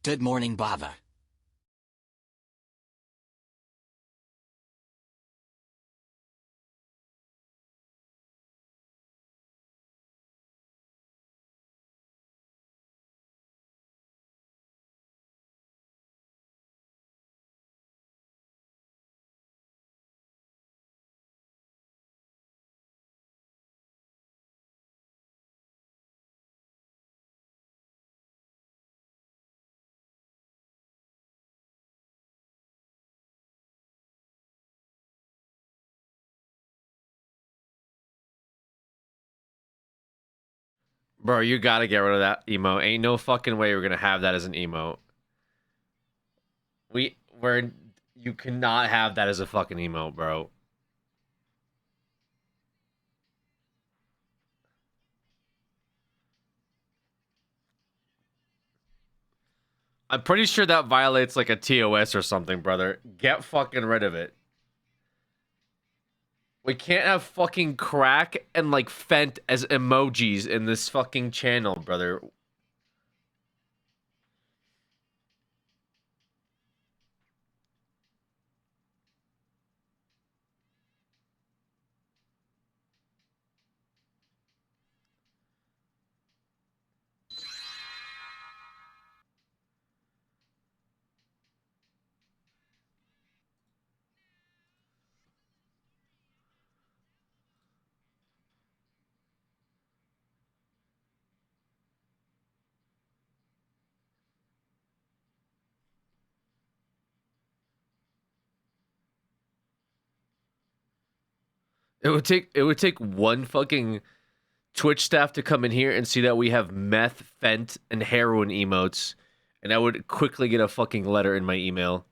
Good morning, Bava. Bro, you gotta get rid of that emote. Ain't no fucking way we're gonna have that as an emote. You cannot have that as a fucking emote, bro. I'm pretty sure that violates like a TOS or something, brother. Get fucking rid of it. We can't have fucking crack and like Fent as emojis in this fucking channel, brother. It would take one fucking Twitch staff to come in here and see that we have meth, Fent, and heroin emotes, and I would quickly get a fucking letter in my email.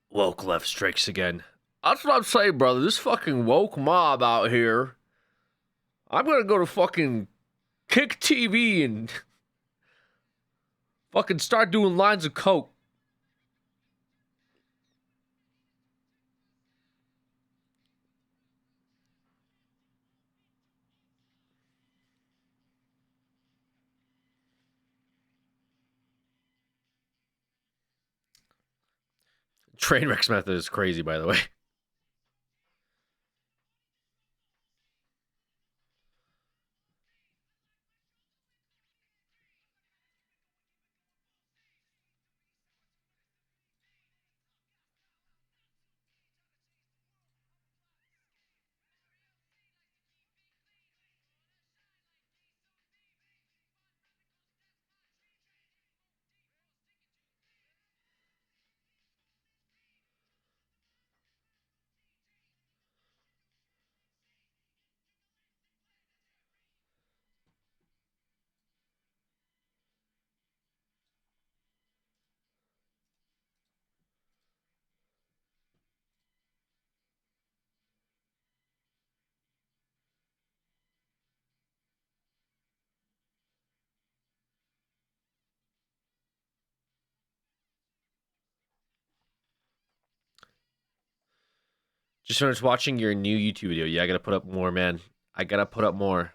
Woke left strikes again. That's what I'm saying, brother. This fucking woke mob out here. I'm gonna go to fucking Kick TV and fucking start doing lines of coke. Trainwreck's method is crazy, by the way. Just finished watching your new YouTube video. Yeah, I gotta put up more, man. I gotta put up more.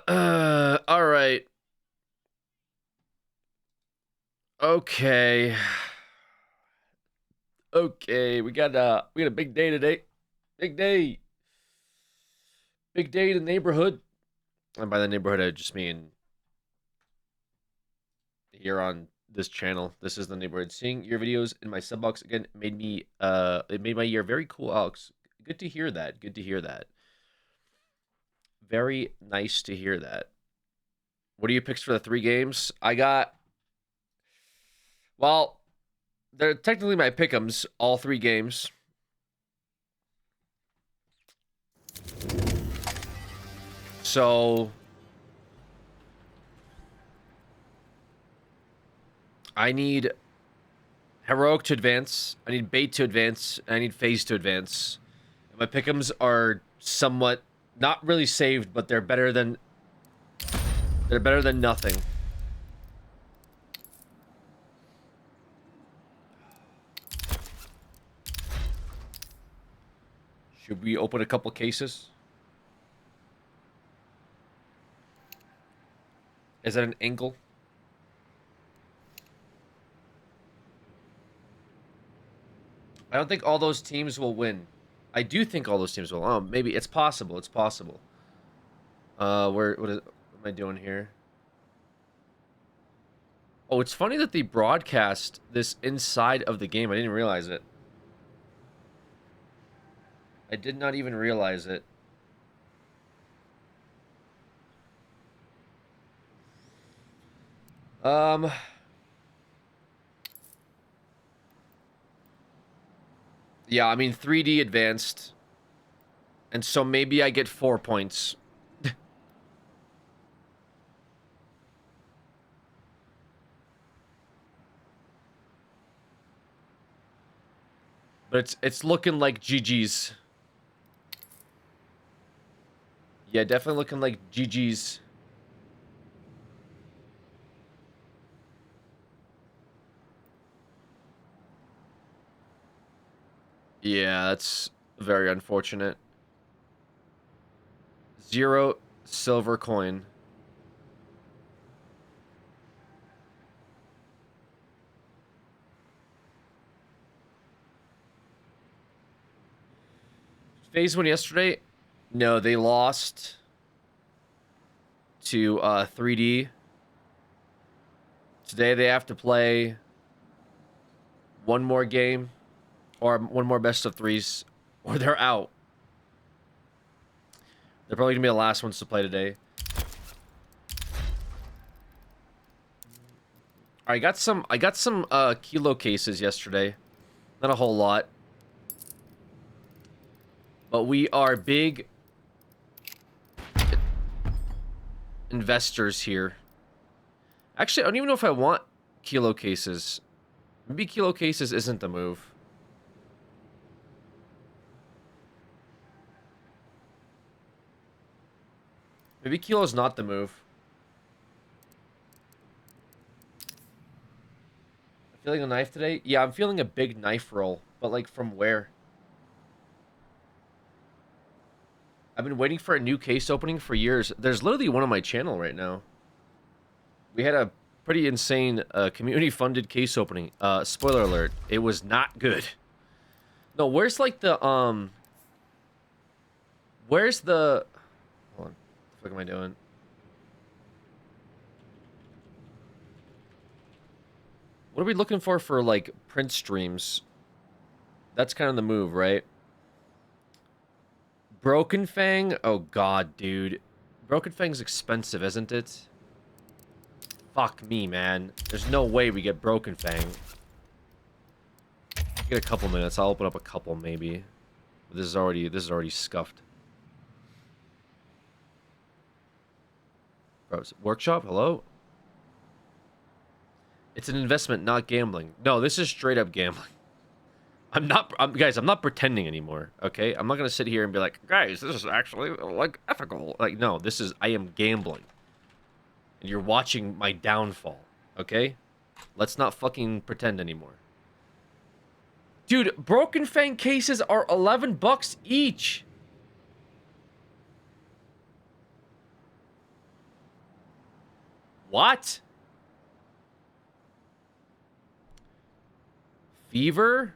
All right. Okay. Okay, we got a big day today. Big day. Big day in the neighborhood. And by the neighborhood, I just mean here on this channel. This is the neighborhood. Seeing your videos in my sub box again made me it made my year very cool, Alex. Good to hear that. Good to hear that. Very nice to hear that. What are your picks for the 3 games? Well, they're technically my pick'ems, all 3 games. So I need Heroic to advance. I need Bait to advance. And I need Phase to advance. My pick'ems are somewhat not really saved, but they're better than nothing. Should we open a couple cases? Is that an angle? I don't think all those teams will win. I do think all those teams will. Oh, maybe it's possible. It's possible. What am I doing here? Oh, it's funny that they broadcast this inside of the game. I didn't realize it. I did not even realize it. Yeah, I mean 3D advanced. And so maybe I get 4 points. But it's looking like GG's. Yeah, definitely looking like GG's. Yeah, that's very unfortunate. 0 silver coin. Phase 1 yesterday? No, they lost to 3D. Today they have to play one more game or one more best of threes or they're out. They're probably going to be the last ones to play today. I got some kilo cases yesterday. Not a whole lot. But we are big investors here. Actually, I don't even know if I want kilo cases. Maybe kilo cases isn't the move. Maybe kilo is not the move. Feeling a knife today? Yeah, I'm feeling a big knife roll. But like from where? I've been waiting for a new case opening for years. There's literally one on my channel right now. We had a pretty insane community-funded case opening. Spoiler alert, it was not good. No, where's like the, Where's the... Hold on. What the fuck am I doing? What are we looking for like, print streams? That's kind of the move, right? Broken Fang? Oh, God, dude. Broken Fang's expensive, isn't it? Fuck me, man. There's no way we get Broken Fang. Get a couple minutes. I'll open up a couple, maybe. This is already scuffed. Bro, workshop? Hello? It's an investment, not gambling. No, this is straight up gambling. Guys, I'm not pretending anymore, okay? I'm not gonna sit here and be like, guys, this is actually, like, ethical. Like, no, I am gambling. And you're watching my downfall, okay? Let's not fucking pretend anymore. Dude, Broken Fang cases are $11 each. What? Fever?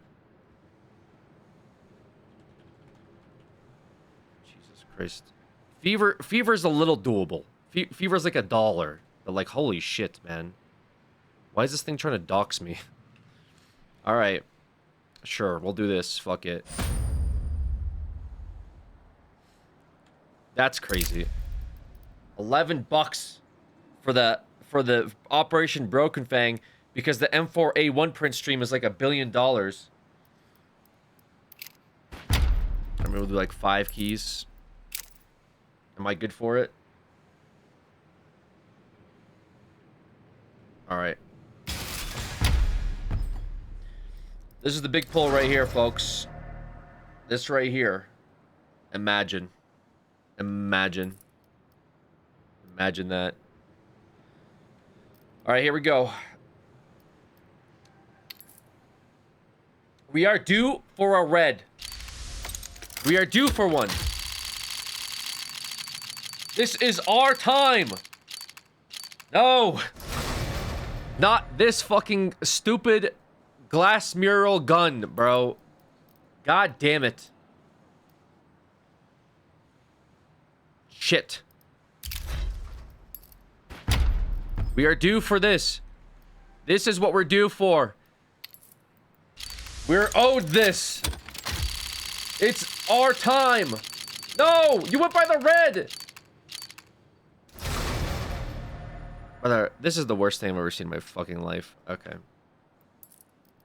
Jesus Christ. Fever's a little doable. Fever's like $1. But like, holy shit, man. Why is this thing trying to dox me? Alright. Sure, we'll do this. Fuck it. That's crazy. $11 for the Operation Broken Fang because the M4A1 print stream is like $1 billion. I'm gonna do like 5 keys. Am I good for it? All right. This is the big pull right here, folks. This right here. Imagine. Imagine. Imagine that. All right, here we go. We are due for a red. We are due for one. This is our time. No. Not this fucking stupid glass mural gun, bro. God damn it. Shit. We are due for this. This is what we're due for. We're owed this. It's our time. No, you went by the red. Brother, this is the worst thing I've ever seen in my fucking life. Okay.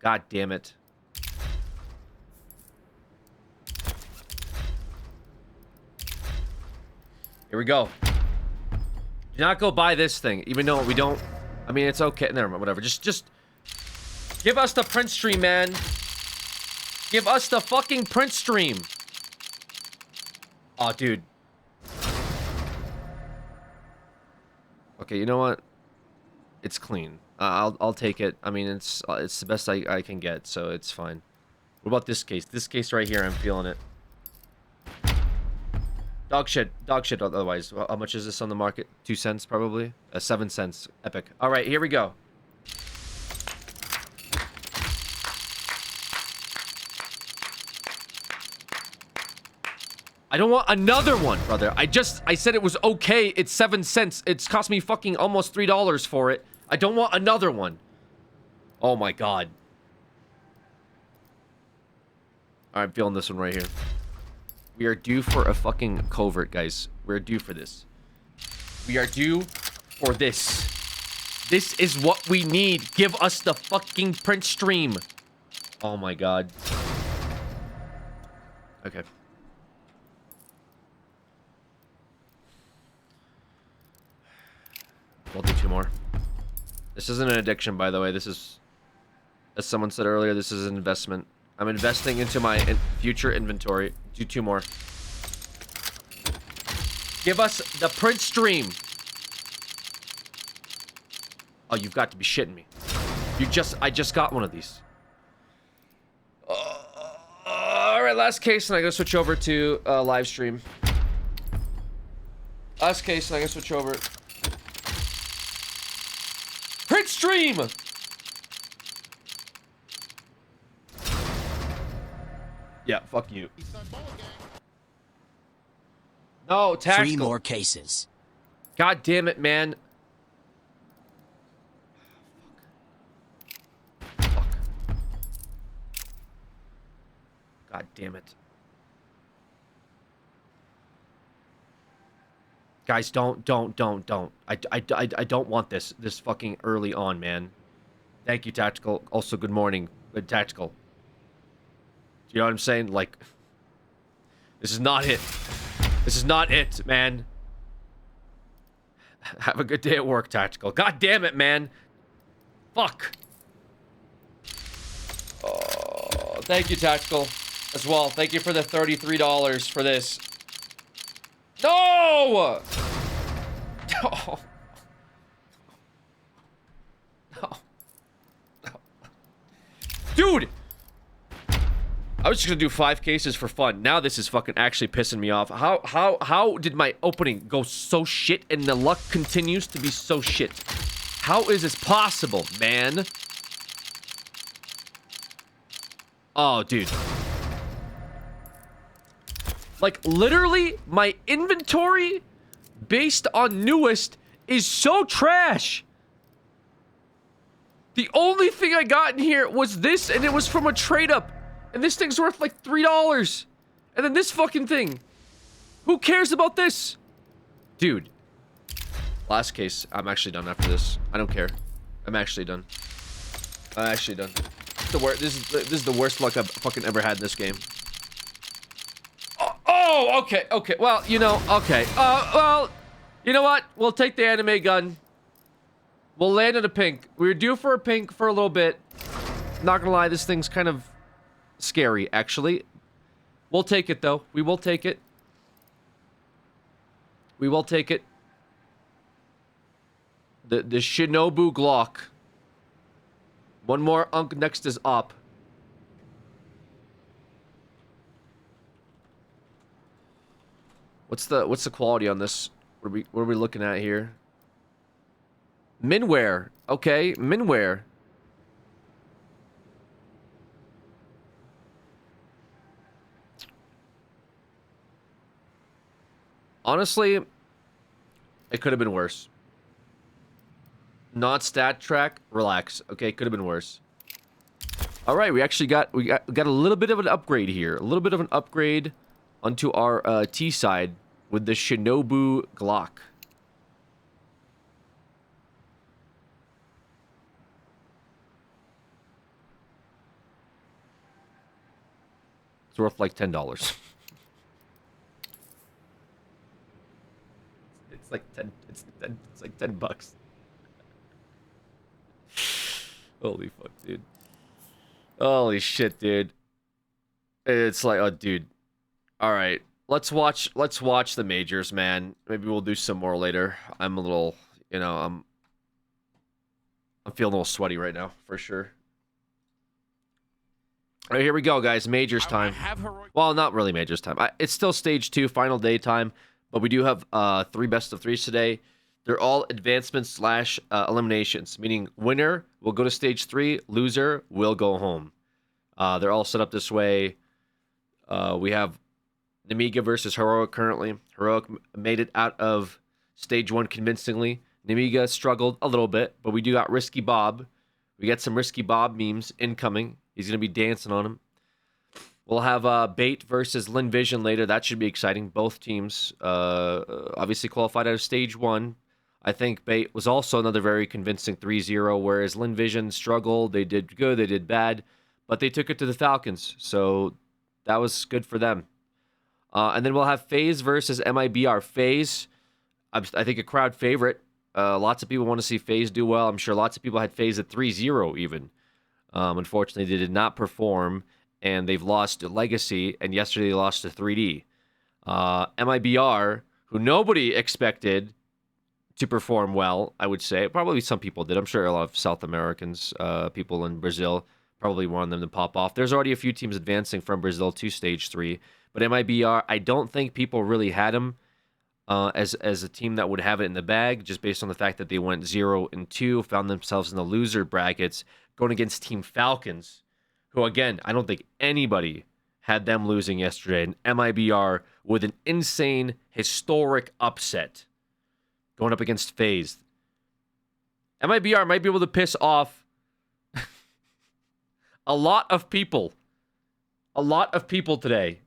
God damn it. Here we go. Do not go buy this thing, even though we don't. I mean, it's okay. Never mind, whatever. Just give us the print stream, man. Give us the fucking print stream. Oh, dude. Okay, you know what? It's clean. I'll take it. I mean, it's the best I can get, so it's fine. What about this case? This case right here, I'm feeling it. Dog shit otherwise. How much is this on the market? 2 cents probably? 7 cents. Epic. All right, here we go. I don't want another one, brother. I said it was okay. It's 7 cents. It's cost me fucking almost $3 for it. I don't want another one. Oh my god. All right, I'm feeling this one right here. We are due for a fucking covert, guys. We're due for this. We are due for this. This is what we need. Give us the fucking print stream. Oh my god. Okay. We'll do 2 more. This isn't an addiction, by the way. This is, as someone said earlier, this is an investment. I'm investing into my future inventory. Do 2 more. Give us the print stream. Oh, you've got to be shitting me. I just got one of these. All right, last case, and I gotta switch over to live stream. Last case, and I gotta switch over. Print stream. Yeah, fuck you. No, tactical. 3 more cases. God damn it, man. Fuck. God damn it. Guys, don't. I don't want this fucking early on, man. Thank you, Tactical. Also, good morning, good Tactical. Do you know what I'm saying? Like, this is not it. This is not it, man. Have a good day at work, Tactical. God damn it, man. Fuck. Oh, thank you, Tactical, as well. Thank you for the $33 for this. No! No. No. No. Dude! I was just gonna do 5 cases for fun. Now this is fucking actually pissing me off. How did my opening go so shit and the luck continues to be so shit? How is this possible, man? Oh, dude. Like, literally, my inventory, based on newest, is so trash. The only thing I got in here was this, and it was from a trade-up. And this thing's worth like $3. And then this fucking thing. Who cares about this? Dude. Last case. I'm actually done after this. I don't care. I'm actually done. I'm actually done. This is the worst luck I've fucking ever had in this game. Oh, okay, okay. Well, you know, okay. Well, you know what? We'll take the anime gun. We'll land on a pink. We were due for a pink for a little bit. Not gonna lie, this thing's kind of scary, actually. We'll take it, though. We will take it. We will take it. The Shinobu Glock. One more unk next is up. What's the quality on this? What are we looking at here? Minware. Okay, Minware. Honestly, it could have been worse. Not stat track. Relax. Okay, could have been worse. All right, we actually got a little bit of an upgrade here. A little bit of an upgrade onto our T side with the Shinobu Glock. It's worth like $10. It's like 10. It's like $10. Holy fuck, dude. Holy shit, dude. It's like, oh, dude. All right, let's watch the majors, man. Maybe we'll do some more later. I'm a little, you know, I'm feeling a little sweaty right now, for sure. All right, here we go, guys. Majors time. Well, not really majors time. It's still stage 2, final day time, but we do have 3 best of 3s today. They're all advancements / eliminations, meaning winner will go to stage 3, loser will go home. They're all set up this way. We have Nemiga versus Heroic currently. Heroic made it out of stage 1 convincingly. Nemiga struggled a little bit, but we do got Risky Bob. We got some Risky Bob memes incoming. He's going to be dancing on him. We'll have Bait versus Lin Vision later. That should be exciting. Both teams obviously qualified out of stage 1. I think Bait was also another very convincing 3-0, whereas Lin Vision struggled. They did good, they did bad, but they took it to the Falcons, so that was good for them. And then we'll have FaZe versus MIBR. FaZe, I think a crowd favorite. Lots of people want to see FaZe do well. I'm sure lots of people had FaZe at 3-0 even. Unfortunately, they did not perform, and they've lost to Legacy, and yesterday they lost to 3D. MIBR, who nobody expected to perform well, I would say. Probably some people did. I'm sure a lot of South Americans, people in Brazil, probably wanted them to pop off. There's already a few teams advancing from Brazil to stage 3, but MIBR, I don't think people really had them as a team that would have it in the bag, just based on the fact that they went 0-2, found themselves in the loser brackets, going against Team Falcons, who, again, I don't think anybody had them losing yesterday. And MIBR with an insane, historic upset going up against FaZe. MIBR might be able to piss off a lot of people. A lot of people today.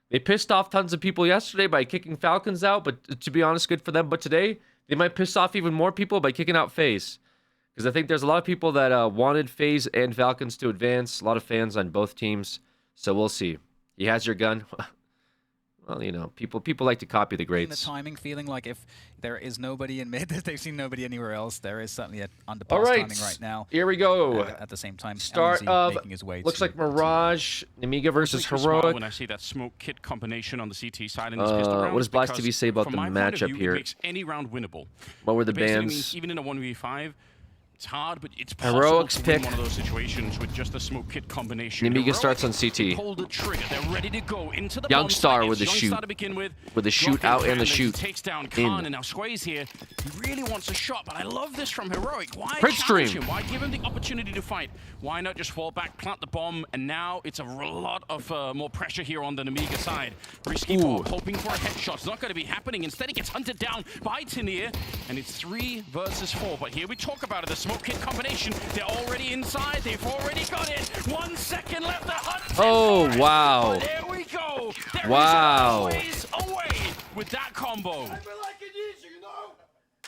They pissed off tons of people yesterday by kicking Falcons out, but to be honest, good for them. But today, they might piss off even more people by kicking out FaZe. Because I think there's a lot of people that wanted FaZe and Falcons to advance. A lot of fans on both teams. So we'll see. He has your gun. Well, you know, people like to copy the greats. The timing, feeling like if there is nobody in mid, they've seen nobody anywhere else. There is certainly an underpass timing right now. Here we go. At the same time, start of making his way looks like Mirage, Nemiga versus Heroic. When I see that smoke kit combination on the CT side in this pistol round, what does Blast TV say about the matchup here? It makes any round winnable. What were the bans? Even in a 1v5. It's hard, but it's possible Heroic's to win one of those situations with just a smoke kit combination. Nemiga starts on CT. Hold the trigger. They're ready to go into the Young Star with the shoot. With the shoot out and the shoot takes down Khan, and now Sway's here. He really wants a shot, but I love this from Heroic. Why Prince challenge Stream. him? Why give him the opportunity to fight? Why not just fall back, plant the bomb, and now it's a lot of more pressure here on the Nemiga side. Risky Bob hoping for a headshot. It's not going to be happening. Instead, he gets hunted down by Tenier, and it's 3 versus 4. But here we talk about it, the smoke kit combination. They're already inside. They've already got it. 1 second left. The hunt. Oh, wow. But there we go. There wow. is away with that combo.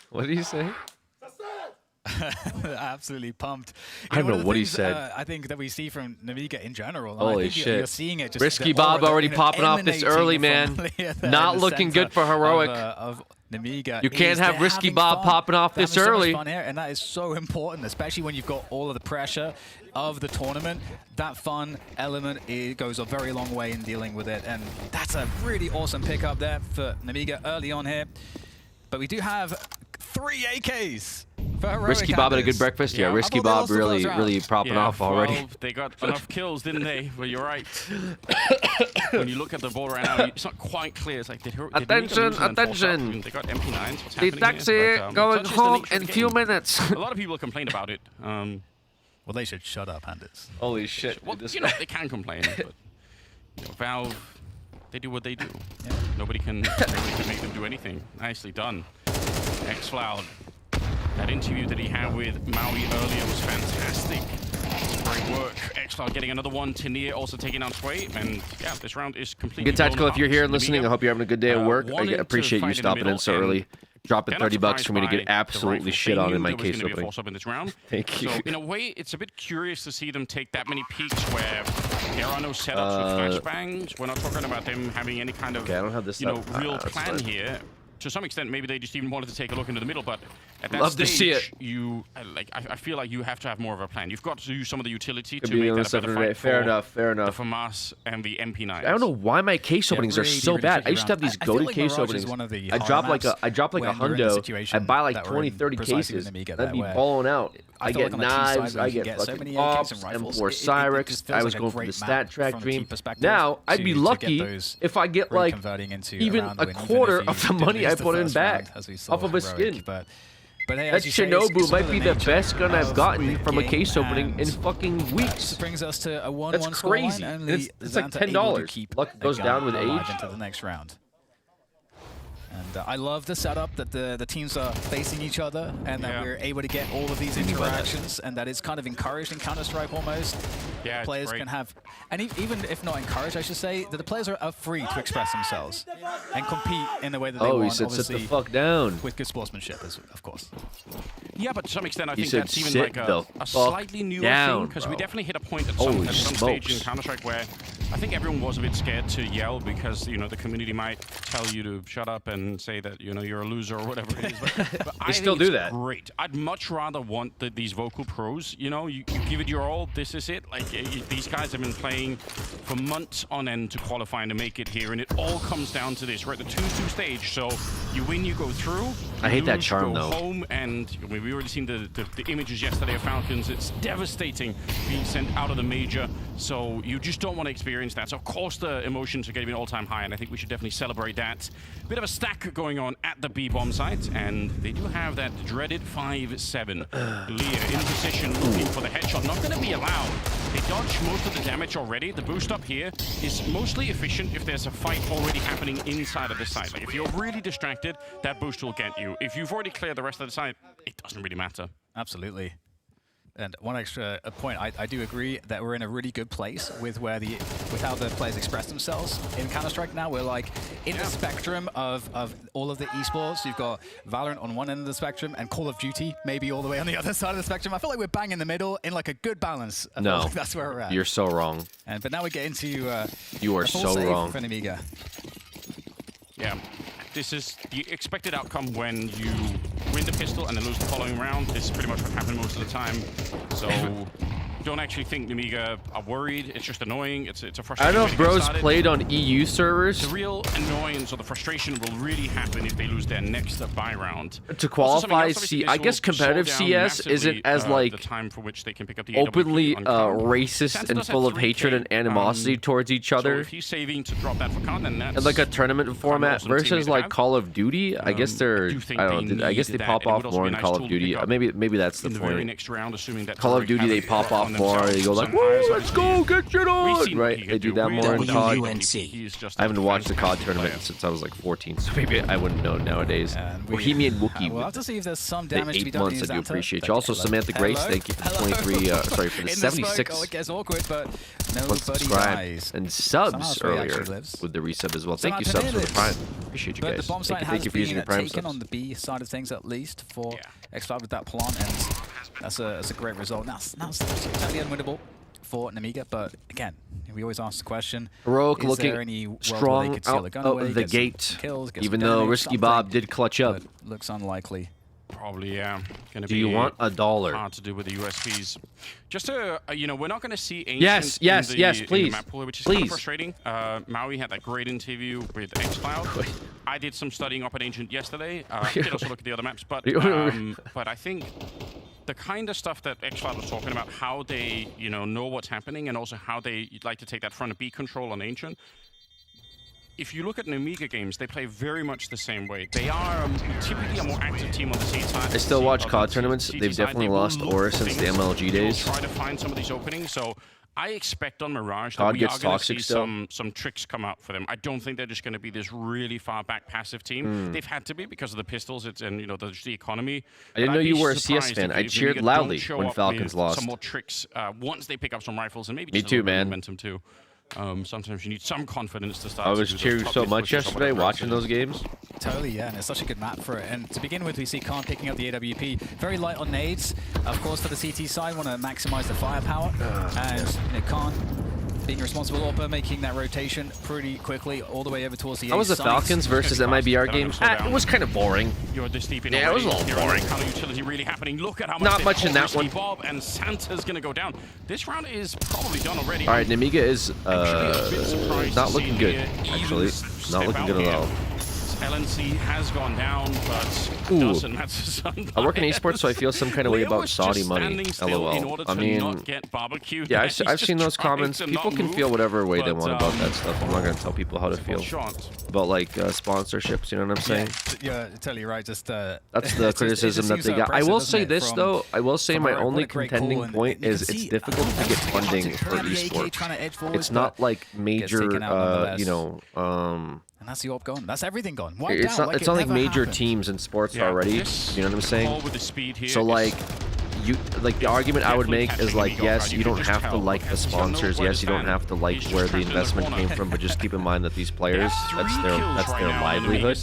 What did he say? Absolutely pumped. I don't know what he said. I think that we see from Namiga in general. Holy I think shit. You're seeing it. Just Risky the Bob aura, already popping off this early, man. Not looking good for Heroic. Of Namiga. You can't have Risky Bob popping off this so early. Much fun here, and that is so important, especially when you've got all of the pressure of the tournament. That fun element, it goes a very long way in dealing with it, and that's a really awesome pickup there for Namiga early on here. But we do have 3 AKs. Risky Bob had a good breakfast. Yeah, Risky Bob really popping off already. Well, they got enough kills, didn't they? Well, you're right. When you look at the ball right now, it's not quite clear. It's like, attention! They got MP9s. What's The taxi going home in a few minutes. A lot of people complain about it. Well, they should shut up, Handers. Holy shit. Well, you know, they can complain, but you know, Valve, they do what they do. Yeah. Nobody can make them do anything. Nicely done. X-Cloud. That interview that he had with Maui earlier was fantastic. Great work. X-Cloud getting another one. Tania also taking out Sway. And yeah, this round is completely Good Tactical, if you're here and listening, I hope you're having a good day at work. I appreciate you stopping in so early. Dropping 30 bucks for me to get absolutely shit on in my case opening. Thank you. So in a way, it's a bit curious to see them take that many peaks where there are no setups with flashbangs. We're not talking about them having any kind of real plan here. To some extent, maybe they just even wanted to take a look into the middle, but at that stage, I feel like you have to have more of a plan. You've got to use some of the utility to make that a better fight. Fair enough. The FAMAS and the MP9s. I don't know why my case openings are so bad. I used to have these goated case openings. I drop like a hundo. I buy like 20, 30 cases. I'd be balling out. I get knives. I get fucking ops. M4 Cyrex. I was going for the stat track dream. Now I'd be lucky if I get like even a quarter of the money I put in back off of a skin. But hey, that Shinobu might be the best gun I've gotten from a case opening in fucking weeks. Brings us to a 1-1 That's crazy. It's like $10. Luck goes down with age. Into the next round. And I love the setup that the teams are facing each other, and that we're able to get all of these interactions, and that it's kind of encouraged in Counter-Strike almost. Yeah, players can have, and even if not encouraged, I should say, that the players are free to express themselves and compete in the way that they want. He said sit the fuck down. With good sportsmanship, of course. Yeah, but to some extent, I think that's even like a slightly newer thing, because we definitely hit a point at some stage in Counter-Strike where I think everyone was a bit scared to yell because, you know, the community might tell you to shut up and say that, you know, you're a loser or whatever it is. But I still do that. Great. I'd much rather want these vocal pros, you know, you give it your all, this is it. Like, these guys have been playing for months on end to qualify and to make it here, and it all comes down to this. We're at the 2-2 stage, so you win, you go through. I hate that charm, though. Home, and I mean, we already seen the images yesterday of Falcons. It's devastating being sent out of the major, so you just don't want to experience that. So of course the emotions are getting an all-time high, and I think we should definitely celebrate that. Bit of a stack going on at the B-bomb site, and they do have that dreaded 5-7. Elige in position, looking for the headshot. Not going to be allowed. They dodge most of the damage already. The boost up here is mostly efficient if there's a fight already happening inside of the site. Like, if you're really distracted, that boost will get you. If you've already cleared the rest of the site, it doesn't really matter. Absolutely. And one extra point, I do agree that we're in a really good place with how the players express themselves in Counter-Strike now. We're like in the spectrum of all of the esports. You've got Valorant on one end of the spectrum and Call of Duty maybe all the way on the other side of the spectrum. I feel like we're bang in the middle in like a good balance. No, like that's where we're at. You're so wrong. But now we get into you are so wrong for Namiga. Yeah. This is the expected outcome when you win the pistol and then lose the following round. This is pretty much what happened most of the time. So don't actually think Namiga are worried. It's just annoying. It's a frustrating. I don't know if bros played on EU servers. The real annoyance or the frustration will really happen if they lose their next buy round. To qualify, I guess competitive CS isn't as like the time for which they can pick up the openly racist and full of hatred and animosity towards each other. So if he's saving to drop that for con, then that's like a tournament format versus like Call of Duty. I guess they're I guess they pop off more in Call of Duty. Maybe that's the point. Next round, assuming that Call of Duty they pop off more. They go like, whoa, let's go, get shit on! Right? They do that more in COD. I haven't watched the COD tournament since I was like 14, so maybe I wouldn't know nowadays. Bohemian Wookiee. We'll have to see if there's some damage to be done. 8 months, I do appreciate you. Also, Samantha Grace, thank you for 23, sorry, for the 76. Oh, it gets awkward, but nobody dies. And subs earlier with the resub as well. Thank you, subs, for the prime. Appreciate you guys. But the bomb site Thank you for using your prime subs. taken on the B side of things, at least, for X-Cloud with that plant, and That's a great result. That's totally unwinnable for Namiga, but again, we always ask the question: Heroic is looking there any world where they strong could steal the out gun of away, the get some gate, kills, get some even though damage, Risky something, Bob did clutch up. but looks unlikely. Probably, yeah. Gonna Do be you want $1? hard to do with the USPs. Just to, you know, we're not going to see Ancient Yes, in yes, the, yes, in please. the map pool, which is kind of Please. frustrating. Maui had that great interview with xCloud. I did some studying up at Ancient yesterday. Did also look at the other maps, but I think the kind of stuff that xCloud was talking about, how they, you know what's happening, and also how they like to take that front of B control on Ancient. If you look at Namiga games, they play very much the same way. They are typically a more active team on the C side. I still watch COD tournaments. They've definitely lost aura since the MLG days. Try to find some of these openings. So I expect on Mirage that COD we are gets going to toxic see still. some tricks come out for them. I don't think they're just going to be this really far back passive team. They've had to be because of the pistols and you know the economy. I didn't know you were a CS fan. I cheered loudly when Falcons lost. Some more tricks once they pick up some rifles and maybe Me just a too, little bit of man. momentum too. Sometimes you need some confidence to start. I to was do those cheering top so lift much pushes or yesterday whatever else watching it those is. games. Totally, yeah, and it's such a good map for it. And to begin with, we see Khan picking up the AWP. Very light on nades. Of course, for the CT side, want to maximize the firepower. And you know, Khan being a responsible AWPer, making that rotation pretty quickly all the way over towards the How was the sides. Falcons versus MIBR game? It was kind of boring. You're this deep in Yeah, it was a little boring. Counter utility really happening. Look at how much Not they much in hold that one. Risky Bob, and Santa's gonna go down. This round is probably done already. All right, Namiga is Actually a bit surprised not to looking see good, here actually. Eves Not step looking out good at here. all. LNC has gone down, but Ooh. doesn't matter. I work in esports, so I feel some kind of way Leo about was Saudi just money. standing still in LOL. order I to mean, not get barbecued. yeah, He's I've just seen those trying comments. to People not can move, feel whatever way they but, want about that stuff. I'm not gonna tell people how to feel good shot. about like sponsorships. You know what I'm saying? Yeah, you're totally right. Just That's the criticism that they got. I will say this though. I will say my only contending point is it's difficult to get funding for esports. It's not like major, you know, and that's the AWP gone. That's everything gone. it's not. It's not like major teams in sports already. You know what I'm saying? With the speed here So like, the argument I would make is like, yes, you don't have to like the sponsors. Yes, you don't have to like where the investment came from, but just keep in mind that these players, that's their livelihood.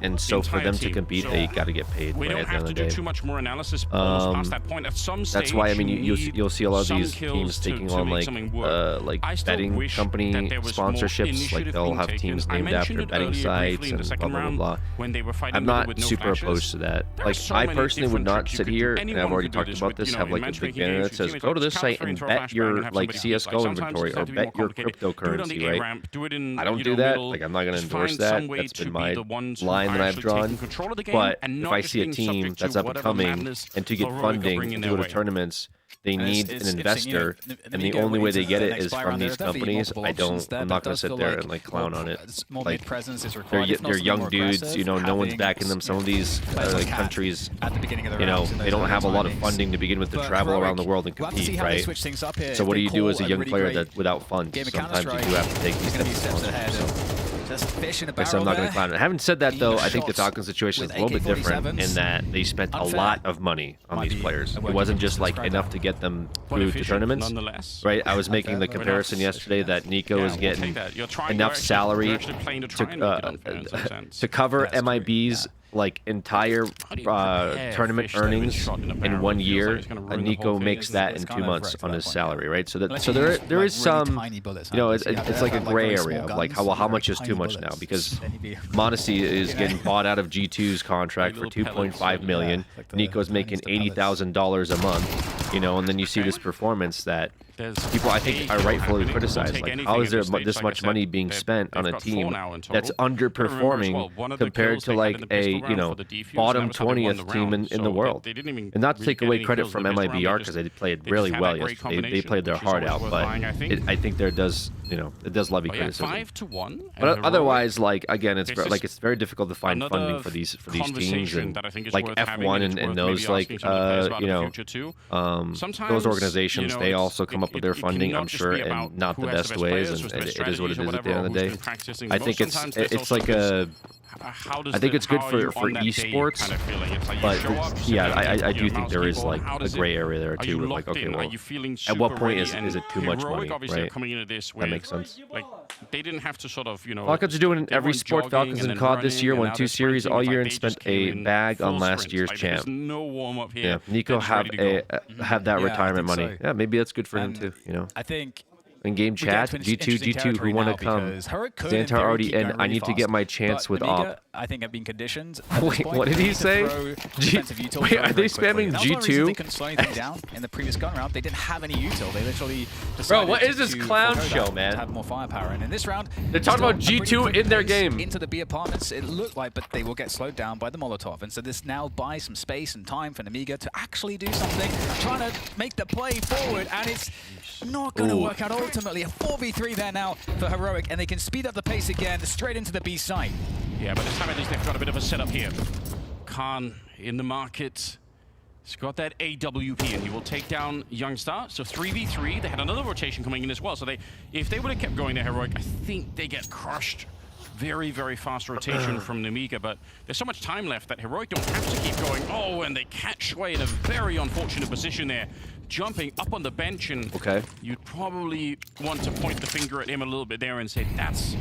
And so for them to compete, they got to get paid We right don't at the have end to of the do day. too much more analysis past that point. At some stage, That's why I mean you you'll see a lot of these some kills teams taking to on make something work. like I still betting wish company that there was more sponsorships. Like initiative they'll being have taken. teams I named mentioned after it betting earlier sites briefly in the and second blah blah round blah. when they were fighting I'm with not no super flashes. opposed to that. There are Like so I many personally would different not tricks you sit could do. here, and Anyone I've already could do talked this about with, this, you know, have in like a big matchmaking banner games, that your says teammates go to like, this just site transfer and into a bet flashbang your and have like somebody use. CS:GO Sometimes inventory it or doesn't have to be more bet your complicated. Do it on cryptocurrency, the A right? ramp, do it in, I don't you do know, that. middle. Like I'm not gonna Just endorse find some that. way That's to been be my the ones who line are that I've actually taking drawn. control of the game But and if not I just see a being team subject that's to up and whatever coming madness and to get Heroic are funding bringing to their go to way. tournaments, they And need it's an interesting, you know, investor, and Namiga the only way they leads get into it the is next buy from round. these There are definitely companies. multiple I options don't. there, I'm but not it gonna does sit feel there like and like clown on it. more Like mid-presence is they're required. if not young something more dudes. aggressive, You know, no one's having, backing them. Some of these players like like Cat countries, at the beginning of the you know, rounds in they those don't early have a lot of timings. funding to begin with to But travel around the Heroic, world and we'll have to see compete, how they right? switch things up here. So If what do they you do call as a a young really player great that without funds? game of Sometimes you Counter-Strike, do have to take these gonna be steps of steps ahead sponsorship. of just fish in a Like I said, barrel I'm not going there. to clown it. Having said that, though, Being I think the shots Falcons situation is with a little bit different in AK-47s. that they spent a Unfair. lot of money on Might these be players. a It word wasn't you just can like describe enough that. to get them But through to efficient, tournaments, nonetheless. right? I was making the Unfair, but comparison enough. yesterday that Nico is we'll getting take that. You're trying- enough you're actually- salary you're actually playing to try and make it unfair in some sense. to cover That's true, MIB's like entire How do you prepare tournament fish that have been earnings shot in a in barrel? one It feels year. like it's gonna ruin the Nico whole thing. makes that in It's 2 kind of months right on to his that point, salary, right? So Unless so you use, there like, is some, really tiny bullets, you know, huh? it's So you have to like a have, like, gray very area small of like guns, how very much is too tiny much now bullets. because Then you'd be- Modesty is you know? getting bought out of G2's contract for Little pellets, 2.5 million. like the Nico's making tiniest of $80,000 a month, you know, and then you see this performance that There's people I think a are kill rightfully happening. criticized. We'll take Like, anything how at is there this stage. this Like I much said, money being they've spent on a got 4 team now in that's total. But remember as underperforming well, one of the compared kills to they had like in the a, pistol round know, for the defuse, bottom that was how they won 20th the team round. in the So world? they didn't even And not to really take get away any credit kills from in the pistol round. MIBR They because just- they played they really just had well that great yesterday. They combination, played their which is heart always out, worth but buying, I think. I think there does, you know, it does levy But yeah, criticism. 5-1. But otherwise, like again, it's This like is it's very difficult to find another funding for these teams conversation and that I think is like worth having, F1 and it's and worth those maybe like asking some of the players about you in the know future too. those Sometimes, organizations you know, they it's- also come up with their it funding, cannot I'm just sure, be about and not who the has best the ways, players, and who's the best it is what it strategies or is at the end of whatever, the or day. who's been practicing I the think most. Sometimes there's it's also like this how does I think it's good how are you for on that day esports, kind of feeling? It's like you but show up, sit yeah, down with I your do think there is people, like how a does gray it- area there are too. you With like, locked okay, in? well, Are you feeling at what super point ready? is And it too much Heroic money, obviously are right? coming into this That with, makes sense. like, they didn't have to sort of, you know, Falcons are doing they every weren't sport. jogging Falcons and and then COD this running year and won now 2 they're series sprinting. all It's year like and they spent just came a in bag on full last sprint. year's Like, champ. there's no warm up Yeah, here. Nico They're just have ready to go. have that Yeah, I retirement think money. so. Yeah, maybe that's good for him And too. You know, I think in game we get chat, to G2, interesting G2, who territory want to now come? because Heroic could, in Xantar theory, already keep in. going I really need to get fast, my chance but with Namiga, Op. I think have been conditioned. At this Wait, point, what did they he need to say? throw G- defensive util Wait, very, are they very quickly. spamming And that was one reason G2? they couldn't slow anything down in the previous gun round. They didn't have any util. They literally Bro, decided what is this to clown forgo show, that man? To have more firepower. And in this round, They're talking still about a pretty G2 quick in their pace game. into the B apartments. It looked like, but they will get slowed down by the Molotov. And so this now buys some space and time for Namiga to actually do something, trying to make the play forward, and it's not going to work out. Ultimately, a 4v3 there now for Heroic, and they can speed up the pace again, straight into the B site. Yeah, but this time at least they've got a bit of a setup here. Khan in the market. He's got that AWP, and he will take down Youngstar. So 3v3. They had another rotation coming in as well. So if they would have kept going to Heroic, I think they get crushed. Very, very fast rotation from Namiga, but there's so much time left that Heroic don't have to keep going. Oh, and they catch Shui in a very unfortunate position there, jumping up on the bench, and you'd probably want to point the finger at him a little bit there and say, that's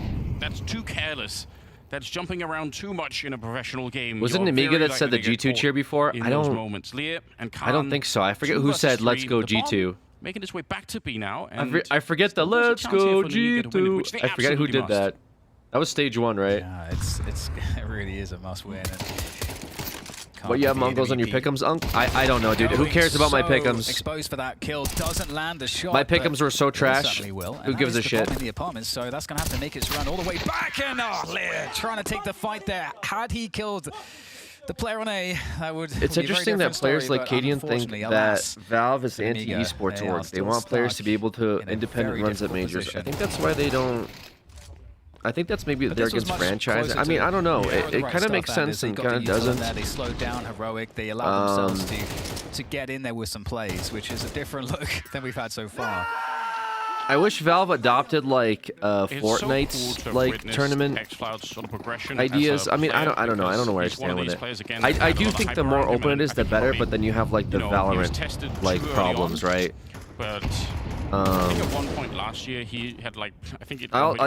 too careless. That's jumping around too much in a professional game. Was it Namiga that said the G2 cheer before? I don't think so. I forget who said let's go G2. Making its way back to B now. And I forget the let's go G2. I forget who did that. That was stage 1, right? Yeah, it really is a must-win. What you have Mongols on your pick'ems, Unk? I don't know, dude. Who cares about my pick'ems? Exposed for that kill, doesn't land the shot. My pick'ems were so trash. Who gives a shit? In the apartment, so that's gonna have to make its run all the way back, and Lear trying to take the fight there. Had he killed the player on A, that would. It's interesting that players like Cadian think that Valve is anti-esports org. They want players to be able to independent runs at majors. I think that's why they don't. I think that's maybe they're against franchise. I mean, I don't know. It kind of makes sense and kind of doesn't. They slowed down Heroic. They allowed themselves to get in there with some plays, which is a different look than we've had so far. I wish Valve adopted like Fortnite's like tournament ideas. I mean, I don't know. I don't know where I stand with it. I do think the more open it is, the better. But then you have like the Valorant like problems, right? But I think at one point last year he had like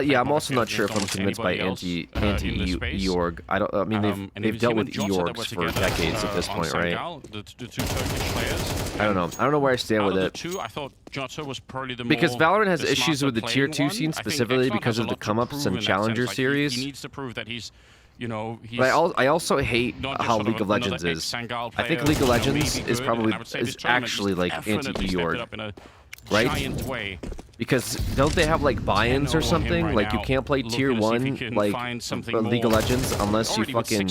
yeah, I'm also not sure if I'm convinced by anti-e-org. I mean they've dealt with e-orgs for decades at this point, right? The two Turkish players. I don't know. I don't know where I stand with it. I thought Jotto was probably the because Valorant has the issues with the tier 2 scene specifically because of the come-ups and challenger series. He needs to prove that he's. You know, but I also hate how League of Legends is. I think League of Legends is probably actually like anti-e-org, right? Because don't they have like buy-ins or something? Like you can't play tier 1 like League of Legends unless you fucking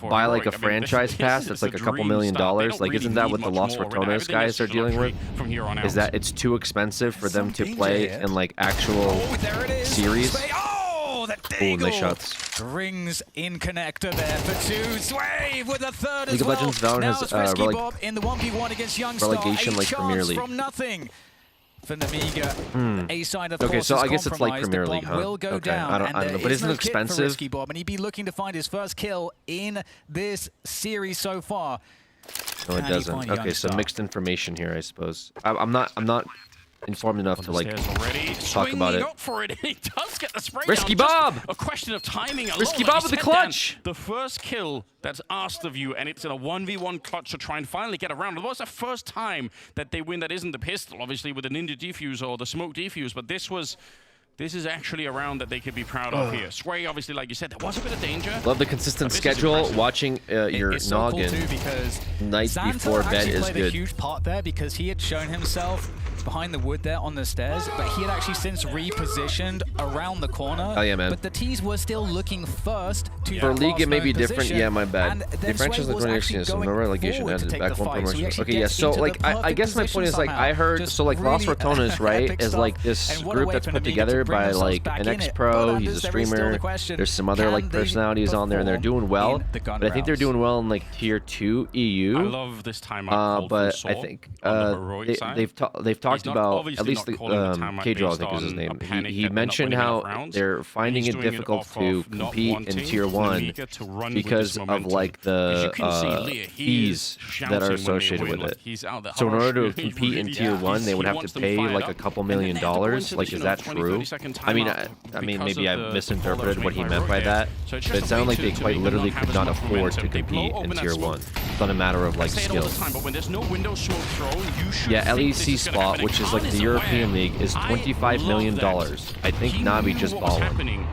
buy like a franchise pass that's like a couple $1 million. Like isn't that what the Lost Fortunas guys are dealing with? Is that it's too expensive for them to play in like actual series? Oh, nice shots. Rings in connector there for 2. Swave with a third as League of Legends Valorant has Bob in the 1v1 against Youngstar. relegation like Premier League. From nothing for Namiga. A side of course. Okay, so I guess it's like Premier League, huh? Will go okay, down, I don't know, but isn't it expensive? Risky Bob, and he'd be looking to find his first kill in this series so far. No, it doesn't. Okay, so mixed information here, I suppose. I'm not informed enough to like talk about it. For it. He does get the spray Risky down. Bob! A question of timing alone. Risky Bob with the clutch! The first kill that's asked of you, and it's in a 1v1 clutch to try and finally get around. It was the first time that they win that isn't the pistol, obviously with the Ninja Defuse or the Smoke Defuse, but this is actually a round that they could be proud of here. Sway, obviously, like you said, there was a bit of danger. Love the consistent schedule. Watching your so noggin cool too because night before bed is played good. A huge part there because he had shown himself behind the wood there on the stairs, but he had actually since repositioned around the corner. Oh yeah, man. But the T's were still looking first to For League, it may be different. Yeah, my bad. The franchise like 2016, so no relegation had back one promotion. Okay, yeah. So like, I guess my point is like I heard so like Lost Fortunas, right, is like this group that's put together sponsored by like an ex-pro. He's a streamer. There's some other like personalities on there, and they're doing well. But I think they're doing well in like tier 2 EU. I love this timeout. But I think they've talked about, at least the K-Draw, I think is his name. He mentioned how they're finding it difficult to compete in tier 1 because of like the fees that are associated with it. So in order to compete in tier 1, they would have to pay like a couple $1 million. Like, is that true? I mean, maybe I misinterpreted what he meant by that. But it sounded like they quite literally could not afford to compete in tier 1. It's not a matter of like skill. Yeah, LEC spot, which is like the European League, is $25 million. I think Navi just bought one.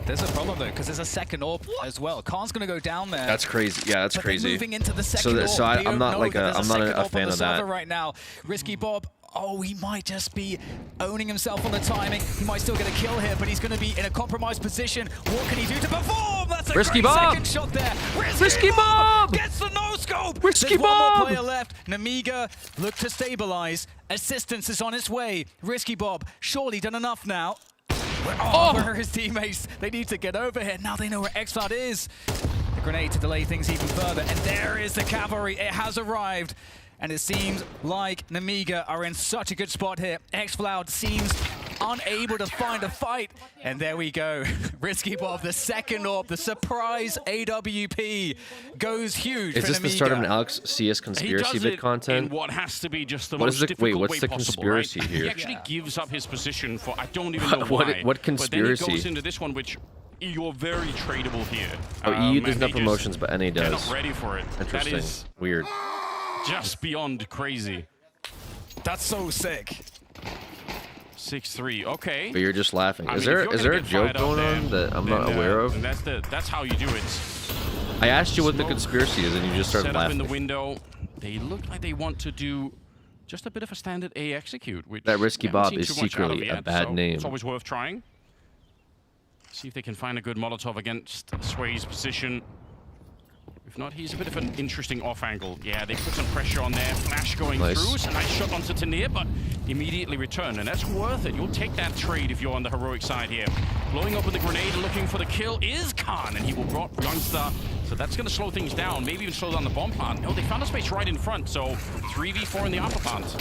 There's a problem though, because there's a second AWP as well. Khan's gonna go down there. That's crazy. Yeah, that's crazy. Moving into the second so I'm not like I'm not a fan of that right now. Risky Bob. Oh, he might just be owning himself on the timing. He might still get a kill here, but he's going to be in a compromised position. What can he do to perform? That's a Risky great Bob. second shot there. Risky Bob gets the no-scope. Risky There's Bob. one more player left. Namiga look to stabilize. Assistance is on its way. Risky Bob surely done enough now. Where are his teammates? They need to get over here. Now they know where xCloud is. The grenade to delay things even further. And there is the cavalry. It has arrived. And it seems like Namiga are in such a good spot here. xCloud seems unable to find a fight. And there we go. Risky Bob, the second AWP, the surprise AWP goes huge. Is this the start of an Alex CS conspiracy vid content? What has to be just the most difficult wait, what's way the possible, conspiracy right? here? He actually gives up his position for I don't even know why. What conspiracy? But then he goes into this one, which you're very tradable here. Oh, EU doesn't have promotions, but NA does. They're not ready for it. Interesting. That is weird. Just beyond crazy. That's so sick. 6-3. Okay. But you're just laughing. I is mean, there a joke going on that I'm not aware of? That's how you do it. I asked you what the conspiracy is, and you just started laughing. Set up in the window. They look like they want to do just a bit of a standard A execute. Which that Risky Bob is secretly a bad name. It's always worth trying. See if they can find a good Molotov against Sway's position. If not, he's a bit of an interesting off angle. Yeah, they put some pressure on there. Flash going through. It's a nice shot onto Tanir, but immediately return. And that's worth it. You'll take that trade if you're on the heroic side here. Blowing up with the grenade, looking for the kill is Khan, and he will drop Youngster. So that's going to slow things down. Maybe even slow down the bomb plant. No, they found a space right in front. So 3v4 in the upper plant.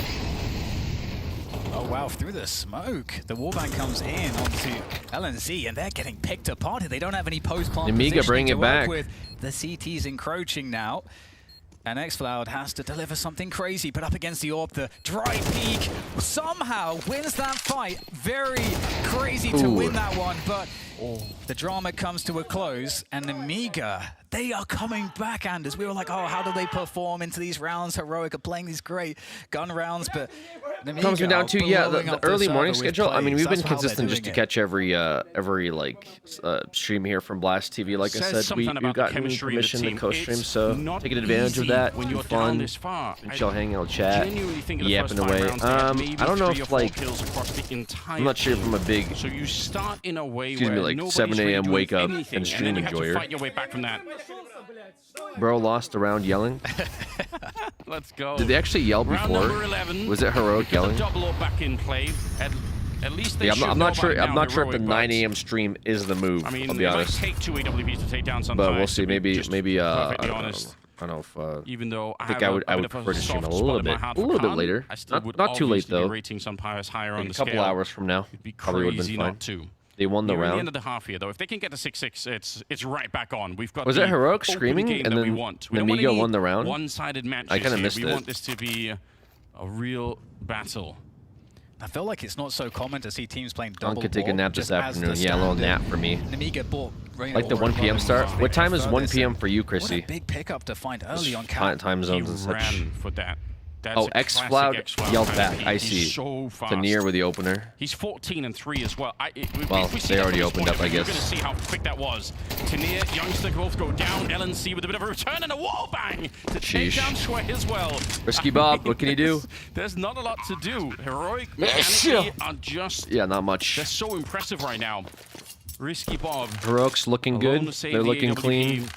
Oh wow, through the smoke. The warband comes in onto LNZ, and they're getting picked apart. They don't have any post-plant Amiga bring it back. With. The CT's encroaching now. And xCloud has to deliver something crazy, but up against the AWP, the dry peak somehow wins that fight. Very crazy to win that one, but the drama comes to a close, and Amiga, they are coming back, Anders. We were like, oh, how do they perform into these rounds? Heroic are playing these great gun rounds, but comes me down to the early morning schedule. I mean, we've been consistent just to catch every like stream here from Blast TV. Like I said, we've gotten permission to co-stream, so taking advantage of that. When you're fun, down this far, chill, hang out, chat, yapping away. I don't know if like I'm not sure if I'm a big. So you start in a way excuse me, like 7 a.m. wake up and stream enjoyer. Fight your way back from that. Bro lost a round yelling. Let's go. Did they actually yell before? Was it heroic yelling? Double or back in play. At least they I'm not sure. I'm not sure if the 9 a.m. stream is the move. I mean, I'll be honest. It might take 2 AWPs to take down sometimes. But we'll see. Maybe. I don't know if. Even though I think I would prefer to stream a little bit later. Not too late though. Rating some players higher on the a couple hours from now. It'd be probably would have been fine. To. They won the round. At the end of the half here, though, if they can get to 6-6, it's right back on. We've got. Was it heroic screaming and then Namiga won the round? One-sided matches. I kind of missed it. We want this to be a real battle. I feel like it's not so common to see teams playing double. I could take a nap this afternoon. Yeah, a little nap for me. Namiga bought like the 1 p.m. start. What time is 1 p.m. for you, Chrissy? What a big pickup to find early on cap. Time zones and such. Ran for that. Oh, xCloud yelled back. I see. So fast. Tanir with the opener. He's 14-3 as well. Well, they already opened up, I guess. You're going to see how quick that was. Tanir, Youngster both go down. LNC with a bit of a return and a wall bang to take down Sway as well. Risky Bob, what can he do? There's not a lot to do. Heroic mechanically are just... Yeah, not much. They're so impressive right now. Risky Bob. Heroic's looking good. They're looking clean.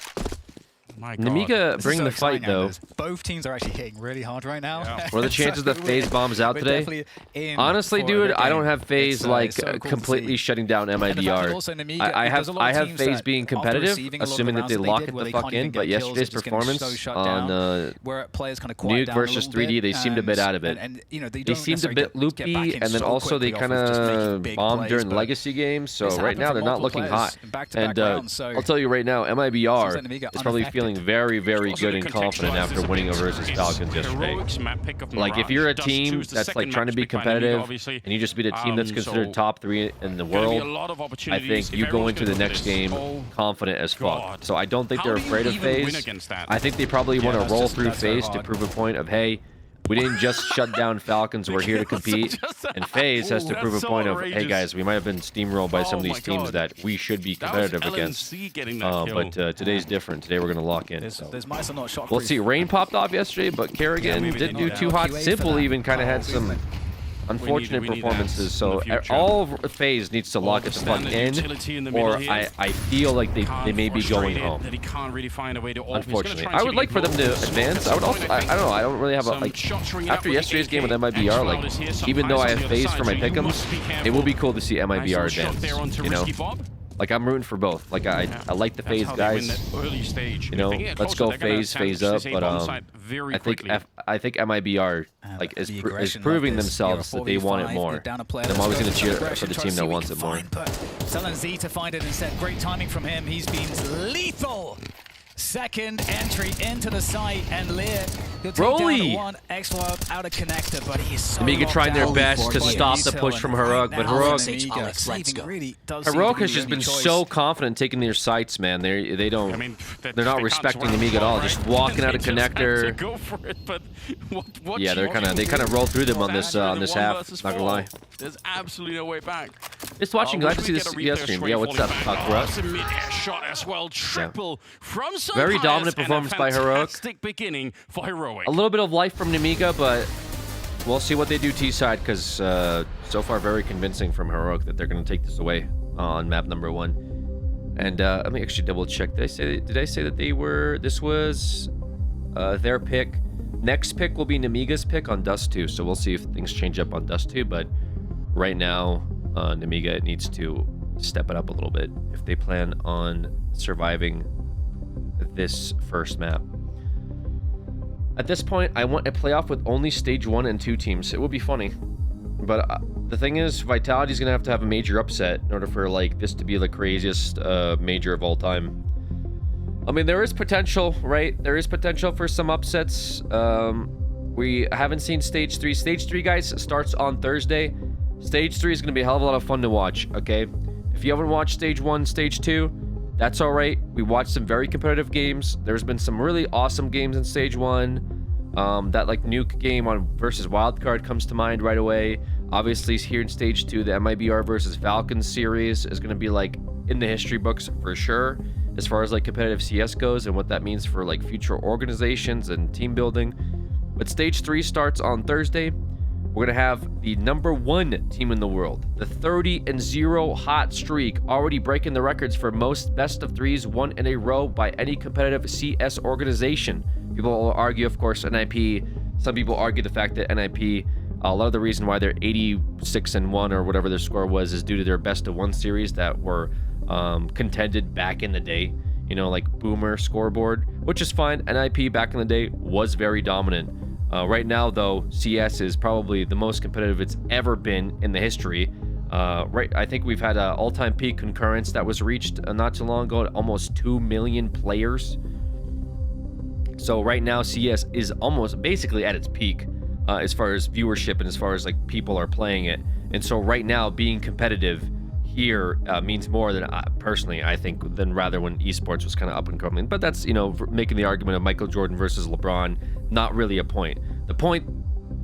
My God. Namiga bring so the fight, exciting, though. Anders. Both teams are actually hitting really hard right now. Yeah. What are the chances that FaZe bombs out we're today? definitely in Honestly, for dude, the I don't game. have FaZe It's, like so cool to completely see. shutting down And the fact that MIBR. also Namiga, I there's have a lot of teams FaZe that being after competitive, receiving a lot of assuming the that they rounds lock did, it where the they fuck can't even in. But get kills, yesterday's they're just getting so performance shut on down, where players kind of quiet Nuke down a versus little 3D, bit, they seemed a bit out of it. And you know, they They don't seemed a necessarily bit get loopy, back in and then so also they quickly kind off just making of big bombed plays, during but legacy games. So it's right happened now for they're not multiple looking players hot. in back-to-back And rounds, so I'll tell you right now, MIBR seems like Namiga is probably unaffected. feeling very, very Also good to and confident contextualize after this a winning bit, over versus it's Falcons yesterday. Heroic's map pick of Like, if Mirage. you're a Dust team 2 is the that's like second trying to match be picked by Namiga, competitive, obviously. and you just beat a team that's considered So top 3 in the gonna be a world, lot of I opportunities think if you go everyone's into the gonna do next this. game Oh, confident as fuck. God. So I don't think How they're do you afraid of even win FaZe. against that? I think they probably want that's to roll just- through that's so FaZe to hard. prove a point of, hey, we didn't just shut down Falcons, we're here to compete. And FaZe has to Ooh, prove a that's so point of, hey outrageous. guys, we might have been steamrolled by some Oh of these my teams God. that we should be That was competitive against. LNC getting that kill. But today's different. Today we're going to lock in. So. There's mice are not shot We'll see. Rain popped off yesterday, but Kerrigan maybe didn't they do need too that. hot. QA for Simple that. even kind of had Oh, some unfortunate we need that performances. in So the future. all of FaZe needs to lock it the fuck Standard in, utility in the or middle here. I feel like they may be going home. That he can't really find a way to open. He's gonna Unfortunately, try and I see would if like he for them can to blow smoke advance. at I would some also, point, I don't know. I don't really have a Some like. shots ringing out After with the yesterday's game with AK, MIBR, and like Shroud is here, some even though I highs on have the other FaZe side, for my so you must be pick'ems, careful. it will be cool to see Nice MIBR little shot advance. there onto You know, Risky Bob. like I'm rooting for both. Like I like the That's FaZe how they win guys. that early stage. You know, If they get let's closer, go they're gonna FaZe attempt up. to save But on site very quickly. I think MIBR like The is aggression of proving this, themselves you're a that they want it 4v5, more. they're down a player, And I'm let's always go going to for cheer some for aggression, the try team to that see what wants we it can more. find, but telling Z to find it instead. Great timing from him. He's been lethal. Second entry into the site, and Lear he'll take Broly! down one X-Lob out of connector, but he's so Amiga locked trying their down best to by stop the Util, push and from right Heroic, but now, Heroic- Amiga Alex, let's saving go. really does seem to Heroic be has the just only been choice. so confident taking their sights, man. They don't. I mean, they're not they respecting can't the Amiga at all. right? Just walking out They of just have to connector. Go for it, but what Yeah, you they kind of rolled through them on this Standard one half. versus Not gonna four. lie. There's absolutely no way back. Just watching. Glad to see Wish this we get a replay of stream. Stray Yeah, what's up, falling back. Takura? It's a mid-air shot as well. Triple from Very Sunfires, dominant and a performance by Heroic. fantastic beginning for Heroic. A little bit of life from Namiga, but we'll see what they do T-side, because so far very convincing from Heroic that they're going to take this away on map number 1. And let me actually double check. Did I say that this was their pick? Next pick will be Namiga's pick on Dust 2, so we'll see if things change up on Dust 2, but right now Namiga needs to step it up a little bit if they plan on surviving this first map. At this point, I want a playoff with only stage 1 and 2 teams. It would be funny. But the thing is, Vitality's going to have a major upset in order for like this to be the craziest major of all time. I mean, there is potential, right? There is potential for some upsets. We haven't seen stage 3. Stage 3, guys, starts on Thursday. Stage 3 is going to be a hell of a lot of fun to watch, okay? If you haven't watched stage 1, stage 2, that's all right. We watched some very competitive games. There's been some really awesome games in stage 1. That like Nuke game on versus Wildcard comes to mind right away. Obviously, here in stage 2, the MIBR versus Falcons series is going to be like in the history books for sure, as far as like competitive CS goes and what that means for like future organizations and team building. But stage 3 starts on Thursday. We're going to have the #1 team in the world, the 30-0 hot streak, already breaking the records for most best of 3s won in a row by any competitive CS organization. People will argue, of course, NIP. Some people argue the fact that NIP, a lot of the reason why they're 86-1 or whatever their score was is due to their best of 1 series that were contended back in the day. You know, like Boomer scoreboard, which is fine. NIP back in the day was very dominant. Right now, though, CS is probably the most competitive it's ever been in the history. Right, I think we've had an all-time peak concurrence that was reached not too long ago, at almost 2 million players. So right now, CS is almost basically at its peak as far as viewership and as far as like people are playing it. And so right now, being competitive here means more than personally, I think, than rather when esports was kind of up and coming. But that's, you know, making the argument of Michael Jordan versus LeBron, not really a point. The point,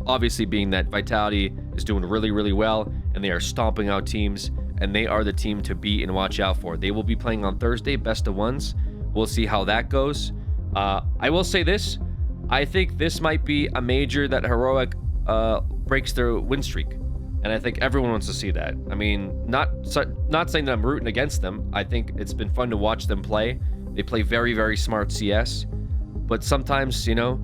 obviously, being that Vitality is doing really, really well, and they are stomping out teams, and they are the team to beat and watch out for. They will be playing on Thursday, best of 1s. We'll see how that goes. I will say this. I think this might be a major that Heroic breaks their win streak. And I think everyone wants to see that. I mean, not saying that I'm rooting against them. I think it's been fun to watch them play. They play very, very smart CS. But sometimes, you know,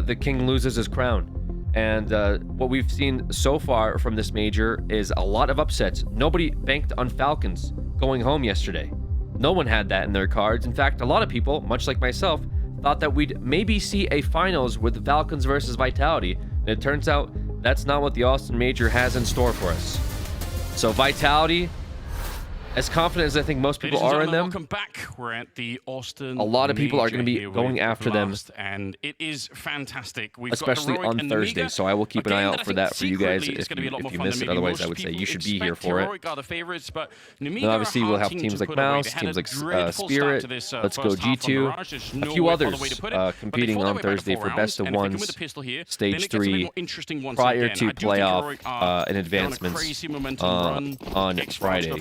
the king loses his crown. And what we've seen so far from this major is a lot of upsets. Nobody banked on Falcons going home yesterday. No one had that in their cards. In fact, a lot of people, much like myself, thought that we'd maybe see a finals with Falcons versus Vitality. And it turns out that's not what the Austin Major has in store for us. So Vitality, as confident as I think most people are in them, welcome back. We're at the Austin. A lot of people are going to be going after them, and it is fantastic. Especially on Thursday. So I will keep an eye out for that for you guys if you miss it. Otherwise, I would say you should be here for it. Then obviously, we'll have teams like Mouse, teams like Spirit. Let's Go G2, a few others competing on Thursday for best of ones, stage 3, prior to playoff and advancements on Friday.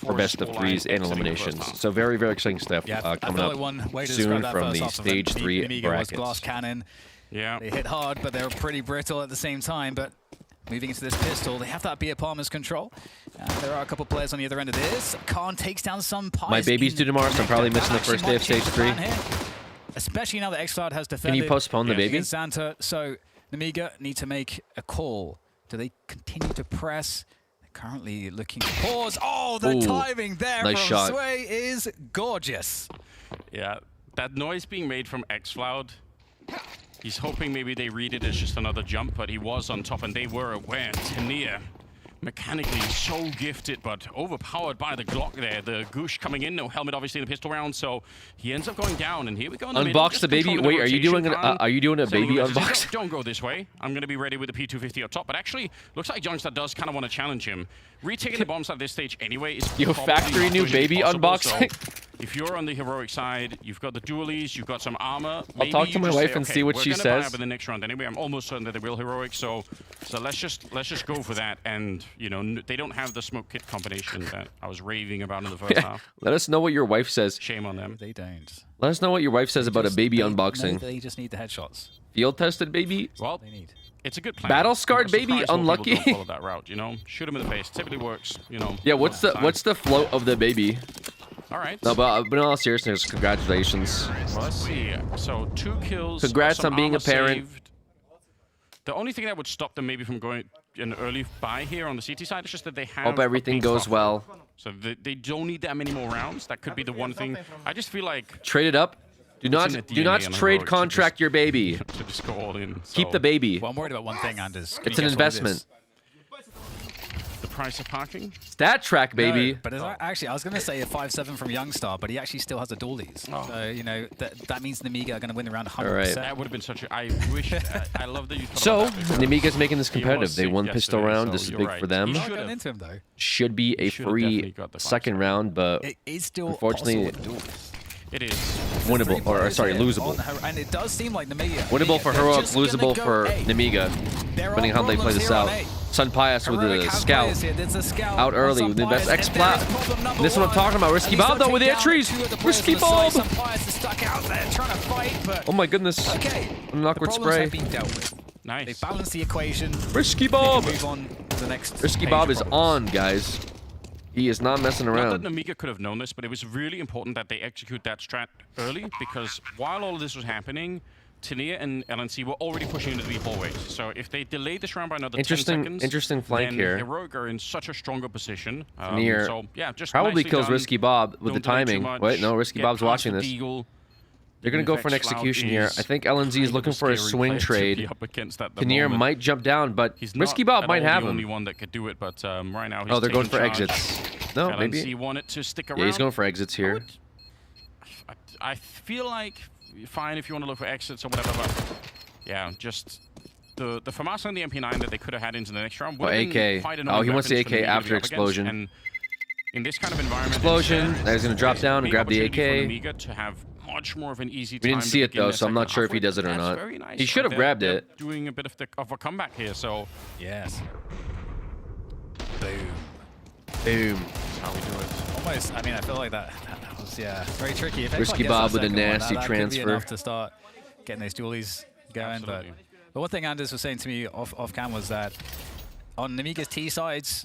For best of 3s and eliminations. So very, very exciting stuff coming up soon from the stage 3 brackets. Glass cannon. Yeah. They hit hard, but they're pretty brittle at the same time. But moving into this pistol, they have that beer Palmer's control. There are a couple players on the other end of this. Khan takes down some pies. My baby's due tomorrow, so I'm probably missing the first day of stage 3. Especially now that xCloud has defended. Can you postpone the baby? Santa, so Nemiga need to make a call. Do they continue to press? Currently looking to pause. Oh, the timing there nice from shot. Sway is gorgeous. Yeah, that noise being made from xCloud, he's hoping maybe they read it as just another jump, but he was on top and they were aware. Tania, mechanically so gifted, but overpowered by the Glock there. The Goosh coming in, no helmet obviously in the pistol round, so he ends up going down. And here we go. In the Unbox the baby. Wait, are you doing a baby unbox? Don't go this way. I'm going to be ready with the P250 up top. But actually, looks like Youngster does kind of want to challenge him. Retaking the bombs at this stage anyway is Yo, factory new baby unboxing. So if you're on the heroic side, you've got the dualies, you've got some armor. I'll talk to my wife and see what she says. In the next round anyway. I'm almost certain that they will heroic. So let's just go for that. And you know, they don't have the smoke kit combination that I was raving about in the first half. Let us know what your wife says. Shame on them. They don't. Let us know what your wife says about a baby unboxing. They just need the headshots. Field tested baby. Well, They need. it's a good plan. Battle scarred baby, Unlucky. unlucky. Follow that route, you know. Shoot him in the face. Typically works, you know. Yeah, what's the float of the baby? All right. No, but in all seriousness, congratulations. Well, let's see. So 2 kills. Congrats some on being a armor parent. saved. The only thing that would stop them maybe from going an early buy here on the CT side is just that they have. Hope everything goes well. So they don't need that many more rounds. That could be the one thing. I just feel like Trade it up. Do not trade contract your baby. to just go all in. Keep So the baby. Well, I'm worried about one thing, Anders. It's an investment. the price of parking. Stat track, baby. No, but actually, I was going to say a 5-7 from Youngstar, but he actually still has a dualies. Oh. So, you know, that means Nemiga are going to win around 100%. All right. That would have been such a. I wish. I love that you. Thought So, about that because Nemiga's making this he competitive. was They sick won pistol yesterday, round. so This is you're big right. for them. He Not should going have. into him, though. Should be a Should have definitely free got the second 5-7. round, but It is still unfortunately, possible with dualies. It is. winnable, or sorry, losable. And it does seem like Nemiga. Winnable for they're Heroic, just gonna losable go for A. Nemiga, There are depending on how they play problems this here on out. A. Sun Pius with Heroic the has scout. players here. There's a scout Out early on with the best Sun X Pius, and plat. there is problem number This is what I'm one. talking about. Risky And he's Bob gonna though with the take down entries. two of the players Risky on the side. Bob. Sun Pius is stuck out there trying to fight, but Oh my goodness. okay. An awkward the problems spray. have been dealt with. Nice. They balance the equation. Risky They Bob. can move on to the next. Risky stage Bob of is problems. on, guys. He is not messing Not around. that Nemiga could have known this, but it was really important that they execute that strat early, because while all of this was happening, Tania and LNC were already pushing into the hallways. So if they delayed this round by another 10 seconds, Interesting flank then here. Heroic are in such a stronger position. Near So yeah, just probably nicely kills done. Risky Bob with Don't the delay too timing. much. Wait, no, Risky Get Bob's past watching the this. Deagle. They're going to go for an Even if execution xCloud here. is I think LNZ is kind looking of for a scary swing player to trade. be up against at the Kinnear moment. might jump down, but He's Risky not Bob at might all have the him. only one that could do it, but right now he's Oh, they're going taking for charge. exits. No, LNC maybe. wanted to stick around. Yeah, he's going for exits here. I feel like fine if you want to look for exits or whatever, but yeah, just the FAMAS and the MP9 that they could have had into the next round. Oh, would've been AK. quite Oh, annoying he wants the weapons for AK Nemiga to be after up against, explosion. And in this kind of environment, Explosion. instead, Now he's gonna drop there's down and big grab the opportunity for AK. Nemiga to have much more of an easy We time didn't to see it begin though, their so I'm second not sure half if he with. does it or That's not. very nice. He should have They're- grabbed they're it. Doing a bit of a comeback here, so Yes. Boom. Boom. that's how we do it. Almost. I mean, I feel like that was very tricky. If Risky anyone Bob gets that with a second one, nasty that could be transfer. enough to start getting those dualies going. Absolutely. But one thing Anders was saying to me off cam was that on Nemiga's T sides,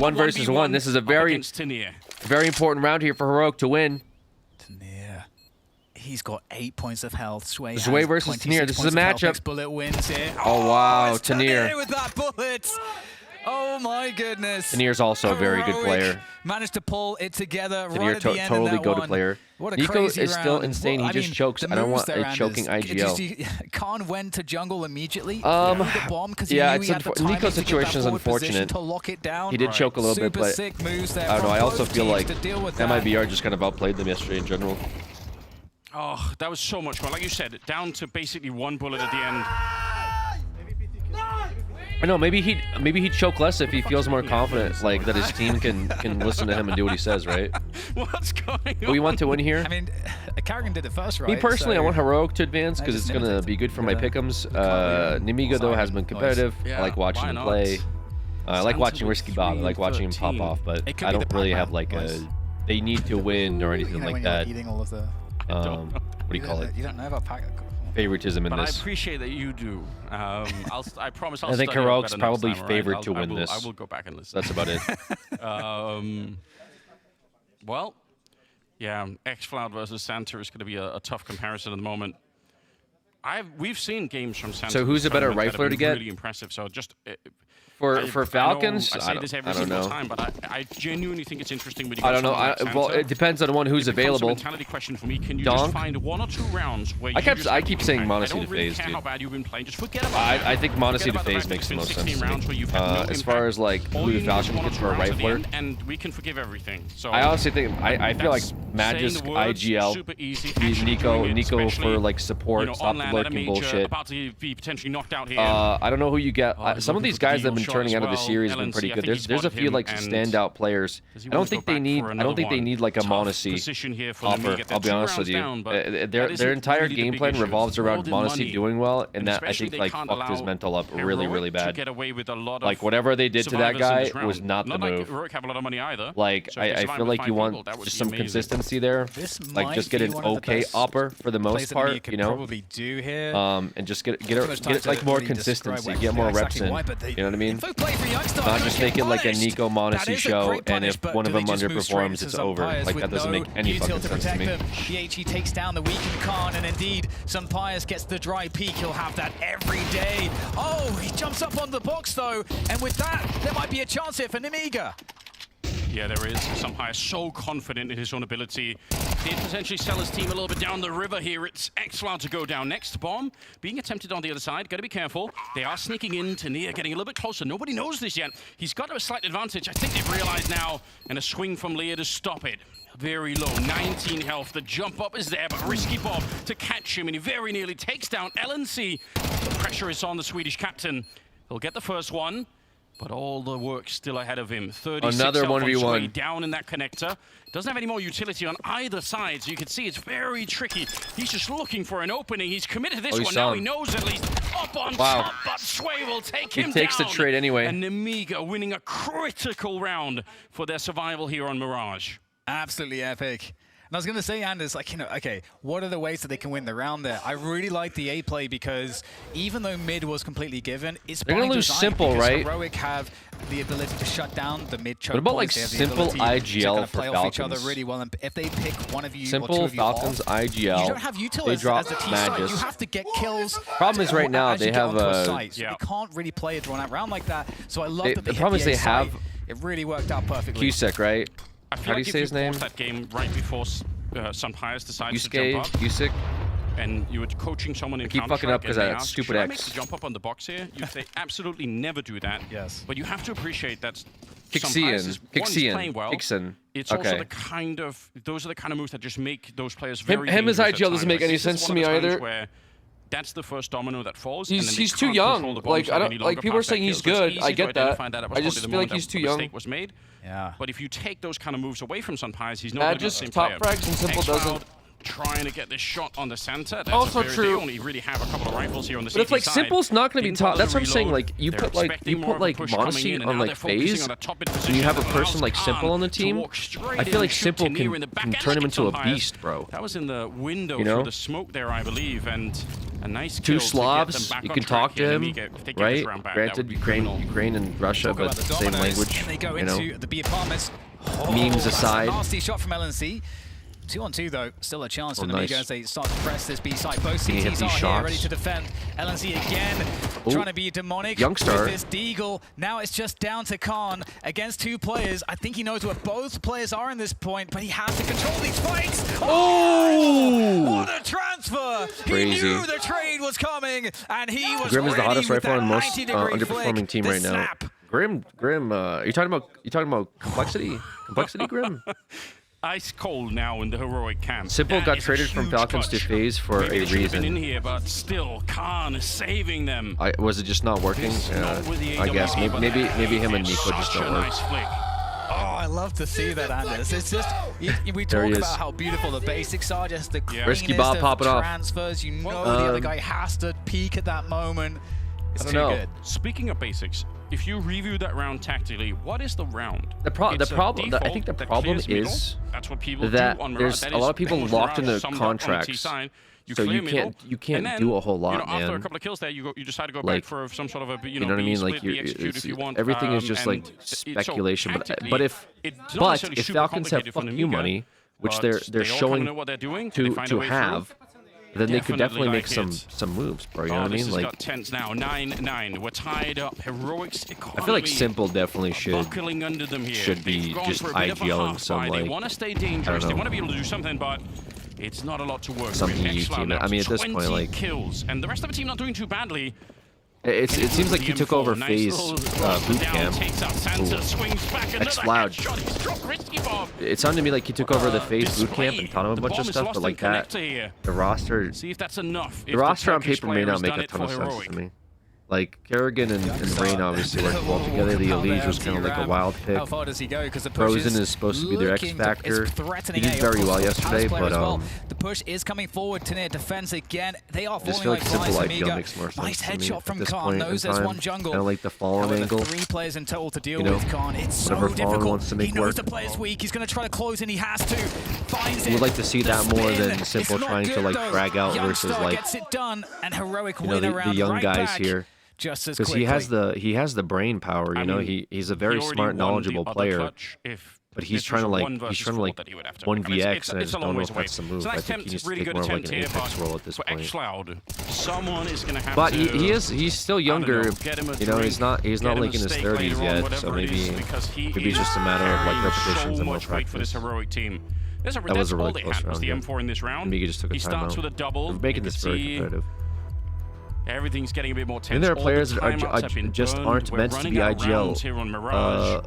1 versus 1. This is a very important round here for Heroic to win. Tanier. He's got 8 points of health. Sway versus Tanier. This is a matchup. Bullet wins here. Oh, wow. It's Tanier with that bullet. Oh my goodness. Tanir's also a very good player. Managed to pull it together Tanir, right at the end totally of that go-to one. player. What a Nico crazy is still round. insane. Well, He just mean, chokes. the I don't moves want there, a choking Anders. Did you IGL. see Khan went to jungle immediately. Yeah, yeah, Nico's situation is unfortunate. To lock it down. He did choke a little bit, but sick moves there I don't know. I from also both feel like teams to deal with that. MIBR just kind of outplayed them yesterday in general. Oh, that was so much fun. Like you said, down to basically one bullet at the end. I know, maybe he'd choke less if he feels more confident, like that his team can listen to him and do what he says, right? What's going on? Do we want to win here? I mean, Karrigan did it first, right? Me personally, so I want Heroic to advance because it's just gonna be good for my pick'ems. Nemiga though has been competitive. Yeah, I like watching him why play. I like Sansa watching with Risky Bob. I like watching him pop 3-13. off, but It could I be don't the really Pac-Man have like voice. a they need to win or anything you know, like when you're that. eating all of the... What do you call it? You don't know about Pac... Favoritism in But I this. appreciate that you do. I promise I'll I think study it Heroic's better probably next time, all right? favored to I win will- this. I will go back and listen. That's about it. Well, yeah, X-Cloud versus Santa is going to be a tough comparison at the moment. We've seen games from Santa. So who's a better tournament that have rifler to been get? Really impressive. So just For Falcons, I say this every I don't single know. time, but I genuinely think it's interesting when you I get don't know. someone like Well, Santa. it depends on the one who's It becomes available. a mentality question for me. Can you Donk? just find 1 or 2 rounds where I you just keep have- saying I Monacy don't to really FaZe, care dude. how bad you've been playing. Just forget about that. I think Monacy Forget to about the FaZe fact makes that the it's most been sense 16 to me. rounds where you've had no As far impact. as like All who you the need is Falcons 1 or get 2 for a rounds at the rifler, end, and we can forgive everything. So I honestly think I feel like that's Magisk, saying the words, IGL, super easy. use Actually Nico doing it, for especially, like support, on stop the land at a lurking major, bullshit. about to be potentially knocked out here. I don't know who you get. He's Some of looking these for the guys that have been deal shot turning as out of the well. series have been LNC, pretty I good. think he There's a spotted few him, like and standout players. does he I don't want to think go they back need. for I don't another think they one? need like a Tough Monacy position here for offer. Nemiga. They're I'll be 2 honest with rounds you. down, but Their that isn't entire really the game big plan issue. revolves It's around all the Monacy money. doing well, and And that I especially think they like can't fucked his allow mental up really Heroic to bad. get away with a lot Like of whatever they did to that survivors in guy this round. was not the like move. Heroic have a lot of money either. Like So if they I survive feel with like you 5 want people, that would just be some amazing. consistency there. This Like might just get be an one of the okay best opper for the plays most that part, Nemiga could you know. probably do here. And just get much time to like more really describe consistency, what- get more reps exactly in. why, but they- You know what I mean? Info play for Youngstar, Not gonna just get make it like a punished. Nico That Monacy is a show, great and punish, if but one do of they them just move straight underperforms, into it's some over. Pyres Like with that doesn't no make any util fucking to sense to protect me. them. BHE takes down the weakened Khan, and indeed, some Pyres gets the dry peak. He'll have that every day. Oh, he jumps up on the box though, and with that, there might be a chance here for Nemiga. Yeah, there is. Sampire so confident in his own ability. He'd potentially sell his team a little bit down the river here. It's X-Cloud to go down. Next bomb being attempted on the other side. Got to be careful. They are sneaking in. Tanir getting a little bit closer. Nobody knows this yet. He's got a slight advantage. I think they've realized now. And a swing from Lear to stop it. Very low, 19 health. The jump up is there, but Risky Bob to catch him, and he very nearly takes down LNC. The pressure is on the Swedish captain. He'll get the first one. But all the work still ahead of him. 36 Another health on 1v1. Sway down in that connector. Doesn't have any more utility on either side, so you can see it's very tricky. He's just looking for an opening. He's committed to this he one. saw Now him. he knows at least. Up on Wow. top, but Sway will take He him takes the down. trade anyway. And Nemiga winning a critical round for their survival here on Mirage. Absolutely epic. And I was going to say, Anders, like, you know, okay, what are the ways that they can win the round there? I really like the A play because even though mid was completely given, it's They're gonna by lose design simple, because right? Heroic have the ability to shut down the mid choke. What about, like, points. They have the simple ability to IGL kind of for play off each other Falcons? really well. And if they pick one of you or two Simple of you Falcons off, IGL. you don't have util They as drop the T side. You Magisk. have to get kills. Problem is right now as you they get have onto a site. So Yeah. they can't really play a drawn out round like that. So I love They- that the they problem hit is the they A have site. It really worked out perfectly. Cusack, right? I feel How do like you if say his name? paused that game right before Sampires decides to jump Yusuke, up, Cusack. and you were coaching someone in keep fucking Counter-Strike up 'cause and of they that ask, stupid should I X. make the jump up on the box here? You say absolutely never do that. Yes. But you have to appreciate that Kixian. Sampires is one, he's playing well. Kixen. It's also Okay. the kind of those are the kind of moves that just make those players Him very as dangerous at IGL doesn't times. make Like, any this is sense to one me of the times either. where that's the first domino that falls. and then they He's too can't young. control the Like bombs I any don't longer like people are past that saying he's kill. So it's good. I easy to get that. identify that. Was I just probably the feel like moment he's that too a young. mistake was made. Yeah. But if you take those kind of moves away from Sampires, he's not going to be the Magisk same top player. frags and Simple X-Cloud doesn't. Trying to get this shot on the center. That's Also a very, true. They only really have a couple of rifles here on the But if CT like side. Simple's not going to be Didn't top, bother that's to what I'm saying. reload. Like you They're put like expecting more of a like push coming Monacy in, and on now like they're focusing FaZe, on a top mid and you position have a that person allows like Simple Khan on the to team. walk straight I feel in like and shoot Simple Tanir in the back can end turn him like into a Sampires. beast, bro. That was in the window You know? through the smoke there, I believe, and a nice Two kill to get them Slavs, back you on can track talk to here. him, If they get this right? round back, that Granted, would be criminal. Ukraine and Russia, Talk but about the same dominoes, language. and they go You know. into the B apartments. Memes that's aside. a nasty shot from LNC. 2-on-2 though, still a chance for Oh, Namiga nice. as they start to press this B site. Both Can he hit CTs these are here, shots? ready to defend. LNZ again, Ooh. trying to be demonic Youngstar. with this Deagle. Now it's just down to Khan against 2 players. I think he knows where both players are in this point, but he has to control these fights. Oh! What a transfer! Crazy. He knew the trade was coming, and he was Grim is the ready hottest with rifle that and most 90-degree underperforming flick. team The right now. snap. Grim, you talking about complexity? Complexity, Grim? Ice cold now in the heroic camp. Simple That got is a traded from huge Falcons to clutch. FaZe for Maybe a they should have been in reason. here, but still, Khan is saving them. Was it just not working? Not with the I guess AWP, but maybe him and it's Nico just such don't a work. nice flick. Oh, I love to see that, Anders. It's just, we There talk he is. about how beautiful the basics are, just the Yeah. cleanest Risky ball of popping off. transfers. You know the other guy has to peak at that moment. It's I don't too know. good. Speaking of basics, if you review that round tactically, what is the round? I think the problem is that's what people that do on there's Mirage. a lot of people That is locked Mirage into summed up on the T contracts. side. So clear you middle, can't and then, do a whole lot, After a man. couple of kills there, you decide to go Like, back for some sort of a You know what I mean? Like you execute if you want. everything is just like and so speculation. tactically, But if it's not necessarily if super Falcons have complicated for fuck you Namiga, money, which but they're they all kinda showing know what they're doing, and they to find a way through. have, then they could definitely Definitely make like some moves, bro. You know Oh, what I this mean? has Like got tense now. 9-9. We're tied up. Heroics I feel like Simple definitely should. buckling under them here. should be They've gone just for a bit of a IGL in half some, buy. like, They want to stay dangerous. know. They want to be able to do something, but it's not a lot to work Some with. EU Xloud team. now I mean, at this 20 point, like- kills, and the rest of the team not doing too badly. It seems like he took over FaZe boot camp. Takes out Santa, Ooh. swings back, another Xloud. headshot. He's dropped Risky Bob. It sounded to me like he took over the FaZe boot camp and taught him a The bunch of bomb is stuff, lost but in like that, connector here. the roster, See if that's enough. the roster on paper may not make a ton of sense to me. Like Kerrigan and Rain obviously work well together. The Elige was kind of like a wild pick. How far does he go? Because the push Frozen is supposed to be their X looking to- factor. it's threatening He did A, very of well course, yesterday, Palace player but as well. The push is coming forward to near defense again. They are just falling feel like like Simple flies. IGL Amiga. makes more sense Nice to me headshot at from this Khan. point in Knows there's time. one jungle. Kind of like the fallen However, angle. 3 players in total to deal You know, with Khan. It's so whatever Fallen difficult. wants to make He knows work. the player's weak. He's going to try to close and he has to. Finds it. Would like to see The that more spin. than Simple It's not trying to good, like though. drag out versus Youngstar like gets it done and Heroic you know win the around young right guys back. here. Just as Because quickly. he has the brain power, you know. mean, He's a He very already smart, won the knowledgeable other player. clutch if But this he's was trying a to like 1 versus 4 that he would have to win. 1vx, and I It's a just long don't know ways if away. that's the move. It's a I nice think he attempt, needs to really take good more of like attempt an here, Apex but role at this for point. Xloud, someone is going to have But to. he's still younger. Get him a You know, he's not drink, like get him in a his steak 30s later on, yet. whatever So it is, maybe because he it's just a matter of like carrying repetitions so and more much weight for this practice. heroic team. That's was a really all they close had was round, the yeah. M4 in this round. Amiga just took a He starts timeout. with a double. We're making You this can very see competitive. Everything's getting a bit more tense. And there are All players the that are timeouts have been just burned. aren't We're meant to running be out of rounds IGL. here on Mirage.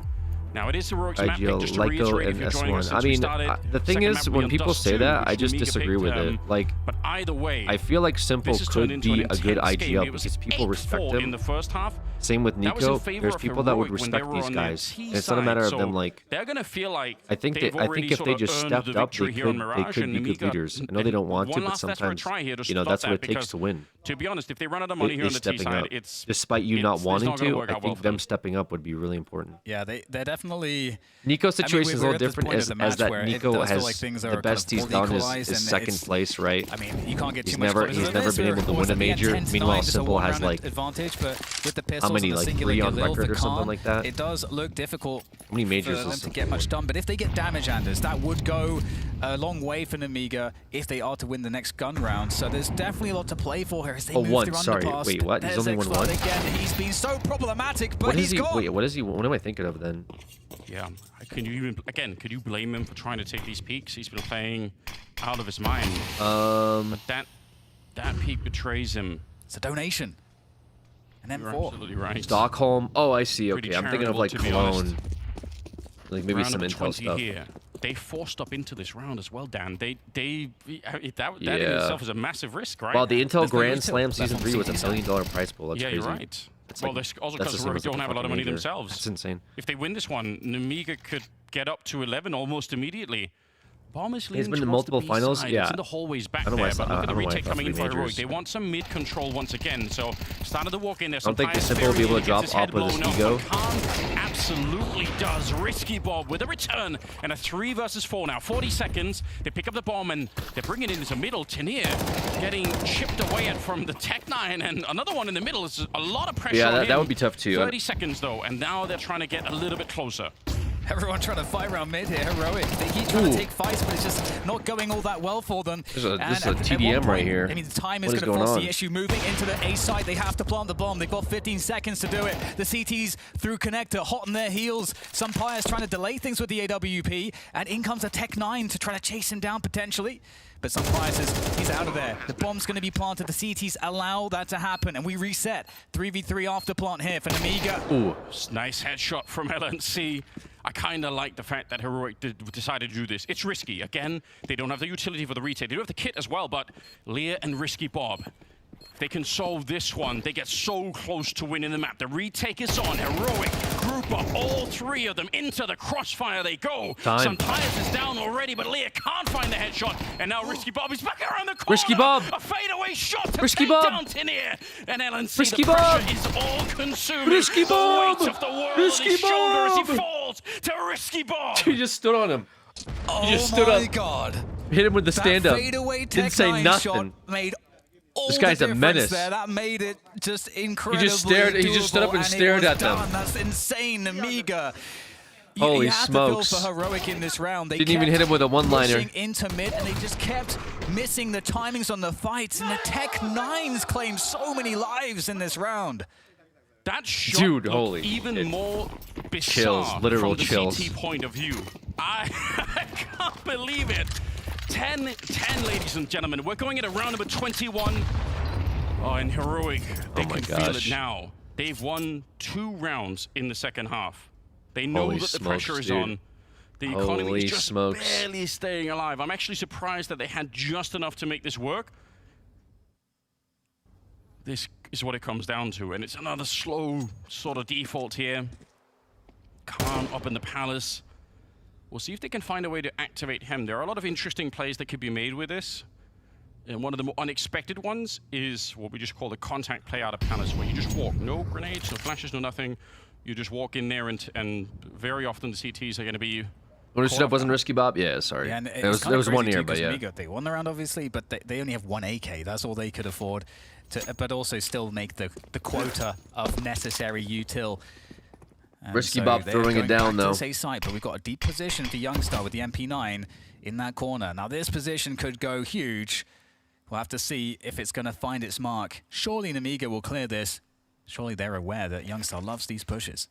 Now it is Heroic's map pick, IGL, just to Lyco, reiterate if and you're joining us S1. I since we mean, started. the thing Second is, map will be when on people Dust say 2, that, I which just Amiga disagree picked, with it. Like, but either way, I feel like Simple this has turned could into be an a good intense game. IGL It was because people respect 8-4 in him. the first half. Same with That was in Nico. favor There's of people that would Heroic when they respect were these on their guys. T It's not a matter side, of them so like. they're gonna feel like I think they've already if they sort of just earned stepped the up, they victory here on could Mirage, and be good Amiga- leaders. I know they don't want one to, but last desperate sometimes try here to you know stop that's that what it takes because, to win. To be honest, if they run out of money here on Is the T stepping side, up. it's Despite you not it's wanting not gonna to, work I out think well for them them. stepping up would be really important. Yeah, they're definitely. Nico's situation is a we're little at this different point as, of the as match that where it Nico does feel has like things are the kind best of he's done equalized is and second it's- place, right? I mean, you can't get He's too much never closer than been this. able to Or win a at the end, major. 10 to Meanwhile, 9, just a Simple has one-round like advantage, but with the pistols many, and the like, singular 3 on Galil for record or something Khan, like that? it does look difficult How many majors for them is to Simple get much win? done. But if they get damage, Anders, that would go a long way for Namiga if they are to win the next gun round. So there's definitely a lot to play for here as they Oh, move one, through sorry. underpass. Wait, what? He's There's only won Xloud one? again. He's been so problematic, but What is he's he? gone. Wait, what is he? What am I thinking of then? Yeah, could you blame him for trying to take these peaks? He's been playing out of his mind. That peak betrays him. It's a donation. An You're M4. absolutely right. Stockholm. Oh, I see. Pretty Okay, I'm thinking of charitable, like to be honest. Cologne. Like maybe Round some number intel 20 stuff. here. They forced up into this round as well, Dan. That in Yeah. itself is a massive risk, right? Wow, the Intel There's no Grand retail Slam left Season on 3 was CT $1 side. million prize pool. That's Yeah, crazy. you're right. That's Well, like- there's also that's because the same Heroic as like don't a have a lot of fucking money major. themselves. That's insane. If they win this one, Namiga could get up to 11 almost immediately. Bomb is leaning been in towards multiple the B finals, side. yeah. It's in the hallways back I don't know why there, I but look thought- at the I don't know why I retake thought coming in three for Heroic. majors. They want some mid control once again, so started to walk in there. I don't think the Simple will be able to drop off with his ego. Khan absolutely does. Risky Bob with a return and a 3 versus 4 now. 40 seconds. They pick up the bomb and they're bringing it into middle. Tenier getting chipped away at from the Tech-9 and another one in the middle. It's a lot of pressure on Yeah, him. that would be tough too. 30 seconds though, and now they're trying to get a little bit closer. Everyone trying to fight around mid here. Heroic. They keep trying to take fights, but it's just not going all that well for them. This is a TDM right here. I mean, the time is What going to force on? the issue. Moving into the A site, they have to plant the bomb. They've got 15 seconds to do it. The CTs through connector, hot on their heels. Some players trying to delay things with the AWP, and in comes a Tech-9 to try to chase him down potentially. But some players says he's out of there. The bomb's going to be planted. The CTs allow that to happen, and we reset. 3v3 after plant here for Nemiga. Ooh. Nice headshot from LNC. I kind of like the fact that Heroic decided to do this. It's risky. Again, they don't have the utility for the retake. They do have the kit as well, but Leah and Risky Bob, if they can solve this one, they get so close to winning the map. The retake is on. Heroic group up all three of them into the crossfire they go. Time. Some tires is down already, but Leah can't find the headshot. And now Risky Bob is back around the corner. Risky Bob. A fadeaway shot to Risky take Bob. down Tinier. And LNC, Risky the pressure Bob. is all consuming. Risky Bob. The weight of the world Risky on his shoulder as he Bob. falls to Risky Bob. He just stood on him. Oh just stood my up. God. Hit him with the stand-up. Fadeaway Didn't say Tech-9 nothing. shot made all This guy's the a difference menace. there. That made it just incredibly He just stood up doable, and stared it was at them. done. That's insane, Amiga. Holy you had smokes. to feel for Heroic in this round. They Didn't even kept hit him with a one-liner. pushing into mid, and they just kept missing the timings on the fights. And the Tech-9s claimed so many lives in this round. That shot Dude, looked holy even shit. more bizarre Chills, literal from the chills. CT point of view. I can't believe it. 10, ladies and gentlemen. We're going into round number 21. Oh, and Heroic, they Oh my can feel it gosh. now. They've won 2 rounds in the second half. They know Holy that the smokes, pressure is dude. on. The economy Holy is just smokes. barely staying alive. I'm actually surprised that they had just enough to make this work. This is what it comes down to, and it's another slow sort of default here. Khan up in the palace. We'll see if they can find a way to activate him. There are a lot of interesting plays that could be made with this. And one of the more unexpected ones is what we just call the contact play out of palace, where you just walk. No grenades, no flashes, no nothing. You just walk in there, and very often the CTs are going to be... When it stood up wasn't Risky Bob? Yeah, sorry. Yeah, and it was 1 year, but yeah. Amiga, they won the round, obviously, but they only have 1 AK. That's all they could afford, but also still make the quota of necessary util. And Risky so Bob they're throwing it going down, back to though. the safe side, but we've got a deep position for Youngstar with the MP9 in that corner. Now, this position could go huge. We'll have to see if it's going to find its mark. Surely Nemiga will clear this. Surely they're aware that Youngstar loves these pushes.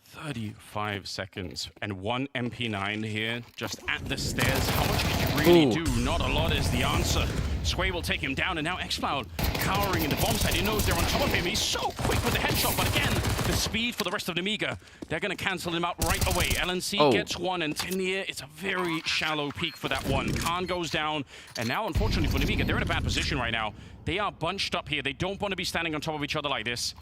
35 seconds and 1 MP9 here, just at the stairs. How much can you really do? Not a lot is the answer. Sway will take him down, and now Xcloud cowering in the bomb site. He knows they're on top of him. He's so quick with the headshot, but again, the speed for the rest of Nemiga. They're going to cancel him out right away. LNC gets one, and Tinier, it's a very shallow peak for that one. Khan goes down, and now, unfortunately for Nemiga, they're in a bad position right now. They are bunched up here. They don't want to be standing on top of each other like this.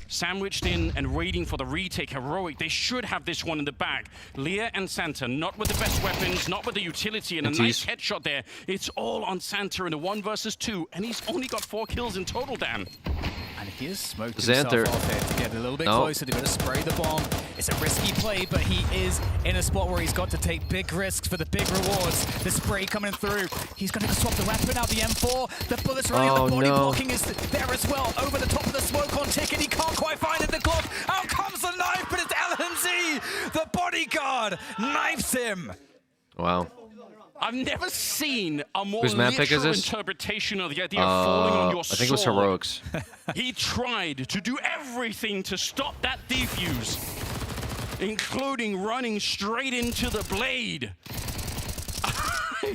Sandwiched in and waiting for the retake. Heroic, they should have this one in the bag. Leah and Santa, not with the best weapons, not with the utility, and a nice headshot there. It's all on Santa in a 1 versus 2, and he's only got 4 kills in total, Dan. And he has smoked Xanther. himself off here to get a little bit closer. They're going to spray the bomb. It's a risky play, but he is in a spot where he's got to take big risks for the big rewards. The spray coming through. He's going to swap the weapon out, the M4. The bullets running out, the body blocking is there as well. Over the top of the smoke on Ticket. He can't quite find it. The Glock. Out comes the knife, but it's LNZ. The bodyguard knifes him. Wow. I've never seen a more Whose map pick is literal this? interpretation of the idea of falling on your sword. I think it was Heroics. He tried to do everything to stop that defuse, including running straight into the blade.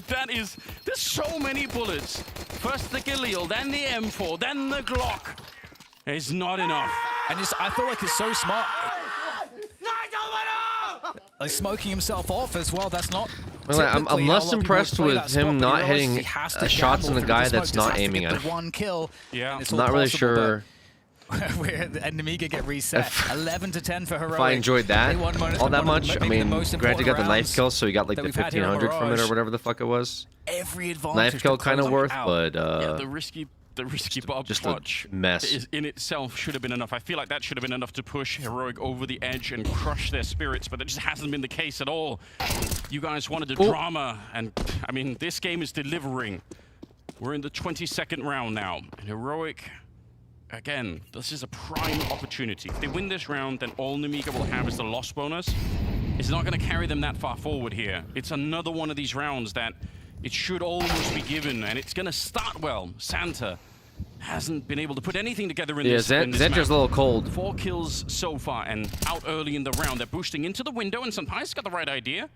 There's so many bullets. First the Galil, then the M4, then the Glock. It's not enough. And I feel like it's so smart. Like smoking himself off as well. That's not. I'm less impressed with him not hitting shots on the guy that's not aiming at him. 1 kill. Yeah. It's I'm not really sure. And Nemiga get reset. 11 to 10 for Heroic. If I enjoyed that all that much, I mean, granted got the knife kill, so he got like the 1500 from it or whatever the fuck it was. Every advantage. Knife kill kind of worth, out. but Yeah, the risky Bob just clutch a mess. is in itself should have been enough. I feel like that should have been enough to push Heroic over the edge and crush their spirits, but that just hasn't been the case at all. You guys wanted the drama, and I mean, this game is delivering. We're in the 22nd round now, and Heroic, again, this is a prime opportunity. If they win this round, then all Nemiga will have is the loss bonus. is not going to carry them that far forward here. It's another one of these rounds that it should almost be given, and it's going to start well. Santa hasn't been able to put anything together in this map. Zenter's a little cold. 4 kills so far, and out early in the round. They're boosting into the window, and Senpai's got the right idea.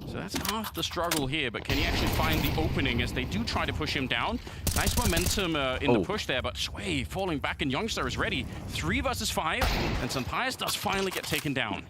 So that's half the struggle here, but can he actually find the opening as they do try to push him down? Nice momentum in the push there, but Sway falling back, and Youngster is ready. 3 versus 5, and Senpais does finally get taken down.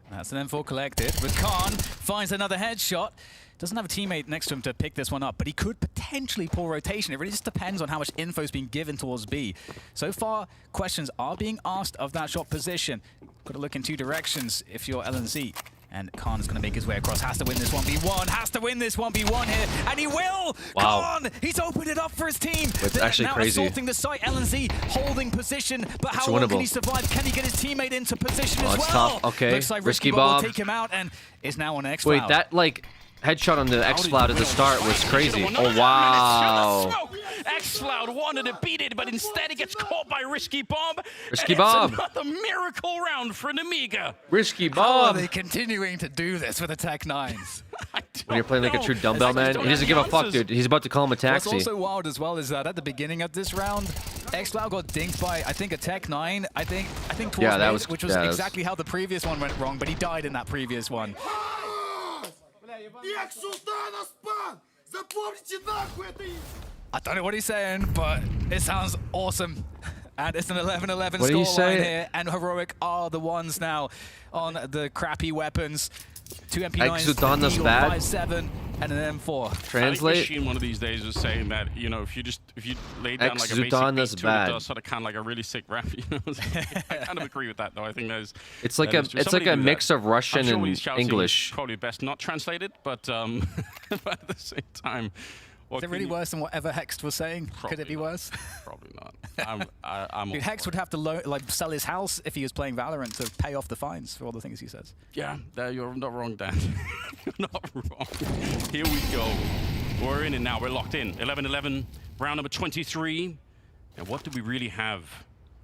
That's an M4 collected, but Khan finds another headshot. Doesn't have a teammate next to him to pick this one up, but he could potentially pull rotation. It really just depends on how much info is being given towards B. So far, questions are being asked of that shot position. Got to look in 2 directions if you're LNZ. And Khan is going to make his way across. Has to win this 1v1. Has to win this 1v1 here. And he will! Wow. Khan! He's opened it up for his team. It's actually now crazy. assaulting the site. LNZ holding position. But how long can he survive? Can he get his teammate into position as well? Tough. Okay. Looks like Risky Bob Bob will take him out and is now on X. Wait, that like headshot on the X-Cloud at the start was crazy. Oh, wow. X-Cloud wanted to beat it, but instead he gets caught by Risky Bob. Risky Bob. It's another miracle round for Namiga. Risky How are Bob. they continuing to do this with the Tech 9s? When you're playing like a true dumbbell, man, he doesn't give a fuck, dude. He's about to call him a taxi. What's also wild as well is that at the beginning of this round, X-Cloud got dinked by, I think, a Tech 9. I think towards mid, which was exactly how the previous one went wrong, but he died in that previous one. I don't know what he's saying, but it sounds awesome. And it's an 11-11 scoreline here, and Heroic are the ones now on the crappy weapons. 2 MP9s, 5.7, and an M4. Translate. I think Machine one of these days was saying that, you know, if you lay down like a basic beat to it, does sort of kind of like a really sick rap. You know, I kind of agree with that though. I think there's it's like a mix of Russian and English. Probably best not translated, but but at the same time. Is it really worse than whatever Hext was saying? Could it be worse? Probably not. I'm Dude, Hext would have to sell his house if he was playing Valorant to pay off the fines for all the things he says. Yeah, you're not wrong, Dan. You're not wrong. Here we go. We're in it now. We're locked in. 11-11, round number 23. And what do we really have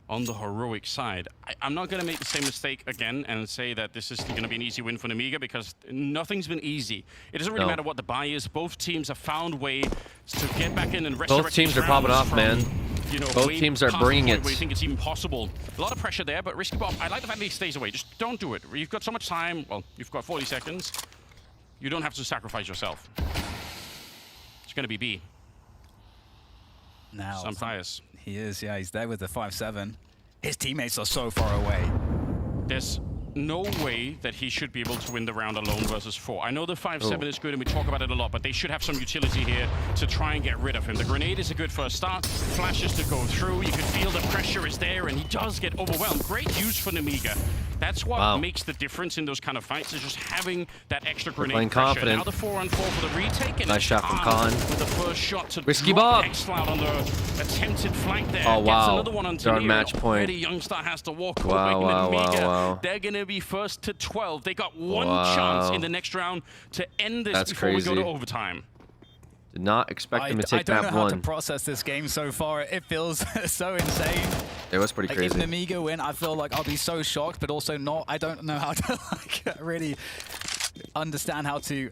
on the Heroic side? I'm not going to make the same mistake again and say that this is going to be an easy win for Namiga, because nothing's been easy. It doesn't really matter what the buy is. Both teams have found ways to get back in and resurrect. Both teams are popping off, man. You know, both teams are bringing it. Where you think it's even possible. A lot of pressure there, but Risky Bob, I like the fact that he stays away. Just don't do it. You've got so much time. Well, you've got 40 seconds. You don't have to sacrifice yourself. It's going to be B. Now, Senpais. He is, yeah, he's there with the 5.7. His teammates are so far away. There's no way that he should be able to win the round alone versus 4. I know the 5.7 is good and we talk about it a lot, but they should have some utility here to try and get rid of him. The grenade is a good first start. Flashes to go through. You can feel the pressure is there, and he does get overwhelmed. Great use for Namiga. That's what makes the difference in those kind of fights, is just having that extra grenade pressure. Confident. Now the 4-on-4 for the retake. And nice shot from Khan. With the first shot to Risky Bob. X-Cloud on the attempted flank there. Oh, wow. Gets another one on Darn match point. Youngstar has to walk away. Wow. They're going to be first to 12. They got one chance in the next round to end this before we go to overtime. Did not expect them to take map 1. I map don't know how to process this game so far. It feels so insane. It was pretty crazy. If Namiga win, I feel like I'll be so shocked, but also not. I don't know how to really understand how to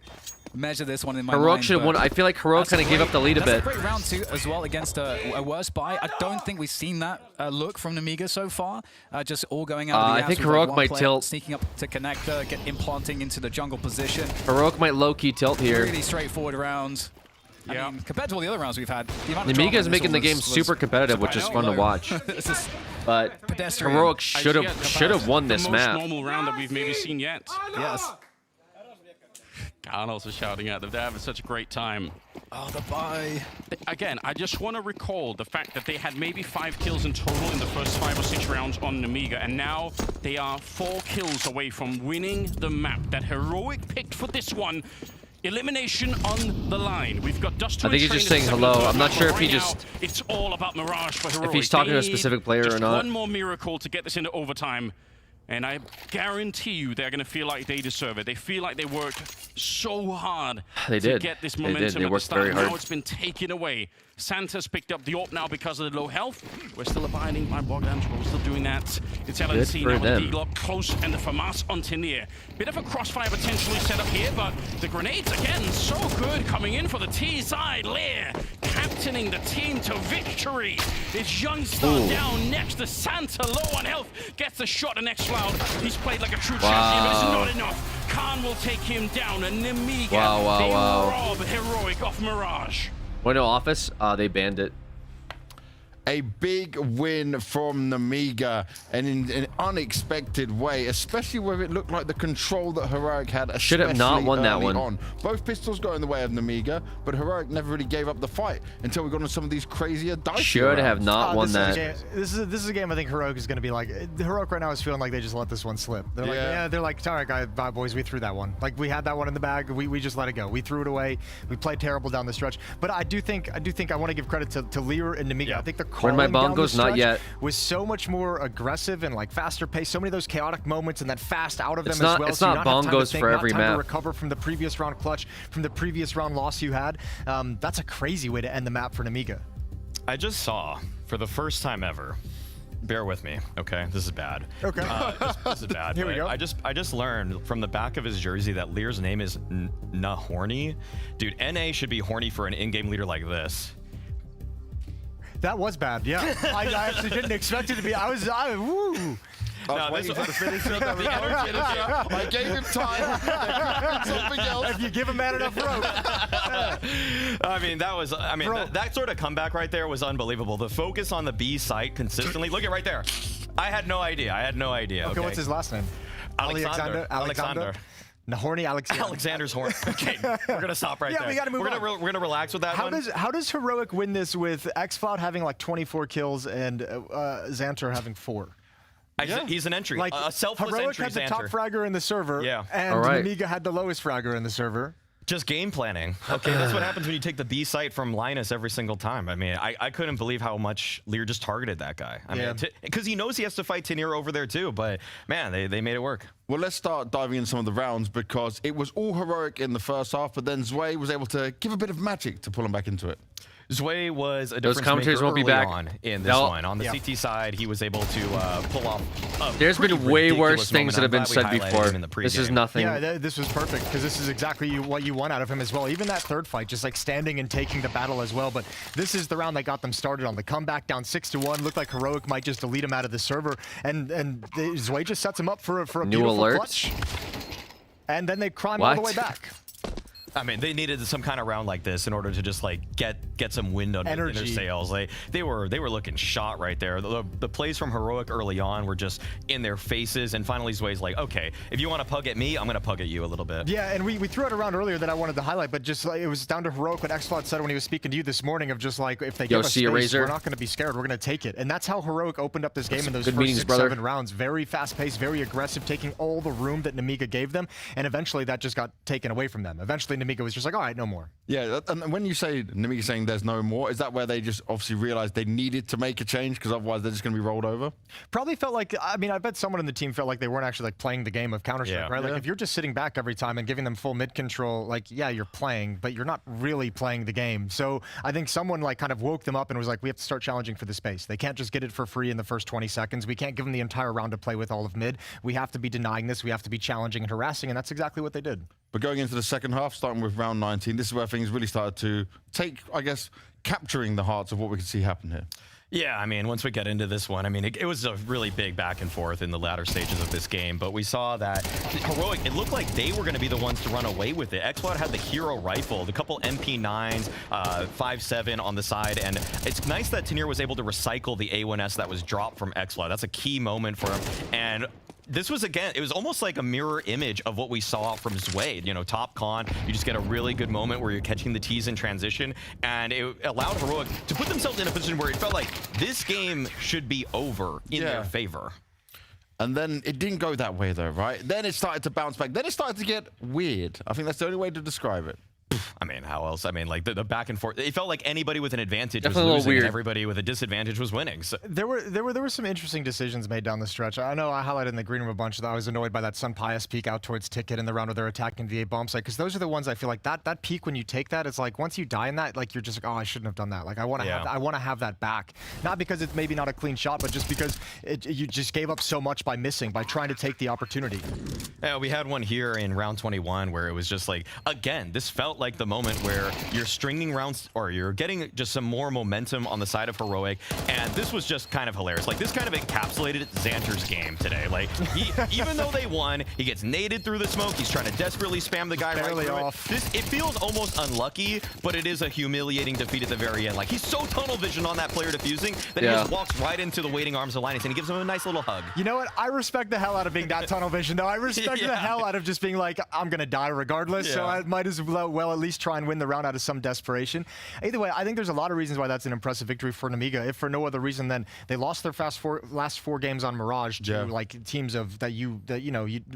measure this one in my mind. Should have won. I feel like Heroic kind of gave up the lead a bit. That's a great round 2 as well against a worse buy. I don't think we've seen that look from Namiga so far. Just all going out of the I think Heroic might tilt. Sneaking up to connector, implanting into the jungle position. Heroic might low-key tilt here. Really straightforward round. I mean, compared to all the other rounds we've had, Namiga is making the game super competitive, which is fun to watch. But Heroic should have won this map. The most normal round that we've maybe seen yet. Yes. Khan also shouting at them. They're having such a great time. Oh, the buy. Again, I just want to recall the fact that they had maybe 5 kills in total in the first 5 or 6 rounds on Namiga, and now they are 4 kills away from winning the map that Heroic picked for this one. Elimination on the line. We've got Dust. I think he's just saying hello. I'm not sure if he just... It's all about Mirage for Heroic. If he's talking to a specific player or not. One more miracle to get this into overtime. And I guarantee you they're going to feel like they deserve it. They feel like they worked so hard to get this momentum They at the worked start. very hard. Now it's been taken away. Santa's picked up the AWP now because of the low health. We're still abiding by Bogdan's. We're still doing that. It's LNC now with D-Lock close and the FAMAS on Tinir. Bit of a crossfire potentially set up here, but the grenades again so good coming in for the T side. Lear captaining the team to victory. It's Youngstar down next to Santa, low on health. Gets the shot and X-Cloud. He's played like a true champion, but it's not enough. Khan will take him down, and Nemiga, they rob Heroic off Mirage. Well, no, Office, they banned it. A big win from Nemiga, and in an unexpected way, especially where it looked like the control that Heroic had. Should have not won that one. On. Both pistols got in the way of Nemiga, but Heroic never really gave up the fight until we got on some of these crazier dice. Should have not won that. This is a game I think Heroic is going to be like. Heroic right now is feeling like they just let this one slip. They're like, yeah, they're like, all right, guys, bye, boys, we threw that one. Like we had that one in the bag, we just let it go. We threw it away. We played terrible down the stretch. But I think I want to give credit to Lear and Nemiga. I think the calling Where'd my down bongos? Not yet. Was so much more aggressive and like faster paced. So many of those chaotic moments and that fast out of them as well. It's so not bongos for every not time map. to recover from the previous round clutch, from the previous round loss you had. That's a crazy way to end the map for Nemiga. I just saw for the first time ever. Bear with me, okay? This is bad. Okay. This is bad. Here we go. I just learned from the back of his jersey that Lear's name is Nahorny. Dude, NA should be horny for an in-game leader like this. That was bad, yeah. I actually didn't expect it to be. Woo. I was waiting for the finish. I gave him time. Something else. If you give a man enough rope. I mean, that sort of comeback right there was unbelievable. The focus on the B site consistently. Look at right there. I had no idea. Okay, what's his last name? Alexander. Nahorny Alexander. Alexander's horn. Okay, we're gonna stop right there. Yeah, we gotta move on. We're gonna relax with that one. How does Heroic win this with X-Cloud having like 24 kills and Xanter having 4? He's an entry, like a selfless Heroic entry. had the top fragger in the server, and Nemiga had the lowest fragger in the server. Just game planning. Okay, that's what happens when you take the B site from Linus every single time. I mean, I couldn't believe how much Lear just targeted that guy. I mean, because he knows he has to fight Tinir over there too, but man, they made it work. Well, let's start diving into some of the rounds because it was all Heroic in the first half, but then Zwei was able to give a bit of magic to pull him back into it. Zwei was a Those difference commentators maker won't be early back on in this one. On the CT side, he was able to pull off. There's been way worse things that have been said before. This is nothing. Yeah, this was perfect because this is exactly what you want out of him as well. Even that third fight, just like standing and taking the battle as well. But this is the round that got them started on the comeback, down 6-1. Looked like Heroic might just delete him out of the server, and Zwei just sets him up for a new beautiful alerts. clutch. And then they climb all the way back. I mean, they needed some kind of round like this in order to just like get some wind in their sails. They were looking shot right there. The plays from Heroic early on were just in their faces, and finally Zwei's like, okay, if you want to pug at me, I'm gonna pug at you a little bit. Yeah, and we threw out a round earlier that I wanted to highlight, but just like, it was down to Heroic what X-Cloud said when he was speaking to you this morning of just like, if they give us space, we're not gonna be scared, we're gonna take it. And that's how Heroic opened up this game in those first 6-7 rounds. Very fast-paced, very aggressive, taking all the room that Nemiga gave them, and eventually that just got taken away from them. Eventually Nemiga was just like, all right, no more. Yeah, and when you say Nemiga saying there's no more, is that where they just obviously realized they needed to make a change because otherwise they're just going to be rolled over? Probably felt like, I mean, I bet someone in the team felt like they weren't actually like playing the game of Counter-Strike, right? Like if you're just sitting back every time and giving them full mid control, like, yeah, you're playing, but you're not really playing the game. So I think someone like kind of woke them up and was like, we have to start challenging for the space. They can't just get it for free in the first 20 seconds. We can't give them the entire round to play with all of mid. We have to be denying this. We have to be challenging and harassing, and that's exactly what they did. But going into the second half, starting with round 19, this is where things really started to take, I guess, capturing the hearts of what we could see happen here. Yeah, I mean, once we get into this one, I mean, it was a really big back and forth in the latter stages of this game, but we saw that Heroic, it looked like they were going to be the ones to run away with it. X-Cloud had the hero rifle, the couple MP9s, 5.7 on the side, and it's nice that Tinir was able to recycle the A1S that was dropped from X-Cloud. That's a key moment for him, and this was, again, it was almost like a mirror image of what we saw from Zwei. You know, top con, you just get a really good moment where you're catching the T's in transition, and it allowed Heroic to put themselves in a position where it felt like this game should be over in their favor. And then it didn't go that way though, right? Then it started to bounce back. Then it started to get weird. I think that's the only way to describe it. I mean, how else? I mean, like the back and forth. It felt like anybody with an advantage was Definitely a little losing, weird. and everybody with a disadvantage was winning. So There were some interesting decisions made down the stretch. I know I highlighted in the green room a bunch that I was annoyed by that Sun Pius peek out towards Ticket in the round where they're attacking the A bomb site, because those are the ones I feel like that peek when you take that, it's like once you die in that, like you're just like, oh, I shouldn't have done that. Like I want to have that back, not because it's maybe not a clean shot, but just because you just gave up so much by missing, by trying to take the opportunity. yeah, we had one here in round 21 where it was just like, again, this felt like the moment where you're stringing rounds, or you're getting just some more momentum on the side of Heroic, and this was just kind of hilarious. Like, this kind of encapsulated Xanter's game today. Like, even though they won, he gets naded through the smoke. He's trying to desperately spam the guy Barely right through off. it feels almost unlucky, but it is a humiliating defeat at the very end. Like, he's so tunnel vision on that player defusing that he just walks right into the waiting arms of Linus, and he gives him a nice little hug. You know what? I respect the hell out of being that tunnel vision, though. I respect the hell out of just being like, I'm going to die regardless, so I might as well at least try and win the round out of some desperation. Either way, I think there's a lot of reasons why that's an impressive victory for Nemiga, if for no other reason than they lost their last four games on Mirage to like teams that you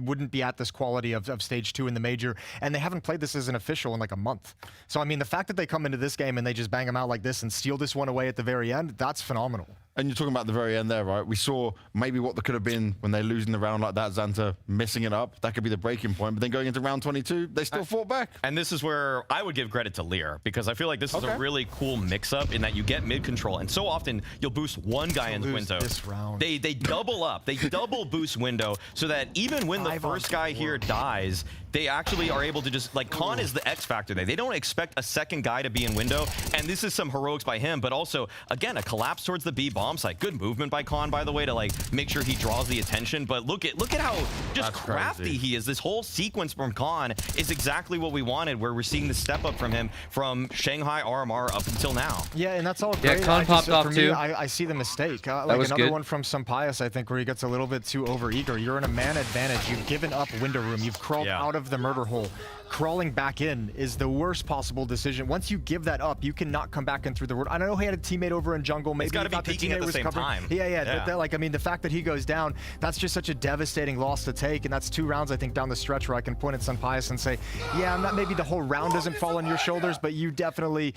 wouldn't be at this quality of stage 2 in the major, and they haven't played this as an official in like a month. So I mean, the fact that they come into this game and they just bang them out like this and steal this one away at the very end, that's phenomenal. And you're talking about the very end there, right? We saw maybe what could have been when they're losing the round like that, Xanter messing it up. That could be the breaking point. But then going into round 22, they still fought back. And this is where I would give credit to Lear, because I feel like this is a really cool mix-up in that you get mid control, and so often you'll boost one guy in window. This round. They double up. They double boost window, so that even when the first guy here dies, they actually are able to just, like, Khan is the X factor there. They don't expect a second guy to be in window, and this is some heroics by him, but also, again, a collapse towards the B bomb site. Good movement by Khan, by the way, to like make sure he draws the attention, but look at how just crafty he is. This whole sequence from Khan is exactly what we wanted, where we're seeing the step up from him from Shanghai RMR up until now. Yeah, and that's all great. Yeah, Khan popped off too. I see the mistake. Like was another good. one from Sampius, I think, where he gets a little bit too overeager. You're in a man advantage. You've given up window room. You've crawled out of the murder hole. Crawling back in is the worst possible decision. Once you give that up, you cannot come back in through the road. I know he had a teammate over in jungle. Maybe He's got to be peeking at the same time. Yeah. Like, I mean, the fact that he goes down, that's just such a devastating loss to take. And that's 2 rounds, I think, down the stretch where I can point at Sampius and say, yeah, maybe the whole round doesn't fall on your shoulders, but you definitely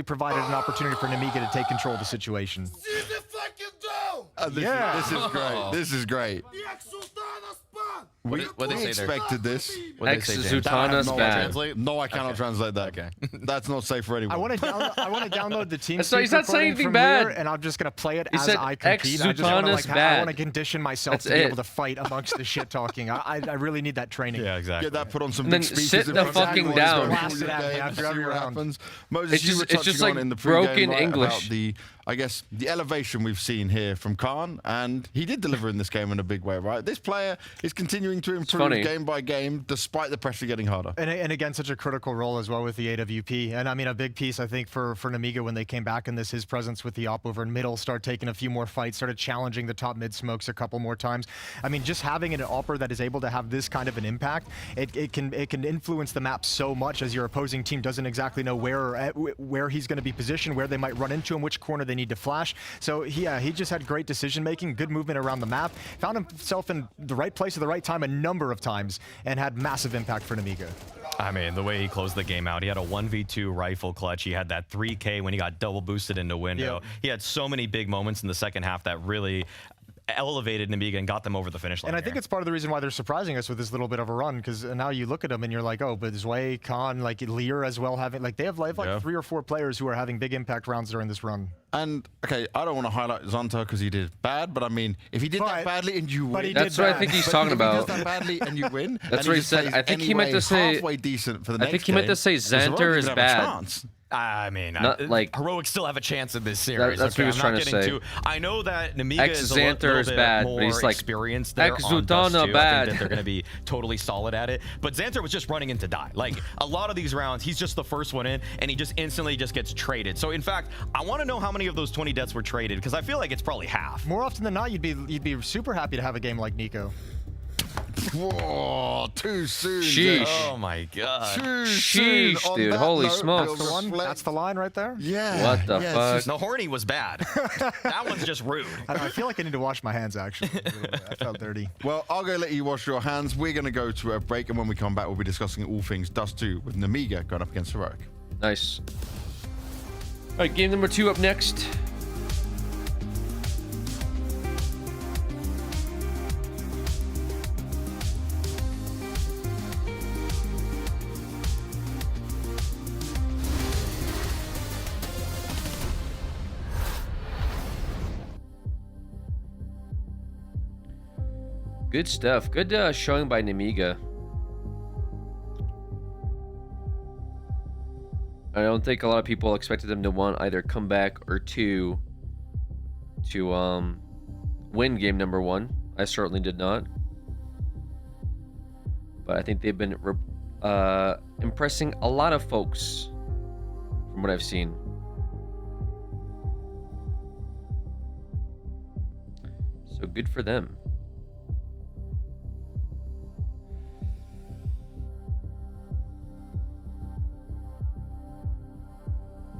provided an opportunity for Nemiga to take control of the situation. This is great. This is great. We expected this. Ex Zutana's bad. No, I cannot translate that. Okay. That's not safe for anyone. I want to download the team. So he's not saying anything bad. And I'm just gonna play it He as said I compete. Ex-Zutana's I bad. want to condition myself to be able to fight amongst the shit talking. I really need that training. Yeah, exactly. Get that put on some And then big speakers. sit in the front of fucking everyone. down. Blast it After out every see what round. happens. Moses, you were it's just touching like on in the pre-game, broken right, English. about I guess the elevation we've seen here from Khan, and he did deliver in this game in a big way, right? This player is continuing to improve game by game, despite the pressure getting harder. And again, such a critical role as well with the AWP. And I mean, a big piece, I think, for Nemiga when they came back in this, his presence with the op over in middle, started taking a few more fights, started challenging the top mid smokes a couple more times. I mean, just having an opper that is able to have this kind of an impact, it can influence the map so much, as your opposing team doesn't exactly know where he's going to be positioned, where they might run into him, which corner they need to flash. So he just had great decision making, good movement around the map, found himself in the right place at the right time a number of times, and had massive impact for Nemiga. I mean, the way he closed the game out, he had a 1v2 rifle clutch. He had that 3K when he got double boosted into window. Yep. He had so many big moments in the second half that really elevated Nemiga and got them over the finish line. And I think it's part of the reason why they're surprising us with this little bit of a run, because now you look at them and you're like, oh, but Zwei, Khan, like Lear as well, they have like 3 or 4 players who are having big impact rounds during this run. And okay, I don't want to highlight Xanter because he did bad, but I mean, if he did that badly and you win, that's what I think he's talking about. If he does that badly and you win, that's what he said. I think he meant to say halfway decent for the next I think he meant to say Xanter is bad. I mean, like heroics still have a chance in this series. That's what he was trying to say. I know that Nemiga is a Xanter little is bit bad, more but he's like experienced there on Dust Zutana too. bad. I think that they're going to be totally solid at it. But Xanter was just running in to die. Like a lot of these rounds, he's just the first one in, and he just instantly just gets traded. So in fact, I want to know how many of those 20 deaths were traded, because I feel like it's probably half. More often than not, you'd be super happy to have a game like Nico. Whoa, too soon. Sheesh. Oh my god. Too soon. Sheesh, On dude. that Holy note, smokes. That's the one. reflect- That's the line right there. Yeah. What the yeah, fuck? The horny was bad. That one's just rude. I feel like I need to wash my hands, actually. A little bit. I felt dirty. Well, I'll go let you wash your hands. We're going to go to a break, and when we come back, we'll be discussing all things Dust 2 with Namiga going up against Heroic. Nice. All right, game number 2 up next. Good stuff. Good showing by Namiga. I don't think a lot of people expected them to, one, either come back or two, to win game number 1. I certainly did not. But I think they've been impressing a lot of folks from what I've seen. So good for them.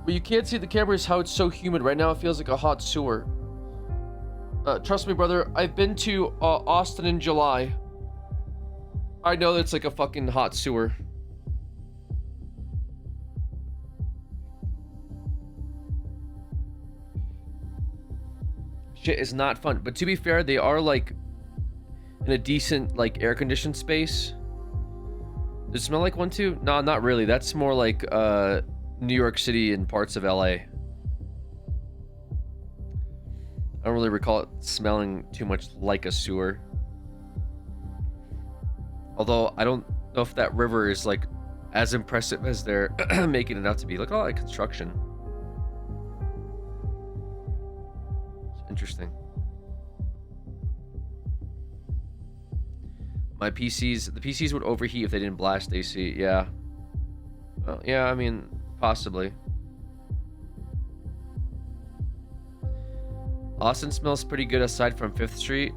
But you can't see the cameras how it's so humid. Right now it feels like a hot sewer. Trust me, brother. I've been to Austin in July. I know that it's like a fucking hot sewer. Shit is not fun. But to be fair, they are like in a decent like air-conditioned space. Does it smell like one too? No, not really. That's more like New York City and parts of LA. I don't really recall it smelling too much like a sewer. Although I don't know if that river is like as impressive as they're making it out to be. Look at all that construction. It's interesting. My PCs, the PCs would overheat if they didn't blast AC. Yeah. Well, yeah, I mean, possibly. Austin smells pretty good aside from 5th Street.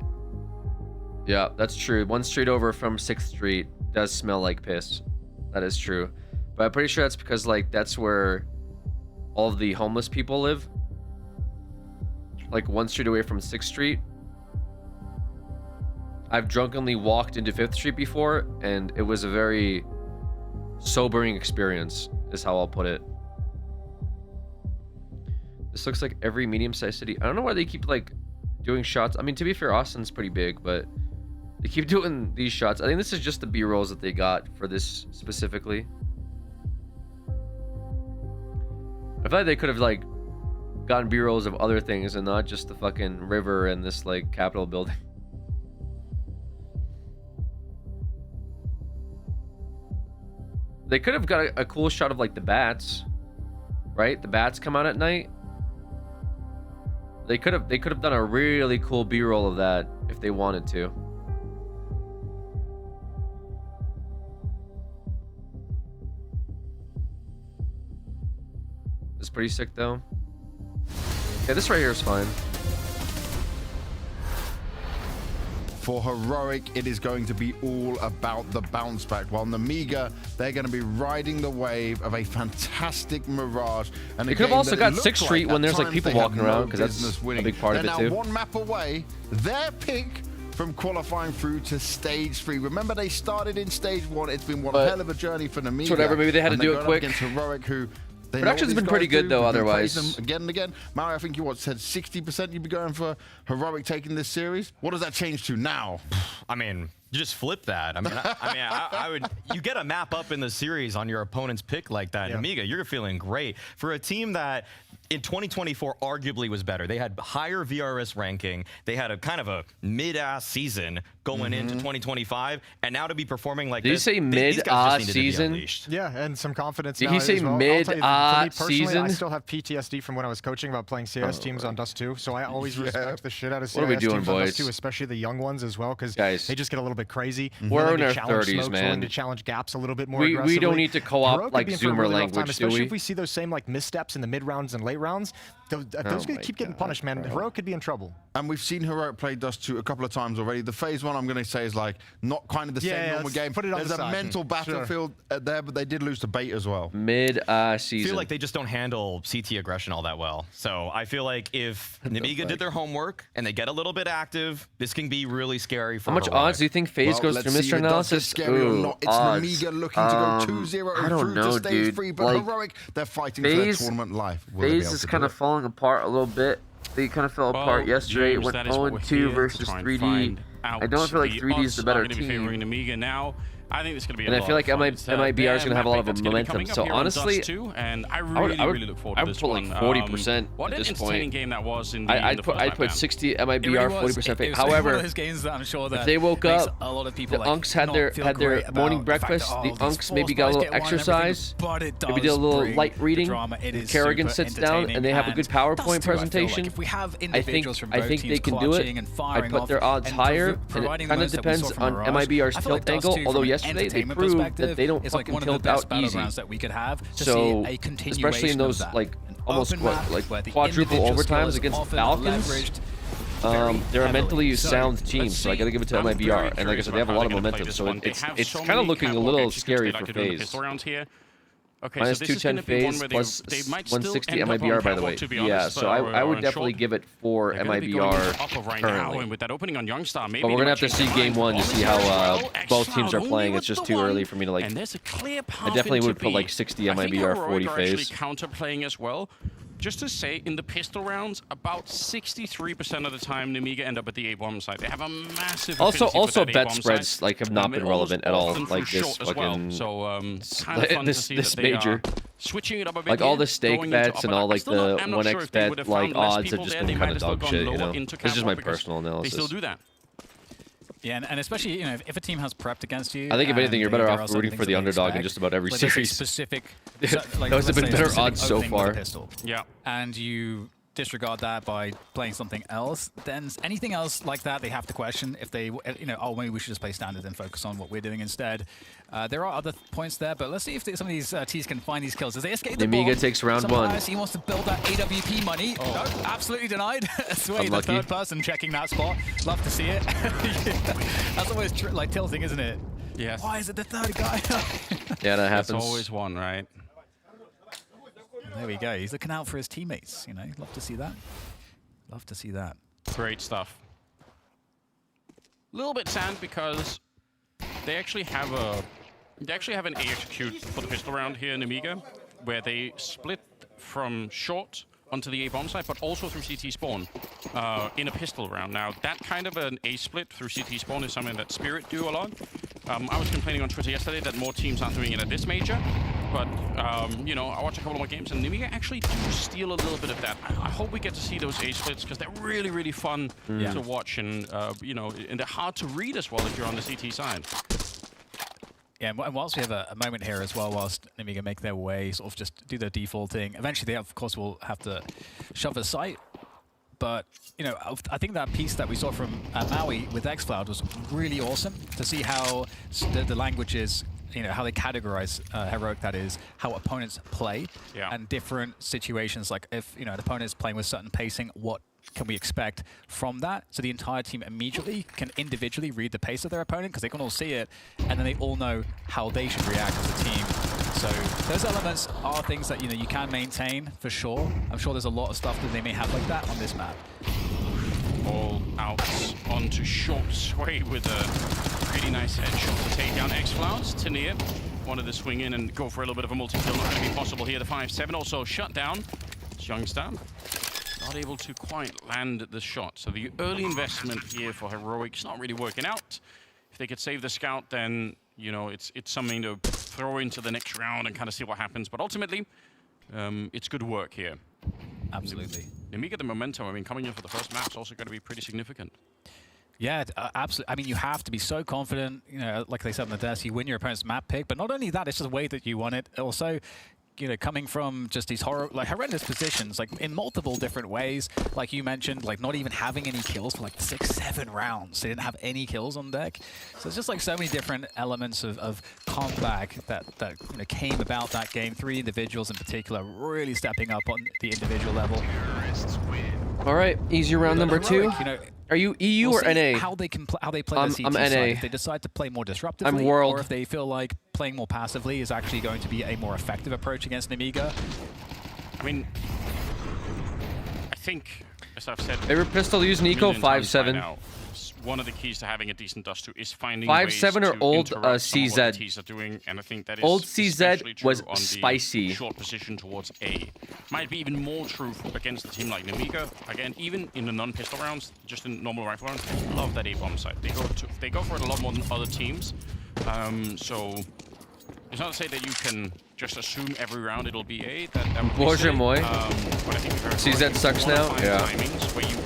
Yeah, that's true. One street over from 6th Street does smell like piss. That is true. But I'm pretty sure that's because, like, that's where all of the homeless people live. Like, one street away from 6th Street. I've drunkenly walked into 5th Street before, and it was a very sobering experience, is how I'll put it. This looks like every medium-sized city. I don't know why they keep, like, doing shots. I mean, to be fair, Austin's pretty big, but they keep doing these shots. I think this is just the B-rolls that they got for this specifically. I feel like they could have, like, gotten B-rolls of other things and not just the fucking river and this, like, Capitol building. They could have got a cool shot of, like, the bats, right? The bats come out at night. They could have done a really cool B-roll of that if they wanted to. It's pretty sick though. Yeah, this right here is fine. For Heroic, it is going to be all about the bounce back. While Namiga, they're going to be riding the wave of a fantastic Mirage. And they could have also got 6th Street when there's like people walking around, because that's a big part of it too. They're now one map away. Their pick from qualifying through to stage 3. Remember, they started in stage 1. It's been one hell of a journey for Namiga. Whatever, maybe they had to do it quick. Against Heroic, who production's been pretty good though. Otherwise, again and again. Mario, I think you said 60% you'd be going for Heroic taking this series. What does that change to now? I mean, you just flip that. I would. You get a map up in the series on your opponent's pick like that, yeah. Amiga, you're feeling great for a team that in 2024 arguably was better. They had higher VRS ranking. They had a kind of a mid-ass season going into 2025, and now to be performing like this. Did you say mid-ass season? Yeah, and some confidence. Did he say mid-ass season? I still have PTSD from when I was coaching about playing CS teams on Dust 2, so I always respect the shit out of CS what are we doing, teams boys? on Dust 2, especially the young ones as well, because they just get a little bit crazy. We're in our 30s, man. Willing to challenge gaps a little bit more we aggressively. don't need to co-op like Zoomer language, especially if we see those same like missteps in the mid rounds and late rounds. those guys keep getting punished, man. Heroic could be in trouble. And we've seen Heroic play Dust 2 a couple of times already. The phase 1, I'm going to say, is like not kind of the same normal game. Put it on There's the a side. mental battlefield there, but they did lose to Bait as well. Mid-season. I feel like they just don't handle CT aggression all that well. So I feel like if Nemiga did their homework and they get a little bit active, this can be really scary for How much Heroic. odds do you think FaZe goes through Mr. Analysis? Scary or not. It's odds. Nemiga looking to go 2-0 I don't through know, to stage dude. 3, but Like, Heroic, they're fighting for their tournament life. FaZe is kind of falling apart a little bit. They kind of fell apart yesterday. It went 0-2 versus 3D. I don't feel like 3D is the better team. Nemiga now. I think it's going to be And I feel like MIBR is going to have a lot of momentum. So honestly, and I really look forward to this one. What an entertaining game that was in the I'd put 60 MIBR, 40% FaZe. However, if they woke up, the Unks had their morning breakfast, the Unks maybe got a little exercise, maybe did a little light reading, Kerrigan sits down and they have a good PowerPoint presentation. I think they can do it. I put their odds higher, and it kind of depends on MIBR's tilt angle, although yesterday they proved that they don't fucking tilt out easy. So, especially in those like almost quadruple overtimes against Falcons, they're a mentally sound team, so I gotta give it to MIBR. And like I said, they have a lot of momentum, so it's kind of looking a little scary for FaZe. Okay, minus so 210 FaZe, plus 160 MIBR, by the way. Yeah, so I would definitely give it for MIBR currently. With that opening on Youngstar, maybe but we're going to have to see game 1 to see how both teams are playing. It's just too early for me to like... I definitely would put like 60 MIBR, 40 FaZe. Counter-playing as well. Just to say, in the pistol rounds, about 63% of the time, Nemiga end up at the A-bomb side. They have a massive also bet spreads like have not been relevant at all. Like this fucking this major. Switching it up a bit, like all the stake bets and all like the 1x bet like odds have just been kind of dog shit. You know, it's just my personal analysis. They still do that. Yeah, and especially, you know, if a team has prepped against you... I think if anything, you're better off rooting for the underdog in just about every series. Specific... Those have been better odds so far. Yeah. And you disregard that by playing something else, then anything else like that, they have to question if they, you know, oh, maybe we should just play standard and focus on what we're doing instead. There are other points there, but let's see if some of these T's can find these kills. As they escape the bomb, Nemiga takes round 1. He wants to build that AWP money. Oh. No, absolutely denied. Sway, the third person checking that spot. Love to see it. That's always like tilting, isn't it? Yes. Why is it the third guy? Yeah, that happens. There's always one, right? There we go. He's looking out for his teammates. You know, love to see that. Love to see that. Great stuff. A little bit sad because they actually have an A execute for the pistol round here in Nemiga, where they split from short onto the A bomb side, but also through CT spawn in a pistol round. Now, that kind of an A split through CT spawn is something that Spirit do a lot. I was complaining on Twitter yesterday that more teams aren't doing it at this major, but you know, I watched a couple of more games, and Nemiga actually do steal a little bit of that. I hope we get to see those A splits because they're really, really fun to watch, and you know, and they're hard to read as well if you're on the CT side. Yeah, and whilst we have a moment here as well, whilst Nemiga make their way, sort of just do their defaulting, eventually they, of course, will have to shove a site. But, you know, I think that piece that we saw from Maui with xCloud was really awesome to see how the languages, you know, how they categorize Heroic, that is, how opponents play, and different situations, like if, you know, an opponent is playing with certain pacing, what can we expect from that? So the entire team immediately can individually read the pace of their opponent because they can all see it, and then they all know how they should react as a team. So those elements are things that, you know, you can maintain for sure. I'm sure there's a lot of stuff that they may have like that on this map. All out onto short Sway with a really nice headshot to take down xCloud. Tania wanted to swing in and go for a little bit of a multi-kill. Not going to be possible here. The 5-7 also shut down. It's Youngstar. Not able to quite land the shot. So the early investment here for Heroic's not really working out. If they could save the scout, then, you know, it's something to throw into the next round and kind of see what happens. But ultimately, it's good work here. Absolutely. Nemiga, the momentum, I mean, coming in for the first map is also going to be pretty significant. Yeah, absolutely. I mean, you have to be so confident, you know, like they said on the desk, you win your opponent's map pick, but not only that, it's just the way that you won it. Also, you know, coming from just these horrendous positions, like in multiple different ways, like you mentioned, like not even having any kills for like 6-7 rounds. They didn't have any kills on deck. So it's just like so many different elements of comeback that you know, came about that game. 3 individuals in particular really stepping up on the individual level. All right, easy round number 2. You know, Are you EU we'll or see NA? how they play the CT I'm side. NA. If they decide to play more disruptively, I'm World. or if they feel like playing more passively is actually going to be a more effective approach against Nemiga. I mean, I think, as I've said, Favorite pistol to use, Nico? 5.7. One of the keys to having a decent dust too is finding 5.7 or ways old to interrupt some of what the CZ? Ts are doing, and I think that is Old CZ especially true was on the spicy. short position towards A. Might be even more true against a team like Nemiga. Again, even in the non-pistol rounds, just in normal rifle rounds, they love that A bomb site. They go for it a lot more than other teams. So it's not to say that you can just assume every round it'll be A. That would be silly. Moi. But I think CZ sucks now? Yeah.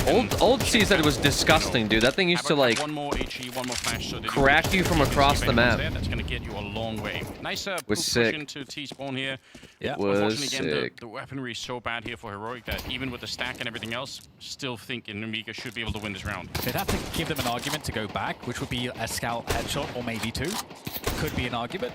Old CZ was disgusting, dude. That thing used to like one more HE, one more flash, so that crack you from across the map. That's going to get you a long way. Nice Was push sick. into T-spawn here. Yeah, was Unfortunately, again, sick. the weaponry is so bad here for Heroic that even with the stack and everything else, still think Nemiga should be able to win this round. They'd have to give them an argument to go back, which would be a scout headshot or maybe 2. Could be an argument.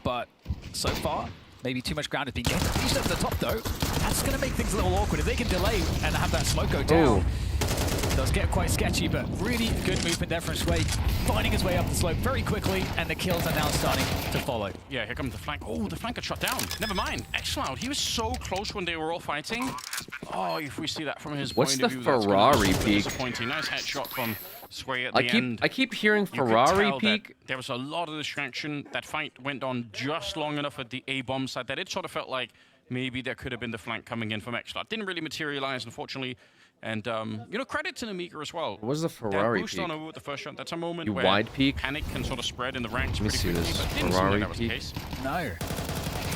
But so far, maybe too much ground is being gained. He's over the top though. That's going to make things a little awkward. If they can delay and have that smoke go down, it does get quite sketchy, but really good movement there from Sway, finding his way up the slope very quickly, and the kills are now starting to follow. Yeah, here comes the flank. Oh, the flank got shot down. Never mind. Xloud, he was so close when they were all fighting. Oh, if we see that from his What's point the of view, that's Ferrari gonna be super peak? disappointing. Nice headshot from Sway at the end. I keep hearing You could Ferrari tell that peak. there was a lot of distraction. That fight went on just long enough at the A bomb side that it sort of felt like maybe there could have been the flank coming in from Xloud. Didn't really materialize, unfortunately. And, you know, credit to Nemiga as well. What was the Ferrari that boost peak? on over with the first shot, that's a moment You where wide peak? panic can sort of spread in the ranks Let me pretty see quickly, this. but didn't seem Ferrari like that was the peak. case. No.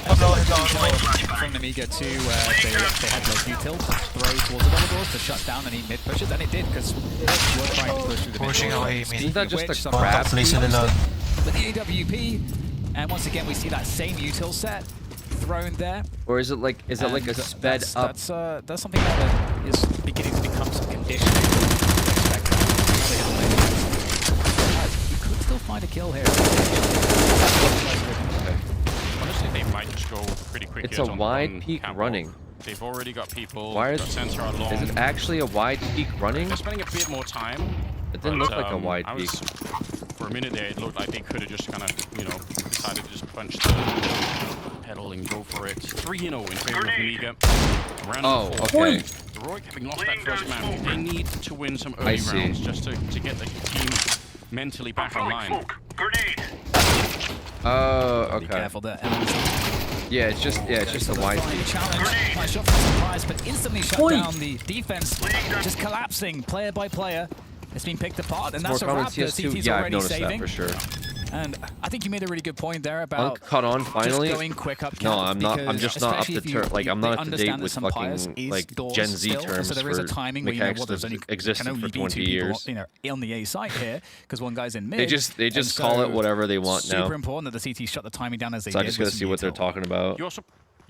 From Nemiga to they had those util throw towards the double doors to shut down any mid pushes, and it did because they were trying to push through the mid Pushing doors. away, Isn't that just Which a crab? Please in the node. with the AWP, and once again we see that same util set thrown there. Or is it like a And sped up? That's something that is beginning to become some conditioning. You could still find a kill here. Honestly, they might just go pretty quickly. It's a wide peak Campbell. running. They've already got people. Why Got sensor out long. Is it actually a wide peak running? They're spending a bit more time. It didn't but, look like a wide I peak. for a minute there, it looked like they could have just kind of, you know, decided to just punch the pedal and go for it. 3-0 in favor of Nemiga. Round Oh, 4. okay. Heroic, having lost that first map, they need to win some early rounds just to get the team mentally back online. Oh, Be okay. careful there. Yeah, it's just a wide peak. Challenge. Nice shot from Surprise, but instantly shut down. The defense just collapsing player by player. It's been picked apart, and that's a More wrap. comments, The CS2. CT's Yeah, I've already noticed saving. that for sure. And I think you made a really good point there about Unk caught on finally. just going quick up. No, I'm not. I'm because just not up especially to if you- like I'm they not up to date understand that with some bias fucking is like doors Gen Z still, terms so there is a for timing where you know mechanics what there's that only existed can only for be 20 2 people, years. you know, on the A site here because one guy's in mid. They just and call it so whatever they want now. Super important that the CT shut the timing down as they So I did. just gotta with see what they're util. talking about. You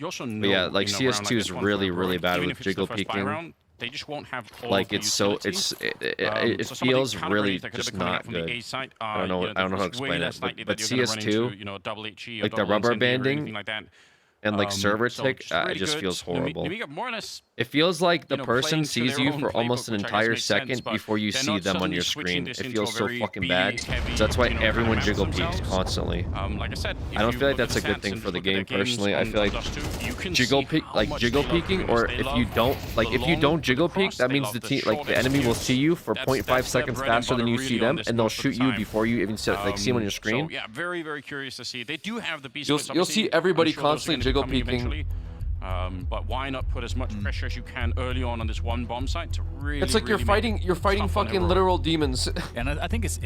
also know, But yeah, like in a round CS2 like is this one really, for really Heroic, bad even with if it's the jiggle first buy peeking. round, they just won't have all Like of the it's so utilities. it So some of the feels counter really grenades that could have just been coming not out from the good. A site I are, don't know. you know, I don't know how to it's way explain less it. likely But that you're gonna run CS2, into, you know, a double HE or like the double rubber incendiary or banding anything like that. and like server So tick, just it really just good. feels horrible. Nemiga more or less, It feels like the you know, person playing to sees their you own for almost playbook, an which I guess entire makes sense, second but before you they're see not them on suddenly your switching screen. this It into feels a so very fucking B bad. heavy, So that's why you know, kind of everyone map jiggle peeks themselves. constantly. Like I said, I don't feel like that's a good thing for the game personally. I feel like jiggle peek, like jiggle peeking, or if you don't jiggle peek, that means the enemy will see you for 0.5 seconds faster than you see them, and they'll shoot you before you even see them on your screen. So yeah, very, very curious to see. They do have the beast. You'll see everybody constantly jiggle peeking. But why not put as much pressure as you can early on this one bomb site to really? It's like you're fighting fucking literal demons. And I think it's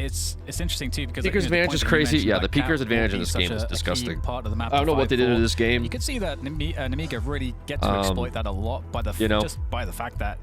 interesting too because Peeker's advantage is crazy. Yeah, the Peeker's advantage in this game is disgusting. Part of the map I don't know what they did in this game. You can see that Nemiga really get to exploit that a lot by the just by the fact that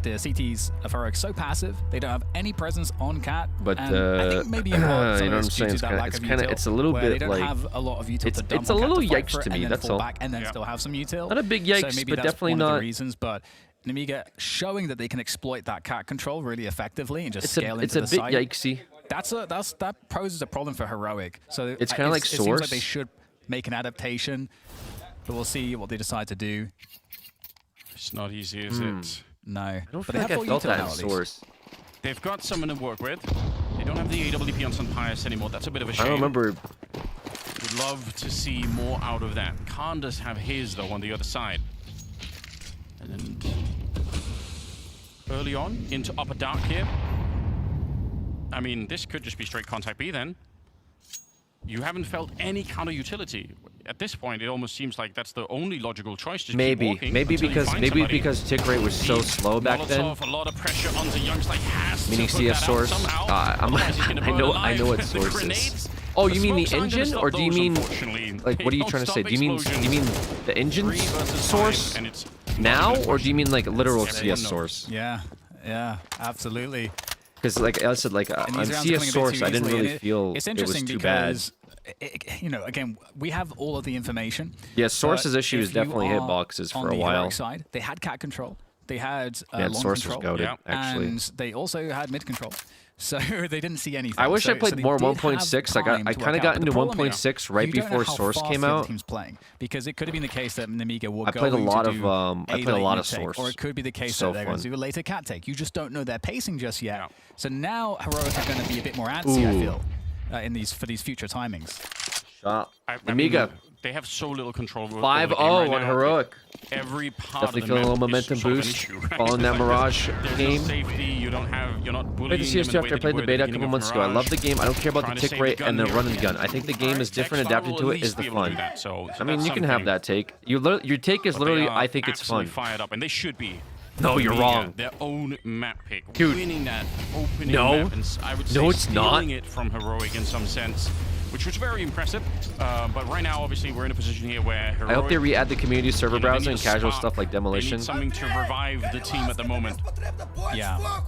the CTs of Heroic so passive, they don't have any presence on Cat. But and I think maybe in part, you know what I'm it's due saying? to that lack of util, It's a little where bit they don't like have a lot of util to dump it's a on Cat little to fight yikes for it to me. and then That's fall all. back and then still have some util. Not a big So yikes, maybe but that's definitely one of not. the reasons. But Nemiga showing that they can exploit that Cat control really effectively and just scale into the site. It's a bit yikesy. That poses a problem for Heroic. So it's kind of like it seems Source. like they should make an adaptation, but we'll see what they decide to do. It's not easy, is it? No. I don't But feel like I felt that in Source. They've got someone to work with. They don't have the AWP on Sunpius anymore. That's a bit of a shame. I don't remember. Would love to see more out of that. Khan does have his, though, on the other side. And early on, into Upper Dark here. I mean, this could just be straight contact B then. You haven't felt any counter utility. At this point, it almost seems like that's the only logical choice. Just Maybe because tick rate was so slow back then. A lot of pressure onto Young's like has Meaning to put that CS out Source. somehow. I know what Source is. Oh, you mean the engine, or do you mean like what are you trying to say? Do you mean the engine source now, or do you mean like literal CS Source? Yeah, absolutely. Because like I said, like on CS Source, I didn't really feel it was too bad. You know, again, we have all of the information. Yeah, Source's issues definitely hit boxes for a while. Side, they had cat control, they had long Source control, was goated, actually. and they also had mid control. So they didn't see anything. I wish I played more 1.6. I kind of got into 1.6 right before Source came out. Team's playing, because it could have been the case that Nemiga will I played a lot of Source. Or it could be the case that they're going to do a later cat take. You just don't know their pacing just yet. Yeah. So now Heroic are going to be a bit more antsy, I feel, for these future timings. Shot. Nemiga. They have so little control over 5-0 on Heroic. Every part Definitely feeling a little momentum boost following that Mirage game. You're not bullying Played the CS2 after I played the beta a couple months ago. I love the game. I don't care about the tick rate and the run and gun. I think the game is different. Adapting to it is the fun. I mean, you can have that take. Your take is literally, I think it's fun. Fired up, and they should be. No, you're wrong. Their own map pick. Dude. Winning that opening map, and I would say it's not. stealing it from Heroic in some sense, which was very impressive. But right now, obviously, we're in a position here where Heroic, I hope they re-add the community server browser and casual stuff like they Demolition. need something to revive the team at the moment. Yeah.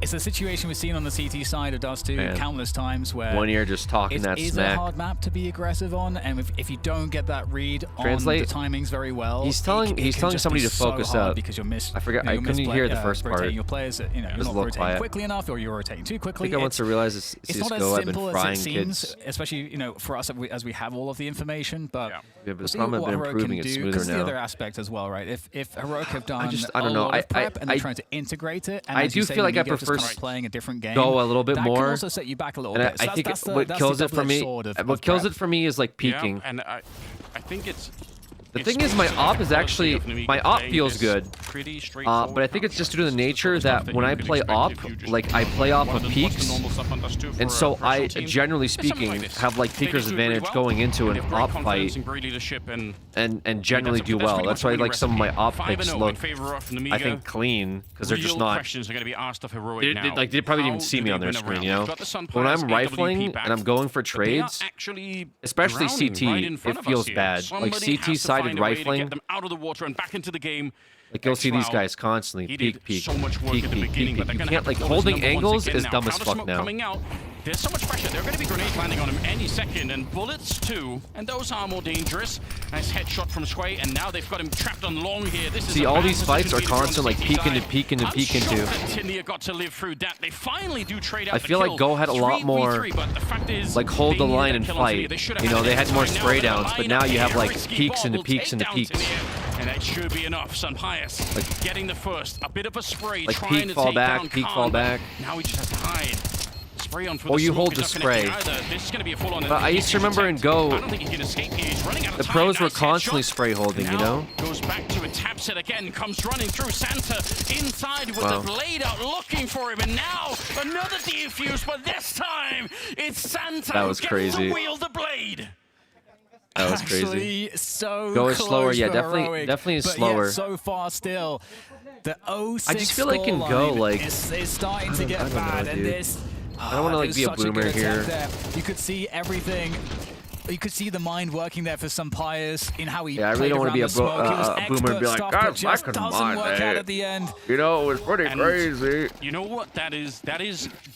It's a situation we've seen on the CT side of Dust 2 countless times where 1 year just talking that it is smack. a hard map to be aggressive on, and if you don't get that read on the timings very well, he's telling somebody to focus up because you're I forgot. I couldn't hear the first part. Your players, you're not rotating quickly enough, or you're rotating too quickly. I think I want to realize it's not as CS:GO. I've simple been as frying it seems, kids. especially for us as we have all of the information. But Yeah, but we'll see some have what been Heroic improving can it do, smoother the other now. aspect as well, right? If Heroic have done I don't know. a lot of prep and they're trying to integrate it, and I as you do say, feel like I Nemiga just prefer kind of playing a different game. Go a little bit that more. can also set you back a little And bit. I think what kills it for me, is peeking. Yeah, and I think it's. The thing is, my op is actually, my op feels good, but I think it's just due to the nature that when I play op, like I play off of peaks, and so I, generally speaking, have like peaker's advantage going into an op fight, and generally do well. That's why like some of my op picks look, I think, clean, because they're just not, like they probably didn't even see me on their screen, you know? When I'm rifling and I'm going for trades, especially CT, it feels bad. Like CT side rifling, get them out of the water and back into the game. Like you'll see these guys constantly peek. You can't, like, holding angles is dumb as fuck now. There's so much pressure. There are going to be grenades landing on him any second, and bullets too, and those are more dangerous. Nice headshot from Sway, and now they've got him trapped on long here. This is all these fights are constant, like peek into. Tindia got to live through that. They finally do trade out. I feel like Go had a lot more, like, hold the line and fight. You know, they had more spray downs, but now you have like peeks into peeks. And that should be enough. Sunpius like, getting the first, a bit of a spray, like trying peek, to fall take back, down peek, Khan, fall back. Now he just has to hide. Spray on for or the you hold the spray. This is going to be a full-on. But I used to remember in Go, I don't think he can escape here. He's running out of the time. pros were Nice constantly headshot. spray holding, you know? Goes back to it, taps it again, comes running through Santa inside with the blade out, looking for him, and now another defuse, but this time it's Santa that was who crazy. gets to wield the blade. That was crazy. Actually, so Go is slower, yeah, Heroic, definitely is but slower. Yet so far still. The 0-6 I just feel like in Go, like, is starting to get bad, and this. I don't want to like be a boomer here. You could see everything. You could see the mind working there for Sunpius in how he. Yeah, I really don't want to be a boomer and be like, God, I couldn't mind out at the end. You know, it was pretty crazy. You know what? That is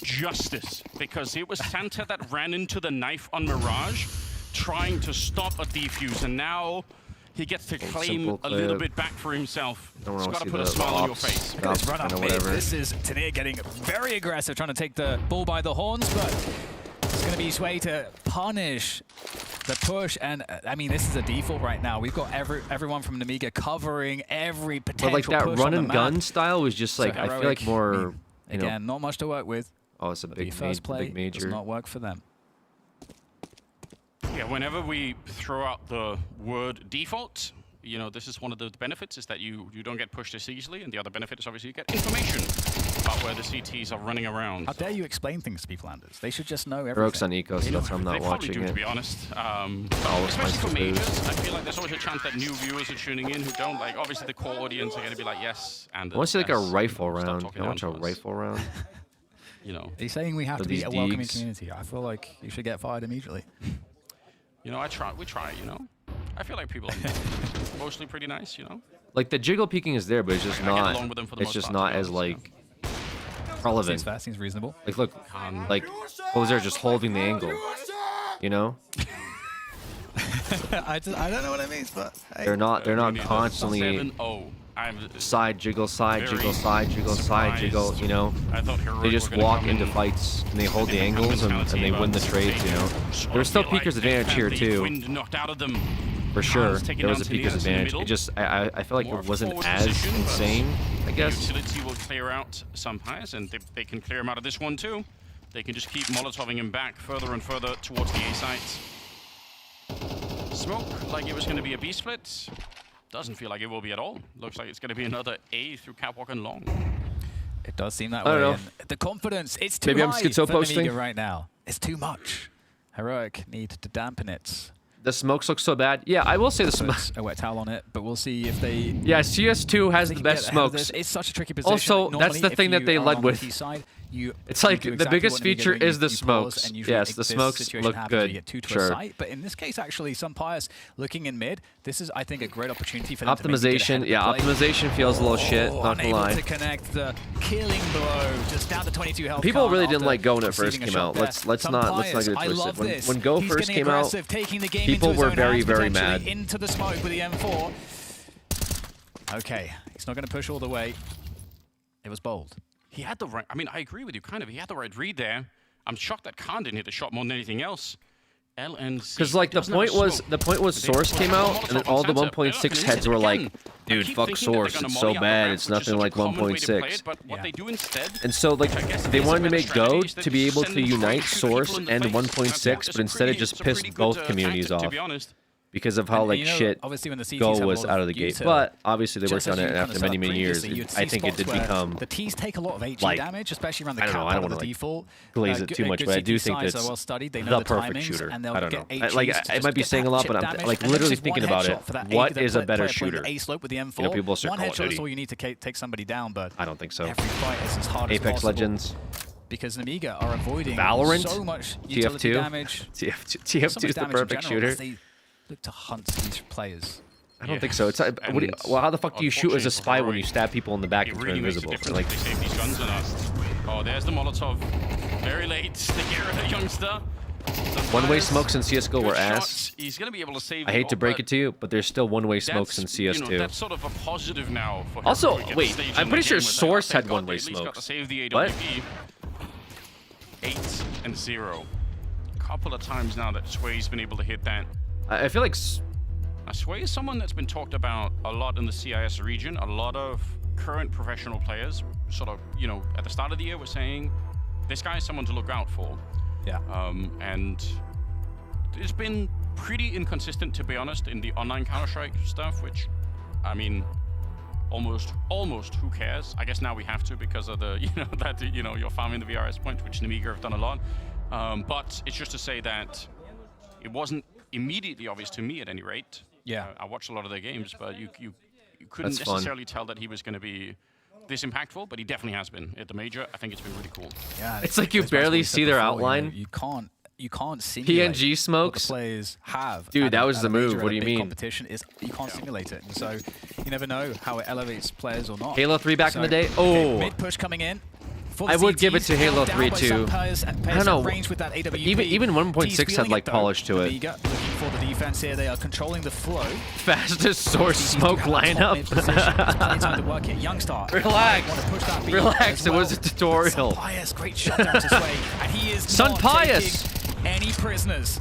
justice, because it was Santa that ran into the knife on Mirage, trying to stop a defuse, and now he gets to claim a little bit back for himself. He's got to put a smile on your face. Look at this run up mid. This is Tinea getting very aggressive, trying to take the bull by the horns, but it's going to be his way to punish the push, and I mean, this is a default right now. We've got everyone from Nemiga covering every potential But like that push run on and the gun map. style was just like, So I feel like Heroic, more, I mean, you know. again, not much to work with. Oh, it's a The big, first play big major. does not work for them. Yeah, whenever we throw out the word default, you know, this is one of the benefits is that you don't get pushed as easily, and the other benefit is obviously you get information about where the CTs are running around. How dare you explain things to people, Anders? They should just know everything. Heroic's on eco, so that's why I'm They not probably watching do, it. to be honest. Always Especially for nice to lose. majors, I feel like there's always a chance that new viewers are tuning in who don't. Like, obviously, the core audience are going to be like, yes, and I want to see like a yes, rifle stop round. talking I down want to a us. rifle round. You know, Are you saying we have For to be these a welcoming digs. community? I feel like you should get fired immediately. we try, you know. I feel like people are mostly pretty nice, you know. Like the jiggle peeking is there, but it's just I get not. along with them for the It's most just part, to not be as honest, like Seems relevant. fair, seems reasonable. Like look, like Closer just holding the angle. You know, I don't know what it means, but hey. they're not We need a constantly 7-0. I'm side jiggle, side very jiggle, side jiggle, side jiggle. surprised. You know, I thought Heroic they just were gonna walk come into in fights and they hold the and angles and mentality, they win the but trades. You know, there's still feel like Peeker's they advantage had here the too. wind knocked out of them. For sure, Hans taking there was a down Peeker's Tenias in the advantage. middle. It just, I feel like More it of a wasn't forward as position, but insane. I guess. Utility will clear out some pies, and they can clear him out of this one too. They can just keep molotoving him back further and further towards the A site. Smoke like it was going to be a B split. Doesn't feel like it will be at all. Looks like it's going to be another A through Catwalk and Long. It does seem that I way. don't know. And the confidence, it's too Maybe I'm high schizo for posting. Amiga right now. It's too much. Heroic need to dampen it. The smokes look so bad. Yeah, I will say the smoke. Put a wet towel on it, but we'll see if they. Yeah, CS2 has they the can best get ahead of smokes. this. It's such a tricky position. Also, Normally, that's the if thing that you they are led on with. the side, you It's you like do the exactly biggest what Amiga feature doing. is the You pause, smokes. and usually Yes, if the this smokes situation look happens, good. You get two to Sure. a site, but in this case, actually, some Pius looking in mid. This is, I think, a great opportunity for them to maybe get ahead Optimization, of yeah, the play. optimization feels a little shit. Not gonna Unable lie. to connect the killing blow, just down to 22 health. People Khan really didn't after like Go when it first receiving a came shot out. there. Let's Some not Pius, get it I love twisted. this. When Go He's first getting came out, aggressive, taking the game people into his were own very, hands, very potentially mad. into the smoke with the M4. Okay, he's not going to push all the way. It was bold. He had the right. I mean, I agree with you, kind of. He had the right read there. I'm shocked that Khan didn't hit the shot more than anything else. LNC. Because like the point was Source came out, and then all the 1.6 heads were like, "Dude, fuck Source, it's so bad. It's nothing like 1.6." But what they do instead, And so like which I guess they is a wanted to better make Go strategy, is to they be just able send to them unite free, shoot Source people in the and face. 1.6, It's but instead it pretty- just it's a pissed pretty both good, communities tactic, off to be honest. because of how And, like you know, shit obviously when the CTs Go have a was lot out of of the gate. user, But obviously they just worked as on you it kind after of many, said many years. previously, you'd I see think it spots did where become the T's take a lot of HE like, damage, especially around the I don't know, cap I don't out of wanna, the like, default. glaze it too much, good but I CT do think sides that's are well studied. They know the the perfect timings, shooter. and they'll I don't get know. HEs Like to I just might be get saying a that lot, chip but I'm damage, like and then literally just one thinking about headshot it. for that What player is a better playing shooter? the A slope with the M4. You know, people start One Call of headshot is Duty. all you need to take somebody down, but I don't think so. every fight is as hard as Apex possible. Legends, Because Nemiga are avoiding Valorant, so much utility TF2. damage. TF2 so is much the damage in perfect general shooter. as they look to hunt these players. I don't think so. It's what do you, And well, how the fuck do you shoot as a unfortunately spy for when you Heroic, stab people in the back It and turn really makes a invisible? difference Like, if they save these guns or not. Oh, there's the Molotov. Very late. They get rid of the youngster. one-way smokes in CS:GO Good were shots. ass. He's gonna be able to save. I hate to break it to you, but there's still one-way smokes in that's, CS2. You know, that's sort of a positive now for Also, Heroic at this wait, stage I'm in pretty the sure game where they- Source thank had God one-way they at least got to smokes. save the What? AWP. 8-0. A couple of times now that Sway's been able to hit that. I feel like Now, Sway is someone that's been talked about a lot in the CIS region. A lot of current professional players, sort of, you know, at the start of the year, were saying this guy is someone to look out for. Yeah. And it's been pretty inconsistent, to be honest, in the online Counter-Strike stuff, which, I mean, almost, who cares? I guess now we have to because of the, you're farming the VRS point, which Nemiga have done a lot. But it's just to say that it wasn't immediately obvious to me, at any rate. Yeah. I watched a lot of their games, but you couldn't That's fun. necessarily tell that he was going to be this impactful, but he definitely has been at the major. I think it's been really cool. Yeah, It's like you goes back to what barely we said see their before, outline. You can't simulate PNG what smokes. the players have. Dude, at that a- was at the a major, move. at What a do you big mean? Competition is you can't simulate it, and so you never know how it elevates players or not. Halo 3 back in the day. Okay, Oh, mid push coming in. For I the would give it CTs, to Halo held down 3 by too. some players and I players don't at know. range with that AWP. Even 1.6 T's had feeling like it, though. polish to it. Amiga looking for the defense here. They are controlling the flow. Fastest Source CTs do smoke have that top mid position. There's plenty of time to lineup. work here. Youngstar. Relax. Want to push that beat Relax, as it was well. a tutorial. Sun Pius, great shutdown to Sway, and he is Sun not Pius. taking any prisoners.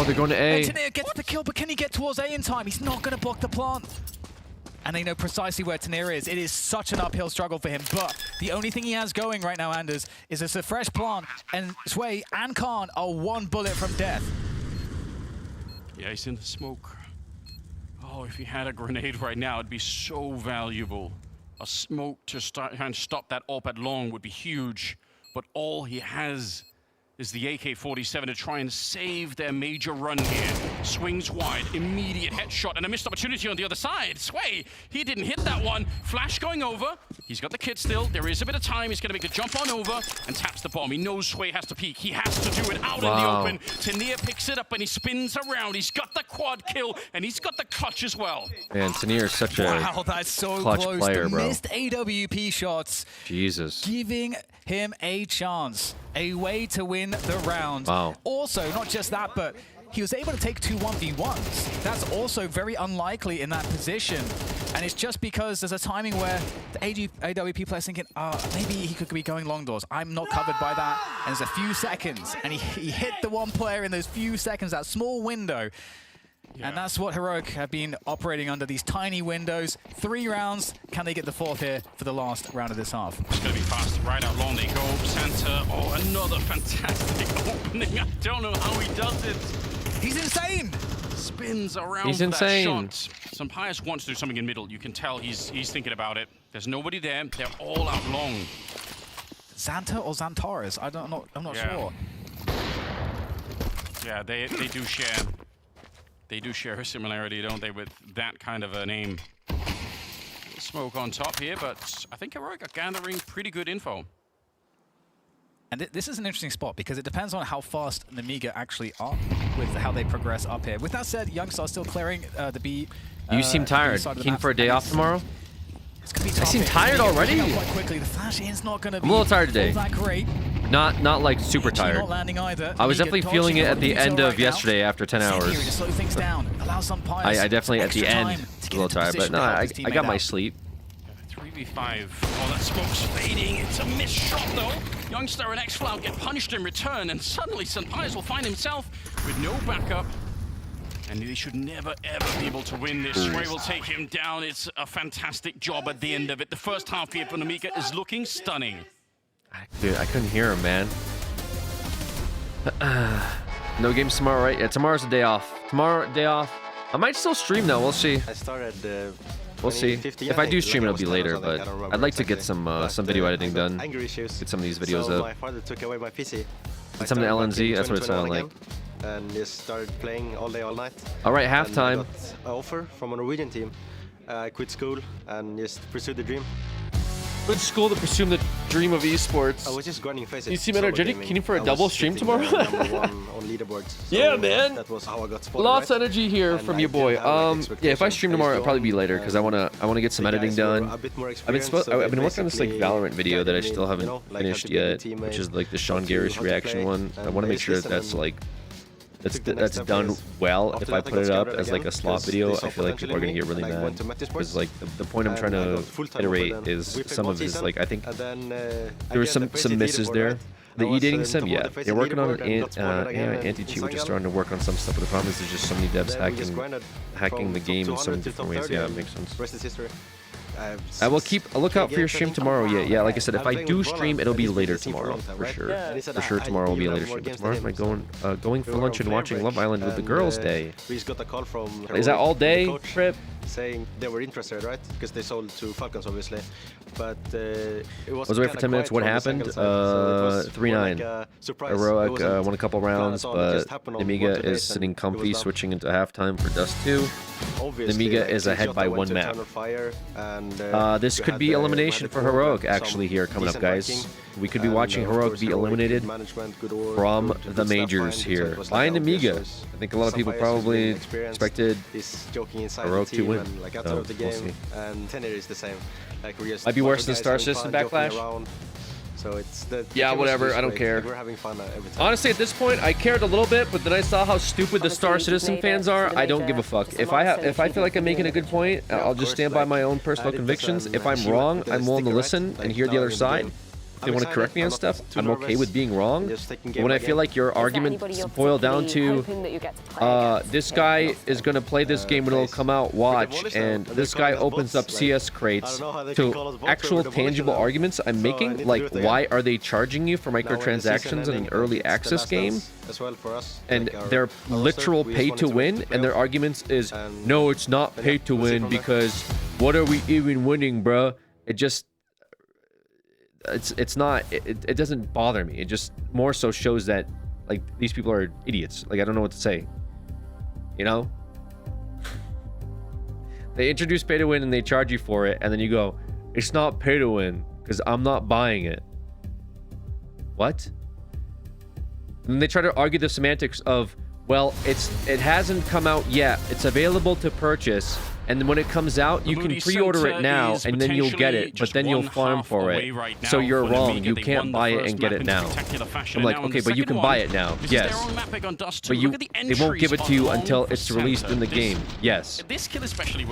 Oh, they're going to A. Tanir gets the kill, but can he get towards A in time? He's not going to block the plant. And they know precisely where Tanir is. It is such an uphill struggle for him, but the only thing he has going right now, Anders, is it's a fresh plant, and Sway and Khan are 1 bullet from death. Yeah, he's in the smoke. Oh, if he had a grenade right now, it'd be so valuable. A smoke to try and stop that AWP at long would be huge, but all he has is the AK-47 to try and save their major run here. Swings wide, immediate headshot, and a missed opportunity on the other side. Sway, he didn't hit that one. Flash going over. He's got the kit still. There is a bit of time. He's going to make the jump on over and taps the bomb. He knows Sway has to peek. He has to do it out in the open. Tanir picks it up and he spins around. He's got the quad kill and he's got the clutch as well. Man, Tanir is such a wow, that's so clutch close. player, The bro. missed AWP shots. Jesus. Giving him a chance, a way to win the round. Wow. Also, not just that, but he was able to take 2 1v1s. That's also very unlikely in that position. And it's just because there's a timing where the AWP player's thinking, maybe he could be going long doors. I'm not covered by that. And there's a few seconds. And he hit the one player in those few seconds, that small window. Yeah. And that's what Heroic have been operating under, these tiny windows. 3 rounds. Can they get the 4th here for the last round of this half? It's going to be fast. Right out long they go. Santa, another fantastic opening. I don't know how he does it. He's insane. Spins around. He's that insane. shot. Sampayas wants to do something in middle. You can tell he's thinking about it. There's nobody there. They're all out long. Xanta or Xantares? I'm not sure. Yeah, they do share. They do share a similarity, don't they, with that kind of a name. Smoke on top here, but I think Heroic are gathering pretty good info. And this is an interesting spot because it depends on how fast Nemiga actually are with how they progress up here. With that said, Youngstar still clearing the B. You seem tired. Keen for a day off tomorrow? It's gonna be tough. I seem tired already. Quite quickly. The flash in's not gonna be. I'm a little tired today. That great. Not like super tired. Not landing either. I was definitely feeling it at the end of yesterday after 10 hours. Here to slow things down. Allow some I definitely at the end a little tired, but no, I got my sleep. 3v5. Oh, that smoke's fading. It's a missed shot, though. Youngstar and X-Cloud get punished in return, and suddenly Sampayas will find himself with no backup. And he should never, ever be able to win this. Sway will take him down. It's a fantastic job at the end of it. The first half here for Nemiga is looking stunning. Dude, I couldn't hear him, man. No games tomorrow, right? Yeah, tomorrow's the day off. Tomorrow, day off. I might still stream though. We'll see. I started. We'll see. If I do stream, it'll be later. But I'd like to get some video editing done. Get some of these videos up. My father took away my PC. Get some of the LNZ. That's what it sounded like. And just started playing all day, all night. All right, halftime. And I got an offer from a Norwegian team. I quit school and just pursued the dream. Good school to pursue the dream of esports. I was just grinding faces. You seem energetic. Keen for a double stream tomorrow? #1 on leaderboards. So yeah, man. That was how I got spotted. Lots of right? energy here And from I your boy. didn't have, like, Yeah, if I stream tomorrow, it'll probably be later because I wanna get some editing done. I've been working on this like Valorant video that I still haven't finished yet, which is like the Sean Garris reaction one. I want to make sure that that's like that's done well. If I put it up as like a slot video, I feel like people are gonna get really mad because like the point I'm trying to iterate is some of his like I think there were some misses there. The e-dating sim, yeah, they're working on an anti-cheat, which is starting to work on some stuff. But the problem is there's just so many devs hacking the game in so many different ways. Yeah, it makes sense. I will keep a lookout for your stream tomorrow. Yeah, like I said, if I do stream, it'll be later tomorrow for sure. For sure, tomorrow will be a later stream. But tomorrow, am I going for lunch and watching Love Island with the girls' day? Is that all day, Trip? Saying they were interested, right? Because they sold to Falcons, obviously. But it was away for 10 minutes. What happened? 3-9. Heroic won a couple rounds, but Nemiga is sitting comfy, switching into halftime for Dust 2. Nemiga is ahead by 1 map. This could be elimination for Heroic actually here coming up, guys. We could be watching Heroic be eliminated from the majors here by Nemiga. I think a lot of people probably expected Heroic to win. So we'll see. Might be worse than Star Citizen Backlash. So it's yeah, whatever. I don't care. We're having fun every time. Honestly, at this point, I cared a little bit, but then I saw how stupid the Star Citizen fans are. I don't give a fuck. If I feel like I'm making a good point, I'll just stand by my own personal convictions. If I'm wrong, I'm willing to listen and hear the other side. If they want to correct me on stuff, I'm okay with being wrong. But when I feel like your arguments boil down to, this guy is going to play this game when it'll come out, watch, and this guy opens up CS crates to actual tangible arguments I'm making, like why are they charging you for microtransactions in an early access game? And they're literal pay to win, and their arguments is, no, it's not pay to win because what are we even winning, bruh? it just it's not it doesn't bother me. It just more so shows that like these people are idiots. Like I don't know what to say. You know? They introduce pay to win and they charge you for it, and then you go, it's not pay to win because I'm not buying it. What? And they try to argue the semantics of, well, it hasn't come out yet. It's available to purchase, and then when it comes out, you can pre-order it now, and then you'll get it, but then you'll farm for it. So you're wrong. You can't buy it and get it now. I'm like, okay, but you can buy it now. Yes. But they won't give it to you until it's released in the game. Yes.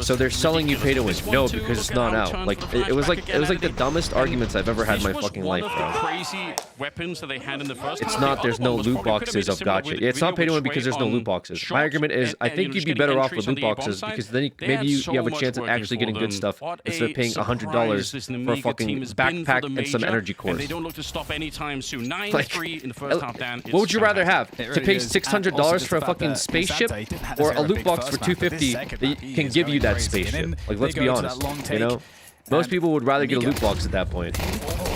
So they're selling you pay to win. No, because it's not out. Like it was like the dumbest arguments I've ever had in my fucking life, bro. Crazy weapons that they had in the first. It's not. There's no loot boxes of gacha. It's not pay to win because there's no loot boxes. My argument is, I think you'd be better off with loot boxes because then maybe you have a chance at actually getting good stuff instead of paying $100 for a fucking backpack and some energy cores. They don't look to stop anytime soon. 9-3 Like, in the first half, Dan. what would you rather have? To pay $600 for a fucking spaceship, or a loot box for $250 that can give you that spaceship? Like, let's be honest, you know? Most people would rather get a loot box at that point.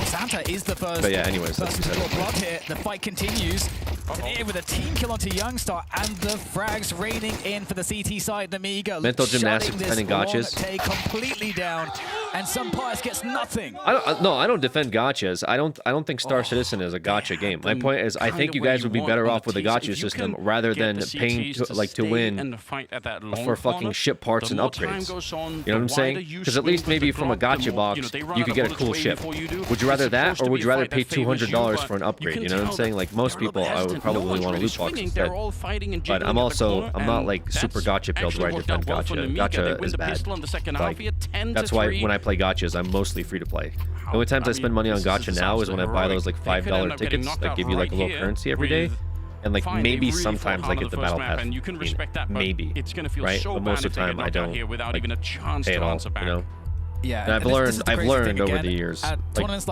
Santa is the first. But yeah, anyways, that's person to draw blood here. The fight continues. With a team kill onto Youngstar and the frags raining in for the CT side. Namiga mental gymnastics defending gotchas. Take completely down, and Sunpius gets nothing. I don't defend gotchas. I don't think Star Citizen is a gotcha game. My point is, I think you guys would be better off with a gotcha system rather than paying to win for fucking ship parts and upgrades. You know what I'm saying? Because at least maybe from a gotcha box, you could get a cool ship. Would you rather that, or would you rather pay $200 for an upgrade? You know what I'm saying? Like most people, I would probably want a loot box instead. But I'm not like super gotcha build where I defend gotcha. Gotcha is bad. Like, that's why when I play gotchas, I'm mostly free to play. The only times I spend money on gotcha now is when I buy those like $5 tickets that give you like a little currency every day. And like maybe sometimes I get the battle pass. Maybe, right? But most of the time I don't like, pay it all, you know? Yeah, and I've learned over the years. Like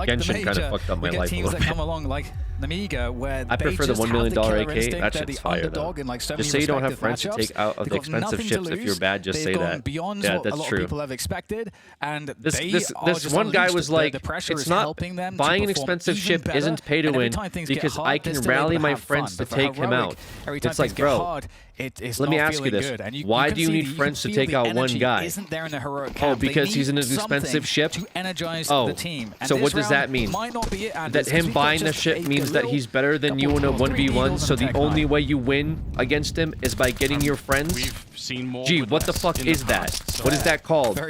Genshin kind of fucked up my life a little bit. Come along like Namiga, where I prefer the $1 million AK. That shit's fire though. Just say you don't have friends to take out of the expensive ships if you're bad. Just say that. Yeah, that's true. People have expected, and this one guy was like, it's not buying an expensive ship isn't pay to win because I can rally my friends to take him out. It's like, bro. Let me ask you this. Why do you need friends to take out one guy? Oh, because he's in an expensive ship? Oh, so what does that mean? That him buying the ship means that he's better than you in a 1v1, so the only way you win against him is by getting your friends? Gee, what the fuck is that? What is that called?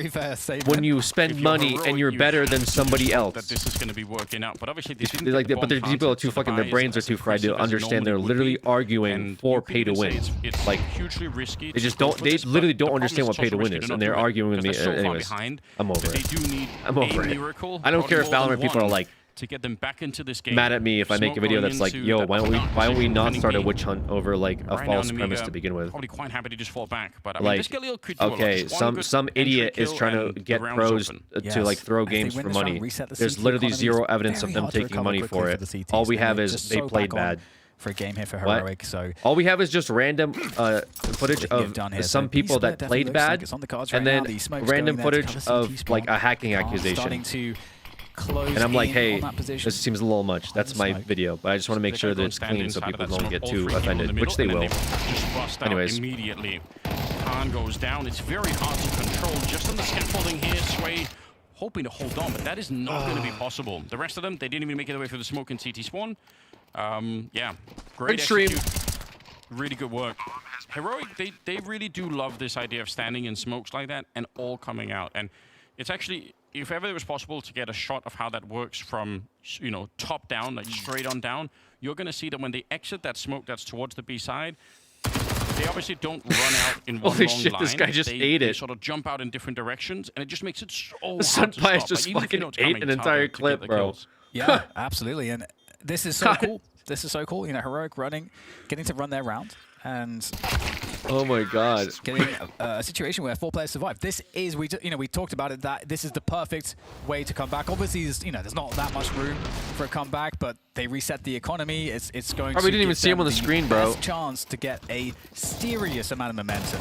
When you spend money and you're better than somebody else. But there's people are too fucking, their brains are too fried to understand. They're literally arguing for pay to win. Like, they just don't, they literally don't understand what pay to win is, and they're arguing with me. Anyways, I'm over it. I'm over it. I don't care if Valorant people are like, to get them back into this game. Mad at me if I make a video that's like, yo, why don't we not start a witch hunt over like a false premise to begin with? Probably quite happy to just fall back, but I mean, like, this Galil could do okay, some idiot is trying to get pros to like throw games for money. There's literally zero evidence of them taking money for it. All we have is they played bad. For a game here for Heroic, so all we have is just random footage of some people that played bad, and then random footage of like a hacking accusation. And I'm like, hey, this seems a little much. That's my video, but I just want to make sure that it's clean so people don't get too offended, which they will. Anyways. Immediately, Khan goes down. It's very hard to control. Just on the scaffolding here, Sway hoping to hold on, but that is not going to be possible. The rest of them, they didn't even make it away through the smoke and CT spawn. Yeah, great execute. Really good work. Heroic, they really do love this idea of standing in smokes like that and all coming out. And it's actually, if ever it was possible to get a shot of how that works from, you know, top down, like straight on down, you're going to see that when they exit that smoke that's towards the B side, they obviously don't run out in one Holy long shit, line. This guy just ate it. They sort of jump out in different directions, and it just makes it so hard to Sunpius stop. just Like, fucking ate an entire clip, bro. Yeah, absolutely. And this is so cool. This is so cool. You know, Heroic running, getting to run their round, and oh my god, getting a situation where 4 players survive. This is, we talked about it, that this is the perfect way to come back. Obviously, there's not that much room for a comeback, but they reset the economy. It's going to didn't even see him on the screen, bro. Chance to get a serious amount of momentum.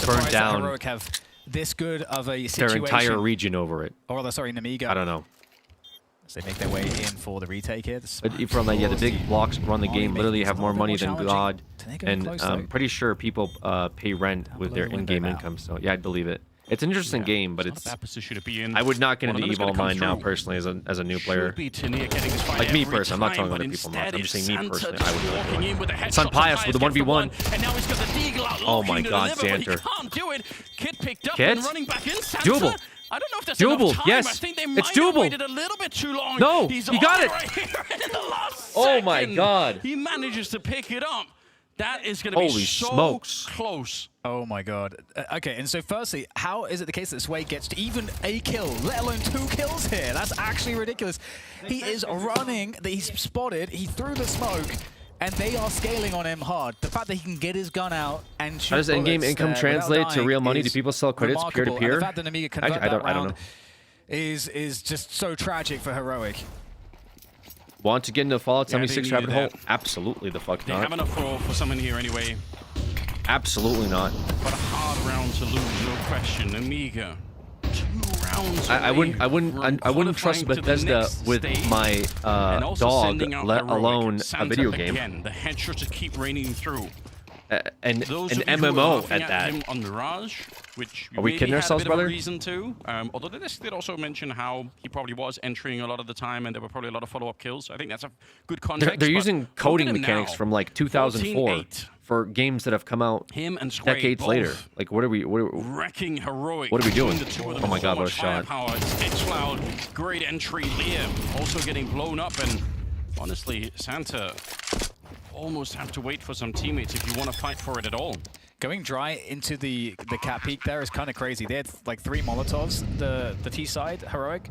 surprised that down Heroic have this good of a their situation. entire region over it. Or rather, sorry, Namiga. I don't know. As they make their way in for the retake here. But from the big blocks run the game literally have more money than God, and I'm pretty sure people pay rent with their in-game income. So yeah, I'd believe it. It's an interesting game, but It's not a bad position to be in. I would not get One of into them is gonna Evo Online come now through. personally as a new player. Should be Tania getting this fight Like me every personally, I'm not time, telling other but people not. instead I'm just saying it's me Santa personally, just I would do it. walking in with a headshot. Son Pius with the Pius gets 1v1. And now he's got the Deagle out. Oh my looking to God, deliver, but he Xanter. can't do it. Kid picked up Kid? and running back in. Santa, Doable. I don't know if that's Doable, enough time. yes. I think they It's might have doable. waited a little bit too long. No, He's he got on it. right here in the last Oh my second. God. He manages to pick it up. That is going to be Holy so smokes. close. Oh my God. Okay, and so firstly, how is it the case that Sway gets to even a kill, let alone 2 kills here? That's actually ridiculous. He is running, he's spotted, he threw the smoke, and they are scaling on him hard. The fact that he can get his gun out and shoot How does in-game bullets income there translate without to dying real money? Do is people sell credits remarkable. peer-to-peer? And the fact that Namiga convert I don't that know. round is just so tragic for Heroic. Want to get into Fallout Yeah, they 76 needed rabbit hole? that. Absolutely the fuck They have not. enough for someone here anyway. Absolutely not. But a hard round to lose, no question. Amiga, 2 rounds I away wouldn't from trust qualifying to the Bethesda next with stage. my And also dog, sending out let Heroic. alone a Santa video game. Again, the headshots just keep raining through. And Those an of you who are MMO laughing at that. him on Mirage, which Are we maybe kidding had ourselves, a bit of brother? a reason to. Although the disc did also mention how he probably was entering a lot of the time, and there were probably a lot of follow-up kills. I think that's a good context. They're but using look coding at him mechanics now. from like 2004 14-8. for games that have come out Him and Sway decades both later. Like, what are we? wrecking Heroic. What are we doing? Between the two of them, Oh my so God, what a much shot. firepower. It's loud. Great entry. Liam also getting blown up, and honestly, Santa almost have to wait for some teammates if you want to fight for it at all. Going dry into the cat peak there is kind of crazy. They had like 3 Molotovs, the T side, Heroic.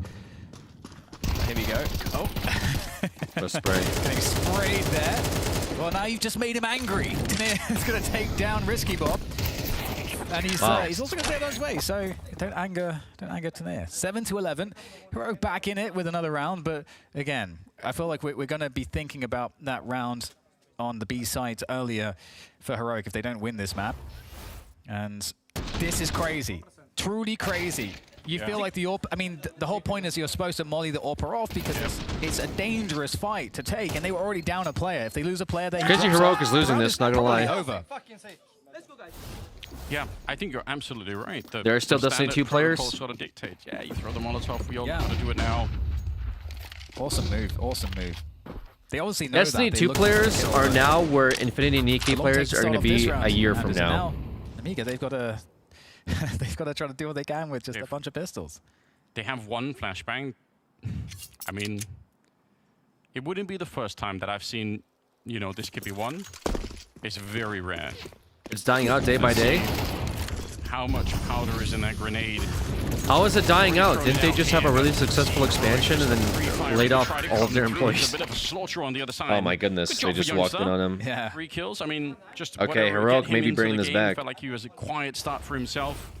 Here we go. Oh. A spray. Getting sprayed there. Well, now you've just made him angry. It's going to take down Risky Bob. And he's also going to take those away, so don't anger Tanea. 7-11. Heroic back in it with another round, but again, I feel like we're going to be thinking about that round on the B sides earlier for Heroic if they don't win this map. And this is crazy. Truly crazy. You feel like the AWP, I mean, the whole point is you're supposed to molly the AWP off because it's a dangerous fight to take, and they were already down a player. If they lose a player, they Crazy Heroic is losing this, not gonna lie. Over. Yeah, I think you're absolutely right. There are still the Destiny standard 2 players? protocol sort of dictates. Yeah, you throw the Molotov. We all Yeah. got to do it now. Awesome move. Awesome move. They obviously know Destiny that. They 2 look for the players kill, are but now where Infinity and Nikki a long players take are to going to start off this be round. a year And from is now. Amiga, they've got to they've got to try to do what they can with just a bunch of pistols. They have one flashbang. I mean, it wouldn't be the first time that I've seen, you know, this could be one. It's very rare. It's dying out day by day. How much powder is in that grenade? How is it dying out? Didn't they just have a really successful expansion and then laid off all of their employees? A bit of a slaughter on the other side. Oh my goodness, Good they job for just walked in Youngster. on him. Yeah. 3 kills. I mean, just Okay, whatever, Heroic get him maybe into bringing the this game. back. Felt like he was a quiet start for himself.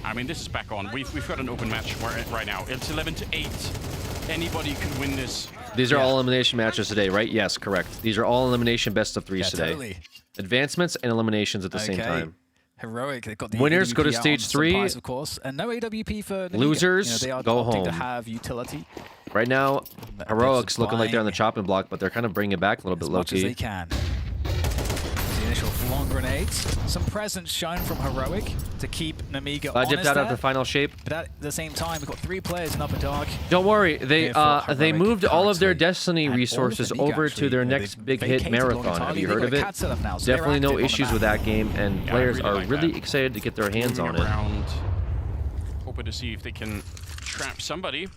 I mean, this is back on. We've got an open match right now. It's 11-8. Anybody could win this. These are all elimination matches today, right? Yes, correct. These are all elimination best of 3s today. Totally. Advancements and eliminations at the same time. Heroic, they've got the Winners go to AWP out stage on 3. supplies, of course, and no AWP for Namiga. Losers they are go opting to home. have utility Right now, That Heroic's looking like they're on the buying chopping block, but they're kind of bringing it back a little bit as much as they low-key. can. The initial long grenades, some presence shown from Heroic to keep Namiga honest Dipped out there. of the final shape. But at the same time, we've got 3 players in upper dark. Don't worry, they Here for they Heroic moved all of their currently. Destiny And all of resources Amiga, over actually, to their you know, next they've big hit vacated long marathon. Have entirely. you They've heard got of a it? CAD setup now, so they're Definitely no active on the issues with map. that game, and Yeah, I players really are like really that. excited to get their hands on Moving it. around, hoping to see if they can trap somebody.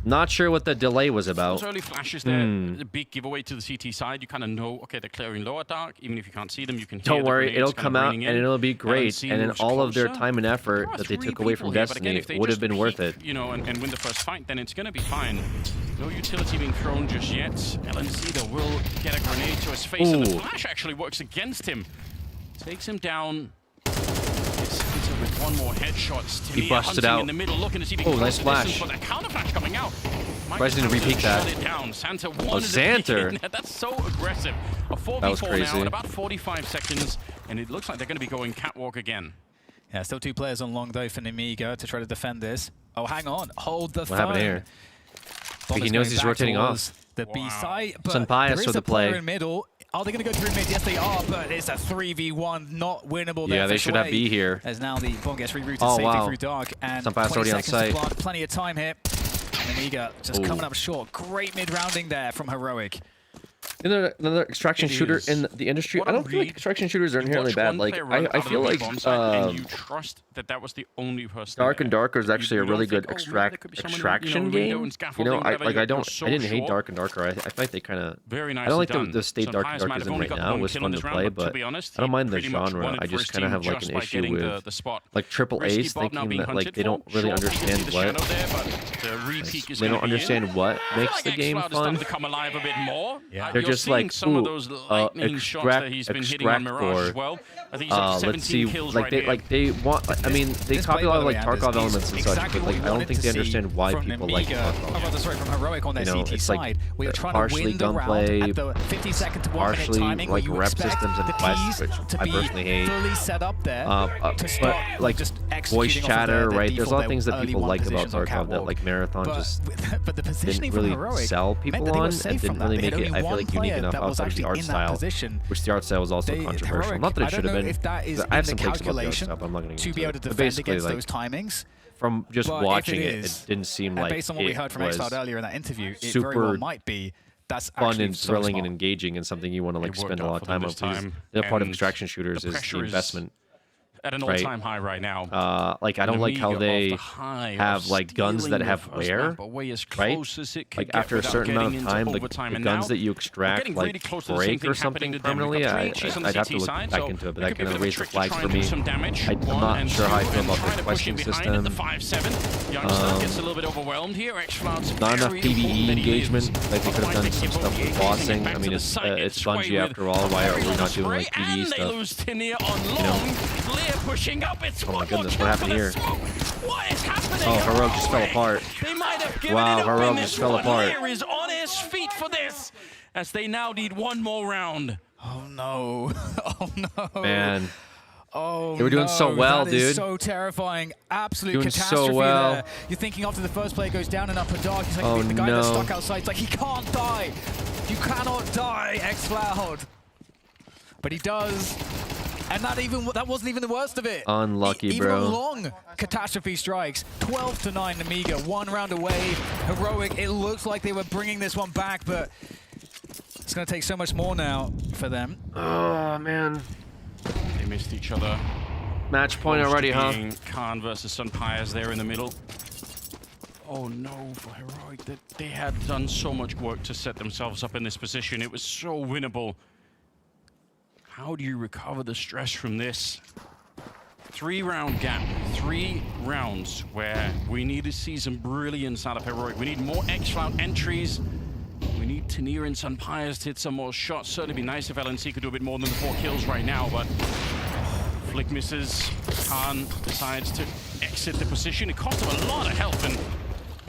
Not sure what the delay was Those about. early flashes there, the big giveaway to the CT side. You kind of know, okay, they're clearing lower dark. Even if you can't see them, you can hear Don't the worry, grenades it'll kind come of out raining and in. it'll be great. LNC And then moves all of their closer. time and effort There are that they 3 took away from people here, but again, Destiny if they would have just been worth peek, it. You know, and win the first fight, then it's going to be fine. No utility being thrown just yet. LNC, though, will get a grenade to his face, and the Ooh. flash actually works against him. Takes him down. Santa with one more headshot. He busted hunting out. in the middle, looking to see if he Oh, can nice close the distance, flash. but that counter flash coming out. Surprised he didn't Mike repeat Shut that. it down. Santa wanted to peek Xanter. in. That's so aggressive. A 4v4 That was now crazy. in about 45 seconds, and it looks like they're going to be going catwalk again. Yeah, still 2 players on long though for Namiga to try to defend this. Oh, hang on. Hold the phone. What happened here? Bomb He is knows going he's back rotating towards off. The B side, but Sun Pius there for is the a player play. in middle. Are they going to go through mid? Yes, they are, but it's a 3v1, not winnable there. Yeah, they should not be here. As now the bomb gets rerouted safely through dark, and 20 already on seconds site. to plant. Plenty of time here. And Amiga just coming up short. Great mid-rounding there from Heroic. Another extraction shooter in the industry. I don't feel like extraction shooters are inherently bad. Like I feel like and you trust that was the only person. Dark and Darker is actually a really good extraction game. You know, I didn't hate Dark and Darker. I feel like they kind of. I don't like the state Dark and Darker is in right now. It was fun to play, but I don't mind the genre. I just kind of have like an issue with like Triple A's thinking that like they don't really understand what. They don't understand what makes the game fun. They're just like, ooh, extract or let's see, like they want. I mean, they copy a lot of like Tarkov elements and such, but like I don't think they understand why people like Tarkov. You know, it's like partially gunplay, partially like rep systems and quests, which I personally hate. But like voice chatter, right? There's a lot of things that people like about Tarkov that like Marathon just didn't really sell people on and didn't really make it, I feel like, unique enough outside of the art style, which the art style was also controversial. Not that it should have been. I have some takes about the art style, but I'm not going to get into it. But basically, like, those timings, from just watching it didn't seem like based on what we heard from Xcloud earlier in that interview, it very well might be. That's fun and thrilling and engaging and something you want to like spend a lot of time on. The part of extraction shooters is the investment. At an all-time high right now. Like I don't like how they have like guns that have wear, right? Like after a certain amount of time, the guns that you extract like break or something permanently. I'd have to look back into it, but that kind of raised the flags for me. I'm not sure how I feel about the questing system. Not enough PvE engagement. Like they could have done some stuff with bossing. I mean, it's Bungie after all. Why are we not doing like PvE stuff? You know. Pushing up, it's oh my goodness, what happened here? What is happening? Oh, Heroic just fell apart. Wow, Heroic just fell apart. Player is on his feet for this, as they now need one more round. Oh no! Oh no! Man. Oh, they were doing so well, that dude. Is so terrifying. Absolute doing catastrophe so well. there. You're thinking after the first player goes down and upper dark, he's like the guy that's stuck outside. It's like he can't die. You cannot die, Xcloud. But he does. And that wasn't even the worst of it. Unlucky, bro. Even a long catastrophe strikes. 12-9 Amiga, 1 round away. Heroic, it looks like they were bringing this one back, but it's going to take so much more now for them. Oh, man. They missed each other. Match point already, huh? Khan versus Sunpires there in the middle. Oh no, for Heroic, that they had done so much work to set themselves up in this position. It was so winnable. How do you recover the stress from this? 3-round gap, 3 rounds where we need to see some brilliance out of Heroic. We need more Xcloud entries. We need Tanir and Sunpires to hit some more shots. Certainly be nice if LNC could do a bit more than the 4 kills right now, but Flick misses. Khan decides to exit the position. It cost him a lot of health, and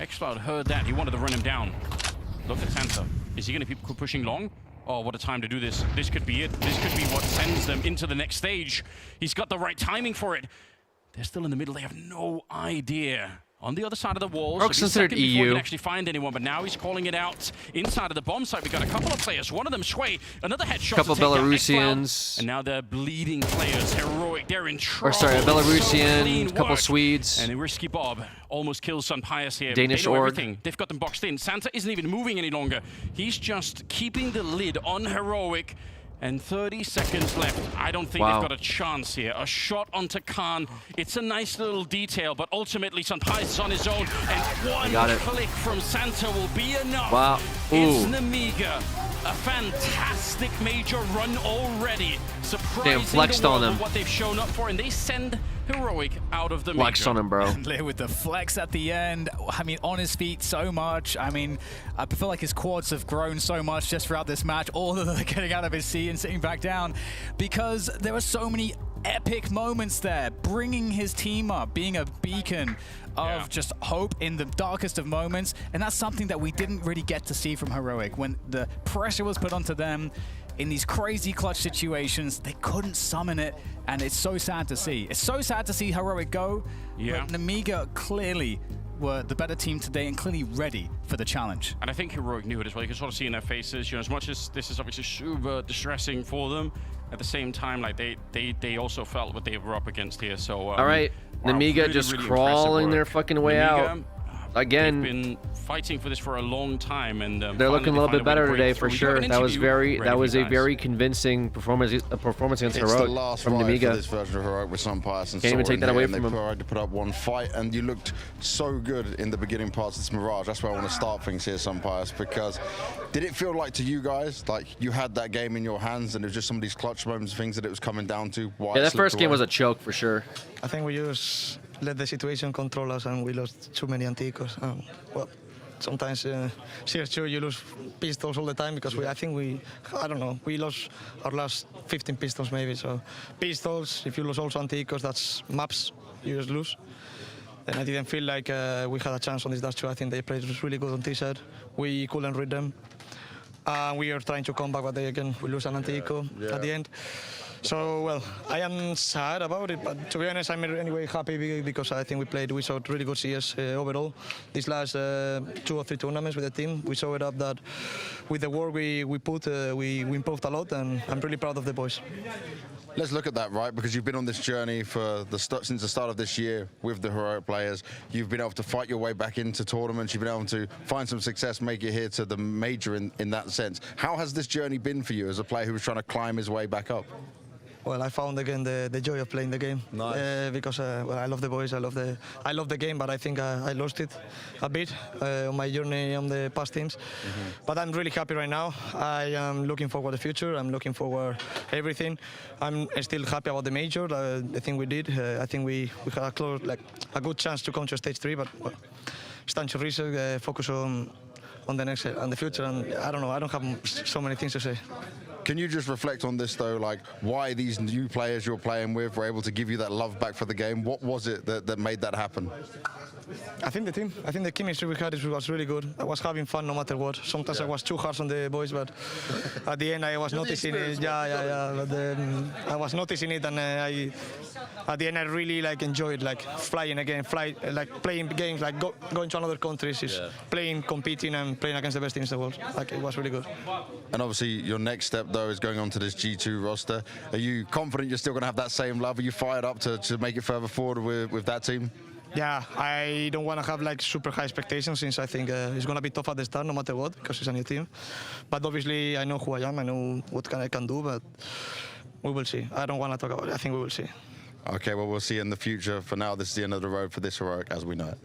Xcloud heard that. He wanted to run him down. Look at Santa. Is he going to keep pushing long? Oh, what a time to do this. This could be it. This could be what sends them into the next stage. He's got the right timing for it. They're still in the middle. They have no idea. On the other side of the wall, Rock's considered EU. He can actually find anyone, but now he's calling it out inside of the bomb site. We got a couple of players. One of them, Shui, another headshot. Couple Belarusians. And now they're bleeding players. Heroic, they're in trouble. Or sorry, a Belarusian, couple Swedes. And Risky Bob almost kills Sunpires here. Danish org. They've got them boxed in. Santa isn't even moving any longer. He's just keeping the lid on Heroic. And 30 seconds left. I don't think they've got a chance here. A shot onto Khan. It's a nice little detail, but ultimately Sunpires is on his own. And one click from Santa will be enough. Wow. It's Namiga. A fantastic major run already. Surprising flexed on them. What they've shown up for, and they send Heroic out of the Flexed on him, bro. With the flex at the end, I mean, on his feet so much. I mean, I feel like his quads have grown so much just throughout this match. All of them getting out of his seat and sitting back down, because there were so many epic moments there, bringing his team up, being a beacon of just hope in the darkest of moments. And that's something that we didn't really get to see from Heroic. When the pressure was put onto them in these crazy clutch situations, they couldn't summon it, and it's so sad to see. It's so sad to see Heroic go, but Namiga clearly were the better team today and clearly ready for the challenge. And I think Heroic knew it as well. You can sort of see in their faces, you know, as much as this is obviously super distressing for them, at the same time, like they also felt what they were up against here. So all right, wow, Namiga really, just really crawling their fucking way out. Again, they've been fighting for this for a long time, and they're looking a little bit better today for sure. That was a very convincing performance against Heroic the last from Namiga. For this version of Heroic with Sunpius and Can't even take that away from him. They tried to put up one fight, and you looked so good in the beginning parts of this Mirage. That's where I want to start things here, Sunpius, because did it feel like to you guys like you had that game in your hands, and it was just some of these clutch moments, things that it was coming down to? Yeah, that first game was a choke for sure. I think we just let the situation control us, and we lost too many anticos. Well, sometimes CS2 you lose pistols all the time because I don't know, we lost our last 15 pistols maybe. So pistols, if you lose also anticos, that's maps you just lose. And I didn't feel like we had a chance on this dash 2. I think they played really good on T-side. We couldn't read them. We are trying to come back, but we lose an antico at the end. So, well, I am sad about it, but to be honest, I'm anyway happy because I think we showed really good CS overall. These last 2 or 3 tournaments with the team, we showed up that with the work we put, we improved a lot, and I'm really proud of the boys. Let's look at that, right? Because you've been on this journey since the start of this year with the Heroic players. You've been able to fight your way back into tournaments. You've been able to find some success, make it here to the major in that sense. How has this journey been for you as a player who was trying to climb his way back up? Well, I found again the joy of playing the game. Nice. Because well, I love the boys, I love the game, but I think I lost it a bit on my journey on the past teams. But I'm really happy right now. I am looking forward to the future. I'm looking forward everything. I'm still happy about the major. The thing we did. I think we had a good chance to come to stage 3, but well, it's time to reset, focus on the next and the future. And I don't know. I don't have so many things to say. Can you just reflect on this, though, like why these new players you're playing with were able to give you that love back for the game? What was it that made that happen? I think the team. I think the chemistry we had was really good. I was having fun no matter what. Sometimes I was too harsh on the boys, but at the end I was noticing it. Yeah. But, I was noticing it, and at the end I really enjoyed flying again, playing games, going to another countries, playing, competing, and playing against the best teams in the world. It was really good. And obviously your next step though is going on to this G2 roster. Are you confident you're still going to have that same love? Are you fired up to make it further forward with that team? Yeah, I don't want to have super high expectations, since I think it's going to be tough at the start no matter what, because it's a new team. But obviously I know who I am, I know what I can do, but we will see. I don't want to talk about it. I think we will see. Okay, well, we'll see in the future. For now, this is the end of the road for this Heroic as we know it.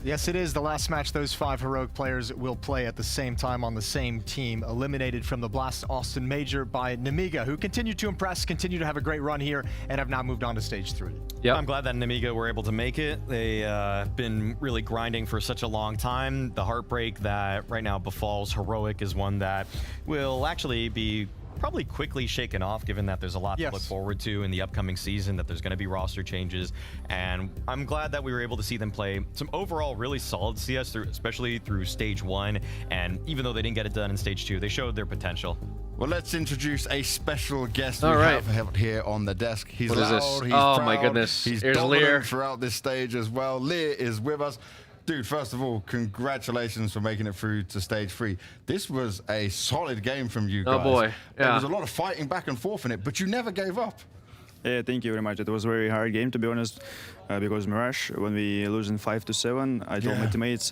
Yes, it is the last match those 5 Heroic players will play at the same time on the same team, eliminated from the Blast Austin Major by Namiga, who continue to impress, continue to have a great run here, and have now moved on to stage 3. Yeah, I'm glad that Namiga were able to make it. They've been really grinding for such a long time. The heartbreak that right now befalls Heroic is one that will actually be probably quickly shaken off, given that there's a lot to look forward to in the upcoming season, that there's going to be roster changes. And I'm glad that we were able to see them play some overall really solid CS, especially through stage 1. And even though they didn't get it done in stage 2, they showed their potential. Well, let's introduce a special guest we have here on the desk. He's what loud, is this? he's Oh proud, my goodness. He's Here's dominant Lear throughout this stage as well. Lear is with us. Dude, first of all, congratulations for making it through to stage 3. This was a solid game from you guys. Oh boy, yeah. There was a lot of fighting back and forth in it, but you never gave up. Yeah, thank you very much. It was a very hard game, to be honest, because Mirage, when we losing 5-7, I told my teammates,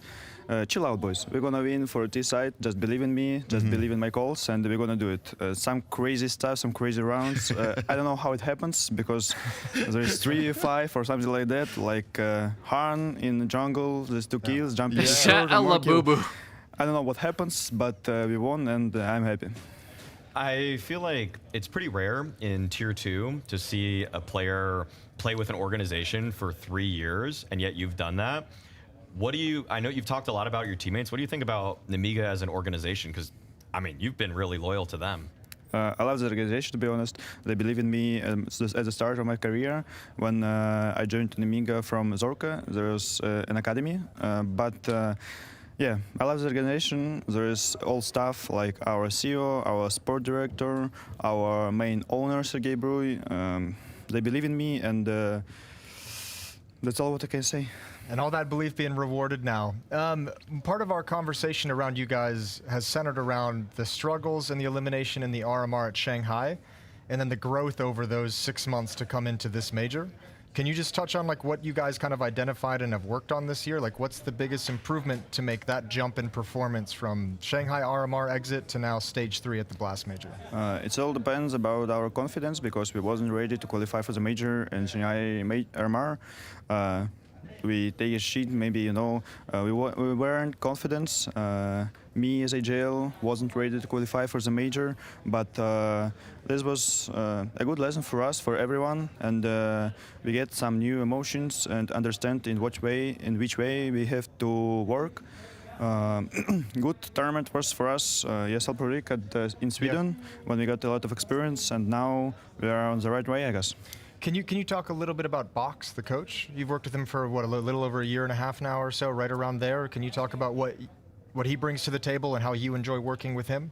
chill out, boys. We're gonna win for T-side. Just believe in me. Just believe in my calls, and we're gonna do it. Some crazy stuff, some crazy rounds. I don't know how it happens, because there's 3-5 or something like that. Like Han in the jungle, there's 2 kills, jumping. I don't know what happens, but we won, and I'm happy. I feel like it's pretty rare in Tier 2 to see a player play with an organization for 3 years, and yet you've done that. I know you've talked a lot about your teammates. What do you think about Namiga as an organization? Because, I mean, you've been really loyal to them. I love the organization, to be honest. They believe in me at the start of my career. When I joined Namiga from Zorka, there was an academy. Yeah, I love the organization. There is all staff like our CEO, our sport director, our main owner, Sergey Bruy. They believe in me, and that's all what I can say. And all that belief being rewarded now. Part of our conversation around you guys has centered around the struggles and the elimination in the RMR at Shanghai, and then the growth over those 6 months to come into this major. Can you just touch on like what you guys kind of identified and have worked on this year? Like what's the biggest improvement to make that jump in performance from Shanghai RMR exit to now stage 3 at the Blast Major? It all depends about our confidence because we wasn't ready to qualify for the major in Shanghai RMR. We take a sheet, maybe, you know, we weren't confident. Me as a JL wasn't ready to qualify for the major, but this was a good lesson for us, for everyone, and we get some new emotions and understand in which way we have to work. Good tournament was for us, ESL Pro League in Sweden, when we got a lot of experience, and now we are on the right way, I guess. Can you talk a little bit about Box, the coach? You've worked with him for what, a little over a year and a half now or so, right around there. Can you talk about what he brings to the table and how you enjoy working with him?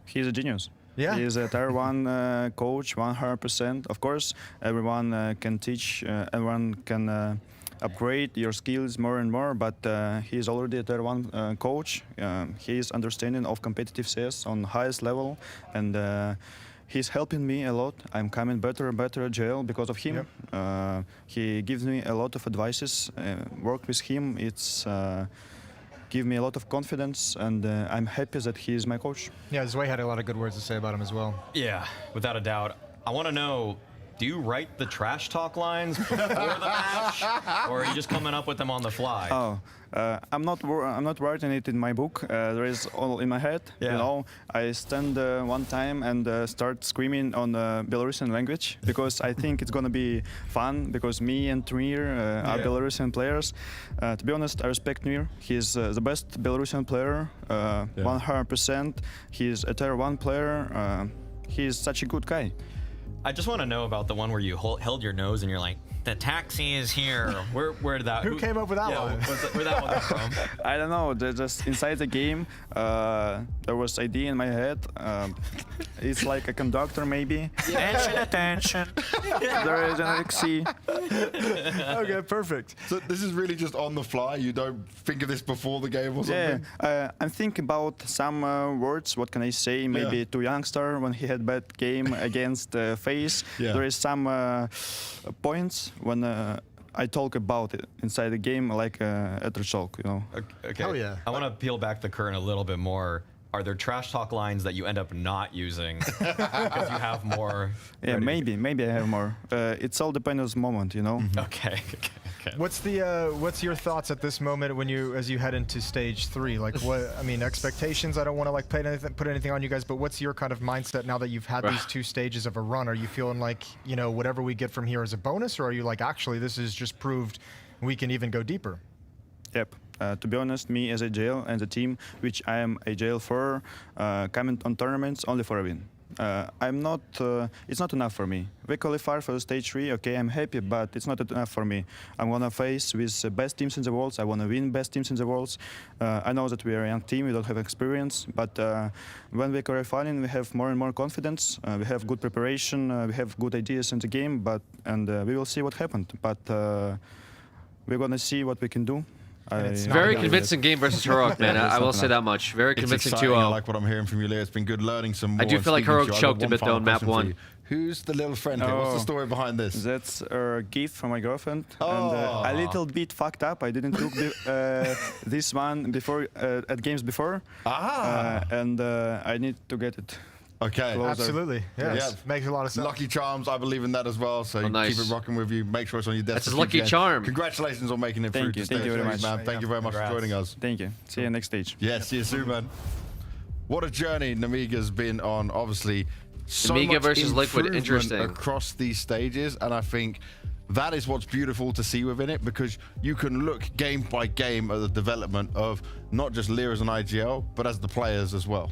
He's a genius. Yeah. He's a tier 1 coach, 100%. Of course, everyone can teach, everyone can upgrade your skills more and more, but he's already a tier 1 coach. He's understanding of competitive CS on highest level, and he's helping me a lot. I'm coming better and better at JL because of him. Yep. He gives me a lot of advices. Work with him, it's give me a lot of confidence, and I'm happy that he is my coach. Yeah, Zwei had a lot of good words to say about him as well. Yeah, without a doubt. I want to know, do you write the trash talk lines before the match, or are you just coming up with them on the fly? Oh, I'm not writing it in my book. There is all in my head. Yeah. You know, I stand one time and start screaming on Belarusian language because I think it's gonna be fun because me and Trier are Belarusian players. To be honest, I respect Trier. He's the best Belarusian player, 100%. He's a tier 1 player. He's such a good guy. I just want to know about the one where you held your nose and you're like, the taxi is here. Where did that? Who came up with that one? Where that one come from? I don't know. Just inside the game, there was idea in my head. It's like a conductor, maybe. Attention. There is an Alexi. Okay, perfect. So this is really just on the fly. You don't think of this before the game or something? Yeah, I'm thinking about some words. What can I say? Maybe to youngster when he had bad game against FaZe. There is some points when I talk about it inside the game, like a talk, you know. Okay. Hell yeah. I want to peel back the curtain a little bit more. Are there trash talk lines that you end up not using because you have more? Yeah, maybe I have more. It's all depends on the moment, you know. Okay. What's your thoughts at this moment when as you head into stage 3? Like what, I mean, expectations, I don't want to like put anything on you guys, but what's your kind of mindset now that you've had these 2 stages of a run? Are you feeling like, you know, whatever we get from here is a bonus, or are you like, actually, this is just proved we can even go deeper? Yep. To be honest, me as a JL and the team, which I am a JL for, coming on tournaments only for a win. I'm not. It's not enough for me. We qualify for the stage 3. Okay, I'm happy, but it's not enough for me. I wanna face with the best teams in the world. I wanna win best teams in the world. I know that we are a young team. We don't have experience, but when we qualifying, we have more and more confidence. We have good preparation. We have good ideas in the game. We will see what happened. But we're gonna see what we can do. Very convincing game versus Heroic, man. I will say that much. Very convincing 2-0. I like what I'm hearing from you, Leo. It's been good learning some more. I do feel like Heroic choked a bit though in map 1. Who's the little friend here? What's the story behind this? That's a gift from my girlfriend. And a little bit fucked up. I didn't look this one before at games before. And I need to get it. Okay. Closer. Absolutely. Yes. Makes a lot of sense. Lucky charms, I believe in that as well. So nice. Keep it rocking with you. Make sure it's on your desk. That's his lucky charm. Congratulations on making it through. Thank you very much, man. Thank you very much for joining us. Thank you. See you next stage. Yes, see you soon, man. What a journey Namiga's been on. Obviously, so Namiga much versus Liquid, interesting across these stages, and I think that is what's beautiful to see within it, because you can look game by game at the development of not just Lear as an IGL, but as the players as well.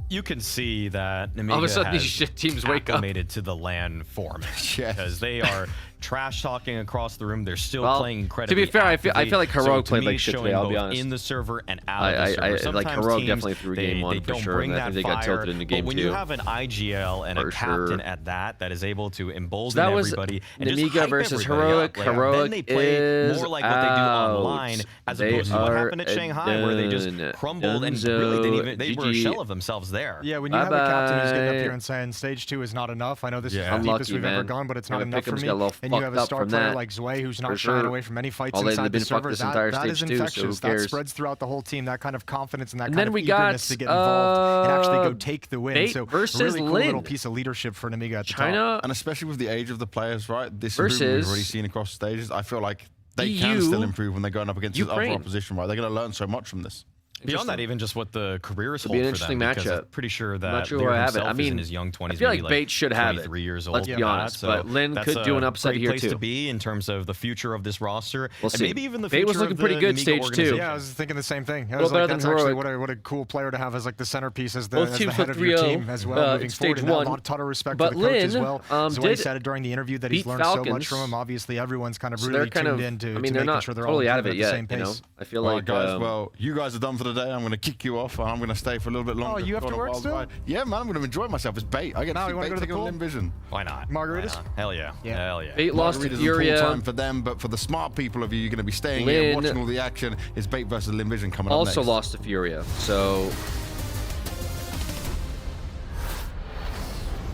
You can see that Namiga all of a sudden has these teams wake up acclimated to the LAN format because they are trash talking across the room. They're still Well, playing incredibly to be fair, I feel like Heroic to played me, like shit showing today, I'll be both honest. in the server and out of the server. Like Sometimes Heroic teams, definitely threw game they one for don't sure, bring and I that think they got fire, tilted into game but when two. you have an IGL and For a captain sure. at that is able to embolden that was everybody and just Nemiga hype versus everybody Heroic. up, like, Heroic then they play is more like what they do online, out. as They opposed to what are happened at Shanghai, where they just done. crumbled and Dunzo, really they were a GG. shell of themselves there. Yeah, when you have a captain who's getting up Bye-bye. here and saying stage 2 is not enough, I know this is the Unlucky, deepest we've ever man. gone, but it's Yeah, not enough for Pickham's me. got a little And you have a fucked up star from player that. like Zwei who's For not shying sure. away from any fights All they've inside the been fucked server. this entire That is stage too, so who infectious. That cares? spreads throughout the whole team. That kind of confidence and that And kind then of we eagerness got, to get involved and actually go uh, take the win. Bait So versus really cool little Lin. piece of leadership for Nemiga at the China top. And especially with the age of the players, right? This improvement we've versus already seen across stages. I feel like they EU, can still improve when they're going up against the Ukraine. other opposition, right? They're going to learn so much from this. Beyond that, even just what the careers It'll hold be an for interesting them, because matchup. I'm pretty sure that Not sure Lear where I have it. himself I is mean, in his young 20s, I feel maybe like Bait should have it. 23 years old. Let's be honest, So but Lin that's could do an a upset great here place too. to be in terms of the future of this roster. We'll and see. maybe even the Bait future was looking of pretty the good Nemiga stage two. organization. Yeah, I was thinking the same thing. I Little was better like, than that's actually Heroic. what a cool player to have as like the centerpiece, as the, Both as the teams head with of your 3-0, team as well, moving in forward. stage And a one. lot of total respect But for the coach as Lin, well. As did said it during the interview that he's beat learned so Falcons. much from him. Obviously, everyone's kind of So really they're kind tuned of, in to I mean, making they're not sure they're totally all out of it improving at the yet. same You know, pace. I feel All like right, guys, well, you guys are done for the day. I'm going to kick you off, and I'm going to stay for a little bit longer. Oh, you have to Gone a work wild still? ride. Yeah, man, I'm going to enjoy myself. It's Bait. I get Now to you see wanna Bait go to the take on pool? Lim Vision. Why not? Margaritas? Why not? Hell yeah. Yeah. Hell yeah. Bait lost to Margaritas and Furia. full time for them, but for the smart people of you, you're going to be staying here, Lin watching all the action. It's Bait versus Lim Vision coming up Also next. lost to Furia, so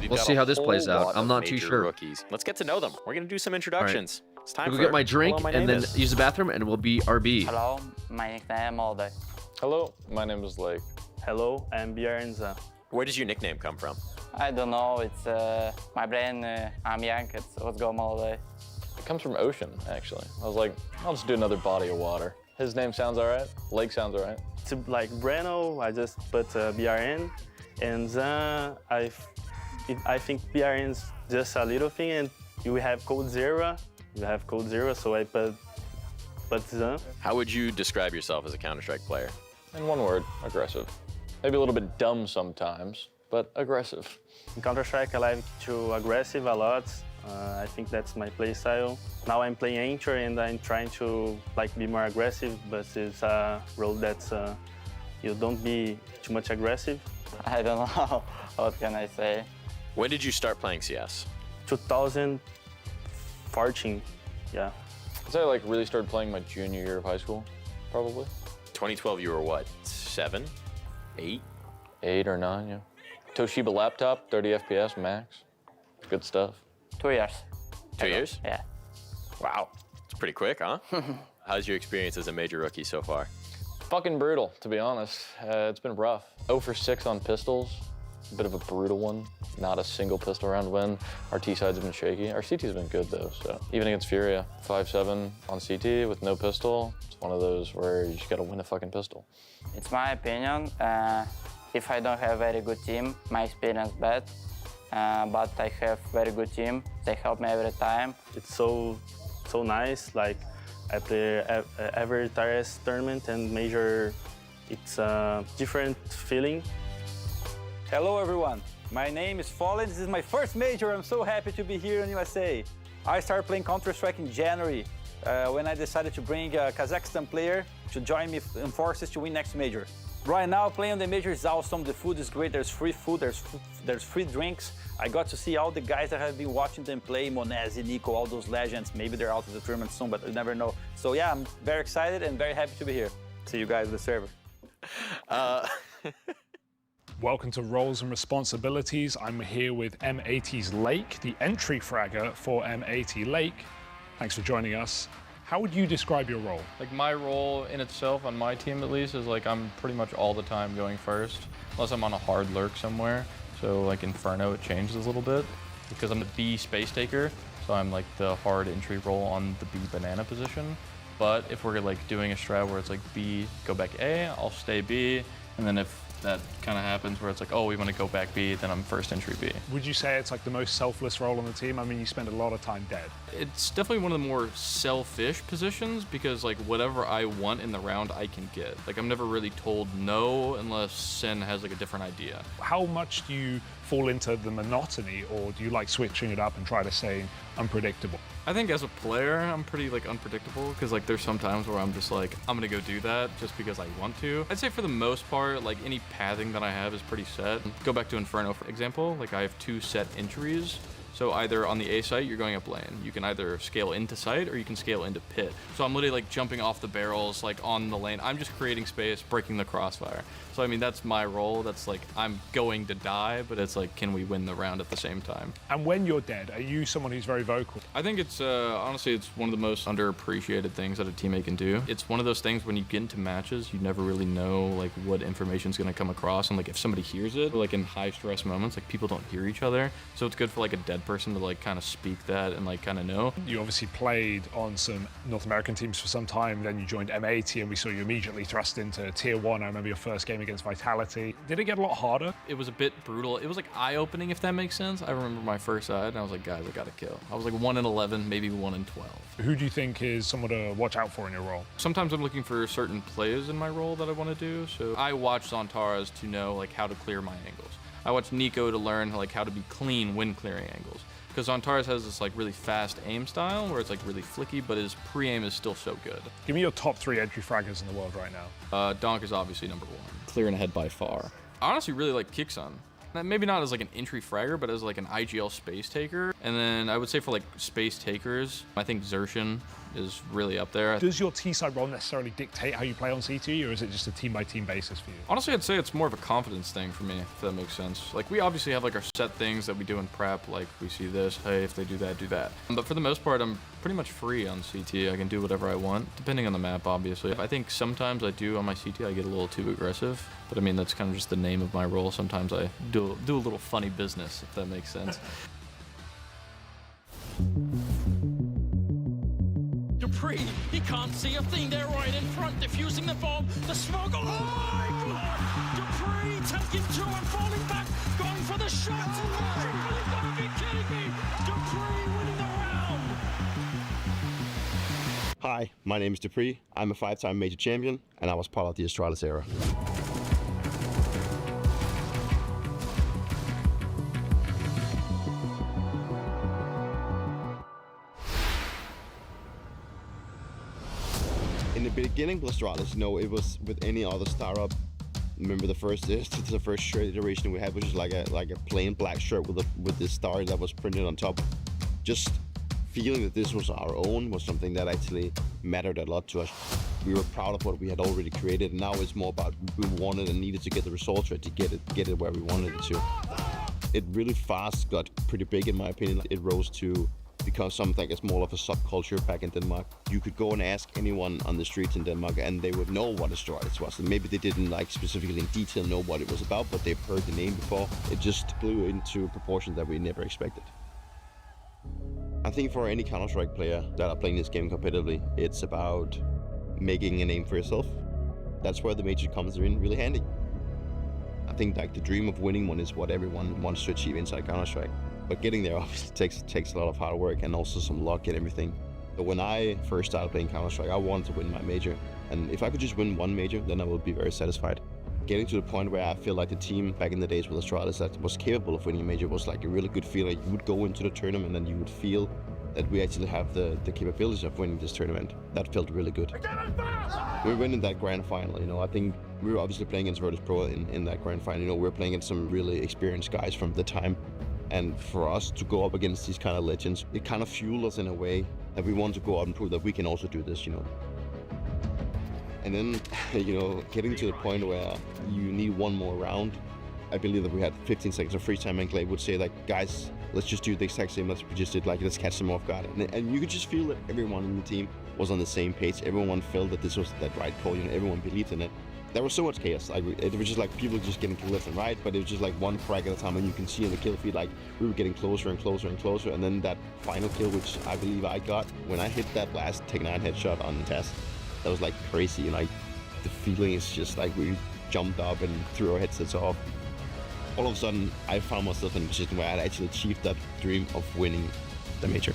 We've we'll got see a how this whole plays out. lot I'm of not too major sure. Rookies. Let's get to know them. We're gonna do some introductions. It's time I'll for get my drink Hello, my and name then is- use the bathroom, and we'll be RB. Hello, my nickname Elige. Hello, my name is Lake. Hello, I'm Björnza. Where does your nickname come from? I don't know, it's my brain, I'm young, let's go Elige. It comes from ocean, actually. I was like, I'll just do another body of water. His name sounds all right. Lake sounds all right. To like Breno, I just put BRN, and then I think BRN's just a little thing, and you have code zero. You have code zero, so I put Zan. How would you describe yourself as a Counter-Strike player? In one word, aggressive. Maybe a little bit dumb sometimes, but aggressive. In Counter-Strike, I like to aggressive a lot. I think that's my play style. Now I'm playing Enter and I'm trying to like be more aggressive, but it's a role that's you don't be too much aggressive. I don't know, what can I say? When did you start playing CS? 2014, yeah. I'd say I like really started playing my junior year of high school, probably. 2012, you were what, 7, 8? 8 or 9, yeah. Toshiba laptop, 30 FPS max. Good stuff. 2 years. 2 years? Yeah. Wow, it's pretty quick, huh? How's your experience as a major rookie so far? Fucking brutal, to be honest. It's been rough. 0 for 6 on pistols. A bit of a brutal one. Not a single pistol round win. Our T sides have been shaky. Our CT's been good though, so. Even against Furia, 5-7 on CT with no pistol. It's one of those where you just gotta win a fucking pistol. It's my opinion. If I don't have a very good team, my experience bad. But I have very good team. They help me every time. It's so nice. Like I play every TRS tournament and major. It's a different feeling. Hello everyone, my name is Fallen. This is my first major. I'm so happy to be here in USA. I started playing Counter-Strike in January when I decided to bring a Kazakhstan player to join me in Forces to win next major. Right now playing on the major is awesome. The food is great. There's free food, there's free drinks. I got to see all the guys that have been watching them play, Monesi, Nico, all those legends. Maybe they're out of the tournament soon, but you never know. So yeah, I'm very excited and very happy to be here. See you guys at the server. Welcome to Roles and Responsibilities. I'm here with M80's Lake, the entry fragger for M80. Lake, thanks for joining us. How would you describe your role? Like my role in itself, on my team at least, is like I'm pretty much all the time going first, unless I'm on a hard lurk somewhere. So like Inferno, it changes a little bit because I'm the B space taker, so I'm like the hard entry role on the B banana position. But if we're like doing a strat where it's like B, go back A, I'll stay B, and then if that kind of happens where it's like, oh, we want to go back B, then I'm first entry B. Would you say it's like the most selfless role on the team? I mean, you spend a lot of time dead. It's definitely one of the more selfish positions because like whatever I want in the round, I can get. Like I'm never really told no unless Sen has like a different idea. How much do you fall into the monotony, or do you like switching it up and try to stay unpredictable? I think as a player, I'm pretty like unpredictable because like there's some times where I'm just like, I'm gonna go do that just because I want to. I'd say for the most part, like any pathing that I have is pretty set. Go back to Inferno, for example, like I have 2 set entries. So either on the A site, you're going up lane. You can either scale into site or you can scale into pit. So I'm literally like jumping off the barrels, like on the lane. I'm just creating space, breaking the crossfire. So I mean, that's my role. That's like, I'm going to die, but it's like, can we win the round at the same time? And when you're dead, are you someone who's very vocal? I think it's, honestly, it's one of the most underappreciated things that a teammate can do. It's one of those things when you get into matches, you never really know like what information's gonna come across. And like if somebody hears it, like in high stress moments, like people don't hear each other. So it's good for like a dead person to like kind of speak that and like kind of know. You obviously played on some North American teams for some time, then you joined M80 and we saw you immediately thrust into Tier 1. I remember your first game against Vitality. Did it get a lot harder? It was a bit brutal. It was like eye-opening, if that makes sense. I remember my first side and I was like, guys, I gotta kill. I was like 1 in 11, maybe 1 in 12. Who do you think is someone to watch out for in your role? Sometimes I'm looking for certain plays in my role that I want to do. So I watch Zantaras to know like how to clear my angles. I watch Nico to learn like how to be clean when clearing angles. Because Zantaras has this like really fast aim style where it's like really flicky, but his pre-aim is still so good. Give me your top 3 entry fraggers in the world right now. Donk is obviously number 1. Clearing ahead by far. I honestly really like Kixon. Maybe not as like an entry fragger, but as like an IGL space taker. And then I would say for like space takers, I think Xertion is really up there. Does your T-side role necessarily dictate how you play on CT, or is it just a team-by-team basis for you? Honestly, I'd say it's more of a confidence thing for me, if that makes sense. Like, we obviously have like our set things that we do in prep, like we see this, hey, if they do that, do that. But for the most part, I'm pretty much free on CT. I can do whatever I want, depending on the map, obviously. I think sometimes I do on my CT, I get a little too aggressive. But I mean, that's kind of just the name of my role. Sometimes I do a little funny business, if that makes sense. Dupree, he can't see a thing. They're right in front, diffusing the bomb. The smoke. Oh my God! Dupree taking 2 and falling back, going for the shot. You've got to be kidding me! Dupree winning the round. Hi, my name is Dupree. I'm a 5-time major champion, and I was part of the Astralis era. In the beginning, Astralis, you know, it was with any other startup. Remember the first shirt iteration we had, which was like a plain black shirt with this star that was printed on top. Just feeling that this was our own was something that actually mattered a lot to us. We were proud of what we had already created, and now it's more about we wanted and needed to get the results right to get it where we wanted it to. It really fast got pretty big, in my opinion. It rose to become something that's more of a subculture back in Denmark. You could go and ask anyone on the streets in Denmark and they would know what Astralis was. And maybe they didn't like specifically in detail know what it was about, but they've heard the name before. It just blew into a proportion that we never expected. I think for any Counter-Strike player that are playing this game competitively, it's about making a name for yourself. That's where the major comes in really handy. I think like the dream of winning one is what everyone wants to achieve inside Counter-Strike. But getting there obviously takes a lot of hard work and also some luck and everything. But when I first started playing Counter-Strike, I wanted to win my major. And if I could just win one major, then I would be very satisfied. Getting to the point where I feel like the team back in the days with Astralis that was capable of winning a major was like a really good feeling. You would go into the tournament and you would feel that we actually have the capabilities of winning this tournament. That felt really good. We went in that grand final, you know. I think we were obviously playing against Virtus Pro in that grand final. You know, we were playing against some really experienced guys from the time. And for us to go up against these kind of legends, it kind of fueled us in a way that we want to go out and prove that we can also do this, you know. And then, you know, getting to the point where you need one more round. I believe that we had 15 seconds of free time and Clay would say like, guys, let's just do the exact same as we just did, like let's catch them off guard. And you could just feel that everyone in the team was on the same page. Everyone felt that this was that right call, you know, everyone believed in it. There was so much chaos. Like it was just like people just getting killed left and right, but it was just like one frag at a time, and you can see in the kill feed like we were getting closer and closer and closer. And then that final kill, which I believe I got when I hit that last Tech 9 headshot on the test, that was like crazy. And like the feeling is just like we jumped up and threw our headsets off. All of a sudden, I found myself in a position where I had actually achieved that dream of winning the major.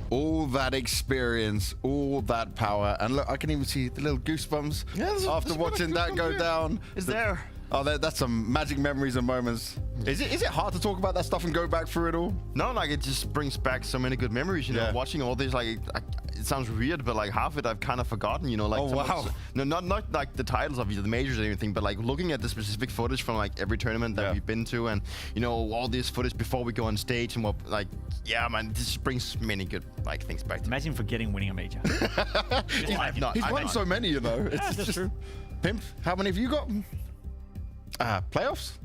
All that experience, all that power, and look, I can even see the little goosebumps after watching that go down. It's there. Oh, that's some magic memories and moments. Is it hard to talk about that stuff and go back through it all? No, like it just brings back so many good memories. You know, watching all this, like it sounds weird, but like half of it I've kind of forgotten. You know, like no, not like the titles of the majors or anything, but like looking at the specific footage from like every tournament that we've been to, and you know all this footage before we go on stage and what like. Yeah, man, this brings many good like things back. Imagine forgetting winning a major. He's won so many, you know. It's that's just true. Pimp, how many have you got? Playoffs?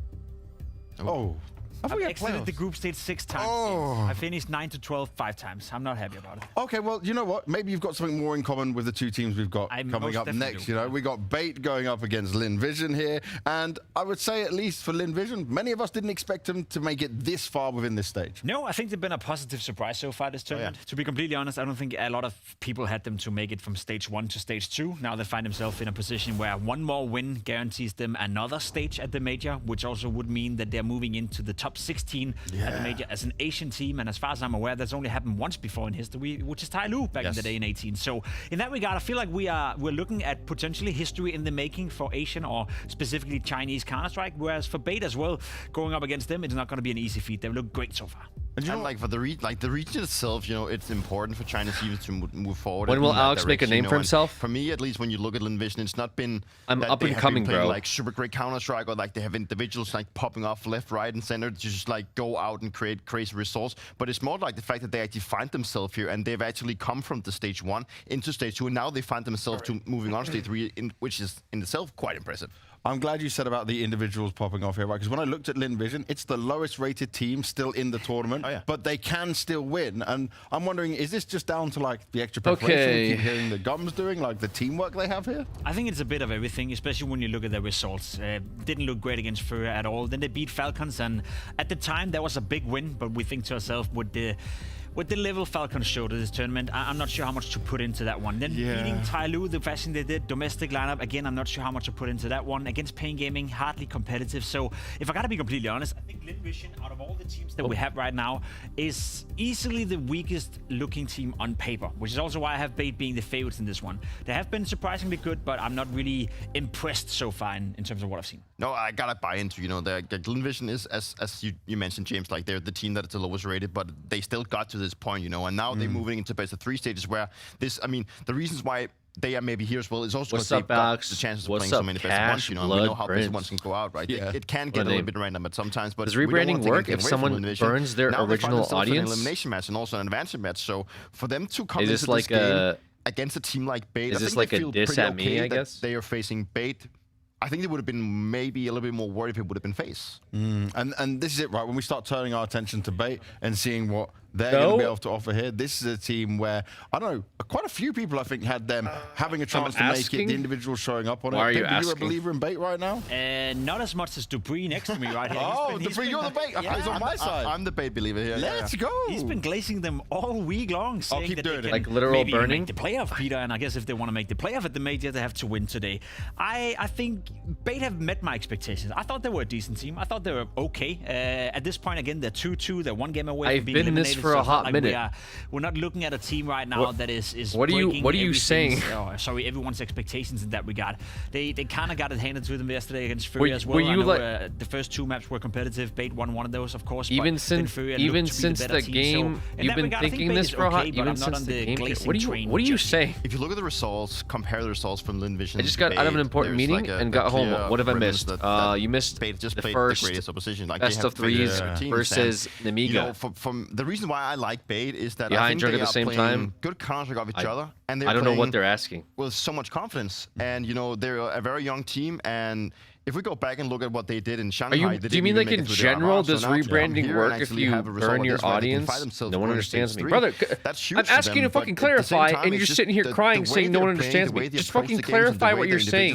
Oh. I thought we I've had exited playoffs. the group stage 6 times. Oh. I finished 9 to 12 5 times. I'm not happy about it. Okay, well, you know what? Maybe you've got something more in common with the two teams we've got coming most up definitely next. do. You know, we got Bait going up against Lin Vision here, and I would say at least for Lin Vision, many of us didn't expect him to make it this far within this stage. No, I think they've been a positive surprise so far this tournament. To be completely honest, I don't think a lot of people had them to make it from stage 1 to stage 2. Now they find themselves in a position where one more win guarantees them another stage at the major, which also would mean that they're moving into the top 16 at the major as an Asian team. And as far as I'm aware, that's only happened once before in history, which is Tai Lu back in the day in 18. So in that regard, I feel like we're looking at potentially history in the making for Asian or specifically Chinese Counter-Strike, whereas for Bait as well, going up against them, it's not going to be an easy feat. They look great so far. And you know, like for the region itself, you know, it's important for China teams to move forward. When will Alex make a name for himself? For me, at least, when you look at Lin Vision, it's not been. I'm up and coming, bro. Like super great Counter-Strike, or like they have individuals like popping off left, right, and center to just like go out and create crazy results. But it's more like the fact that they actually find themselves here, and they've actually come from the stage 1 into stage 2, and now they find themselves to moving on to stage 3, which is in itself quite impressive. I'm glad you said about the individuals popping off here, right? Because when I looked at Lin Vision, it's the lowest rated team still in the tournament, but they can still win. And I'm wondering, is this just down to like the extra preparation we keep hearing the Gums doing, like the teamwork they have here? I think it's a bit of everything, especially when you look at their results. Didn't look great against Furia at all. Then they beat Falcons, and at the time, that was a big win, but we think to ourselves, with the level Falcons showed at this tournament, I'm not sure how much to put into that one. Then beating Tai Lu, the fashion they did, domestic lineup, again, I'm not sure how much to put into that one. Against Pain Gaming, hardly competitive. So if I gotta be completely honest, I think Lin Vision, out of all the teams that we have right now, is easily the weakest looking team on paper, which is also why I have Bait being the favorites in this one. They have been surprisingly good, but I'm not really impressed so far in terms of what I've seen. No, I gotta buy into, you know, the Lin Vision is, as you mentioned, James, like they're the team that is the lowest rated, but they still got to this point, you know, and now they're moving into best of 3 stages where this, I mean, the reasons why they are maybe here as well is also because they've got the chances of playing so many best of 1s, you know, and we know how best of 1s can go out, right? It can get a little bit random at sometimes, but does rebranding work if someone burns their original audience? An elimination match and also an advanced match, so for them to come into this like this game against a team like Bait, is this like a diss at me, I guess? They are facing Bait. I think they would have been maybe a little bit more worried if it would have been face. And this is it, right? When we start turning our attention to Bait and seeing what they're going to be able to offer here, this is a team where, I don't know, quite a few people I think had them having a chance to make it, the individuals showing up on it. Why are you You're asking? a believer in Bait right now? Not as much as Dupree next to me right here. Dupree, you're the Bait. He's on my side. I'm the Bait believer here. Let's go. He's been glazing them all week long, saying keep that doing they it. can Like literal maybe even burning? make the playoff, Peter. And I guess if they want to make the playoff at the major, they have to win today. I think Bait have met my expectations. I thought they were a decent team. I thought they were okay. At this point, again, they're 2-2. They're 1 game away from being been in eliminated. this for a hot minute. We're not looking at a team right now that is what are you saying? Everyone's expectations in that regard. They kind of got it handed to them yesterday against Furia as well. Were you the first 2 maps were competitive. Bait won one of those, of course. Even since the game, you've been thinking this for a hot. Even since the game, what are you saying? If you look at the results, compare the results from Lin Vision. I just got out of an important meeting and got home. What have I missed? You missed Bait just the played first the greatest opposition. Like best of 3s versus Nemiga. You know, from the reason why I like Bait is that I think drink they at the same playing time. good counter of each other, and I don't know what they're asking. With so much confidence, and you know they're a very young team, and if we go back and look at what they did in Shanghai, do you mean like in general does rebranding work if you burn your audience? No one understands me, brother. That's huge. I'm asking you to fucking clarify, and you're just sitting here crying, saying no one understands me. Just fucking clarify what you're saying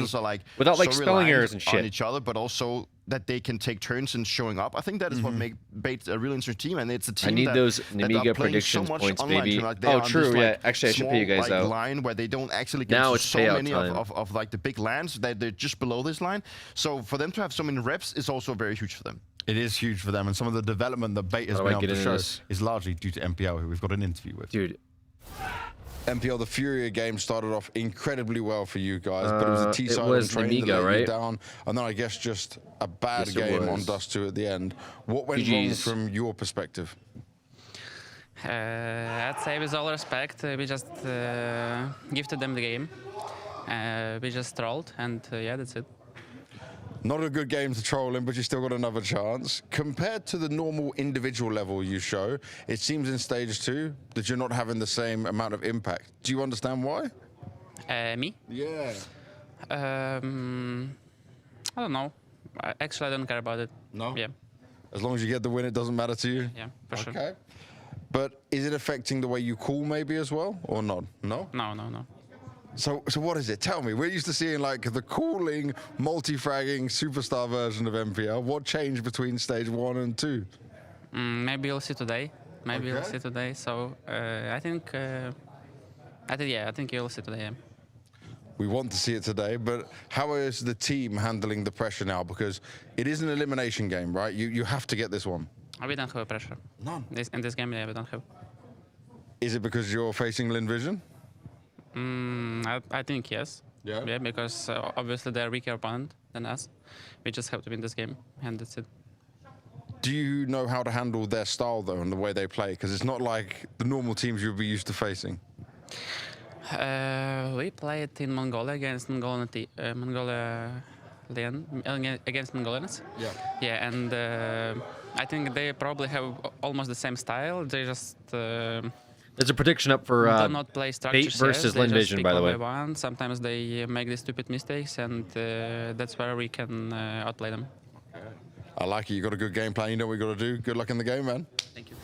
without like spelling errors and shit. On each other, but also that they can take turns in showing up. I think that is what makes Bait a really interesting team, and it's a team I need that, those that are Namiga playing predictions so much points, online baby. tournament. Like, they Oh, are on true. this, Yeah, like, actually, I should pay you guys small, out. line where they don't actually get Now to it's so payout many time. of like the big lands, that they're just below this line. So for them to have so many reps is also very huge for them. It is huge for them, and some of the development that Bait has been able to show is largely due to MPL, who we've got an interview with. Dude. MPL, the Furia game started off incredibly well for you guys, but it was a T-side on training Namiga, that let you right? down, and then I guess just a bad Yes, it game on was. Dust 2 at the end. What went wrong from your perspective? I'd say with all respect, we just gifted them the game. We just trolled, and yeah, that's it. Not a good game to troll in, but you still got another chance. Compared to the normal individual level you show, it seems in stage 2 that you're not having the same amount of impact. Do you understand why? Me? Yeah. I don't know. Actually, I don't care about it. No? Yeah. As long as you get the win, it doesn't matter to you? Yeah, for sure. Okay. But is it affecting the way you call maybe as well, or not? No? No, no, no. So what is it? Tell me. We're used to seeing like the calling, multi-fragging, superstar version of MPL. What changed between stage 1 and 2? Maybe you'll see today. Maybe you'll see today. So I think you'll see today. Yeah. We want to see it today, but how is the team handling the pressure now? Because it is an elimination game, right? You have to get this one. We don't have pressure. None. In this game, yeah, we don't have. Is it because you're facing Lin Vision? I think yes. Yeah. Yeah, because obviously they're a weaker opponent than us. We just have to win this game, and that's it. Do you know how to handle their style though and the way they play? Because it's not like the normal teams you'll be used to facing. We played in Mongolia against Mongolians. Yeah. Yeah, and I think they probably have almost the same style. They just There's a prediction up for do not play Bait versus Lin Vision, by the way. One. Sometimes they make these stupid mistakes, and that's where we can outplay them. I like it. You got a good game plan. You know what we got to do. Good luck in the game, man. Thank you.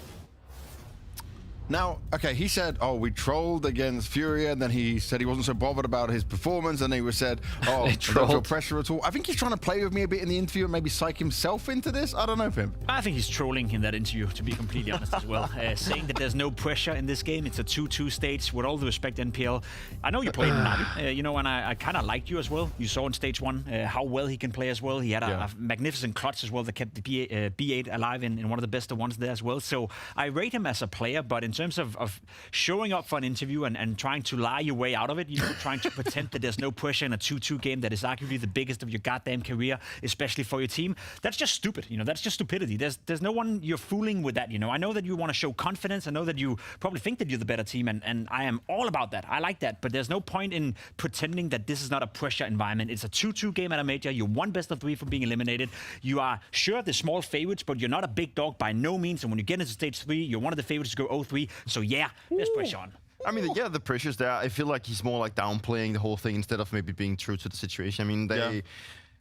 Now, okay, he said, oh, we trolled against Furia, and then he said he wasn't so bothered about his performance, and then he said, oh, I don't feel pressure at all. I think he's trying to play with me a bit in the interview and maybe psych himself into this. I don't know, Pimp. I think he's trolling in that interview, to be completely honest as well. Saying that there's no pressure in this game. It's a 2-2 stage. With all the respect, NPL, I know you played Navi, you know, and I kind of liked you as well. You saw in stage 1 how well he can play as well. He had a magnificent clutch as well that kept the B8 alive in one of the best ones there as well. So I rate him as a player, but in terms of showing up for an interview and trying to lie your way out of it, you know, trying to pretend that there's no pressure in a 2-2 game that is arguably the biggest of your goddamn career, especially for your team. That's just stupid, you know, that's just stupidity. There's no one you're fooling with that, you know. I know that you want to show confidence. I know that you probably think that you're the better team, and I am all about that. I like that, but there's no point in pretending that this is not a pressure environment. It's a 2-2 game at a major. You're 1 best of 3 from being eliminated. You are sure the small favorites, but you're not a big dog by no means, and when you get into stage 3, you're one of the favorites to go 0-3, so yeah, there's pressure on. I mean, yeah, the pressure's there. I feel like he's more like downplaying the whole thing instead of maybe being true to the situation. I mean,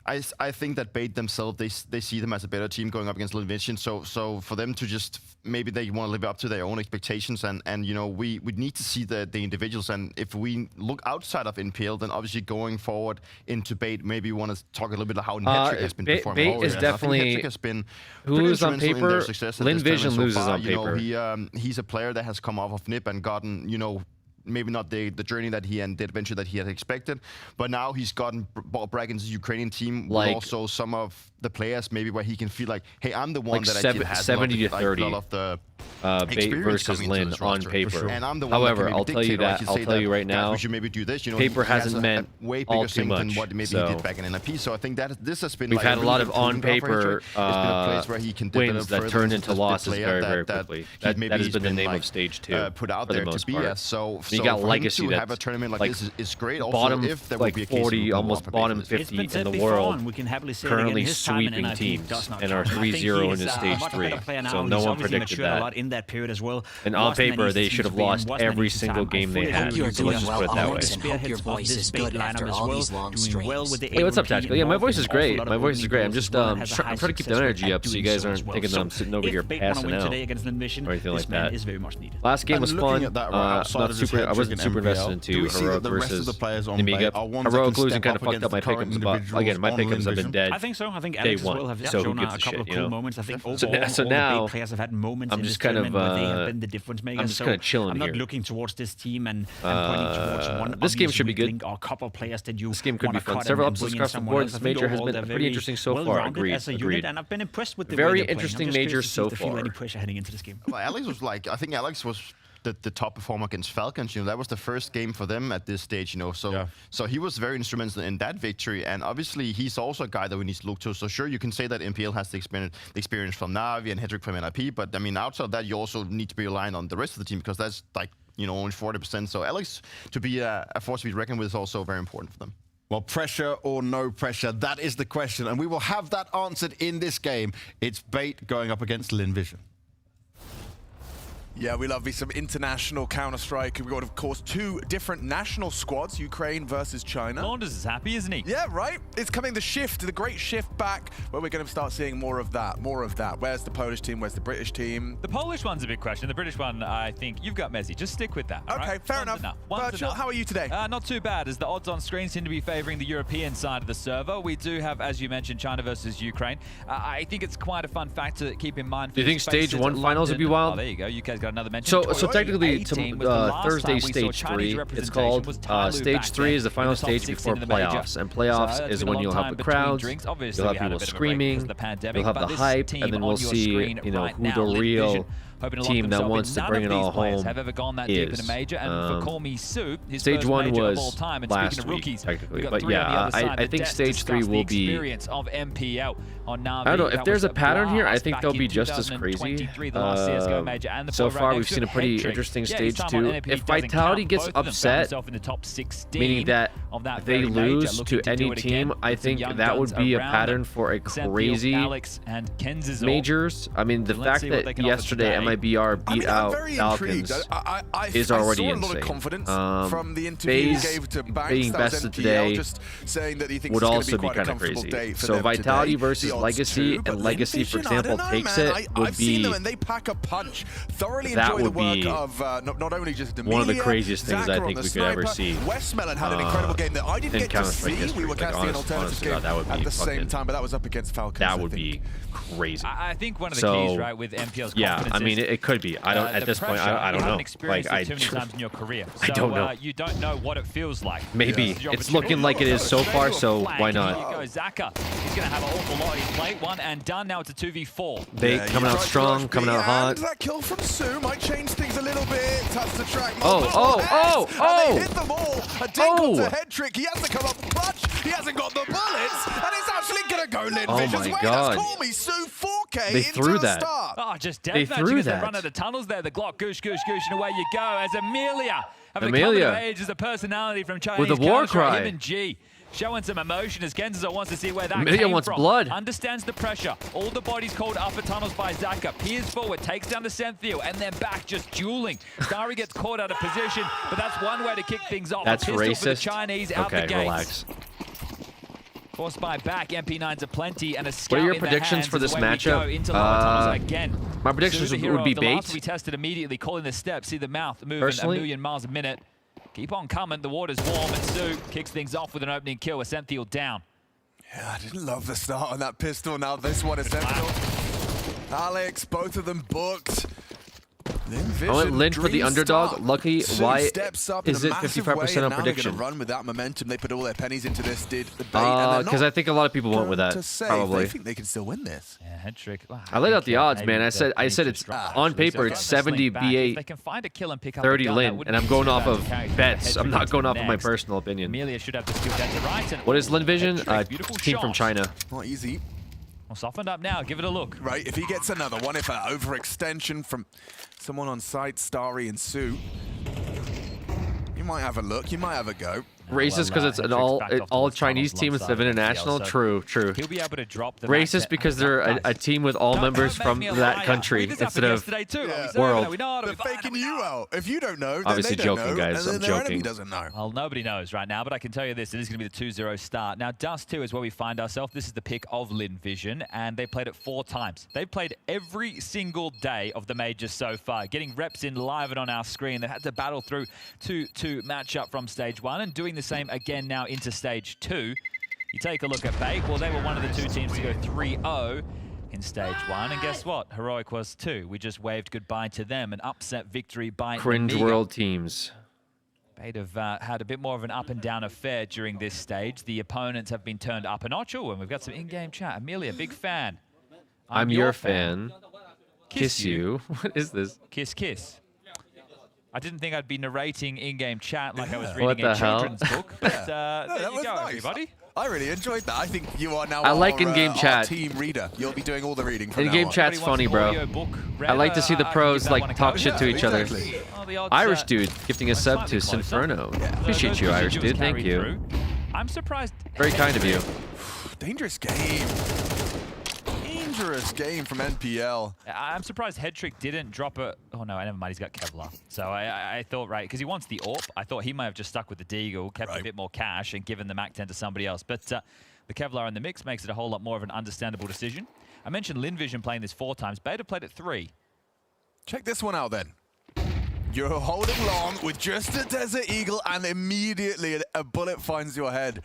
I think that Bait themselves, they see them as a better team going up against Lin Vision. So for them to just, maybe they want to live up to their own expectations, and you know, we need to see the individuals. And if we look outside of NPL, then obviously going forward into Bait, maybe we want to talk a little bit about how Hetrick has been performing. Bait is definitely, Hetrick has been who loses on in paper, their success Lin Vision so loses far. on paper. You know, he's a player that has come off of NIP and gotten, you know, maybe not the journey that he and the adventure that he had expected, but now he's gotten brought back into the Ukrainian team, like also some of the players maybe where he can feel like, hey, I'm the one like that actually has 70 to 30 a lot of the Bait versus Lin on paper. And I'm the one However, that I'll tell you that, I'll tell you right now, we should maybe do this. You know, paper he has hasn't a meant way all bigger too thing than much. what maybe he did back in NIP. So I think that this has been we've like had a lot of on paper wins that turned into losses very, very quickly. That has been the name of stage 2 put out for there the most to be part. as. So you got for him Legacy to that have a tournament like this is great. Also, bottom if there would like be a case 40, almost bottom 50 in the world, currently sweeping teams, and are 3-0 into stage 3. So no one predicted that. In that period as well. And on paper, they should have lost every single game they had. So let's just put it that way. I hope your voice is good after all these long streams. Hey, what's up, Tactical? Yeah, my voice is great. My voice is great. I'm just I'm trying to keep the energy up so you guys aren't thinking that I'm sitting over here passing out or anything like that. Last game was fun. Not super. I wasn't super invested into Do we see Heroic that the rest of versus the players on Nemiga. Bait are ones that Heroic can losing step kind of up fucked up my against the current pickups, but individuals again, my on pickups have been Envision? dead. I think so. I think day Alex as one. well have So who shown gives a a couple shit, of you cool know? moments. I think So overall, now- so all now the big players have had moments I'm in just this kind of, tournament where they have been the difference makers. I'm just So kind of chilling I'm not here. looking towards this team and pointing towards one. This game obvious should be weak good. link or a couple of players that you This game could be wanna fun. cut Several and upsets bring in across the someone board. else. This I think major has overall been they're pretty very interesting so far. well-rounded Agreed. as a unit, Agreed. and I've been impressed with the Very way they're playing. I'm interesting just curious majors to see so if they feel far. any pressure heading into this game. Well, Alex was like, I think Alex was the top performer against Falcons. You know, that was the first game for them at this stage. You know, so he was very instrumental in that victory. And obviously, he's also a guy that we need to look to. So sure, you can say that MPL has the experience from Navi and Hedrick from NIP, but I mean, outside of that, you also need to be relying on the rest of the team because that's like, you know, only 40%. So Alex to be a force to be reckoned with is also very important for them. Well, pressure or no pressure, that is the question. And we will have that answered in this game. It's Bait going up against Envision. Yeah, we love me some international Counter-Strike. We've got, of course, 2 different national squads, Ukraine versus China. Launders is happy, isn't he? Yeah, right? It's coming the shift, the great shift back, where we're going to start seeing more of that, Where's the Polish team? Where's the British team? The Polish one's a big question. The British one, I think you've got Messi. Just stick with that. Okay, right? fair enough. Virtual, how are you today? Not too bad, as the odds on screen seem to be favoring the European side of the server. We do have, as you mentioned, China versus Ukraine. I think it's quite a fun fact to keep in mind. Do you think stage 1 finals would be wild? Oh, there you go. UK's got another mention. So technically, Thursday stage 3, it's called stage 3 is the final stage before playoffs, and playoffs is when you'll have the crowds, you'll have people screaming, you'll have the hype, and then we'll see, you know, who the real team that wants to bring it all home have ever gone that deep in a major, and for Call Me Soup, his stage first 1 major of was all time, and last speaking of week, rookies, technically, we've got but 3 on the yeah, other side. I think Let's stage 3 discuss will the be. experience of MPL on Navi. I don't know if That there's was a pattern here. I blast think back they'll in be just as crazy. 2023, the last CS:GO major, and the So play far, right we've next seen a to pretty Hedrick. interesting Yeah, his stage time on 2. NIP If doesn't Vitality count. gets Both of them found upset, themselves in the top 16 meaning that of that they very major, lose looking to do any it team, again. I Some think young that would guns be a around pattern them. for a Xanthiel, crazy Alex, and Kenzis majors. I mean, the So let's fact see what that they can offer yesterday today. MIBR beat out very Falcons intrigued. I is already saw a lot insane. of confidence from the interview FaZe he gave to Banks, being that was bested NPL, today just saying that he thinks would it's going also to be be quite a kind of comfortable crazy. day for So them Vitality today. versus The odds Legacy, too, but and Legacy, for Envision, I example, don't know, takes man. it, would I've seen them be and they pack a punch. Thoroughly that enjoy the would work be of not only just one of the Amelia, craziest things Zaka I on think the we could ever sniper. see. Westmelon had an incredible game that I didn't in get to Counter-Strike see. history. We were Like, casting an honest alternative to game God, that would at be the same fucking- time, but that was up against Falcons. That would be crazy. I think one of the So, keys, right, with MPL's yeah, confidence I mean, is, it could be. I don't at the this point. pressure. I don't You haven't know. experienced Like it too many times in your career. I So, don't know. You don't know what it feels like. Maybe This is your it's opportunity. looking like it is so far. So Flag. why Here not? you go, Zaka. He's going to have an awful lot on his plate. One and done. Now it's a 2v4. They coming out strong, coming out hot. And that kill from Sue might change things a little bit. Touch the track. Oh, And they hit them all. A dingle to head trick. He has to come up clutch. He hasn't got the bullets. And it's actually going to go Envision's my way. God. That's Call Me Sue 4K They into threw the that. start. Oh, just They deathmatching threw as they that. run out of tunnels there. The Glock, goosh, goosh, goosh, and away you go. As Amelia, having Amelia. come of age as a personality from Chinese With a war Counter-Strike, cry. him and G. Showing some emotion as Genzo wants to see where that Amelia came wants from. blood. Understands the pressure. All the bodies called upper tunnels by Zaka. Peers forward, takes down the Xanthiel, and then back just dueling. Starry gets caught out of position, but that's one way to kick things off. That's a pistol for the racist. Chinese out the Okay, gates. relax. Forced by back, MP9s are plenty, and a scout What are your in the predictions hands for as this away we go matchup? into lower tunnels again. My predictions Sue, the would hero be of the last Bait. we tested immediately, calling the step. See the mouth moving Personally? a million miles a minute. Keep on coming. The water's warm, and Sue kicks things off with an opening kill. with Xanthiel down. Yeah, I didn't love the start on that pistol. Now this one is Central. Alex, both of them booked. I went Lynch for the underdog. Lucky, why steps up in is a it massive 55% way, on and now they're prediction? going to run with that momentum. They put all their pennies into this. Did the bait, and they're Because not I think a lot of people went with that. to save. Probably. They think they can still win this. Yeah, head trick. I laid out the odds, man. I said it's on paper it's 70 B8, They can find a kill and pick up 30 a gun, that Lin, wouldn't and I'm be going too off bad of to carry bets. Head I'm trick not into going off of my next. personal opinion. Amelia should have the skill down to right. And What is Lin Vision? Head trick, beautiful Team from shot. China. Not easy. Well, softened up now. Give it a look. Right, if he gets another one, if an overextension from someone on site, Starry and Sue, you might have a look, you might have a go. Racist because it's an all Chinese team instead of international. True. He'll be able to drop the Racist because they're a team with all members from that country instead of world. They're faking you out. If you don't know, then Obviously they don't joking, know, guys. and then I'm their joking. enemy doesn't know. Well, nobody knows right now, but I can tell you this. It is going to be the 2-0 start. Now, Dust 2 is where we find ourselves. This is the pick of Lin Vision, and they played it 4 times. They've played every single day of the majors so far, getting reps in live and on our screen. They had to battle through to match up from stage 1 and doing the same again now into stage 2. You take a look at Bait. Well, they were one of the 2 teams to go 3-0 in stage 1, and guess what? Heroic was 2. We just waved goodbye to them. An upset victory by Cringe Amiga. world teams. Bait have had a bit more of an up and down affair during this stage. The opponents have been turned up a notch. Oh, and we've got some in-game chat. Amelia, big fan. I'm your fan. Kiss you. What is this? Kiss. I didn't think I'd be narrating in-game chat like I was reading What a the hell? children's book, but there you go, nice. everybody. I really enjoyed that. I think you are now I like in-game our chat. team reader. You'll be doing all the reading from In-game now on. chat's funny, bro. I like to see the pros like talk shit to each other. Irish dude gifting a sub to Sinferno. Appreciate you, Irish dude. Thank you. I'm surprised. Very kind of you. Dangerous game. Dangerous game from NPL. I'm surprised Headtrick didn't drop a... Oh, no, never mind. He's got Kevlar. So I thought, right, because he wants the AWP. I thought he might have just stuck with the Deagle, kept a bit more cash, and given the MAC-10 to somebody else. But the Kevlar in the mix makes it a whole lot more of an understandable decision. I mentioned Lin Vision playing this 4 times. Beta played it 3. Check this one out, then. You're holding long with just a Desert Eagle, and immediately a bullet finds your head.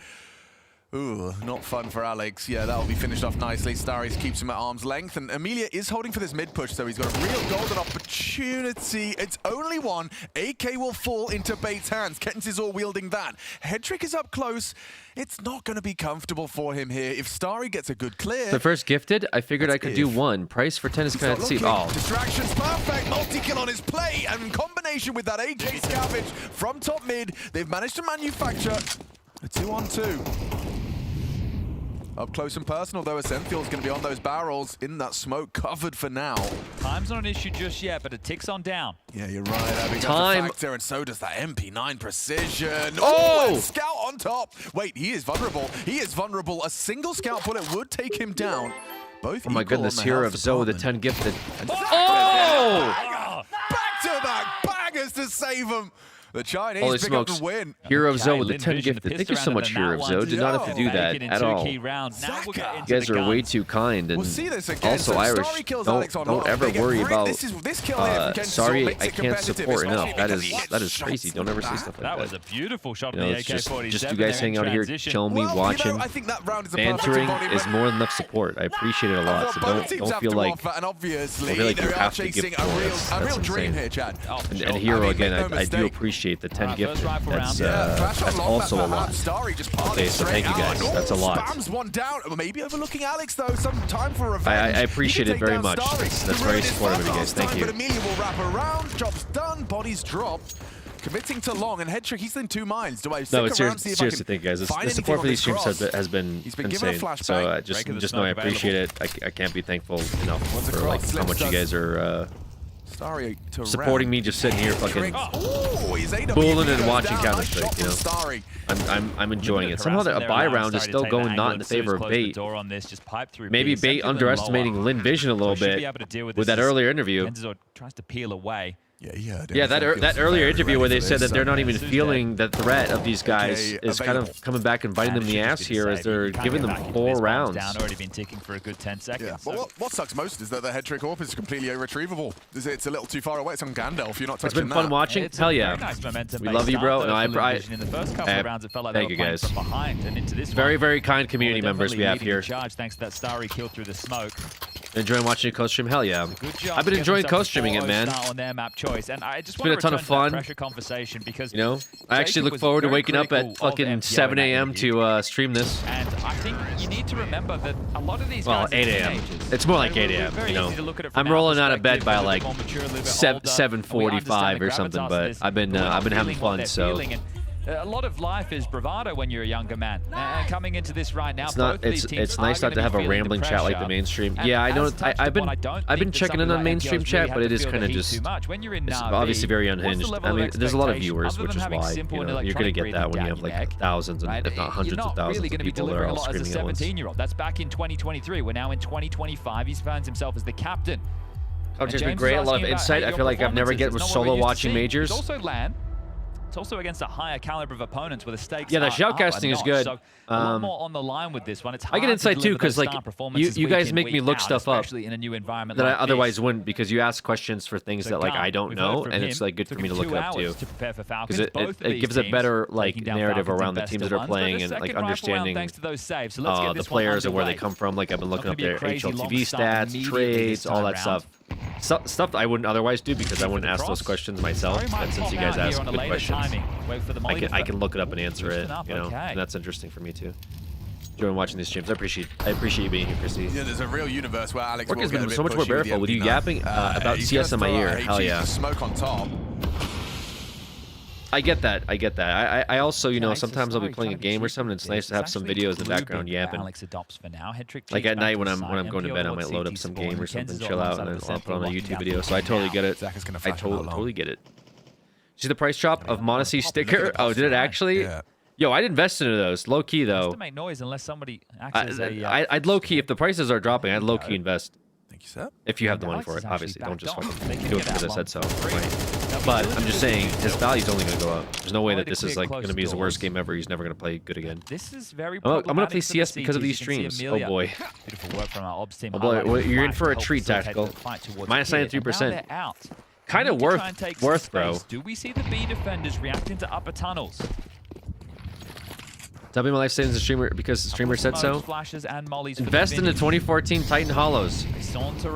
Ooh, not fun for Alex. Yeah, that'll be finished off nicely. Starries keeps him at arm's length, and Amelia is holding for this mid push, so he's got a real golden opportunity. It's only one. AK will fall into Bait's hands. Kettens is all wielding that. Headtrick is up close. It's not going to be comfortable for him here. If Starry gets a good clear... The first gifted, I figured I could do 1. Price for 10 is kind of steep. Oh. Distraction's perfect. Multi-kill on his play, and in combination with that AK scavenge from top mid, they've managed to manufacture a 2-on-2. Up close and personal, though, Ascenthial's going to be on those barrels in that smoke, covered for now. Time's not an issue just yet, but it ticks on down. Yeah, you're right. That becomes a factor, and so does that MP9 precision. Oh! Scout on top. Wait, he is vulnerable. He is vulnerable. A single scout bullet would take him down. Both Oh my goodness, Hero of Zoe, the 10 gifted. Oh! Back-to-back bangers to save him. The Chinese Holy pick up smokes. the win. Hero of Zoe with the 10 gifted. Thank you so much, Hero of Zoe. Did not have to do that at all. You guys are way too kind. And also, Irish, don't ever worry about, sorry, I can't support enough. That is crazy. Don't ever say stuff like that. That was a beautiful shot You from know, the AK-47. just you guys hanging out here, chilling me, watching, bantering is more than enough support. I appreciate it a lot. So don't feel like you have to give for us. That's insane. And Hero, again, I do appreciate the 10 gifted. That's also a lot. Okay, so thank you guys. That's a lot. Spams one down. Maybe overlooking Alex, though. Some time for revenge. I appreciate it very much. That's very supportive of you guys. Thank you. But Amelia will wrap around. Job's done. Bodies dropped. Committing to long, and Headtrick, he's in 2 minds. Do I stick around, see if I seriously, thank you guys. The support for these streams has been insane. So just know I appreciate it. I can't be thankful enough for like how much you guys are supporting me, just sitting here fucking booling and watching Counter-Strike, you know. I'm enjoying it. Somehow a buy round is still going not in the favor of Bait. Maybe Bait underestimating Lin Vision a little bit with that earlier interview. Tries to peel away. Yeah, that earlier interview where they said that they're not even feeling the threat of these guys is kind of coming back and biting them in the ass here as they're giving them 4 rounds. Already been ticking for a good 10 seconds. Yeah, but what sucks most is that the Headtrick AWP is completely irretrievable. It's a little too far away. It's on Gandalf. You're not touching that. It's been fun watching. Hell yeah. We love you, bro. No, in the first couple of rounds, it felt like thank they you were guys. from behind and into this Very, very kind community members we have here. Thanks to that Starry kill through the smoke. Enjoying watching a co-stream? Hell yeah. I've been enjoying co-streaming it, man. On their map choice. And I just it's been a ton of fun. Conversation because, you know, I actually look forward to waking up at fucking 7 a.m. to stream this. And I think you need to remember that a lot of these well, 8 a.m. It's more like 8 a.m. You know, I'm rolling out of bed by like 7:45 or something. But I've been having fun. So A lot of life is bravado when you're a younger man. And coming into this right now, It's not. It's nice not to have a rambling chat like the mainstream. Yeah, I know. I've been checking in on mainstream chat, but it is kind of just. It's obviously very unhinged. I mean, there's a lot of viewers, which is why you're gonna get that when you have like thousands and if not hundreds of thousands of people that are all screaming at once. 17-year-old. That's back in 2023. We're now in 2025. He finds himself as the captain. Oh, it's been great. A lot of insight. I feel like I've never get with solo watching majors. Also LAN. It's also against a higher caliber of opponents where the stakes the shoutcasting is good. So a lot more on the line with this one. It's hard I get insight too because like you guys make me look stuff up in a new environment that like I otherwise wouldn't, because you ask questions for things that like I don't know, and it's like good for me to look up too. Because it gives a better like narrative around the teams that are playing and like understanding the players and where they come from. Like I've been looking up their HLTV stats, trades, all that stuff. Stuff I wouldn't otherwise do because I wouldn't ask those questions myself. And since you guys ask good questions, I can look it up and answer it. You know, and that's interesting for me too. Enjoying watching these streams. I appreciate you being here, Christy. Yeah, there's a real universe where Alex Work will has get been a bit so much more pushy with barefoot with you the yapping about CS in my ear. Hell yeah. Smoke on top. I get that. I also, you know, sometimes I'll be playing a game or something. It's nice to have some videos in the background yapping. Like at night when I'm going to bed, I might load up some game or something, chill out, and then I'll put on a YouTube video. So I totally get it. I totally get it. See the price drop of Monacy sticker? Oh, did it actually? Yeah. Yo, I'd invest into those. Low key though. To make noise unless somebody acts as a, I'd low key if the prices are dropping. I'd low key invest. Thank you, sir. If you have the money for it, obviously. Don't just fucking do it because I said so. Right. But I'm just saying, his value's only going to go up. There's no way that this is like going to be his worst game ever. He's never going to play good again. This is very I'm going to play CS because of these streams. Oh boy. Beautiful work from our ops team. Oh boy, well, you're in for a treat, Tactical. Minus 93%. Kind of worth, bro. Do we see the B defenders reacting to upper tunnels? W my life savings the streamer because the streamer said so. Invest in the 2014 Titan Hollows.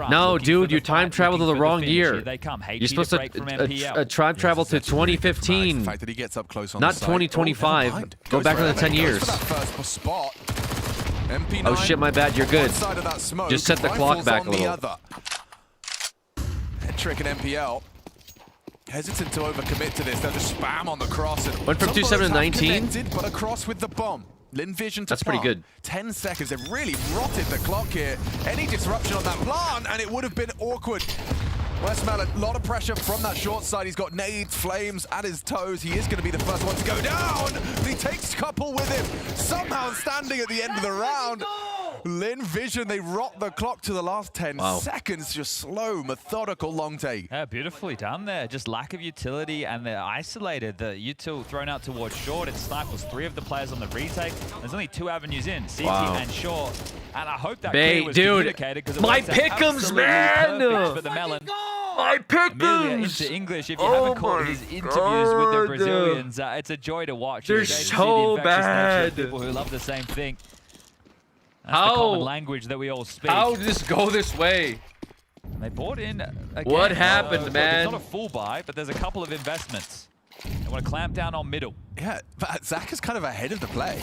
No, dude, you time traveled to the wrong year. You're supposed to time travel to 2015, The fact that he gets up close on not the side. 2025. Oh, Go back another 10 years. Oh shit, my bad. You're good. Just set the clock back a little. Head trick and MPL. Hesitant to overcommit to this. They'll just spam on the cross. And went from 27 to 19. But a cross with the bomb. Lin Vision to That's pretty good. 10 seconds. They've really rotted the clock here. Any disruption on that plant, and it would have been awkward. Westmel, a lot of pressure from that short side. He's got nades, flames at his toes. He is going to be the first one to go down. But he takes a couple with him. Somehow standing at the end of the round. Lin Vision, they rot the clock to the last 10 seconds. Just slow, methodical long take. Yeah, beautifully done there. Just lack of utility, and they're isolated. The util thrown out towards short. It stifles 3 of the players on the retake. There's only 2 avenues in, CT and short. And I hope that clear was communicated, because my pick'ems, man! For the melon. My pick'ems! Into English. If you haven't caught his interviews with the Brazilians, it's a joy to watch. They're so bad. People who love the same thing. That's the common language that we all speak. How did this go this way? They bought in again. What happened, man? It's not a full buy, but there's a couple of investments. They want to clamp down on middle. Yeah, but Zach is kind of ahead of the play.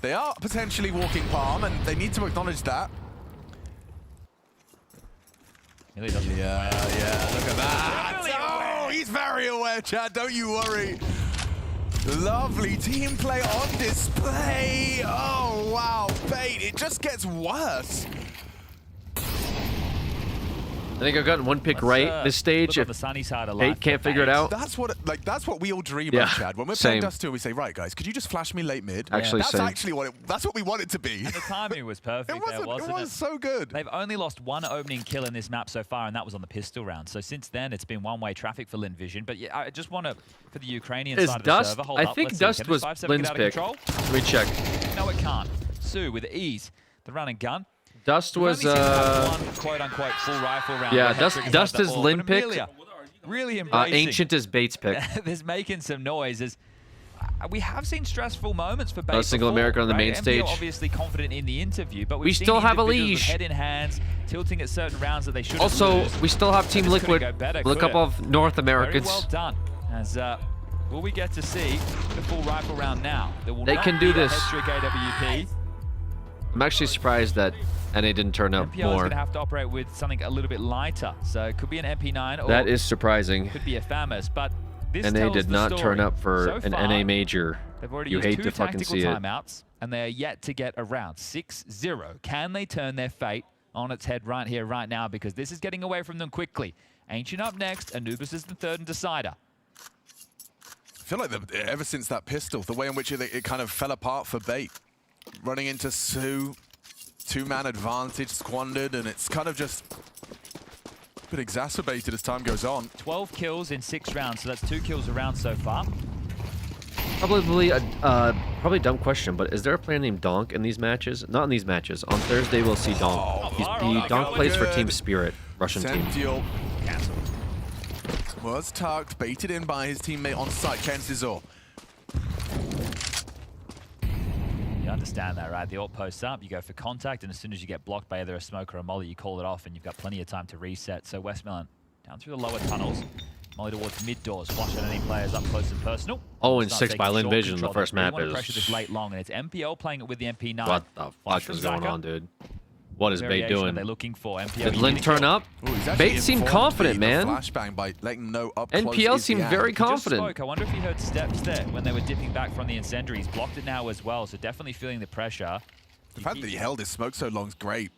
They are potentially walking palm, and they need to acknowledge that. Yeah, look at that. Oh, he's very aware, Chad. Don't you worry. Lovely team play on display. Oh, wow. Bait, it just gets worse. I think I've gotten one pick right this stage. If Bait can't figure it out. That's what we all dream of, Chad. When we're playing Dust 2, we say, right, guys, could you just flash me late mid? Actually, that's actually that's what we want it to be. And the timing was perfect. It was so good. They've only lost 1 opening kill in this map so far, and that was on the pistol round. So since then, it's been one-way traffic for Lin Vision. But yeah, I just want to, for the Ukrainian side of the server, hold up. I think Dust was Lin's pick. Let me check. No, it can't. Sue with ease. The run and gun. Dust was one quote-unquote full rifle round. Yeah, Dust is Lin pick. Really embracing. Ancient is Bait's pick. There's making some noise. We have seen stressful moments for Bait. No single American on the main stage. Obviously confident in the interview, but we still have Elige. Head in hands, tilting at certain rounds that they should. Also, we still have Team Liquid. A couple of North Americans. Very well done. As will we get to see the full rifle round now? They can do this. AWP. I'm actually surprised that NA didn't turn up MPL more. is going to have to operate with something a little bit lighter, so it could be an MP9. Or that is surprising. Could be a FAMAS, but This NA tells did the not turn story. up for So an far, NA major. They've already You used hate 2 to fucking tactical see it. timeouts, and they are yet to get around 6-0. Can they turn their fate on its head right here, right now? Because this is getting away from them quickly. Ancient up next. Anubis is the third and decider. I feel like ever since that pistol, the way in which it kind of fell apart for Bait. Running into Su, 2-man advantage squandered, and it's kind of just been exacerbated as time goes on. 12 kills in 6 rounds, so that's 2 kills a round so far. Probably a dumb question, but is there a player named Donk in these matches? Not in these matches. On Thursday we'll see Donk. Donk plays for Team Spirit, Russian team. Sentinel was tucked, baited in by his teammate on site, Kensizor. You understand that, right? The ult posts up, you go for contact, and as soon as you get blocked by either a smoke or a molly, you call it off, and you've got plenty of time to reset. So Westmelon down through the lower tunnels, molly towards mid doors, flush out any players up close and personal. 0-6 by Lin Vision. The first map is. Pressure is. this late long, and it's MPL playing it with the MP9. What the fuck is going on, dude? What is Bait doing? They're looking for MPL. Did Lin turn up? Bait seemed confident, man. Flashbang by letting know up NPL close seemed very confident. I wonder if he heard steps there when they were dipping back from the incendiary. He's blocked it now as well, so definitely feeling the pressure. The fact that he held his smoke so long is great.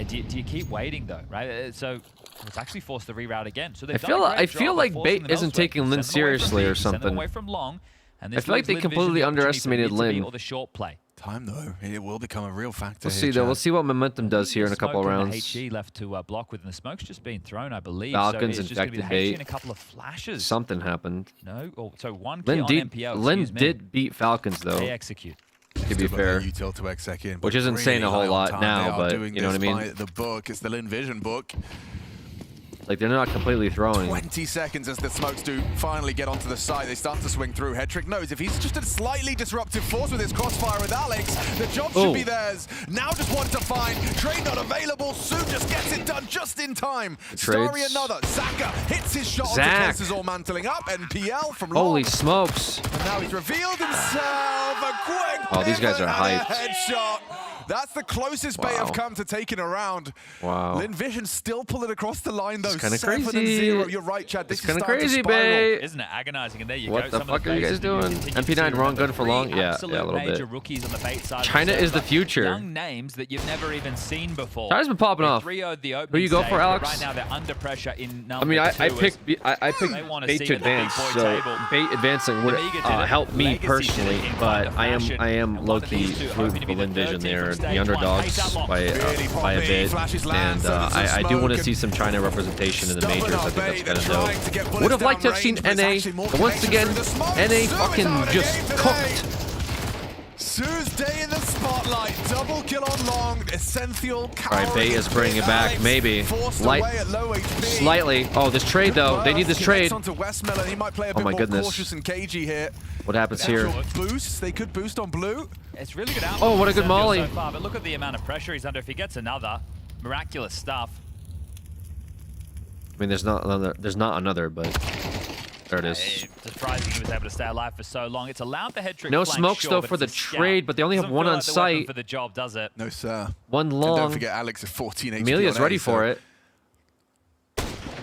Do you keep waiting though, right? So it's actually forced the reroute again. So I feel like Bait isn't taking Lin seriously or something. Away from long, and I feel like they completely underestimated Lin. Or the short play. Time though, it will become a real factor. We'll see though. We'll see what momentum does here in a couple of rounds. HE left to block with, and the smoke's just been thrown, I believe. Falcons so it's just gonna be the infected HE Bait. and a couple of flashes. Something happened. No, so 1 kill on MPL. Lin did beat Falcons though. They execute. To be fair, which isn't saying a whole lot now, but you know what I mean. The book is the Lin Vision book. Like, they're not completely throwing. 20 seconds as the smokes do finally get onto the site. They start to swing through. Hedrick knows if he's just a slightly disruptive force with his crossfire with Alex, the job should be theirs. Now just want to find. Trade not available. Su just gets it done just in time. Starry another. Zaka hits his shot. Zach. Is all mantling up. NPL from long. Holy smokes. And now he's revealed himself. A quick Oh, these guys are hyped. headshot. That's the closest Bait have come to taking a round. Wow. Lin Vision still pulling across the line though. It's kind of 7 crazy. and 0. You're right, Chad. This It's kind of starting to crazy, spiral. Bait. Isn't it agonizing? And there you What go. the Some fuck of are you guys faces doing? continue to MP9 wrong remember gun for long? three Yeah, absolute a little major bit. rookies on the Bait side. China is the future. Young names that you've never even seen before. China's been popping off. The Who you go for, stage, but Alex? Right now they're under pressure in number I mean, I two picked they wanna Bait see to it at the big advance, boy so table. Bait advancing would Amiga did it. help me Legacy personally, did it in but kind of I am fashion. low-key rooting for Lin Vision there, the underdogs by a bit, and I do want to see some China representation in the majors. I think that's kind of dope. Would have liked to have seen NA, but once again, NA fucking just cooked. Su's day in the spotlight. Double kill on long. Essential. All right, Bait is bringing it back, maybe. Slightly. Oh, this trade though. They need this trade. He might play a Oh bit my more goodness. cautious and cagey here. What happens here? Boosts. They could boost on blue. It's really good out. Oh, what a good molly. So far, but look at the amount of pressure he's under. If he gets another, miraculous stuff. I mean, there's not another, but there it is. Surprising he was able to stay alive for so long. It's allowed the head trick. No flank, smokes sure, though but for the it's a scout. trade, but they only have Doesn't one feel on like the weapon site. for the job, does it? No, sir. One And long. don't forget Alex at 14 HP. Amelia's ready for it.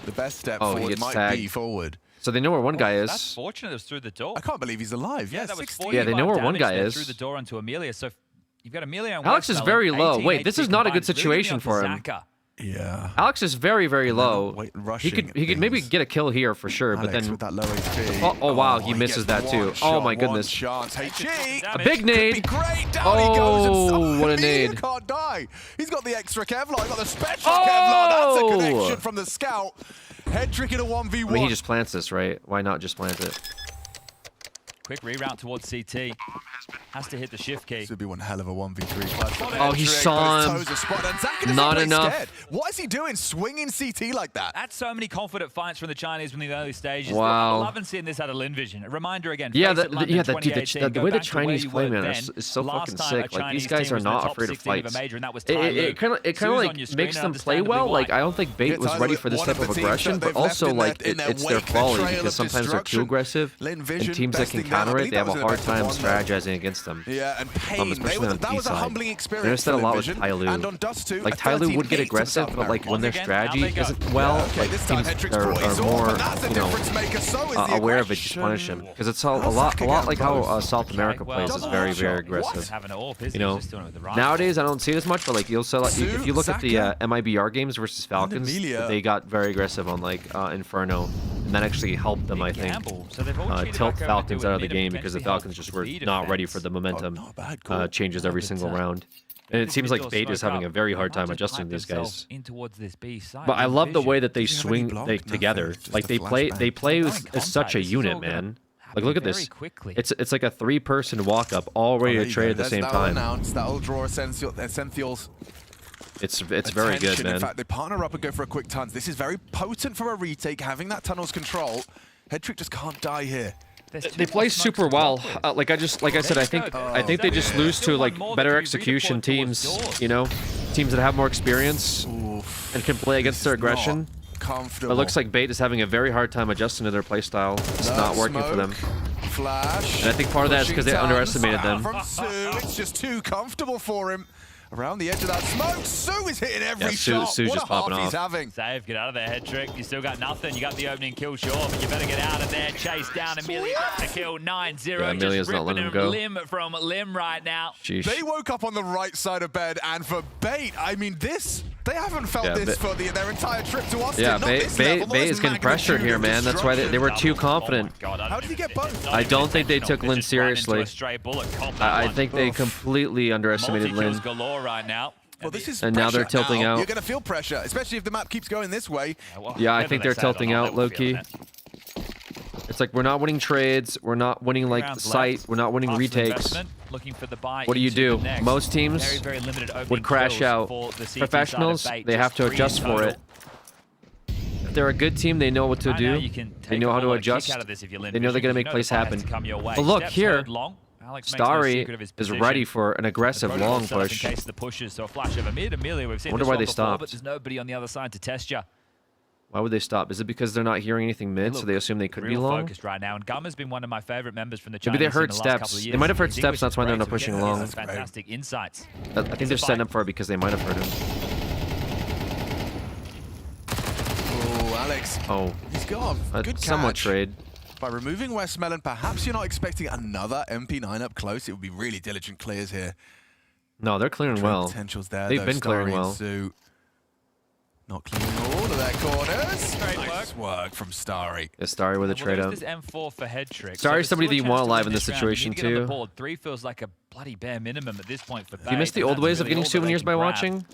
The best step Oh, he forward gets might tagged. be forward. So they know where one guy is. That's fortunate. It was through the door. I can't believe he's alive. Yeah, Yeah, that was 60. 45 Yeah, they know where one damage guy there is. through the door onto Amelia. So you've got Amelia and Alex is Westmelon, very low. 18 Wait, this HP is not a good combined. Really situation good for him. Zaka. Yeah. Alex is very, very low. rushing He could maybe get a kill here for sure, but Alex then with that low HP. oh wow, he misses that gets too. one Oh shot, my one goodness. chance. HG. A big nade. Great. Down he goes. Oh, what a Amelia nade. can't die. He's got the extra Kevlar. He's got the special Kevlar. That's a Oh! connection from the scout. Head trick in a 1v1. I mean, he just plants this, right? Why not just plant it? Quick reroute towards CT. Has to hit the shift key. This would be one hell of a 1v3 fight. Oh, he saw him. Not enough. Scared. What is he doing? Swinging CT like that? That's so many confident fights from the Chinese in the early stages. Wow. I haven't seen this out of Lin Vision. A reminder again. Yeah, face it, London dude, 2018, the go way the back to where Chinese you play, were man, then. is so Last fucking time sick. a Like, these Chinese guys team are was in the not top afraid of 16 a fights. major, and that was It Ty kind of Su's on like your makes screen, them play well. understandably Like, I don't think Bait was ready for this type of aggression, but also like it's their folly because sometimes they're too aggressive, and teams that can counter it, believe they have that a was hard an time effective one, though. strategizing against them. Yeah, and Pain, Especially on the that B was a side. humbling I experience noticed for that a lot with Vision. Tyloo. And on Dust 2, Like Tyloo would get aggressive, but like when their strategy isn't well, like teams are more, you know, aware of it, just punish him. Because it's a lot like how South America plays is very, very aggressive. You know, nowadays I don't see it as much, but like you'll sell if you look at the MIBR games versus Falcons, they got very aggressive on like Inferno, and that actually helped them, I think, tilt Falcons out of the game because the Falcons just were not ready for the momentum changes every single round. And it seems like Bait is having a very hard time adjusting these guys. But I love the way that they swing together. Like they play as such a unit, man. Like look at this. It's like a 3-person walk up, all ready to trade at the same time. That'll draw Essential's It's very good, man. In fact, they partner up and go for a quick tons. This is very potent for a retake, having that tunnel's control. Headtrick just can't die here. They play super well. Like I said, I think they just lose to like better execution teams. You know, teams that have more experience and can play against their aggression. But it looks like Bait is having a very hard time adjusting to their playstyle. It's not working for them. Flash. And I think part of that is because they underestimated them. From Sue, it's just too comfortable for him. Around the edge of that smoke, Sue is hitting every shot. Sue's what just a popping half he's off. having. Save, get out of there, Headtrick. You still got nothing. You got the opening kill, sure, but you better get out of there. Chase down Amelia to kill 9-0. Yeah, Amelia's not letting him go. Limb from limb right now. Sheesh. They woke up on the right side of bed, and for Bait, I mean, they haven't felt this for their entire trip to Austin. Yeah, Bait is getting pressured here, man. That's why they were too confident. How did he get both? I don't think they took Lin seriously. I think they completely underestimated Lin. Galore right now. Well, this is and now they're tilting out. You're going to feel pressure, especially if the map keeps going this way. Yeah, I think they're tilting out, low-key. It's like we're not winning trades, we're not winning like sight, we're not winning retakes. What do you do? Most teams would crash out. Professionals, they have to adjust for it. If they're a good team, they know what to do. They know how to adjust. They know they're going to make plays happen. But look here. Starry is ready for an aggressive long push. I wonder why they stopped. But there's nobody on the other side to test you. Why would they stop? Is it because they're not hearing anything mid, so they assume they could be long? Focused right now, and Gummer's been one of my favorite members from the Maybe they heard steps. They might have heard steps, that's why they're not pushing long. Fantastic insights. I think they're setting up for it because they might have heard him. Oh, Alex. Oh. He's got a good somewhat catch. trade. By removing Westmelon, perhaps you're not expecting another MP9 up close. It would be really diligent clears here. No, they're clearing well. Potentials there. They've been clearing well. Not clearing all of their corners. Nice work from Starry. Yeah, Starry with a trade up. This M4 for Headtrick. Starry's somebody that you want alive in this situation too. 3 feels like a bloody bare minimum at this point for Bait. Do you miss the old ways of getting souvenirs by watching?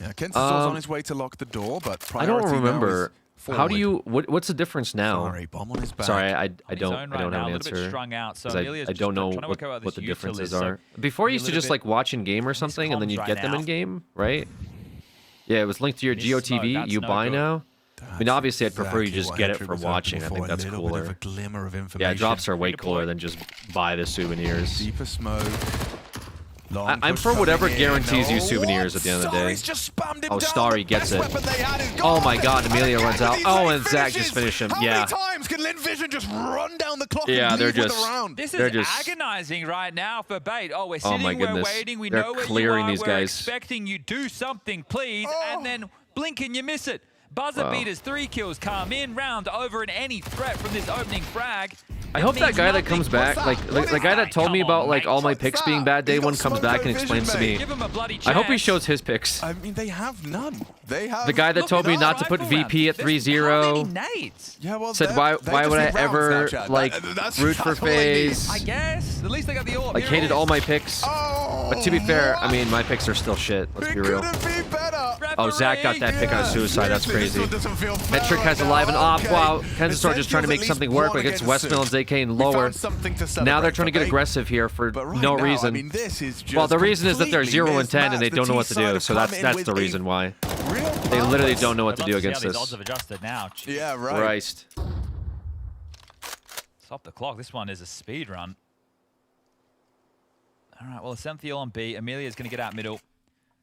Yeah, Kenson's on his way to lock the door, but I don't remember. How do you? What's the difference now? Sorry, bomb on his back. Sorry, I don't have an answer. I don't know what the differences are. Before you used to just like watch in game or something, and then you'd get them in game, right? Yeah, it was linked to your GOTV. You buy now. I mean, obviously, I'd prefer you just get it for watching. I think that's cooler. Yeah, drops are way cooler than just buy the souvenirs. Deeper smoke. I'm for whatever guarantees you souvenirs at the end of the day. Oh, Starry gets it. Oh my God, Amelia runs out. Oh, and Zach just finished him. Yeah. How many times can Lin Vision just run down the clock yeah, and they're leave just, with the round? This is agonizing right now for Bait. Oh, we're sitting, we're waiting, we know where you are, we're expecting you do something, please, and then blink and you miss it. Buzzer beaters, 3 kills come in, round over, and any threat from this opening frag. I hope that guy that comes back, like the guy that told me about like all my picks being bad day one comes back and explains to me. I hope he shows his picks. I mean, they have none. They have the guy that told me not to put VP at 3-0. Yeah, well, said why would I ever like root for FaZe? I guess. At least they got the all. Like hated all my picks. But to be fair, I mean my picks are still shit. Let's be real. Oh, Zach got that pick on a suicide. That's crazy. Headtrick has alive and off. Wow, Kansas just trying to make something work against Westmill and ZK and lower. Now they're trying to get aggressive here for no reason. Well, the reason is that they're 0 and 10 and they don't know what to do. So that's the reason why. They literally don't know what to do against this. Odds have adjusted now. Yeah, right. Christ. Stop the clock. This one is a speed run. All right, well, Essential on B. Amelia's going to get out middle.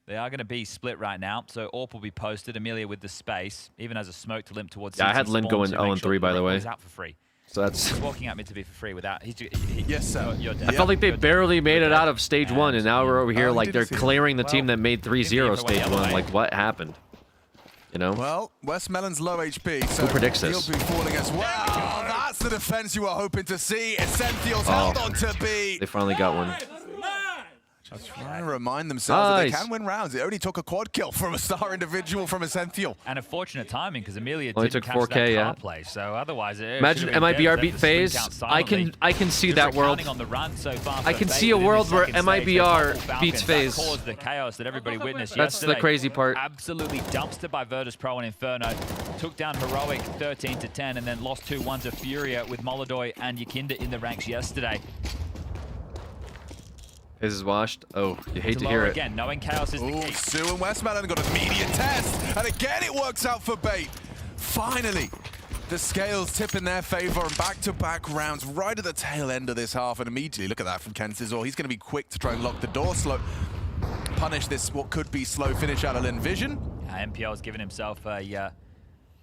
They are going to be split right now, so AWP will be posted. Amelia with the space, even as a smoke to limp towards. Yeah, I had Lin going 0-3 by the way. Out for free. So that's walking at me to be for free without. Yes, sir. You're dead. I felt like they barely made it out of stage 1, and now we're over here like they're clearing the team that made 3-0 stage 1. Like, what happened? You know? Well, Westmelon's low HP, so who predicts he'll this? be falling as well. That's the defense you were hoping to see. Essentials held on to B. They finally got one. Just trying to remind themselves that they can win rounds. It only took a quad kill from a star individual from Essential. And a fortunate timing because Amelia Only didn't took catch 4K, that yeah. car play. So otherwise, Imagine MIBR beat FaZe. I can see that world. On the run so far I can for see FaZe, a but in world this where second stage, they MIBR topple beats Falcons. FaZe. That caused the chaos that everybody witnessed That's the yesterday. crazy part. Absolutely dumpstered by Virtus Pro and Inferno. Took down Heroic 13-10 and then lost 2-1 to Furia with Molodoy and Yakinda in the ranks yesterday. This is washed. Oh, you hate to hear it. Again, knowing chaos is the key. Sue and Westmelon got an immediate test. And again, it works out for Bait. Finally, the scales tip in their favor and back-to-back rounds right at the tail end of this half. And immediately, look at that from Ken Scizor. He's going to be quick to try and lock the door, punish this, what could be slow finish out of Envision. MPL's given himself a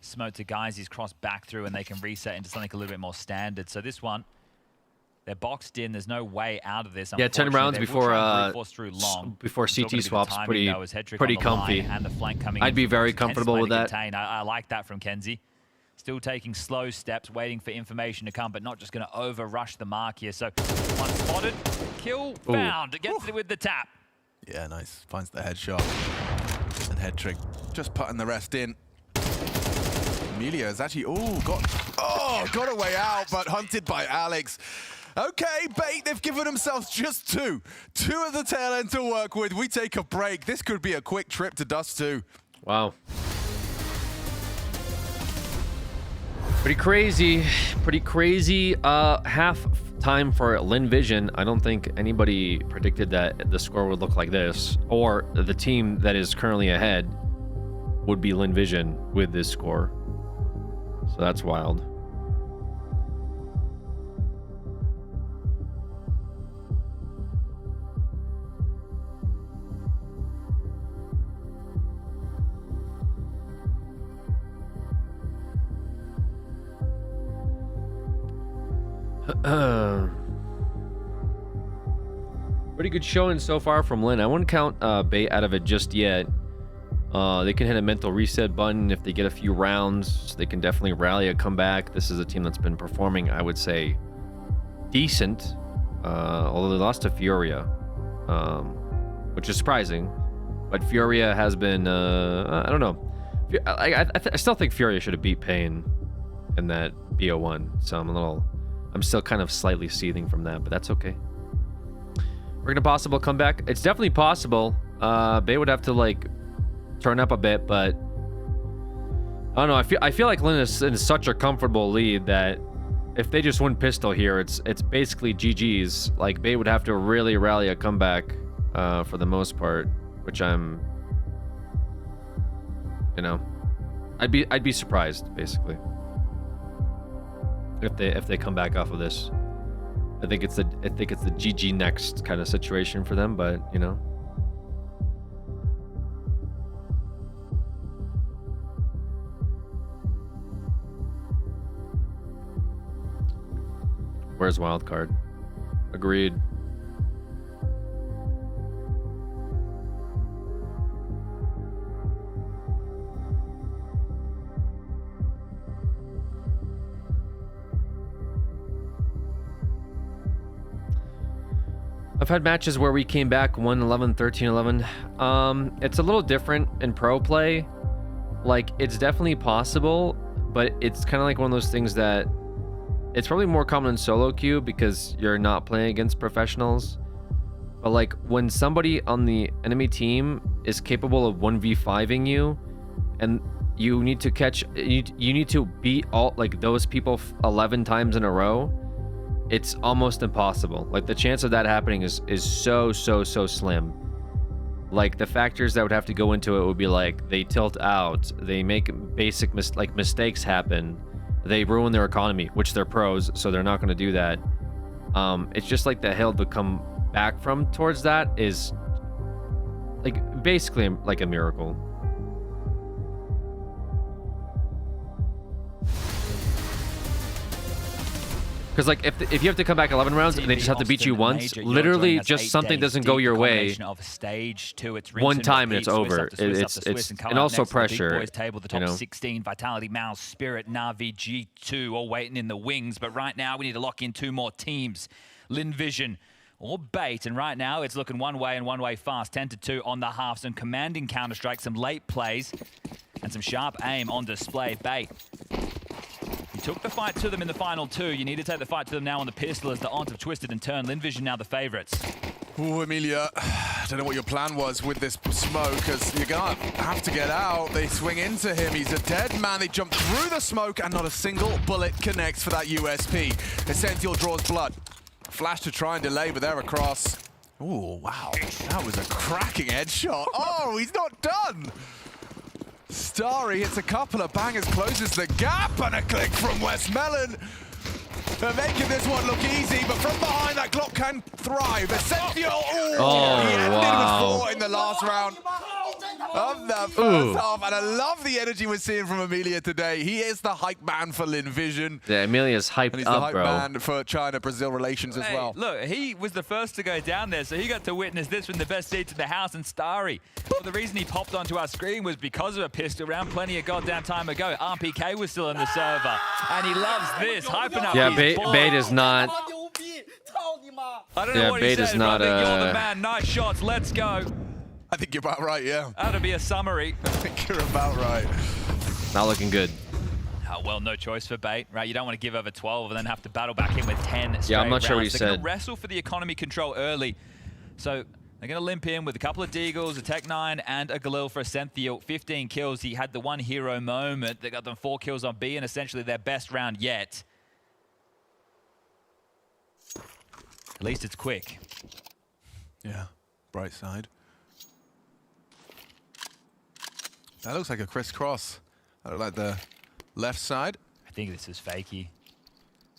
smoke to guys. He's crossed back through and they can reset into something a little bit more standard. So this one, they're boxed in. There's no way out of this. Yeah, 10 rounds before before CT swaps pretty comfy. And the flank coming I'd be very comfortable with that. I like that from Kenzie. Still taking slow steps, waiting for information to come, but not just going to over-rush the mark here. So one spotted, kill found. Gets it with the tap. Yeah, nice. Finds the headshot. And head trick. Just putting the rest in. Amelia is actually, got a way out, but hunted by Alex. Okay, Bait, they've given themselves just two at the tail end to work with. We take a break. This could be a quick trip to Dust 2. Wow. Pretty crazy half time for Lin Vision. I don't think anybody predicted that the score would look like this, or the team that is currently ahead would be Lin Vision with this score. So that's wild. Pretty good showing so far from Lin. I wouldn't count Bait out of it just yet. They can hit a mental reset button if they get a few rounds. They can definitely rally a comeback. This is a team that's been performing, I would say, decent. Although they lost to Furia, which is surprising. But Furia has been, I don't know. I still think Furia should have beat Pain in that BO1. So I'm still kind of slightly seething from that, but that's okay. We're gonna possible comeback. It's definitely possible. Bait would have to like turn up a bit, but I don't know. I feel like Lin is in such a comfortable lead that if they just win pistol here, it's basically GG's. Like Bait would have to really rally a comeback for the most part, which I'm, I'd be surprised basically if they come back off of this. I think it's the GG next kind of situation for them, but Where's wildcard? Agreed. I've had matches where we came back 1-11, 13-11. It's a little different in pro play. Like, it's definitely possible, but it's kind of like one of those things that it's probably more common in solo queue because you're not playing against professionals. But like when somebody on the enemy team is capable of 1v5ing you, and you need to you need to beat all like those people 11 times in a row, it's almost impossible. Like the chance of that happening is so slim. Like the factors that would have to go into it would be like they tilt out, they make basic mistakes happen, they ruin their economy, which they're pros, so they're not going to do that. It's just like the hill to come back from towards that is like basically like a miracle. Because like if you have to come back 11 rounds and they just have to beat you once, literally just something doesn't go your way. One time and it's over. It's and also pressure. Table, the top 16, Vitality, Mouse, Spirit, Na'Vi, G2 all waiting in the wings. But right now we need to lock in 2 more teams. Linvision or Bait, and right now it's looking one way and one way fast. 10-2 on the half. Some commanding counter-strike, some late plays, and some sharp aim on display. Bait. You took the fight to them in the final 2. You need to take the fight to them now on the pistol as the odds have twisted and turned. Linvision now the favorites. Ooh, Emilia, I don't know what your plan was with this smoke, because you're going to have to get out. They swing into him. He's a dead man. They jump through the smoke, and not a single bullet connects for that USP. Essential draws blood. Flash to try and delay, but they're across. Ooh, wow. That was a cracking headshot. Oh, he's not done. Starry hits a couple of bangers, closes the gap, and a click from Westmelon. They're making this one look easy, but from behind that Glock can thrive. Essential. He ended with 4 in the last round of the first half, and I love the energy we're seeing from Emilia today. He is the hype man for Linvision. Yeah, Emilia's hyped and he's up, the hype bro. man for China-Brazil relations as well. Look, he was the first to go down there, so he got to witness this from the best seats in the house. And Starry, well, the reason he popped onto our screen was because of a pistol round plenty of goddamn time ago. RPK was still on the server, and he loves this, hyping up his boy. Bait is not. I don't know what he said, but I think you're the man. Nice shots, let's go. I think you're about right, yeah. That'll be a summary. I think you're about right. Not looking good. Oh, well, no choice for Bait, right? You don't want to give over 12 and then have to battle back in with 10 straight Yeah, I'm not sure what he rounds. They're going to wrestle for the economy control early. So they're going to limp in with a couple of Deagles, a Tech-9, and a Galil for a Senthiel. 15 kills. He had the one hero moment that got them 4 kills on B, and essentially their best round yet. At least it's quick. Yeah, bright side. That looks like a crisscross. I like the left side. I think this is fakey.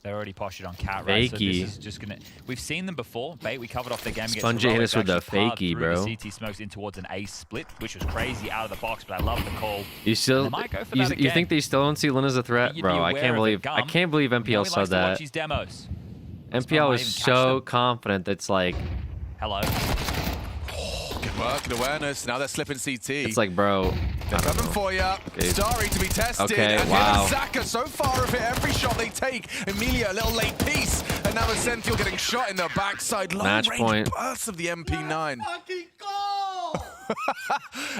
They're already postured on cat, right? Fakey. So this is just gonna. We've seen them before. Bait, we covered off their game. Spongy hit us with the fakey, bro. The CT smokes in towards an ace split, which was crazy out of the box, but I love the call. You still, they might go for that you think they still don't see Lin as a threat, bro? I can't believe MPL saw that. His demos. MPL was so confident. That's like. Hello. Good work, good awareness. Now they're slipping CT. It's like, bro. They're coming for you. Okay. Starry to be tested. Okay, and wow. Zaka so far of it. Every shot they take. Emilia, a little late piece. And now the Senthiel getting shot in the backside. Match point. Bursts of the MP9.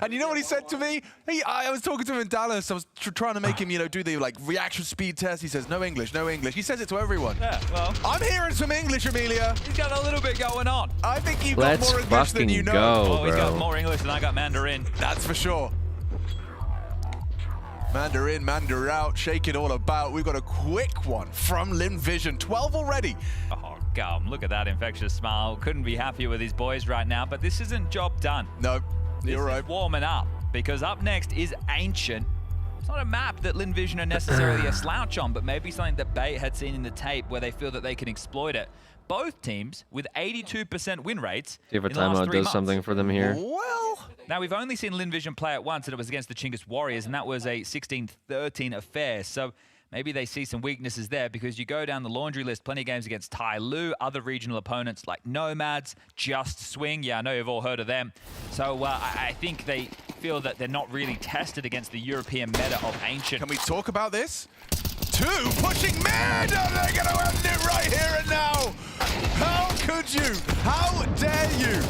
And you know what he said to me? I was talking to him in Dallas. I was trying to make him, do the reaction speed test. He says, no English, no English. He says it to everyone. Yeah, well. I'm hearing some English, Emilia. He's got a little bit going on. I think you've got more English than you know. Oh, he's got more English than I got Mandarin. That's for sure. Mander in, Mander out, shake it all about. We've got a quick one from Linvision. 12 already. Oh, gum. Look at that infectious smile. Couldn't be happier with his boys right now, but this isn't job done. No, you're right. This is warming up, because up next is Ancient. It's not a map that Linvision are necessarily a slouch on, but maybe something that Bait had seen in the tape where they feel that they can exploit it. Both teams with 82% win rates. See if a timeout does something for them here. Well, now we've only seen Linvision play it once, and it was against the Chinggis Warriors, and that was a 16-13 affair. So maybe they see some weaknesses there, because you go down the laundry list, plenty of games against Tai Lu, other regional opponents like Nomads, Just Swing. Yeah, I know you've all heard of them. So I think they feel that they're not really tested against the European meta of Ancient. Can we talk about this? 2 pushing mid, and they're going to end it right here and now. How could you? How dare you?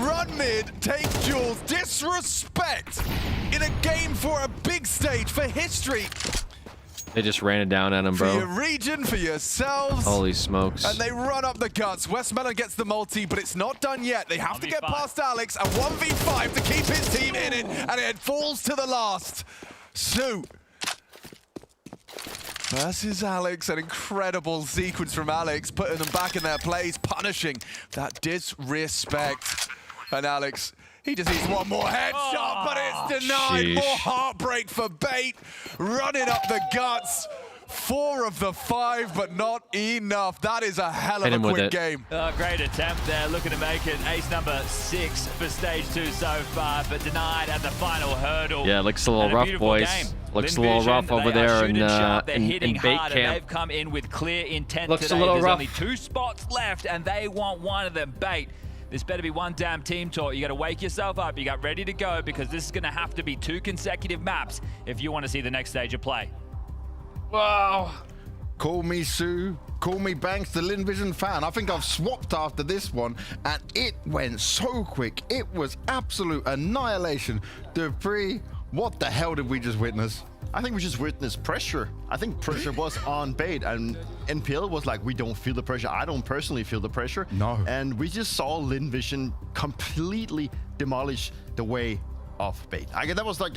Run mid, take duels, disrespect in a game for a big stage, for history. They just ran it down at him, bro. For your region, for yourselves. Holy smokes. And they run up the guts. Westmelon gets the multi, but it's not done yet. They have to get past Alex, a 1v5 to keep his team in it, and it falls to the last. Sue versus Alex, an incredible sequence from Alex, putting them back in their place, punishing that disrespect. And Alex, he just needs one more headshot, but it's denied. Sheesh. More heartbreak for Bait, running up the guts. 4 of the 5, but not enough. That is a hell of Hit a him with quick it. game. Great attempt there, looking to make it ace number 6 for stage 2 so far, but denied at the final hurdle. Yeah, looks a little And rough, beautiful boys. game. Looks a Lin little Vision, rough over they are there shooting sharp, they're in hitting bait hard, camp. and they've come in with clear intent Looks a today. little There's rough. only 2 spots left, and they want one of them. Bait. This better be one damn team talk. You got to wake yourself up. You got ready to go, because this is going to have to be 2 consecutive maps if you want to see the next stage of play. Wow. Call me Sue, call me Banks, the Lin Vision fan. I think I've swapped after this one, and it went so quick. It was absolute annihilation. Dupree, what the hell did we just witness? I think we just witnessed pressure. I think pressure was on Bait, and NPL was like, we don't feel the pressure. I don't personally feel the pressure. No. And we just saw Lin Vision completely demolish the way of Bait. That was like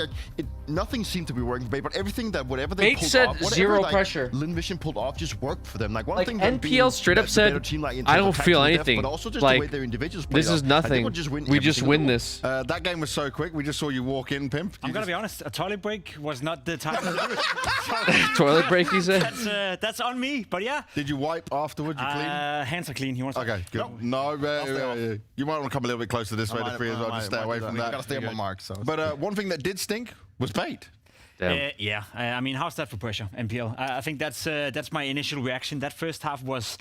nothing seemed to be working for Bait, but everything that whatever they Bait pulled said off, whatever, zero like, pressure. Lin Vision pulled off just worked for them. Like one Like thing that NPL straight up said, team, like, in I terms don't of feel tactical anything. depth, but also just Like, the way their individuals played this is off. Like, they nothing. would just win We every just single win duel. this. That game was so quick. We just saw you walk in, Pimp. I'm gonna be honest. A toilet break was not the time to do it. Toilet break, you said? That's on me. But yeah. Did you wipe afterwards? You clean? Hands are clean. You want to? Okay, good. No, you might want to come a little bit closer this way, Dupree, as well. Just stay away from that. Gotta stay on my mark. So. But one thing that did stink was Bait. Yeah, I mean, how's that for pressure, NPL? I think that's my initial reaction. That first half was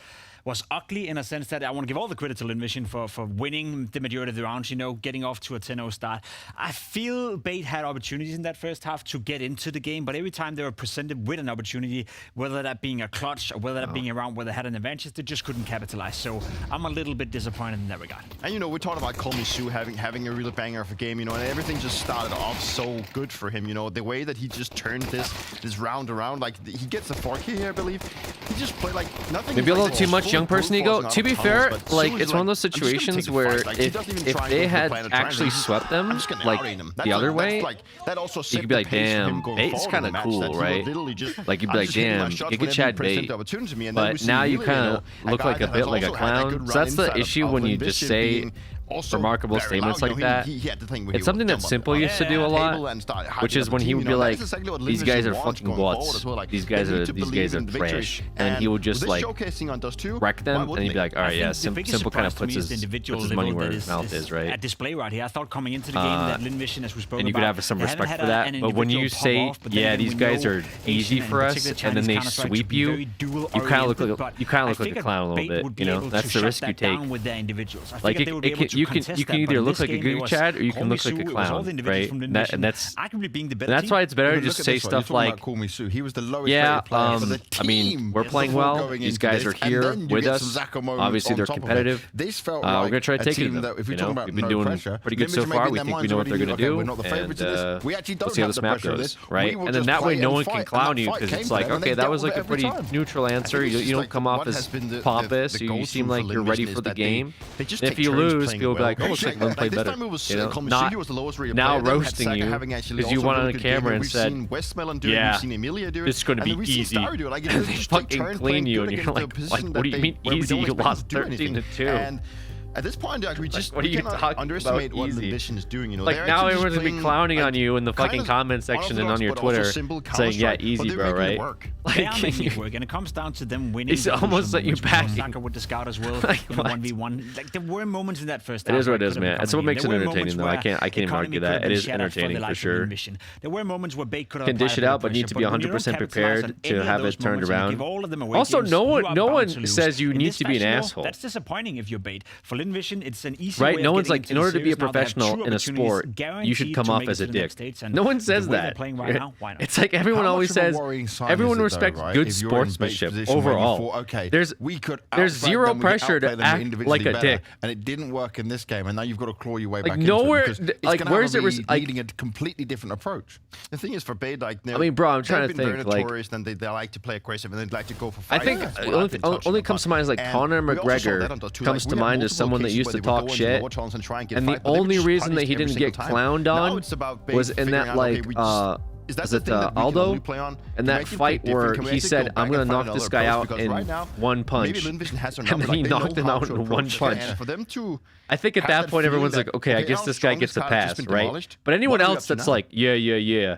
ugly in a sense that I want to give all the credit to Lin Vision for winning the majority of the rounds, getting off to a 10-0 start. I feel Bait had opportunities in that first half to get into the game, but every time they were presented with an opportunity, whether that being a clutch or whether that being a round where they had an advantage, they just couldn't capitalize. So I'm a little bit disappointed in that regard. And we talked about Call Me Sue having a real banger of a game, and everything just started off so good for him. The way that he just turned this round around, like he gets a 4K here, I believe. He just played like nothing. Maybe a little like, too much young person ego. To be fair, like Sue is it's one of those situations where if they had actually swept them like the other way, you could be like, damn, Bait's kind of cool, right? Like you'd be like, damn, you could Chad Bait. But now you kind of look like a bit like a clown. So that's the issue when you just say remarkable statements like that. It's something that Simple used to do a lot, which is when he would be like, these guys are fucking bots, these guys are trash, and he would just like wreck them, and he'd be like, all right, yeah, Simple kind of puts his money where his mouth is, right? At display right here, I thought coming into the game that Lin Vision, as we spoke about, and you could have some respect for that, but when you say, yeah, these guys are easy for us, and then they sweep you, you kind of look like a clown a little bit, That's the risk you take. Like you can either look like a good Chad or you can look like a clown, right? And that's why it's better to just say stuff like, "Call me Sue." He was the lowest yeah, player for the I mean, we're playing well. These guys are here with us. Obviously, they're competitive. This felt we're gonna try to take it. If we talk about we've been doing pretty good so far. We think we know what they're gonna do, and we'll see how this map goes, right? And then that way, no one can clown you because it's like, okay, that was like a pretty neutral answer. You don't come off as pompous. You seem like you're ready for the game. If you lose, people will be like, oh, looks like Lin played better. Not now roasting you because you went on the camera and said, yeah, it's going to be easy. And they fucking clean you, and you're like, what do you mean easy? You lost 13-2. At this point, we just what are you talking underestimate about what easy? Lin Vision is doing. Like now everyone's gonna be clowning on you in the fucking comment section and on your Twitter, saying, "Yeah, easy, bro," right? They are making it work, and it comes down to them winning. It's almost like you're backing Saka with the scout as well in a 1v1. Like there were moments in that first half. It is what it is, man. That's what makes it entertaining, though. I can't even argue that. It is entertaining for sure. There were moments where Bait could have dish it out, but need to be 100% prepared to have it turned around. Also, no one says you need to be an asshole. That's disappointing if you're Bait. For Lin Vision, it's an easy right? No one's like, in order to be a professional in a sport, you should come off as a dick. No one says that. It's like everyone always says, everyone respects good sportsmanship overall. There's zero pressure to act like a dick. And it didn't work in this game, and now you've got to claw your way like back nowhere, into it. Like, where's it needing a completely different approach? The thing is, for Bait, like, I mean, bro, I'm trying to think. Very notorious, and they like to play aggressive, and they like to go for fights. I think only comes to mind is like Conor McGregor comes to mind as someone that used to talk shit. And the only reason that he didn't get clowned on was in that, like, was it Aldo? And that fight where he said, I'm going to knock this guy out in one punch. And then he knocked him out in one punch. I think at that point, everyone's like, okay, I guess this guy gets a pass, right? But anyone else that's like, yeah,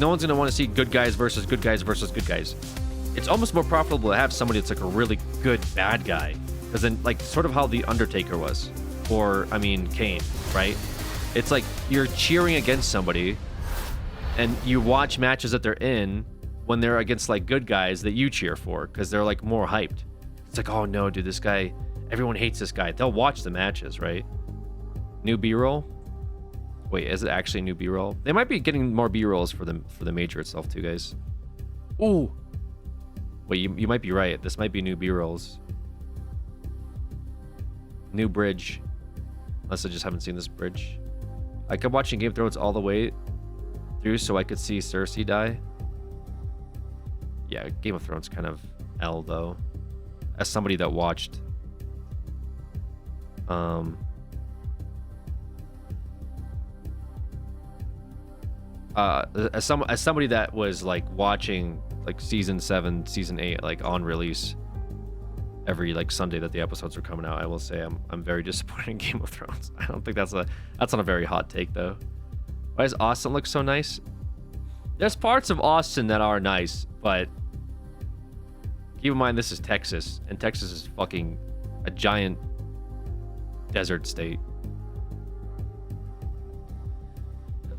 no one's gonna want to see good guys versus good guys versus good guys. It's almost more profitable to have somebody that's like a really good bad guy, because then like sort of how the Undertaker was, or I mean Kane, right? It's like you're cheering against somebody, and you watch matches that they're in when they're against like good guys that you cheer for, because they're like more hyped. It's like, oh no, dude, this guy, everyone hates this guy. They'll watch the matches, right? New B-roll. Wait, is it actually new B-roll? They might be getting more B-rolls for the major itself too, guys. Ooh. Wait, you might be right. This might be new B-rolls. New bridge. Unless I just haven't seen this bridge. I kept watching Game of Thrones all the way through so I could see Cersei die. Yeah, Game of Thrones kind of L though. As somebody that watched as somebody that was like watching like season 7, season 8 like on release every like Sunday that the episodes were coming out, I will say I'm very disappointed in Game of Thrones. I don't think that's not a very hot take though. Why does Austin look so nice? There's parts of Austin that are nice, but keep in mind this is Texas, and Texas is fucking a giant desert state.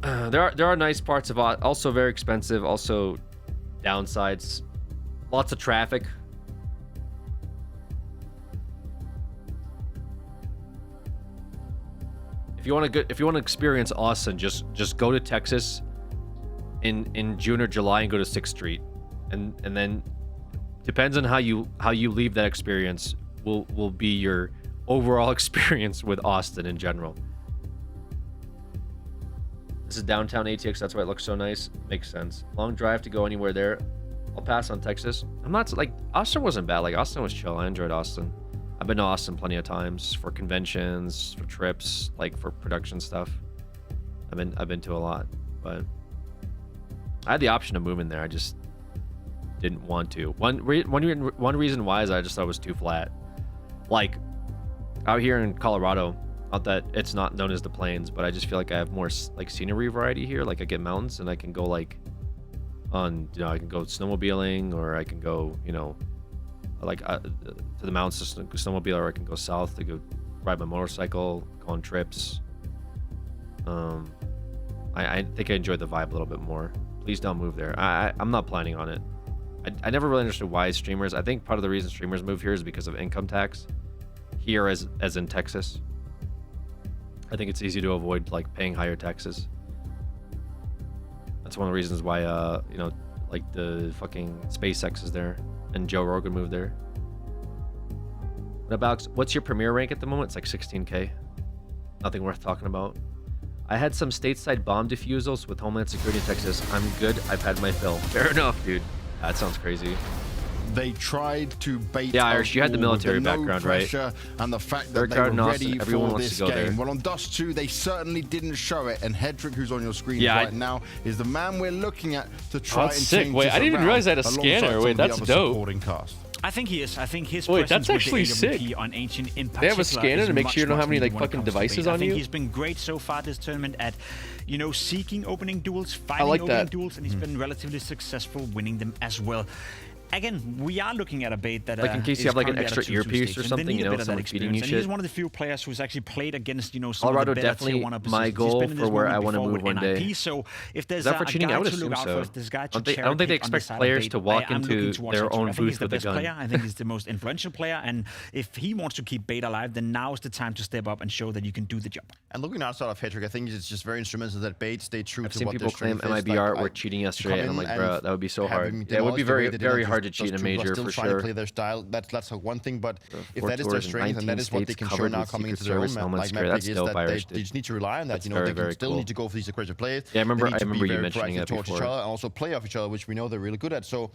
There are nice parts of it, also very expensive, also downsides, lots of traffic. If you want to experience Austin, just go to Texas in June or July and go to 6th Street, and then depends on how you leave that experience will be your overall experience with Austin in general. This is downtown ATX, that's why it looks so nice. Makes sense. Long drive to go anywhere there. I'll pass on Texas. I'm not like, Austin wasn't bad. Like, Austin was chill. I enjoyed Austin. I've been to Austin plenty of times for conventions, for trips, like for production stuff. I've been to a lot, but I had the option of moving there. I just didn't want to. One reason why is I just thought it was too flat. Like out here in Colorado, not that it's not known as the plains, but I just feel like I have more like scenery variety here. Like I get mountains and I can go like on, you know, I can go snowmobiling, or I can go, you know, like to the mountains to snowmobile, or I can go south to go ride my motorcycle, go on trips. I think I enjoyed the vibe a little bit more. Please don't move there. I'm not planning on it. I never really understood why streamers, I think part of the reason streamers move here is because of income tax here as in Texas. I think it's easy to avoid like paying higher taxes. That's one of the reasons why you know, like the fucking SpaceX is there and Joe Rogan moved there. What about, what's your premier rank at the moment? It's like 16k. Nothing worth talking about. I had some stateside bomb defusals with Homeland Security in Texas. I'm good. I've had my fill. Fair enough, dude. That sounds crazy. They tried to bait. Yeah, Irish, you had the military no background, right? And the fact that they were ready for this game. Well, on Dust 2, they certainly didn't show it. And Hedrick, who's on your screen right now, is the man we're looking at to try and change. Wait, I didn't even realize I had a scanner. Wait, that's dope. I think he is. I think his Wait, presence that's actually with the AWP sick. on Ancient in They have a scanner to make sure you don't have any like fucking devices on you. I think he's been great so far this tournament at, you know, seeking opening duels, finding like opening that. duels, and he's been relatively successful winning them as well. Again, we are looking at a bait that like in case you have like an extra earpiece or something, you know, someone feeding you shit. He's one of the few players who's actually played against, you know, some Colorado of the better definitely tier 1 my goal for where I want to move one day. NIP, so if there's Is that for cheating? I would to assume look out so. for, if there's a guy to I don't think they expect players to walk into their own booth with a gun. I think he's the most influential player, and if he wants to keep bait alive, then now is the time to step up and show that you can do the job. And looking outside of Hedrick, I think it's just very instrumental that bait stay true to what people claim MIBR were cheating yesterday, and I'm like, bro, that would be so hard. Yeah, it would be very hard to cheat in a major for sure. Play their style. That's one thing, but if that is their strength and that is what they can show now coming into their own map, like map is that they just need to rely on that. You know, they can still need to go for these aggressive plays. Yeah, I remember you mentioning that before. Each other and also play off each other, which we know they're really good at. So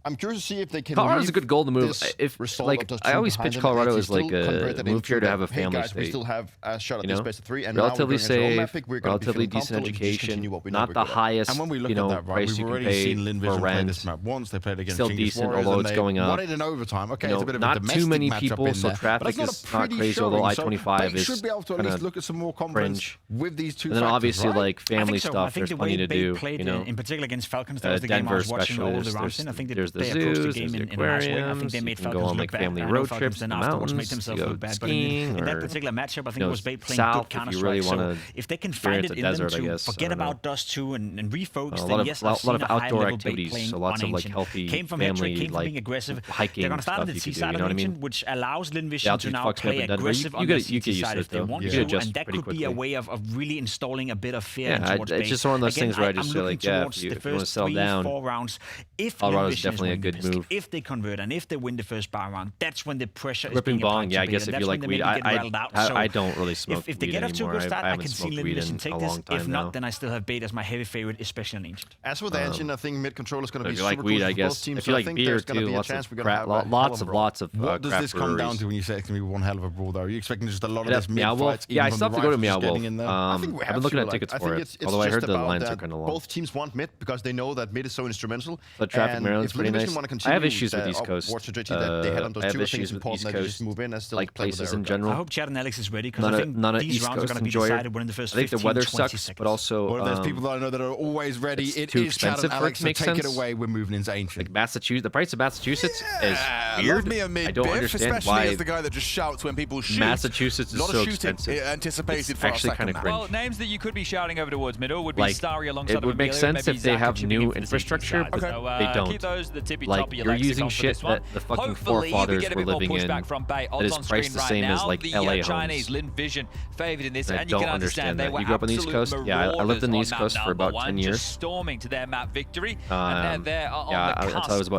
I'm curious to see if they can. Colorado's a good goal to move. If like I always pitch Colorado as like a move here to have a family state. We still have a shot at this best of 3, and relatively safe, relatively decent education, not the highest. And when we look at that, right, we've already seen Lin Vision play this map once. They played against still decent, although it's going up. Won it in overtime. Okay, it's a bit of a not domestic too many matchup people, in so there, traffic but is not crazy. Although I-25 is should be able to at least look at some more confidence with these two. And then obviously like family so. stuff. There's plenty to do. Played, you know, in particular against Falcons, that was the game I was watching all the rounds in. I think there's the they approached the zoos, game there's in a nice way. I think they made Falcons look bad. family road trips, then afterwards made themselves look bad. But in that particular matchup, I think it was Bait playing good Counter-Strike. So if they can find it in them to forget about Dust 2 and refocus, then yes, I've seen a outdoor high-level Bait playing lots on of like Ancient. healthy Came from family, Hedrick, came from being aggressive. hiking They're going to start on the stuff T you side could do, of you know what I mean? Ancient, which allows Lin Vision to now play Denver. aggressive on You the get CT used to side it, if they though. want You to, adjust and that pretty could be a quickly. way of really installing a bit of fear Yeah, towards it's Bait. just one of those Again, things where I I'm just feel looking like, yeah, towards if the you want to first settle down, 3-4 rounds, if Colorado's Vision definitely a win the good biscuit, move. if they convert and if they win the first bar round, that's when the pressure is Ripping being bong, applied yeah, I to guess Bait, if and you that's like when weed, they maybe get riled out. So I don't really smoke if they weed get off to a anymore. good start, I I haven't can see smoked Lin weed Vision in take a this. long time If now. not, then I still have Bait as my heavy favorite, especially on Ancient. As for the Ancient, I think mid control is going to be If you like super weed, cool I for both guess. teams. If you like beer too, lots of What does this come down to when you say it's going to be one hell of a brawl, though? Are you expecting just a lot of this mid fights? Yeah, I still have to go to Meow Wolf. I think we I've been looking at tickets for it. Although I heard the lines are kind of long. Both teams want mid because they know that mid is so instrumental. But traffic Maryland's pretty nice. I have issues with East Coast. I have issues with East Coast, like places in general. I hope Chad and Alex is ready because I think these rounds are going to be decided within the first 15, I think the weather 20 sucks, seconds. but also Well, there's people that I know that are always ready. It is Chad and Alex, so take it away. We're moving into Ancient. Like Massachusetts, the price of Massachusetts is weird. Love me a mid I don't understand especially why as the guy that just shouts when people shoot. Massachusetts is lot so of shooting expensive. Anticipated It's for actually our kind second of match. cringe. Well, names that you could be shouting over towards middle would be Like, Starry alongside it would make Amelia, sense maybe if they Zach have chipping in new for the infrastructure, CT but side. they don't. Keep those to the tippy top Like, of your you're lexicon using for shit this one. that the fucking Hopefully, we forefathers get a were bit more living in pushback from Bay. that Odds is on priced screen the right same as now. like The LA Chinese homes. Lin Vision favored in this, I and you don't can understand they that. were You grew up on the East absolute Coast? Yeah, I lived in the marauders East on Coast map for number about one, 10 years. just storming to their map victory, and they're there on Yeah, the until I cusp was about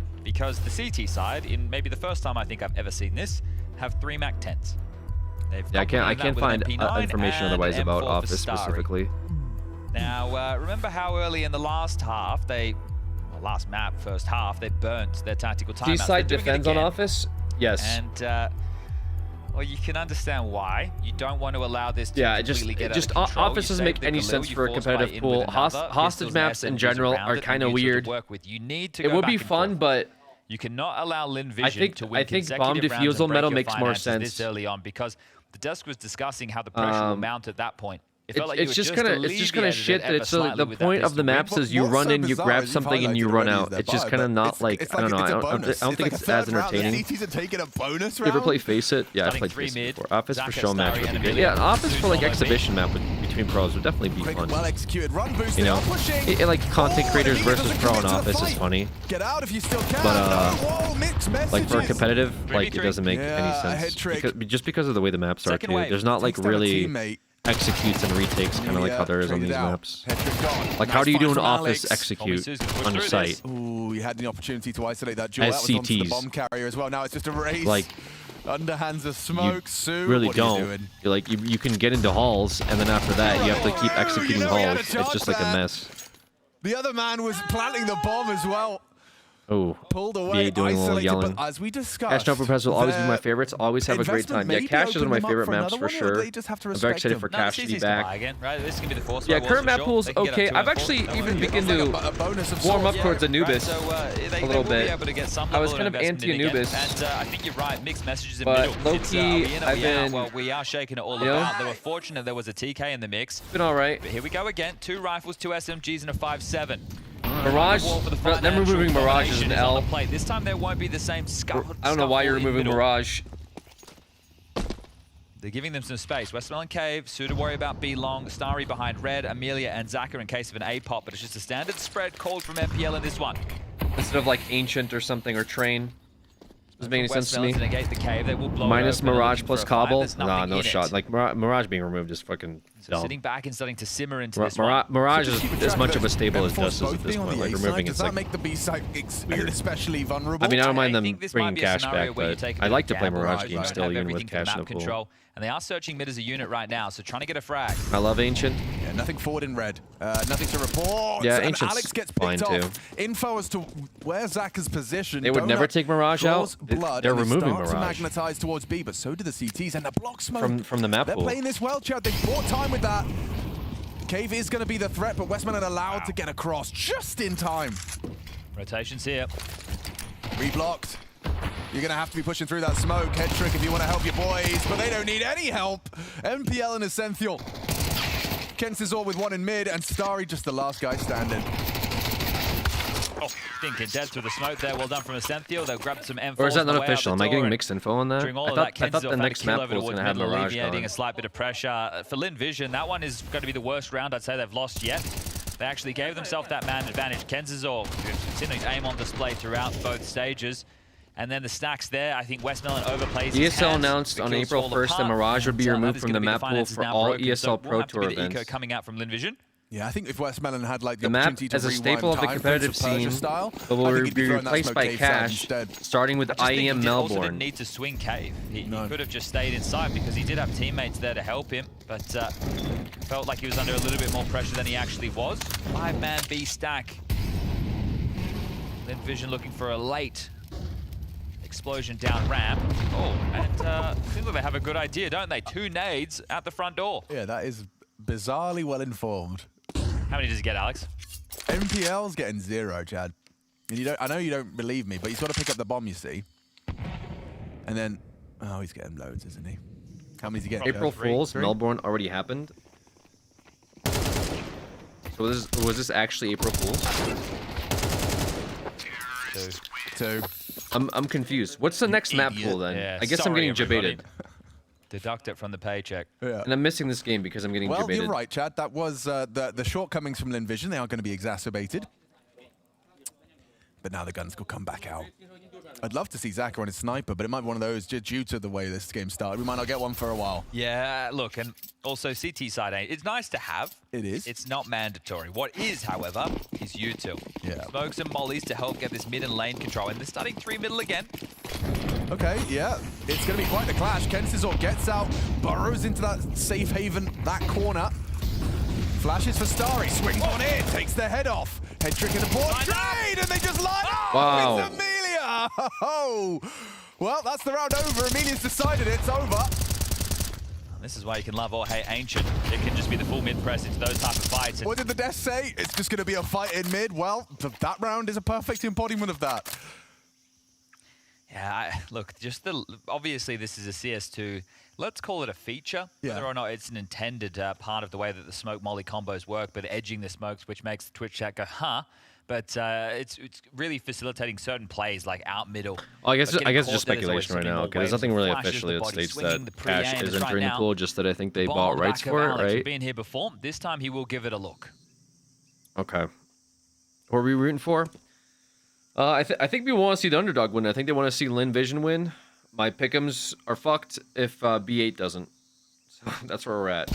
again, because the CT side, in maybe the first time I think I've ever seen this, have 3 MAC-10s. Yeah, I can't find information otherwise about Office specifically. Now, remember how early in the last half, last map, first half, they burnt their tactical timeouts. T-side defends on Office? Yes. And, well, you can understand why. You don't want to allow this to completely get out of control. Office doesn't make any sense for a competitive pool. Hostage maps in general are kind of weird. It would be fun, but you cannot allow Lin Vision to win I think bomb consecutive rounds defusal and break metal your makes more finances sense this early on, because The desk was discussing how the pressure will mount at that point. It felt like It's just kind of shit that it's the point of the maps is you run in, you grab something, and you run out. It's just kind of not like, I don't know. I don't think it's as entertaining. CTs are taking a bonus You round. ever play Face It? Yeah, I played Face It before. Office for show match would be good. Yeah, Office for like exhibition map between pros would definitely be fun. Well executed run boost. You know, like content creators versus pro in Office is funny. Get out if you still can. But like for competitive, like it doesn't make any sense just because of the way the maps are too. There's not like really executes and retakes kind of like how there is on these maps. Like how do you do an Office execute on your site? Ooh, you had the opportunity to isolate that duel. As That was onto the CTs. bomb carrier as well. Now it's just a race. Like underhands of smoke. Sue, really what are you don't. doing? You're like you can get into halls and then after that you have to keep executing halls. It's just like a mess. The other man was planting the bomb as well. Oh, Pulled away, yeah, doing a little isolated, yelling. but as we discussed, Cash Jumper Press will always be my favorites. Always have a great investment time. Yeah, maybe Cash is one of my opened them favorite up for maps another for one, or sure. they just have to I'm very respect excited them? for No, Cash it's to be easy to back. buy again, right? This can be the force Yeah, by current Walls map for pool's sure. They can get okay. up to I've a actually full. even begun a bonus to of warm up Yeah, towards Anubis right, so, they a little will be bit. able to get some I was level kind of investment in again. anti-Anubis. And I think you're right, mixed messages in But middle. low-key, are we in, are I've we out? been, Well, we are shaking it all you know, about. They were fortunate there was a TK in the mix. Been all right. But here we go again. 2 rifles, 2 SMGs, and a 5.7. Mirage, them removing Mirage is an L. This time there won't be the same I don't know why you're removing Mirage. They're giving them some space. Westmelon Cave, Sue to worry about B long, Starry behind Red, Amelia and Zaka in case of an A pop, but it's just a standard spread called from MPL in this one. Instead of like Ancient or something or Train. Doesn't make any sense to me. To negate the cave, they will blow Minus it open, Mirage looking plus for a fight. Cobble? There's Nah, nothing no in shot. it. Like Mirage being removed is fucking So dumb. sitting back and starting to simmer into this one. Mirage is as much of a staple as Dust is at this point. Like removing Does it's that like make the B side especially vulnerable? I mean, I don't mind them think this bringing might be a Cash scenario back, where you but take a I bit like of to play gamble, Mirage right? You games don't still, have even with everything for Cash no map cool. control. And they are searching mid as a unit right now, so trying to get a frag. I love Ancient. Yeah, nothing forward in red. Nothing to report. Yeah, and Ancient's Alex gets fine picked too. off. Info as to where Zaka's position. They would never take Mirage draws out. Blood They're and they removing start to Mirage. magnetize towards B, but so do the CTs and the block smoke. From the map They're pool. playing this well, Chad. They bought time with that. Cave is going to be the threat, but Westman allowed to get across just in time. Rotations here. Reblocked. You're going to have to be pushing through that smoke. Head trick if you want to help your boys, but they don't need any help. MPL and Essential. Kensizor with one in mid, and Starry just the last guy standing. Oh, stinking dead through the smoke there. Well done from Essential. They've grabbed some M4s. Or is that on the not way out official? the Am I getting door, mixed info on that? During all I of thought that, the Kensizor next had a map kill pool was over going to have towards middle, Mirage alleviating going. a slight bit of pressure. For Lin Vision, that one is going to be the worst round I'd say they've lost yet. They actually gave themselves that man advantage. Kensizor continuing aim on display throughout both stages. And then the stacks there, I think Westmelon overplays his ESL hands. announced The on kills April fall 1st that apart. Mirage would be And, removed that is from gonna the be map pool finances for now all broken. So ESL will Pro have to Tour be the eco events. coming out from Lin Vision. Yeah, I think if Westmelon had like the, The map, opportunity to as a rewind staple of the time, competitive Prince of Persia scene, style, will I think he'd be throwing that replaced smoke by cave side Cash, instead. starting with I just think he IEM also didn't Melbourne. need to swing cave. He could have just stayed inside because he did have teammates there to help him, but felt like he was under a little bit more pressure than he actually was. 5-man B stack. Lin Vision looking for a late explosion down ramp. Oh, and seems like they have a good idea, don't they? 2 nades at the front door. Yeah, that is bizarrely well informed. How many does he get, Alex? MPL's getting 0, Chad. And you don't. I know you don't believe me, but he's got to pick up the bomb, you see. And then, oh, he's getting loads, isn't he? How many's he getting? April Fools, Three? Melbourne already happened. So was this actually April Fools? 2. I'm confused. What's the next map pool then? Yeah, I guess I'm sorry, getting everybody. debated. Deduct it from the paycheck. Yeah. And I'm missing this game because I'm getting Well, debated. you're right, Chad. That was the shortcomings from Lin Vision. They are going to be exacerbated. But now the guns will come back out. I'd love to see Zaka on his sniper, but it might be one of those due to the way this game started. We might not get one for a while. Yeah, look, and also CT side aim. It's nice to have. It is. It's not mandatory. What is, however, is util. Yeah. Smokes and mollies to help get this mid and lane control. And they're starting 3 middle again. Okay, yeah. It's going to be quite the clash. Kensizor gets out, burrows into that safe haven, that corner. Flashes for Starry, swings on in, takes their head off. Head trick in the board, trade, and they just line up. Wow. It's Amelia. Oh. Well, that's the round over. Amelia's decided it's over. This is why you can love or hate Ancient. It can just be the full mid press into those type of fights. What did the desk say? It's just going to be a fight in mid. Well, that round is a perfect embodiment of that. Yeah, look, just obviously this is a CS2 let's call it a feature, whether or not it's an intended part of the way that the smoke molly combos work, but edging the smokes, which makes the Twitch chat go, huh? But it's really facilitating certain plays like out middle. Oh, I guess Like it's getting just caught there, there's speculation right always now. more Okay, there's waves nothing and really flashes officially the that body, states swinging that the cash pre-end, is and right entering the now, pool. Just that I think they Bomb bought on the rights back of for it, Alex has right? been here before. This time he will give it a look. Okay. Who are we rooting for? I think we want to see the underdog win. I think they want to see Lin Vision win. My pick'ems are fucked if B8 doesn't. So that's where we're at.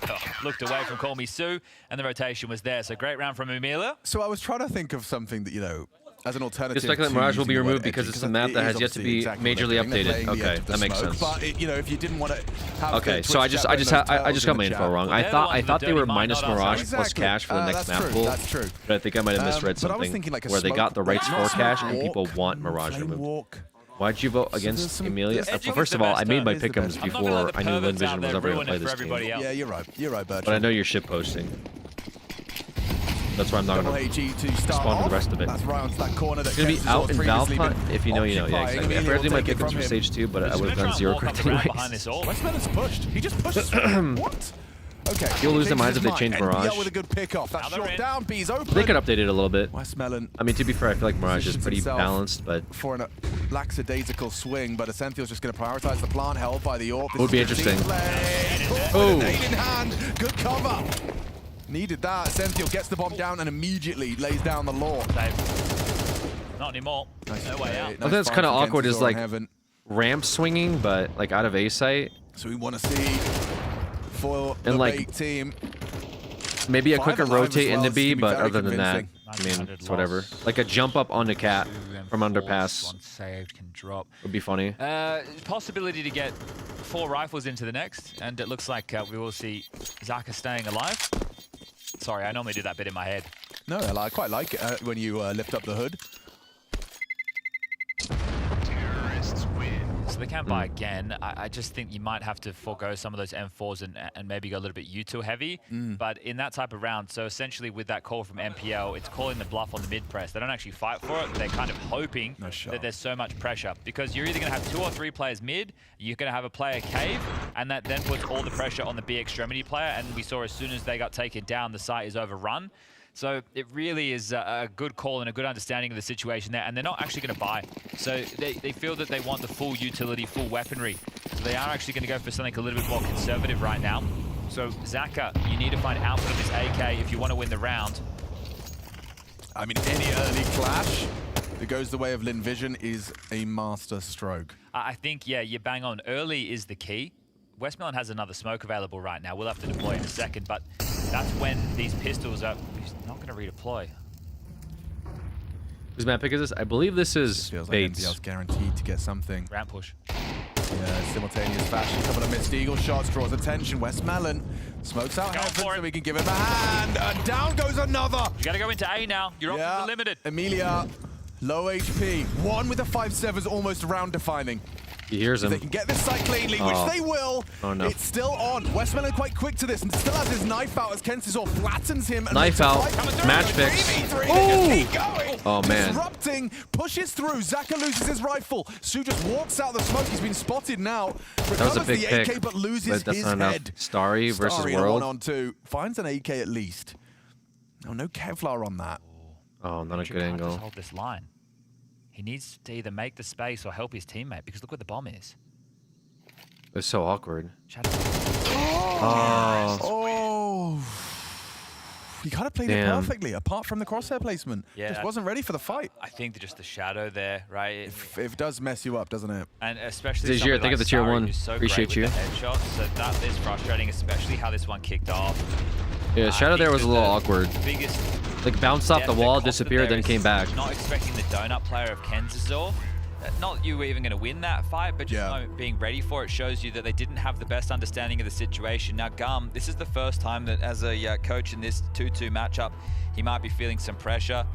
Oh, looked away from Call Me Sue, and the rotation was there. So great round from Umila. So I was trying to think of something that, you know, as an alternative. It's like that Mirage will be removed because it's a map that has yet to be majorly updated. Okay, that makes sense. But you know, if you didn't want to have okay, so I just got my info wrong. I thought they were minus Mirage plus cash for the next map pool. That's true. But I think I might have misread something. But I was thinking like a where they got the rights for cash and walk, people want Mirage removed. Walk. Why'd you vote against Emilia? First of all, I made my pick'ems before I knew Lin Vision was ever going to play this game. Yeah, you're right. You're right, Bertrand. But I know you're shit posting. That's why I'm not going to respond to the rest of it. That's right onto that corner. It's going to be out in Valve Hunt, if you know, you know. Yeah, exactly. I forgot to do my pick'ems for stage 2, but I would have done 0 correct anyways. Westman's pushed. He just pushes. What? Okay. You'll lose their minds if they change Mirage. Yeah, with a good pick off. That shot down. B's open. They could update it a little bit. Westmelon. I mean, to be fair, I feel like Mirage is pretty balanced, but for a lackadaisical swing, but Ascenthiel's just going to prioritize the plant held by the AWP. Would be interesting. Oh, nade in hand. Good cover. Needed that. Ascenthiel gets the bomb down and immediately lays down the law. Not anymore. No way out. I think that's kind of awkward is like ramp swinging, but like out of A site. So we want to see for the like team. Maybe a quicker rotate into B, but other than that, I mean, it's whatever. Like a jump up on the cat from underpass. One saved can drop. Would be funny. Possibility to get 4 rifles into the next, and it looks like we will see Zaka staying alive. Sorry, I normally do that bit in my head. No, I quite like it when you lift up the hood. So they can't buy again. I just think you might have to forego some of those M4s and maybe go a little bit U2 heavy. But in that type of round, so essentially with that call from MPL, it's calling the bluff on the mid press. They don't actually fight for it. They're kind of hoping that there's so much pressure because you're either going to have 2 or 3 players mid, you're going to have a player cave, and that then puts all the pressure on the B extremity player. And we saw as soon as they got taken down, the site is overrun. So it really is a good call and a good understanding of the situation there, and they're not actually going to buy. So they feel that they want the full utility, full weaponry. So they are actually going to go for something a little bit more conservative right now. So Zaka, you need to find output of this AK if you want to win the round. I mean, any early flash that goes the way of Lin Vision is a master stroke. I think, yeah, you bang on. Early is the key. Westmelon has another smoke available right now. We'll have to deploy in a second, but that's when these pistols are... He's not going to redeploy. Whose map pick is this? I believe this is Bates. Like guaranteed to get something. Ramp push. Yeah, simultaneous fashion. A couple of missed eagle shots draws attention. Westmelon smokes out heaven so we can give him a hand. And down goes another. You got to go into A now. Your options are limited. Emilia, low HP. One with the 5-7 is almost round defining. He hears him. If they can get this site cleanly, which they will. Oh, no. It's still on. Westmelon quite quick to this and still has his knife out as Kensizor flattens him. And knife out. Match fix. Oh, man. Disrupting, pushes through. Zaka loses his rifle. Su just walks out the smoke. He's been spotted now. That was a big the pick, AK, but loses that's his not enough. head. Starry versus World. 1-on-2. Finds an AK at least. Oh, no Kevlar on that. Oh, not a good angle. Just hold this line. He needs to either make the space or help his teammate because look where the bomb is. It's so awkward. Oh. He kind of played it Damn. perfectly, apart from the crosshair placement. Yeah, just wasn't ready for the fight. I think just the shadow there, right? It does mess you up, doesn't it? And especially Zizir, somebody think of the tier Starry, 1. who's so Appreciate great you. with the headshots, so that is frustrating, especially how this one kicked off. Yeah, shadow there was a little awkward. Biggest Like bounced off the wall, disappeared, then came back. Not expecting the donut player of Kensizor. Not you were even going to win that fight, but just being ready for it shows you that they didn't have the best understanding of the situation. Now, Gum, this is the first time that as a coach in this 2-2 matchup, he might be feeling some pressure.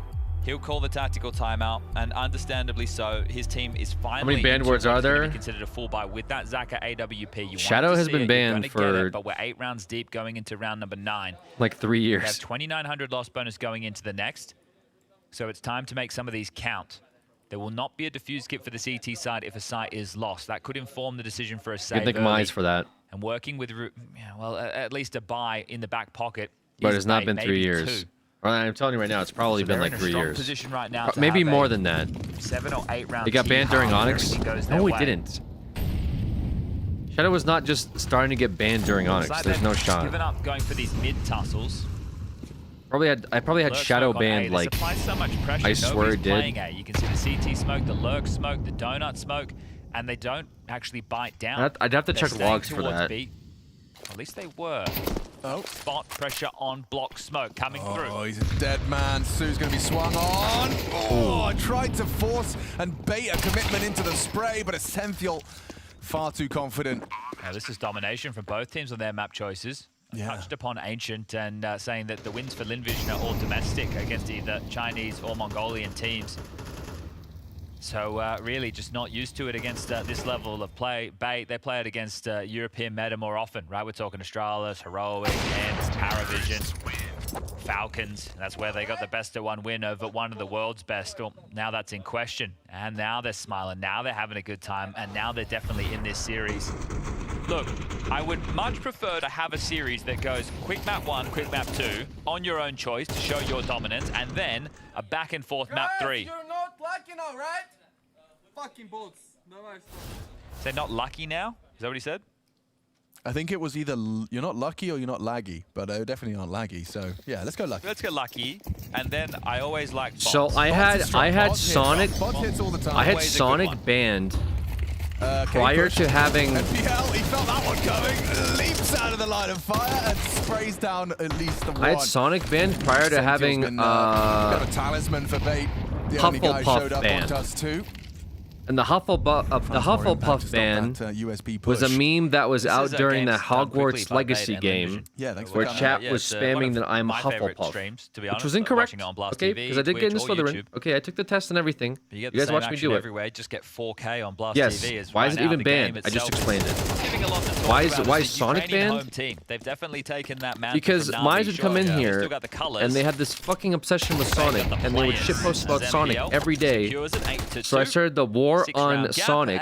He'll call the tactical timeout, and understandably so. His team is finally... How many banned words are there? ...considered a full buy with that Zaka AWP. You Shadow has been banned for... but we're 8 rounds deep going into round number 9. Like 3 years. We have 2,900 loss bonus going into the next. So it's time to make some of these count. There will not be a defuse kit for the CT side if a site is lost. That could inform the decision for a save. Good Mize for that. And working with, well, at least a buy in the back pocket. But it's not been maybe 3 years. Well, I'm telling you right now, it's probably been like 3 years. Position right now Maybe more than that. 7 or 8 rounds. He got banned during Onyx? No, he didn't. Shadow was not just starting to get banned during Onyx. Like There's no shot. Given up going for these mid tussles. I probably had Shadow banned like so much pressure. I swear it did. A. You can see the CT smoke, the lurk smoke, the donut smoke, and they don't actually bite down. I'd have to check logs for that. B. At least they were. Oh. Spot pressure on block smoke coming through. Oh, he's a dead man. Su's going to be swung on. Oh, I tried to force and bait a commitment into the spray, but Essential far too confident. Now, this is domination from both teams on their map choices. Touched upon Ancient and saying that the wins for Linvision are all domestic against either Chinese or Mongolian teams. So really just not used to it against this level of play. They play it against European meta more often, right? We're talking Astralis, Heroic, ENCE, Paravision, Falcons. That's where they got the best of one win over one of the world's best. Well, now that's in question. And now they're smiling. Now they're having a good time. And now they're definitely in this series. Look, I would much prefer to have a series that goes quick map 1, quick map 2, on your own choice to show your dominance, and then a back and forth map 3. You're not lucky now, right? Fucking bolts. Is they not lucky now? Is that what he said? I think it was either you're not lucky or you're not laggy, but they definitely aren't laggy. So yeah, let's go lucky. Let's go lucky, and then I always like bots. So I had Sonic. Hits all the time. I had Sonic banned prior to having. NPL, he felt that one coming. Leaps out of the line of fire and sprays down at least the one. I had Sonic banned prior to having been, a talisman for bait. The only guy showed up on Dust 2. And the Hufflepuff ban was a meme that was out during the Hogwarts Legacy game, where chat was spamming that I'm Hufflepuff, which was incorrect. Okay, because I did get into Slytherin. Okay, I took the test and everything. You guys watched me do it. Everywhere. Just get 4K on Blast yes. TV. Why is it even banned? I just explained it. Why is Sonic banned? They've definitely taken that because Mize would come in here and they had this fucking obsession with Sonic, and they would shitpost about Sonic every day. So I started the war on Sonic,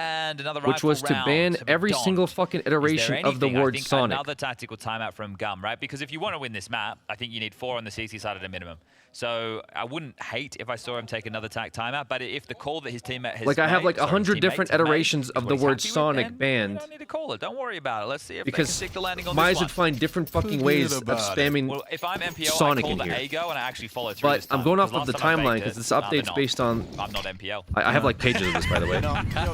which was to ban every single fucking iteration of the word Sonic. Another tactical timeout from Gum, right? Because if you want to win this map, I think you need 4 on the CC side at a minimum. So I wouldn't hate if I saw him take another timeout, but if the call that his teammate has like I have like 100 different iterations of the word Sonic banned. You don't need to call it. Don't worry about it. Let's see if because they can stick the landing on Mize this one. would find different fucking ways of spamming well, if I'm MPO, Sonic I call in the here. A-go and I actually follow through But this time, I'm going off because of the last time I timeline faked because this it, update's based on. I'm not MPO. I have like pages of this, by the way.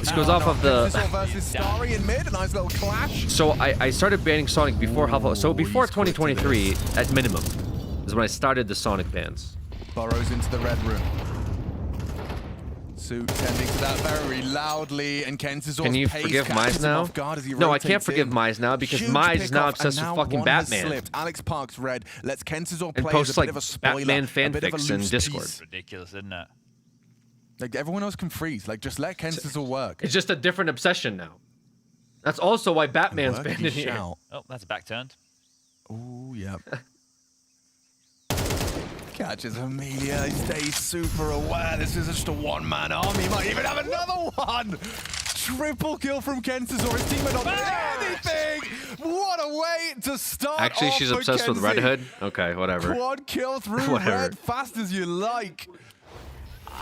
This goes off of the. Versus Starry in mid, a nice little clash. So I started banning Sonic before Hufflepuff. So before 2023, at minimum, is when I started the Sonic bans. Burrows into the red room. Su tending to that very loudly, and Kenz's Can you forgive Mize now? No, I can't forgive Mize now because Mize is now obsessed with fucking Batman. Alex Parks red lets Kenz's and posts like Batman fanfics in Discord. Ridiculous, isn't it? Like everyone else can freeze. Like just let Kenz's work. It's just a different obsession now. That's also why Batman's banned in here. Oh, that's back turned. Oh yeah. Catches Amelia, he stays super aware. This is just a one-man army. He might even have another one. Triple kill from Kenz's or his teammate on anything. What a way to start. Actually, she's obsessed with Red Hood. Okay, whatever. Quad kill through red, fast as you like.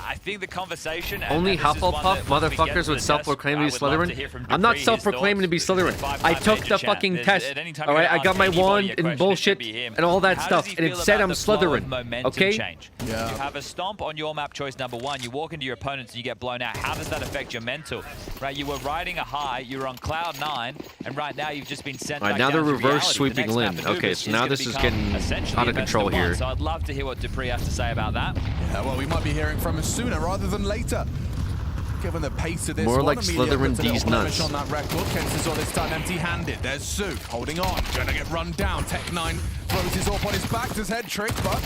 I think the conversation... Only Hufflepuff motherfuckers would self-proclaim to be Slytherin? I'm not self-proclaiming to be Slytherin. I took the fucking test, alright? I got my wand and bullshit and all that stuff, and it said I'm Slytherin, okay? Yeah. You have a stomp on your map choice number 1, you walk into your opponents and you get blown out. How does that affect your mental? Right, you were riding a high, you were on cloud 9, and right now you've just been sent back now down they're to reverse reality. sweeping Lynn. Okay, so now this is getting out of control here. So I'd love to hear what Dupree has to say about that. Yeah, well, we might be hearing from him sooner rather than later. Given the pace of this more one, like Slytherin D's nuts. On that record, Kenz's all this time empty-handed. There's Su holding on, gonna get run down. Tech9 throws his AWP on his back, does head trick, but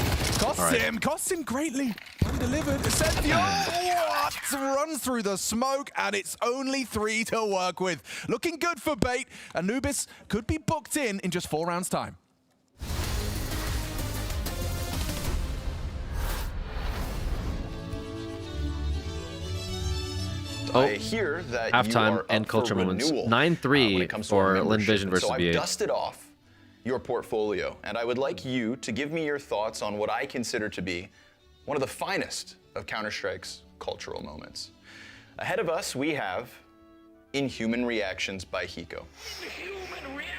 costs him greatly. Undelivered. Essential, what? Runs through the smoke, and it's only 3 to work with. Looking good for bait. Anubis could be booked in just 4 rounds' time. Oh, I hear that halftime you are and up culture for moments. renewal, 9-3 when it comes to our for Lin membership. Vision And versus so I've BA. dusted off your portfolio, and I would like you to give me your thoughts on what I consider to be one of the finest of Counter-Strike's cultural moments. Ahead of us, we have Inhuman Reactions by Hiko.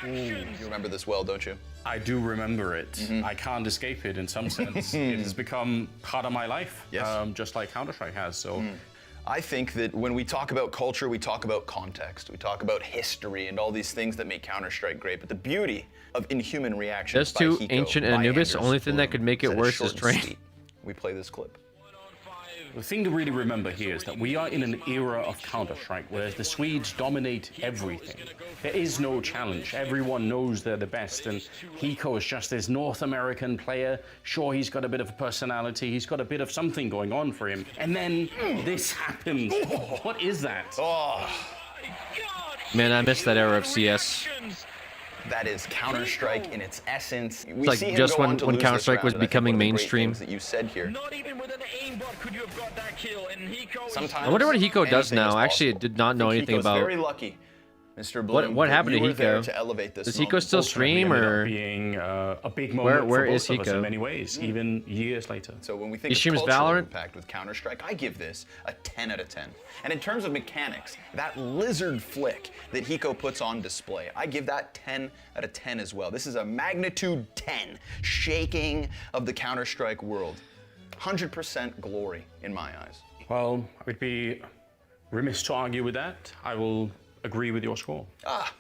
You remember this well, don't you? I do remember it. I can't escape it in some sense. It has become part of my life, just like Counter-Strike has. So, I think that when we talk about culture, we talk about context. We talk about history and all these things that make Counter-Strike great. But the beauty of Inhuman Reactions Those by two, Hiko, Ancient and by Anubis, Anders only thing that Bloom, could make it that worse short is and Train. sweet. We play this clip. the thing to really remember here is that we are in an era of Counter-Strike where the Swedes dominate everything. There is no challenge. Everyone knows they're the best, and Hiko is just this North American player. Sure, he's got a bit of a personality. He's got a bit of something going on for him. And then this happens. What is that? Oh. Man, I missed that era of CS. That is Counter-Strike in its essence. It's like just when Counter-Strike was becoming mainstream. That you said here. I wonder what Hiko does now. Actually, I did not know anything about. Very lucky, Mr. Bloom. What happened to There Hiko? to elevate this Does Hiko moment. still stream, or being a big moment where for is both of us in Hiko? many ways, even years later. So when we think He of streams cultural Valorant? impact with Counter-Strike, I give this a 10 out of 10. And in terms of mechanics, that lizard flick that Hiko puts on display, I give that 10 out of 10 as well. This is a magnitude 10 shaking of the Counter-Strike world. 100% glory in my eyes. Well, I would be remiss to argue with that. I will agree with your score. Ah,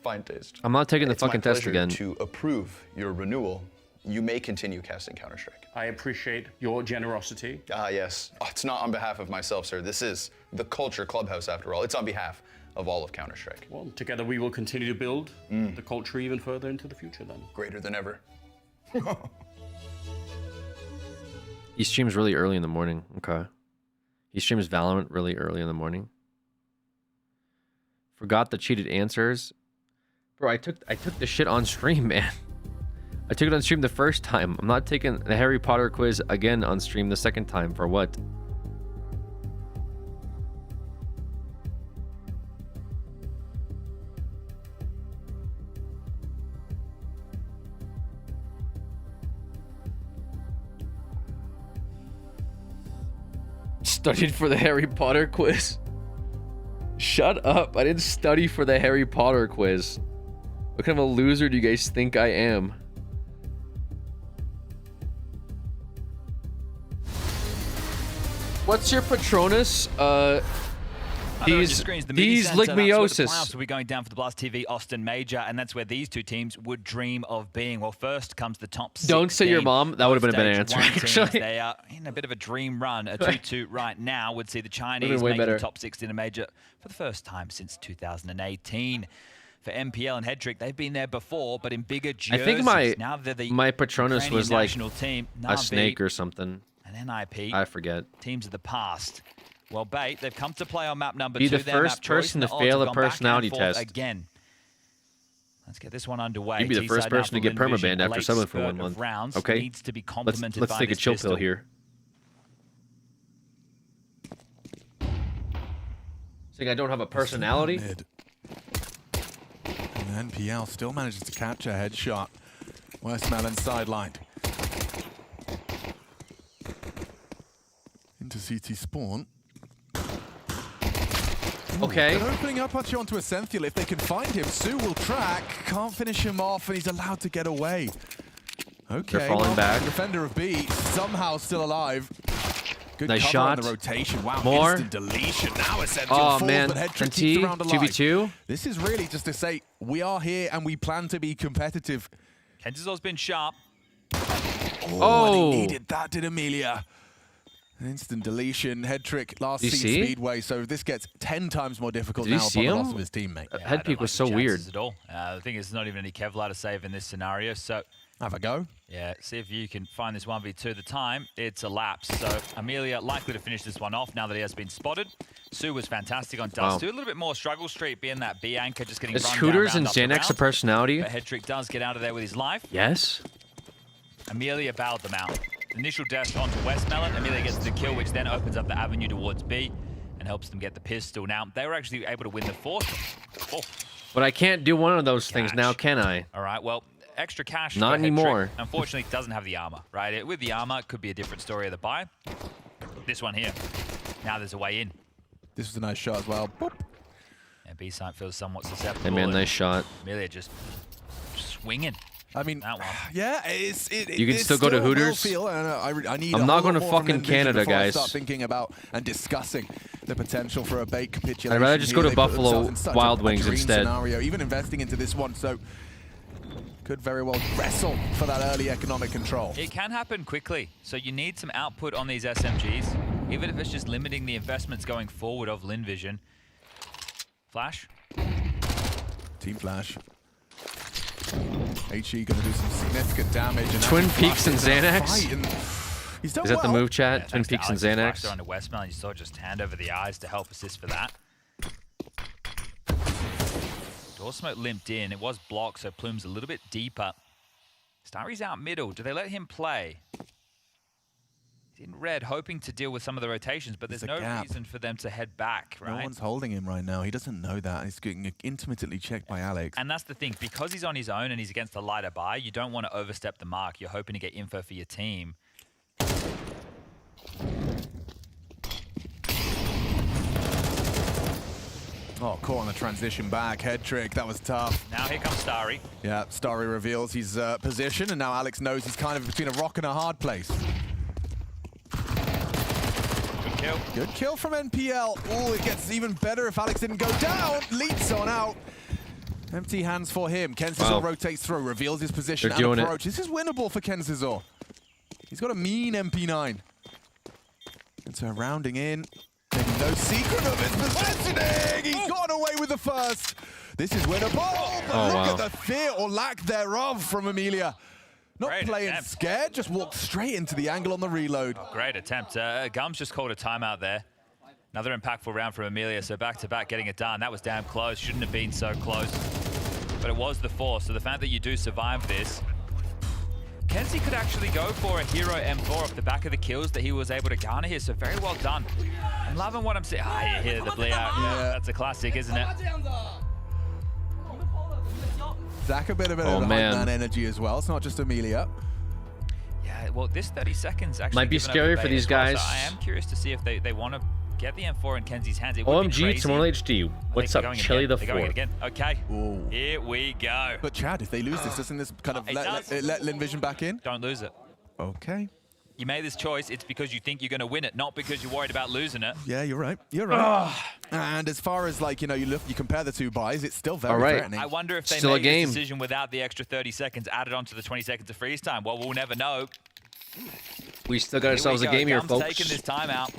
fine taste. I'm not taking the It's my fucking test pleasure again. to approve your renewal. You may continue casting Counter-Strike. I appreciate your generosity. Ah, yes. Oh, it's not on behalf of myself, sir. This is the Culture Clubhouse, after all. It's on behalf of all of Counter-Strike. Well, together we will continue to build the culture even further into the future then. Greater than ever. He streams really early in the morning. Okay. He streams Valorant really early in the morning. Forgot the cheated answers. Bro, I took the shit on stream, man. I took it on stream the first time. I'm not taking the Harry Potter quiz again on stream the second time. For what? Studied for the Harry Potter quiz. Shut up. I didn't study for the Harry Potter quiz. What kind of a loser do you guys think I am? What's your Patronus? These ligmiosis. Will be going down for the Blast TV Austin Major, and that's where these two teams would dream of being. Well, first comes the top 16. Don't say your mom. That would have been a better answer, actually. They are in a bit of a dream run. A 2-2 right now would see the Chinese way make better. the top 16 in a major for the first time since 2018. For MPL and Hedrick, they've been there before, but in bigger jerseys. I think now they're the my Patronus Ukrainian was like national team, a Na'Vi, snake or something. and NIP. I forget. Teams of the past. Well, Bait, they've come to play on map number Be 2. the their first map choice, person and to the odds fail have a gone back and personality forth test. Again. Let's get this one underway. You'd be the first T-side now person to for get Lin Vision. permabanned after Late subbing for spurt 1 of month. rounds Okay, needs to be complemented let's by take a this chill pistol. pill here. Saying I don't have a personality. And NPL still manages to catch a headshot. Westmelon sidelined. Into CT spawn. Okay. They're opening up actually onto Essential. If they can find him, Sue will track. Can't finish him off, and he's allowed to get away. Okay. They're falling back. Defender of B, somehow still alive. Good Nice cover shot. on the rotation. Wow, More. instant deletion. Now Essential Oh, falls, man. but Headtrick NT, keeps the round alive. 2v2. This is really just to say, we are here and we plan to be competitive. Kenzazor's been sharp. Oh, and he needed that, did Amelia. An instant deletion, head trick, last Did you seat see? speedway, so this gets 10 times more difficult Did you now see upon the him? loss of his teammate. Yeah, I Head don't peek was the so weird. chances at all. The thing is, there's not even any Kevlar to save in this scenario, so... Have a go. Yeah, see if you can find this 1v2. The time, it's elapsed. So Amelia likely to finish this one off now that he has been spotted. Sue was fantastic on Dust. Wow. Too. A little bit more struggle streak being that B anchor, just getting Is run Hooters down, and round after Xanax a round. personality? But Hedrick does get out of there with his life. Yes. Amelia bowed them out. Initial dash onto Westmelon. Amelia gets the kill, which then opens up the avenue towards B. and helps them get the pistol. Now, they were actually able to win the fourth. Oh. But I can't do one of those things now, can I? All right, well, extra cash. Not anymore. Unfortunately, doesn't have the armor, right? With the armor, it could be a different story of the buy. This one here. Now there's a way in. This was a nice shot as well. Boop. And B-site feels somewhat susceptible. Hey, man, nice shot. Amelia just swinging. I mean, that one. Yeah, you can still go to Hooters. I need I'm not going to fucking Canada, guys. Start thinking about and discussing the potential for a bait capitulation. I'd rather just go to Buffalo Wild Wings instead. Scenario, even investing into this one, so could very well wrestle for that early economic control. It can happen quickly, so you need some output on these SMGs, even if it's just limiting the investments going forward of Lin Vision. Flash. Team Flash. HE going to do some significant damage. And Twin Peaks and Xanax? He's done Is that the move, chat? Yeah, Twin Peaks and Xanax? On to Westman, you saw just hand over the eyes to help assist for that. Door smoke limped in. It was blocked, so Plume's a little bit deeper. Starry's out middle. Do they let him play? He's in red, hoping to deal with some of the rotations, but there's no reason for them to head back, right? No one's holding him right now. He doesn't know that. He's getting intermittently checked by Alex. And that's the thing. Because he's on his own and he's against a lighter buy, you don't want to overstep the mark. You're hoping to get info for your team. Oh, caught on the transition back. Head trick. That was tough. Now here comes Starry. Yeah, Starry reveals his position, and now Alex knows he's kind of between a rock and a hard place. Good kill. Good kill from NPL. Oh, it gets even better if Alex didn't go down. Leads on out. Empty hands for him. Kenzizor rotates through, reveals his position and approach. This is winnable for Kenzizor. He's got a mean MP9. And so rounding in. Maybe no secret of his positioning. He's got away with the first. This is winnable. But look at the fear or lack thereof from Amelia. Not playing scared, just walked straight into the angle on the reload. Great attempt. Gums just called a timeout there. Another impactful round from Amelia, so back-to-back getting it done. That was damn close. Shouldn't have been so close. But it was the force, so the fact that you do survive this, Kenzie could actually go for a hero M4 off the back of the kills that he was able to garner here, so very well done. I'm loving what I'm seeing. Ah, you hear the bleed out. Yeah, that's a classic, isn't it? Zach a bit of hype man energy as well. It's not just Amelia. Yeah, well, this 30 seconds actually might be scary for these guys. So I am curious to see if they want to get the M4 in Kenzie's hands. It OMG, Tomorrow HD. What's up, Chili the 4th? Again. Okay, here we go. But Chad, if they lose this, doesn't this kind of let Lin Vision back in? Don't lose it. Okay. You made this choice, it's because you think you're going to win it, not because you're worried about losing it. Yeah, you're right. You're right. And as far as, like, you compare the two buys, it's still very threatening. I wonder if they made this decision without the extra 30 seconds added onto the 20 seconds of freeze time. Well, we'll never know. We still got ourselves a game here, folks. Taking this timeout.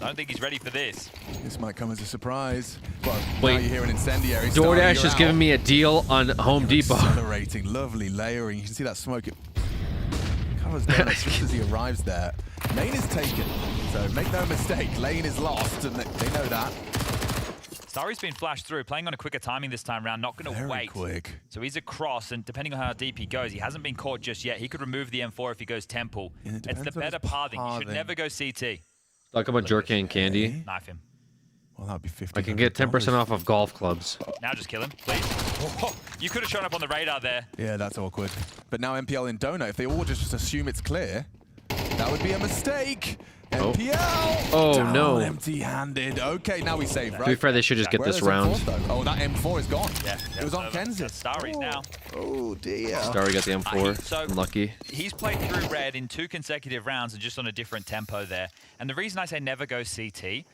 I don't think he's ready for this. This might come as a surprise. Well, wait, now you hear an incendiary. DoorDash is giving me a deal on Home Depot. Accelerating, lovely layering. You can see that smoke. It covers down as soon as he arrives there. Lane is taken, so make no mistake, Lane is lost, and they know that. Starry's been flashed through, playing on a quicker timing this time round, not going to wait. Quick. So he's across, and depending on how deep he goes, he hasn't been caught just yet. He could remove the M4 if he goes Temple. It's the better pathing. You should never go CT. Talk about jerky and candy. Knife him. Well, that'd be 50. I can get 10% off of golf clubs. Now just kill him, please. Oh, you could have shown up on the radar there. Yeah, that's awkward. But now MPL in Donut, if they all just assume it's clear, that would be a mistake. MPL! Oh, down, no. Empty-handed. Okay, now we save, right? To be fair, they should just get this round. Oh, that M4 is gone. Yeah. It was on Kenzie. Starry's now. Oh, dear. Starry got the M4. Unlucky. He's played through red in 2 consecutive rounds and just on a different tempo there. And the reason I say never go CT,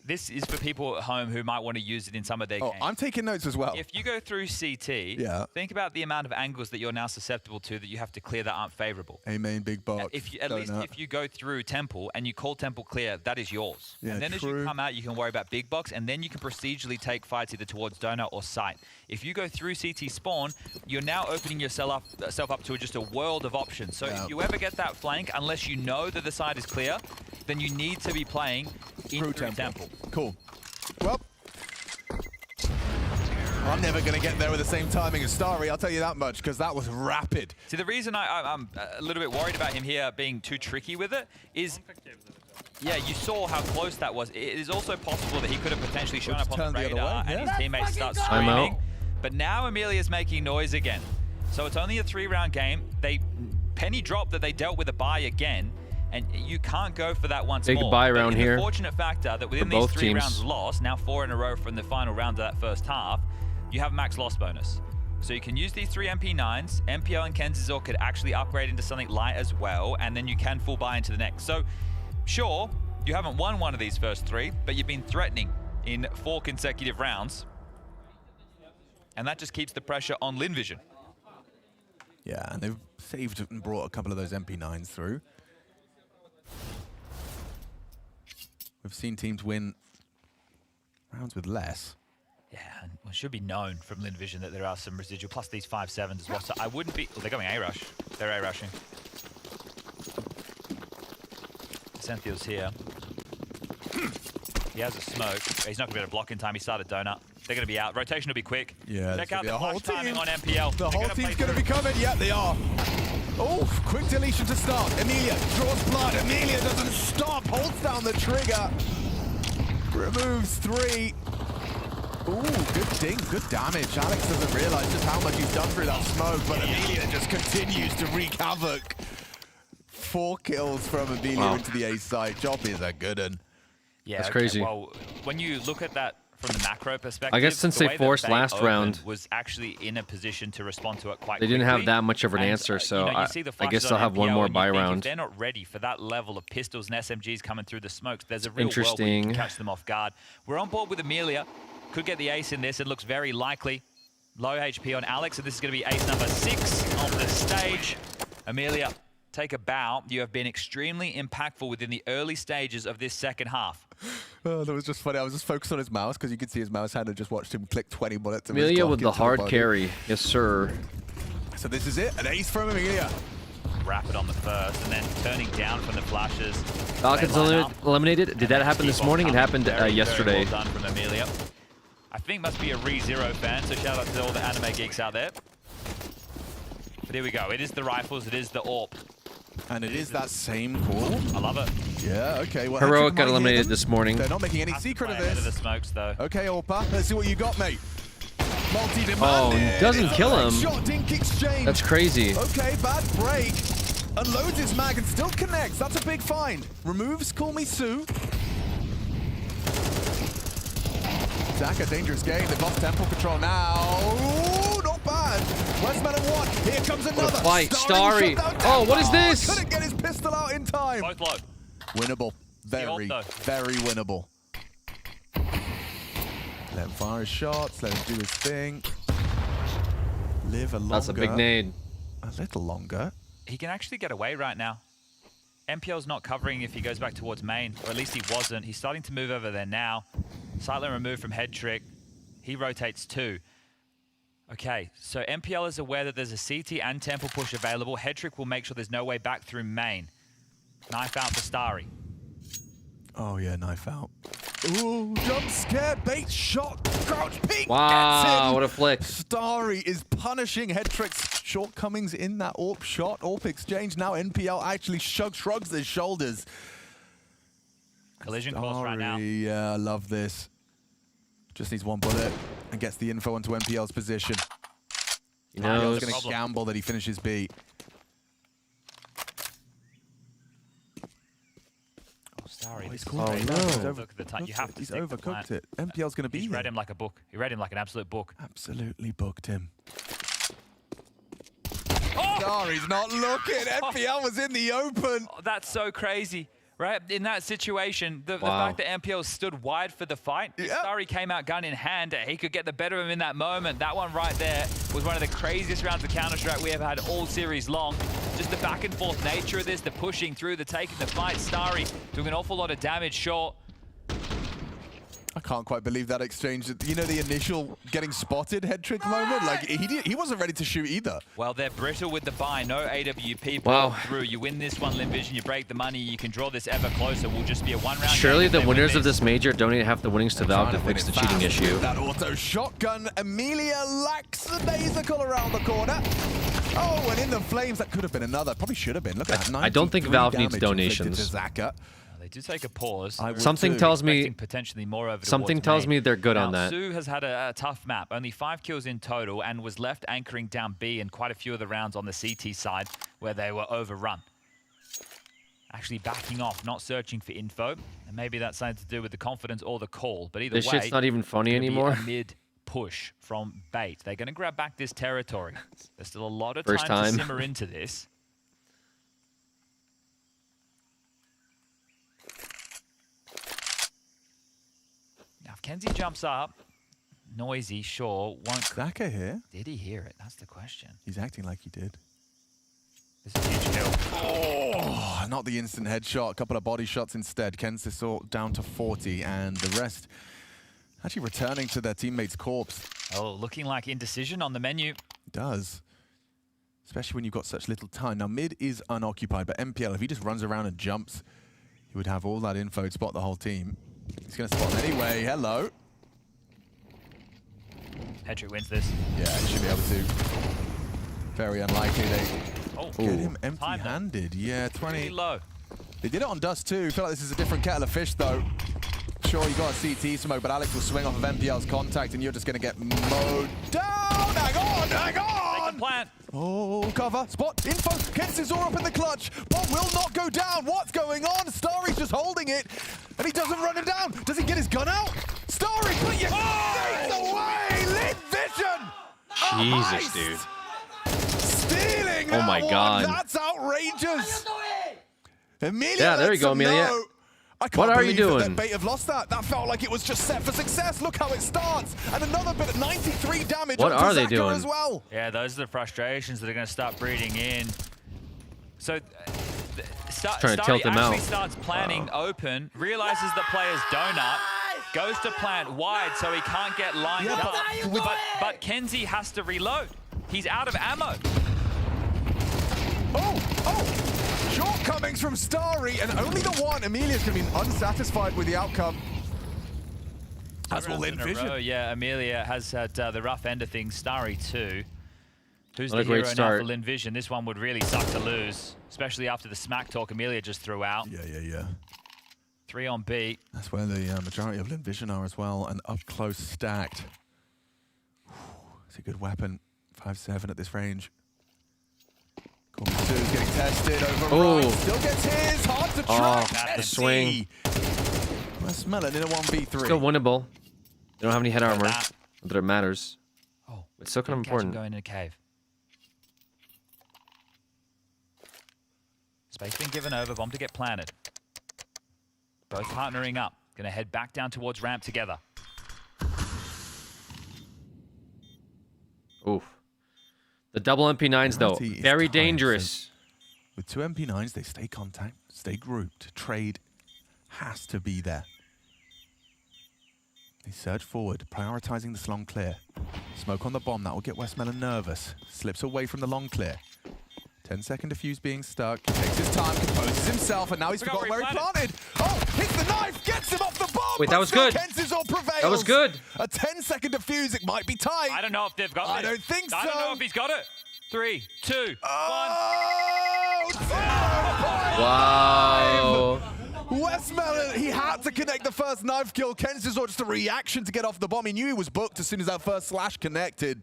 this is for people at home who might want to use it in some of their games. I'm taking notes as well. If you go through CT, think about the amount of angles that you're now susceptible to that you have to clear that aren't favorable. Amen, big box. At least if you go through Temple and you call Temple clear, that is yours. Yeah, and then as you come out, you can worry about big box, and then you can procedurally take fights either towards donut or sight. If you go through CT spawn, you're now opening yourself up to just a world of options. So if you ever get that flank, unless you know that the side is clear, then you need to be playing in through Temple. Cool. Well, I'm never going to get there with the same timing as Starry, I'll tell you that much, because that was rapid. See, the reason I'm a little bit worried about him here being too tricky with it is Yeah, you saw how close that was. It is also possible that he could have potentially shown up on the radar and his teammates start screaming. But now Emilia's making noise again. So it's only a 3-round game. They penny dropped that they dealt with a bye again, and you can't go for that once more. Big bye round here. The fortunate factor that within these 3 rounds lost, now 4 in a row from the final round of that first half, you have max loss bonus. So you can use these 3 MP9s. MPL and Kenzizor could actually upgrade into something light as well, and then you can full buy into the next. So sure, you haven't won one of these first 3, but you've been threatening in 4 consecutive rounds. And that just keeps the pressure on Linvision. Yeah, and they've saved and brought a couple of those MP9s through. We've seen teams win rounds with less. Yeah, and it should be known from Linvision that there are some residual, plus these 5-7s as well. So I wouldn't be... Oh, they're going A-rush. They're A-rushing. Xanthiel's here. He has a smoke. He's not going to be able to block in time. He started donut. They're going to be out. Rotation will be quick. Yeah, check out the flash timing on MPL. The whole team's going to be coming. Yeah, they are. Oh, quick deletion to start. Emilia draws blood. Emilia doesn't stop. Holds down the trigger. Removes 3. Ooh, good ding, good damage. Alex doesn't realize just how much he's done through that smoke, but Emilia just continues to wreak havoc. 4 kills from Emilia into the A side. Job is a good one. Yeah, that's crazy. Well, when you look at that from the macro perspective, I guess since they forced last round, was actually in a position to respond to it quite they quickly. didn't have that much of an answer, so I guess they'll have one more buy round. If they're not ready for that level of pistols and SMGs coming through the smokes, there's a real world where you can catch them off guard. We're on board with Emilia. Could get the ace in this. It looks very likely. Low HP on Alex, and this is going to be ace number 6 on the stage. Emilia, take a bow. You have been extremely impactful within the early stages of this second half. Oh, that was just funny. I was just focused on his mouse because you could see his mouse hand and just watched him click 20 bullets. Emilia with the hard carry. Yes, sir. So this is it. An ace from Emilia. Rapid on the first, and then turning down from the flashes. Falcons eliminated. Did that happen this morning? It happened yesterday. Very well done from Emilia. I think must be a ReZero fan, so shout out to all the anime geeks out there. But here we go. It is the rifles. It is the AWP. And it is that same call. I love it. Yeah, okay. Well, Heroic got eliminated this morning. They're not making any secret of this. The smokes, though. Okay, Orpa, let's see what you got, mate. Multi-demanded. Oh, he doesn't kill him. Shot dink exchange. That's crazy. Okay, bad break. Unloads his mag and still connects. That's a big find. Removes Call Me Sue. Zaka, dangerous game. They've lost tempo control now. Ooh, not bad. Westman and 1. Here comes another. What a fight. Starry. Oh, what is this? Couldn't get his pistol out in time. Both low. Winnable. Very, very winnable. Let him fire his shots. Let him do his thing. Live a longer. That's a big nade. A little longer. He can actually get away right now. MPL's not covering if he goes back towards main, or at least he wasn't. He's starting to move over there now. Silent remove from head trick. He rotates 2. Okay, so MPL is aware that there's a CT and temple push available. Head trick will make sure there's no way back through main. Knife out for Starry. Oh yeah, knife out. Ooh, jump scare, bait shot, crouch peek. Wow, what a flick. Starry is punishing head trick's shortcomings in that AWP shot. AWP exchange. Now NPL actually shrugs his shoulders. Collision course right now. Yeah, I love this. Just needs 1 bullet and gets the info onto MPL's position. He knows. MPL's going to gamble that he finishes B. Starry, he's cool. no. Look at the time. You have to He's overcooked it. MPL's going to be He's here. read him like a book. He read him like an absolute book. Absolutely booked him. Oh! Starry's not looking. MPL was in the open. Oh, that's so crazy. Right, in that situation, the fact that MPL stood wide for the fight, Starry came out gun in hand, he could get the better of him in that moment. That one right there was one of the craziest rounds of Counter-Strike we have had all series long. Just the back and forth nature of this, the pushing through, the taking the fight. Starry doing an awful lot of damage short. I can't quite believe that exchange. You know, the initial getting spotted head trick moment? Like, he wasn't ready to shoot either. Well, they're brittle with the buy. No AWP brought through. You win this one, Linvision. You break the money. You can draw this ever closer. Will just be a 1-round Surely the winners of this major donate half the winnings to Valve to fix the cheating issue. That auto shotgun. Emilia lackadaisical around the corner. Oh, and in the flames, that could have been another. Probably should have been. Look at that. I don't think Valve needs donations. They They do take a pause. Something tells me potentially more over. Something tells me they're good now, on that. Su has had a tough map, only 5 kills in total, and was left anchoring down B in quite a few of the rounds on the CT side where they were overrun. Actually backing off, not searching for info, and maybe that's something to do with the confidence or the call. But either This way, shit's not even funny it's gonna be anymore. a mid push from Bait. They're going to grab back this territory. There's still a lot of First time time. to simmer into this. Now, if Kenzie jumps up, noisy, sure. Won't Zaka here? Did he hear it? That's the question. He's acting like he did. This is a huge kill. Oh, not the instant headshot. A couple of body shots instead. Kensisor down to 40, and the rest actually returning to their teammate's corpse. Oh, looking like indecision on the menu. It does. Especially when you've got such little time. Now, mid is unoccupied, but MPL, if he just runs around and jumps, he would have all that info to spot the whole team. He's going to spot them anyway. Hello. Hedrick wins this. Yeah, he should be able to. Very unlikely they get him Time empty-handed. Yeah, 20. Pretty low. They did it on Dust too. Feel like this is a different kettle of fish though. Sure, you got a CT smoke, but Alex will swing off of MPL's contact and you're just going to get mowed down. Hang on, hang on! They can plant. Oh, cover, spot, info. Kensizor up in the clutch. Bomb will not go down. What's going on? Starry's just holding it, and he doesn't run him down. Does he get his gun out? Starry, put your face away! Lit vision! Jesus, dude. Stealing Oh my that one. God. That's outrageous! Amelia, Yeah, there you lets go, him Amelia. know. I can't What are you believe that doing? Bait have lost that. That felt like it was just set for success. Look how it starts. And another bit of 93 damage What onto are they Zaka doing? as well. Yeah, those are the frustrations that are going to start breeding in. So, Trying to tilt them actually out. starts planning open, realizes the player's donut, goes to plant wide so he can't get lined Yeah, up. But Kenzie has to reload. He's out of ammo. Oh! Shortcomings from Starry, and only the one. Amelia's going to be unsatisfied with the outcome. As will In a row, Vision. yeah, Amelia has had the rough end of things. Starry too. Who's What a the great hero now start. for Lin Vision? This one would really suck to lose, especially after the smack talk Amelia just threw out. Yeah. 3 on B. That's where the majority of Lin Vision are as well, and up close stacked. It's a good weapon. 5.7 at this range. Cormier is getting tested over right. Still gets his. Hard to track. the swing. Westmelon in a 1v3. Still winnable. They don't have any head armor. that. Not that it matters. Oh, It's still kind of catch him important. going in a cave. Space being given over, bomb to get planted. Both partnering up. Gonna head back down towards ramp together. Oof. The double MP9s, though, Penalty is very tight, dangerous. With 2 MP9s, they stay contact, stay grouped. Trade has to be there. They surge forward, prioritizing this long clear. Smoke on the bomb, that will get Westmelon nervous. Slips away from the long clear. 10-second defuse being stuck. Takes his time, composes himself, and now he's forgotten where he planted. Oh, hits the knife, gets him off the bomb. Wait, that but was still good. Kensizor prevails. That was good. A 10-second defuse, it might be tight. I don't know if they've got I this. don't think so. I don't know if he's got it. 3, 2, 1. Wow. Westmelon, he had to connect the first knife kill. Kensizor just a reaction to get off the bomb. He knew he was booked as soon as that first slash connected.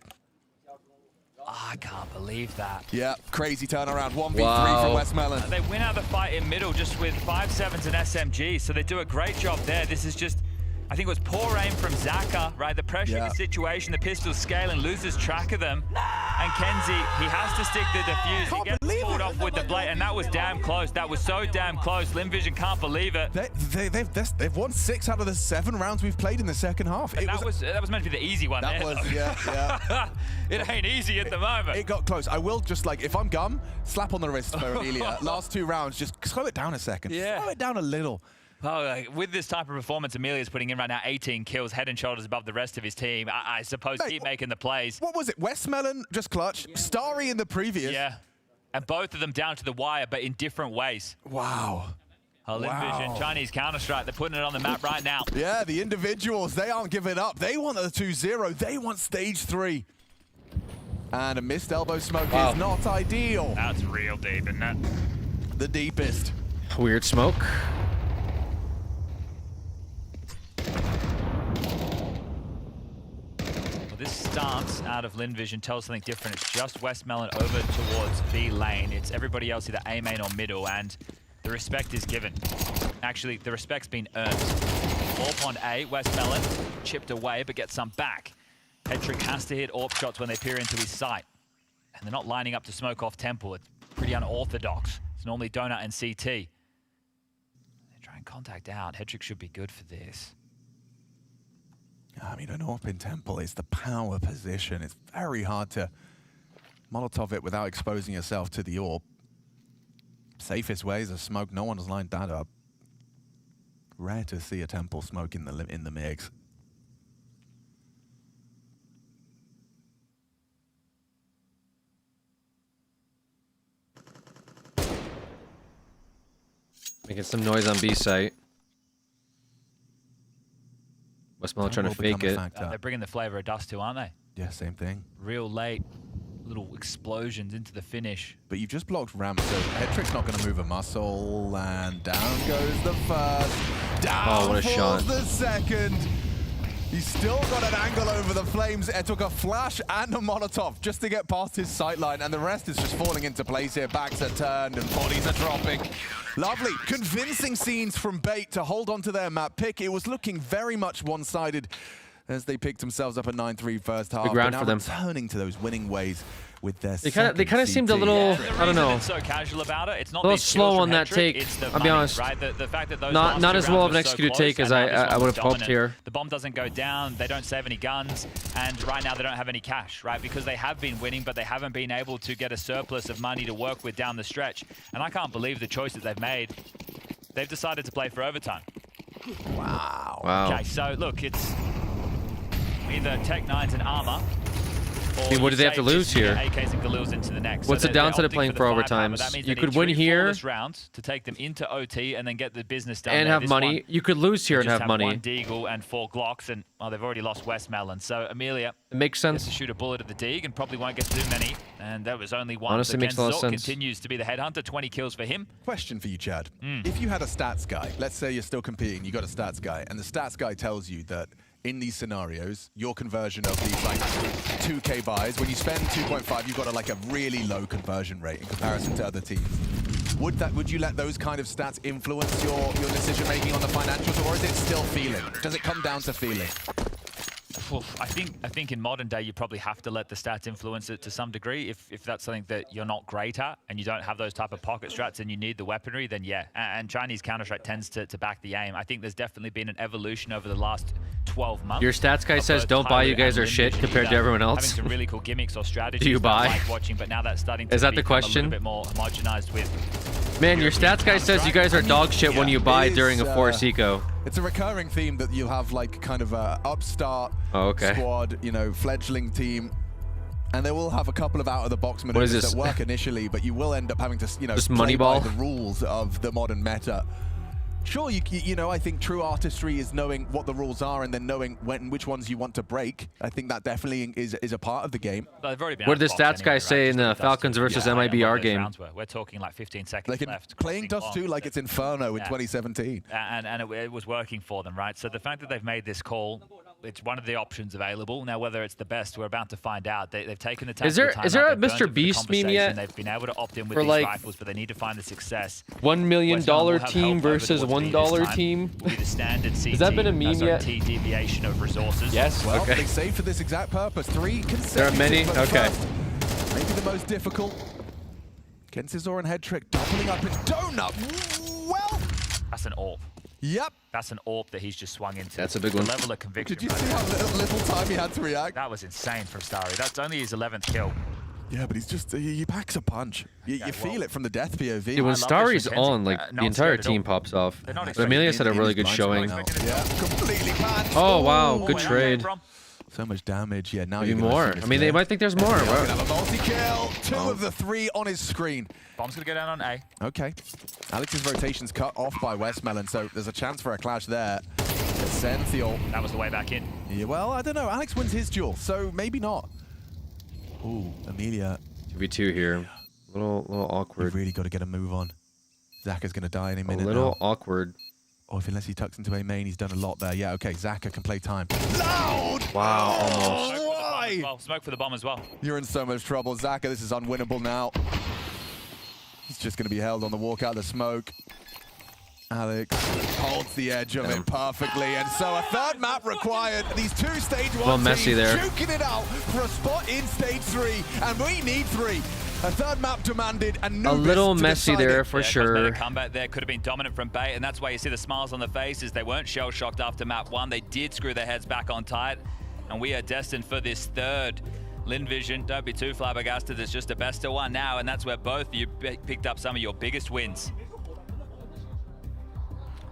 Oh, I can't believe that. Yeah, crazy turnaround. 1v3 Wow. for Westmelon. They win out the fight in middle just with 5.7s and SMG, so they do a great job there. This is just, I think it was poor aim from Zaka, right? The pressure in the situation, the pistol's scaling, loses track of them. And Kenzie, he has to stick the defuse. He gets pulled off with the blade, and that was damn close. That was so damn close. Lin Vision can't believe it. They've won 6 out of the 7 rounds we've played in the second half. That was meant to be the easy one. That there, was, though. yeah. It ain't easy at the moment. It got close. I will just, like, if I'm Gum, slap on the wrist for Elige. Last 2 rounds, just slow it down a second. Yeah. Slow it down a little. Well, with this type of performance, Amelia's putting in right now 18 kills, head and shoulders above the rest of his team. I suppose keep making the plays. What was it? Westmelon just clutch. Starry in the previous. Yeah. And both of them down to the wire, but in different ways. Wow. Lin Vision, Chinese Counter-Strike, they're putting it on the map right now. Yeah, the individuals, they aren't giving up. They want a 2-0. They want stage 3. And a missed elbow smoke is not ideal. That's real deep, isn't it? The deepest. Weird smoke. this stance out of Lin Vision tells something different. It's just Westmelon over towards B lane. It's everybody else either A main or middle, and the respect is given. Actually, the respect's been earned. AWP on A, Westmelon chipped away, but gets some back. Headtrick has to hit AWP shots when they peer into his sight. And they're not lining up to smoke off Temple. It's pretty unorthodox. It's normally Donut and CT. They try and contact out. Headtrick should be good for this. I mean, an AWP in Temple is the power position. It's very hard to Molotov it without exposing yourself to the AWP. Safest way is a smoke. No one has lined that up. Rare to see a Temple smoke in the mix. Making some noise on B site. Westmelon trying to fake it. They're bringing the flavor of dust too, aren't they? Yeah, same thing. Real late, little explosions into the finish. But you've just blocked ramp, so Headtrick's not going to move a muscle, and down goes the first. Down what a shot. the second. He's still got an angle over the flames. It took a flash and a Molotov just to get past his sightline, and the rest is just falling into place here. Backs are turned and bodies are dropping. Lovely, convincing scenes from Bait to hold on to their map pick. It was looking very much one-sided as they picked themselves up a 9-3 first half. Big round but now for them. Returning to those winning ways with their They kind of seemed a little, I don't know, So casual about it. It's not a little these slow kills on from that Headtrick, take. it's the I'll be money, honest. right? The fact that those Not last as two well of rounds an were so executed close, take as and now this I one would was have hoped dominant. here. The bomb doesn't go down. They don't save any guns, and right now they don't have any cash, right? Because they have been winning, but they haven't been able to get a surplus of money to work with down the stretch. And I can't believe the choice that they've made. They've decided to play for overtime. Wow. Okay, so look, it's either Tech 9s and Armor. I mean, what do they have to lose here? AKs and Galils into the next. What's So the they're downside of opting playing the for firepower. overtimes? That means You they could need win 3 here flawless rounds to take them into OT and then get the business done and there. have This money. one, You could lose here they and just have money. 1 Deagle and 4 Glocks, and they've already lost Westmelon. So Amelia It makes sense. gets to shoot a bullet at the Deagle and probably won't get too many. And that was only one. Honestly, so makes a lot of Zorc sense. continues to be the headhunter. 20 kills for him. Question for you, Chad. If you had a stats guy, let's say you're still competing, you got a stats guy, and the stats guy tells you that in these scenarios, your conversion of these like 2K buys, when you spend 2.5, you've got a really low conversion rate in comparison to other teams. Would you let those kind of stats influence your decision making on the financials, or is it still feeling? Does it come down to feeling? I think in modern day you probably have to let the stats influence it to some degree. If that's something that you're not great at and you don't have those type of pocket strats and you need the weaponry, then yeah. And Chinese Counter-Strike tends to back the aim. I think there's definitely been an evolution over the last 12 months. Your stats guy says don't buy, you guys are shit compared to everyone else. Having some really cool gimmicks or strategies. Do you buy? That I like watching, but now that's starting to Is that the become question? a little bit more homogenized with. Man, your stats guy says you guys are dog shit when you buy during a Force Eco. It's a recurring theme that you'll have kind of a upstart squad, fledgling team, and they will have a couple of out-of-the-box maneuvers that work initially, but you will end up having to, just play by Moneyball? the rules of the modern meta. Sure, I think true artistry is knowing what the rules are and then knowing which ones you want to break. I think that definitely is a part of the game. They've already been What did the stats guy say in the Falcons versus MIBR game? We're talking like 15 seconds left. Playing Dust 2 like it's Inferno in 2017. And it was working for them, right? So the fact that they've made this call, it's one of the options available. Now, whether it's the best, we're about to find out. They've taken the Is there a Mr. Beast meme yet? They've been able to opt in with For these rifles, but they need to find the success. $1 million team versus $1 team. Will be the standard CT. Has that been a meme yet? T deviation of resources. Yes. Well, Okay. they saved for this exact purpose. 3 consecutive. There are many. but Okay. first, maybe the most difficult. Kensizor and Headtrick doubling up in Donut. Well, that's an AWP. Yep. That's an AWP that he's just swung into. That's a big the one. level of conviction. Did you see how little time he had to react? That was insane from Starry. That's only his 11th kill. Yeah, but he's just, he packs a punch. You feel it from the death POV. Yeah, when Starry's on, the entire team pops off. But Amelia's had a really good showing. Yeah, completely panced. Oh, wow. Good trade. So much damage. Yeah, now Maybe you're gonna more. see this I mean, they there. might think there's more. He's Wow. gonna have a multi-kill. 2 of the 3 on his screen. Bomb's gonna go down on A. Okay. Alex's rotation's cut off by Westmelon, so there's a chance for a clash there. Essential. That was the way back in. Yeah, well, I don't know. Alex wins his duel, so maybe not. Ooh, Amelia. 2v2 here. A little awkward. You've really got to get a move on. Zaka's going to die any minute A little now. awkward. Oh, unless he tucks into a main, he's done a lot there. Yeah, okay, Zaka can play time. Loud! Wow, almost. way! Well, smoke for the bomb as well. You're in so much trouble. Zaka, this is unwinnable now. He's just going to be held on the walk out of the smoke. Alex holds the edge of it perfectly, and so a third map required. These two stage one Messi teams there. duking it out for a spot in stage 3, and we need 3. A third map demanded, and A little to messy decide there it. for Yeah, sure. cosmetic comeback there could have been dominant from Bait, and that's why you see the smiles on the faces. They weren't shell-shocked after map 1. They did screw their heads back on tight, and we are destined for this third. Lin Vision, don't be too flabbergasted. It's just a best of 1 now, and that's where both of you picked up some of your biggest wins.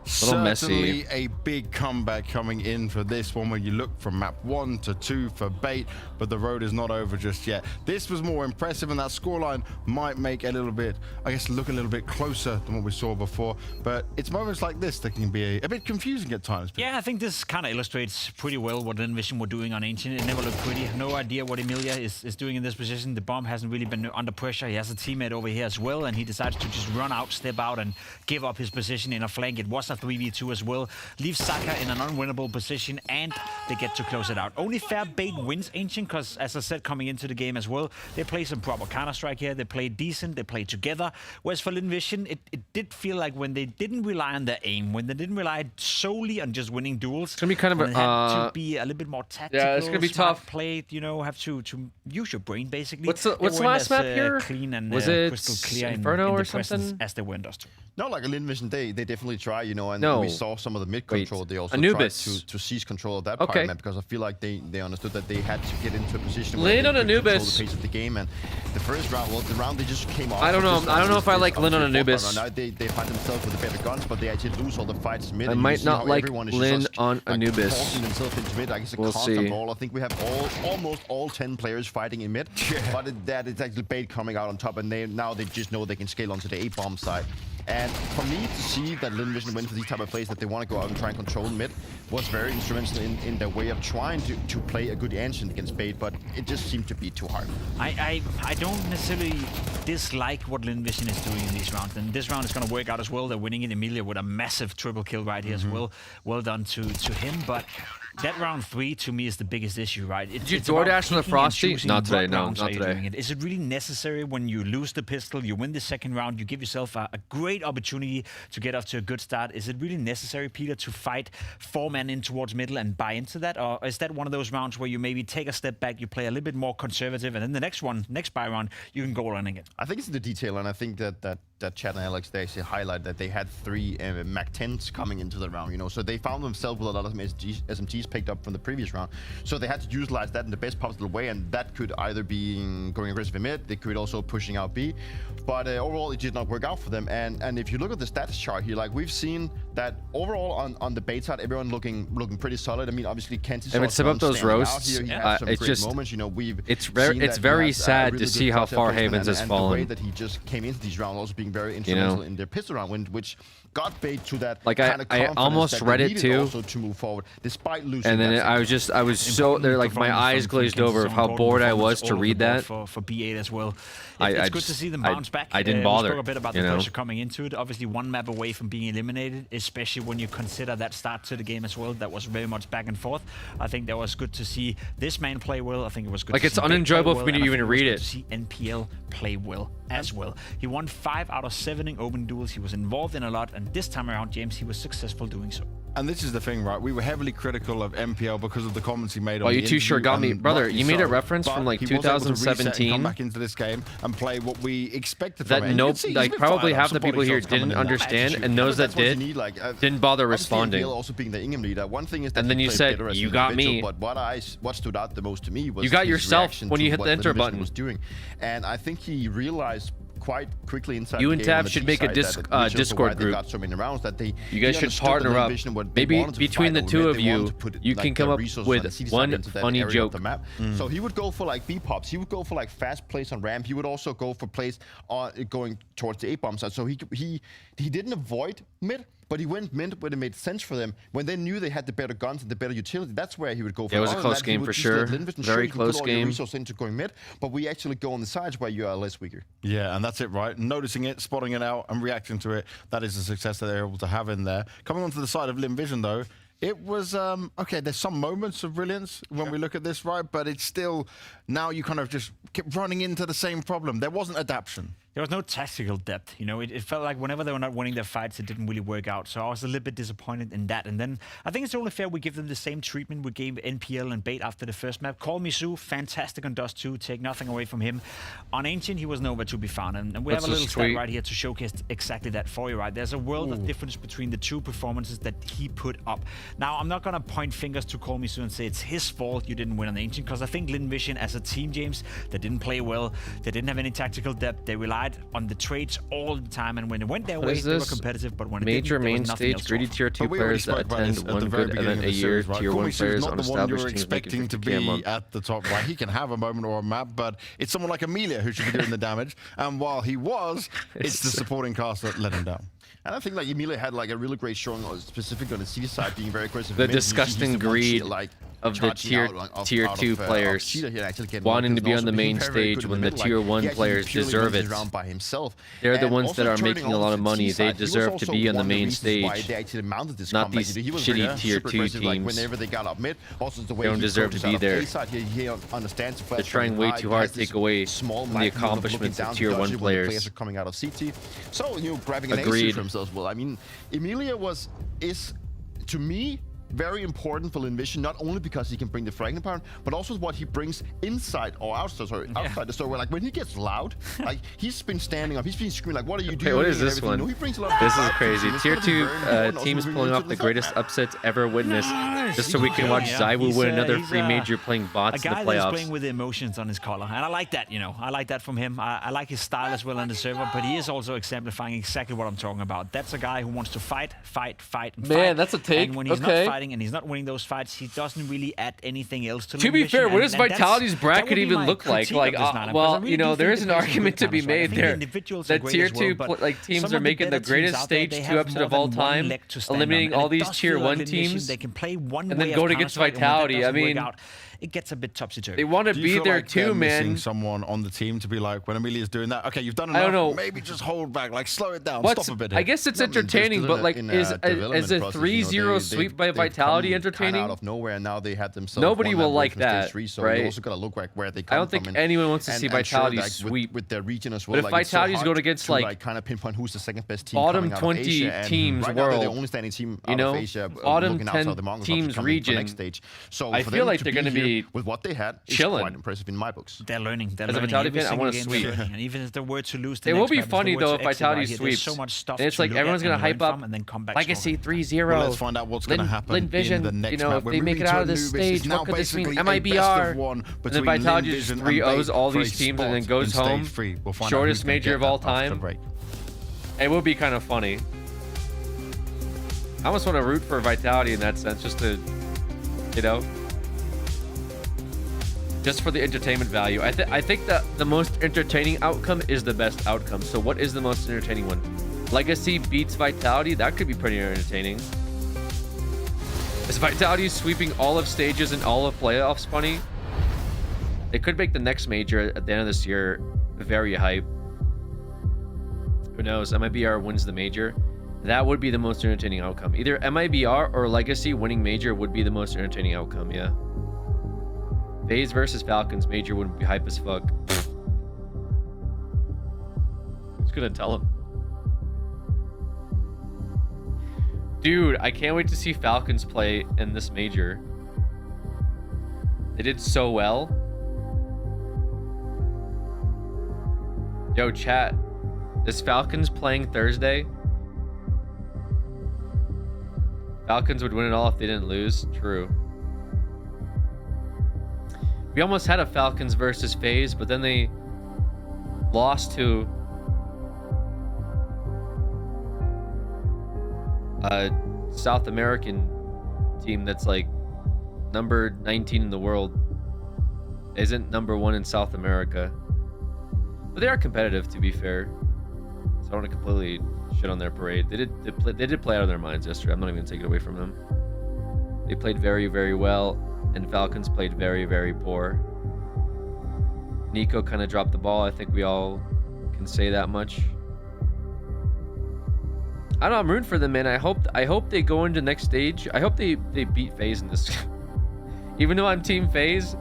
Certainly a big comeback coming in for this one when you look from map 1 to 2 for Bait, but the road is not over just yet. This was more impressive, and that scoreline might make a little bit, I guess, look a little bit closer than what we saw before, but it's moments like this that can be a bit confusing at times. Yeah, I think this kind of illustrates pretty well what Lin Vision were doing on Ancient. It never looked pretty. No idea what Emilia is doing in this position. The bomb hasn't really been under pressure. He has a teammate over here as well, and he decides to just run out, step out, and give up his position in a flank. It was a 3v2 as well. Leaves Saka in an unwinnable position, and they get to close it out. Only fair Bait wins Ancient, because as I said, coming into the game as well, they play some proper Counter-Strike here. They play decent. They play together. Whereas for Lin Vision, it did feel like when they didn't rely on their aim, when they didn't rely solely on just winning duels, It's gonna be kind of when they had to be a little bit more tactical. Yeah, it's gonna be smart tough. Play, you know, have to use your brain basically. What's the They weren't last as, map here? Clean and Was it crystal clear Inferno in or the presence something? as they were in Dust. No, like a Lin Vision, they definitely try, you know, and No. we saw some of the mid control. They also Anubis. tried to seize control of that Okay. part, man, because I feel like they understood that they had to get into a position Lin where on they could control Anubis. the pace of the game. And the first round, well, the round they just came off. I don't know. just I don't know if I like Lin on obviously Anubis. fourth round. Now they find themselves with the better guns, but they actually lose all the fights mid. I and you might see not how like everyone is Lin just, on Anubis. forcing themselves into mid. Like it's a We'll constant see. brawl. I think we have almost all 10 players fighting in mid, but it's actually Bait coming out on top, and now they just know they can scale onto the A-bomb side. And for me to see that Lin Vision went for these type of plays, that they want to go out and try and control mid, was very instrumental in their way of trying to play a good Ancient against Bait, but it just seemed to be too hard. I don't necessarily dislike what Lin Vision is doing in these rounds, and this round is going to work out as well. They're winning it. Emilia with a massive triple kill right here as well. Well done to him, but that round 3 to me is the biggest issue, right? Did you it's about DoorDash on the picking and Frosty? choosing Not today, what no, rounds not are you today. doing it. Is it really necessary when you lose the pistol, you win the second round, you give yourself a great opportunity to get off to a good start? Is it really necessary, Peter, to fight 4 men in towards middle and buy into that? Or is that one of those rounds where you maybe take a step back, you play a little bit more conservative, and then the next buy round, you can go running it? I think it's the detail, and I think that Chad and Alex, they actually highlight that they had 3 Mac 10s coming into the round, you know, so they found themselves with a lot of SMGs picked up from the previous round, so they had to utilize that in the best possible way, and that could either be going aggressive in mid, they could also pushing out B, but overall it did not work out for them. And if you look at the stats chart here, like we've seen that overall on the Bait side, everyone looking pretty solid. I mean, obviously Kenty And step up those roasts. Here, he had some It's great just moments, you know. It's very sad to see how far Havens has fallen. The way that he just came into these rounds, also being very instrumental in their pistol round, which got Bait to that like kind of I confidence almost that read they it needed too, also to move forward despite losing. and then I was so there, like my eyes glazed over of how bored I was to read that. For B8 as well. I It's good just- to see them bounce back. I didn't We bother. spoke a bit about you the know? pressure coming into it. Obviously, one map away from being eliminated, especially when you consider that start to the game as well. That was very much back and forth. I think that was good to see this man play well. I think it was good. Like, to it's see Bait unenjoyable play for me to well, and I even think read was it. good to see NPL play well as well. He won 5 out of 7 in open duels. He was involved in a lot, and this time around, James, he was successful doing so. And this is the thing, right? We were heavily critical of MPL because of the comments he made on Well, the you two sure interview, got me. and Brother, rightly you made a so. reference from, But like, he was able to reset and 2017. come back into this game and play what we expected That from it. And you nope, can see he's like been probably fired up, half the some body people here shots coming didn't in. understand, Attitude. and those That's that what you did need, like, didn't bother obviously responding. NPL also being the Ingham leader. One thing is that And then he you played said, better as an "You got individual," me. But what stood out the most to me was You got his yourself reaction when to you hit what the enter Lin Vision button. was doing, and I think he realized quite quickly inside You the and game Tab on the should T make a side disc- that which also Discord why they group. got so many rounds that they You guys he should understood partner that Lin up. Vision, what they Maybe wanted to between fight the over two mid, of they you, wanted to put, you like, can come the up resources with on the city one side into that funny area of joke. the map. So he would go for like B pops. He would go for like fast plays on ramp. He would also go for plays on going towards the A-bomb side. So he didn't avoid mid, but he went mid when it made sense for them. When they knew they had the better guns and the better utility, that's where he would go for. Yeah, it was a Other than close that, he game would for just sure. let Lin Vision, Very you close put all your game. resources into going mid, but we actually go on the sides where you are less weaker. Yeah, and that's it, right? Noticing it, spotting it out, and reacting to it. That is the success that they're able to have in there. Coming onto the side of Lin Vision, though, It was, okay, there's some moments of brilliance when we look at this, right? But it's still, now you kind of just keep running into the same problem. There wasn't adaptation. There was no tactical depth. You know, it felt like whenever they were not winning their fights, it didn't really work out. So I was a little bit disappointed in that. And then I think it's only fair we give them the same treatment we gave NPL and Bait after the first map. Call me Sue, fantastic on Dust 2, take nothing away from him. On Ancient, he was nowhere to be found. And we have a little stat right here to showcase exactly that for you, right? There's a world of difference between the two performances that he put up. Now, I'm not going to point fingers to Call Me Sue and say it's his fault you didn't win on Ancient, because I think Lin Vision as a team, James, they didn't play well. They didn't have any tactical depth. They relied on the trades all the time, and when it went their way, they were competitive, but when major it didn't, main stage greedy tier 2 players that attend one good event a year, tier 1 players on established teams expecting to be at the top. Right, he can have a moment or a map, but it's someone like Elige who should be doing the damage, and while he was, it's the supporting cast that let him down. And I think like Elige had like a really great showing, specifically on the C side, being very aggressive. The disgusting greed of the tier 2 players wanting to be on the main stage when the tier 1 players deserve it. They're the ones that are making a lot of money. They deserve to be on the main stage, not these shitty tier 2 teams. They don't deserve to be there. They're trying way too hard to take away from the accomplishments of tier 1 players. Coming out of CT, so grabbing an Agreed. AC for himself as well. I mean, Elige is to me very important for Lin Vision, not only because he can bring the fragging power, but also what he brings inside or outside. Outside the store. Where like when he gets loud, like he's been standing up, he's been screaming like, "What are you doing?" What is this one? No, he brings a lot of this is crazy. Tier 2 teams pulling off the greatest upsets ever witnessed, just so we can watch Zywoo win another free major playing bots in the playoffs. A guy that's playing with the emotions on his collar, and I like that. You know, I like that from him. I like his style as well on the server, but he is also exemplifying exactly what I'm talking about. That's a guy who wants to fight, and Man, that's a take. And when he's not fighting and he's not winning those fights, he doesn't really add anything else to be fair, what does Vitality's bracket even look like? Like, well, you know, there is an argument to be made there that tier 2 teams are making the greatest stage 2 upset of all time, eliminating all these tier 1 teams, and then going against Vitality. I mean, it gets a bit topsy-turvy. They want to be there too, man. Missing someone on the team to be like, when Elige is doing that, okay, you've done enough. I don't know. Maybe just hold back, like slow it down, stop a bit. I guess it's entertaining, but like, is a 3-0 sweep by Vitality entertaining? Out of nowhere, and now they have themselves. Nobody will like that, so right? You also gotta look like where they come from. I don't think anyone wants to see Vitality sweep with their region as well. But if Vitality's going against like kind of pinpoint who's the second best team, bottom 20 teams world, the only standing team you know, bottom 10 teams region. So I feel like they're going to be with what they had. Chilling. Quite impressive in my books. They're learning. As a Vitality fan, I want to sweep. And even if they were to lose, it will be funny though if Vitality sweeps. So much stuff it's like everyone's gonna hype up and then come back Legacy 3-0. Well, let's find out what's going to happen. Lin Vision, in the next you know, map. if they make it out of this stage, what could this mean? MIBR, and then Vitality just 3-0s all these teams and then goes home. Shortest major of all time. It would be kind of funny. I almost want to root for Vitality in that sense, just to, you know, just for the entertainment value. I think that the most entertaining outcome is the best outcome. So what is the most entertaining one? Legacy beats Vitality? That could be pretty entertaining. Is Vitality sweeping all of stages and all of playoffs funny? They could make the next major at the end of this year very hype. Who knows? MIBR wins the major. That would be the most entertaining outcome. Either MIBR or Legacy winning major would be the most entertaining outcome, yeah. FaZe versus Falcons major wouldn't be hype as fuck. Who's gonna tell him? Dude, I can't wait to see Falcons play in this major. They did so well. Yo, chat. Is Falcons playing Thursday? Falcons would win it all if they didn't lose. True. We almost had a Falcons versus FaZe, but then they lost to a South American team that's like number 19 in the world. Isn't number 1 in South America. But they are competitive, to be fair. So I don't want to completely shit on their parade. They did play out of their minds yesterday. I'm not even going to take it away from them. They played very, very well. And Falcons played very, very poor. Nico kind of dropped the ball. I think we all can say that much. I don't know, I'm rooting for them, man. I hope they go into next stage. I hope they beat FaZe in this. Even though I'm team FaZe,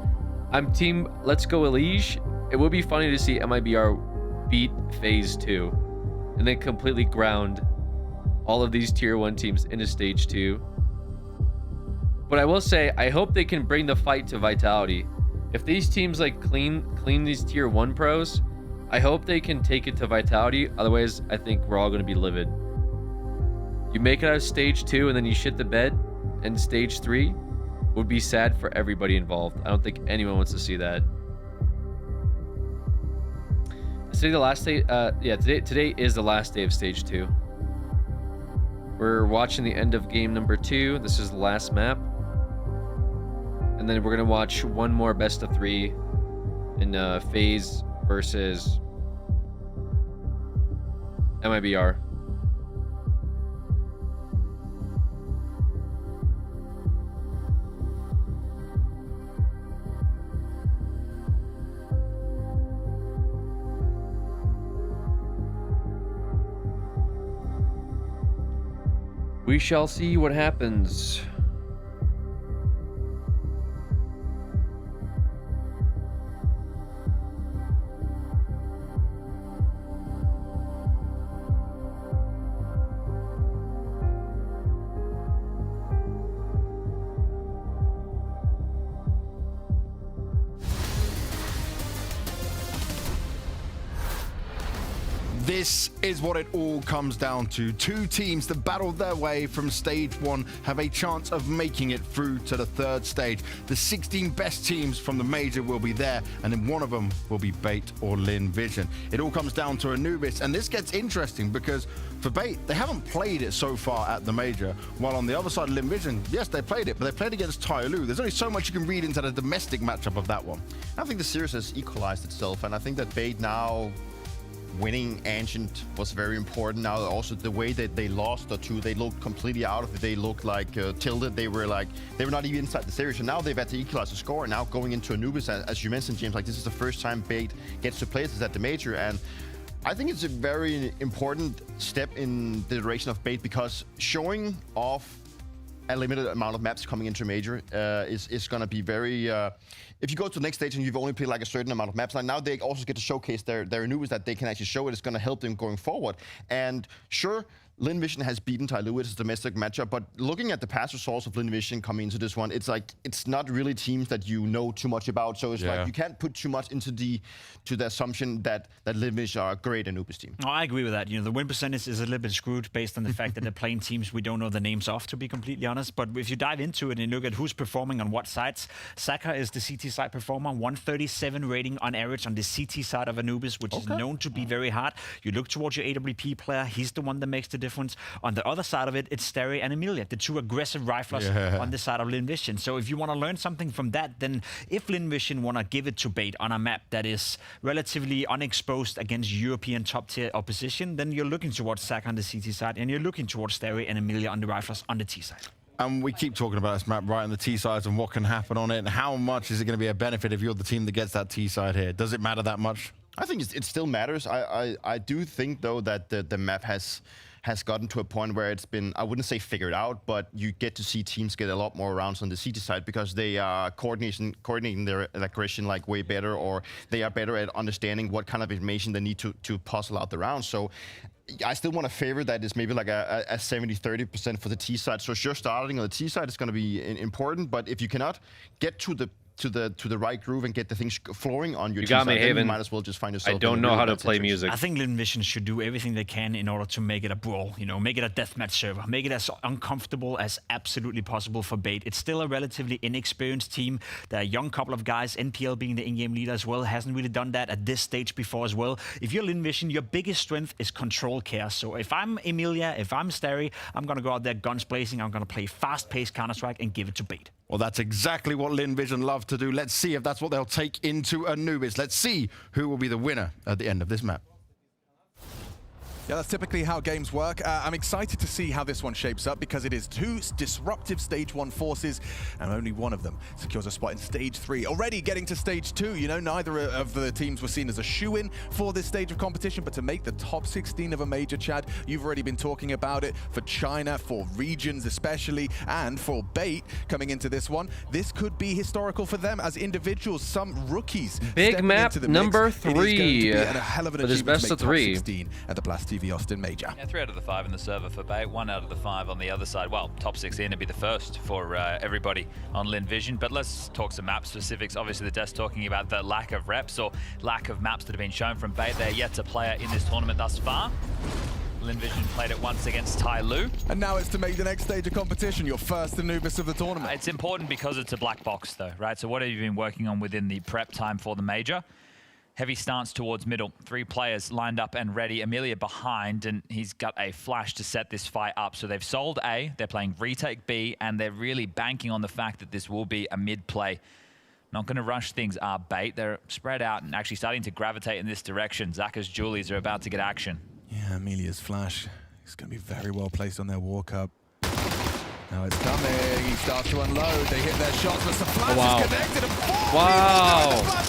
I'm team Let's Go Elige. It would be funny to see MIBR beat FaZe 2 and then completely ground all of these tier 1 teams into stage 2. But I will say, I hope they can bring the fight to Vitality. If these teams like clean these tier 1 pros, I hope they can take it to Vitality. Otherwise, I think we're all going to be livid. You make it out of stage 2 and then you shit the bed in stage 3 would be sad for everybody involved. I don't think anyone wants to see that. Today the last day, today is the last day of stage 2. We're watching the end of game number 2. This is the last map. And then we're gonna watch one more best of 3 in FaZe versus MIBR. We shall see what happens. This is what it all comes down to. 2 teams that battled their way from stage 1 have a chance of making it through to the 3rd stage. The 16 best teams from the major will be there, and then one of them will be Bait or Lin Vision. It all comes down to Anubis, and this gets interesting because for Bait, they haven't played it so far at the major, while on the other side, Lin Vision, yes, they played it, but they played against Tyloo. There's only so much you can read into the domestic matchup of that one. I think the series has equalized itself, and I think that Bait now winning Ancient was very important. Now also the way that they lost the 2, they looked completely out of it. They looked like tilted. They were not even inside the series. And now they've had to equalize the score. And now going into Anubis, as you mentioned, James, like this is the first time Bait gets to play this at the major. And I think it's a very important step in the direction of Bait, because showing off a limited amount of maps coming into major is going to be very... if you go to the next stage and you've only played like a certain amount of maps, like now they also get to showcase their Anubis that they can actually show it. It's going to help them going forward. And sure, Lin Vision has beaten Tyloo. It's a domestic matchup, but looking at the past results of Lin Vision coming into this one, it's like it's not really teams that you know too much about. So it's like you can't put too much into the assumption that Lin Vision are a great Anubis team. No, I agree with that. You know, the win percentage is a little bit screwed based on the fact that they're playing teams we don't know the names of, to be completely honest. But if you dive into it and look at who's performing on what sides, Saka is the CT side performer, 137 rating on average on the CT side of Anubis, which is known to be very hard. You look towards your AWP player, he's the one that makes the difference. On the other side of it, it's Sterry and Emilia, the 2 aggressive riflers on the side of Lin Vision. So if you want to learn something from that, then if Lin Vision want to give it to Bait on a map that is relatively unexposed against European top-tier opposition, then you're looking towards Saka on the CT side, and you're looking towards Sterry and Emilia on the riflers on the T side. And we keep talking about this map right on the T side and what can happen on it, and how much is it going to be a benefit if you're the team that gets that T side here? Does it matter that much? I think it still matters. I do think, though, that the map has gotten to a point where it's been, I wouldn't say figured out, but you get to see teams get a lot more rounds on the CT side because they are coordinating their aggression like way better, or they are better at understanding what kind of information they need to puzzle out the rounds. So I still want to favor that it's maybe like a 70-30% for the T side. So sure, starting on the T side is going to be important, but if you cannot get to the right groove and get the things flowing on your T side, then you might as well just find yourself. I don't know how to play music. I think Lin Vision should do everything they can in order to make it a brawl, you know, make it a deathmatch server, make it as uncomfortable as absolutely possible for Bait. It's still a relatively inexperienced team. They're a young couple of guys, NPL being the in-game leader as well, hasn't really done that at this stage before as well. If you're Lin Vision, your biggest strength is control chaos. So if I'm Emilia, if I'm Sterry, I'm going to go out there guns blazing, I'm going to play fast-paced Counter-Strike and give it to Bait. Well, that's exactly what Lin Vision love to do. Let's see if that's what they'll take into Anubis. Let's see who will be the winner at the end of this map. Yeah, that's typically how games work. I'm excited to see how this one shapes up because it is 2 disruptive Stage 1 forces and only one of them secures a spot in Stage 3. Already getting to Stage 2, you know, neither of the teams were seen as a shoo-in for this stage of competition, but to make the top 16 of a major, Chad, you've already been talking about it for China, for regions especially, and for Bait coming into this one. This could be historical for them as individuals, some rookies. Big map number 3 for this best of 3 at the Blast TV Austin Major. Yeah, 3 out of the 5 in the server for Bait, 1 out of the 5 on the other side. Well, top 16 to be the first for everybody on Lin Vision. But let's talk some map specifics. Obviously, the desk talking about the lack of reps or lack of maps that have been shown from Bait. They're yet to play it in this tournament thus far. Lin Vision played it once against Tai Lu. And now it's to make the next stage of competition, your first Anubis of the tournament. It's important because it's a black box though, right? So what have you been working on within the prep time for the major? Heavy stance towards middle. 3 players lined up and ready. Amelia behind, and he's got a flash to set this fight up. So they've sold A, they're playing retake B, and they're really banking on the fact that this will be a mid play. Not going to rush things are Bait. They're spread out and actually starting to gravitate in this direction. Zaka's Julies are about to get action. Yeah, Amelia's flash is going to be very well placed on their walk-up. Now it's coming. He starts to unload. They hit their shots, but the flash is connected. And wow!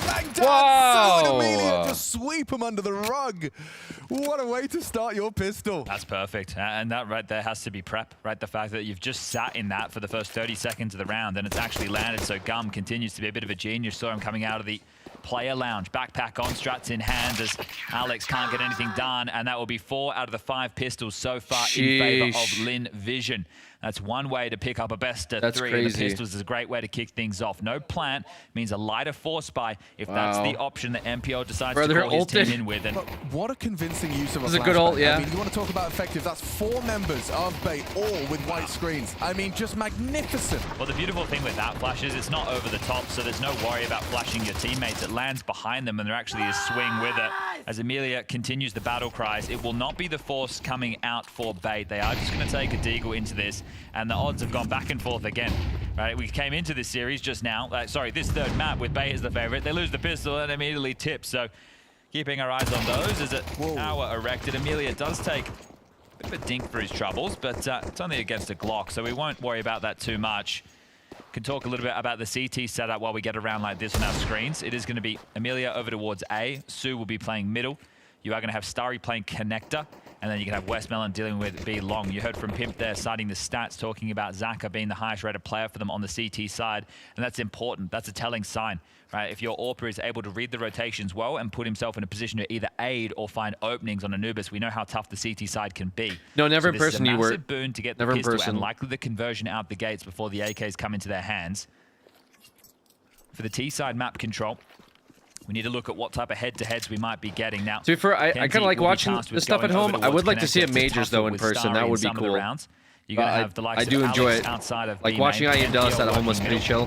Amelia just sweep him under the rug. What a way to start your pistol. That's perfect. And that right there has to be prep, right? The fact that you've just sat in that for the first 30 seconds of the round and it's actually landed. So Gum continues to be a bit of a genius. Saw him coming out of the player lounge. Backpack on, strats in hand as Alex can't get anything done. And that will be 4 out of the 5 pistols so far in favor of Lin Vision. That's one way to pick up a best of 3. Crazy. And the pistols is a great way to kick things off. No plant means a lighter force buy if that's the option that MPO decides to call his team in with. And but what a convincing use of a good ult, yeah. I mean, you want to talk about effective. That's 4 members of Bait, all with white screens. I mean, just magnificent. Well, the beautiful thing with that flash is it's not over the top, so there's no worry about flashing your teammates. It lands behind them, and there actually is swing with it. As Amelia continues the battle cries, it will not be the force coming out for Bait. They are just going to take a deagle into this, and the odds have gone back and forth again. Right, we came into this series just now, this 3rd map with Bait as the favorite. They lose the pistol and immediately tip, so keeping our eyes on those as a tower erected. Amelia does take a bit of a dink for his troubles, but it's only against a Glock, so we won't worry about that too much. Can talk a little bit about the CT setup while we get around like this on our screens. It is going to be Amelia over towards A. Sue will be playing middle. You are going to have Starry playing connector. And then you can have Westmelon dealing with B long. You heard from Pimp there citing the stats, talking about Zaka being the highest rated player for them on the CT side. And that's important. That's a telling sign, right? If your AWPer is able to read the rotations well and put himself in a position to either aid or find openings on Anubis, we know how tough the CT side can be. No, never in person. You were. This is a massive boon to get the pistol and likely the conversion out the gates before the AKs come into their hands. For the T side map control, we need to look at what type of head-to-heads we might be getting. Now, to be fair, I kind of like watching the stuff at home. I would like to see it majors, though, in person. That would be cool. You're gonna have the likes I do of enjoy Alex it. Outside of Like B watching main. Ian Dallas at home was pretty chill.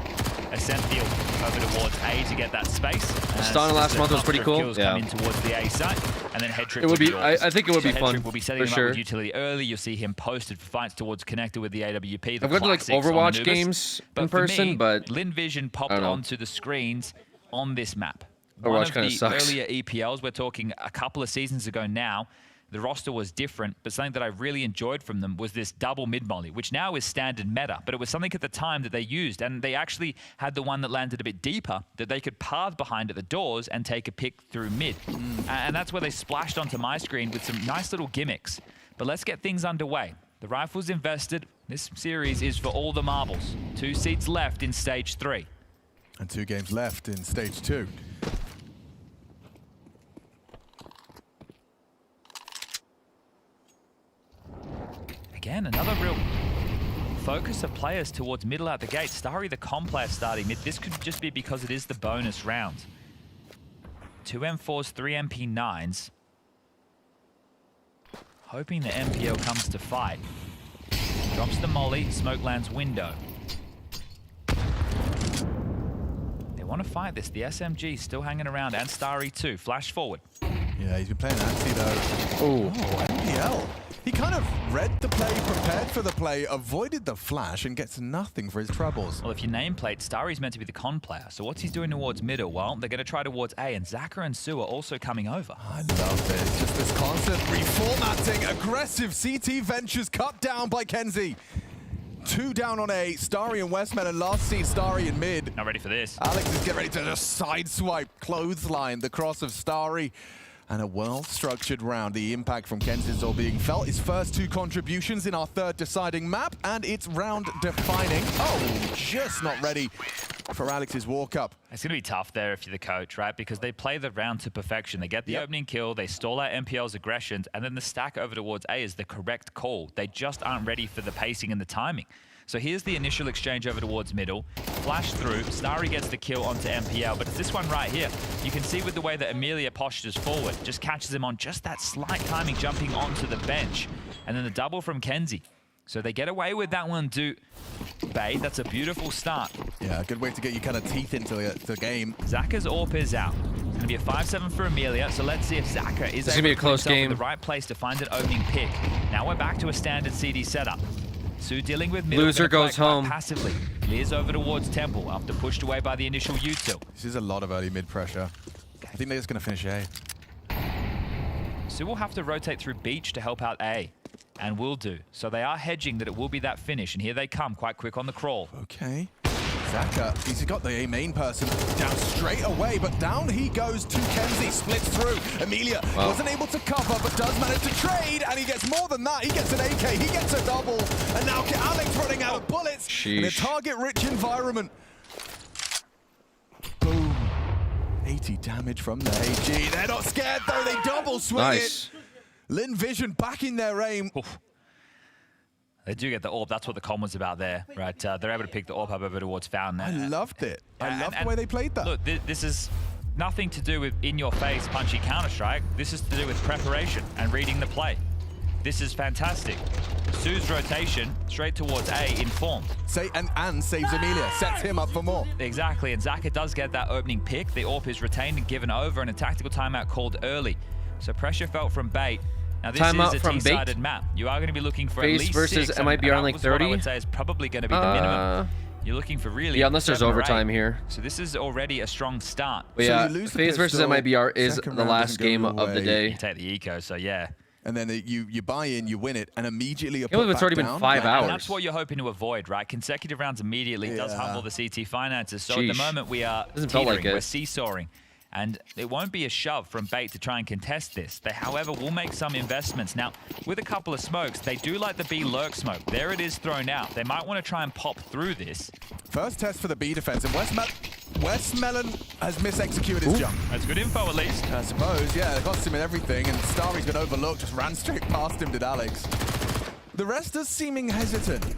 Ascenthiel over towards A to get that space. Stana last month was pretty cool. Yeah. Come in towards the A site, and then Head Trip It would be. yours. I think it would be fun. Will be setting for him sure. up with utility early. You'll see him posted for fights towards connector with the AWP. I've got to like Overwatch games in person, but Lin Vision popped onto the screens on this map. One Overwatch of kind the of sucks. earlier EPLs, we're talking a couple of seasons ago now, the roster was different, but something that I really enjoyed from them was this double mid-molly, which now is standard meta, but it was something at the time that they used, and they actually had the one that landed a bit deeper that they could path behind at the doors and take a pick through mid. And that's where they splashed onto my screen with some nice little gimmicks. But let's get things underway. The rifle's invested. This series is for all the marbles. 2 seats left in Stage 3. And 2 games left in Stage 2. Again, another real focus of players towards middle out the gate. Starry, the comp player starting mid. This could just be because it is the bonus round. 2 M4s, 3 MP9s. Hoping the MPO comes to fight. Drops the molly, smoke lands window. They want to fight this. The SMG still hanging around, and Starry too. Flash forward. Yeah, he's been playing anti though. Oh, NPL. He kind of read the play, prepared for the play, avoided the flash, and gets nothing for his troubles. Well, if your nameplate, Starry's meant to be the con player, so what's he doing towards middle? Well, they're going to try towards A, and Zaka and Sue are also coming over. I love it. It's just this constant reformatting, aggressive CT ventures cut down by Kenzie. 2 down on A, Starry and Westmelon. Last seen Starry in mid. Not ready for this. Alex is getting ready to just sideswipe, clothesline the cross of Starry. And a well-structured round. The impact from Kensing's all being felt. His first 2 contributions in our 3rd deciding map, and it's round defining. Oh, just not ready for Alex's walk-up. It's going to be tough there if you're the coach, right? Because they play the round to perfection. They get the opening kill, they stall out MPL's aggressions, and then the stack over towards A is the correct call. They just aren't ready for the pacing and the timing. So here's the initial exchange over towards middle. Flash through. Starry gets the kill onto MPL, but it's this one right here. You can see with the way that Amelia postures forward, just catches him on just that slight timing, jumping onto the bench. And then the double from Kenzie. So they get away with that one, Bay. That's a beautiful start. Yeah, a good way to get your kind of teeth into the game. Zaka's AWP is out. It's going to be a 5-7 for Amelia, so let's see if Zaka is able to put himself in the right place to find an opening pick. Now we're back to a standard CD setup. Sue dealing with middle. Loser goes home. Passively. Clears over towards Temple after pushed away by the initial util. This is a lot of early mid pressure. I think they're just going to finish A. Sue will have to rotate through Beach to help out A. And will do. So they are hedging that it will be that finish. And here they come, quite quick on the crawl. Okay. Zaka, he's got the A main person down straight away, but down he goes to Kenzie, splits through. Amelia wasn't able to cover, but does manage to trade, and he gets more than that. He gets an AK, he gets a double, and now Alex running out of bullets in a target-rich environment. Boom. 80 damage from the AG. They're not scared, though. They double swing it. Lin Vision back in their aim. Oof. They do get the AWP. That's what the con was about there, right? They're able to pick the AWP up over towards Fountain. I loved it. I loved the way they played that. Look, this is nothing to do with in-your-face punchy Counter-Strike. This is to do with preparation and reading the play. This is fantastic. Sue's rotation straight towards A informed. And saves Amelia, sets him up for more. Exactly, and Zaka does get that opening pick. The AWP is retained and given over, and a tactical timeout called early. So pressure felt from Bait. Now this is a T-sided map. You are going to be looking for Face at least versus 6. MIBR on like 30. I would say is probably going to be the minimum. You're looking for really unless there's 7 or 8. overtime here. So this is already a strong start. But yeah, Phase versus MIBR is the last game of the day. You take the eco, so yeah. And then you buy in, you win it, and immediately it's already been 5 hours. And that's what you're hoping to avoid, right? Consecutive rounds immediately does humble the CT finances. So at the moment we are teetering, we're seesawing. And it won't be a shove from Bait to try and contest this. They, however, will make some investments. Now, with a couple of smokes, they do like the B lurk smoke. There it is thrown out. They might want to try and pop through this. First test for the B defense, and Westmelon has misexecuted his jump. That's good info, at least. I suppose, yeah. It cost him and everything, and Starry's been overlooked, just ran straight past him, did Alex. The rest are seeming hesitant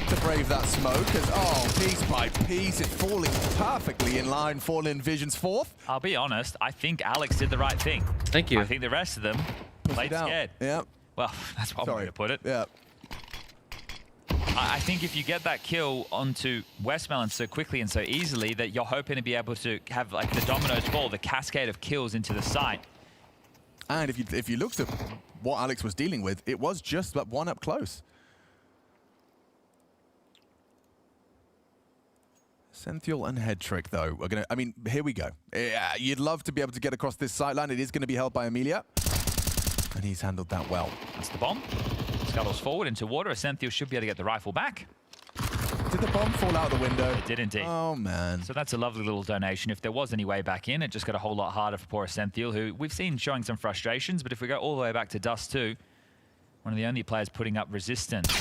to brave that smoke, as piece by piece, it's falling perfectly in line for Lin Vision's 4th. I'll be honest, I think Alex did the right thing. Thank you. I think the rest of them played scared. Yeah. Well, that's one way to put it. Yeah. I think if you get that kill onto Westmelon so quickly and so easily that you're hoping to be able to have like the dominoes fall, the cascade of kills into the site. And if you looked at what Alex was dealing with, it was just that one up close. Senthiel and Head Trick, though. Here we go. You'd love to be able to get across this sideline. It is going to be held by Amelia. And he's handled that well. That's the bomb. Scuttles forward into water. Senthiel should be able to get the rifle back. Did the bomb fall out the window? It did indeed. Oh, man. So that's a lovely little donation. If there was any way back in, it just got a whole lot harder for poor Senthiel, who we've seen showing some frustrations. But if we go all the way back to Dust 2, one of the only players putting up resistance.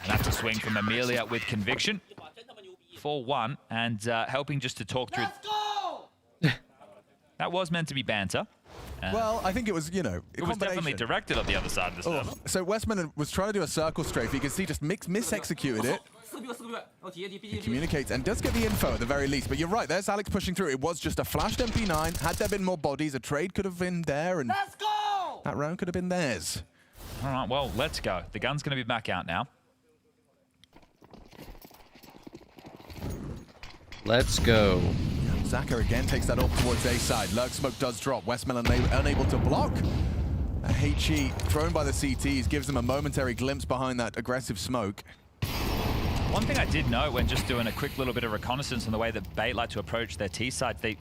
And that's a swing from Amelia with conviction. 4-1, and helping just to talk through. Let's go! That was meant to be banter. Well, I think it was, it was definitely directed on the other side of the server. So Westman was trying to do a circle strafe. You can see just mis-executed it. He communicates and does get the info at the very least. But you're right, there's Alex pushing through. It was just a flashed MP9. Had there been more bodies, a trade could have been there, and let's go! That round could have been theirs. All right, well, let's go. The gun's going to be back out now. Let's go. Zaka again takes that up towards A side. Lurk smoke does drop. Westmelon unable to block. HE thrown by the CTs gives them a momentary glimpse behind that aggressive smoke. One thing I did note when just doing a quick little bit of reconnaissance on the way that Bait like to approach their T sides, they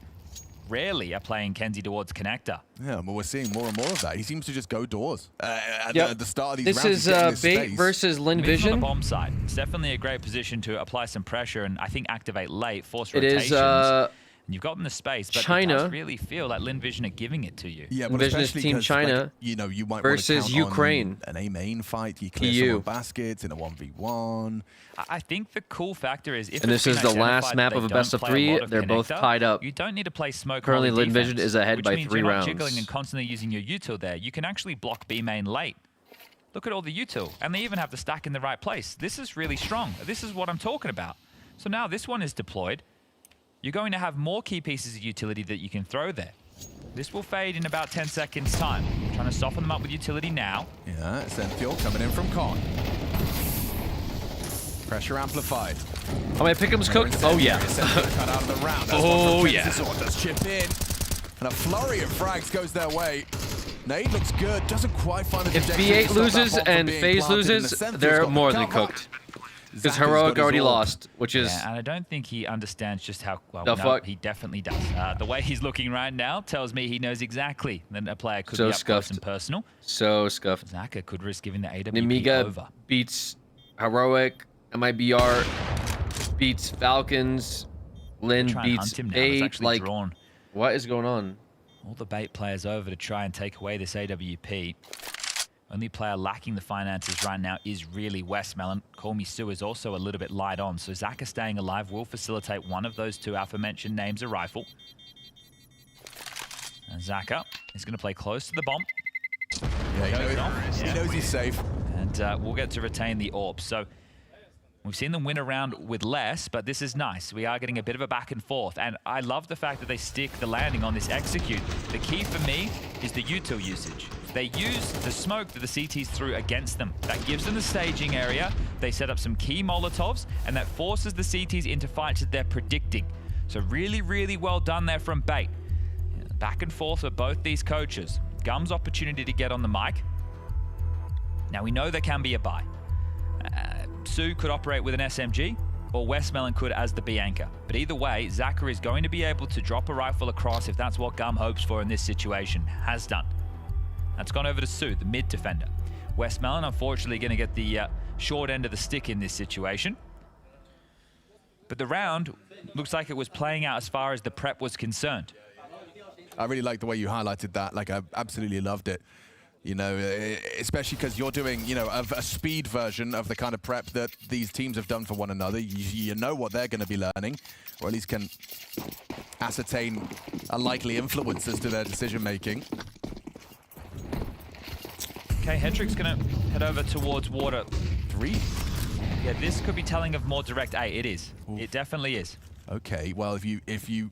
rarely are playing Kenzie towards connector. Yeah, well, we're seeing more and more of that. He seems to just go doors at the start of these this rounds. This is Bait versus Lin Vision. On the bomb side, it's definitely a great position to apply some pressure and I think activate late, force It rotations. is And you've gotten the space, but China. it does really feel like Lin Vision are giving it to you. Yeah, but Vision is Team China like, you know, you might versus want to count Ukraine. On an A main fight. You clear EU. some baskets in a 1v1. I think the cool factor is if And it's this is been the last identified map that of a they best don't of play a 3. lot of They're both connector, tied up. You don't need to play smoke. Currently, quality Lin Vision defense, is ahead which by means 3 you're not rounds. jiggling and constantly using your util there. You can actually block B main late. Look at all the util, and they even have the stack in the right place. This is really strong. This is what I'm talking about. So now this one is deployed. You're going to have more key pieces of utility that you can throw there. This will fade in about 10 seconds time. Trying to soften them up with utility now. Yeah, Senthiel coming in from Con. Pressure amplified. Oh, my pick'em's cooked? Oh, yeah. Cut out of the round. Oh, yeah. Does chip in. And a flurry of frags goes their way. Nade looks good. Doesn't quite find a If trajectory to B8 stop that loses bomb from and being FaZe planted, and loses, the Senthiel's they're got more the than cover. cooked. Because Zach has Heroic got his already orb. lost, which is... Yeah, and I don't think he understands just how well. The no, fuck? he definitely does. The way he's looking right now tells me he knows exactly that a player could So be up close scuffed. and personal. So scuffed. Zaka could risk giving the AWP Nemiga over. beats Heroic. MIBR beats Falcons. Lin Try and beats hunt him now. It's 8. actually Like, drawn what is going on? all the Bait players over to try and take away this AWP. Only player lacking the finances right now is really Westmelon. Call Me Sue is also a little bit light on, so Zaka staying alive will facilitate one of those two aforementioned names a rifle. And Zaka is going to play close to the bomb. Yeah, he knows he's safe. And we'll get to retain the AWP. So we've seen them win a round with less, but this is nice. We are getting a bit of a back and forth. And I love the fact that they stick the landing on this execute. The key for me is the util usage. They use the smoke that the CTs threw against them. That gives them the staging area. They set up some key Molotovs, and that forces the CTs into fights that they're predicting. So really, really well done there from Bait. Back and forth with both these coaches. Gum's opportunity to get on the mic. Now we know there can be a buy. Sue could operate with an SMG, or Westmelon could as the B anchor. But either way, Zaka is going to be able to drop a rifle across if that's what Gum hopes for in this situation. Has done. That's gone over to Sue, the mid defender. Westmelon, unfortunately, going to get the short end of the stick in this situation. But the round looks like it was playing out as far as the prep was concerned. I really like the way you highlighted that. Like, I absolutely loved it. You know, especially because you're doing, you know, a speed version of the kind of prep that these teams have done for one another. You know what they're going to be learning, or at least can ascertain a likely influence as to their decision-making. Okay, Hendrick's going to head over towards water. 3? Yeah, this could be telling of more direct A. It is. Oof. It definitely is. Okay, well, if you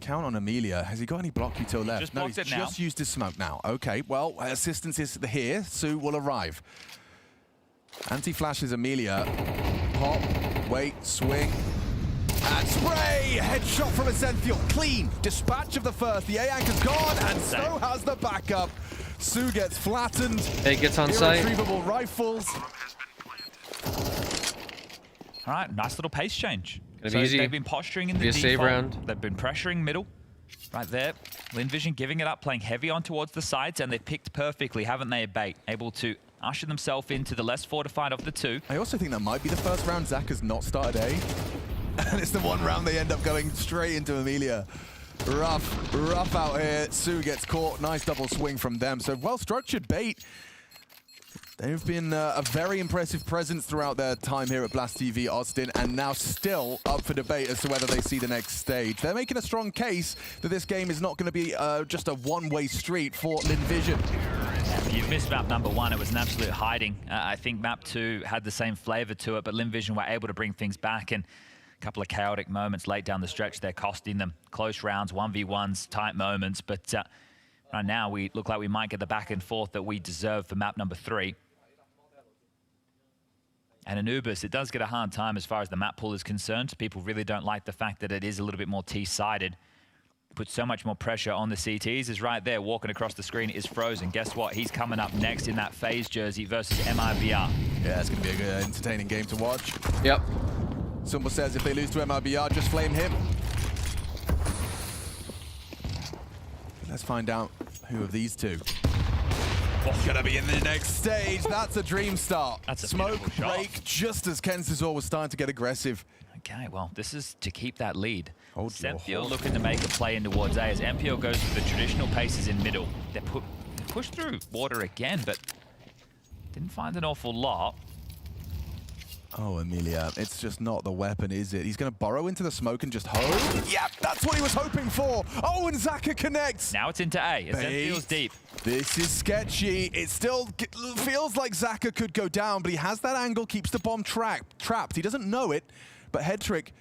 count on Amelia, has he got any block util left? Just no, blocked he's it now. just used his smoke now. Okay, well, assistance is here. Sue will arrive. Anti-flashes Amelia. Pop, wait, swing. And spray! Headshot from Essential. Clean. Dispatch of the first. The A-anchor's gone, and so has the backup. Sue gets flattened. It gets on site. Irretrievable rifles. All right, nice little pace change. Gonna be easy. They've been posturing in the Be a save default. round. They've been pressuring middle. Right there. Lin Vision giving it up, playing heavy on towards the sides, and they've picked perfectly, haven't they, Bait? Able to usher themselves into the less fortified of the two. I also think that might be the first round Zach has not started A. And it's the one round they end up going straight into Amelia. Rough out here. Sue gets caught. Nice double swing from them. So well-structured Bait. They've been a very impressive presence throughout their time here at Blast TV Austin, and now still up for debate as to whether they see the next stage. They're making a strong case that this game is not going to be just a one-way street for Lin Vision. If you've missed map number 1, it was an absolute hiding. I think map 2 had the same flavor to it, but Lin Vision were able to bring things back, and a couple of chaotic moments late down the stretch, they're costing them close rounds, 1v1s, tight moments, but right now we look like we might get the back and forth that we deserve for map number 3. And Anubis, it does get a hard time as far as the map pool is concerned. People really don't like the fact that it is a little bit more T-sided. put so much more pressure on the CTs is right there. Walking across the screen is Frozen. Guess what? He's coming up next in that FaZe jersey versus MIBR. Yeah, it's going to be a good, entertaining game to watch. Yep. Sumble says if they lose to MIBR, just flame him. Let's find out who of these two is going to be in the next stage. That's a dream start. That's a smoke shot. break just as Kensizor was starting to get aggressive. Okay, well, this is to keep that lead. Senthiel Senthiel looking to make a play in towards A as MPL goes for the traditional paces in middle. They push through water again, but didn't find an awful lot. Oh, Emilia, it's just not the weapon, is it? He's going to burrow into the smoke and just hope. Yep, that's what he was hoping for. Oh, and Zaka connects. Now it's into A. As Senthiel's deep. This is sketchy. It still feels like Zaka could go down, but he has that angle, keeps the bomb trapped. He doesn't know it, but Headtrick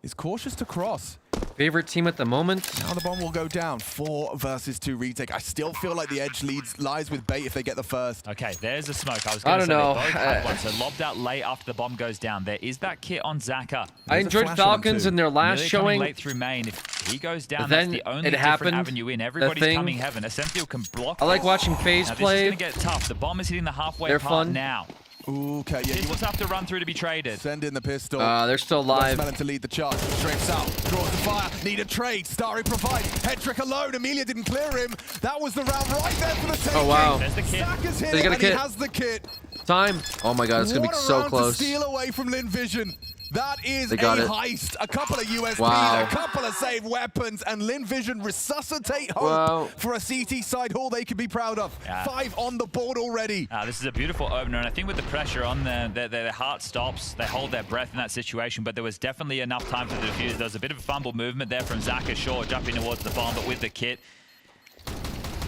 is cautious to cross. Favorite team at the moment? Now the bomb will go down. 4 versus 2 retake. I still feel like the edge lies with Bait if they get the first. Okay, there's a smoke. I was going to say they both had one, so lobbed out late after the bomb goes down. There is that kit on Zaka. I enjoyed Falcons in their last Nearly showing. Late through main. If he goes down, Then that's the only it different happened, avenue in. the Everybody's thing. coming heaven. Senthiel can block. I like watching FaZe now, play. This is going to get tough. The bomb is hitting the halfway They're part fun. now. Ooh, okay, yeah. Pistols have to run through to be traded. Send in the pistol. They're still live. Westmelon to lead the charge. Drapes out. Draws the fire. Need a trade. Starry provides. Headtrick alone. Emilia didn't clear him. That was the round right there for the taking. Oh, wow. There's the kit. Zaka's hit They it, got a and he kit. has the kit. Time. Oh my god, it's going to be What a so round close. to steal away from Lin Vision. That is They got a it. heist. A couple of USPs, Wow. a couple of saved weapons, and Lin Vision resuscitate hope Wow. for a CT side haul they could be proud of. Yeah. 5 on the board already. This is a beautiful opener, and I think with the pressure on their heart stops. They hold their breath in that situation, but there was definitely enough time for the defuse. There was a bit of a fumble movement there from Zaka Shaw jumping towards the bomb, but with the kit,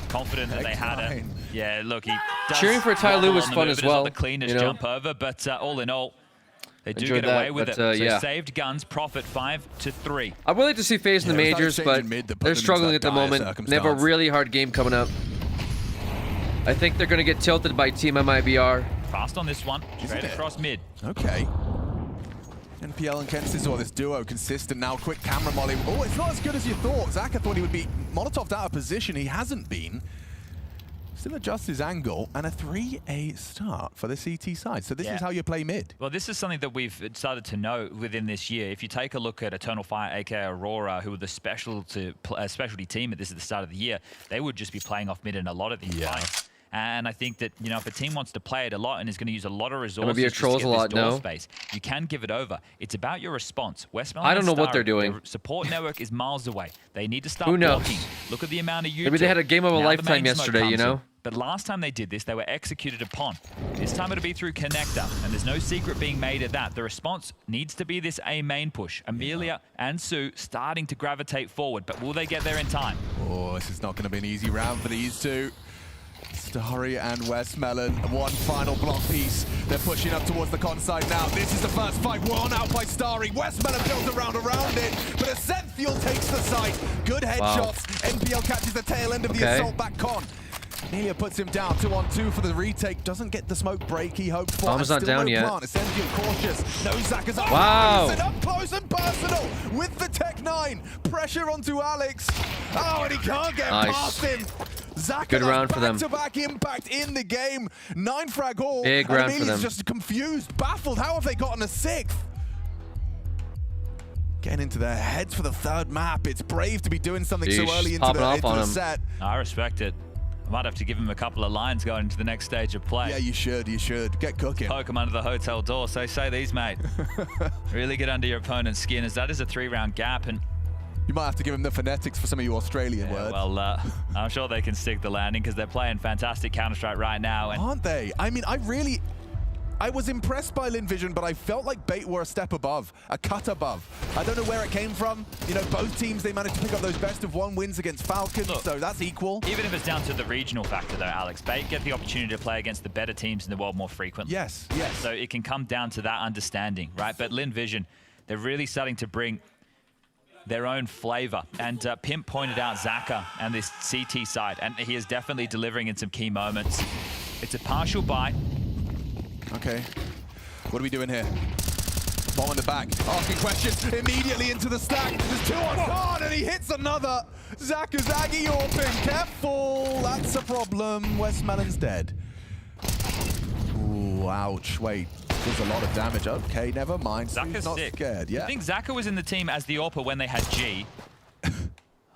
confident that they had it. Yeah, look, he does Cheering for Ty Lue was on the fun move. as It is not well, the cleanest you know? jump over, but all in all, they do Enjoyed get away that, with but, it. So yeah. saved guns, profit 5-3. I would like to see FaZe in the Yeah, without majors, but changing mid to put them they're into struggling that at the dire moment. They have a circumstance. really hard game coming up. I think they're going to get tilted by Team MIBR. Fast on this one, straight across mid. Okay. NPL and Kensizor, this duo, consistent now. Quick camera molly. Oh, it's not as good as you thought. Zaka thought he would be Molotov'd out of position. He hasn't been. Still adjusts his angle, and a 3A start for the CT side. So this is how you play mid. Well, this is something that we've started to know within this year. If you take a look at Eternal Fire, aka Aurora, who were the specialty team at this at the start of the year, they would just be playing off mid in a lot of these fights. And I think that, you know, if a team wants to play it a lot and is going to use a lot of resources MIBR just to trolls get a lot, this door no? space, you can give it over. It's about your response. Westmelon I don't know and what they're Starry, doing. their support network is miles away. They need to start Who knows? blocking. Look at the amount of Maybe they had a game of a Now the lifetime main smoke yesterday, you comes in. know? But last time they did this, they were executed upon. This time it'll be through Connector, and there's no secret being made of that. The response needs to be this A main push. Emilia and Sue starting to gravitate forward, but will they get there in time? Oh, this is not going to be an easy round for these two. Starry and Westmelon, one final block piece. They're pushing up towards the con side now. This is the first fight won out by Starry. Westmelon builds around it, but a Senthiel takes the site. Good headshots. NPL catches the tail end of the assault back con. Emilia puts him down, 2-on-2 for the retake. Doesn't get the smoke break he hoped for. Bomb's not down yet. Senthiel cautious. No Zaka's up. Wow. And up close and personal with the Tech 9. Pressure onto Alex. Oh, and he can't get past him. Zaka, Good round for them. Back-to-back impact in the game. 9 frag haul. Big round for them. Just confused, baffled. How have they gotten a 6th? Getting into their heads for the 3rd map. It's brave to be doing something so early into the set. I respect it. I might have to give him a couple of lines going into the next stage of play. Yeah, you should. You should. Get cooking. Poke him under the hotel door. Say these, mate. Really get under your opponent's skin, as that is a 3-round gap. And you might have to give him the phonetics for some of your Australian words. Well, I'm sure they can stick the landing because they're playing fantastic Counter-Strike right now. And aren't they? I mean, I was impressed by Lin Vision, but I felt like Bait were a step above, a cut above. I don't know where it came from. You know, both teams, they managed to pick up those best-of-1 wins against Falcons, so that's equal. Even if it's down to the regional factor, though, Alex, Bait get the opportunity to play against the better teams in the world more frequently. Yes. So it can come down to that understanding, right? But Lin Vision, they're really starting to bring their own flavor. And Pimp pointed out Zaka and this CT side, and he is definitely delivering in some key moments. It's a partial buy. Okay. What are we doing here? Bomb in the back, asking questions immediately into the stack. There's 2 on Khan, and he hits another. Zaka Zaggy Orpin, careful, that's a problem. Westmelon's dead. Ooh, ouch, wait. There's a lot of damage. Okay, never mind. Zaka's not sick. scared. Yeah. I think Zaka was in the team as the AWPer when they had G.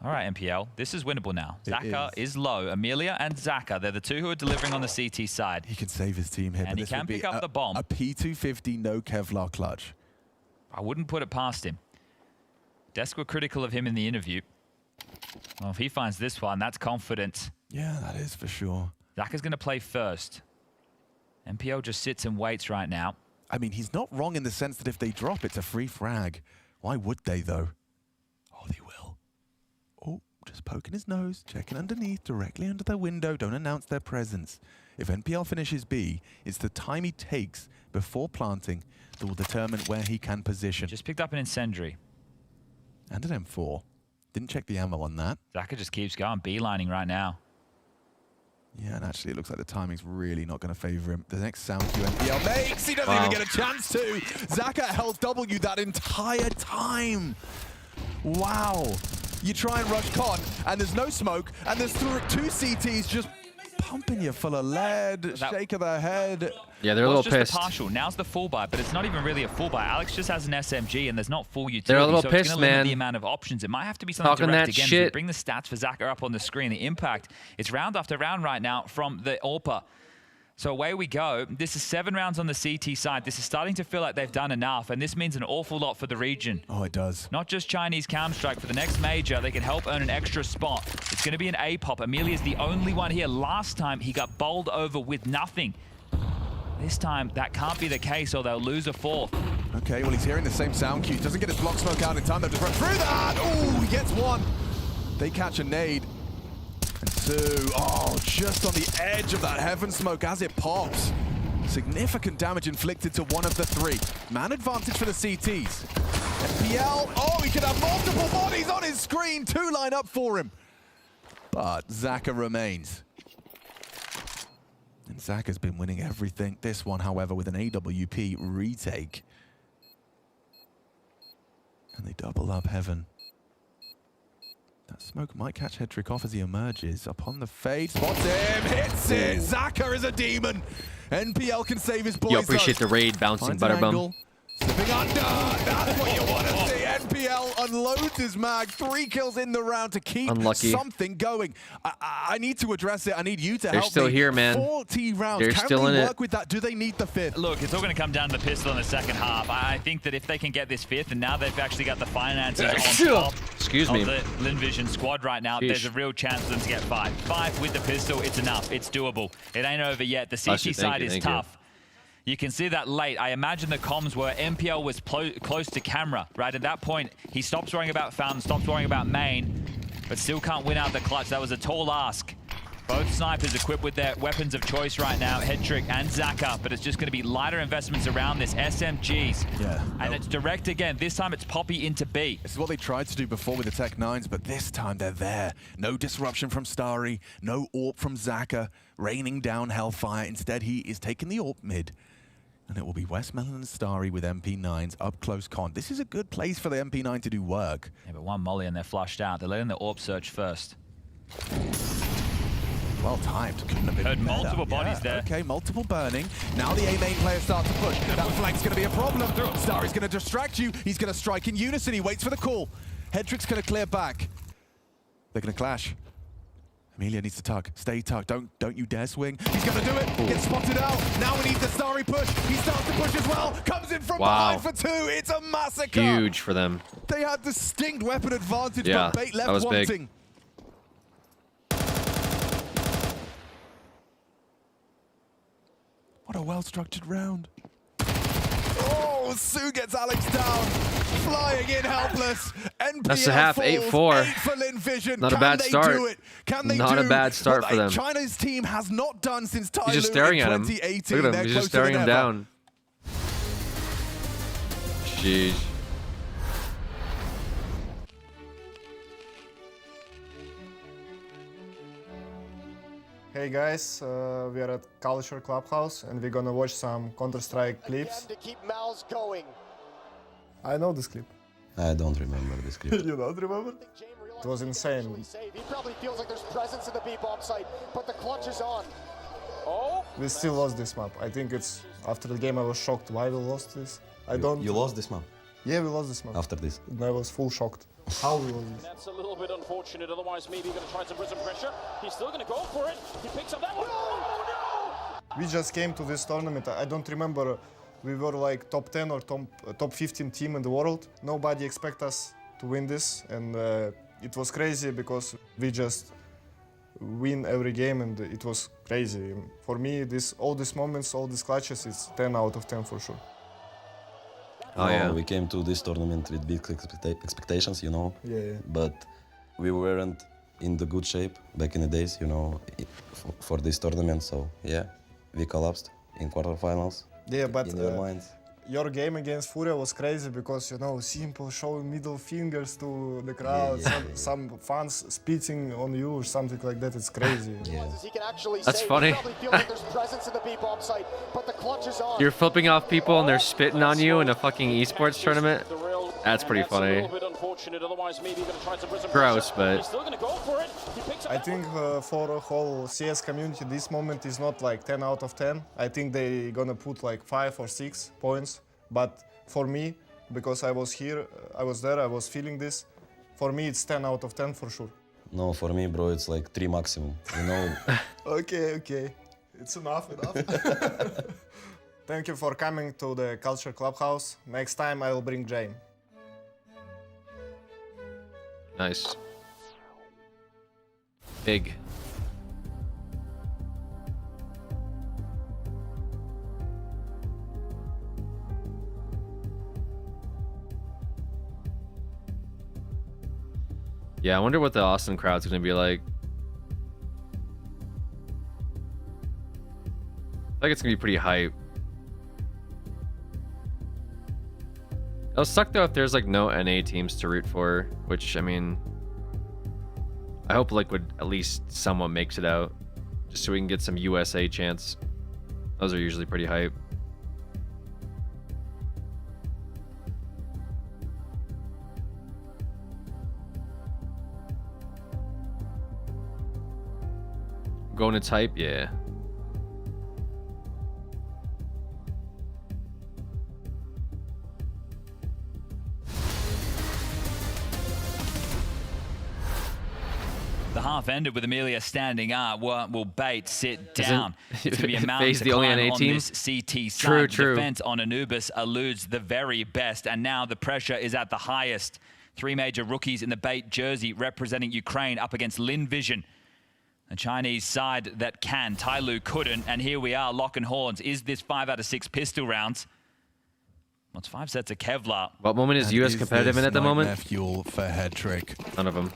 All right, MPL, this is winnable now. Zaka is low. Amelia and Zaka, they're the 2 who are delivering on the CT side. He can save his team here. And he can pick up the bomb. A P250 no Kevlar clutch. I wouldn't put it past him. Desk were critical of him in the interview. Well, if he finds this one, that's confidence. Yeah, that is for sure. Zaka's going to play first. MPL just sits and waits right now. I mean, he's not wrong in the sense that if they drop, it's a free frag. Why would they, though? Oh, they will. Oh, just poking his nose, checking underneath, directly under their window. Don't announce their presence. If NPL finishes B, it's the time he takes before planting that will determine where he can position. Just picked up an incendiary. And an M4. Didn't check the ammo on that. Zaka just keeps going, beelining right now. Yeah, and actually it looks like the timing's really not going to favor him. The next sound cue NPL makes, he doesn't even get a chance to. Zaka held W that entire time. Wow. You try and rush Con, and there's no smoke, and there's 2 CTs just pumping you full of lead, shake of their head. Yeah, they're a little just pissed. The partial. Now's the full buy, but it's not even really a full buy. Alex just has an SMG, and there's not full utility. They're a little so pissed, it's going to limit man. the amount of options. It might have to be something Talking direct that again. shit. So bring the stats for Zaka up on the screen. The impact, it's round after round right now from the AWPer. So away we go. This is 7 rounds on the CT side. This is starting to feel like they've done enough, and this means an awful lot for the region. Oh, it does. Not just Chinese Counter-Strike. For the next major, they can help earn an extra spot. It's going to be an A-pop. Amelia's the only one here. Last time, he got bowled over with nothing. This time, that can't be the case, or they'll lose a 4th. Okay, well, he's hearing the same sound cue. Doesn't get his block smoke out in time. They'll just run through that. Oh, he gets 1. They catch a nade. And 2. Oh, just on the edge of that heaven smoke as it pops. Significant damage inflicted to 1 of the 3. Man advantage for the CTs. FPL, oh, he could have multiple bodies on his screen. 2 line up for him. But Zaka remains. And Zaka's been winning everything. This one, however, with an AWP retake. And they double up heaven. That smoke might catch Hedrick off as he emerges. Upon the fade, spots him, hits it! Zaka is a demon! NPL can save his boys. You appreciate the raid bouncing, Butterbum. Slipping under! That's what you want to see! NPL unloads his mag. 3 kills in the round to keep something going. I need to address it. I need you to help me. They're still here, man. 40 rounds. They're Can still they in work with that? Do they need the 5th? Look, it's all going to come down to the pistol in the second half. I think that if they can get this 5th, and now they've actually got the finances on top of the Lin Vision squad right now, there's a real chance for them to get 5. 5 with the pistol, it's enough. It's doable. It ain't over yet. The CT side is tough. You can see that late. I imagine the comms were MPL was close to camera, right? At that point, he stops worrying about Fountain, stops worrying about main, but still can't win out the clutch. That was a tall ask. Both snipers equipped with their weapons of choice right now, Hedrick and Zaka, but it's just going to be lighter investments around this, SMGs. Yeah. And it's direct again. This time it's Poppy into B. This is what they tried to do before with the Tech 9s, but this time they're there. No disruption from Starry, no AWP from Zaka, raining down Hellfire. Instead, he is taking the AWP mid. And it will be Westmelon and Starry with MP9s up close con. This is a good place for the MP9 to do work. Yeah, but 1 molly and they're flushed out. They're letting the AWP search first. Well timed. Couldn't have been better. Multiple bodies there. Okay, multiple burning. Now the A main players start to push. That flank's going to be a problem. Starry's going to distract you. He's going to strike in unison. He waits for the call. Hedrick's going to clear back. They're going to clash. Amelia needs to tug. Stay tugged. Don't you dare swing. He's going to do it. Gets spotted out. Now we need the Starry push. He starts to push as well. Comes in from behind for 2. It's a massacre. Huge for them. They had distinct weapon advantage, but Bait left that was wanting. Big. What a well-structured round. Oh, Sue gets Alex down. Flying in helpless. NPL That's a half, 8-4. 8 for Lin Vision. Not a bad start. Do it? Can they Not do a bad start for them. China's team has not done since Ty He's just Lue staring in at him. 2018. Look at him. They're He's just closer staring than him ever. down. Jeez. Hey guys, we are at Culture Clubhouse and we're gonna watch some Counter-Strike clips. To keep mouths going. I know this clip. I don't remember this clip. You don't remember? It was insane. He probably feels like there's presence in the B-bomb site, but the clutch is on. Oh! We still lost this map. I think it's after the game I was shocked why we lost this. I don't. You lost this map? Yeah, we lost this map. After this? And I was full shocked. How we lost this? That's a little bit unfortunate. Otherwise, maybe you're going to try to put some pressure. He's still going to go for it. He picks up that one. Oh, no! We just came to this tournament. I don't remember. We were like top 10 or top 15 team in the world. Nobody expect us to win this, and it was crazy because we just win every game, and it was crazy. For me, all these moments, all these clutches, it's 10 out of 10 for sure. Oh, yeah. We came to this tournament with big expectations, you know. Yeah. But we weren't in the good shape back in the days, you know, for this tournament. So yeah, we collapsed in quarterfinals. Yeah, but in your minds. Your game against Furia was crazy because, you know, Simple showing middle fingers to the crowd, some fans spitting on you or something like that. It's crazy. Yeah. That's funny. You're flipping off people and they're spitting on you in a fucking esports tournament. That's pretty funny. Gross, but I think for the whole CS community, this moment is not like 10 out of 10. I think they're gonna put like 5 or 6 points. But for me, because I was here, I was there, I was feeling this, for me it's 10 out of 10 for sure. No, for me, bro, it's like 3 maximum, you know. Okay. It's enough. Thank you for coming to the Culture Clubhouse. Next time I will bring Jane. nice. Big. Yeah, I wonder what the Austin crowd's gonna be like. I think it's gonna be pretty hype. It'll suck though if there's like no NA teams to root for, which I mean, I hope Liquid at least someone makes it out, just so we can get some USA chance. Those are usually pretty hype. Going to type, yeah. The half ended with Amelia standing up. Will Bait sit down? It's going to be a mountain Faze to the only climb NA on team? this CT side. True. Defense on Anubis eludes the very best, and now the pressure is at the highest. 3 major rookies in the Bait jersey representing Ukraine up against Lin Vision. The Chinese side that can. Tyloo couldn't, and here we are, lock and horns. Is this 5 out of 6 pistol rounds? Well, it's 5 sets of Kevlar. What moment is US competitive in at the moment? Fuel for Headtrick. None of them.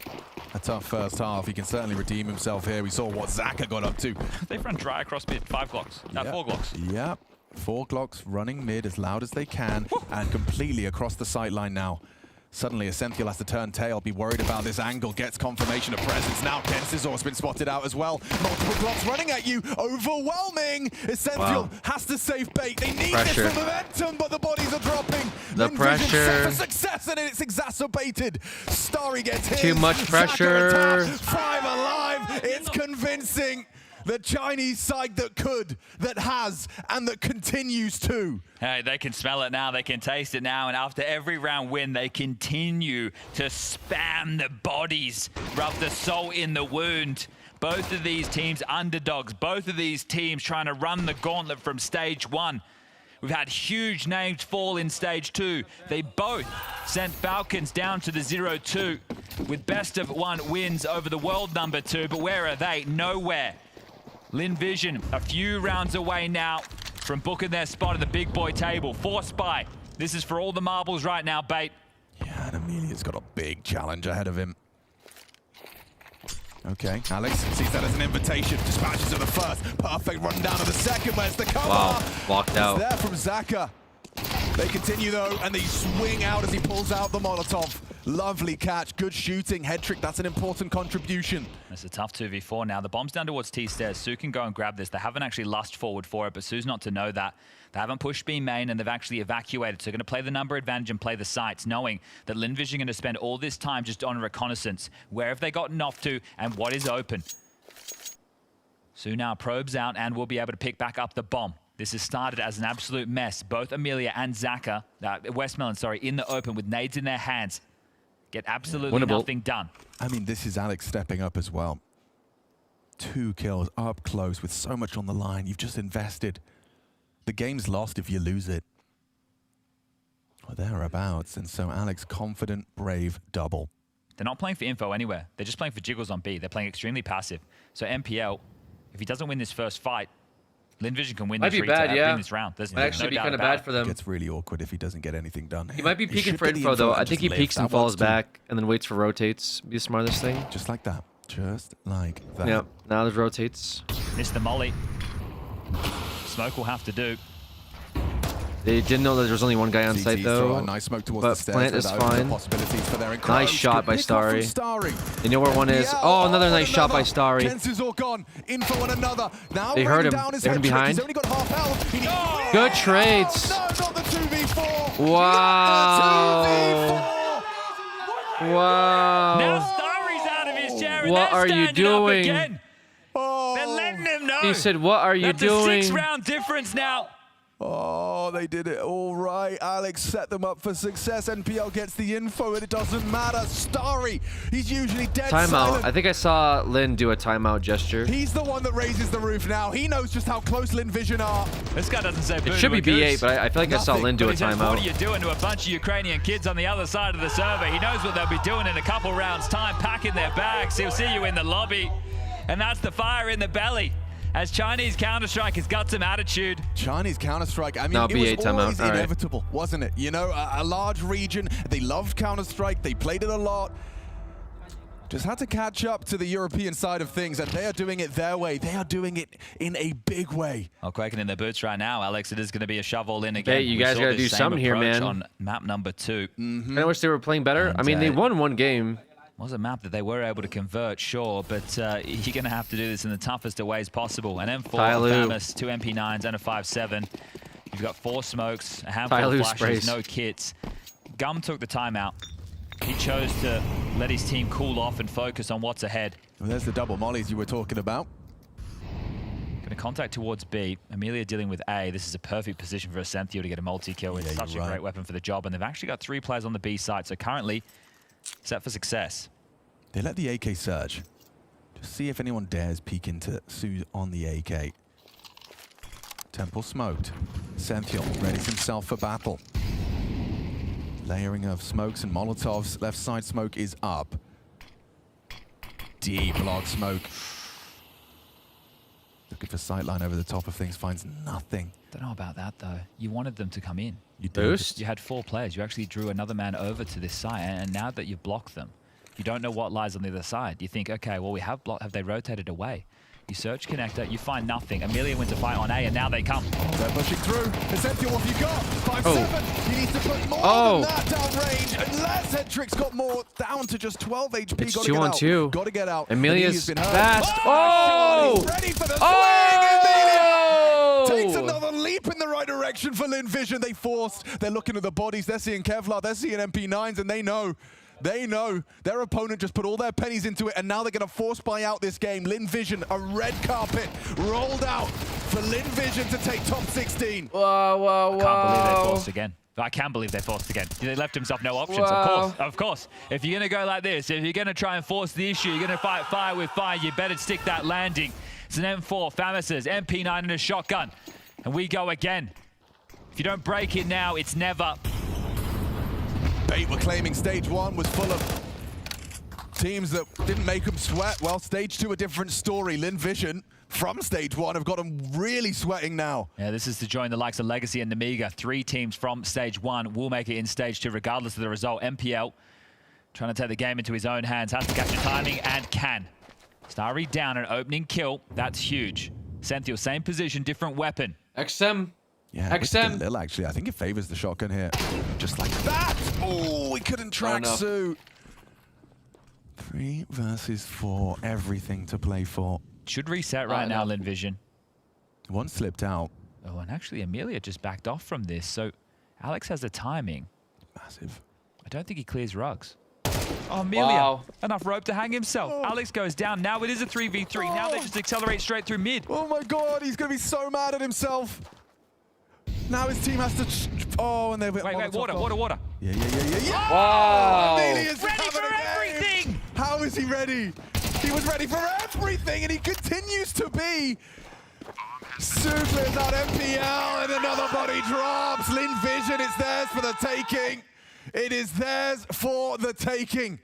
A tough first half. He can certainly redeem himself here. We saw what Zaka got up to. They've run dry across mid. 5 clocks. No, 4 clocks. Yep. 4 clocks running mid as loud as they can and completely across the sight line now. Suddenly, Essential has to turn tail, be worried about this angle, gets confirmation of presence. Now, Kensizor's been spotted out as well. Multiple clocks running at you, overwhelming. Essential has to save Bait. They need this for momentum, but the bodies are dropping. The pressure. Set for success, and it's exacerbated. Starry gets hit. Too much pressure. 5 alive. It's convincing. The Chinese side that could, that has, and that continues to. Hey, they can smell it now, they can taste it now, and after every round win, they continue to spam the bodies, rub the salt in the wound. Both of these teams underdogs, both of these teams trying to run the gauntlet from stage 1. We've had huge names fall in stage 2. They both sent Falcons down to the 0-2 with best of 1 wins over the world number 2, but where are they? Nowhere. Lin Vision, a few rounds away now from booking their spot at the big boy table. Force Spy. This is for all the marbles right now, Bait. Yeah, and Amelia's got a big challenge ahead of him. Okay, Alex sees that as an invitation. Dispatches of the first. Perfect rundown of the second. Where's the cover? Wow, blocked out. It's there from Zaka. They continue though, and they swing out as he pulls out the Molotov. Lovely catch, good shooting. Head trick, that's an important contribution. It's a tough 2v4 now. The bomb's down towards T-stairs. Sue can go and grab this. They haven't actually lushed forward for it, but Sue's not to know that. They haven't pushed B main, and they've actually evacuated. So they're going to play the number advantage and play the sites, knowing that Lin Vision are going to spend all this time just on reconnaissance. Where have they gotten off to, and what is open? Sue now probes out and will be able to pick back up the bomb. This has started as an absolute mess. Both Amelia and Zaka, Westmelon, sorry, in the open with nades in their hands. Get absolutely nothing done. I mean, this is Alex stepping up as well. 2 kills up close with so much on the line. You've just invested. The game's lost if you lose it. Or thereabouts. And so Alex, confident, brave, double. They're not playing for info anywhere. They're just playing for jiggles on B. They're playing extremely passive. So MPL, if he doesn't win this first fight, Lin Vision can win this, win this round. There's Might actually be kind of bad for them. It gets really awkward if he doesn't get anything done. He might be peeking for info, though. I think he peeks and falls back and then waits for rotates. Be the smartest thing. Just like that. Just like that. Yep. Now there's rotates. Missed the molly. Smoke will have to do. They didn't know that there was only one guy on site, though. Nice smoke towards but the stairs. plant is fine. For their nice shot by Starry. You know where one is? Oh, another nice shot by Starry. Chances all gone. Info on another. Now they heard him. They heard him behind. Good trades. No, not the 2v4. Wow. Wow. Now Starry's out of his chair. What are you doing? They're letting him know. He said, "What are you doing?" That's a 6-round difference now. Oh, they did it all right. Alex set them up for success. NPL gets the info, and it doesn't matter. Starry, he's usually dead Timeout. silent. I think I saw Lin do a timeout gesture. He's the one that raises the roof now. He knows just how close Lin Vision are. This guy doesn't say boo. It should be B8, but I feel like I saw Lin do a timeout. What are you doing to a bunch of Ukrainian kids on the other side of the server? He knows what they'll be doing in a couple rounds' time, packing their bags. He'll see you in the lobby. And that's the fire in the belly. As Chinese Counter-Strike has got some attitude. Chinese Counter-Strike, I mean, it was always inevitable, wasn't it? You know, a large region, they loved Counter-Strike, they played it a lot. Just had to catch up to the European side of things, and they are doing it their way. They are doing it in a big way. Oh, quaking in their boots right now, Alex. It is going to be a shovel in again. Hey, you guys got to do something here, man. On map number 2. I wish they were playing better. I mean, they won one game. Was a map that they were able to convert, sure, but you're going to have to do this in the toughest of ways possible. An M4, a Famous, 2 MP9s, and a 5.7. You've got 4 smokes, a handful of flashes, no kits. Gum took the timeout. He chose to let his team cool off and focus on what's ahead. Well, there's the double mollies you were talking about. Going to contact towards B. Amelia dealing with A. This is a perfect position for a Senthio to get a multi-kill. It's such a great weapon for the job, and they've actually got 3 players on the B side, so currently set for success. They let the AK surge. Just see if anyone dares peek into Sue on the AK. Temple smoked. Senthiel readies himself for battle. Layering of smokes and Molotovs. Left side smoke is up. Deep log smoke. Looking for sightline over the top of things, finds nothing. Don't know about that, though. You wanted them to come in. You boost? You had 4 players. You actually drew another man over to this side, and now that you've blocked them, you don't know what lies on the other side. You think, okay, well, we have blocked. Have they rotated away? You search connector, you find nothing. Amelia wins a fight on A, and now they come. They're pushing through. Essential, what have you got? 5-7. He needs to put more than that downrange. Unless Hedrick's got more, down to just 12 HP. It's 2 on 2. Got to get out. Amelia's fast. Oh! Ready for the swing. Amelia takes another leap in the right direction for Lin Vision. They forced. They're looking at the bodies. They're seeing Kevlar. They're seeing MP9s, and they know. They know their opponent just put all their pennies into it, and now they're going to force buy out this game. Lin Vision, a red carpet rolled out for Lin Vision to take top 16. Whoa, whoa, whoa. I can't believe they forced again. I can believe they forced again. They left himself no options, of course. If you're going to go like this, if you're going to try and force the issue, you're going to fight fire with fire, you better stick that landing. It's an M4, Famouses, MP9 and a shotgun. And we go again. If you don't break it now, it's never. Bait were claiming stage 1 was full of teams that didn't make them sweat. Well, stage 2, a different story. Lin Vision from stage 1 have got them really sweating now. Yeah, this is to join the likes of Legacy and Namiga. 3 teams from stage 1 will make it in stage 2 regardless of the result. MPL trying to take the game into his own hands, has to catch the timing and can. Starry down, an opening kill. That's huge. Senthiel, same position, different weapon. XM. Yeah, XM. Lil actually, I think it favors the shotgun here. Just like that. Oh, we couldn't track Sue. 3 versus 4, everything to play for. Should reset right now, Lin Vision. One slipped out. Oh, and actually Amelia just backed off from this. So Alex has the timing. Massive. I don't think he clears rugs. Oh, Amelia. Enough rope to hang himself. Oh. Alex goes down. Now it is a 3v3. Now they just accelerate straight through mid. Oh my God, he's going to be so mad at himself. Now his team has to... Oh, and they went... Wait, water. Yeah. Wow. Amelia's Ready having for a game. everything. How is he ready? He was ready for everything, and he continues to be. Sue clears out MPL, and another body drops. Lin Vision, it's theirs for the taking. It is theirs for the taking.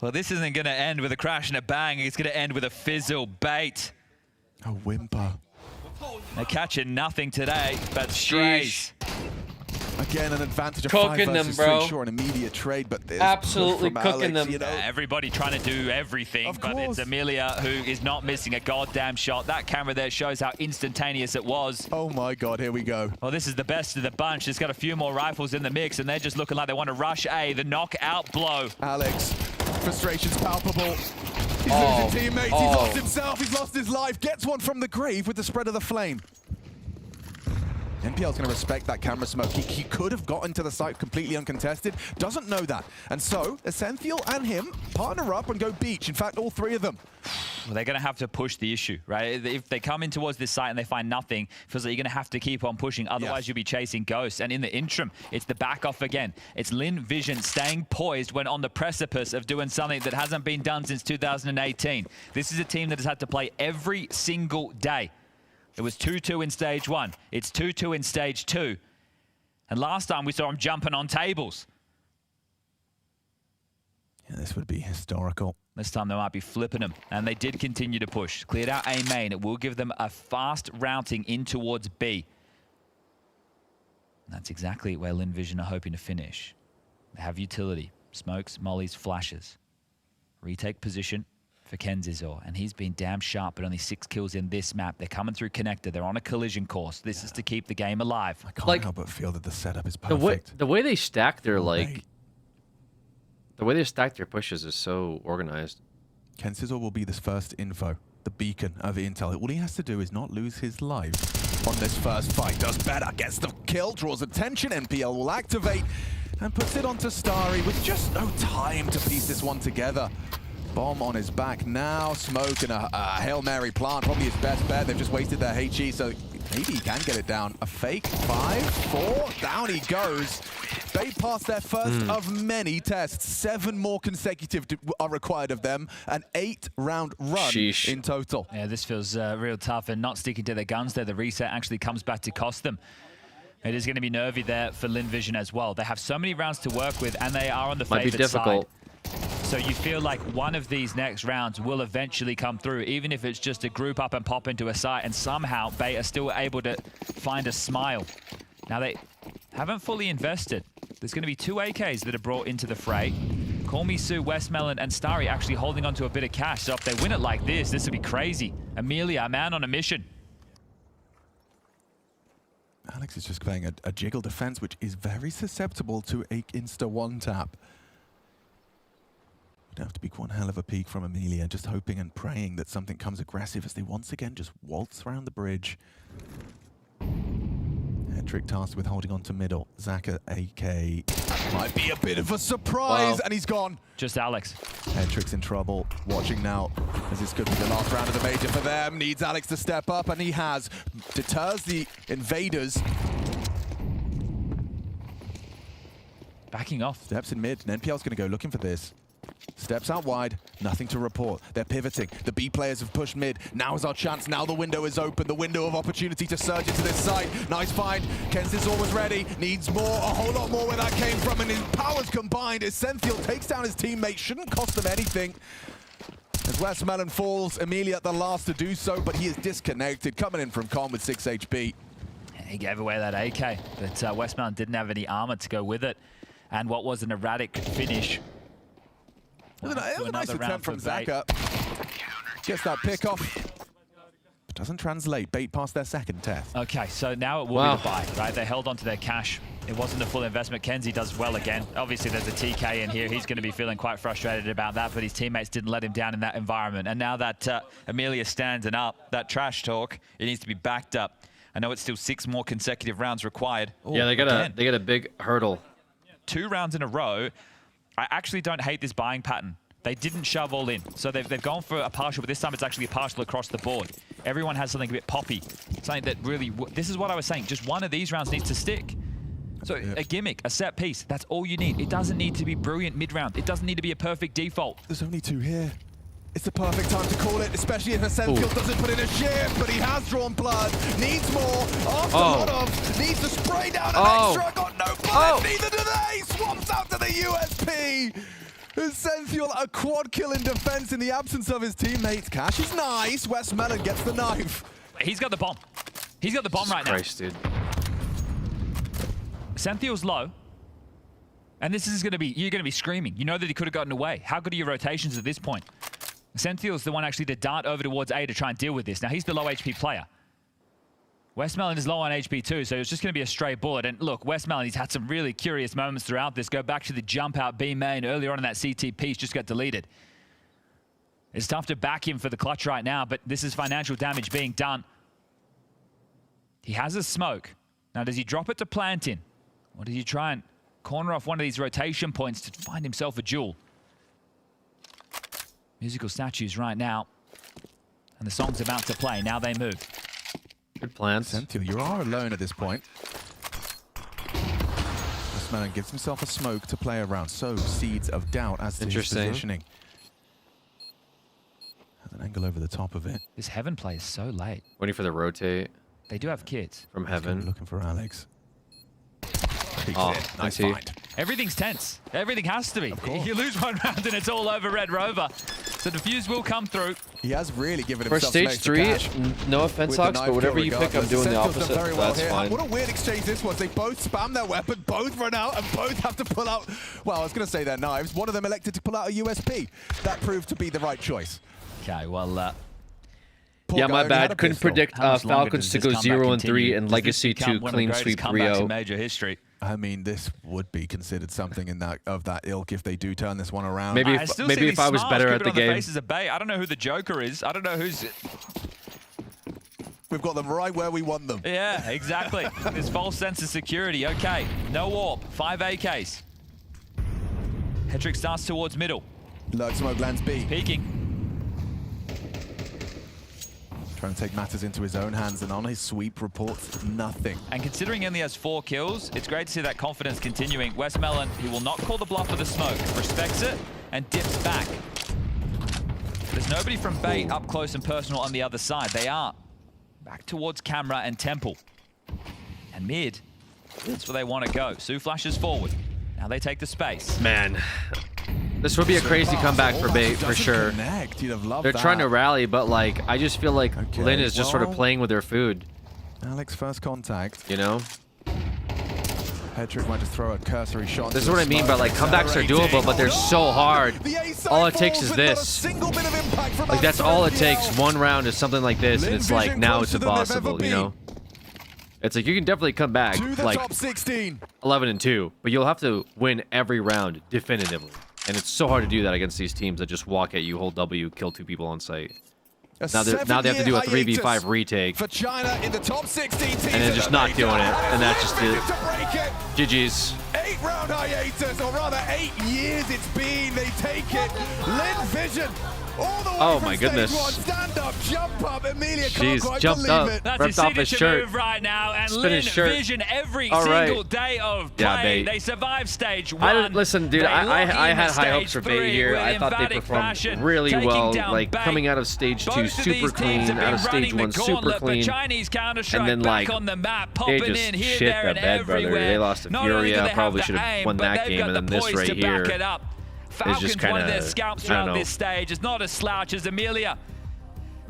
Well, this isn't going to end with a crash and a bang. It's going to end with a fizzle bait. A whimper. They're catching nothing today, but strays. Again, an advantage of Cooking 5 versus them, bro. 3. Sure, an immediate trade, but there's Absolutely push from cooking Alex, them. you know. Everybody trying to do everything, but it's Amelia who is not missing a goddamn shot. That camera there shows how instantaneous it was. Oh my God, here we go. Well, this is the best of the bunch. It's got a few more rifles in the mix, and they're just looking like they want to rush A, the knockout blow. Alex, frustration's palpable. He's losing teammates, he's lost himself, he's lost his life. Gets one from the grave with the spread of the flame. NPL's going to respect that camera smoke. He could have gotten to the site completely uncontested. Doesn't know that. And so, Essential and him partner up and go beach. In fact, all 3 of them. Well, they're going to have to push the issue, right? If they come in towards this site and they find nothing, it feels like you're going to have to keep on pushing. Otherwise, you'll be chasing ghosts. And in the interim, it's the back off again. It's Lin Vision staying poised when on the precipice of doing something that hasn't been done since 2018. This is a team that has had to play every single day. It was 2-2 in stage 1. It's 2-2 in stage 2. And last time we saw them jumping on tables. Yeah, this would be historical. This time they might be flipping them. And they did continue to push. Cleared out A main. It will give them a fast routing in towards B. And that's exactly where Lin Vision are hoping to finish. They have utility. Smokes, mollies, flashes. Retake position for Kenzizor, and he's been damn sharp, but only 6 kills in this map. They're coming through connector. They're on a collision course. This is to keep the game alive. I can't help but feel that the setup is perfect. The way they stack their the way they stack their pushes is so organized. Kenzizor will be this first info, the beacon of intel. All he has to do is not lose his life on this first fight. Does better, gets the kill, draws attention. NPL will activate and puts it onto Starry with just no time to piece this one together. Bomb on his back now, smoke and a Hail Mary plant, probably his best bet. They've just wasted their HE, so maybe he can get it down. A fake, 5, 4, down he goes. They passed their first of many tests. 7 more consecutive are required of them. An 8-round run in total. Yeah, this feels real tough, and not sticking to their guns there. The reset actually comes back to cost them. It is going to be nervy there for Lin Vision as well. They have so many rounds to work with, and they are on the favored side. So you feel like one of these next rounds will eventually come through, even if it's just a group up and pop into a site, and somehow they are still able to find a smile. Now they haven't fully invested. There's going to be 2 AKs that are brought into the fray. Call Me Sue, Westmelon, and Starry actually holding on to a bit of cash. So if they win it like this would be crazy. Amelia, a man on a mission. Alex is just playing a jiggle defense, which is very susceptible to a insta-1 tap. Would have to be one hell of a peek from Amelia, just hoping and praying that something comes aggressive as they once again just waltz around the bridge. Headtrick tasked with holding on to middle. Zaka AK might be a bit of a surprise, and he's gone. Just Alex. Headtrick's in trouble. Watching now, as this could be the last round of the major for them. Needs Alex to step up, and he has. Deters the invaders. Backing off. Steps in mid, and NPL's going to go looking for this. Steps out wide, nothing to report. They're pivoting. The B players have pushed mid. Now is our chance. Now the window is open. The window of opportunity to surge into this site. Nice find. Kenzizor was ready. Needs more, a whole lot more where that came from. And his powers combined. Essential takes down his teammate. Shouldn't cost them anything. As Westmelon falls, Amelia at the last to do so, but he is disconnected. Coming in from Con with 6 HP. He gave away that AK, but Westmelon didn't have any armor to go with it. And what was an erratic finish. It was a nice attempt from Zaka. Gets that pick off. Doesn't translate. Bait past their second test. Okay, so now it will be the buy, right? They held onto their cash. It wasn't a full investment. Kenzie does well again. Obviously, there's a TK in here. He's going to be feeling quite frustrated about that, but his teammates didn't let him down in that environment. And now that Elige standing up, that trash talk, it needs to be backed up. I know it's still 6 more consecutive rounds required. Yeah, they got a big hurdle. 2 rounds in a row. I actually don't hate this buying pattern. They didn't shove all in. So they've gone for a partial, but this time it's actually a partial across the board. Everyone has something a bit poppy. Something that really, this is what I was saying, just one of these rounds needs to stick. So a gimmick, a set piece, that's all you need. It doesn't need to be brilliant mid-round. It doesn't need to be a perfect default. There's only 2 here. It's the perfect time to call it, especially if Senfield doesn't put in a shift, but he has drawn blood. Needs more. After Molotov, needs to spray down an extra. Got no bullet, neither do they. Swaps out to the USP. Senfield a quad kill in defense in the absence of his teammates. Cash is nice. Westmelon gets the knife. He's got the bomb. He's got the bomb right now. Christ, dude. Senfield's low. And this is going to be, you're going to be screaming. You know that he could have gotten away. How good are your rotations at this point? Senfield's the one actually to dart over towards A to try and deal with this. Now, he's the low HP player. Westmelon is low on HP too, so it's just going to be a stray bullet. And look, Westmelon, he's had some really curious moments throughout this. Go back to the jump out B main earlier on in that CT piece, just got deleted. It's tough to back him for the clutch right now, but this is financial damage being done. He has a smoke. Now, does he drop it to plant in? Or does he try and corner off one of these rotation points to find himself a duel? Musical statues right now. And the song's about to play. Now they move. Good plans. Senfield, you are alone at this point. Westmelon gives himself a smoke to play around. So seeds of doubt as to his positioning. Has an angle over the top of it. This Heaven play is so late. Waiting for the rotate. They do have kids. From Heaven. Looking for Alex. Nice find. Everything's tense. Everything has to be. You lose one round and it's all over Red Rover. So defuse will come through. He has really given For himself stage 3, no offense, Hawks, but whatever you pick, I'm doing the opposite. That's fine. What a weird exchange this was. They both spam their weapon, both run out, and both have to pull out, well, I was going to say their knives. One of them elected to pull out a USP. That proved to be the right choice. Okay, well, yeah, my bad. Couldn't predict Falcons to go 0-3 and Legacy to clean sweep 3-0. Major history. I mean, this would be considered something in that ilk if they do turn this one around. Maybe if I was better at the game. Faces of Bay. I don't know who the Joker is. I don't know who's. We've got them right where we want them. Yeah, exactly. This false sense of security. Okay, no warp. 5 AKs. Hetrick starts towards middle. Lurk smoke lands B. Peeking. Trying to take matters into his own hands, and on his sweep reports nothing. And considering he only has 4 kills, it's great to see that confidence continuing. Westmelon, he will not call the bluff with the smoke, respects it, and dips back. There's nobody from Bay up close and personal on the other side. They are back towards Camera and Temple. And mid, that's where they want to go. Sue flashes forward. Now they take the space. Man. This would be a crazy comeback for Bait, for sure. They're trying to rally, but like, I just feel like Lin is just sort of playing with their food. Alex first contact. You know? Hetrick might just throw a cursory shot. This is what I mean by like, comebacks are doable, but they're so hard. All it takes is this. Like, that's all it takes. One round is something like this, and it's like, now it's impossible, you know? It's like, you can definitely come back, like, 11-2, but you'll have to win every round definitively. And it's so hard to do that against these teams that just walk at you, hold W, kill 2 people on site. Now they have to do a 3v5 retake. For China in the top 16 teams, and then just not doing it. And that's just it. GG's. 8-round hiatus, or rather 8 years it's been. They take it. Lin Vision. All the way oh from my goodness. Stand up, jump up. Emilia Jeez, can't quite jumped believe up. it. That's ripped his off his shirt. move right now, and Spin Lin his shirt. Vision every All single right. day of play. Yeah, Bait. They survive stage 1. Listen, dude, I had high hopes for Bait here. I thought they performed really well. Like, coming out of stage 2 super clean, out of stage 1 super clean. And then, like, on the map, they just shit the bed, brother. They lost to Furia. Probably should have won that game. And then this right here is just kind of, their scalps I throughout don't know. this stage. It's not a slouch as Emilia.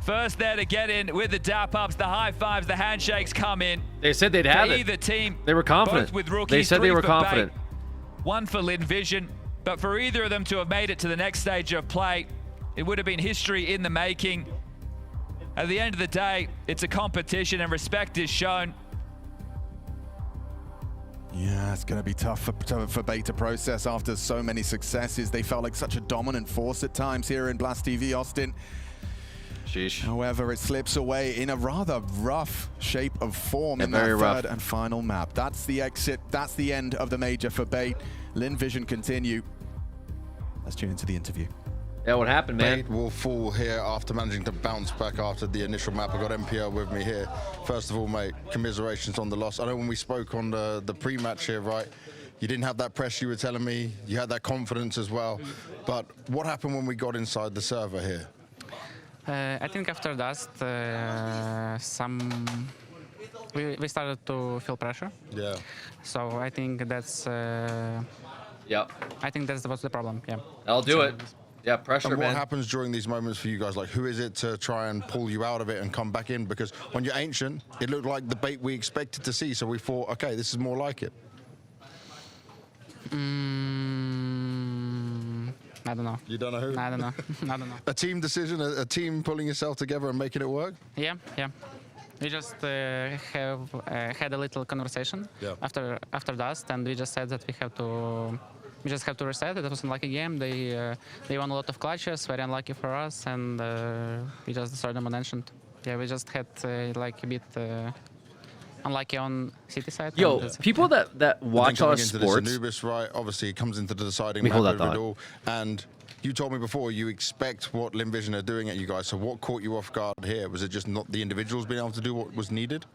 First there to get in with the dap-ups, the high-fives, the handshakes come in. They said they'd have for it. either team. They were confident. Both with rookies, They said they 3 were for confident. Bait, 1 for Lin Vision. But for either of them to have made it to the next stage of play, it would have been history in the making. At the end of the day, it's a competition and respect is shown. Yeah, it's going to be tough for Bait to process after so many successes. They felt like such a dominant force at times here in Blast TV, Austin. Sheesh. However, it slips away in a rather rough shape of form in that third and final map. That's the exit. That's the end of the major for Bait. Lin Vision continue. Let's tune into the interview. Yeah, what happened, man? Bait will fall here after managing to bounce back after the initial map. I got MPL with me here. First of all, mate, commiserations on the loss. I know when we spoke on the pre-match here, right, you didn't have that pressure you were telling me. You had that confidence as well. But what happened when we got inside the server here? I think after Dust, we started to feel pressure. Yeah. So I think that's. Yep. I think that's what's the problem. Yeah. I'll do it. Yeah, pressure, and what man. happens during these moments for you guys? Like, who is it to try and pull you out of it and come back in? Because when you're Ancient, it looked like the Bait we expected to see. So we thought, okay, this is more like it. I don't know. You don't know who? I don't know. I don't know. A team decision, a team pulling yourself together and making it work? Yeah, yeah. We just have had a little conversation after Dust, and we just said that we just have to reset. It was an unlucky game. They won a lot of clutches, very unlucky for us, and we just destroyed them on Ancient. Yeah, we just had like a bit unlucky on City side. Yo, people that watch our sports. Anubis, right? Obviously, comes into the deciding hold map that of it all. And you told me before you expect what Lin Vision are doing at you guys. So what caught you off guard here? Was it just not the individuals being able to do what was needed?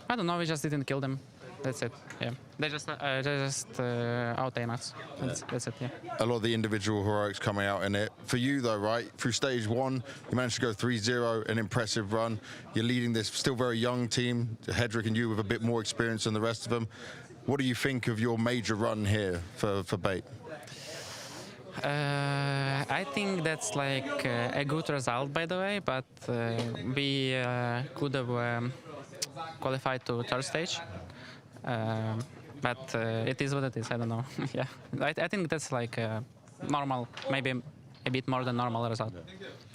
I don't know. We just didn't kill them. That's it. Yeah. They just out-aim us. That's it. Yeah. A lot of the individual heroics coming out in it. For you though, right? Through stage 1, you managed to go 3-0, an impressive run. You're leading this still very young team, Hedrick and you with a bit more experience than the rest of them. What do you think of your major run here for Bait? I think that's like a good result, by the way, but we could have qualified to third stage. But it is what it is. I don't know. Yeah, I think that's like normal, maybe a bit more than normal result.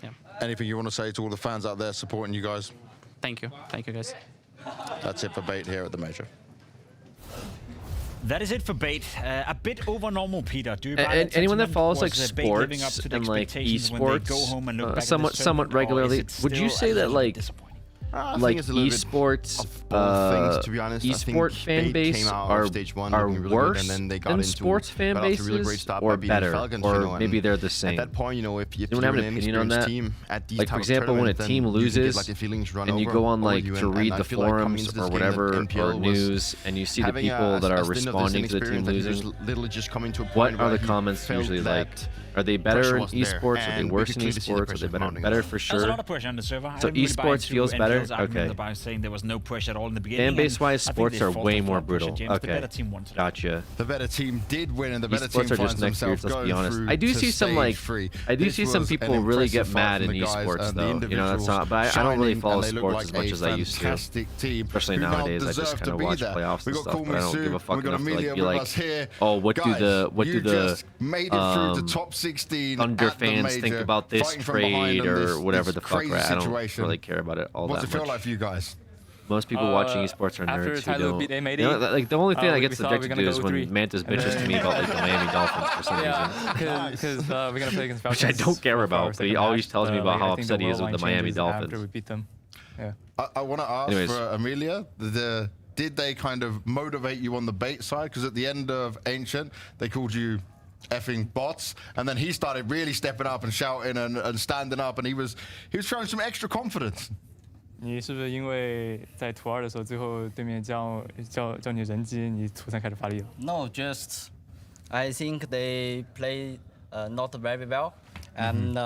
Yeah. Anything you want to say to all the fans out there supporting you guys? Thank you guys. That's it for Bait here at the major. That is it for Bait. A bit over normal, Peter. Anyone that follows like sports and like esports somewhat regularly, would you say that like esports, to be honest, esport fan base are worse than sports fan bases, or better, or maybe they're the same? At that point, you know, if you have an opinion on that? Like for example, when a team loses and you go on like to read the forums or whatever or news, and you see the people that are responding to the team losing, what are the comments usually like? Are they better in esports? Are they worse in esports? Are they better for sure? There's a lot of pressure on the server. So esports feels better? Okay. I was saying there was no pressure at all in the beginning. Fan base-wise, sports are way more brutal. Okay, the better team won today. Gotcha. The better team did win, and the better esports team are just next year. Let's be honest. I do see some like, I do see some people really get mad in esports though. You know, that's not. But I don't really follow sports as much as I used to. Especially nowadays, I just kind of watch playoffs and stuff. But I don't give a fuck enough to like be like, oh, what do the Thunder fans think about this trade or whatever the fuck, right? I don't really care about it all that much. What's it feel like for you guys? Most people watching esports are nerds who don't. You know, like the only thing I get subjected to is when Mantis bitches to me about like the Miami Dolphins for some reason. Because we're gonna play against Falcons. Which I don't care about, but he always tells me about how upset he is with the Miami Dolphins. After we beat them. Yeah. I want to ask for Amelia, did they kind of motivate you on the Bait side? Because at the end of Ancient, they called you effing bots, and then he started really stepping up and shouting and standing up, and he was showing some extra confidence. 你是不是因为在图2的时候，最后对面叫你人机，你图3开始发力了 ？No, just I think they play not very well, and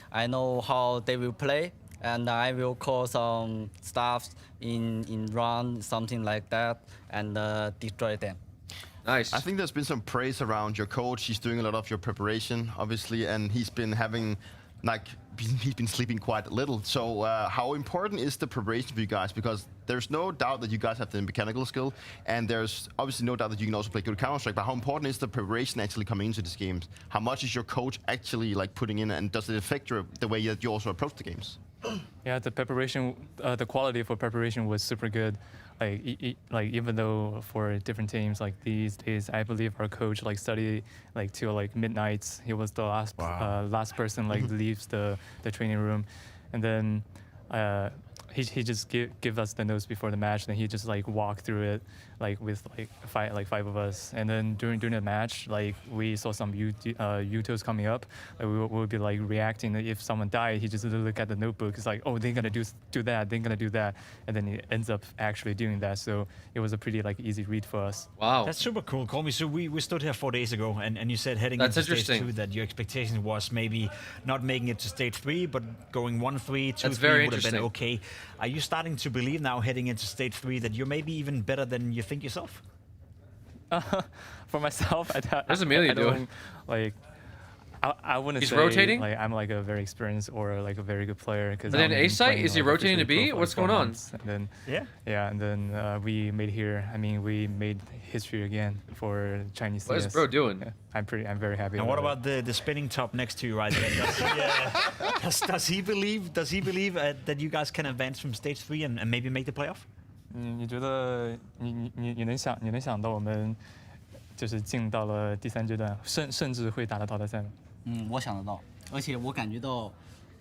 I know how they will play, and I will call some stuff in run, something like that, and destroy them. Nice. I think there's been some praise around your coach. He's doing a lot of your preparation, obviously, and he's been having like he's been sleeping quite little. So how important is the preparation for you guys? Because there's no doubt that you guys have the mechanical skill, and there's obviously no doubt that you can also play good Counter-Strike. But how important is the preparation actually coming into these games? How much is your coach actually like putting in, and does it affect the way that you also approach the games? Yeah, the preparation, the quality for preparation was super good. Like, even though for different teams, like these days, I believe our coach like studied like till like midnights. He was the last person like leaves the training room, and then he just give us the notes before the match. Then he just like walk through it like with like five of us. And then during the match, like we saw some utos coming up. Like, we would be like reacting. If someone died, he just look at the notebook. It's like, oh, they're gonna do that. They're gonna do that, and then he ends up actually doing that. So it was a pretty like easy read for us. Wow, that's super cool. Call me. So we stood here 4 days ago, and you said heading into stage 2 that your expectation was maybe not making it to stage 3, but going 1-3, 2-3 would have been okay. Are you starting to believe now, heading into stage 3, that you're maybe even better than you think yourself? For myself, What's Amelia doing? Like, I wouldn't He's say rotating? like I'm like a very experienced or like a very good player. And then A site, is he rotating to B? What's going on? And then and then we made here. I mean, we made history again for Chinese CS. What is bro doing? Yeah, I'm very happy. And what about the spinning top next to you right there? Does he believe that you guys can advance from stage 3 and maybe make the playoff? 你觉得你能想到我们就是进到了第3阶段，甚至会打到淘汰赛吗？我想得到，而且我感觉到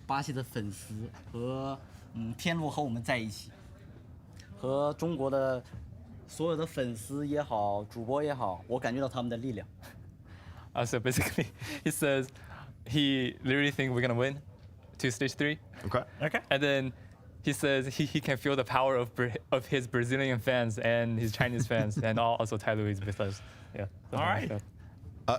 巴西的粉丝和天路和我们在一起，和中国的所有的粉丝也好，主播也好，我感觉到他们的力量。So basically, he says he literally thinks we're gonna win to stage 3. Okay. And then he says he can feel the power of his Brazilian fans and his Chinese fans, and also Tyloo is with us. Yeah. All right.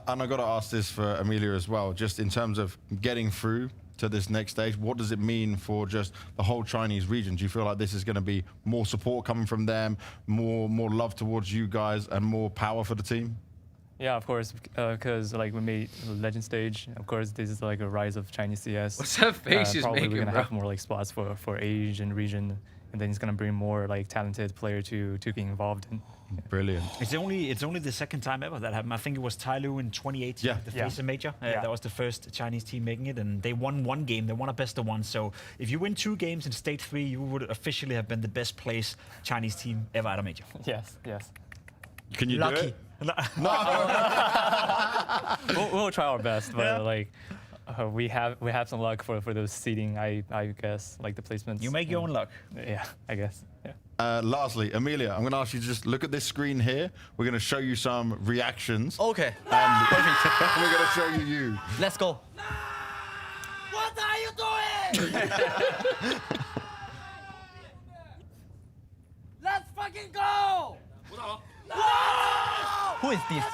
And I got to ask this for Elige as well, just in terms of getting through to this next stage, what does it mean for just the whole Chinese region? Do you feel like this is going to be more support coming from them, more love towards you guys, and more power for the team? Yeah, of course, because like we made Legend Stage. Of course, this is like a rise of Chinese CS. What's that face he's probably making, we're gonna bro? have more like spots for Asian region, and then it's gonna bring more like talented player to get involved in. Brilliant. It's only the second time ever that happened. I think it was Tyloo in 2018, the FaZe Major. That was the first Chinese team making it, and they won 1 game. They won a best of 1. So if you win 2 games in stage 3, you would officially have been the best placed Chinese team ever at a major. Yes. Can you Lucky. do it? No. we'll try our best, but like we have some luck for those seeding. I guess like the placements. You make your own luck. Yeah, I guess. Yeah. Lastly, Elige, I'm going to ask you to just look at this screen here. We're going to show you some reactions. Okay. And we're going to show you. Let's go. What are you doing? Let's fucking go! Who is this?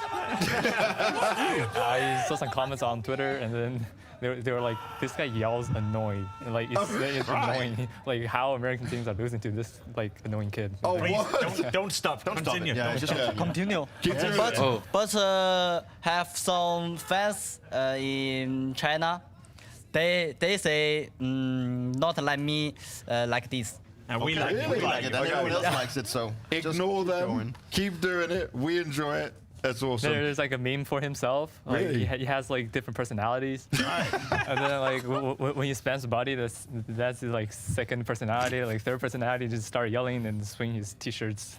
I saw some comments on Twitter, and then they were like, "This guy yells annoyed. Like it's annoying. Like how American teams are losing to this like annoying kid." Oh, Please, don't stop. Continue. Yeah, just Continue. But have some fans in China. They say not like me like this. And we Okay, like we it. like it. And everyone else likes it, so Ignore just them. going. Keep doing it. We enjoy it. That's awesome. There's like a meme for himself. Like Really? he has like different personalities. And then like when he spams body, that's his like second personality. Like third personality, just start yelling and swing his t-shirts.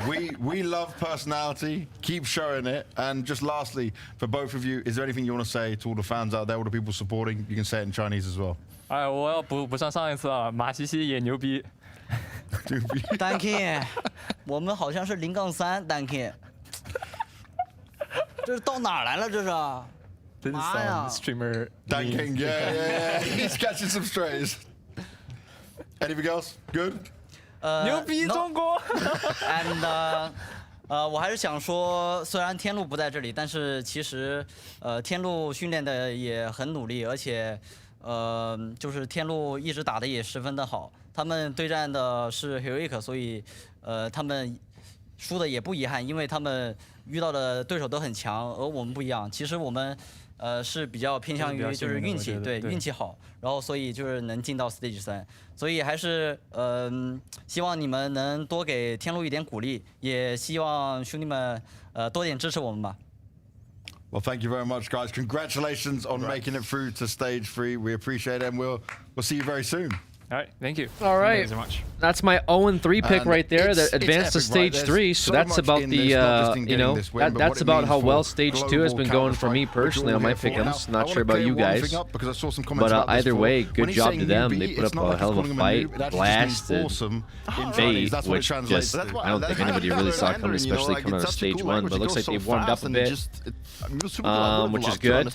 We love personality. Keep showing it. And just lastly, for both of you, is there anything you want to say to all the fans out there, all the people supporting? You can say it in Chinese as well. 哎，我要补上上一次啊，马西西也牛逼。单 King， 我们好像是0-3单 King， 这是到哪儿来了？这是？ This is 妈呀 some streamer. Dan King, yeah. He's catching some strays. Anything else? Good? 牛逼中国 And 我还是想说，虽然天路不在这里，但是其实天路训练的也很努力，而且就是天路一直打的也十分的好。他们对战的是 Heroic， 所以他们输的也不遗憾，因为他们遇到的对手都很强，而我们不一样。其实我们是比较偏向于就是运气，对运气好，然后所以就是能进到 Stage 3，所以还是希望你们能多给天路一点鼓励，也希望兄弟们多点支持我们吧。Well, thank you very much, guys. Congratulations on making it through to stage 3. We appreciate it, and we'll see you very soon. All right, thank you. All right, so much. That's my 0-3 pick right there. That advanced to stage 3. So that's about the that's about how well stage 2 has been going for me personally on my pick'ems. Not sure about you guys, but either way, good job to them. They put up a hell of a fight, blasted Fate, which just I don't think anybody really saw coming, especially coming out of stage 1. But it looks like they've warmed up a bit, which is good.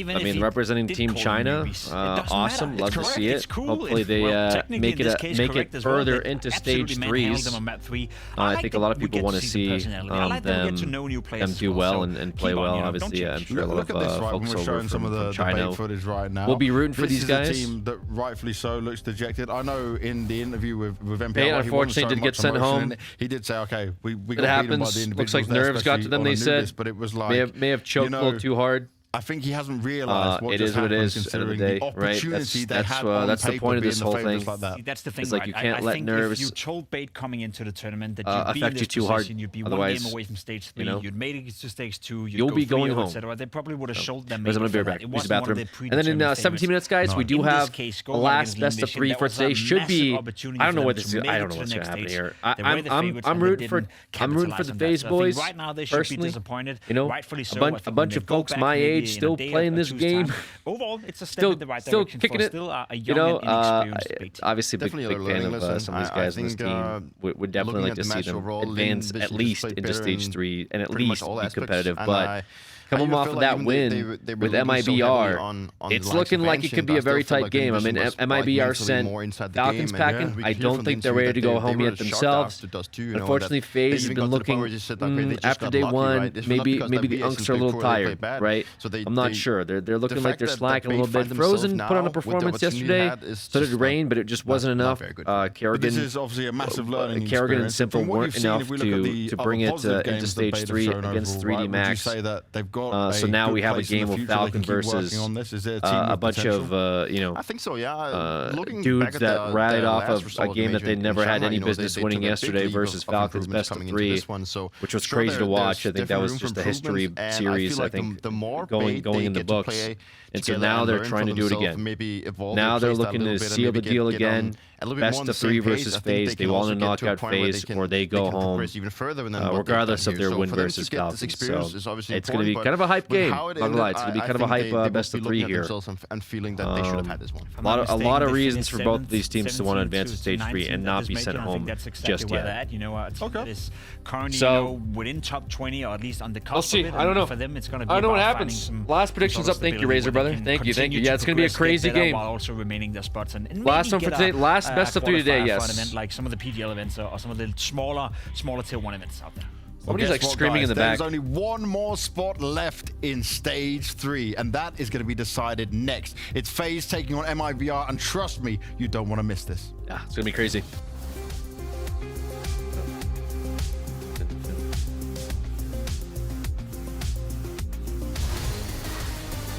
I mean, representing Team China, awesome. Love to see it. Hopefully they make it further into stage 3s. I think a lot of people want to see them do well and play well. Obviously, I'm sure a lot of folks over from China will be rooting for these guys. Team that rightfully so looks dejected. I know in the interview with MPL, Payne unfortunately did get sent home. He did say, "Okay, we got it happens. Looks like nerves got to them. They said, but it was like may have choked a little too hard." I think he hasn't realised what it is what it is. Considering the opportunity they had that's the point of this whole thing. Like that's the thing. It's like you can't let nerves. If you told Bait coming into the tournament that you'd be in this too hard. position, you'd be Otherwise, 1 game away from stage 3, you'd made it to stage 2, you'll be going home. etc. They probably would have showed them. I'm gonna be right back. Use the bathroom. And then in 17 minutes, guys, we do have the last best of 3 for today. Should be. I don't know what this is. I don't know what's gonna happen here. I'm rooting for the FaZe boys personally. You know, a bunch of folks my age still playing this game. Overall, it's a step in the right still direction kicking for it. still a young and inexperienced Bait team. Obviously, big fan of some of these guys on this team. Would definitely like to see them advance at least into stage 3 and at least be competitive. But coming off of that win with MIBR, it's looking like it could be a very tight game. I mean, MIBR sent Falcons packing. I don't think they're ready to go home yet themselves. Unfortunately, FaZe has been looking after day 1. Maybe the Unks are a little tired, right? I'm not sure. They're looking like they're slacking a little bit. Frozen put on a performance yesterday. So did Rain, but it just wasn't enough. Kerrigan and Simple weren't enough to bring it into stage 3 against 3D Max. So now we have a game of Falcon versus a bunch of I think so, yeah. Dudes that rallied off of a game that they never had any business winning yesterday versus Falcons best of 3, which was crazy to watch. I think that was just a history series. I think going in the books. And so now they're trying to do it again. Now they're looking to seal the deal again. Best of 3 versus FaZe. They want to knock out FaZe or they go home, regardless of their win versus Falcons. So it's going to be kind of a hype game. Not gonna lie, it's going to be kind of a hype best of 3 here. A lot of reasons for both of these teams to want to advance to stage 3 and not be sent home just yet. So within top 20 or at least on the cusp. We'll see. I don't know. For them, it's going to be I don't know what happens. Last predictions up. Thank you, Razor brother. Thank you. Yeah, it's going to be a crazy game. While also remaining their spots and last one for today. Last best of 3 today. Yes. Event like some of the PGL events or some of the smaller tier 1 events out there. Somebody's like screaming in the back. There's only one more spot left in stage 3, and that is going to be decided next. It's FaZe taking on MIBR, and trust me, you don't want to miss this. Yeah, it's going to be crazy.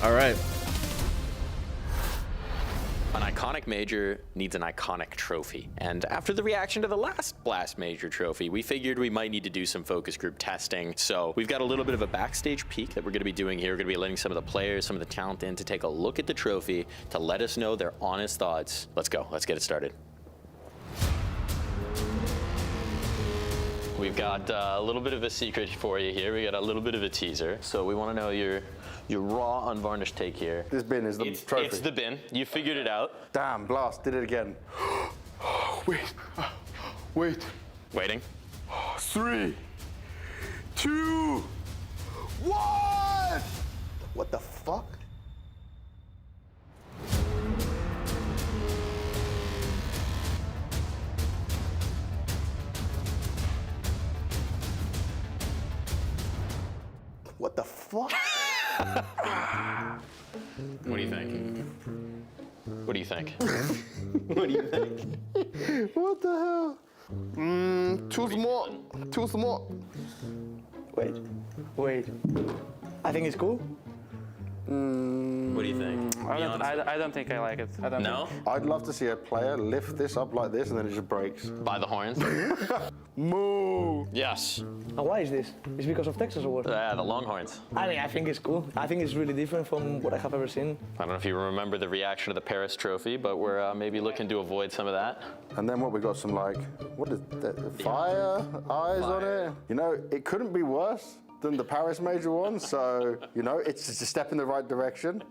All right. An iconic major needs an iconic trophy. And after the reaction to the last Blast Major trophy, we figured we might need to do some focus group testing. So we've got a little bit of a backstage peek that we're going to be doing here. We're going to be letting some of the players, some of the talent in to take a look at the trophy to let us know their honest thoughts. Let's go. Let's get it started. We've got a little bit of a secret for you here. We got a little bit of a teaser. So we want to know your raw, unvarnished take here. This bin is the trophy. It's the bin. You figured it out. Damn, Blast did it again. Wait. Waiting. 3, 2, 1! What the fuck? What the fuck? What do you think? What do you think? What do you think? What the hell? Too small. Wait. I think it's cool. What do you think? I don't think I like it. No? I'd love to see a player lift this up like this and then it just breaks. By the horns? Moo! Yes. And why is this? It's because of Texas or what? Yeah, the Longhorns. I think it's cool. I think it's really different from what I have ever seen. I don't know if you remember the reaction to the Paris Trophy, but we're maybe looking to avoid some of that. And then what we got some like, what is that? Fire eyes on it? You know, it couldn't be worse than the Paris major one, so, you know, it's just a step in the right direction.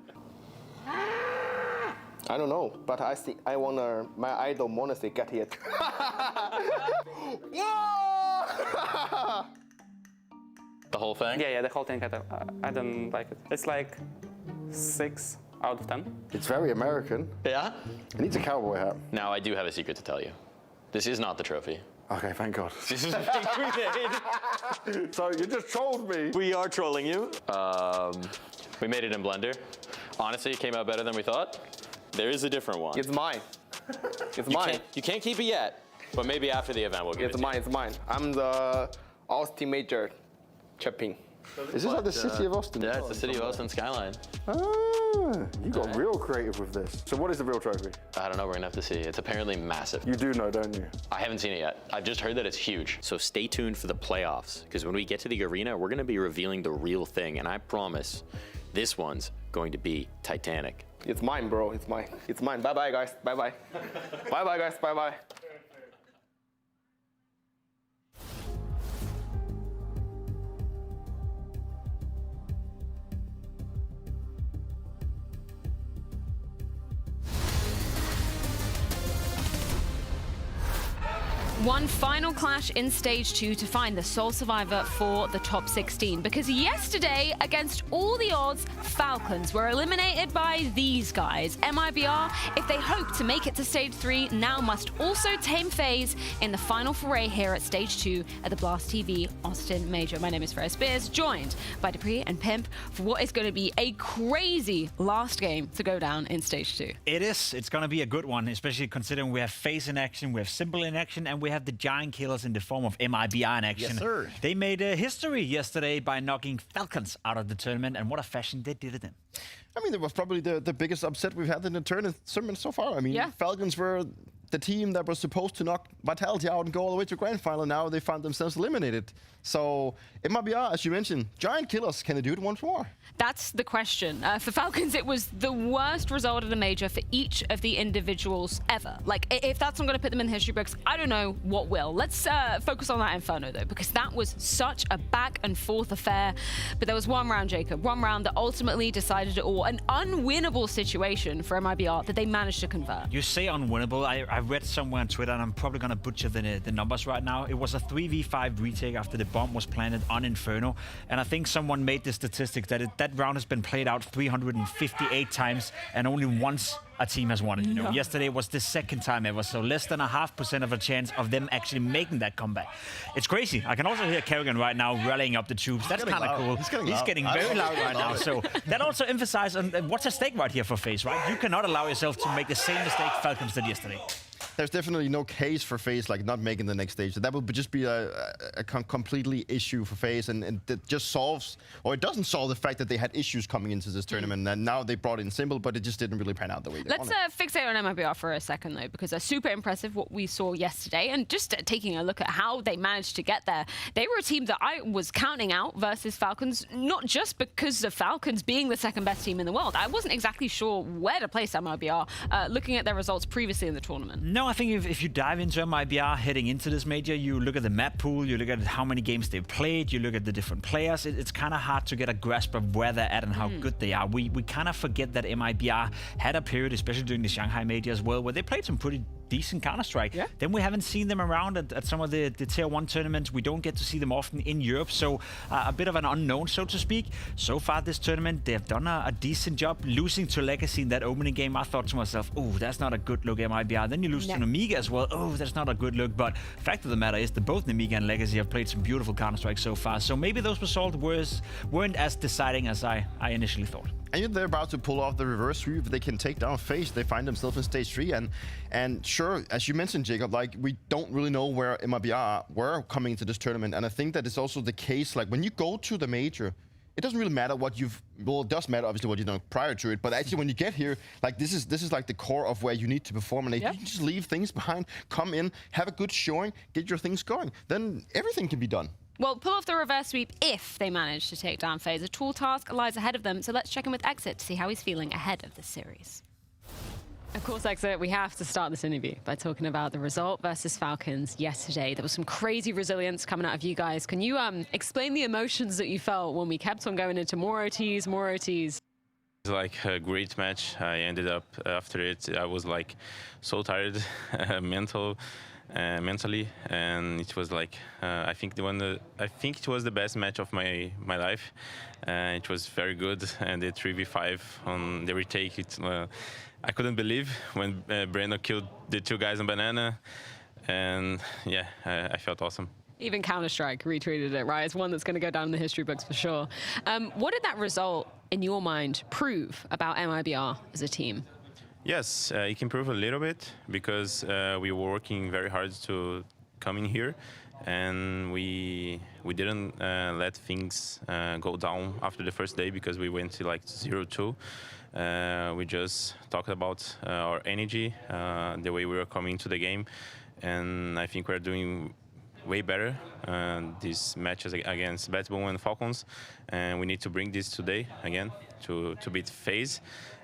I don't know, but I think my idol Monastic got hit. The whole thing? Yeah, the whole thing. I don't like it. It's like 6 out of 10. It's very American. Yeah? It needs a cowboy hat. Now, I do have a secret to tell you. This is not the trophy. Okay, thank God. This is a fake grenade. So you just trolled me. We are trolling you. We made it in Blender. Honestly, it came out better than we thought. There is a different one. It's mine. It's mine. You can't keep it yet, but maybe after the event we'll give it to you. It's mine. I'm the Austin Major champion. Is this like the city of Austin? Yeah, it's the city of Austin skyline. Ah, you got real creative with this. So what is the real trophy? I don't know, we're gonna have to see. It's apparently massive. You do know, don't you? I haven't seen it yet. I've just heard that it's huge. So stay tuned for the playoffs, because when we get to the arena, we're gonna be revealing the real thing, and I promise this one's going to be Titanic. It's mine, bro. It's mine. It's mine. Bye-bye, guys. Bye-bye. Bye-bye, guys. Bye-bye. One final clash in Stage 2 to find the sole survivor for the top 16. Because yesterday, against all the odds, Falcons were eliminated by these guys. MIBR, if they hope to make it to Stage 3, now must also tame FaZe in the final foray here at Stage 2 at the Blast TV Austin Major. My name is Freya Spears, joined by Dupree and Pimp for what is going to be a crazy last game to go down in Stage 2. It is. It's going to be a good one, especially considering we have FaZe in action, we have Simple in action, and we have the Giant Killers in the form of MIBR in action. Yes, sir. They made history yesterday by knocking Falcons out of the tournament, and what a fashion they did it in. I mean, it was probably the biggest upset we've had in the tournament so far. I mean, Falcons were the team that was supposed to knock Vitality out and go all the way to grand final. Now they found themselves eliminated. So it might be, as you mentioned, Giant Killers, can they do it once more? That's the question. For Falcons, it was the worst result of the major for each of the individuals ever. Like, if that's not going to put them in the history books, I don't know what will. Let's focus on that Inferno, though, because that was such a back and forth affair. But there was one round, Jacob, one round that ultimately decided it all. An unwinnable situation for MIBR that they managed to convert. You say unwinnable. I read somewhere on Twitter, and I'm probably going to butcher the numbers right now. It was a 3v5 retake after the bomb was planted on Inferno. And I think someone made the statistic that that round has been played out 358 times, and only once a team has won it. You know, yesterday was the second time ever, so less than 0.5% of a chance of them actually making that comeback. It's crazy. I can also hear Kerrigan right now rallying up the troops. That's kind of cool. He's getting very loud right now. So that also emphasizes on what's at stake right here for FaZe, right? You cannot allow yourself to make the same mistake Falcons did yesterday. There's definitely no case for FaZe like not making the next stage. That would just be a completely issue for FaZe, and it just solves, or it doesn't solve the fact that they had issues coming into this tournament, and now they brought in Simple, but it just didn't really pan out the way they wanted. Let's fixate on MIBR for a second, though, because they're super impressive what we saw yesterday, and just taking a look at how they managed to get there. They were a team that I was counting out versus Falcons, not just because of Falcons being the second best team in the world. I wasn't exactly sure where to place MIBR, looking at their results previously in the tournament. No, I think if you dive into MIBR heading into this major, you look at the map pool, you look at how many games they've played, you look at the different players, it's kind of hard to get a grasp of where they're at and how good they are. We kind of forget that MIBR had a period, especially during the Shanghai major as well, where they played some pretty decent Counter-Strike. Then we haven't seen them around at some of the Tier 1 tournaments. We don't get to see them often in Europe, so a bit of an unknown, so to speak. So far this tournament, they have done a decent job. Losing to Legacy in that opening game, I thought to myself, oh, that's not a good look, MIBR. Then you lose to Namiga as well. Oh, that's not a good look. But fact of the matter is that both Namiga and Legacy have played some beautiful Counter-Strike so far. So maybe those results weren't as deciding as I initially thought. And they're about to pull off the reverse sweep. If they can take down FaZe, they find themselves in stage 3. And sure, as you mentioned, Jacob, like, we don't really know where MIBR were coming into this tournament. And I think that is also the case. Like, when you go to the major, it doesn't really matter what you've. Well, it does matter obviously what you've done prior to it, but actually when you get here, like this is like the core of where you need to perform, and you just leave things behind, come in, have a good showing, get your things going, then everything can be done. Well, pull off the reverse sweep if they manage to take down FaZe. A tall task lies ahead of them, so let's check in with Exit to see how he's feeling ahead of this series. Of course, Exit, we have to start this interview by talking about the result versus Falcons yesterday. There was some crazy resilience coming out of you guys. Can you explain the emotions that you felt when we kept on going into more OTs, more OTs? It's like a great match. I ended up after it, I was like so tired mentally, and it was like I think it was the best match of my life. It was very good, and the 3v5 on the retake, I couldn't believe when Breno killed the two guys on Banana, and yeah, I felt awesome. Even Counter-Strike retweeted it, right? It's one that's going to go down in the history books for sure. What did that result, in your mind, prove about MIBR as a team? Yes, it can improve a little bit because we were working very hard to come in here, and we didn't let things go down after the first day because we went to like 0-2. We just talked about our energy, the way we were coming to the game, and I think we're doing way better these matches against Basketball and Falcons, and we need to bring this today again to beat FaZe.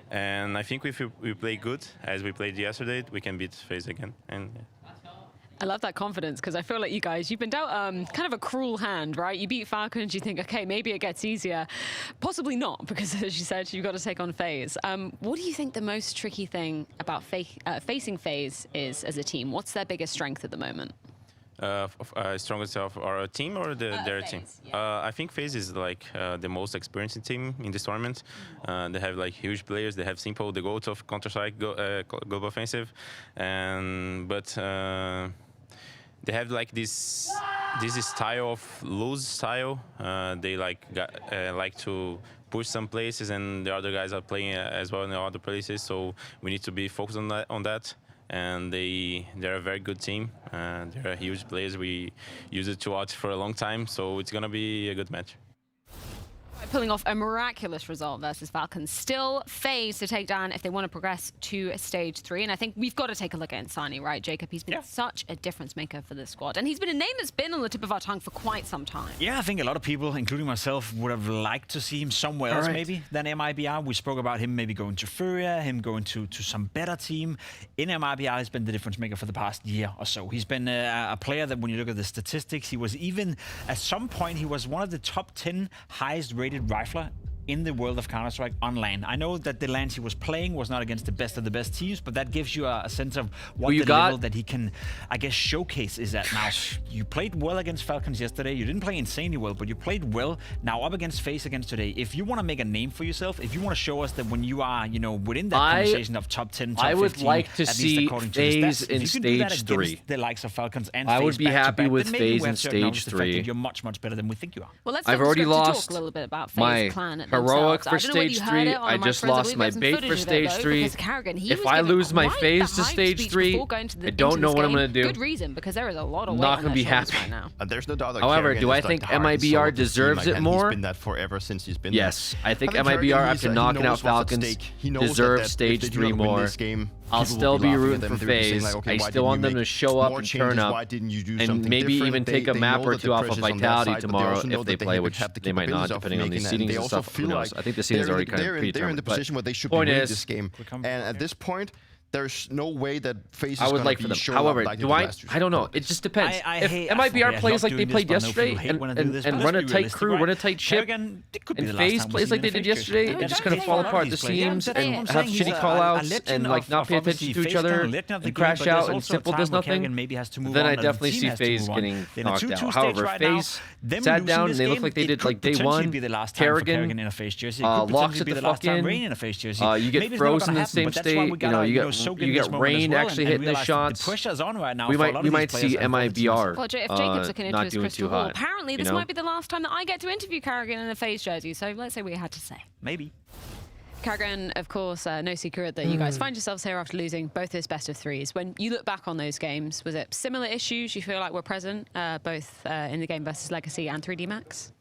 And I think if we play good as we played yesterday, we can beat FaZe again. And I love that confidence because I feel like you guys, you've been dealt kind of a cruel hand, right? You beat Falcons, you think, okay, maybe it gets easier. Possibly not, because as you said, you've got to take on FaZe. What do you think the most tricky thing about facing FaZe is as a team? What's their biggest strength at the moment? Strongest of our team or their team? Yeah. I think FaZe is like the most experienced team in this tournament. They have like huge players. They have Simple, the GOAT of Counter-Strike, Global Offensive, but they have like this style of lose style. They like to push some places, and the other guys are playing as well in the other places. So we need to be focused on that. And they're a very good team. They're huge players. We use it to watch for a long time, so it's gonna be a good match. Pulling off a miraculous result versus Falcons. Still FaZe to take down if they want to progress to stage 3. And I think we've got to take a look at Insani, right, Jacob? He's been such a difference maker for this squad. And he's been a name that's been on the tip of our tongue for quite some time. Yeah, I think a lot of people, including myself, would have liked to see him somewhere else maybe than MIBR. We spoke about him maybe going to Furia, him going to some better team. In MIBR, he's been the difference maker for the past year or so. He's been a player that when you look at the statistics, he was even, at some point, he was one of the top 10 highest rated rifler in the world of Counter-Strike on LAN. I know that the LANs he was playing was not against the best of the best teams, but that gives you a sense of what the level that he can, I guess, showcase is at now. You played well against Falcons yesterday. You didn't play insanely well, but you played well. Now up against FaZe against today. If you want to make a name for yourself, if you want to show us that when you are, you know, within that conversation of top 10, top 15, I would like to see FaZe in stage 3. The likes of Falcons and I FaZe would be happy with FaZe in stage 3. You're much better than we think you are. Well, let's I've already lost talk a little bit about FaZe my clan heroic for stage 3. I just lost my bait for stage 3. If I lose my FaZe to stage 3, I don't know what I'm going to do. Good reason, because there is a lot of weight not going to be happy right now. There's no doubt that However, Kerrigan do I is, think like, the heart and soul MIBR of this deserves team, it more? He's been that forever since he's been yes, there. I think Kerrigan, MIBR, after knocking out Falcons, deserves stage 3 more. I'll still be rooting for FaZe. I still want them to show up and turn up, and maybe even take a map or two off of Vitality tomorrow if they play, which they might not, depending on the seedings and stuff. Who knows? I think the seedings are already kind of predetermined. They're in the position where they should be winning this game, and at this point, there's no way that FaZe is going to be showing However, up like do I don't know. It just depends. If MIBR plays like they played yesterday and run a tight crew, run a tight ship, and FaZe plays like they did yesterday, and just kind of fall apart at the seams and have shitty callouts and like not pay attention to each other and crash out and Simple does nothing, then I definitely see FaZe getting knocked out. However, FaZe sat down and they look like they did like day 1. Kerrigan locks at the fuck in. You get frozen in the same state. You know, you get Rain actually hitting the shots. The pressure's on right now. We might see MIBR well, if Jacob's looking into his crystal ball, hot, apparently this might be the last time that I get to interview Kerrigan in a FaZe jersey. So let's say what you had to say. Maybe. Kerrigan, of course, no secret that you guys find yourselves here after losing both those best of 3s. When you look back on those games, was it similar issues you feel like were present, both in the game versus Legacy and 3D Max?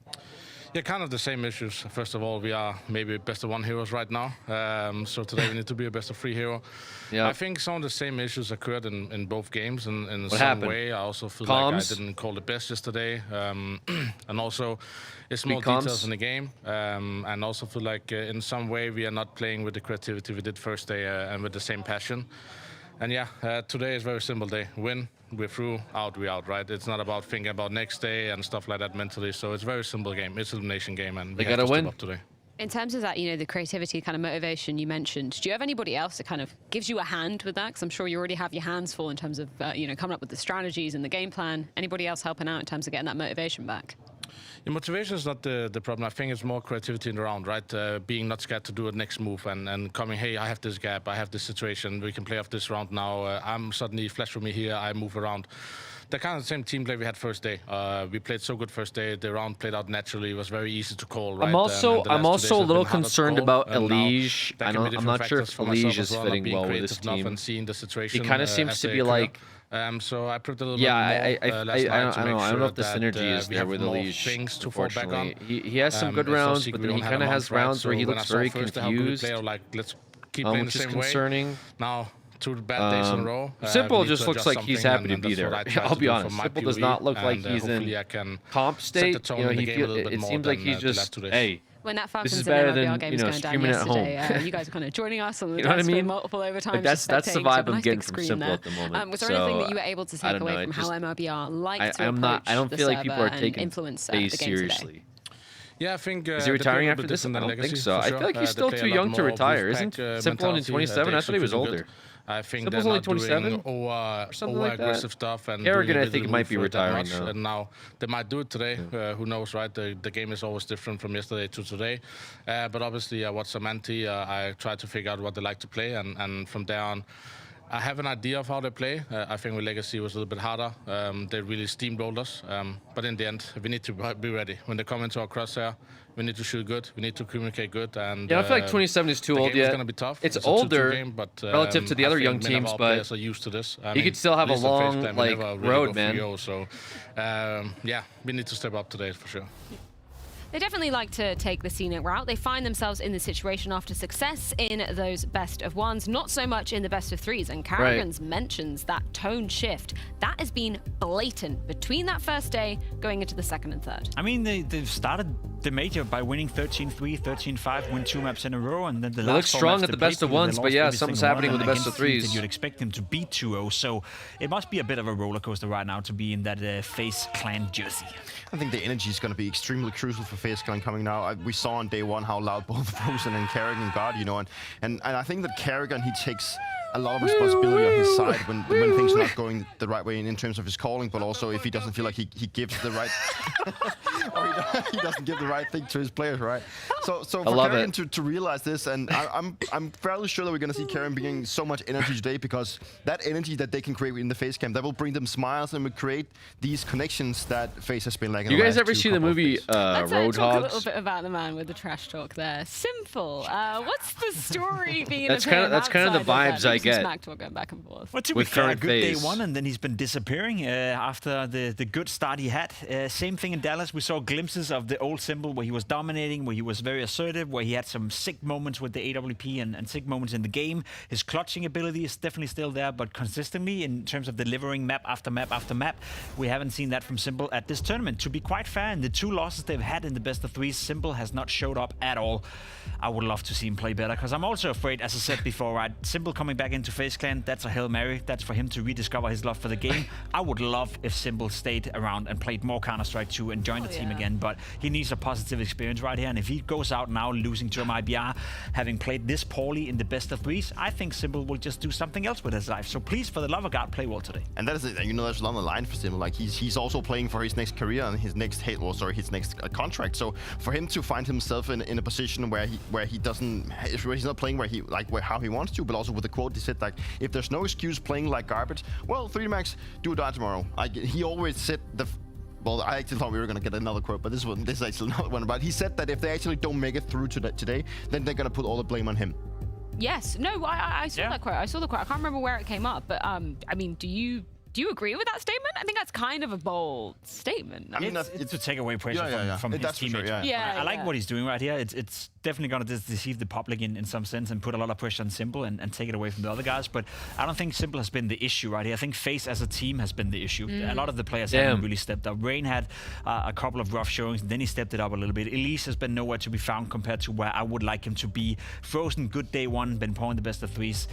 Yeah, kind of the same issues. First of all, we are maybe best of 1 heroes right now. So today we need to be a best of 3 hero. Yeah. I think some of the same issues occurred in both games in some happened? way. I also feel Comms? like I didn't call the best yesterday. And also, it's small comms? details in the game. And also feel like in some way we are not playing with the creativity we did first day and with the same passion. And yeah, today is a very simple day. Win, we're through, out, we're out, right? It's not about thinking about next day and stuff like that mentally. So it's a very simple game. It's an elimination game, and we have to step up today. In terms of that, the creativity kind of motivation you mentioned, do you have anybody else that kind of gives you a hand with that? Because I'm sure you already have your hands full in terms of, coming up with the strategies and the game plan. Anybody else helping out in terms of getting that motivation back? The motivation is not the problem. I think it's more creativity in the round, right? Being not scared to do a next move and coming, hey, I have this gap, I have this situation, we can play off this round now. I'm suddenly flash for me here, I move around. The kind of same team play we had first day. We played so good first day. The round played out naturally. It was very easy to call. Right? I'm also a little concerned about Elige. I'm not sure if Elige is fitting well with this team. He kind of seems to be like. So I proved a little bit more. I don't know if the synergy is there with Elige. Unfortunately, he has some good rounds, but then he kind of has rounds where he looks very confused. Which is concerning. Now. 2 bad days in a row. Simple just looks like he's happy to be there. I'll be honest. Simple does not look like he's in comp state. It seems like he's just, hey, when that Falcons this is better than game is going down yesterday, you guys are kind of joining us on the dance for multiple overtimes. That's the vibe I'm getting from Simple at the moment. Was there anything that you were able to take away from how MLBR liked to approach I don't feel like people are taking influence FaZe seriously. Yeah, I think. Is he retiring after this? I don't think so. I feel like he's still too young to retire. Isn't Simple only 27? I thought he was older. I think Simple's only 27 or something like aggressive stuff. And Kerrigan, I think it might be retiring now. And now they might do it today. Who knows, right? The game is always different from yesterday to today. But obviously, I watch some anti. I try to figure out what they like to play, and from there on, I have an idea of how they play. I think with Legacy was a little bit harder. They really steamrolled us. But in the end, we need to be ready. When they come into our crosshair, we need to shoot good. We need to communicate good. And I feel like 27 is too old yet. It's going to be tough. It's older game, but, relative to the other young teams, but are used to this. he could still have a long road, man. So, yeah, we need to step up today for sure. They definitely like to take the scenic route. They find themselves in the situation after success in those best of ones, not so much in the best of threes. And Kerrigan's mentions that tone shift. That has been blatant between that first day going into the second and third. I mean, they've started the major by winning 13-3, 13-5, win 2 maps in a row, and then the last looks strong at the best of ones, but yeah, something's happening with the best of threes. You'd expect them to beat 2-0, so it must be a bit of a roller coaster right now to be in that FaZe Clan jersey. I think the energy is going to be extremely crucial for FaZe Clan coming now. We saw on day 1 how loud both Frozen and Kerrigan got, and I think that Kerrigan, he takes a lot of responsibility on his side when things are not going the right way in terms of his calling, but also if he doesn't feel like he gives the right or he doesn't give the right thing to his players, right? So for Kerrigan to realize this, and I'm fairly sure that we're going to see Kerrigan bringing so much energy today, because that energy that they can create in the FaZe camp, that will bring them smiles and will create these connections that FaZe has been lacking. You guys ever see the movie Let's Roadhogs? talk a little bit about the man with the trash talk there. Simple. What's the story being? That's kind of the vibes I get. Smack talk going back and forth. Well, to be fair, a good day 1, and then he's been disappearing after the good start he had. Same thing in Dallas. We saw glimpses of the old Simple where he was dominating, where he was very assertive, where he had some sick moments with the AWP and sick moments in the game. His clutching ability is definitely still there, but consistently in terms of delivering map after map after map, we haven't seen that from Simple at this tournament. To be quite fair, in the 2 losses they've had in the best of 3, Simple has not showed up at all. I would love to see him play better, because I'm also afraid, as I said before, right, Simple coming back into FaZe Clan, that's a Hail Mary. That's for him to rediscover his love for the game. I would love if Simple stayed around and played more Counter-Strike 2 and joined the team again, but he needs a positive experience right here, and if he goes out now losing to MIBR, having played this poorly in the best of 3s, I think Simple will just do something else with his life. So please, for the love of God, play well today. And that is, there's a lot on the line for Simple. Like he's also playing for his next career and his next his next contract. So for him to find himself in a position where he's not playing how he wants to, but also with the quote he said, like, if there's no excuse playing like garbage, well, 3Max, do or die tomorrow. He always said well, I actually thought we were going to get another quote, but this is actually not one. But he said that if they actually don't make it through today, then they're going to put all the blame on him. Yes. No, I saw that quote. I saw the quote. I can't remember where it came up, but I mean, do you Do you agree with that statement? I think that's kind of a bold statement. I mean, it's to take away pressure from his teammates. I like what he's doing right here. It's definitely going to deceive the public in some sense and put a lot of pressure on Simple and take it away from the other guys. But I don't think Simple has been the issue right here. I think FaZe as a team has been the issue. A lot of the players haven't really stepped up. Rain had a couple of rough showings, and then he stepped it up a little bit. Elige has been nowhere to be found compared to where I would like him to be. Frozen, good day one, been pouring the best of threes.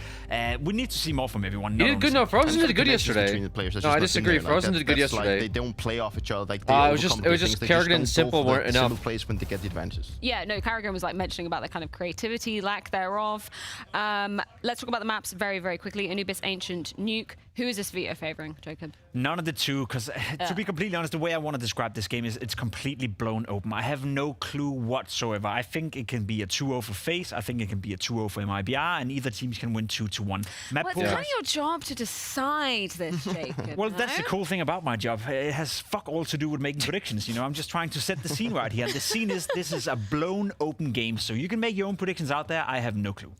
We need to see more from everyone. He did good. No, Frozen did good yesterday. No, I disagree. Frozen did good yesterday. They don't play off each other. Like it was just Kerrigan and Simple weren't enough. Simple plays when they get the advantages. Yeah, no, Kerrigan was like mentioning about the kind of creativity, lack thereof. Let's talk about the maps very, very quickly. Anubis, Ancient, Nuke. Who is this veto favoring, Jacob? None of the two, because to be completely honest, the way I want to describe this game is it's completely blown open. I have no clue whatsoever. I think it can be a 2-0 for FaZe. I think it can be a 2-0 for MIBR, and either team can win 2-1. Well, it's kind of your job to decide this, Jacob. Well, that's the cool thing about my job. It has fuck all to do with making predictions. You know, I'm just trying to set the scene right here. And the scene is this is a blown open game, so you can make your own predictions out there. I have no clue.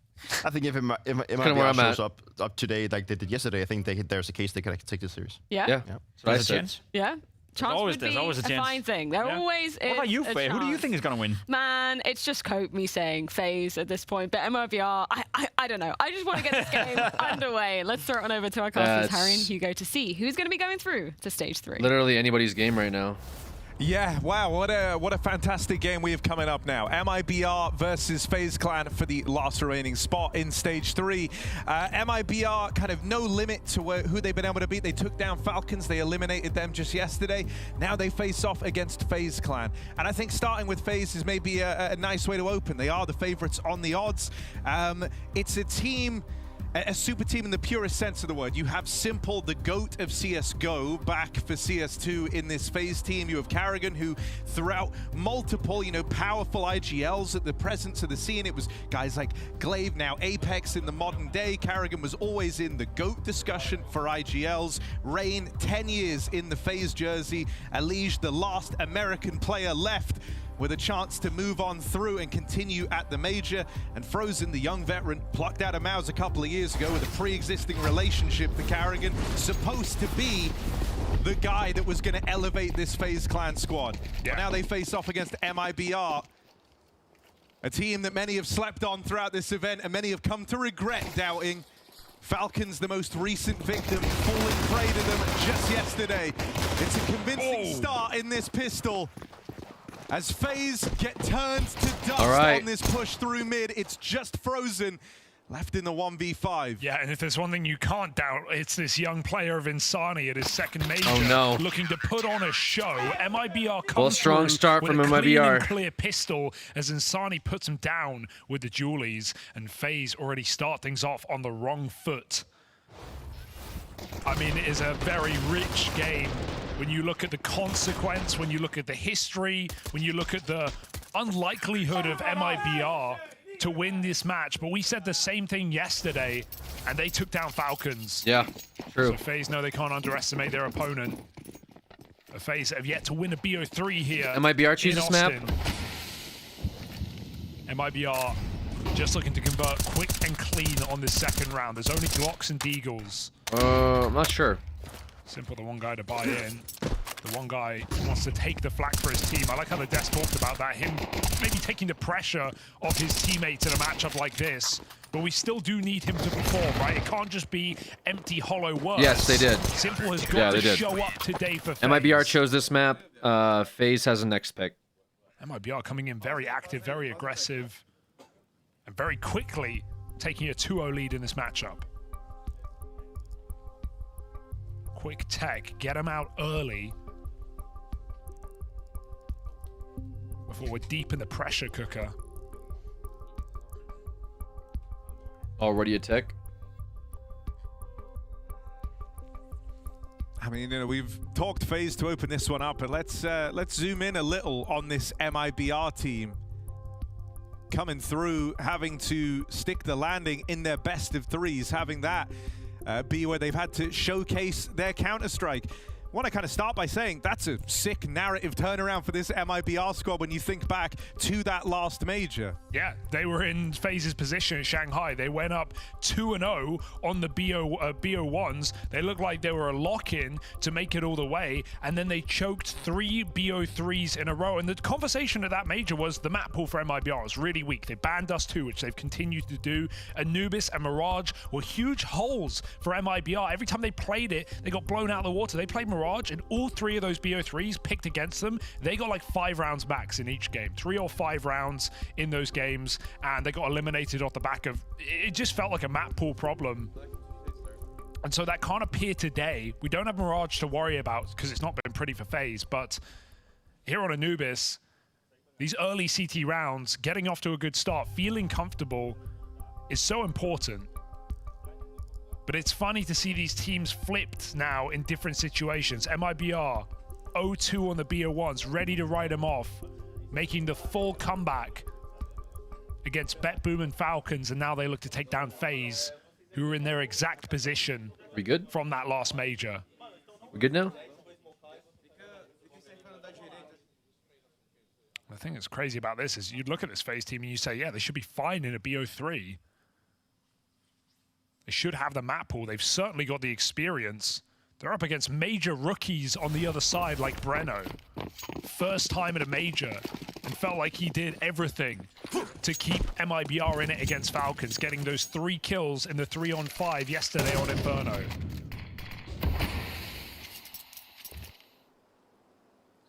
I think if MIBR shows up today like they did yesterday, I think there's a case they could take this series. Yeah. So there's a chance. Yeah. Chance always, would be always a chance. fine thing. There always is. What about you, Faye? Who do you think is going to win? Man, it's just Cope me saying FaZe at this point. But MIBR, I don't know. I just want to get this game underway. Let's throw it on over to our casters, Harry and Hugo, to see who's going to be going through to stage 3. Literally anybody's game right now. Yeah, wow, what a fantastic game we have coming up now. MIBR versus FaZe Clan for the last remaining spot in stage 3. MIBR kind of no limit to who they've been able to beat. They took down Falcons, they eliminated them just yesterday. Now they face off against FaZe Clan. And I think starting with FaZe is maybe a nice way to open. They are the favorites on the odds. It's a team, a super team in the purest sense of the word. You have Simple, the GOAT of CSGO, back for CS2 in this FaZe team. You have Kerrigan, who throughout multiple, powerful IGLs at the presence of the scene, it was guys like Glaive, now Apex in the modern day. Kerrigan was always in the GOAT discussion for IGLs. Rain, 10 years in the FaZe jersey. Elige, the last American player left with a chance to move on through and continue at the major. And Frozen, the young veteran, plucked out of Mouse a couple of years ago with a pre-existing relationship to Kerrigan, supposed to be the guy that was going to elevate this FaZe Clan squad. But now they face off against MIBR, a team that many have slept on throughout this event and many have come to regret doubting. Falcons, the most recent victim, falling prey to them just yesterday. It's a convincing start in this pistol. As FaZe get turned to dust on this push through mid, it's just Frozen left in the 1v5. Yeah, and if there's one thing you can't doubt, it's this young player of Insani at his second major, looking to put on a show. MIBR comes strong start with from a MIBR. clear pistol as Insani puts him down with the Julies, and FaZe already start things off on the wrong foot. I mean, it is a very rich game when you look at the consequence, when you look at the history, when you look at the unlikelihood of MIBR to win this match. But we said the same thing yesterday, and they took down Falcons. Yeah, true. So FaZe know they can't underestimate their opponent. FaZe have yet to win a BO3 here. MIBR choose this map. MIBR just looking to convert quick and clean on this second round. There's only Glocks and Deagles. I'm not sure. Simple, the one guy to buy in. The one guy who wants to take the flak for his team. I like how the Des talked about that. Him maybe taking the pressure off his teammates in a matchup like this. But we still do need him to perform, right? It can't just be empty, hollow words. Yes, they did. Simple has got to show up today for FaZe. MIBR chose this map. FaZe has a next pick. MIBR coming in very active, very aggressive, and very quickly taking a 2-0 lead in this matchup. Quick tech, get him out early before we're deep in the pressure cooker. Already a tech. I mean, we've talked FaZe to open this one up, but let's zoom in a little on this MIBR team. Coming through, having to stick the landing in their best of threes, having that be where they've had to showcase their Counter-Strike. want to kind of start by saying that's a sick narrative turnaround for this MIBR squad when you think back to that last major. Yeah, they were in FaZe's position at Shanghai. They went up 2-0 on the BO1s. They looked like they were a lock-in to make it all the way, and then they choked 3 BO3s in a row. And the conversation at that major was the map pool for MIBR was really weak. They banned Dust 2, which they've continued to do. Anubis and Mirage were huge holes for MIBR. Every time they played it, they got blown out of the water. They played Mirage, and all 3 of those BO3s picked against them. They got like 5 rounds max in each game, 3 or 5 rounds in those games, and they got eliminated off the back of, it just felt like a map pool problem. And so that can't appear today. We don't have Mirage to worry about because it's not been pretty for FaZe, but here on Anubis, these early CT rounds, getting off to a good start, feeling comfortable is so important. But it's funny to see these teams flipped now in different situations. MIBR, 0-2 on the BO1s, ready to write them off, making the full comeback against BetBoom and Falcons, and now they look to take down FaZe, who are in their exact position We good? from that last major. We good now? The thing that's crazy about this is you look at this FaZe team and you say, yeah, they should be fine in a BO3. They should have the map pool. They've certainly got the experience. They're up against major rookies on the other side like Breno. First time at a major, and felt like he did everything to keep MIBR in it against Falcons, getting those 3 kills in the 3-on-5 yesterday on Inferno.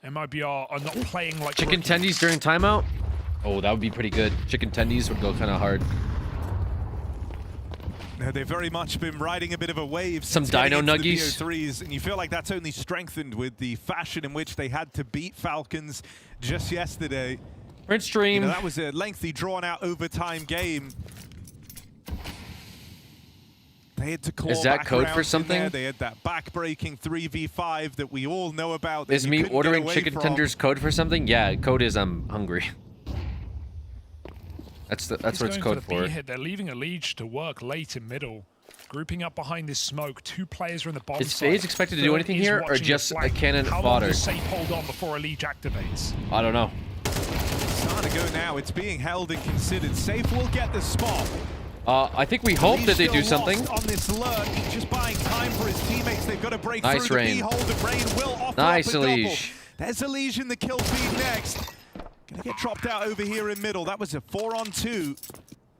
MIBR are not playing like Chicken rookies. tendies during timeout? Oh, that would be pretty good. Chicken tendies would go kind of hard. They've very much been riding a bit of a wave. Some since dino getting into the nuggies. BO3s, and you feel like that's only strengthened with the fashion in which they had to beat Falcons just yesterday. Prince Stream. You know, that was a lengthy, drawn-out overtime game. They had to claw Is that back code around for in something? there. They had that back-breaking 3v5 that we all know about. Is me ordering chicken tenders code for something? Yeah, code is I'm hungry. That's what it's code for. They're leaving Elige to work late in middle. Grouping up behind this smoke, 2 players are in the bomb Is site. FaZe expected to do anything Third is here, or watching the just a flank. cannon How long fodder? does Safe hold on before Elige activates? I don't know. Starting to go now. It's being held and considered. Safe will get the spot. I think we hope that they do He's still something. lost on this lurk, just buying time for his teammates. They've got to break Nice through Rain. the B-hold, and Rain will offer Nice, up a double. Elige. There's Elige in the kill feed next. Gonna get dropped out over here in middle. That was a 4-on-2.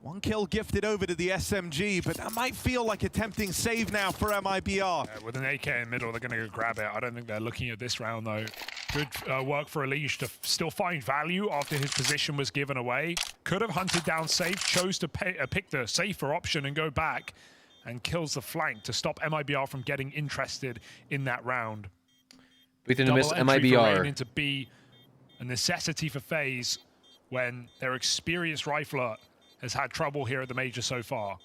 1 kill gifted over to the SMG, but that might feel like a tempting save now for MIBR. With an AK in middle, they're going to go grab it. I don't think they're looking at this round, though. Good work for Elige to still find value after his position was given away. Could have hunted down Safe, chose to pick the safer option and go back, and kills the flank to stop MIBR from getting interested in that round. We're going to miss Double entry for Rain MIBR. into B, a necessity for FaZe when their experienced rifler has had trouble here at the major so far.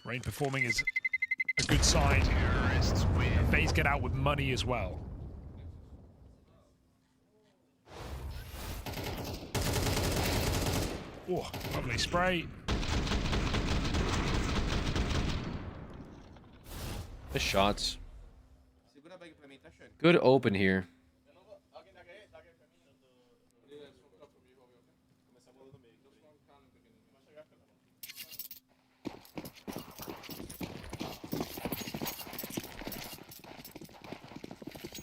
Rain performing is a good sign. And FaZe get out with money as well. Oh, lovely spray. The shots. Good open here.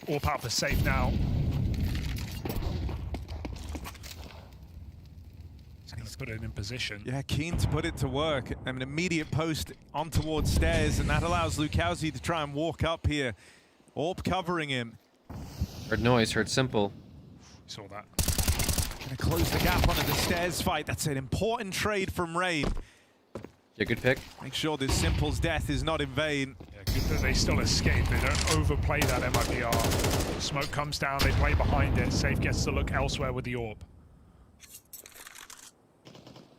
All power for Safe now. He's put it in position. Yeah, keen to put it to work. An immediate post on towards stairs, and that allows Lukowski to try and walk up here. Orb covering him. Heard noise, heard simple. Saw that. Gonna close the gap onto the stairs fight. That's an important trade from Rain. Yeah, good pick. Make sure this Simple's death is not in vain. Yeah, good that they still escape. They don't overplay that MIBR. Smoke comes down, they play behind it. Safe gets to look elsewhere with the orb.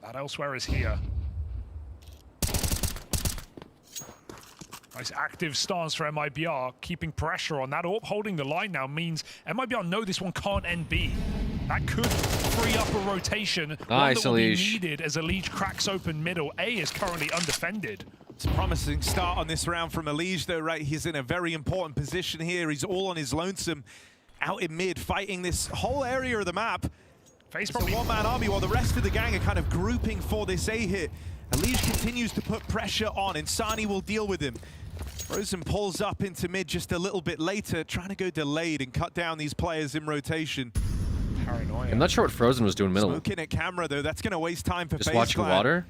That elsewhere is here. Nice active stance for MIBR, keeping pressure on that orb. Holding the line now means MIBR know this one can't end B. That could free up a rotation. Nice, one that will be Elige. needed as Elige cracks open middle. A is currently undefended. It's a promising start on this round from Elige, though, right? He's in a very important position here. He's all on his lonesome out in mid, fighting this whole area of the map. It's a one-man army while the rest of the gang are kind of grouping for this A-hit. Elige continues to put pressure on, and Sani will deal with him. Frozen pulls up into mid just a little bit later, trying to go delayed and cut down these players in rotation. Paranoia. I'm not sure what Frozen was doing middle. Smoking at camera, though. That's going to waste time for Just FaZe watching Clan. water.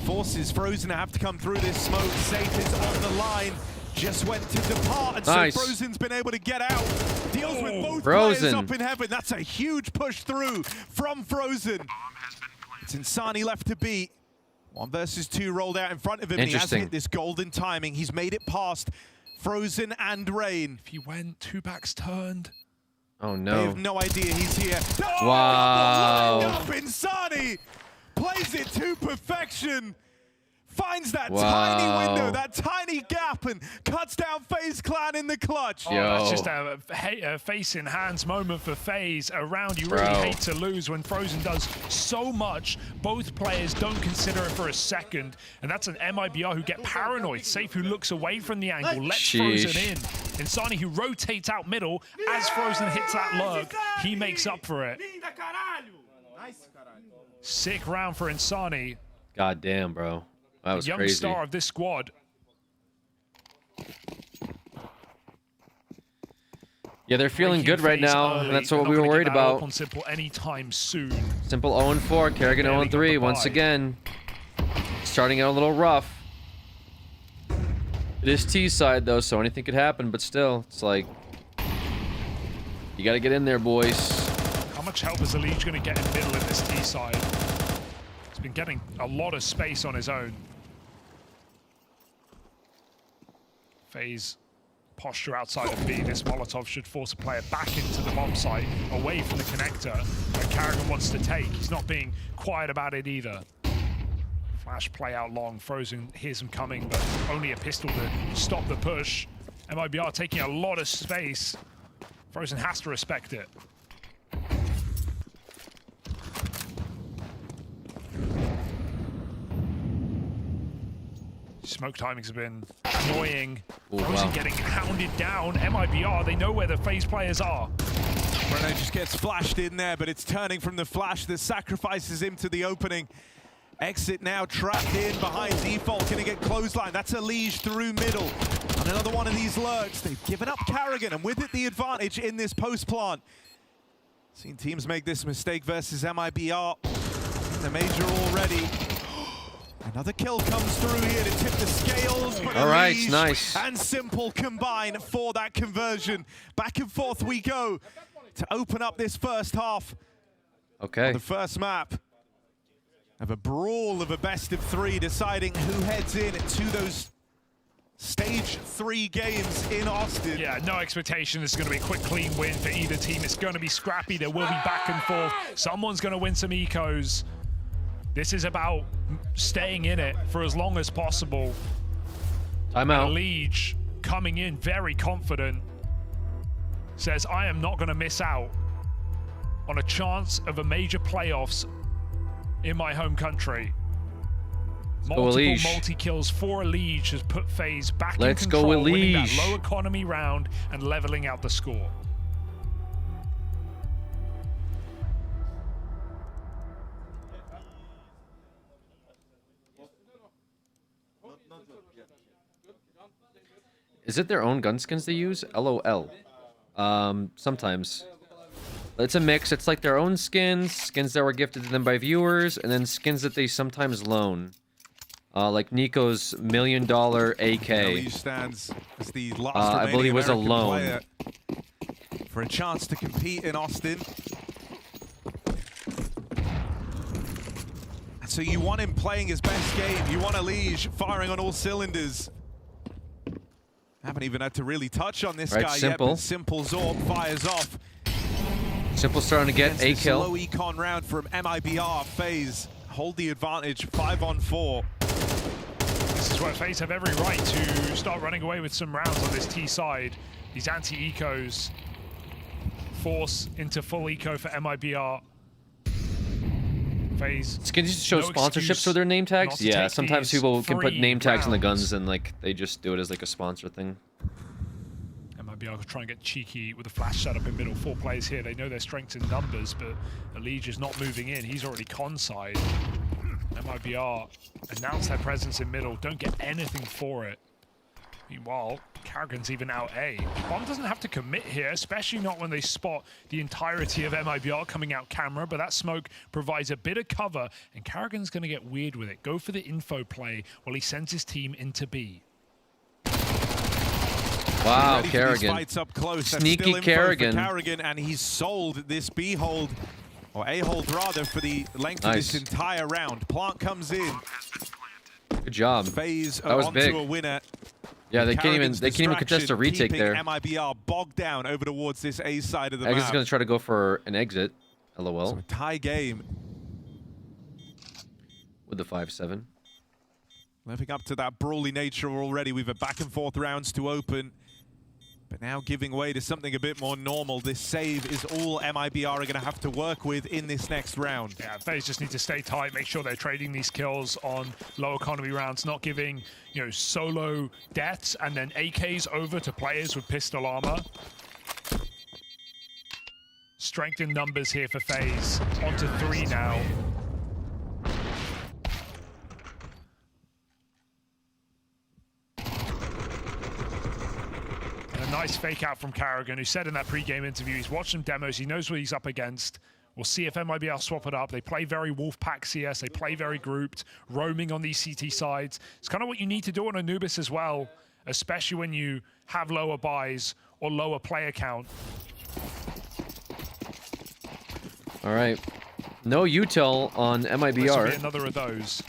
Forces Frozen to have to come through this smoke. Safe is on the line. Just went to depart, and nice. so Frozen's been able to get out. Deals with both Frozen. players up in heaven. That's a huge push through from Frozen. It's Insani left to beat. 1 versus 2 rolled out in front of him, and he has hit this golden timing. He's made it past Frozen and Rain. If he went, 2 backs turned. Oh no. They have no idea he's here. Oh, wow. lined up Insani plays it to perfection. Finds that wow. tiny window, that tiny gap, and cuts down FaZe Clan in the clutch. Oh, that's just a face in hands moment for FaZe. Around, you really hate to lose when Frozen does so much. Both players don't consider it for a second, and that's an MIBR who get paranoid. Safe who looks away from the angle, lets Frozen in. Insani who rotates out middle as Frozen hits that lurk. He makes up for it. Sick round for Insani. God damn, bro. That was young crazy. star of this squad. Yeah, they're feeling good right now, and that's what we were worried about. On Simple anytime soon. Simple 0-4, Kerrigan 0-3 once again. Starting out a little rough. It is T side though, so anything could happen, but still, it's like you got to get in there, boys. How much help is Elige going to get in middle in this T side? He's been getting a lot of space on his own. FaZe posture outside of B. This Molotov should force a player back into the bomb site, away from the connector that Kerrigan wants to take. He's not being quiet about it either. Flash play out long. Frozen hears him coming, but only a pistol to stop the push. MIBR taking a lot of space. Frozen has to respect it. Smoke timings have been annoying. Ooh, Frozen wow. getting hounded down. MIBR, they know where the FaZe players are. Bruno just gets flashed in there, but it's turning from the flash that sacrifices him to the opening. Exit now trapped in behind default, gonna get clothesline. That's Elige through middle. On another one of these lurks, they've given up Kerrigan, and with it the advantage in this post plant. Seen teams make this mistake versus MIBR in the major already. Another kill comes through here to tip the scales, but all right, Elige nice. and Simple combine for that conversion. Back and forth we go to open up this first half. Okay. On the first map of a brawl of a best of 3, deciding who heads in to those stage 3 games in Austin. Yeah, no expectation. This is going to be a quick, clean win for either team. It's going to be scrappy. There will be back and forth. Someone's going to win some ecos. This is about staying in it for as long as possible. Timeout. Elige coming in very confident. Says, I am not going to miss out on a chance of a major playoffs in my home country. Multiple multi-kills for Elige has put FaZe back in control, winning that low economy round and leveling out the score. Is it their own gun skins they use? LOL. Sometimes. It's a mix. It's like their own skins, skins that were gifted to them by viewers, and then skins that they sometimes loan. Like Nico's $1 million AK. Elige stands as the last I believe it was a American loan. player for a chance to compete in Austin. So you want him playing his best game. You want Elige firing on all cylinders. Haven't even had to really touch on this guy yet, but Simple Zorb fires off. Simple starting to get a kill. Low econ round from MIBR. FaZe hold the advantage 5-on-4. This is where FaZe have every right to start running away with some rounds on this T side. These anti-ecos force into full eco for MIBR. FaZe. Can you show no sponsorships excuse for their name tags? not to Yeah, take sometimes these people can put 3 name tags on the rounds. guns and like they just do it as like a sponsor thing. MIBR will try and get cheeky with a flash setup in middle. 4 players here. They know their strengths in numbers, but Elige is not moving in. He's already con side. MIBR announce their presence in middle. Don't get anything for it. Meanwhile, Karrigan's even out A. Bomb doesn't have to commit here, especially not when they spot the entirety of MIBR coming out camera, but that smoke provides a bit of cover, and Karrigan's going to get weird with it. Go for the info play while he sends his team into B. Wow, Ready for these Karrigan. fights up close. That's Sneaky still info for Karrigan. Karrigan, and he's sold this B hold, or A hold rather, for the length of this entire round. Plant comes in. Good job. FaZe That was onto big. a winner. Yeah, they can't even Karrigan's contest a retake keeping there. MIBR bogged down over towards this A side of the Eggs map. is gonna try to go for an exit. LOL. So a tie game. With the 5-7. Living up to that brawly nature already. We've a back and forth rounds to open. But now giving way to something a bit more normal. This save is all MIBR are going to have to work with in this next round. Yeah, FaZe just need to stay tight, make sure they're trading these kills on low economy rounds, not giving, you know, solo deaths and then AKs over to players with pistol armor. Strength in numbers here for FaZe. On to 3 now. A nice fake out from Karrigan, who said in that pre-game interview he's watched some demos, he knows what he's up against. We'll see if MIBR swap it up. They play very Wolfpack CS, they play very grouped, roaming on these CT sides. It's kind of what you need to do on Anubis as well, especially when you have lower buys or lower player count. All right. No util on This will be MIBR. another of those.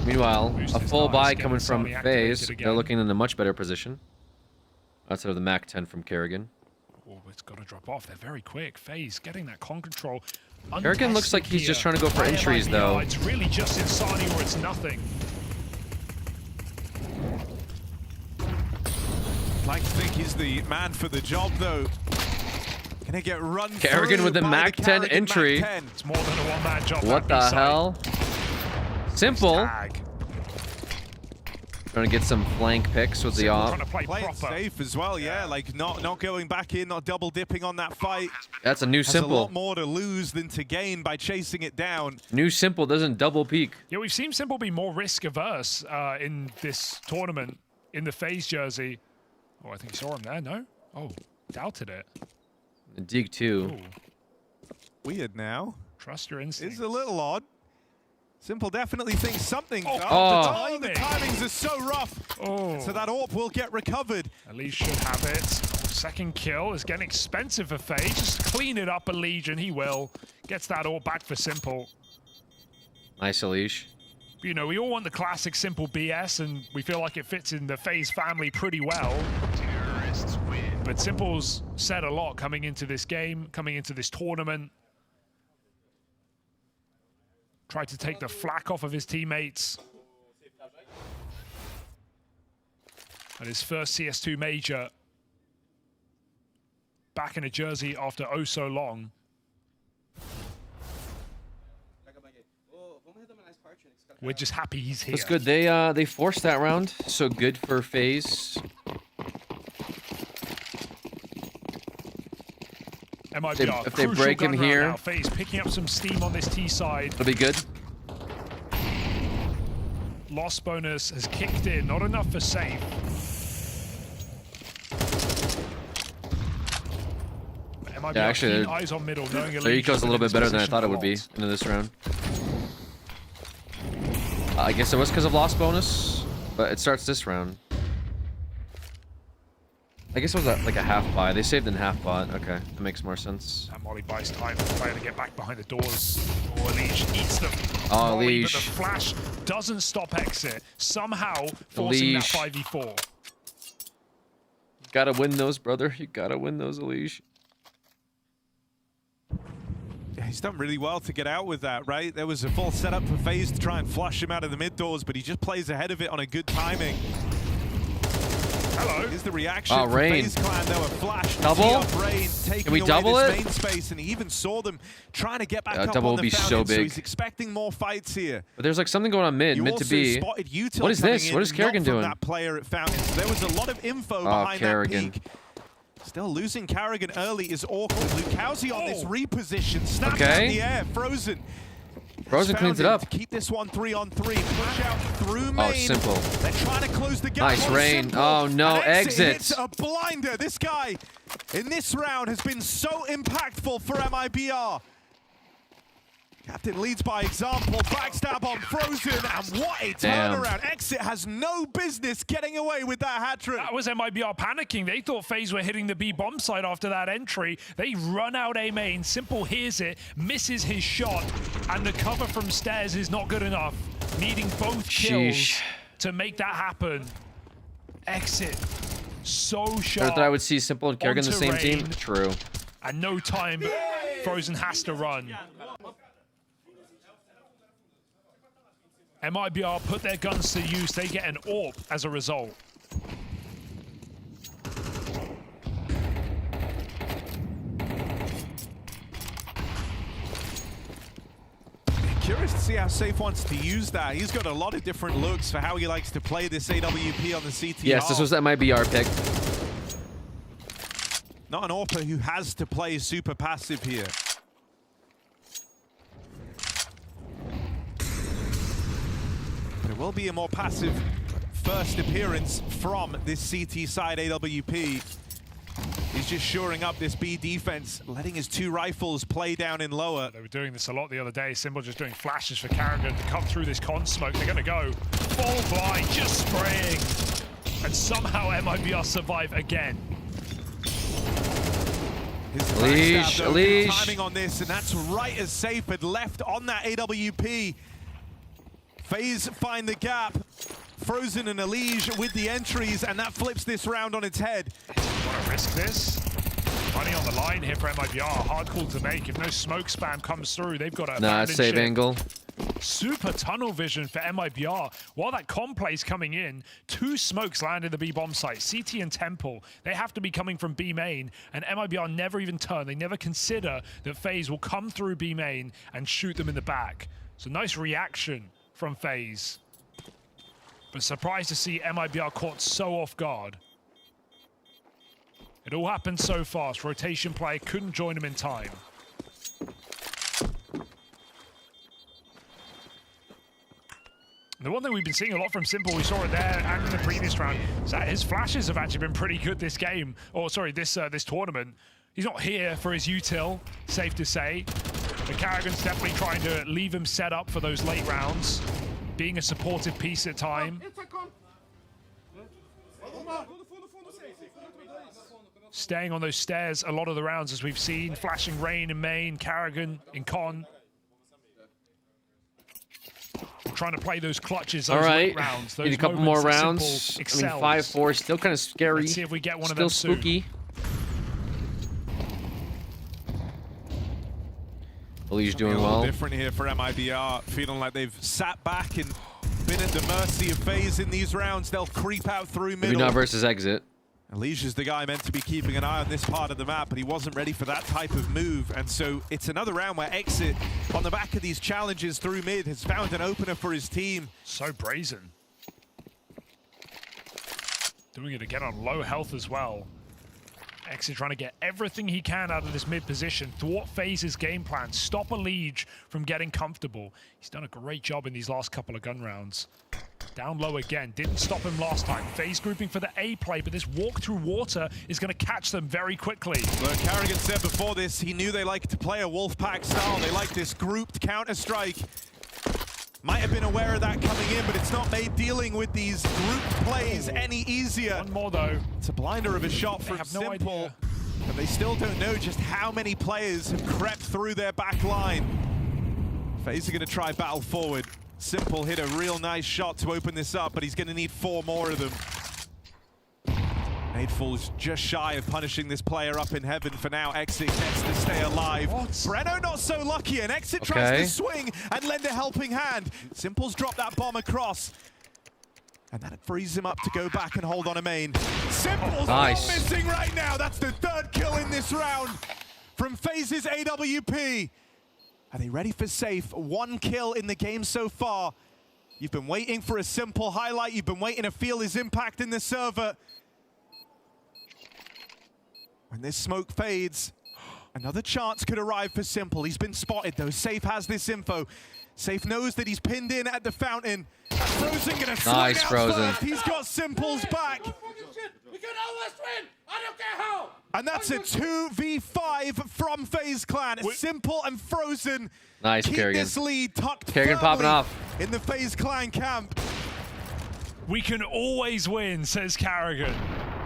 Meanwhile, a full buy getting coming from Sony FaZe. activated They're again. looking in a much better position. Outside of the Mac 10 from Karrigan. Oh, it's got to drop off. They're very quick. FaZe getting that con control. Karrigan looks like he's just trying to go for By entries, MIBR, though. It's really just Insani or it's nothing. Like to think he's the man for the job, though. Gonna get run Karrigan through with the by Mac 10 Karrigan entry. Mac 10. It's more than a one-man job. What that the B-side. hell? Simple. Trying to get some flank picks with the off. Play it safe as well, yeah. Like not going back in, not double dipping on that fight. That's a new Has Simple. a lot more to lose than to gain by chasing it down. New Simple doesn't double peek. Yeah, we've seen Simple be more risk averse in this tournament in the FaZe jersey. Oh, I think you saw him there. No? Oh, doubted it. Dig 2. Weird now. Trust your instincts. It's a little odd. Simple definitely thinks something. Oh, The timings are so rough. Oh. So that AWP will get recovered. Elige should have it. Second kill is getting expensive for FaZe. Just clean it up, Elige, and he will. Gets that all back for Simple. Nice Elige. You know, we all want the classic Simple BS, and we feel like it fits in the FaZe family pretty well. But Simple's said a lot coming into this game, coming into this tournament. Tried to take the flack off of his teammates. At his first CS2 major. Back in a jersey after oh so long. We're just happy he's here. That's good. They forced that round. So good for FaZe. MIBR, If they crucial break him gun round here, now. FaZe picking up some steam on this T side. it'll be good. Loss bonus has kicked in, not enough for safe. MIBR Yeah, actually, keen eyes on middle, knowing their Elige eco's a little in bit this better than I position thought it a would be lot. into this round. I guess it was because of loss bonus, but it starts this round. I guess it was like a half buy. They saved in half bot. Okay, that makes more sense. And Molly buys time for the player to get back behind the doors. Oh, Elige eats them. Oh, Molly, but Elige. the flash doesn't stop exit. Somehow forcing that Elige. 5v4. Gotta win those, brother. You gotta win those, Elige. Yeah, he's done really well to get out with that, right? There was a full setup for FaZe to try and flush him out of the mid doors, but he just plays ahead of it on a good timing. Hello. Here's the reaction. Oh, Rain. FaZe Clan, though, a flash. Double? Rain, Can we double it? main space, and he even saw them trying to get back up double on will the be Falcons, so big. he's expecting more fights here. But there's like something going on mid You to B. spotted Util What is coming this? in, What is Kerrigan not from doing? that player at Falcons. There was a lot of info behind Kerrigan. that peak. Still losing Kerrigan early is awkward. Lukowski on this reposition, snaps out in the air, Frozen. Frozen cleans it up. Keep this one 3-on-3. Push out through main. Oh, Simple. They're trying to close the gap. Nice Rain. Simple. Oh, no. And Exit. hits a blinder. This guy in this round has been so impactful for MIBR. Captain leads by example. Backstab on Frozen. And what a turnaround. Exit has no business getting away with that hat trick. That was MIBR panicking. They thought FaZe were hitting the B bomb site after that entry. They run out A main. Simple hears it, misses his shot, and the cover from stairs is not good enough. Needing both kills to make that happen. Exit. So sharp. I thought I would see Simple and Kerrigan the same Rain. team. True. And no time. Frozen has to run. MIBR put their guns to use. They get an AWP as a result. Curious to see how Safe wants to use that. He's got a lot of different looks for how he likes to play this AWP on the CT. Yes, this was MIBR pick. Not an AWPer who has to play super passive here. But it will be a more passive first appearance from this CT side AWP. He's just shoring up this B defense, letting his two rifles play down in lower. They were doing this a lot the other day. Simple just doing flashes for Kerrigan to cut through this con smoke. They're going to go full blind, just spraying. And somehow MIBR survive again. Elige. Timing on this, and that's right as Safe had left on that AWP. FaZe find the gap. Frozen and Elige with the entries, and that flips this round on its head. Want to risk this? Money on the line here for MIBR. Hard call to make. If no smoke spam comes through, they've got a Save ship. angle. Super tunnel vision for MIBR. While that com play's coming in, two smokes land in the B bomb site. CT and Temple. They have to be coming from B main, and MIBR never even turn. They never consider that FaZe will come through B main and shoot them in the back. So nice reaction from FaZe. But surprised to see MIBR caught so off guard. It all happened so fast. Rotation play couldn't join him in time. The one thing we've been seeing a lot from Simple, we saw it there and in the previous round, is that his flashes have actually been pretty good this game. Or sorry, this tournament. He's not here for his util, safe to say. But Kerrigan's definitely trying to leave him set up for those late rounds, being a supportive piece at time. Staying on those stairs a lot of the rounds, as we've seen. Flashing Rain in main, Kerrigan in con. Trying to play those clutches, those late rounds. Those need a couple more moments that rounds. I mean, 5-4, still kind of scary. Let's see if we get one still of them soon. spooky. Elige doing A little well. different here for MIBR, feeling like they've sat back and been at the mercy of FaZe in these rounds. They'll creep out through middle. Maybe not versus exit. Elige is the guy meant to be keeping an eye on this part of the map, but he wasn't ready for that type of move. And so it's another round where Exit, on the back of these challenges through mid, has found an opener for his team. So brazen. Doing it again on low health as well. Exit trying to get everything he can out of this mid position, thwart FaZe's game plan, stop Elige from getting comfortable. He's done a great job in these last couple of gun rounds. Down low again, didn't stop him last time. FaZe grouping for the A play, but this walk through water is going to catch them very quickly. But Kerrigan said before this, he knew they like to play a Wolfpack style. They like this grouped counter-strike. Might have been aware of that coming in, but it's not made dealing with these group plays any easier. One more though. It's a blinder of a shot from Simple, but they still don't know just how many players have crept through their back line. FaZe are going to try battle forward. Simple hit a real nice shot to open this up, but he's going to need 4 more of them. Nadeful's just shy of punishing this player up in heaven for now. Exit gets to stay alive. Breno not so lucky, and Exit tries to swing and lend a helping hand. Simple's dropped that bomb across. And that frees him up to go back and hold on a main. Simple's Nice. missing right now. That's the 3rd kill in this round from FaZe's AWP. Are they ready for safe? 1 kill in the game so far. You've been waiting for a Simple highlight. You've been waiting to feel his impact in the server. When this smoke fades, another chance could arrive for Simple. He's been spotted though. Safe has this info. Safe knows that he's pinned in at the fountain. Frozen gonna swing Nice, out Frozen. first. He's got Simple's back. We can always win. I don't care how. And that's a 2v5 from FaZe Clan. Simple and Frozen. Nice, keep Kerrigan. this lead tucked Kerrigan popping firmly off. in the FaZe Clan camp. We can always win, says Kerrigan.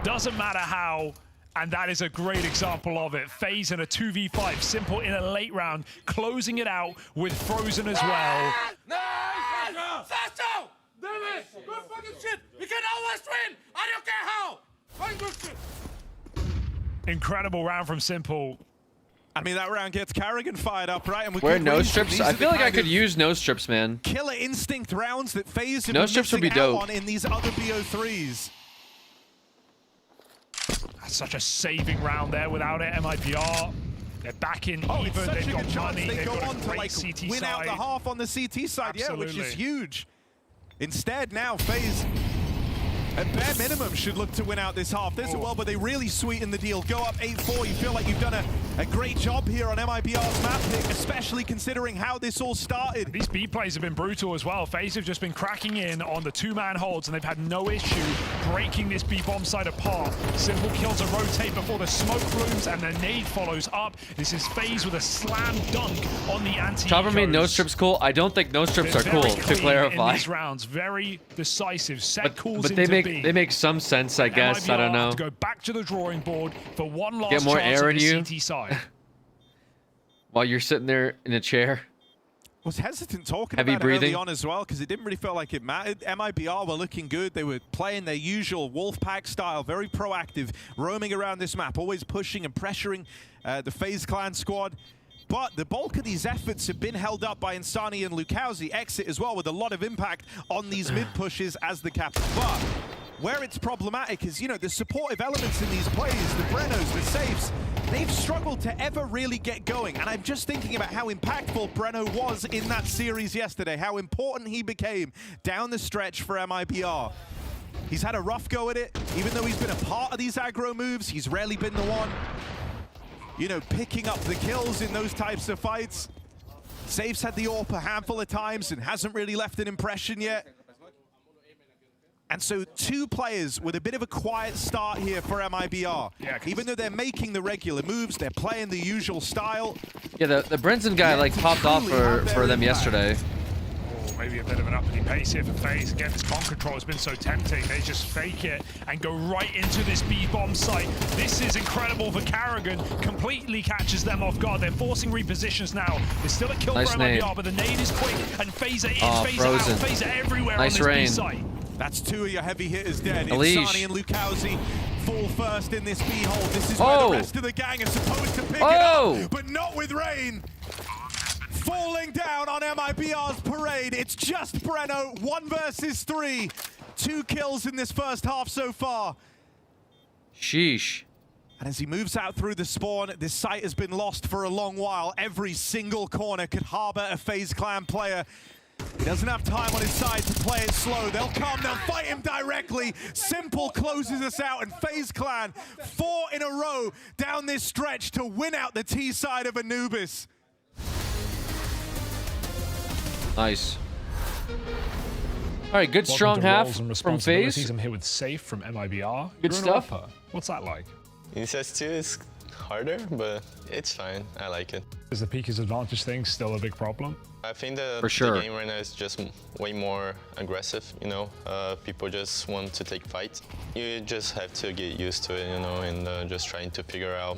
Doesn't matter how. And that is a great example of it. FaZe in a 2v5, Simple in a late round, closing it out with Frozen as well. Nice! Sasso! Davis! Good fucking shit! We can always win! I don't care how! Very good shit! Incredible round from Simple. I mean, that round gets Kerrigan fired up, right? And Wear good no reason. strips. These I are the feel like I kind could of use no strips, man. killer instinct rounds that FaZe have No been strips would be missing out dope. on in these other BO3s. That's such a saving round there without it. MIBR, they're back in Oh, it's even. such They've a got good chance money. they They've go got on a to great like CT win out side. the half on the CT side, yeah, which is Absolutely. huge. Instead, now FaZe, at bare minimum, should look to win out this half. There's a well, but they really sweeten the deal. Go up 8-4. You feel like you've done a great job here on MIBR's map pick, especially considering how this all started. These B plays have been brutal as well. FaZe have just been cracking in on the 2-man holds, and they've had no issue breaking this B bomb side apart. Simple kills a rotate before the smoke blooms, and the nade follows up. This is FaZe with a slam dunk on the anti. Chopper made no strips cool. I don't think no strips are cool, to clarify. In these rounds, very decisive. Set calls But into they make some sense, I guess. I don't MIBR know. have to go back to the drawing board for one last Get more chance air at in the you. CT side. While you're sitting there in a chair. Was hesitant talking Heavy about it early breathing. on as well because it didn't really feel like it mattered. MIBR were looking good. They were playing their usual Wolfpack style, very proactive, roaming around this map, always pushing and pressuring the FaZe Clan squad. But the bulk of these efforts have been held up by Insani and Lukowski. Exit as well with a lot of impact on these mid pushes as the captain. But where it's problematic is, you know, the supportive elements in these plays, the Brennos, the safes, they've struggled to ever really get going. And I'm just thinking about how impactful Brenno was in that series yesterday, how important he became down the stretch for MIBR. He's had a rough go at it. Even though he's been a part of these aggro moves, he's rarely been the one, you know, picking up the kills in those types of fights. Safe's had the AWP a handful of times and hasn't really left an impression yet. And so 2 players with a bit of a quiet start here for MIBR. Yeah, even though they're making the regular moves, they're playing the usual style. Yeah, the Brenson guy like popped off for them yesterday. Oh, maybe a bit of an uppity pace here for FaZe. Again, this bomb control has been so tempting. They just fake it and go right into this B-bomb site. This is incredible for Kerrigan. Completely catches them off guard. They're forcing repositions now. There's still a kill Nice for nade. MIBR, but the nade is quick, and FaZe in, FaZe Frozen. out, FaZe everywhere Nice on this rain. B site. That's 2 of your heavy hitters dead. Elige. Insani and Lukowski fall first in this B hold. This is where the rest of the gang are supposed to pick it up, but not with rain. Falling down on MIBR's parade. It's just Brenno, 1 versus 3. 2 kills in this first half so far. Sheesh. And as he moves out through the spawn, this site has been lost for a long while. Every single corner could harbor a FaZe Clan player. He doesn't have time on his side to play it slow. They'll come, they'll fight him directly. Simple closes us out, and FaZe Clan 4 in a row down this stretch to win out the T side of Anubis. Nice. All right, good Welcome strong to half roles and from responsibilities. FaZe. I'm here with Safe from MIBR. Good You're an stuff. AWPer. What's that like? In CS2 is harder, but it's fine. I like it. Is the Peekers advantage thing still a big problem? I think the game right now is just way more aggressive, you know. People just want to take fights. You just have to get used to it, you know, and just trying to figure out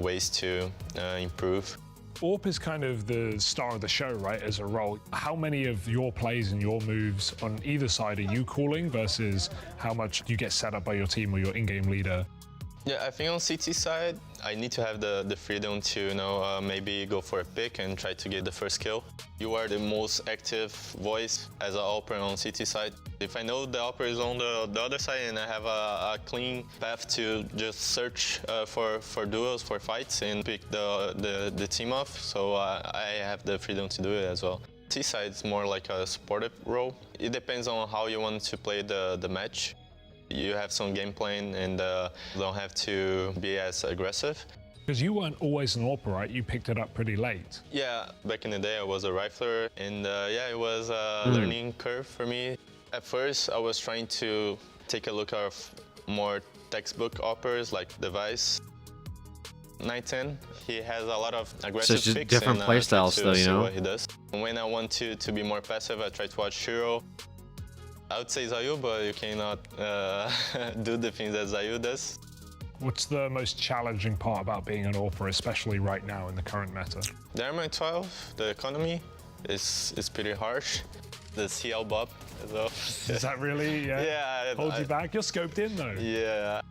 ways to improve. AWP is kind of the star of the show, right, as a role. How many of your plays and your moves on either side are you calling versus how much you get set up by your team or your in-game leader? Yeah, I think on CT side, I need to have the freedom to, you know, maybe go for a pick and try to get the first kill. You are the most active voice as an AWPer on CT side. If I know the AWPer is on the other side and I have a clean path to just search for duels, for fights, and pick the team off, so I have the freedom to do it as well. T side is more like a supportive role. It depends on how you want to play the match. You have some game plan and don't have to be as aggressive. Because you weren't always an AWPer, right? You picked it up pretty late. Yeah, back in the day I was a rifler, and yeah, it was a learning curve for me. At first I was trying to take a look at more textbook AWPers like Device. 910, he has a lot of aggressive just picks different and play styles though, you know? what he does. When I want to be more passive, I try to watch Shiro. I would say Zayu, but you cannot do the things that Zayu does. What's the most challenging part about being an AWPer, especially right now in the current meta? The RMI12, the economy is pretty harsh. The CL Bob as well. Is that really hold you back? You're scoped in though. Yeah.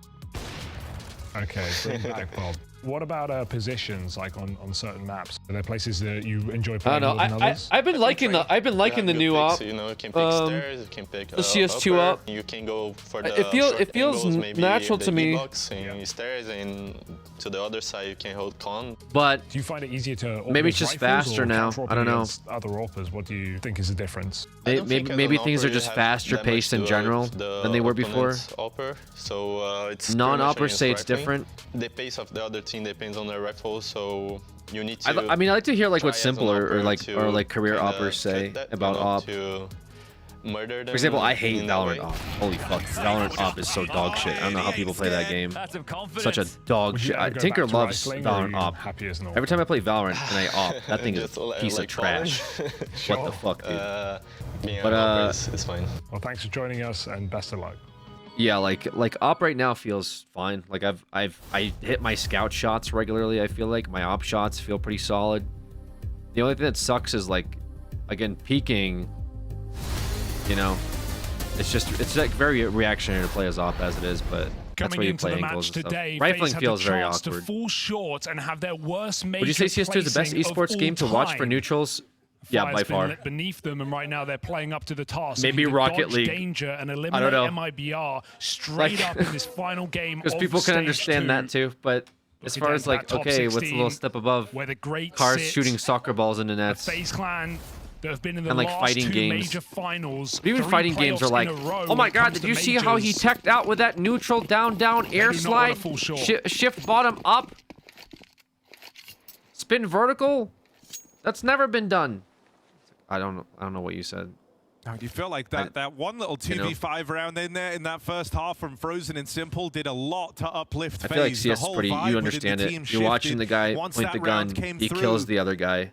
Okay, bring back Bob. What about positions, like on certain maps? Are there places that you enjoy playing more than others? I've been liking the new op. You know, you can pick stairs, you can pick the CS2 op. You can go for the it feels natural to me. And stairs, and to the other side you can hold con. But do you find it easier to maybe it's just faster now? I don't know. Other AWPers, what do you think is the difference? Maybe things are just faster paced in general than they were before. AWPer, so it's non-AWPers say it's different. The pace of the other team depends on their rifle, so you need to. I mean, I like to hear like what Simpler or like career AWPers say about op. For example, I hate Valorant op. Holy fuck, Valorant op is so dog shit. I don't know how people play that game. Such a dog shit. Tinker loves Valorant op. Every time I play Valorant and I op, that thing is a piece of trash. What the fuck, dude? But it's fine. Well, thanks for joining us and best of luck. Yeah, like op right now feels fine. Like I hit my scout shots regularly. I feel like my op shots feel pretty solid. The only thing that sucks is like, again, peeking. You know, it's like very reactionary to play as op as it is, but that's where you play angles and stuff. Rifling feels very awkward. To fall short and have their worst major Would you say CS2 is the best esports game to watch for neutrals? Yeah, by far. Beneath them, and right now they're playing up to the task. Maybe Rocket League. Danger and eliminate MIBR straight up in this final game. Because people can understand that too, but as far as like, okay, what's the little step above? Where the great cars shooting soccer balls into nets. FaZe Clan that have been in the and like last fighting two games. major finals. But even fighting games are like, oh my god, did you see how he teched out with that neutral down air slide? Shift bottom up. Spin vertical? That's never been done. I don't know what you said. Now, do you feel like that one little 2v5 round in there in that first half from Frozen and Simple did a lot to uplift FaZe? I feel like CS is pretty, you understand it. You're watching the guy point the gun, he kills the other guy,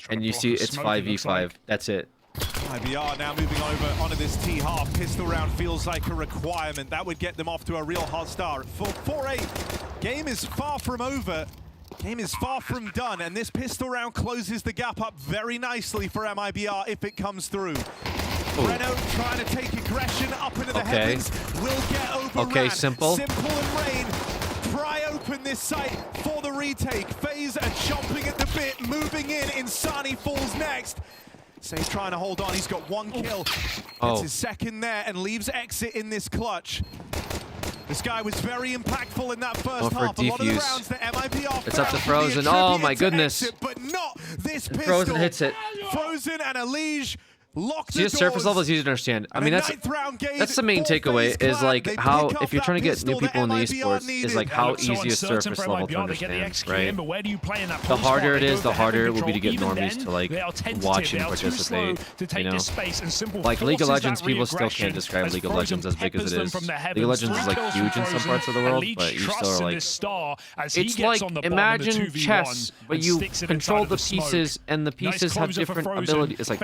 and you see it's 5v5. That's it. IBR now moving over onto this T half. Pistol round feels like a requirement. That would get them off to a real hot start. For 4-8, game is far from over. Game is far from done, and this pistol round closes the gap up very nicely for MIBR if it comes through. Reno trying to take aggression up into the heavens. Will get overran. Okay, Simple. Simple and Rain pry open this site for the retake. FaZe are chomping at the bit, moving in. Insani falls next. Sage trying to hold on. He's got one kill. Gets his second there and leaves Exit in this clutch. This guy was very impactful in that first half. A lot of the rounds that MIBR it's up to Frozen. Oh my goodness. Exit, but not this pistol. Frozen hits it. Frozen and Elige lock the doors. Surface level is easy to understand. I mean, that's the main takeaway is like how, if you're trying to get new people in the esports, is like how easy is surface level to understand, right? The harder it is, the harder it will be to get normies to like watch and participate, you know? Like League of Legends, people still can't describe League of Legends as big as it is. League of Legends is like huge in some parts of the world, but you still are like, it's like, imagine chess, but you control the pieces and the pieces have different abilities. It's like,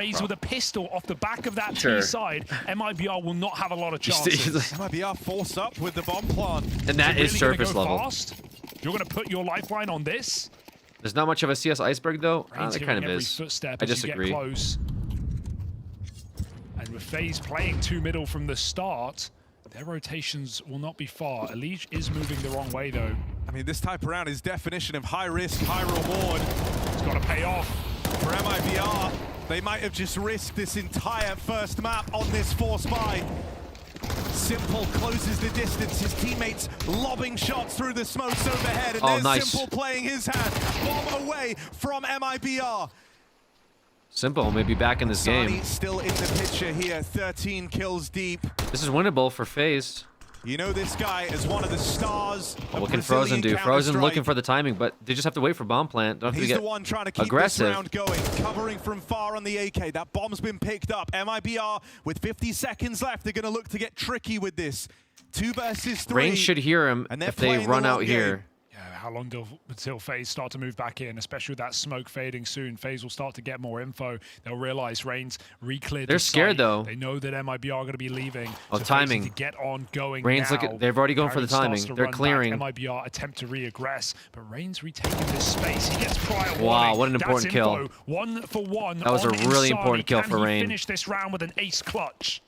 off the back of that T side, MIBR will not have a lot of chances. MIBR forced up with the bomb plant. And that is surface level. Fast? You're going to put your lifeline on this? There's not much of a CS iceberg though. That kind of is. I disagree. And with FaZe playing 2 middle from the start, Their rotations will not be far. Elige is moving the wrong way, though. I mean, this type of round is definition of high risk, high reward. It's got to pay off. For MIBR, they might have just risked this entire first map on this force buy. Simple closes the distance. His teammates lobbing shots through the smokes overhead. And there's nice. Simple playing his hand. Bomb away from MIBR. Simple may be back in this game. Still in the picture here, 13 kills deep. This is winnable for FaZe. You know this guy as one of the stars. What can Frozen do? Frozen looking for the timing, but they just have to wait for bomb plant. Don't have to He's get the one trying to keep aggressive. this round going, covering from far on the AK. That bomb's been picked up. MIBR with 50 seconds left. They're going to look to get tricky with this. 2 versus 3. Rain should hear him if they run out here. How long until FaZe start to move back in, especially with that smoke fading soon? FaZe will start to get more info. They'll realize Rain's re-cleared. They're scared though. They know that MIBR are going to be leaving. Oh, so timing. FaZe need to get on going Rain's now. looking. They've already gone for the timing. They're clearing. MIBR attempt to re-aggress, but Rain's retaking this space. He gets prior warning. Wow, what an important That's kill. info. 1 for 1. That was a really important kill for Rain. Finish this round with an ace clutch.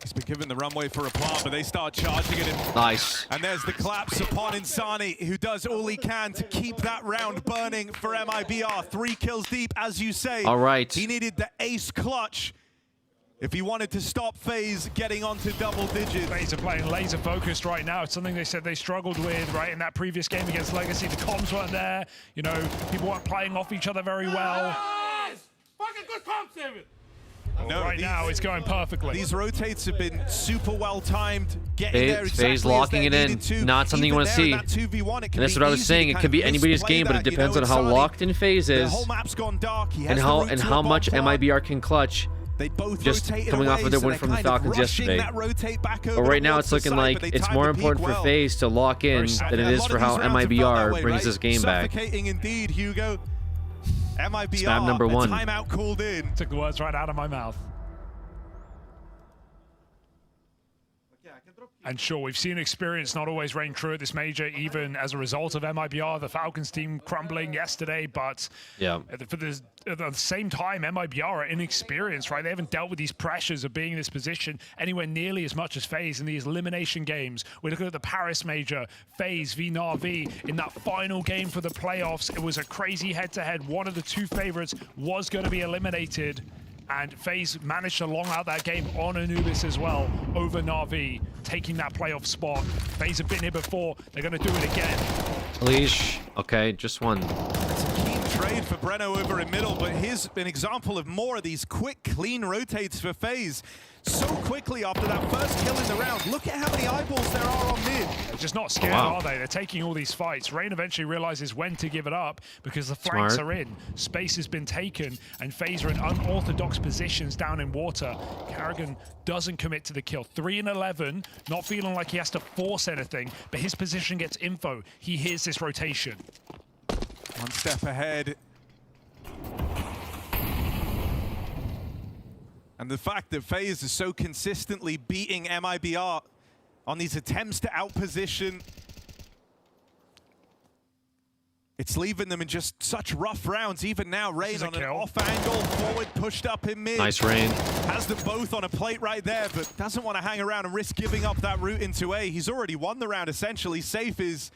He's been given the runway for a plant, but they start charging at him. Nice. And there's the collapse upon Insani, who does all he can to keep that round burning for MIBR. 3 kills deep, as you say. All right. He needed the ace clutch if he wanted to stop FaZe getting onto double digits. FaZe are playing laser focused right now. It's something they said they struggled with, right, in that previous game against Legacy. The comms weren't there. You know, people weren't playing off each other very well. Fucking good comms, David. No, right now it's going perfectly. These rotates have been super well timed. Getting there exactly FaZe locking it in. Not something you want to see. And that's what I was saying. It can be anybody's game, but it depends on how locked in FaZe is and how much MIBR can clutch. They both just coming off of their win from the Falcons yesterday. But right now it's looking like it's more important for FaZe to lock in than it is for how MIBR brings this game back. Suffocating indeed, Hugo. MIBR, Spam number 1. Timeout called in. Took the words right out of my mouth. And sure, we've seen experience not always reign true at this major, even as a result of MIBR, the Falcons team crumbling yesterday. But yeah, at the same time, MIBR are inexperienced, right? They haven't dealt with these pressures of being in this position anywhere nearly as much as FaZe in these elimination games. We're looking at the Paris major, FaZe v Na'Vi in that final game for the playoffs. It was a crazy head-to-head. One of the 2 favorites was going to be eliminated. And FaZe managed to long out that game on Anubis as well over Na'Vi, taking that playoff spot. FaZe have been here before. They're going to do it again. Elige, okay, just one. It's a keen trade for Breno over in middle, but here's an example of more of these quick, clean rotates for FaZe. So quickly after that first kill in the round. Look at how many eyeballs there are on mid. They're just not scared, are they? They're taking all these fights. Rain eventually realizes when to give it up because the flanks are in. Space has been taken, and FaZe are in unorthodox positions down in water. Karrigan doesn't commit to the kill. 3 and 11, not feeling like he has to force anything, but his position gets info. He hears this rotation. 1 step ahead. And the fact that FaZe is so consistently beating MIBR on these attempts to outposition, it's leaving them in just such rough rounds. Even now, Rain on an off angle, forward pushed up in mid. Nice Rain. Has them both on a plate right there, but doesn't want to hang around and risk giving up that route into A. He's already won the round, essentially. Safe is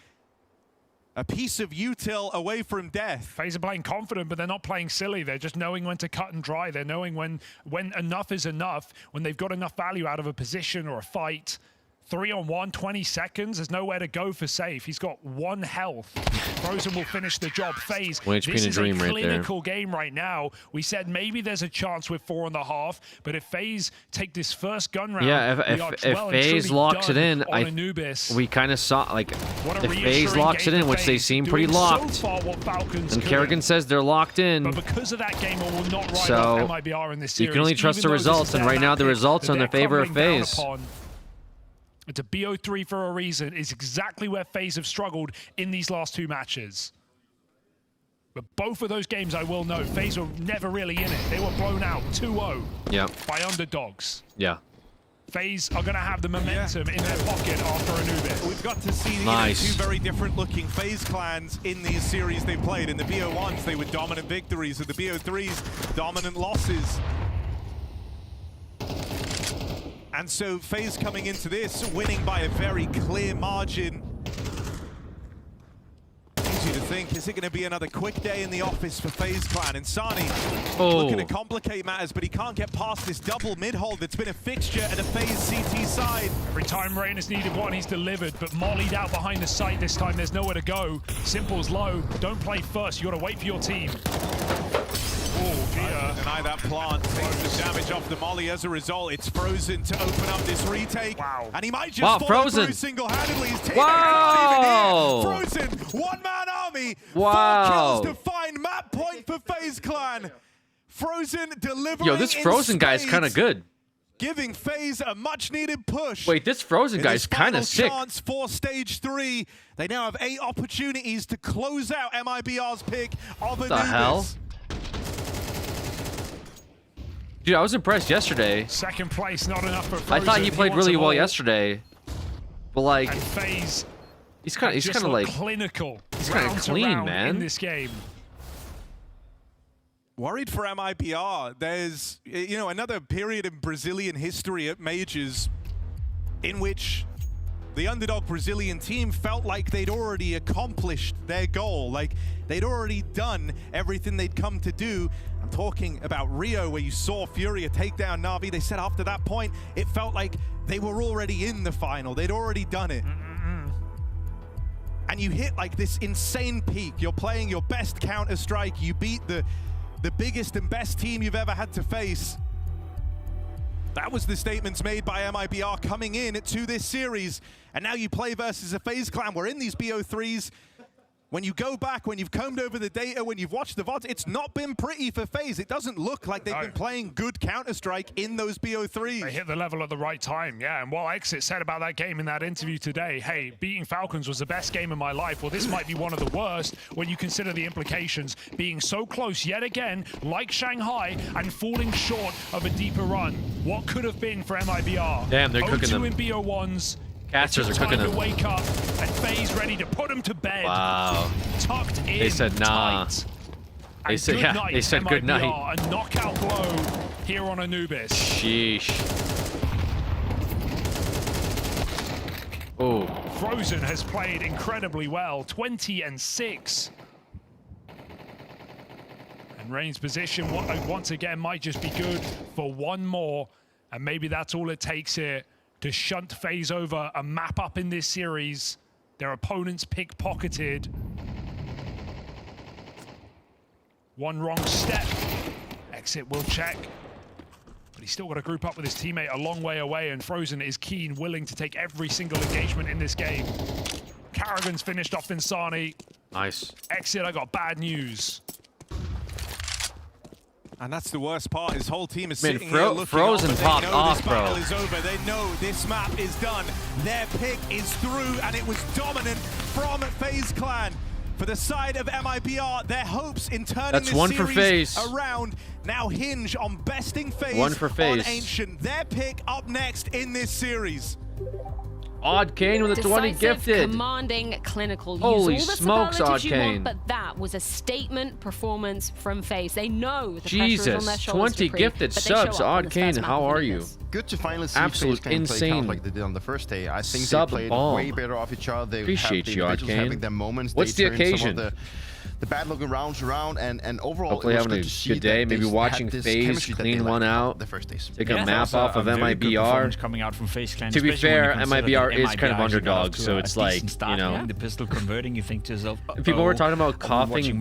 a piece of util away from death. FaZe are playing confident, but they're not playing silly. They're just knowing when to cut and dry. They're knowing when enough is enough, when they've got enough value out of a position or a fight. 3-on-1, 20 seconds. There's nowhere to go for Safe. He's got 1 health. Frozen will finish the job. FaZe, this is a clinical game right now. We said maybe there's a chance with 4.5, but if FaZe take this first gun round, if FaZe locks it in, we kind of saw, like, if FaZe locks it in, which they seem pretty locked, so far what Falcons and Karrigan says they're locked in, but because of that game, it will not ride so off MIBR in this series. you can only trust the results, and right now the results are in the favor of FaZe. It's a BO3 for a reason. It's exactly where FaZe have struggled in these last 2 matches. But both of those games, I will note, FaZe were never really in it. They were blown out 2-0 by underdogs. Yeah. FaZe are going to have the momentum in their pocket after Anubis. We've got to see 2 very different looking FaZe clans in these series they played. In the BO1s, they were dominant victories. In the BO3s, dominant losses. And so FaZe coming into this, winning by a very clear margin. Leads you to think, is it going to be another quick day in the office for FaZe Clan? And Sani looking to complicate matters, but he can't get past this double mid-hold that's been a fixture at the FaZe CT side. Every time Rain has needed one, he's delivered, but mollied out behind the site this time. There's nowhere to go. Simple's low. Don't play first. You got to wait for your team. Deny that plant, takes the damage off the molly. As a result, it's Frozen to open up this retake. Wow. And he might just follow through single-handedly. His teammates Wow. not even here. Frozen, one-man army. Wow. 4 kills to find map point for FaZe Clan. Frozen delivering. Yo, this Frozen guy's kind of good. Giving FaZe a much-needed push. Wait, this Frozen guy's kind of sick. Chance for stage 3. They now have 8 opportunities to close out MIBR's pick of Anubis. The hell? Dude, I was impressed yesterday. Second place, not enough for Frozen. I thought he played really well yesterday, but like, and FaZe, he's kind of like clinical. He's kind of clean, man. In this game. Worried for MIBR. There's, you know, another period in Brazilian history at majors in which the underdog Brazilian team felt like they'd already accomplished their goal, like they'd already done everything they'd come to do. I'm talking about Rio, where you saw Furia take down Na'Vi. They said after that point, it felt like they were already in the final. They'd already done it. And you hit like this insane peak. You're playing your best Counter-Strike. You beat the biggest and best team you've ever had to face. That was the statements made by MIBR coming in to this series. And now you play versus a FaZe Clan. We're in these BO3s. When you go back, when you've combed over the data, when you've watched the VODs, it's not been pretty for FaZe. It doesn't look like they've been playing good Counter-Strike in those BO3s. They hit the level at the right time, yeah. And what Exit said about that game in that interview today, hey, beating Falcons was the best game of my life. Well, this might be one of the worst when you consider the implications. Being so close yet again, like Shanghai, and falling short of a deeper run. What could have been for MIBR? Damn, they're cooking them. 0-2 in BO1s. Casters are cooking them. To wake up, and FaZe ready to put them to bed. Wow. Tucked in. They said nah. Tight. They said good yeah. Night, They said good night. MIBR, a knockout blow here on Anubis. Sheesh. Oh. Frozen has played incredibly well, 20-6. And Rain's position once again might just be good for one more, and maybe that's all it takes here to shunt FaZe over a map up in this series. Their opponents pickpocketed. One wrong step. Exit will check. But he's still got to group up with his teammate a long way away, and Frozen is keen, willing to take every single engagement in this game. Carrigan's finished off Insani. Nice. Exit, I got bad news. And that's the worst part. His whole team is Man, sitting here looking Frozen on, but popped they know off, this battle is over. They know this map is done. Their pick is through, and it was dominant from FaZe Clan. For the side of MIBR, their hopes in turning this series around now hinge on besting FaZe on Ancient. Their pick up next in this series. Odd Kane with a 20 gifted. Commanding, clinical. Holy Use all the smokes, Odd superlatives you want, Kane. but that was a statement performance from FaZe. They know the pressure is on their Jesus, shoulders 20 to gifted but they show subs. up on Odd the Kane, first how map of are you? Anubis. Good to finally see Absolute FaZe Clan play insane. count like they did on the first day. I think Sub they played bomb. way better off each other. They Appreciate have you, Odd individuals Kane. having their moments. What's they the turned some occasion? of the bad-looking rounds around, and overall, Hopefully it was having good a to see good day. that Maybe they watching had this FaZe chemistry that they clean one liked out. the first days. Take a map off of MIBR. Coming out from FaZe Clan. To be especially when fair, you consider MIBR that is kind of MIBR underdog, got off so to it's a like, decent start, you know. having the pistol converting, you think to yourself, People were talking about coughing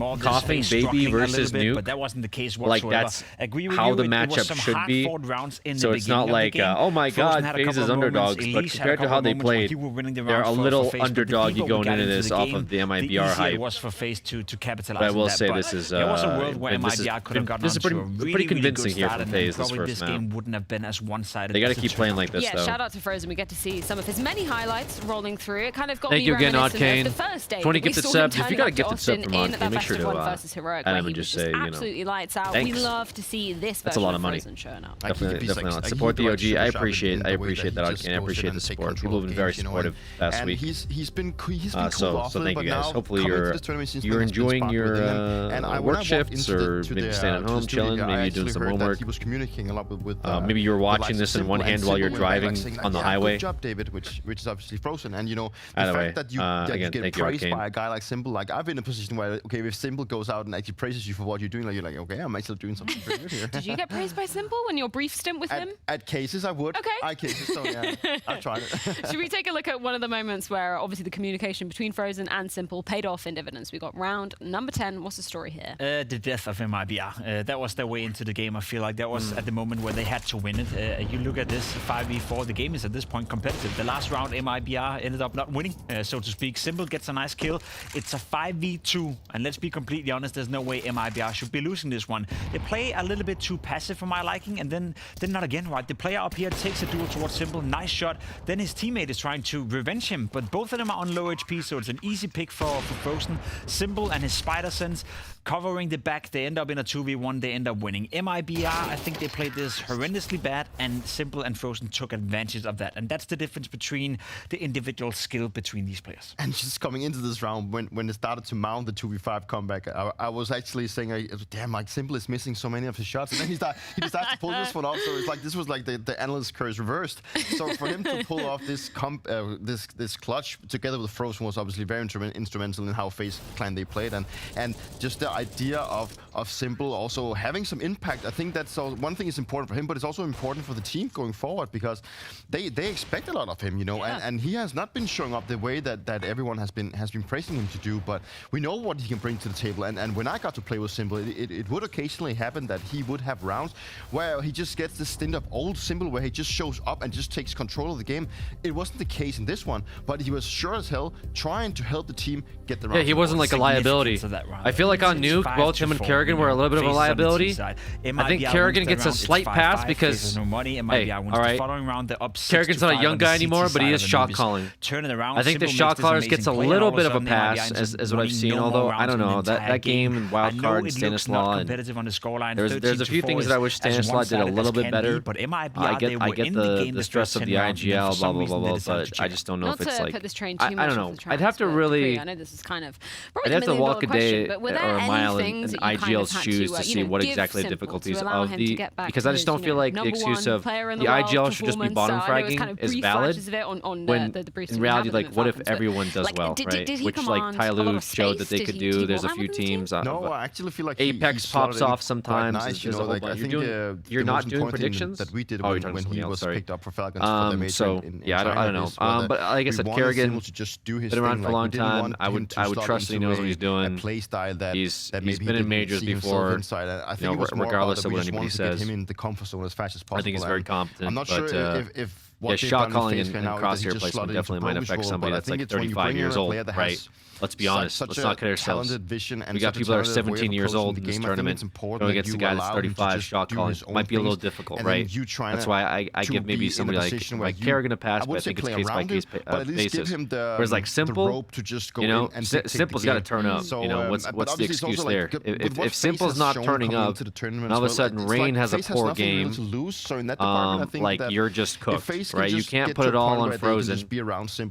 baby versus nuke. But that wasn't the case like whatsoever. that's Agree with how you, the it was matchup some should be. hard-fought rounds in So the it's not beginning of the like, game. oh my Frozen God, had a FaZe couple is of moments, underdogs. But Elige had a compared to couple how of they moments where played, he were winning the they're a round for little FaZe, but the underdog deeper we going got into into this the off game, of the the MIBR easier hype. it was for FaZe to capitalize But I will on that. say But this is there was a world where MIBR could have gotten this is onto a pretty really convincing good here start, from and FaZe this probably first this map. game wouldn't have been as one-sided. They got to as it keep playing like this, Yeah, though. shout out to Frozen. We get to see some of his many highlights rolling through. It kind of got Thank me you again, Odd reminiscent Kane. of the first day. 20 that we gifted saw him subs. If you turning got a up to gifted sub Austin from Odd in Kane, that make sure Best to of One versus Heroic, add where him he and was just say, you know, absolutely lights out. thanks. We love to see this That's a version lot of of money. Frozen showing up. Definitely not. Support the OG. I appreciate that, Odd Kane. I appreciate the support. People have been very supportive last week. He's been cool So off thank but you guys. now Hopefully coming to this tournament, he's been you're enjoying doing spark your within him. And when work I walked shifts, into or to maybe the, staying at to home, the studio, chilling, I maybe actually doing some heard that homework. he was communicating a lot with maybe you were the watching likes of this in Simple one and hand while you're Simple, where they're, driving saying, like, on the yeah, highway. Good job, David, which is obviously Frozen. And the Either fact way, that you again, get thank you, praised Arcane. by a guy like Simple, like I've been in a position where, okay, if Simple goes out and actually praises you for what you're doing, like you're like, okay, I'm actually doing something pretty good here. Did you get praised by Simple in your brief stint with him? At cases, I would. Okay. At cases, so yeah, I've tried it. Should we take a look at one of the moments where obviously the communication between Frozen and Simple paid off in dividends? We got round number 10. What's the story here? The death of MIBR. That was their way into the game. I feel like that was at the moment where they had to win it. You look at this 5v4. The game is at this point competitive. The last round, MIBR ended up not winning, so to speak. Simple gets a nice kill. It's a 5v2, and let's be completely honest, there's no way MIBR should be losing this one. They play a little bit too passive for my liking, and then not again, right? The player up here takes a duel towards Simple. Nice shot. Then his teammate is trying to revenge him, but both of them are on low HP, so it's an easy pick for Frozen. Simple and his Spider Sense covering the back. They end up in a 2v1. They end up winning. MIBR, I think they played this horrendously bad, and Simple and Frozen took advantage of that. And that's the difference between the individual skill between these players. And just coming into this round, when it started to mount the 2v5 comeback, I was actually saying, damn, like Simple is missing so many of his shots. And then he decides to pull this one off. So it's like this was like the analyst curse reversed. So for him to pull off this clutch together with Frozen was obviously very instrumental in how FaZe Clan they played, and just the idea of Simple also having some impact. I think that's one thing is important for him, but it's also important for the team going forward, because they expect a lot of him, and he has not been showing up the way that everyone has been praising him to do. But we know what he can bring to the table, and when I got to play with Simple, it would occasionally happen that he would have rounds where he just gets this stint of old Simple where he just shows up and just takes control of the game. It wasn't the case in this one, but he was sure as hell trying to help the team get the round. Yeah, he wasn't like a liability. I feel like on Nuke, both him and Kerrigan were a little bit of a liability. I think Kerrigan gets a slight pass because, hey, all right, Kerrigan's not a young guy anymore, but he is shot calling. I think the shot callers gets a little bit of a pass, as what I've seen, although I don't know, that game and Wildcard and Stanislaw, and there's a few things that I wish Stanislaw did a little bit better. I get the stress of the IGL, blah, blah, blah, blah, but I just don't know if it's like, put this train too much I don't know. off the tracks I'd have to for really, free. I know this is kind of I'd have to walk a day but were or there a any mile in things that you kind of IGL's had shoes to see what give exactly the Simple difficulties to allow of him to the, get back because I just his, don't feel like the number excuse one of player in the world IGL should just be performance. bottom I know it was fragging kind of is brief valid, flashes of it on when the briefs in we reality, had like, with what if Falcons, but, everyone does like, well, did right? he Which, command like, a lot Tyloo of showed that space? they could Did he do. go There's a well few within the team? teams. No, I actually feel like Apex pops off sometimes. Nice, There's a whole bunch. You're not doing predictions? that we did Oh, when you're talking he somebody was else, picked up for Falcons for the major so in yeah, I don't know. But like I said, Kerrigan been around for a long time. I would trust that he knows what he's doing. Play style that he's maybe been in majors before. I think it was more regardless of about what that we anybody just wanted to says. get him in the comfort zone as fast as possible. I think he's very competent. I'm not but, sure if yeah, shot calling and crosshair placement definitely might affect somebody that's like 35 years old, right? Let's be honest. Let's not kid ourselves. We got people that are 17 years old in this tournament going against a guy that's 35 shot calling. Might be a little difficult, right? That's why I give maybe somebody like Kerrigan a pass, but I think it's case by case basis. Whereas like Simple, Simple's got to turn up. What's the excuse there? If Simple's not turning up, and all of a sudden Rain has a poor game, like you're just cooked, right? You can't put it all on Frozen,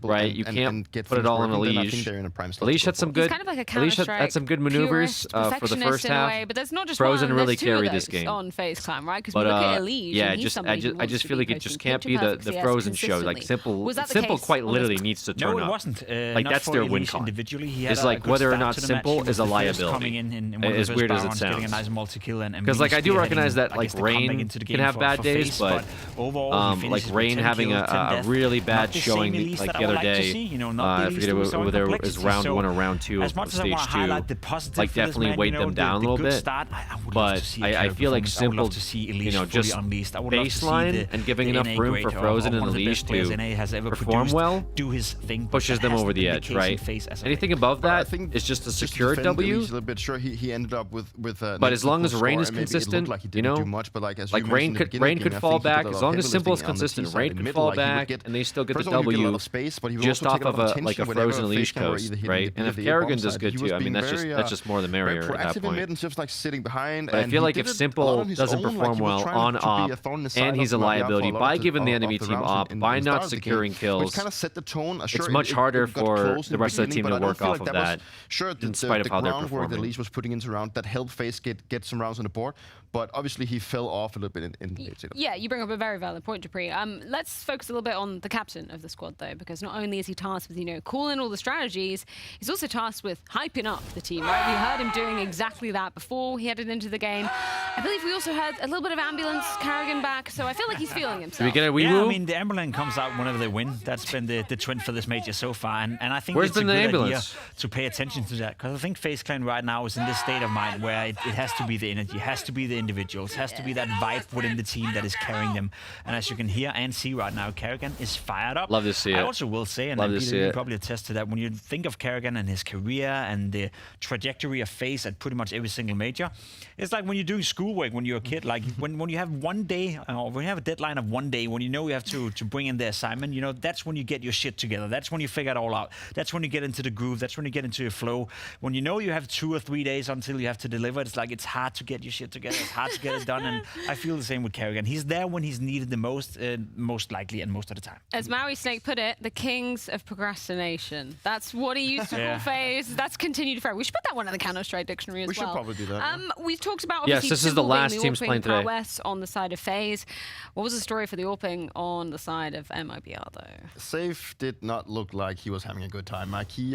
right? You can't put it all on Elige. Elige had some good. Elige had some good maneuvers for the first half. But there's not just Frozen one, really there's two of carried this those game on FaZe Clan, right? Because we But look at Elige, yeah, and he's somebody who I wants just to feel be like it just posting can't be picture the perfect Frozen CS show. Like consistently. Was that the Simple case quite on literally this? needs to turn up. No, it wasn't. Like Not that's for their win Elige con. individually. He had It's a like good whether or start not to the match. Simple He was is a the first liability. coming in one of the As first weird as it rounds, getting a sounds. nice multi-kill and Because like I do recognize that like Rain into the game can have for bad days, FaZe, but overall, he like finishes Rain with 10 having kills, 10 a deaths. really bad Not the same showing Elige like that the I would other like to day. see, you know, not I the Elige forget that was whether it was complexity. round So, 1 or round 2 as of much as I stage want to 2. highlight the positive Like for this definitely man, weighed you know, them down a the little good bit. start, I would love But to see I feel like performance. I would Simple, love to see Elige you know, fully just unleashed. I would love to see baseline the and giving NA enough room for great or Frozen and one of the best Elige players NA has ever perform produced, well, do his thing, but pushes that them hasn't over the been edge, case in right? FaZe as of Anything late. above I that think is just a to secured defend W. Elige a little bit. Sure, he ended up with But as long as Rain is consistent, consistent, like he you didn't know, do much, but like Rain could fall back as long as Simple is consistent. Rain could middle, fall like, he would back get, and they still get the first of all, he would get a W lot of space, but he would just also off take a lot of attention like a whenever frozen Elige FaZe Clan were coast, either hitting right? the And if B or the A Kerrigan bomb does side. good He was too, I mean, being that's just more the merrier very at that proactive in point. mid and just like sitting behind. But I and feel he like did if it a lot Simple on his doesn't own, like, perform he was well trying on to be op a thorn in the side and he's a of Mabiar for liability, lot by of giving the of enemy the team rounds op, in by the start not of the game, securing which kills, kind of set the tone. it's Sure, much harder got for close in the rest of the beginning, team but to I don't work feel off like of that was- that, Sure, in spite of how they're groundwork that performing. Elige was putting into round that helped FaZe get some rounds on the board, but obviously he fell off a little bit in the late setup. Yeah, you bring up a very valid point, Dupree. Let's focus a little bit on the captain of the squad, though, because not only is he tasked with, calling all the strategies, he's also tasked with hyping up the team, right? We heard him doing exactly that before he headed into the game. I believe we also heard a little bit of ambulance, Kerrigan back, so I feel like he's feeling himself. Did we get a wee Yeah, woo? I mean, the ambulance comes out whenever they win. That's been the trend for this major so far, and I think Where's it's a been the good ambulance? idea to pay attention to that, because I think FaZe Clan right now is in this state of mind where it has to be the energy, it has to be the individuals, it has to be that vibe within the team that is carrying them. And as you can hear and see right now, Kerrigan is fired up. Love to see I it. also will say, and Love to Peter, see you it. probably attest to that, when you think of Kerrigan and his career and the trajectory of FaZe at pretty much every single major, it's like when you're doing schoolwork when you're a kid, like when you have one day, or when you have a deadline of one day, when you know you have to bring in the assignment, that's when you get your shit together. That's when you figure it all out. That's when you get into the groove. That's when you get into your flow. When you know you have 2 or 3 days until you have to deliver, it's like it's hard to get your shit together. It's hard to get it done. And I feel the same with Kerrigan. He's there when he's needed the most likely, and most of the time. As Maui Snake put it, the kings of procrastination. That's what he used to call Yeah. FaZe. That's continued forever. We should put that one in the Counter-Strike dictionary as We should well. probably do that, We've talked about, Yes, obviously, this is the Simple last being teams the playing AWPing today. prowess on the side of FaZe. What was the story for the AWPing on the side of MIBR, though? Safe did not look like he was having a good time. Like he,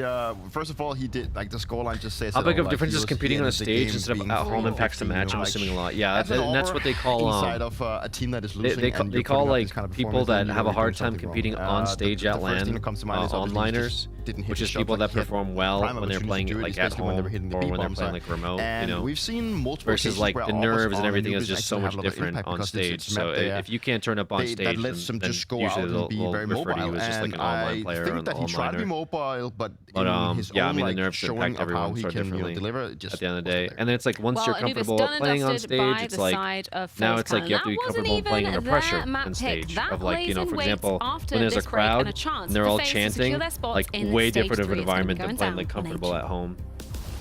first of all, he did like the scoreline just says. How it big all, of like, difference he is was- competing he on a ended the stage game instead of being at home 4-15, impacts the match? I'm like, assuming a lot. Yeah, as an and that's what they call inside of a team that is losing. they and call you're putting up this like kind of people performance, that then you have know a you're hard doing time something competing wrong. on stage the at first LAN, thing that comes to mind is obviously he onliners, just didn't hit which the is shot people like that he had perform well prime when they're opportunities playing to do it, like at especially when they were home hitting the or B when they're bomb playing side. like remote. And we've seen multiple Versus cases like where the offers nerves and on everything is Anubis just so actually much have a lot of different impact on because stage. it's So map they, if you can't turn up on that stage, lets them then just go usually out they'll and be very refer to mobile. you as just like And an online I player or think an that he tried to be onliner. mobile, but But in his yeah, I own mean the like nerves showing impact of how everyone he so can differently deliver it just at the end of the day. And then it's like once Well, you're Anubis comfortable done and playing on dusted stage, by it's the like side of now FaZe it's like you have to be Clan. That comfortable wasn't playing under even pressure their map on pick. stage. That Of like, lays in for wait example, after when there's a this break and crowd a chance and they're for all FaZe to chanting, secure their spots like in way stage different of 3. an It's gonna be environment than going playing down like on comfortable at home.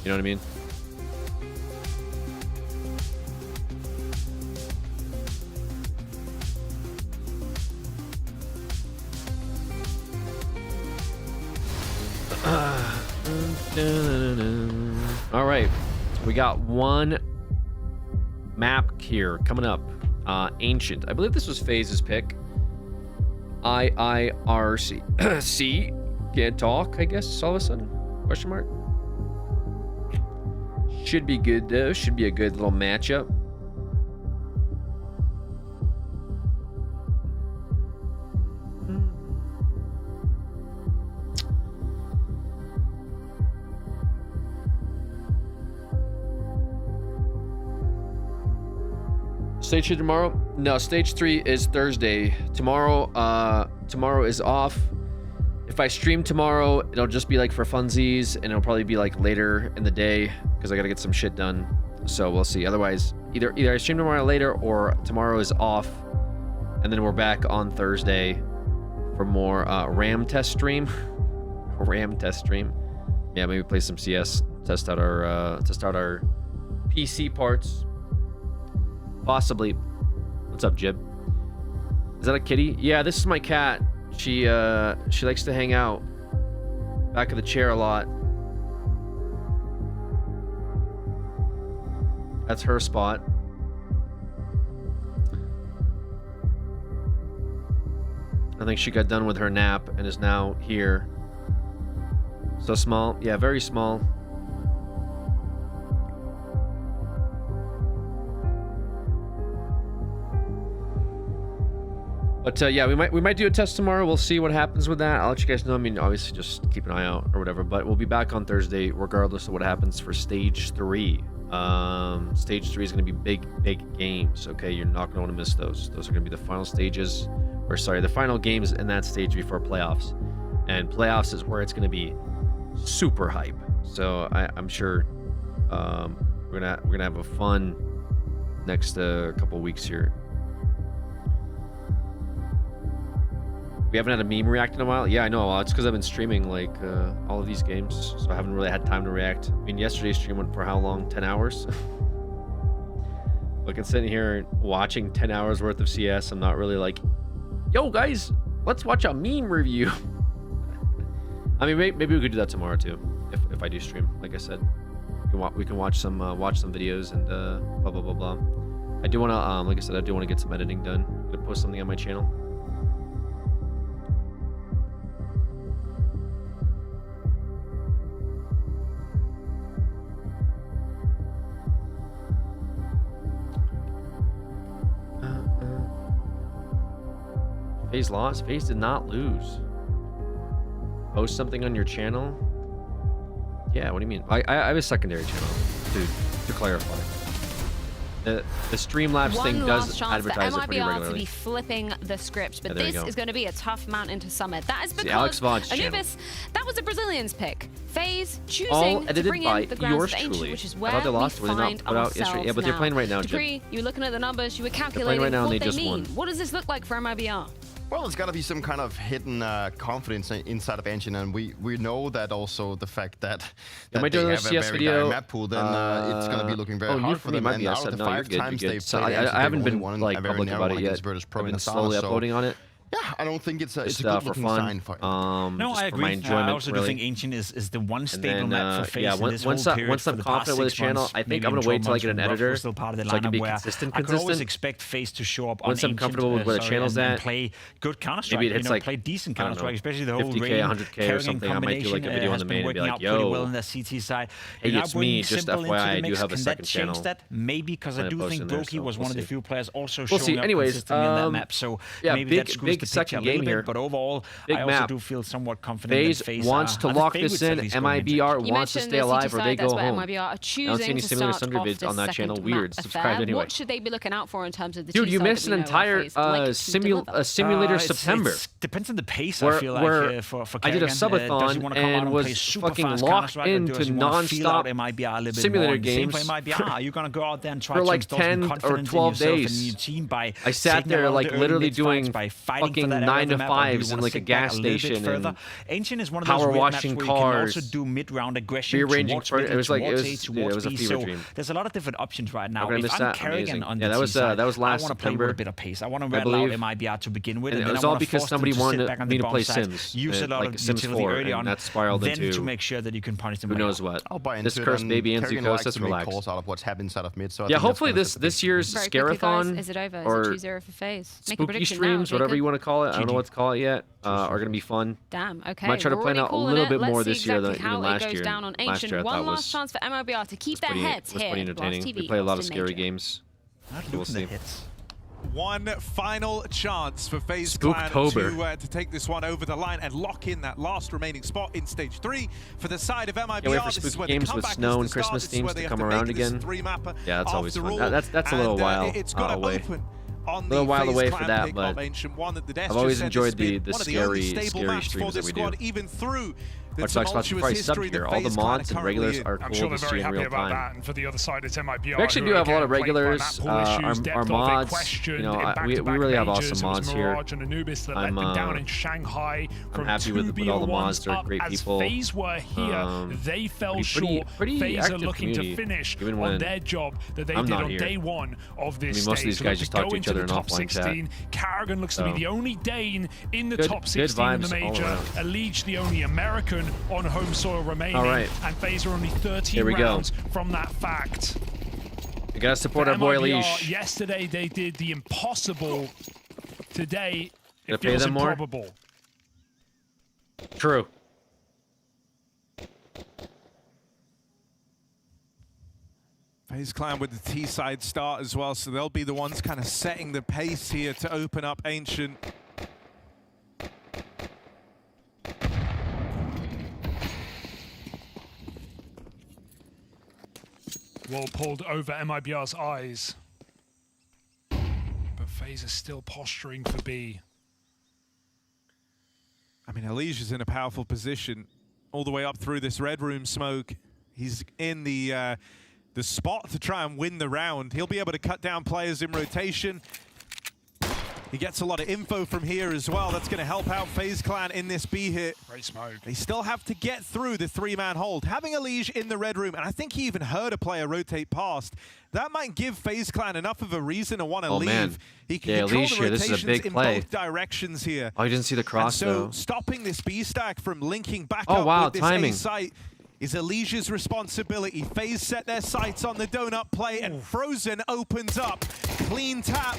You know what I mean? All right, we got one map here coming up. Ancient. I believe this was FaZe's pick. IIRC. C. Can't talk, I guess, all of a sudden? Question mark. Should be good, though. Should be a good little matchup. Stage 2 tomorrow? No, stage 3 is Thursday. Tomorrow is off. If I stream tomorrow, it'll just be like for funsies, and it'll probably be like later in the day because I gotta get some shit done. So we'll see. Otherwise, either I stream tomorrow later or tomorrow is off, and then we're back on Thursday for more RAM test stream. RAM test stream. Yeah, maybe play some CS. Test out our PC parts. Possibly. What's up, Jib? Is that a kitty? Yeah, this is my cat. She likes to hang out back of the chair a lot. That's her spot. I think she got done with her nap and is now here. So small. Yeah, very small. But yeah, we might do a test tomorrow. We'll see what happens with that. I'll let you guys know. I mean, obviously, just keep an eye out or whatever. But we'll be back on Thursday, regardless of what happens for stage 3. Stage 3 is going to be big games. Okay, you're not going to want to miss those. Those are going to be the final stages, or sorry, the final games in that stage before playoffs. And playoffs is where it's going to be super hype. So I'm sure we're gonna have a fun next couple weeks here. We haven't had a meme react in a while. Yeah, I know. It's because I've been streaming like all of these games, so I haven't really had time to react. I mean, yesterday's stream went for how long? 10 hours. Look, I'm sitting here watching 10 hours worth of CS. I'm not really like, yo guys, let's watch a meme review. I mean, maybe we could do that tomorrow too, if I do stream. Like I said, we can watch some videos and blah blah blah blah. I do want to, like I said, I do want to get some editing done. I'm gonna post something on my channel. FaZe lost? FaZe did not lose. Post something on your channel? Yeah, what do you mean? I have a secondary channel, dude, to clarify. The Streamlabs thing does advertise it pretty MIBR regularly. to be flipping the script, but this is going to be a tough mountain to summit. That is because Anubis, that was a Brazilian's pick. FaZe choosing to bring in the grounds of Ancient, which is where we find ourselves yeah, but they're playing right now, Dupree, you were looking at the numbers, you were calculating what they mean. What does this look like for MIBR? Well, there's got to be some kind of hidden confidence inside of Ancient, and we know that also the fact that they have a very dire map pool, then it's going to be looking very hard for them. And out of the 5 times they've played, I haven't been like public about it yet. I've been slowly uploading on it. Yeah, I don't think it's a good looking sign for no, I agree. I also do think Ancient is the one stable map for FaZe. Yeah, once I'm confident with the channel, I think I'm gonna wait till I get an editor so I can be consistent. I could always expect FaZe to show up once I'm comfortable with where the channel's at, play good Counter-Strike. Maybe it's like play decent Counter-Strike, especially the whole 50K, 100K or something. I might do like a video on the main and be like, yo, well in the CT side. Hey, it's me. Just FYI, I do have a second channel. Maybe because I do think Brokey was one of the few players also showing up anyways, consistently in that map. So maybe that screws the picture a little bit. But overall, I also do feel somewhat confident that FaZe wants to lock this in. MIBR wants to stay alive, or they go home. MIBR are I don't see choosing any to Simulator start Thunder off vids this on that channel. second Weird. map Subscribe affair. anyway. What should they be looking out for in terms of the Dude, you missed an entire simulator September. Depends on the pace. I feel like for I did a subathon and was fucking locked into non-stop simulator games Are you gonna go out there and try for like 10 or 12 days? I sat there like literally doing fucking 9 to 5s in like a gas station and Ancient is one of those power maps washing where cars, you can also do mid-round aggression, rearranging. It was like it was a fever dream. There's a lot of different options right now. If I'm Kerrigan on the that was last I want to play with a bit of pace. I want to rattle out MIBR to begin with, and then it was all because somebody wanted me to play Sims, use a lot like of Sims utility 4, early on, and that spiraled then into to make sure that you can punish them. Who knows what? This cursed baby and Zukosis, relax. Calls out of what's happened inside of mid. So yeah, hopefully this year's Scarathon is it over? or is it 2-0 for FaZe? spooky streams, whatever you want to call it. I don't know what to call it yet. Are gonna be fun. Damn. Okay. I might try to plan out a little bit more this year than even last year. Down on Ancient. One last chance for MIBR to keep their heads here. Pretty entertaining. We play a lot of scary games. We'll see. One final chance for FaZe Clan to take this one over the line and lock in that last remaining spot in stage 3 for the side of MIBR. Wait for spooky games with snow and Christmas themes to come around again. Yeah, that's always fun. That's a little while away. A little while away for that, but I've always enjoyed the scary streams that we do. Even through Much like Spots before I subbed here. All the mods and regulars are cool to see in real time. And for the other side, it's MIBR. We actually do have a lot of regulars. Our mods, you know, we really have awesome mods here. I'm happy with all the mods. They're great people. FaZe were here, they fell short. FaZe are looking to finish on their job that they did on day 1 of this stage. Most of these guys just talk to each other in offline chat. Kerrigan looks to be the only Dane in the top 16 in the major. Elige the only American on home soil remaining, and FaZe are only 13 rounds from that fact. We gotta support our boy Elige. Yesterday they did the impossible. Today it pay feels them more? improbable. True. FaZe Clan with the T-side start as well, so they'll be the ones kind of setting the pace here to open up Ancient. Wall pulled over MIBR's eyes. But FaZe is still posturing for B. I mean, Elige is in a powerful position all the way up through this red room smoke. He's in the spot to try and win the round. He'll be able to cut down players in rotation. He gets a lot of info from here as well. That's going to help out FaZe Clan in this B hit. Great smoke. They still have to get through the 3-man hold. Having Elige in the red room, and I think he even heard a player rotate past, that might give FaZe Clan enough of a reason to want to leave. Man. He can control Elige the here, this is a rotations big in play. both directions here. Oh, he didn't see the cross, and so though. stopping this B stack from linking back Oh, up wow, with this timing. A site is Elige's responsibility. FaZe set their sights on the donut play, and Frozen opens up. Clean tap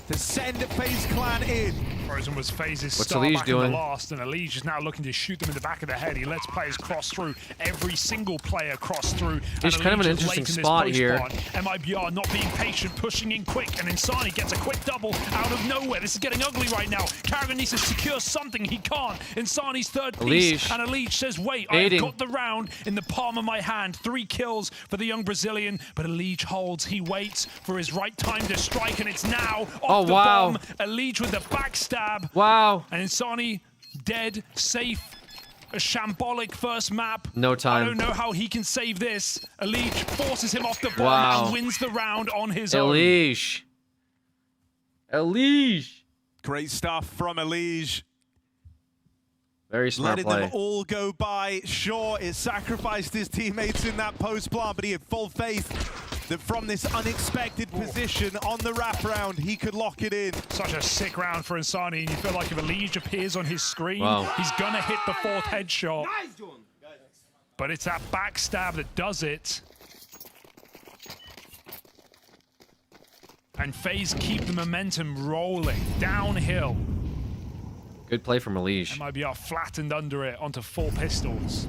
to send FaZe Clan in. Frozen was FaZe's What's star Elige back doing? in the last, and Elige is now looking to shoot them in the back of the head. He lets players cross through. Every single player cross through. It's kind of an interesting spot here. MIBR not being patient, pushing in quick, and Insani gets a quick double out of nowhere. This is getting ugly right now. Karrigan needs to secure something. He can't. Insani's third piece, Elige. and Elige says, wait, Aiding. I've got the round in the palm of my hand. 3 kills for the young Brazilian, but Elige holds. He waits for his right time to strike, and it's now off the bomb. Elige with the backstab. Wow. And Insani dead, safe. A shambolic first map. No time. I don't know how he can save this. Elige forces him off the bomb Wow. and wins the round on his own. Elige. Elige. Great stuff from Elige. Very smart Letting play. them all go by. Sure, it sacrificed his teammates in that post plant, but he had full faith that from this unexpected position on the wraparound, he could lock it in. Such a sick round for Insani, and you feel like if Elige appears on his screen, Wow. he's gonna hit the 4th headshot. But it's that backstab that does it. And FaZe keep the momentum rolling downhill. Good play from Elige. MIBR flattened under it onto 4 pistols.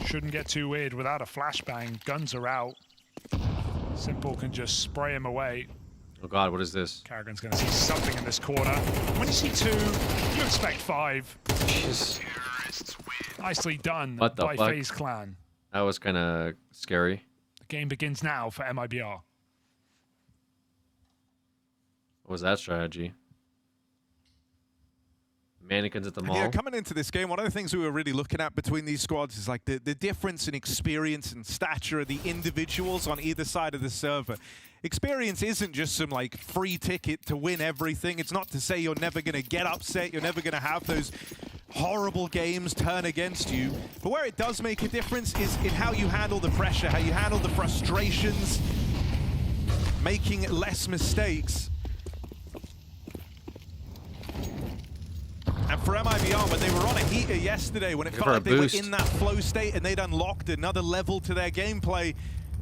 Shouldn't get too weird without a flashbang. Guns are out. Simple can just spray him away. Oh God, what is this? Karrigan's going to see something in this quarter. When you see 2, you expect 5. Jeez. Nicely done What the by fuck? FaZe Clan. That was kind of scary. The game begins now for MIBR. What was that strategy? Mannequins at the mall. Yeah, coming into this game, one of the things we were really looking at between these squads is like the difference in experience and stature of the individuals on either side of the server. Experience isn't just some like free ticket to win everything. It's not to say you're never going to get upset, you're never going to have those horrible games turn against you. But where it does make a difference is in how you handle the pressure, how you handle the frustrations, making less mistakes. And for MIBR, when they were on a heater yesterday, when it felt like they were in that flow state and they'd unlocked another level to their gameplay,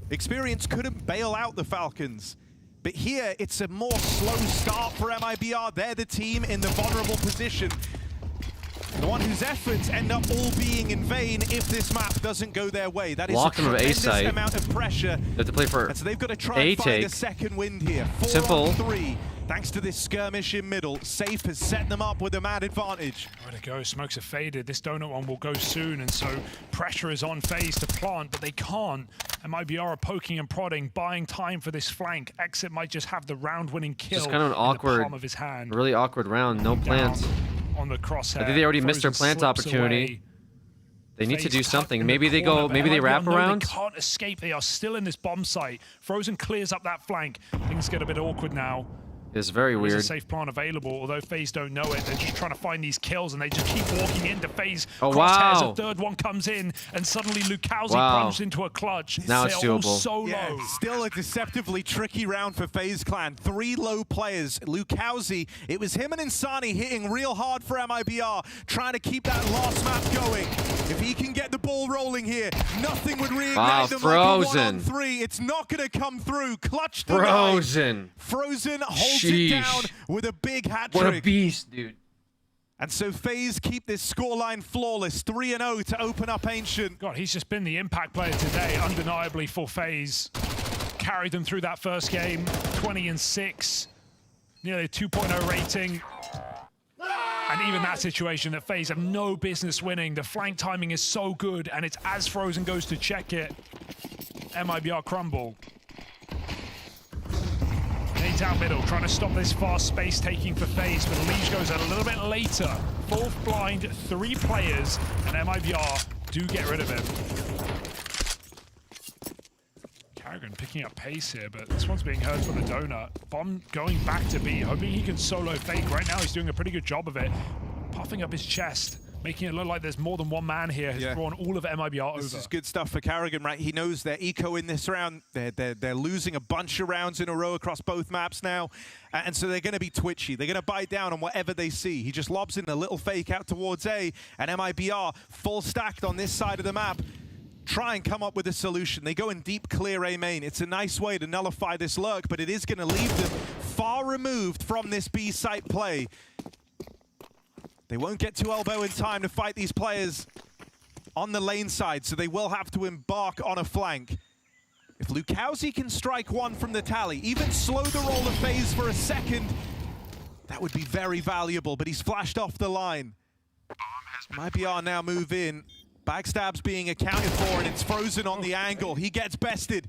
Experience couldn't bail out the Falcons. But here, it's a more slow start for MIBR. They're the team in the vulnerable position. The one whose efforts end up all being in vain if this map doesn't go their way. That is a tremendous amount of pressure. They have to play for and so they've got to try and find a second wind here. 4 Simple. on 3. Thanks to this skirmish in middle, Safe has set them up with a mad advantage. Where to go? Smokes have faded. This donut one will go soon, and so pressure is on FaZe to plant, but they can't. MIBR are poking and prodding, buying time for this flank. Exit might just have the round-winning kill Just kind of an in the awkward, palm of his hand. really awkward round. No plants. On the crosshair. I think they already missed their Frozen plant slips opportunity. away. They need to FaZe do tucked something. in the Maybe they corner, go. but Maybe they MIBR wrap know around. They can't escape. They are still in this bomb site. Frozen clears up that flank. Things get a bit awkward now. It's very There is weird. a safe plant available, although FaZe don't know it. They're just trying to find these kills, and they just keep walking into FaZe. Oh, crosshairs. wow. A third one comes in, and suddenly Lukowski Wow. plunged into a clutch. Now it's They're all doable. so Yeah, low. still a deceptively tricky round for FaZe Clan. 3 low players. Lukowski, it was him and Insani hitting real hard for MIBR, trying to keep that last map going. If he can get the ball rolling here, nothing would reignite Wow, them Frozen. like a 1-on-3. It's not going to come through. Clutch the Frozen. Frozen holds Sheesh. it down with a big hat What trick. a beast, dude. And so FaZe keep this scoreline flawless, 3-0 to open up Ancient. God, he's just been the impact player today, undeniably for FaZe. Carried them through that first game, 20-6, nearly a 2.0 rating. And even that situation that FaZe have no business winning. The flank timing is so good, and it's as Frozen goes to check it. MIBR crumble. Nades out middle, trying to stop this fast space taking for FaZe, but Elige goes a little bit later. Fourth blind, 3 players, and MIBR do get rid of him. Carrigan picking up pace here, but this one's being heard from the donut. Bomb going back to B, hoping he can solo fake. Right now he's doing a pretty good job of it. Puffing up his chest, making it look like there's more than one man here. Has drawn all of MIBR over. This is good stuff for Carrigan, right? He knows they're eco in this round. They're losing a bunch of rounds in a row across both maps now. And so they're going to be twitchy. They're going to bite down on whatever they see. He just lobs in a little fake out towards A, and MIBR full stacked on this side of the map. Try and come up with a solution. They go in deep clear A main. It's a nice way to nullify this lurk, but it is going to leave them far removed from this B site play. They won't get to elbow in time to fight these players on the lane side, so they will have to embark on a flank. If Lukowski can strike one from the tally, even slow the roll of FaZe for a second, that would be very valuable, but he's flashed off the line. MIBR now move in. Backstab's being accounted for, and it's Frozen on the angle. He gets bested.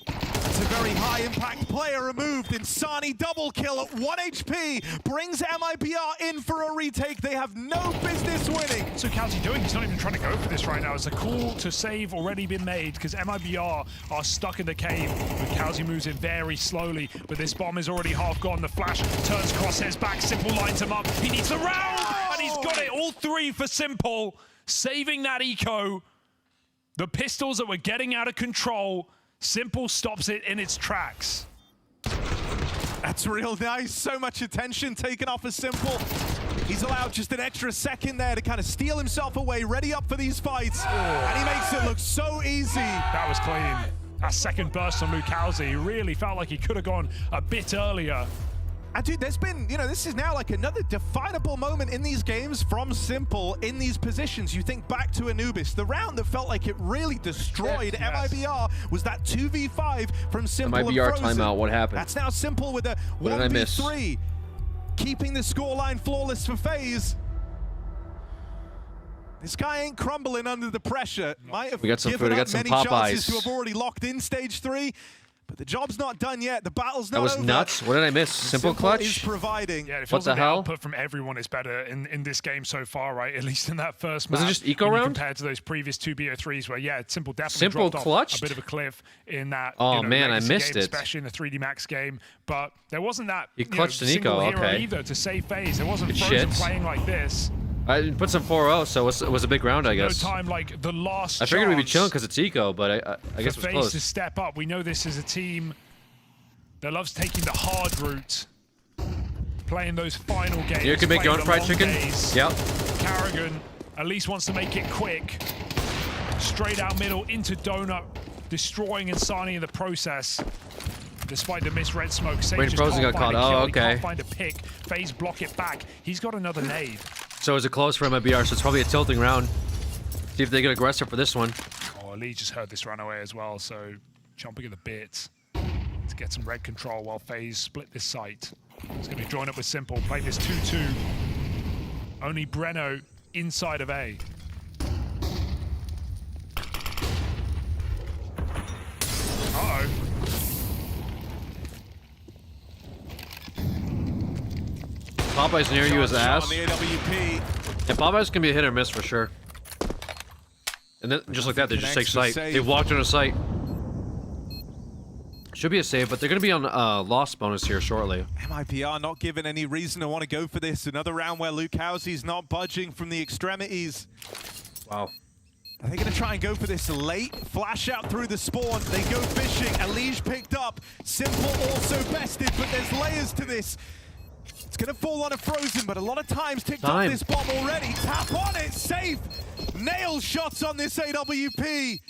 It's a very high-impact player removed. Insani double kill at 1 HP brings MIBR in for a retake. They have no business winning. So how's he doing? He's not even trying to go for this right now. It's a call to save already been made because MIBR are stuck in the cave. Lukowski moves in very slowly, but this bomb is already half gone. The flash turns crosshairs back. Simple lines him up. He needs the round, and he's got it. All three for Simple, saving that eco. The pistols that were getting out of control. Simple stops it in its tracks. That's real nice. So much attention taken off of Simple. He's allowed just an extra second there to kind of steal himself away, ready up for these fights. And he makes it look so easy. That was clean. That second burst on Lukowski, he really felt like he could have gone a bit earlier. And dude, there's been, this is now like another definable moment in these games from Simple in these positions. You think back to Anubis, the round that felt like it really destroyed MIBR was that 2v5 from Simple MIBR and Frozen. timeout, what happened? That's now Simple with a What did I miss? 1v3, keeping the scoreline flawless for FaZe. This guy ain't crumbling under the pressure. Might have We got some given food, we got up some many Popeyes. chances to have already locked in stage 3. But the job's not done yet. The battle's not That was over. nuts. What did I miss? Simple clutch? is providing. Yeah, it What feels the like hell? output from everyone is better in this game so far, right? At least in that first Was map. it just eco when you round? compared to those previous 2 BO3s where, yeah, Simple definitely Simple dropped clutched? off a bit of a cliff in that Oh, man, I legacy missed game, it. especially in the 3D Max game. But there wasn't that You clutched an single eco, hero okay. either to save FaZe. There wasn't Good Frozen shit. playing like this. I put some 4-0, so it was a big round, I guess. No time like the last I figured we'd be chance chilling because it's eco, but I guess it was for FaZe close. to step up. We know this is a team that loves taking the hard route, playing those final games. You can make your own playing fried the long chicken? days. Yep. Carrigan at least wants to make it quick. Straight out middle into Donut, destroying Insani in the process. Despite the missed red smoke, Sage Wait, just Frozen can't got find caught. a kill. Oh, He can't okay. find a pick. FaZe block it back. He's got another nade. So is it close for MIBR, so it's probably a tilting round. See if they get aggressive for this one. Oh, Elige just heard this run away as well, so chomping at the bit to get some red control while FaZe split this site. It's going to be drawn up with Simple, play this 2-2. Only Breno inside of A. Uh-oh. Popeye's near you as ass. On the AWP. And Popeye's can be a hit or miss for sure. And then just like that, they just take Connects the sight. save. They walked on a sight. Should be a save, but they're going to be on loss bonus here shortly. MIBR not given any reason to want to go for this. Another round where Lukowski's not budging from the extremities. Wow. Are they going to try and go for this late? Flash out through the spawn. They go fishing. Elige picked up. Simple also bested, but there's layers to this. It's going to fall on a Frozen, but a lot of times ticked off this bomb already. Tap on it, safe. Nail shots on this AWP.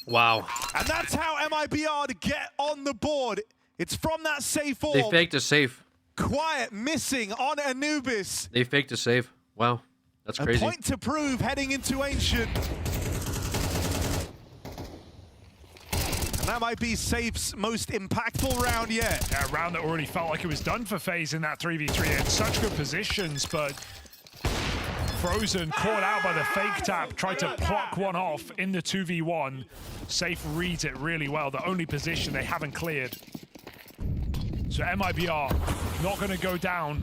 Wow. And that's how MIBR to get on the board. It's from that safe orb. They faked a save. Quiet missing on Anubis. They faked a save. Wow. That's crazy. A point to prove heading into Ancient. And that might be Safe's most impactful round yet. Yeah, a round that already felt like it was done for FaZe in that 3v3 in such good positions, but Frozen caught out by the fake tap, tried to pluck one off in the 2v1. Safe reads it really well, the only position they haven't cleared. So MIBR not going to go down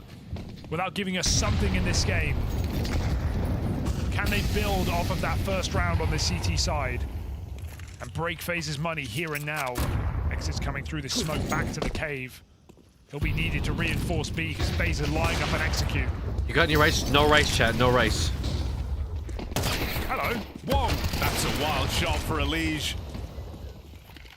without giving us something in this game. Can they build off of that first round on the CT side and break FaZe's money here and now? Exit's coming through the smoke back to the cave. He'll be needed to reinforce B because FaZe are lying up and execute. You got any rice? No rice, chat. No rice. Hello. Whoa, that's a wild shot for Elige.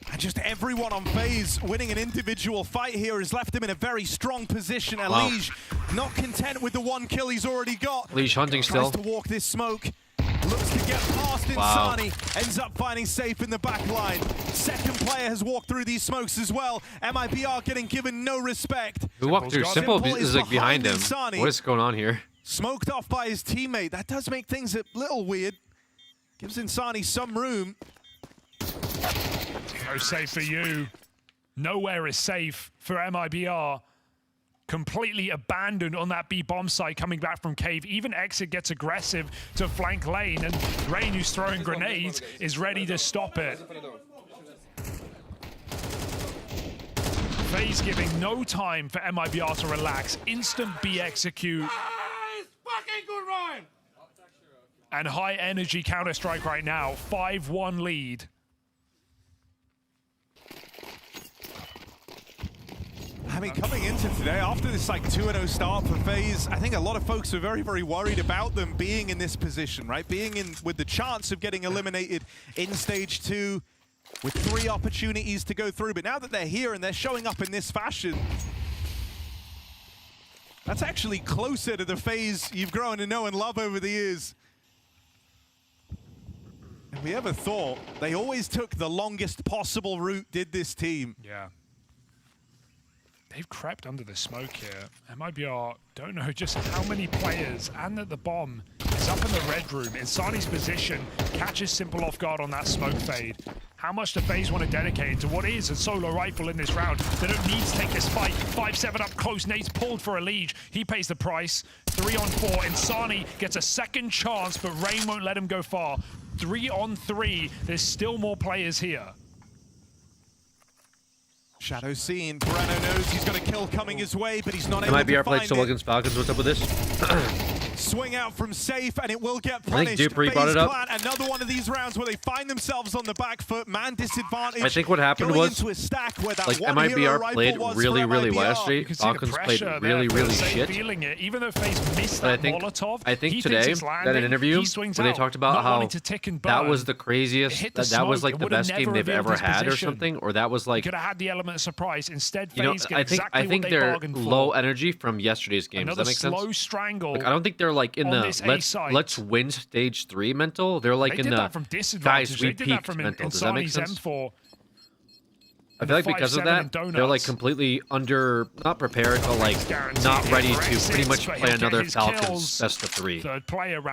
And just everyone on FaZe winning an individual fight here has left him in a very strong position. Wow. Elige not content with the 1 kill he's already got. Elige hunting still. Tries to walk this smoke. Looks to get past Insani. Ends up finding safe in the back line. Second player has walked through these smokes as well. MIBR getting given no respect. Who walked through? Simple is like behind him. Insani. What is going on here? Smoked off by his teammate. That does make things a little weird. Gives Insani some room. No safe for you. Nowhere is safe for MIBR. Completely abandoned on that B bomb site coming back from cave. Even Exit gets aggressive to flank lane, and Rain, who's throwing grenades, is ready to stop it. FaZe giving no time for MIBR to relax. Instant B execute. Fucking good, Ryan! And high energy Counter-Strike right now. 5-1 lead. I mean, coming into today, after this like 2-0 start for FaZe, I think a lot of folks are very, very worried about them being in this position, right? Being in with the chance of getting eliminated in stage 2 with 3 opportunities to go through. But now that they're here and they're showing up in this fashion, that's actually closer to the FaZe you've grown to know and love over the years. If we ever thought, they always took the longest possible route, did this team. Yeah. They've crept under the smoke here. MIBR don't know just how many players, and that the bomb is up in the red room. Insani's position catches Simple off guard on that smoke fade. How much do FaZe want to dedicate into what is a solo rifle in this round? They don't need to take this fight. 5-7 up close. Nate's pulled for Elige. He pays the price. 3-on-4. Insani gets a second chance, but Rain won't let him go far. 3-on-3. There's still more players here. Shadow seen. Breno knows he's got a kill coming his way, but he's not able to MIBR find played solo against Falcons. What's up with this? Swing out from safe, and it will get I think punished. Dupree brought it up. Clan, another one of these rounds where they find themselves on the back foot. Man disadvantage. I think what happened going was, into a stack where that like, one hero MIBR played rifle was really, for really well MIBR. yesterday. Falcons played really, really shit. It. Even though FaZe missed But that Molotov, I think he today, thinks it's landing, that interview, he swings when they out, talked about not how wanting to tick and that burn. was the craziest, It hit the that was smoke. like It the would've best game never they've revealed ever his had or position. something, or that was like, Could have had the element of surprise. Instead, you know, FaZe get I exactly think what they they're bargained for. low energy from yesterday's game. Does Another that make sense? slow strangle. Like, I don't think they're like in on the this A let's site. win stage 3 mental. They're like They in did the that from disadvantage. guys we They did that peaked from mental. Does that make Insani's sense? M4. I feel like because of that, they're like completely not prepared, but like not ready to pretty much play another Falcons best of 3.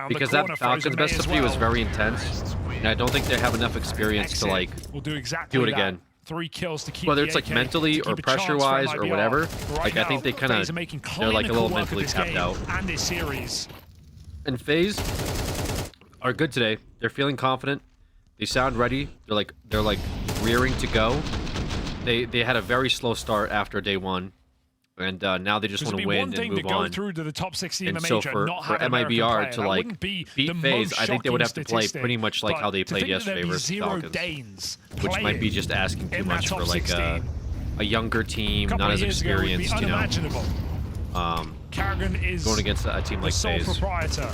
Because that Falcons best of 3 was very intense, and I don't think they have enough experience to like do it again. 3 kills to keep Whether the it's like AK, mentally to or keep a chance for pressure-wise or MIBR. whatever, Right like I now, think they kind FaZe are of making they're like a little clinical work of mentally this tapped game out. and this series. And FaZe are good today. They're feeling confident. They sound ready. They're like rearing to go. They had a very slow start after day 1, and now they just want to win and move on. Through to the top 16 And in the so major, for not have an MIBR American to player, like that wouldn't be beat the FaZe, most I think they would have to play shocking pretty much like statistic, how they but to played think that yesterday there'd be versus 0 Falcons, Danes which might be just asking too much for like a younger team, not as experienced, you know. Kerrigan is going against a team like sole FaZe. proprietor.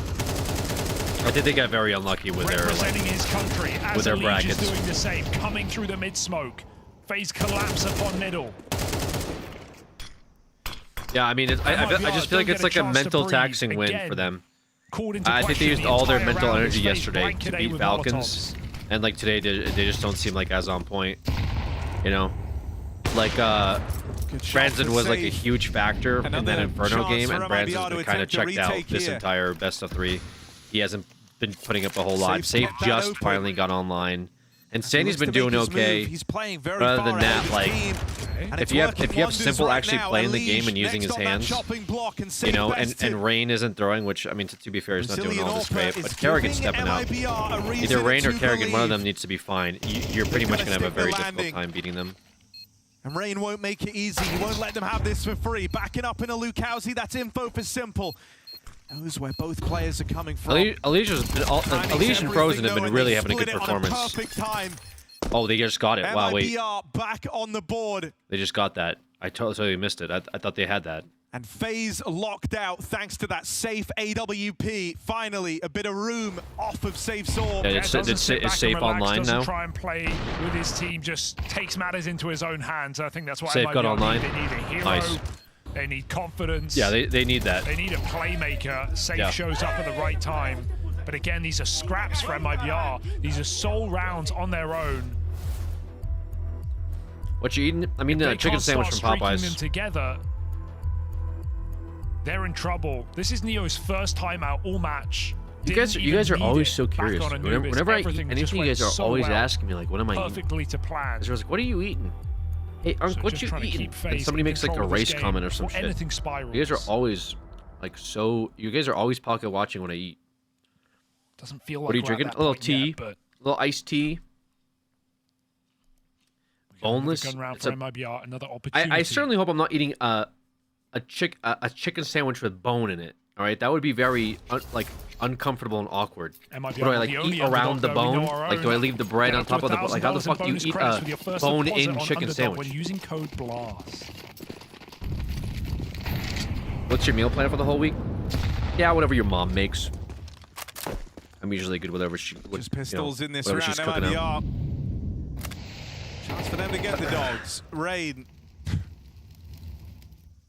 I think they got very unlucky with their Representing his country, as with their Elige brackets. is doing the same, coming through the mid smoke. FaZe collapse upon middle. Yeah, I mean, I just feel like it's like a mental taxing win for them. I think they used all their mental energy yesterday to beat Falcons, and like today they just don't seem like as on point. You know, like Branson was like a huge factor in that Inferno game, and Branson's been kind of checked out this entire best of 3. He hasn't been putting up a whole lot. Safe just finally got online, and Sandy's been doing okay. But other than that, like, if you have Simple actually playing the game and using his hands, you know, and Rain isn't throwing, which I mean to be fair, he's not doing all this great, but Kerrigan's stepping up. Either Rain or Kerrigan, one of them needs to be fine. You're pretty much gonna have a very difficult time beating them. And Rain won't make it easy. He won't let them have this for free. Backing up in a Lukowski. That's info for Simple. Knows where both players are coming from. Elige and Frozen have been really having a good performance. Perfect time. Oh, they just got it. Wow, wait. MIBR back on the board. They just got that. I totally missed it. I thought they had that. And FaZe locked out thanks to that safe AWP. Finally, a bit of room off of Safe Sword. Yeah, it's safe online now. Try and play with his team, just takes matters into his own hands. I think that's why Safe got online. They need a hero. Nice. They need confidence. Yeah, they need that. They need a playmaker. Safe shows up at the right time. But again, these are scraps for MIBR. These are sole rounds on their own. What you eating? I mean, the chicken sandwich from Popeyes. Them together, they're in trouble. This is Neo's first time out all match. You guys are always so curious. Whenever I eat anything, you guys are always asking me, like, what am I eating? Perfectly to plan. I was like, what are you eating? Hey, what you eating? And somebody makes like a race comment or some shit. You guys are always like you guys are always pocket watching when I eat. Doesn't feel like what are you drinking? A little tea, a little iced tea. Boneless. Another opportunity. I certainly hope I'm not eating a chicken sandwich with bone in it. All right, that would be very uncomfortable and awkward. What do I like eat around the bone? Like, do I leave the bread on top of the bone? Like, how the fuck do you eat a bone-in chicken sandwich? Using code BLAST. What's your meal plan for the whole week? Yeah, whatever your mom makes. I'm usually good with whatever she. Just pistols in this round. MIBR. Chance for them to get the dogs. Rain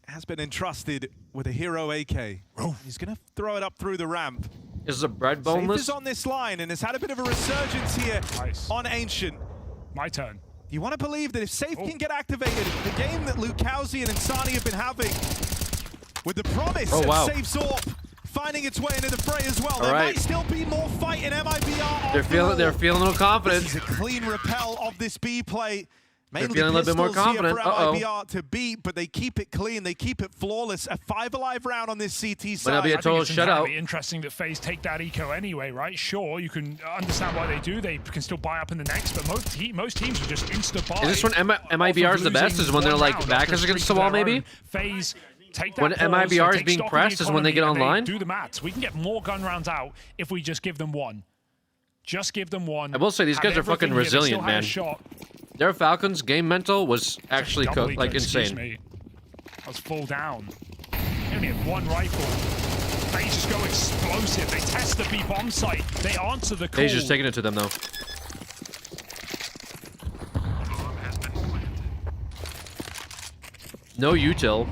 has been entrusted with a hero AK. He's going to throw it up through the ramp. Is the bread boneless? Safe is on this line and has had a bit of a resurgence here on Ancient. My turn. You want to believe that if Safe can get activated, the game that Lukowski and Insani have been having, with the promise of Safe's AWP finding its way into the fray as well, there might still be more fight in MIBR. They're feeling a little confident. This is a clean repel of this B play. They're feeling a little bit more confident. For MIBR to beat, but they keep it clean. They keep it flawless. A 5 alive round on this CT side. Might not be a total shutout. It's interesting that FaZe take that eco anyway, right? Sure, you can understand why they do. They can still buy up in the next, but most teams are just insta-buy. Is this when MIBR is the best? Is when they're like backers against the wall, maybe? FaZe take that when MIBR is being pressed is when they get online? Do the maths. We can get more gun rounds out if we just give them one. Just give them one. I will say, these guys are fucking resilient, man. Their Falcons game mental was actually like insane. I was full down. They only had one rifle. They just go explosive. They test the B bomb site. They answer the call. He's just taking it to them though. No util.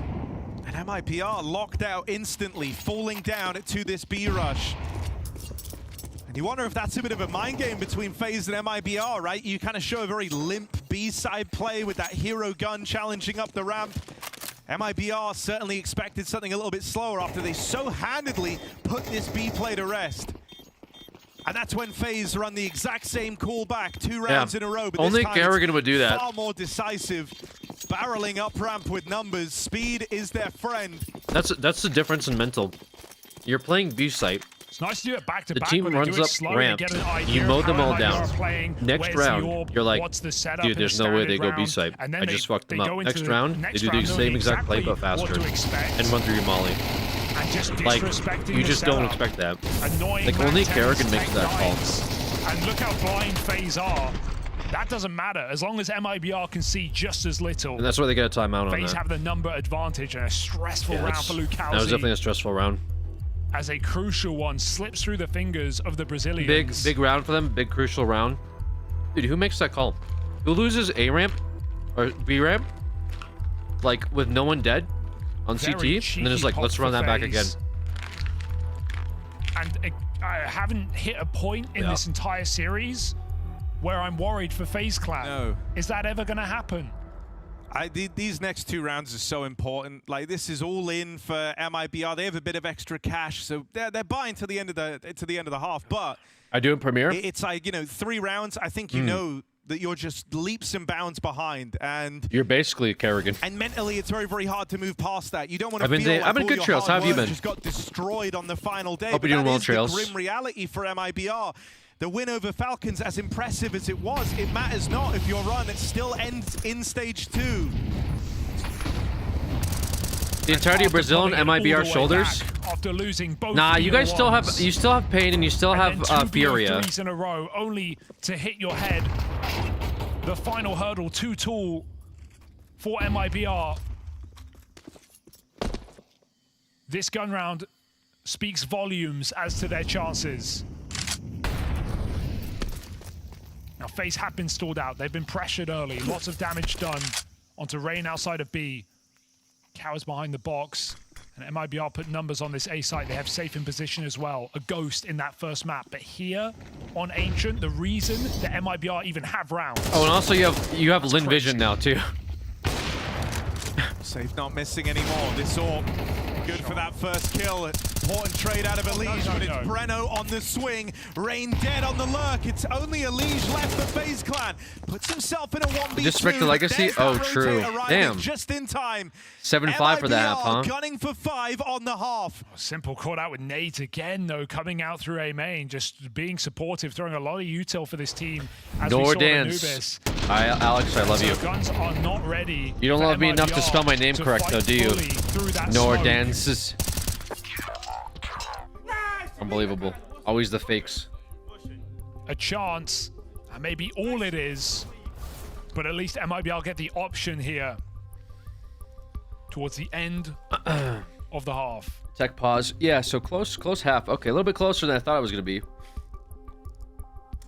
And MIBR locked out instantly, falling down to this B rush. And you wonder if that's a bit of a mind game between FaZe and MIBR, right? You kind of show a very limp B-side play with that hero gun challenging up the ramp. MIBR certainly expected something a little bit slower after they so handedly put this B play to rest. And that's when FaZe run the exact same callback 2 rounds in a row. But only Kerrigan would do that. Far more decisive. Barreling up ramp with numbers. Speed is their friend. That's the difference in mental. You're playing B-site. It's nice to do it back to back. The team runs up ramp. You mow them all down. Next round, you're like, dude, there's no way they go B-side. I just fucked them up. Next round, they do the same exact play but faster and run through your molly. Like, you just don't expect that. Like, only Kerrigan makes that call. And look how blind FaZe are. That doesn't matter, as long as MIBR can see just as little. And that's why they get a timeout on that. FaZe have the number advantage and a stressful round for Lukowski. That was definitely a stressful round. As a crucial one slips through the fingers of the Brazilians. Big round for them, big crucial round. Dude, who makes that call? Who loses A ramp or B ramp? Like with no one dead on CT, and then it's like, let's run that back again. And I haven't hit a point in this entire series where I'm worried for FaZe Clan. No. Is that ever going to happen? These next 2 rounds are so important. Like, this is all in for MIBR. They have a bit of extra cash, so they're buying to the end of the half. But I do in Premiere. It's like, you know, 3 rounds. I think you know that you're just leaps and bounds behind, and you're basically Kerrigan. And mentally, it's very, very hard to move past that. You don't want to feel like I've been good, Trails. How have you been? Just got destroyed on the final day. Hope you're doing well, Trails. The grim reality for MIBR. The win over Falcons, as impressive as it was, it matters not if your run still ends in stage 2. The entirety of Brazil and MIBR shoulders. After losing both Nah, you guys still have pain and you still have Furia. In a row, only to hit your head. The final hurdle too tall for MIBR. This gun round speaks volumes as to their chances. Now, FaZe have been stalled out. They've been pressured early. Lots of damage done onto Rain outside of B. Cowers behind the box. And MIBR put numbers on this A site. They have safe in position as well. A ghost in that first map. But here on Ancient, the reason that MIBR even have rounds. Oh, and also you have Lin Vision now too. Safe not missing anymore. This all good for that first kill. Important trade out of Elige, but it's Breno on the swing. Rain dead on the lurk. It's only Elige left for FaZe Clan. Puts himself in a 1v2. Disrespect the legacy? Oh, true. Damn. Just in time. 7-5 for that half, huh? Gunning for 5 on the half. Simple caught out with Nate again, though, coming out through A main, just being supportive, throwing a lot of util for this team. As Nor we saw dance. Alex, I love you. Guns are not ready. You don't love me enough to spell my name correct, though, do you? Nor dances. Unbelievable. Always the fakes. A chance, and maybe all it is, but at least MIBR get the option here towards the end of the half. Tech pause. Yeah, so close half. Okay, a little bit closer than I thought it was going to be.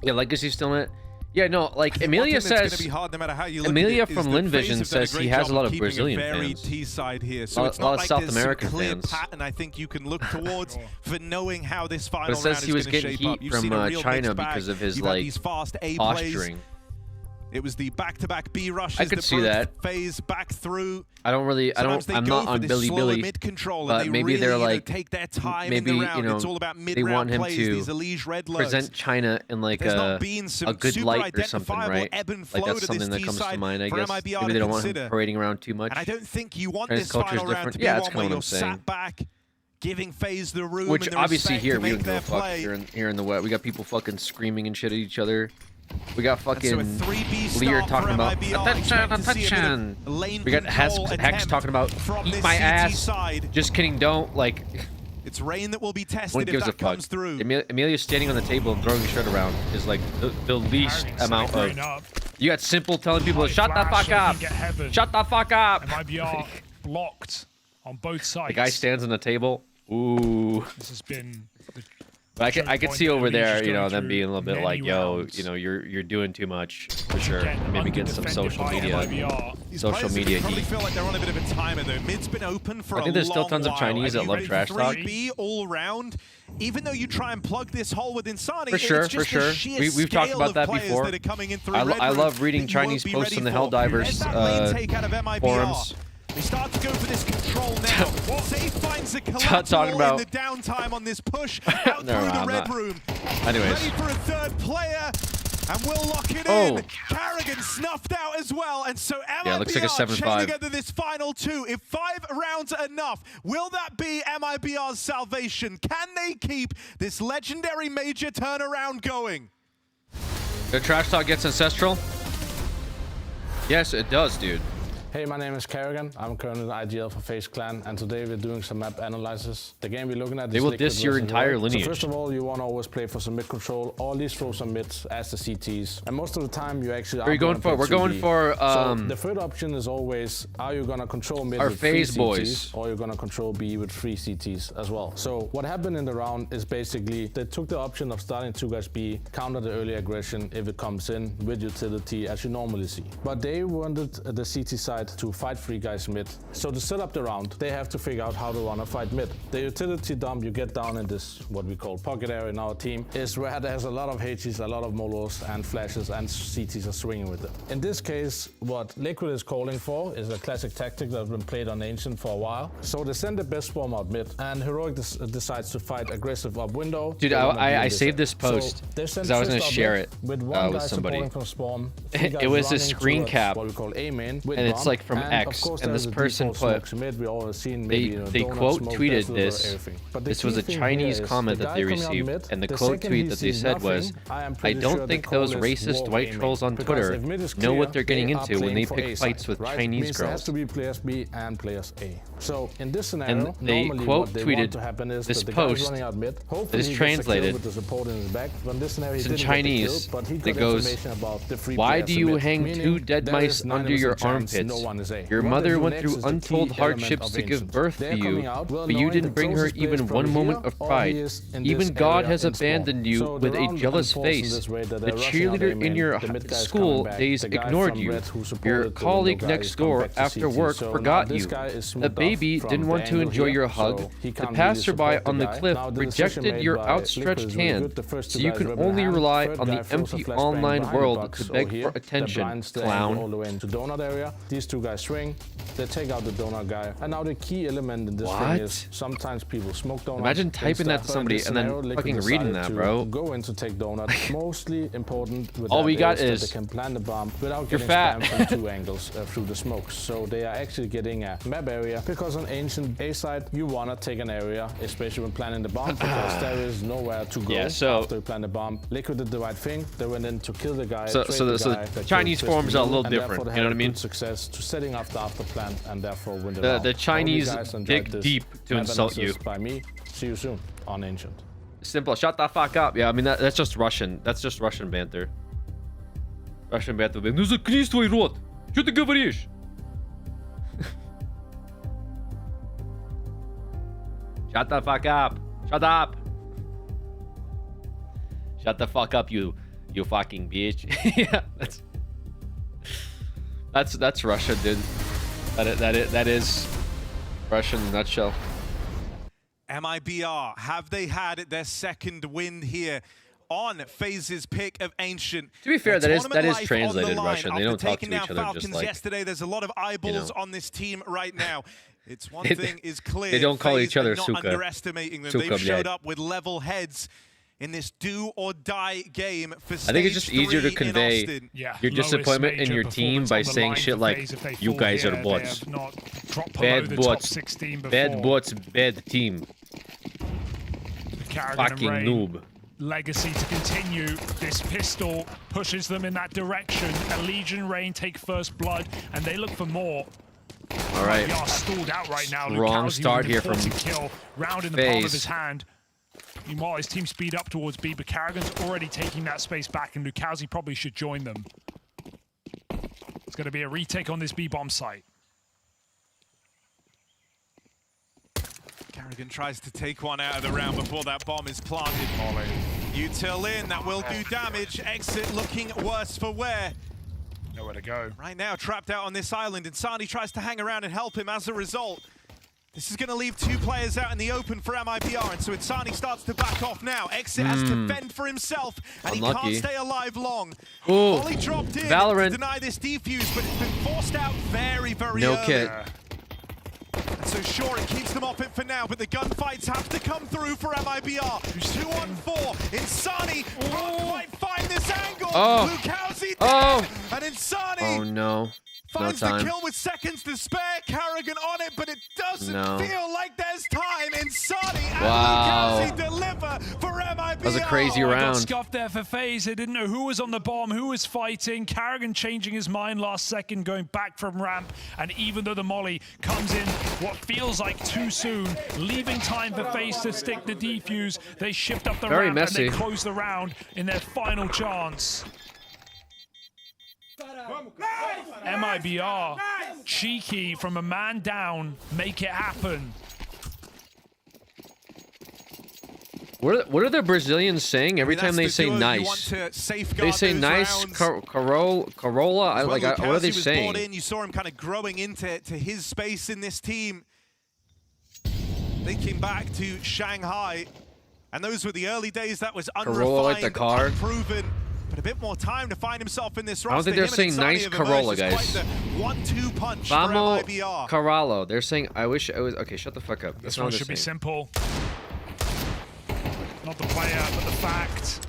Yeah, Legacy's still in it. Yeah, no, like Emilia says, Emilia from Lin Vision says he has a lot of Brazilian fans. T-side here, so a lot of South American fans. Pattern I think you can look towards for knowing how this final but it says he was getting heat from China because of his like posturing. It was the back-to-back B rushes. I could see that. FaZe back through. I'm not on Billy, but maybe they're like, maybe you know, they want him to present China in like a good light or something, right? Like that's something that comes to mind, I guess. Maybe they don't want him parading around too much. And I don't think you want China's this culture is final round different. to be Yeah, that's one kind where of what you're I'm saying. sat back, giving FaZe the room. Which and the obviously respect here to we make don't give a their fuck. play. Here in the wet, we got people fucking screaming and shit at each other. We got fucking so a 3B Lear start talking for about attention. We got Hex talking about eat my ass. Side. Just kidding, don't like. It's Rain that will be One tested if gives a that fuck. comes through. Amelia standing on the table and throwing shit around is like the least amount of. You got Simple telling people to shut the fuck up. Shut the fuck up. MIBR blocked on both sides. The guy stands on the table. Ooh. This has been. But I could see over there, you know, them being a little bit like, yo, you know, you're doing too much for sure. Maybe get some social media. Social media probably heat. feel like they're on a bit of a timer though. Mid's been open for I think there's still tons of Chinese that love trash talk. 3B all round. Even though you try and plug this hole with Insani, For sure, it's just for sure. the sheer We've talked scale about of that players before. that are coming in through I Red love Room reading that you won't Chinese be posts ready in the for. Helldivers There's that lane take out of MIBR. forums. They start to go for this control now. Safe finds a collateral Talking about- in the downtime on this push out No, through the I'm Red not. Room. Anyways. Ready for a third player. And we'll lock it Oh. in. Carrigan snuffed out as well. And so Yeah, it looks like a MIBR 7-5. chain together this final two. If 5 rounds are enough, will that be MIBR's salvation? Can they keep this legendary major turnaround going? The trash talk gets ancestral? Yes, it does, dude. Hey, my name is Carrigan. I'm currently the IGL for FaZe Clan, and today we're doing some map analysis. The game we're looking at They is will Liquid diss your versus entire Heroic. lineage. So first of all, you want to always play for some mid control, or at least throw some mids as the CTs. And most of the time, you actually Are you going for? We're going for. So the third option is always: are you gonna control mid our with 3 FaZe CTs, boys. or you're gonna control B with 3 CTs as well? So what happened in the round is basically they took the option of starting 2 guys B, counter the early aggression if it comes in with utility as you normally see. But they wanted the CT side to fight 3 guys mid. So to set up the round, they have to figure out how to run a fight mid. The utility dump you get down in this, what we call pocket area in our team, is where there's a lot of HGs, a lot of molos and flashes, and CTs are swinging with them. In this case, what Liquid is calling for is a classic tactic that's been played on Ancient for a while. So they send the best swarm out mid, and Heroic decides to fight aggressive up window. Dude, I saved this post because I was going to share it with one guy with somebody. supporting from spawn. It was a screen cap, what we call A main, with and it's bomb. like from X, and this person put, they quote tweeted this. This was a Chinese comment that they received, and the quote tweet that they said was, "I don't think those racist white trolls on Twitter know what they're getting into when they pick fights with Chinese girls." And they quote tweeted this post that is translated. It's in Chinese. It goes, "Why do you hang 2 dead mice under your armpits? Your mother went through untold hardships to give birth to you, but you didn't bring her even one moment of pride. Even God has abandoned you with a jealous face. The cheerleader in your school days ignored you. Your colleague next door after work forgot you. The baby didn't want to enjoy your hug. The passerby on the cliff rejected your outstretched hand, so you can only rely on the empty online world to beg for attention, clown." All the way into donut area. These 2 guys swing. They take out the donut guy. And now the key element in this thing is sometimes people smoke donuts. Imagine typing that to somebody and then fucking reading that, bro. Go in to take donuts. Mostly important with all we got is is that they can plant the bomb without you're getting fat. spammed from 2 angles through the smokes. So they are actually getting a map area, because on Ancient A side you wanna take an area, especially when planting the bomb, because there is nowhere to go after you plant the bomb. Liquid did the right thing. They went in to kill the guy. So the Chinese forums are a little different. You know what I mean? Success to setting up the after plan and therefore win the Chinese dig deep to insult you. By me. See you soon on Ancient. Simple. Shut the fuck up. Yeah, I mean that's just Russian. That's just Russian banter. Russian banter. Ну заткнись твой рот. Что ты говоришь? Shut the fuck up. Shut up. Shut the fuck up, you fucking bitch. Yeah, that's Russia, dude. That is Russia in a nutshell. MIBR, have they had their second win here on FaZe's pick of Ancient? To be fair, that is translated Russian. They don't talk to each other Falcons just like yesterday. There's a lot of eyeballs on this team right now. It's one thing is clear. They don't call each other not suka. Underestimating them. They've showed up with level heads in this do or die game for I think it's just easier to convey your disappointment in your team by saying shit like, "You guys are bots. Bad bots. Bad bots, bad team. Fucking noob." Legacy to continue. This pistol pushes them in that direction. Elige and Rain take first blood, and they look for more. All right. They are stalled out right now. Wrong start here from kill. Round in the palm of his hand. Meanwhile, his team speed up towards B, but Karrigan's already taking that space back, and Lucauzi probably should join them. It's going to be a retake on this B-bomb site. Karrigan tries to take one out of the round before that bomb is planted. Util in, that will do damage. Exit looking worse for wear. Nowhere to go. Right now, trapped out on this island, and Sani tries to hang around and help him as a result. This is going to leave 2 players out in the open for MIBR, and so Insani starts to back off now. Exit has to fend for himself, and Unlucky. he can't stay alive long. Ooh, Volley dropped in Valorant. to deny this defuse, but it's been forced out very, very No early. kit. And so sure, it keeps them off it for now, but the gunfights have to come through for MIBR. 2-on-4, Insani can't quite find this angle. Lucauzi dead, and Insani Oh no. finds No the time. kill with seconds to spare. Karrigan on it, but it doesn't feel like there's time. Insani and Lucauzi deliver for MIBR. That was a crazy Got round. scuffed there for FaZe. They didn't know who was on the bomb, who was fighting. Karrigan changing his mind last second, going back from ramp. And even though the molly comes in what feels like too soon, leaving time for FaZe to stick the defuse, they shift up the Very ramp messy. and they close the round in their final chance. MIBR, cheeky from a man down, make it happen. What are the Brazilians saying every time they say nice? They say nice, Corolla. What are they saying? You saw him kind of growing into his space in this team. They came back to Shanghai, and those were the early days. That was Corolla like the car. unproven. But a bit more time to find himself in this roster. I don't think they're saying nice Corolla, guys. 1-2 punch for Vamos MIBR. Carallo. They're saying, I wish I was... Okay, shut the fuck up. This one should be simple. Not the player, but the fact.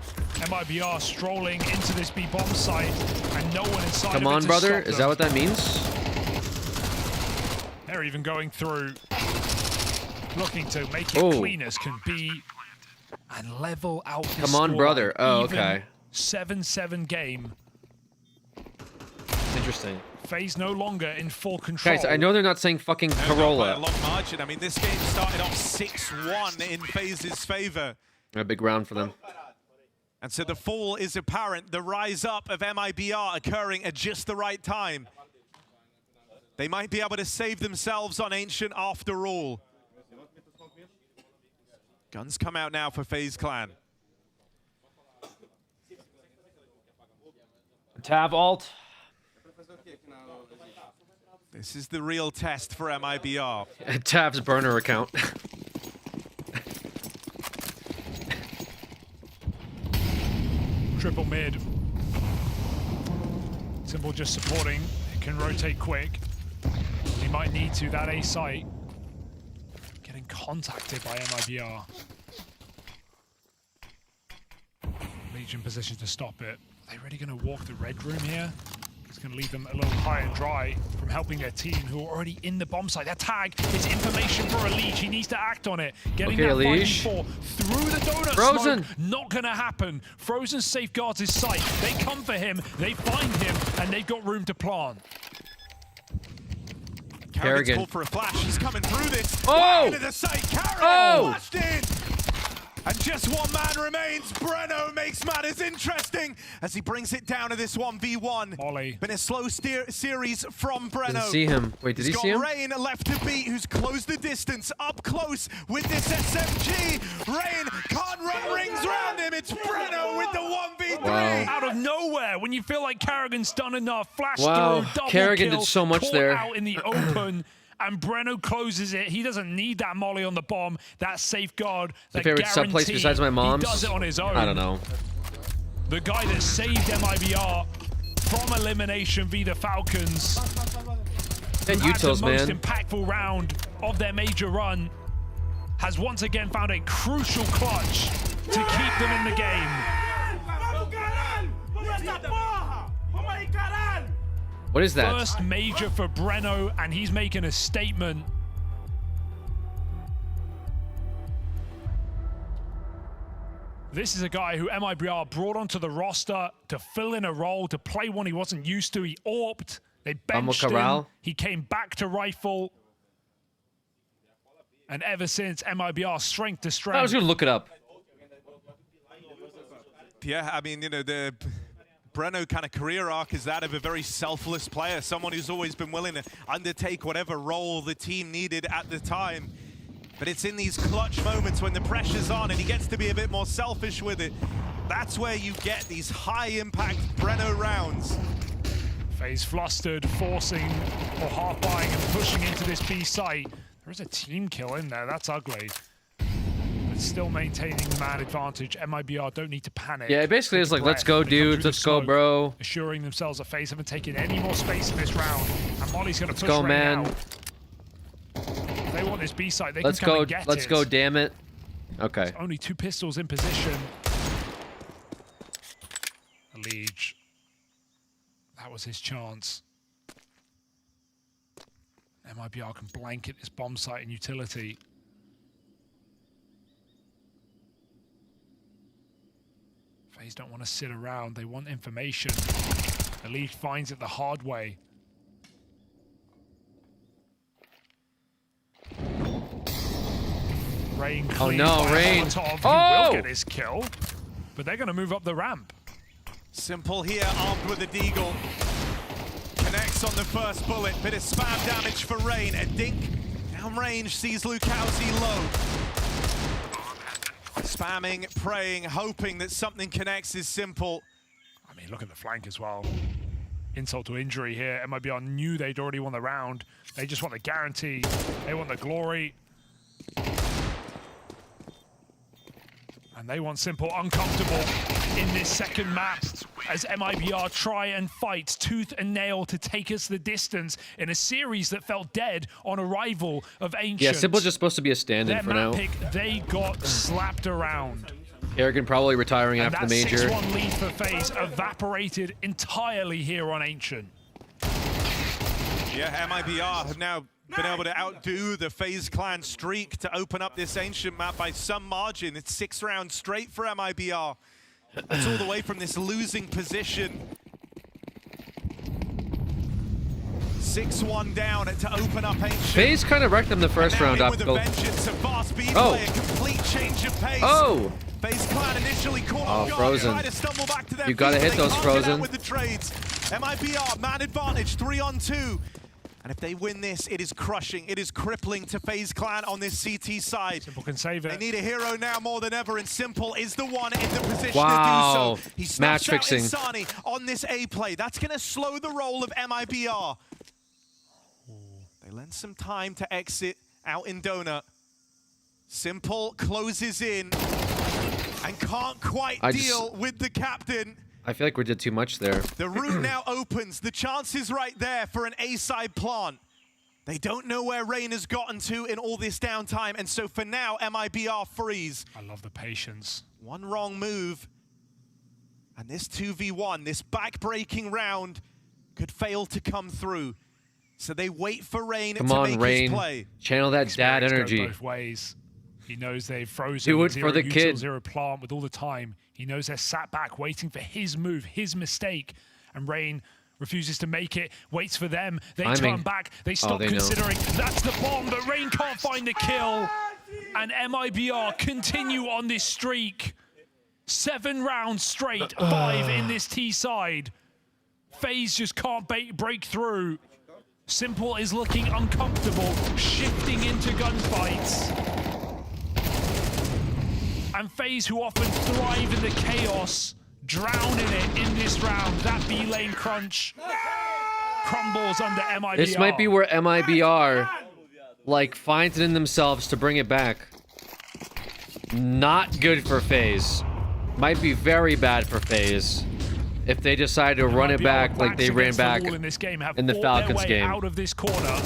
MIBR strolling into this B-bomb site, and no one inside Come of it on, to brother. stop Is them. that what that means? They're even going through, looking to make it clean as can be and level out the Come on, score. brother. Oh, Even okay. 7-7 game. Interesting. FaZe no longer in full control. Guys, I know they're not saying fucking By a Corolla. long margin. I mean, this game started off 6-1 in FaZe's favor. A big round for them. And so the fall is apparent. The rise up of MIBR occurring at just the right time. They might be able to save themselves on Ancient after all. Guns come out now for FaZe Clan. Tab alt. This is the real test for MIBR. Tab's burner account. Triple mid. Simple just supporting. It can rotate quick. He might need to. That A site. Getting contacted by MIBR. Elige in position to stop it. Are they really going to walk the red room here? It's going to leave them a little high and dry from helping their team who are already in the bomb site. Their tag is information for Elige. He needs to act on it. Getting that Elige. 5v4 through the donut Frozen. smoke. Not going to happen. Frozen safeguards his site. They come for him. They find him. And they've got room to plant. Carrigan's called for a flash. He's coming through this. Oh! Into the site. Carrigan flashed in. And just one man remains. Breno makes matters interesting as he brings it down to this 1v1. Ollie. Been a slow series from Breno. Didn't see him. Wait, did he see him? Rain left to beat, who's closed the distance up close with this SMG. Rain can't run rings around him. It's Breno with the 1v3. Wow. Out of nowhere, when you feel like Carrigan's done enough, flash Wow. through, double Kerrigan kill, did so much caught there. out in the open. And Breno closes it. He doesn't need that molly on the bomb, that safeguard, that Favorite sub place guarantee. besides my mom's? He does it on his own. I don't know. The guy that saved MIBR from elimination via the Falcons. That who had the utils, most man. impactful round of their major run, has once again found a crucial clutch to keep them in the game. What is that? First major for Breno, and he's making a statement. This is a guy who MIBR brought onto the roster to fill in a role, to play one he wasn't used to. He AWP'd, they benched him, he came back to Rifle. And ever since, MIBR strength to strength. I was gonna look it up. Yeah, I mean, you know, the Breno kind of career arc is that of a very selfless player, someone who's always been willing to undertake whatever role the team needed at the time. But it's in these clutch moments when the pressure's on and he gets to be a bit more selfish with it. That's where you get these high-impact Breno rounds. FaZe flustered, forcing or half-buying and pushing into this B site. There is a team kill in there, that's ugly. But still maintaining the man advantage. MIBR don't need to panic. Yeah, it basically is like, let's go, dudes, let's go, bro. Assuring themselves that FaZe haven't taken any more space in this round. And Molly's gonna push go, Rain man. out. If they want this B site, they Let's can come go, and get let's it. go, damn it. Okay. There's only 2 pistols in position. Elige. That was his chance. MIBR can blanket this bomb site in utility. FaZe don't want to sit around, they want information. Elige finds it the hard way. Rain Oh clean no, by Rain. Molotov. Oh! He will get his kill, but they're going to move up the ramp. Simple here, armed with a deagle. Connects on the first bullet, bit of spam damage for Rain. A dink downrange sees Lukowski low. Spamming, praying, hoping that something connects is Simple. I mean, look at the flank as well. Insult to injury here. MIBR knew they'd already won the round. They just want the guarantee. They want the glory. And they want Simple uncomfortable in this second map as MIBR try and fight tooth and nail to take us the distance in a series that felt dead on arrival of Ancient. Yeah, Simple's just supposed to be a stand-in Their for map now. pick, they got slapped around. Kerrigan probably retiring And after that the major. 6-1 lead for FaZe evaporated entirely here on Ancient. Yeah, MIBR have now been able to outdo the FaZe Clan streak to open up this Ancient map by some margin. It's 6 rounds straight for MIBR. It's all the way from this losing position. 6-1 down to open up Ancient. FaZe kind of wrecked them the first round up. Oh. Complete change of pace. Oh. FaZe Clan initially caught Oh, off guard, Frozen. tried to stumble back to their You gotta feet, hit but they those can't get out Frozen. with the trades. MIBR, man advantage, 3-on-2. And if they win this, it is crushing, it is crippling to FaZe Clan on this CT side. Simple can save it. They need a hero now more than ever, and Simple is the one in the position Wow. to do so. He Match snaps out fixing. Insani on this A play. That's gonna slow the roll of MIBR. They lend some time to exit out in Donut. Simple closes in and can't quite deal with the captain. I feel like we did too much there. The route now opens. The chance is right there for an A-side plant. They don't know where Rain has gotten to in all this downtime, and so for now, MIBR freeze. I love the patience. One wrong move, and this 2v1, this back-breaking round, could fail to come through. So they wait for Rain Come to on, make Rain. his play. Channel that dad Experience energy. go both ways. He knows they've frozen. Do it zero for the util, kid. Zero plant with all the time. He knows they're sat back waiting for his move, his mistake. And Rain refuses to make it, waits for them. They Timing. turn back. They stop they know. considering. That's the bomb, but Rain can't find the kill. And MIBR continue on this streak. 7 rounds straight, 5 in this T side. FaZe just can't break through. Simple is looking uncomfortable, shifting into gunfights. And FaZe, who often thrive in the chaos, drown in it in this round. That B lane crunch crumbles under MIBR. This might be where MIBR like finds it in themselves to bring it back. Not good for FaZe. Might be very bad for FaZe if they decide to run it back like they ran back in this game, have in the fought their Falcons way game. out of this corner.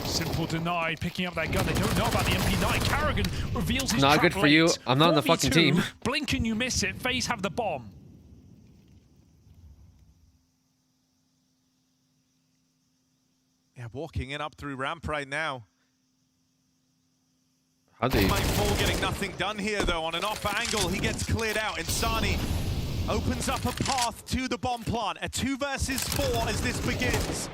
Simple denied, picking up that gun. They don't know about the MP9. Carrigan reveals his Not trap good for you. late. I'm not on the fucking 4v2. team. Blink and you miss it. FaZe have the bomb. Yeah, walking in up through ramp right now. How'd they? Mindful getting nothing done here though. On an off angle, he gets cleared out. Insani opens up a path to the bomb plant. A 2 versus 4 as this begins.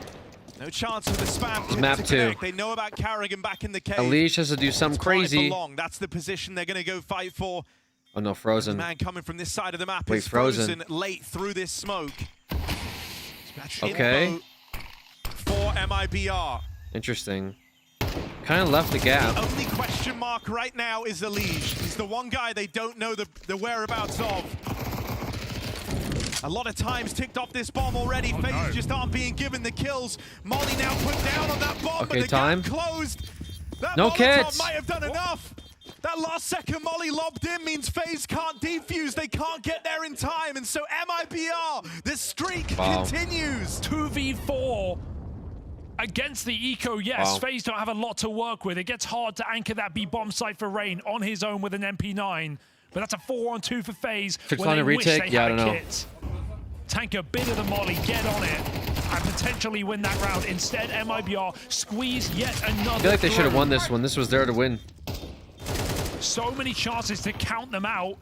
No chance for the spam to Map 2. connect. They know about Carrigan back in the cave. Elige has to do something crazy. That's the position they're going to go fight for. Oh no, Frozen. Man coming from this side of the map Wait, is Frozen. late through this smoke. Okay. Info for MIBR. Interesting. Kind of left the gap. The only question mark right now is Elige. He's the one guy they don't know the whereabouts of. A lot of times ticked off this bomb already. FaZe just aren't being given the kills. Molly now put down on that bomb, Okay, but the time. gap closed. That No Molotov kits. might have done enough. That last second Molly lobbed in means FaZe can't defuse. They can't get there in time, and so MIBR, the streak continues. 2v4 against the eco. Yes, Wow. FaZe don't have a lot to work with. It gets hard to anchor that B bomb site for Rain on his own with an MP9. But that's a 4-on-2 for FaZe. Fix where on they a wish retake? they Yeah, had I don't a know. kit. Tank a bit of the molly, get on it, and potentially win that round. Instead, MIBR squeeze yet another. I feel like they should have through. won this one. This was there to win. So many chances to count them out,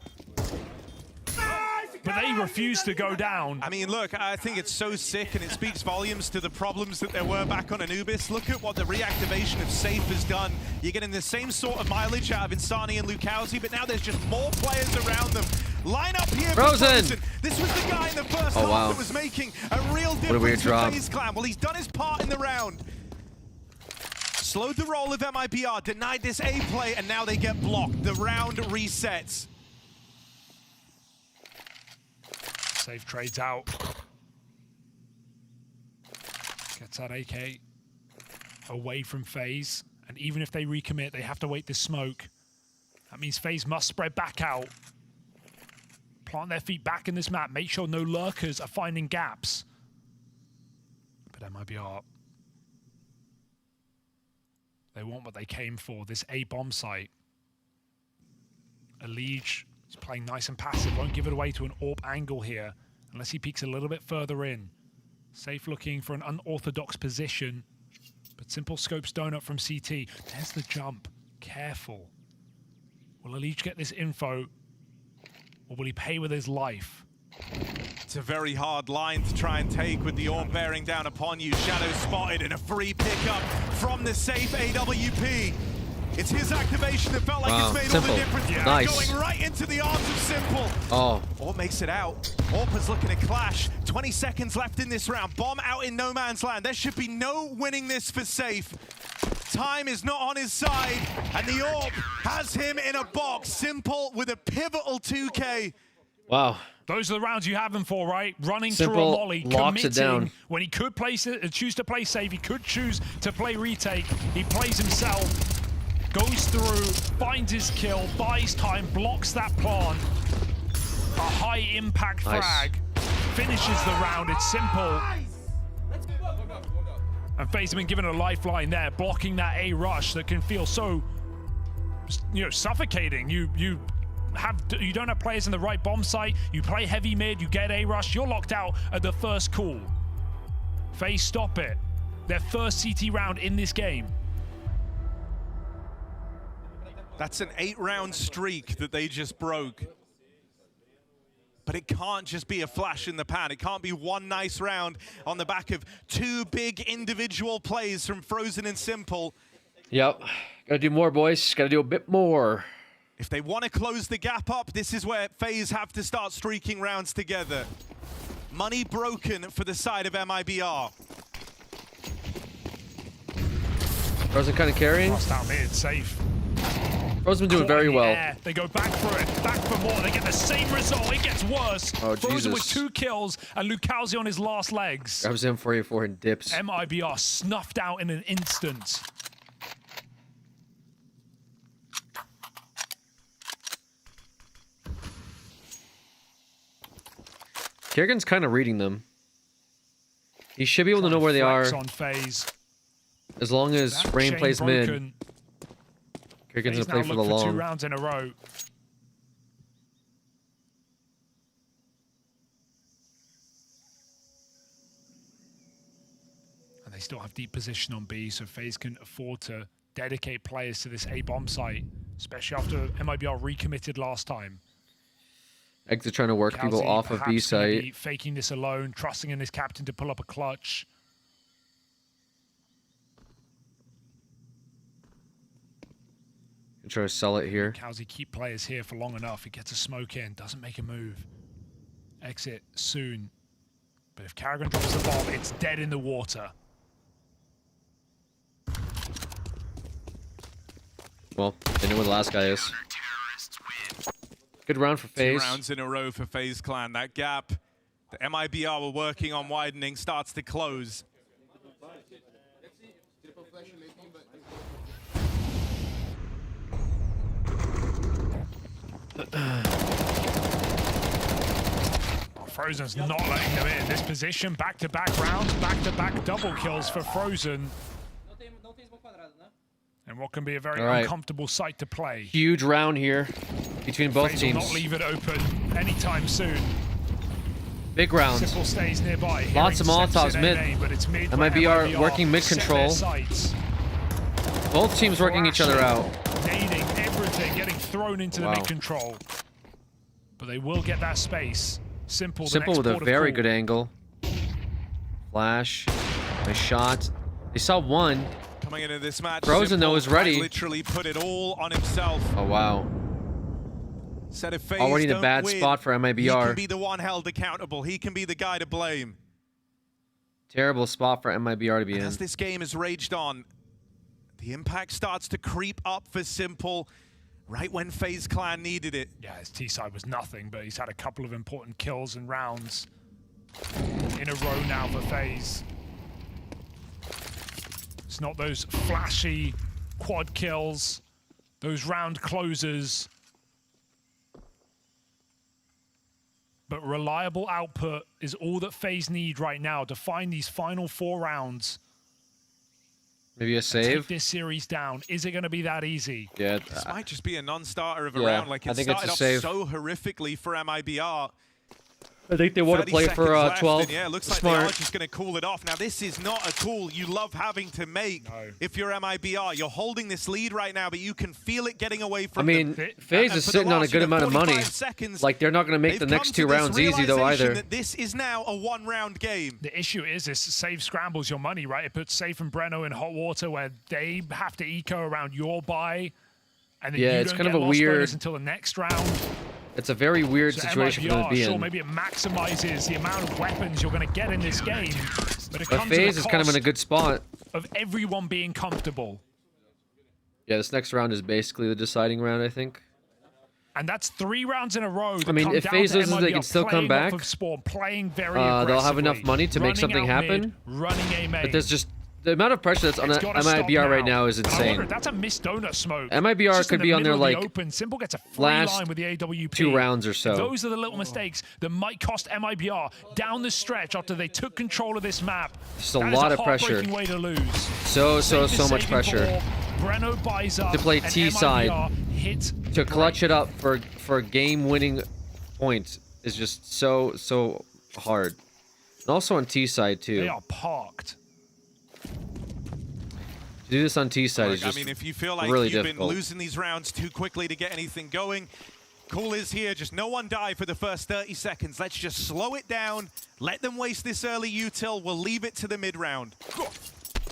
but they refuse to go down. I mean, look, I think it's so sick, and it speaks volumes to the problems that there were back on Anubis. Look at what the reactivation of Safe has done. You're getting the same sort of mileage out of Insani and Lukowski, but now there's just more players around them. Line up here for Frozen. This was the guy in the first Oh, half wow. that was making a real What a weird difference drop. for FaZe Clan. Well, he's done his part in the round. Slowed the roll of MIBR, denied this A play, and now they get blocked. The round resets. Safe trades out. Gets that AK away from FaZe. And even if they recommit, they have to wait this smoke. That means FaZe must spread back out. Plant their feet back in this map. Make sure no lurkers are finding gaps. But MIBR, they want what they came for, this A bomb site. Elige is playing nice and passive, won't give it away to an AWP angle here. unless he peeks a little bit further in. Safe looking for an unorthodox position, but Simple scopes donut from CT. There's the jump. Careful. Will Elige get this info, or will he pay with his life? It's a very hard line to try and take with the orb bearing down upon you. Shadow spotted and a free pickup from the safe AWP. It's his activation that felt like it's made all the difference. Yeah. Nice. Going right into the arms of Simple. Oh. Orb makes it out. Orpa's looking to clash. 20 seconds left in this round. Bomb out in no man's land. There should be no winning this for safe. Time is not on his side, and the orb has him in a box. Simple with a pivotal 2K. Wow. Those are the rounds you have him for, right? Running Simple through a molly, locks it down. committing. When he could choose to play safe, he could choose to play retake. He plays himself, goes through, finds his kill, buys time, blocks that plant. A high impact frag, finishes the round. It's Simple. And FaZe have been given a lifeline there, blocking that A rush that can feel so, suffocating. You don't have players in the right bomb site. You play heavy mid, you get A rush, you're locked out at the first call. FaZe stop it. Their first CT round in this game. That's an 8-round streak that they just broke. But it can't just be a flash in the pan. It can't be one nice round on the back of 2 big individual plays from Frozen and Simple. Yep. Gotta do more, boys. Gotta do a bit more. If they want to close the gap up, this is where FaZe have to start streaking rounds together. Money broken for the side of MIBR. Frozen kind of carrying. Lost out mid, safe. Frozen been doing very well. Yeah, they go back for it, back for more. They get the same result. It gets worse. Oh, Frozen Jesus. with 2 kills and Lucalzi on his last legs. Grabs him 484 and dips. MIBR snuffed out in an instant. Kerrigan's kind of reading them. He should be able to know where they are. On FaZe. As long as That Rain chain plays broken. mid. Kerrigan's FaZe gonna play now for the look 2 long. rounds in a row. And they still have deep position on B, so FaZe can afford to dedicate players to this A bomb site, especially after MIBR recommitted last time. Eggs are trying to work people Calzi off of B perhaps gonna site. be faking this alone, trusting in his captain to pull up a clutch. Try to sell it here. Calzi keep players here for long enough. He gets a smoke in, doesn't make a move. Exit soon. But if Karrigan drops the bomb, it's dead in the water. Well, they know where the last guy is. Good round for 2 FaZe. rounds in a row for FaZe Clan. That gap that MIBR were working on widening starts to close. Frozen's not letting them in. This position, back-to-back rounds, back-to-back double kills for Frozen. And what can be a very All right. uncomfortable sight to play. Huge round here between both FaZe will teams. not leave it open anytime soon. Big rounds. Simple stays nearby. Lots of Hearing Molotovs steps in mid. NA, but it's mid where MIBR working mid set their control. sights. Both teams working each other out. Nading everything, getting thrown into Wow. the mid control. But they will get that space. Simple, the Simple next with a port of very call. good angle. Flash. Nice shot. They saw one. Coming into this match, Frozen, though, is ready. Literally put it all on himself. Oh, wow. Said if FaZe Already in a don't bad win, spot for he MIBR. can be the one held accountable. He can be the guy to blame. Terrible spot for MIBR to be And in. as this game has raged on, the impact starts to creep up for Simple right when FaZe Clan needed it. Yeah, his T-side was nothing, but he's had a couple of important kills and rounds in a row now for FaZe. It's not those flashy quad kills, those round closers, but reliable output is all that FaZe need right now to find these final 4 rounds. Maybe a and save? take this series down. Is it going to be that easy? Yeah. This might just be a non-starter of a Yeah, round. Like I it think it's started a off save. so horrifically for MIBR. I think they want to play for 12. And yeah, it looks like Smart. they are just going to call it off. Now, this is not a call you love having to make if you're MIBR. You're holding this lead right now, but you can feel it getting away from them. FaZe is sitting on a good amount of money. Like, they're not going to make the next 2 rounds easy, though, either. That this is now a 1-round game. The issue is this Save scrambles your money, right? It puts Safe and Breno in hot water where they have to eco around your buy, and then you it's don't kind get of a loss weird bonus until the next round. It's a very weird So situation for them to MIBR, be sure, in. maybe it maximizes the amount of weapons you're going to get in this game, but it comes FaZe is kind of in a good spot. of everyone being comfortable. Yeah, this next round is basically the deciding round, I think. And that's 3 rounds in a row. I mean, if FaZe loses, they can still come back. Playing very they'll have enough aggressively, money to make something running out happen. mid, running A main. But there's just the amount of pressure that's on It's gotta stop MIBR right now. now is And I wonder, insane. that's a missed donut smoke. MIBR Just in could the be on their middle of the like open. Simple gets a free last line with the AWP. 2 rounds or so. Those are the little mistakes that might cost MIBR down the stretch after they took control of this map. Just a That is lot of pressure. heartbreaking way to lose. So Save is much saving pressure. ball. Breno buys up To play and T side, MIBR hits to clutch it up for game-winning points is just so hard. And also on T side too. They are parked. To do this on T side is Look, just I mean, if you feel like really you've difficult. been losing these rounds too quickly to get anything going, Cool is here. Just no one die for the first 30 seconds. Let's just slow it down. Let them waste this early util. We'll leave it to the mid round.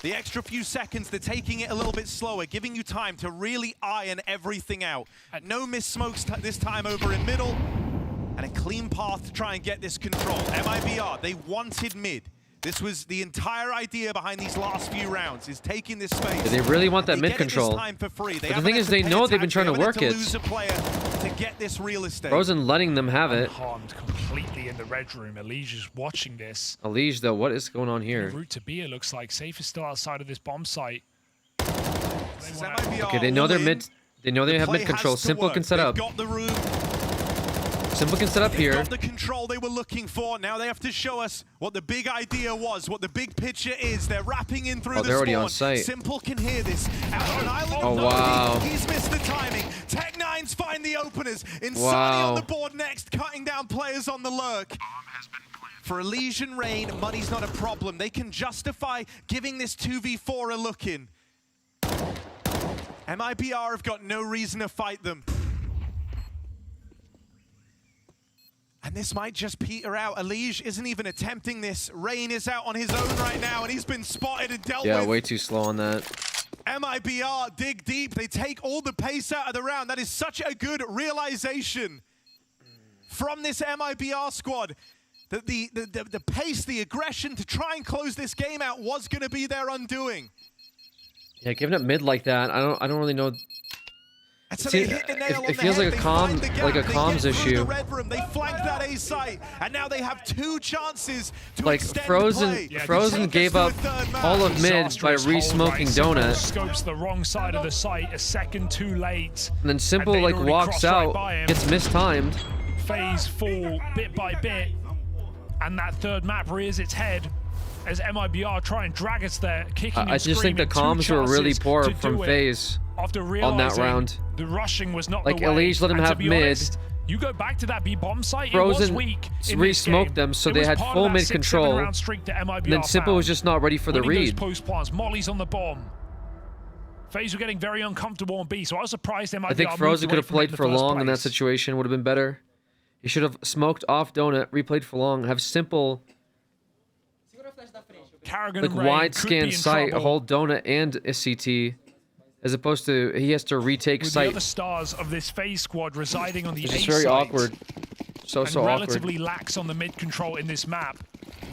The extra few seconds, they're taking it a little bit slower, giving you time to really iron everything out. No missed smokes this time over in middle, and a clean path to try and get this control. MIBR, they wanted mid. This was the entire idea behind these last few rounds, is taking this space. They really want that They mid get it this control. time for free. They But the haven't thing had is, to they pay know a they've been tax. trying to They haven't work had it. lose a player to get this real estate. Frozen letting them have it. Unharmed completely in the red room. Elige is watching this. Elige, though, what is going on here? Route to B, it looks like. Safe is still outside of this bomb site. Okay, they know they're mid. They know they have mid control. Simple can set up. Got the room. Simple can set up They've here. got the control they were looking for. Now they have to show us what the big idea was, what the big picture is. They're wrapping in through the They're already spawn. on site. Simple can hear this. Out on an island. Oh, No, wow. He's missed the timing. Tech9's find the openers. Insani Wow. on the board next, cutting down players on the lurk. For Elige and Rain, money's not a problem. They can justify giving this 2v4 a look in. MIBR have got no reason to fight them. And this might just peter out. Elige isn't even attempting this. Rain is out on his own right now, and he's been spotted and dealt Yeah, with. way too slow on that. MIBR dig deep. They take all the pace out of the round. That is such a good realization from this MIBR squad. That the pace, the aggression to try and close this game out was going to be their undoing. Yeah, giving up mid like that, I don't really know. So See, they hit the nail on it the feels head. like a They comm, find the gap. like a They comms get through issue. the red room. They flanked that A site, and now they have 2 chances to Like extend Frozen, the play. Frozen gave up all of mid by Disastrous hold, re-smoking right? Simple Donut, Scopes the wrong side of the site a second too late. and then Simple they'd like already walks crossed right out, by him. gets mistimed. Phase fall bit by bit, and that third map rears its head as MIBR try and drag us there, kicking and I just think the screaming. 2 comms were really chances poor to from do it. FaZe After on that realizing round. the rushing was not Like the way. Elige let him And to have be mid. honest, you go back to that B bomb site. it was Frozen weak in this re-smoked game. them, so It they was had part of full that mid 6-7 control. round streak that MIBR And then Simple was found. just not ready for the Winning those read. post plants, Molly's on the bomb. FaZe were getting very uncomfortable on B, so I was surprised MIBR I think moved Frozen away could have from it played in for the first long in that place. situation, would have been better. He should have smoked off Donut, replayed for long, have Simple Karrigan like and Rain wide could be scan in sight, trouble. hold Donut and a CT, as opposed to he has to retake With the sight. other stars of this FaZe squad residing on the It's A just very site awkward. So and awkward. relatively lax on the mid control in this map.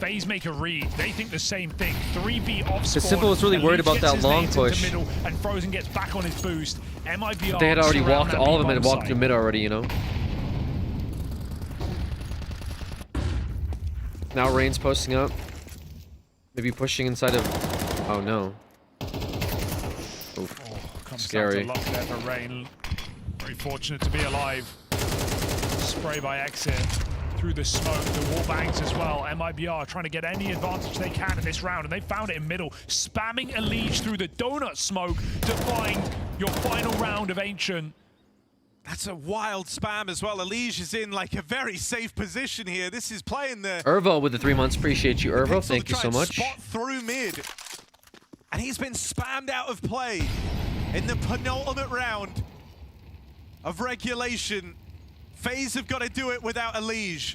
FaZe make a read. They think the same thing. 3B off spawn. Simple was really worried Elige about gets that his long nades into push. middle, and Frozen gets back on his boost. MIBR They had already surround walked, that all of them B had bomb walked to site. mid already, you know. Now Rain's posting up. Maybe pushing inside of... Oh no. Oof. Comes Scary. down to luck there for Rain. Very fortunate to be alive. Spray by exit through the smoke, the wall bangs as well. MIBR trying to get any advantage they can in this round, and they found it in middle, spamming Elige through the donut smoke to find your final round of Ancient. That's a wild spam as well. Elige is in like a very safe position here. This is playing the... Irvo with the 3 months. Appreciate you, Irvo. Thank you so much. Spot through mid. And he's been spammed out of play in the penultimate round of regulation. FaZe have got to do it without Elige.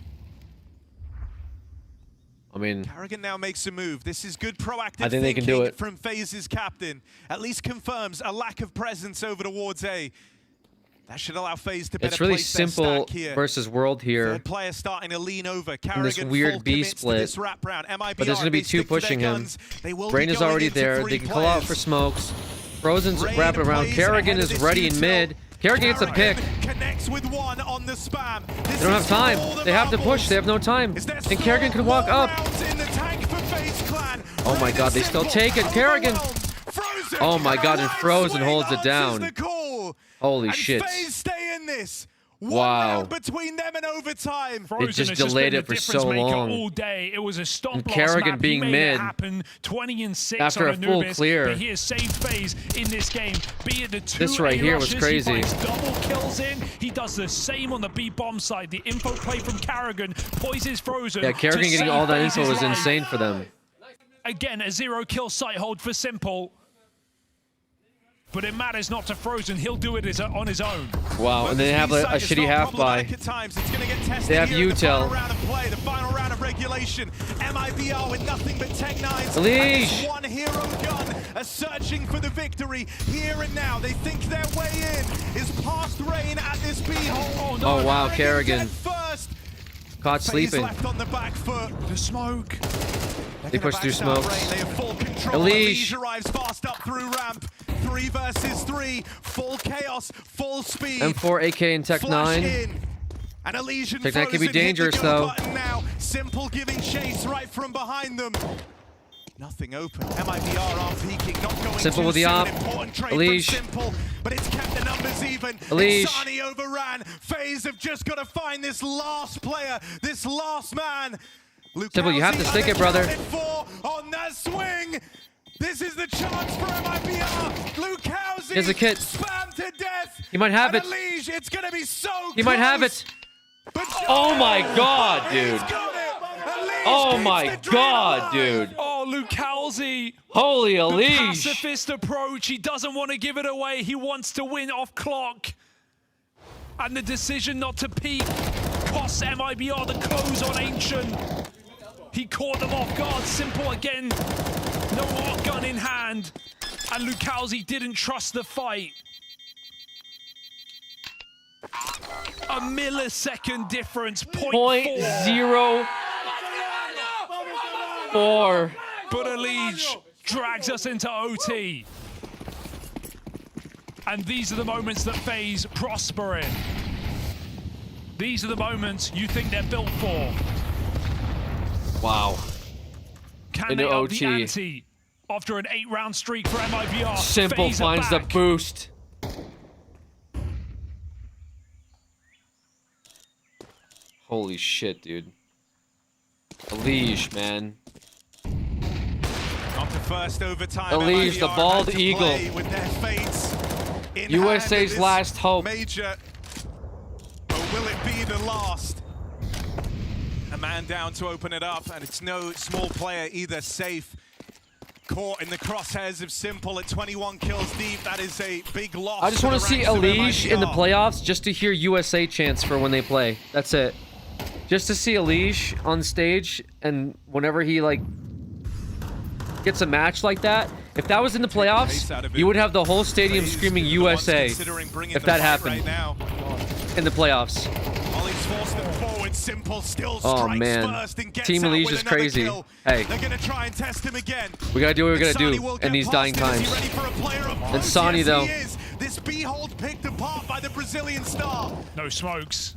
I mean, Karrigan now makes a move. This is good proactive I think they can do it from FaZe's captain. At least confirms a lack of presence over towards A. That should allow FaZe to better it's really place their simple stack here. versus World here. Third player starting to lean over. In this Karrigan weird B full split. this wrap round. But there's going to be two pushing him. Brain is already there. They can call out for smokes. Frozen's wrapping around. Karrigan is ready in mid. Karrigan gets a pick. Connects with one on the spam. They don't have time. They have to push. They have no time. And Karrigan can walk up. Oh my god, they still take it. Karrigan. Oh my god, and Frozen holds it down. Holy shit. Stay in this. Wow. Between them and overtime. It just delayed it for so long. All day. It was a stop and Karrigan being mid 20-6 after a full clear. But he has saved FaZe in this game. Be it the two this right here was crazy. He finds double kills in. He does the same on the B bomb side. The info play from Karrigan poises Frozen. Yeah, Karrigan getting all that info was insane for them. Again, a 0-kill site hold for Simple. But it matters not to Frozen. He'll do it on his own. Wow, and they have a shitty half buy. They have Utel. The final round of regulation. MIBR with nothing but Tech 9s. Elige. One hero gun are searching for the victory here and now. They think their way in is past Rain at this B-hole. Oh wow, Karrigan. Caught sleeping. Left on the back foot. The smoke. They push through smokes. They have full control. Elige arrives fast up through ramp. 3 versus 3. Full chaos, full speed. M4, AK, and Tech 9. And Elige and Tech 9 can be dangerous though. Now. Simple giving chase right from behind them. Nothing open. MIBR are peeking, not going Simple with the op. Elige. Simple, but it's kept the numbers even. Elige. Insani overran. FaZe have just got to find this last player, this last man. Simple, you have to stick it, brother. On that swing. This is the chance for MIBR. Lukowski. Here's a kit. Spam to death. He might have it. Elige, it's going to be so He might have it. Oh my god, dude. Oh my god, dude. Oh, Lukowski. Holy Elige. Pacifist approach. He doesn't want to give it away. He wants to win off clock. And the decision not to peek costs MIBR the close on Ancient. He caught them off guard. Simple again. No arc gun in hand. And Lukowski didn't trust the fight. A millisecond difference. 0.04. But Elige drags us into OT. And these are the moments that FaZe prosper in. These are the moments you think they're built for. Wow. Can they up the ante after an 8-round streak for MIBR? Simple FaZe finds the boost. Holy shit, dude. Elige, man. After first overtime, Elige, the bald eagle. With their fates in USA's last hope. Major. Or will it be the last? A man down to open it up, and it's no small player either. Safe. Caught in the crosshairs of Simple at 21 kills deep. That is a big loss. I just want to see Elige in the playoffs just to hear USA chants for when they play. That's it. Just to see Elige on stage, and whenever he like gets a match like that, if that was in the playoffs, you would have the whole stadium screaming USA if that happened in the playoffs. Simple still oh man, Team Elige is crazy. Kill. Hey, they're gonna try and test him again. We gotta do what we gotta do in these dying times. And Sonny though, this B-hold picked apart by the Brazilian star. No smokes.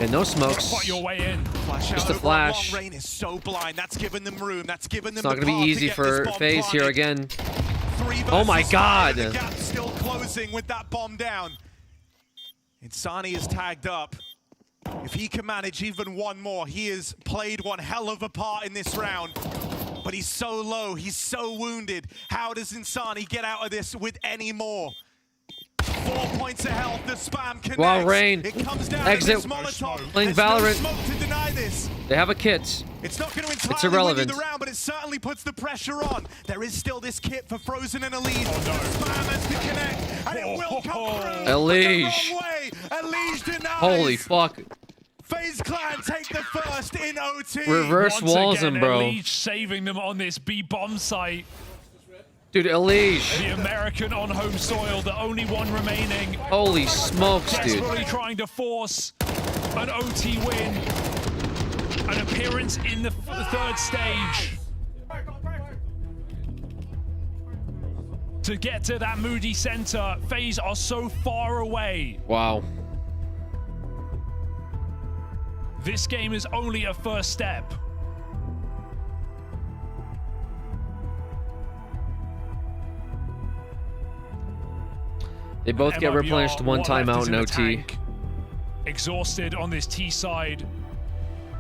And no smokes. Fight your way in. Just a flash. Rain is so blind. That's given them room. That's given them. It's not gonna be easy for FaZe here again. Oh my god. The gap's still closing with that bomb down. Insani is tagged up. If he can manage even one more, he has played one hell of a part in this round. But he's so low, he's so wounded. How does Insani get out of this with any more? 4 points of health. The spam connects. Wow, Rain. It comes down Exit. to this Molotov. Playing There's no Valorant. smoke to deny this. They have a kit. It's not going to It's entirely win irrelevant. you the round, but it certainly puts the pressure on. There is still this kit for Frozen and Elige. The spam has to connect, and it will come through. Elige. Elige denies. Holy fuck. FaZe Clan take the first in OT. Reverse walls him, bro. Elige saving them on this B bomb site. Dude, Elige. The American on home soil, the only one remaining. Holy smokes, dude. Desperately trying to force an OT win. An appearance in the third stage. To get to that Moody center, FaZe are so far away. Wow. This game is only a first step. They both get replenished one time out in OT. Exhausted on this T side.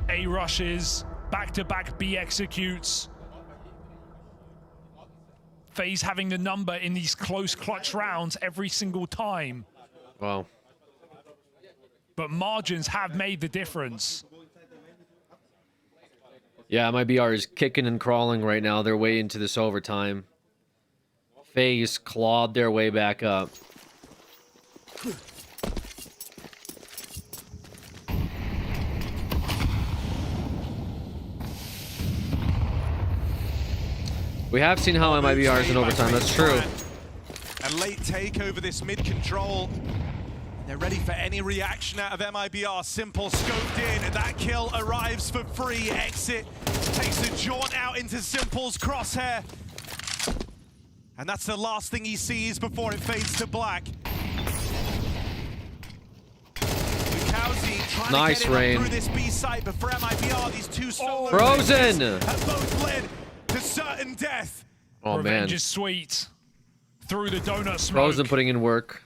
A rushes, back-to-back B executes. FaZe having the number in these close clutch rounds every single time. Wow. But margins have made the difference. Yeah, my BR is kicking and crawling right now. They're way into this overtime. FaZe clawed their way back up. We have seen how MIBR is in overtime, that's true. A late take over this mid control. They're ready for any reaction out of MIBR. Simple scoped in, and that kill arrives for free. Exit takes a jaunt out into Simple's crosshair. And that's the last thing he sees before it fades to black. Nice, Rain. Through this B site, but for MIBR, these two solo Frozen! have both led to certain death. Oh, man. Revenge is sweet. Through the donut smoke. Frozen putting in work.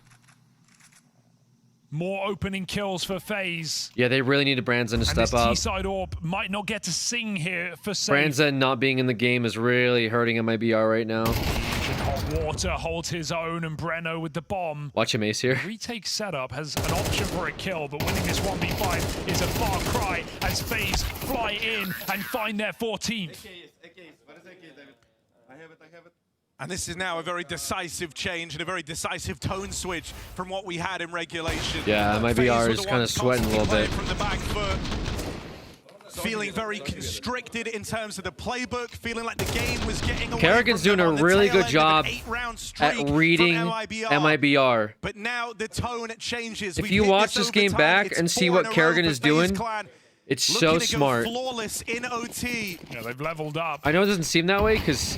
More opening kills for FaZe. Yeah, they really need Branson to step this up. T-side AWP might not get to sing here for safe. Branson not being in the game is really hurting MIBR right now. Hot Water holds his own, and Breno with the bomb. Watch him ace here. Retake setup has an option for a kill, but winning this 1v5 is a far cry as FaZe fly in and find their 14th. And this is now a very decisive change and a very decisive tone switch from what we had in regulation. Yeah, MIBR is kind of sweating a little bit. From the back foot. Feeling very constricted in terms of the playbook, feeling like the game was getting away. Kerrigan's doing a really good job at reading MIBR. But now the tone changes. If you watch this game back and see what Kerrigan is doing, it's so smart. Flawless in OT. Yeah, they've leveled up. I know it doesn't seem that way because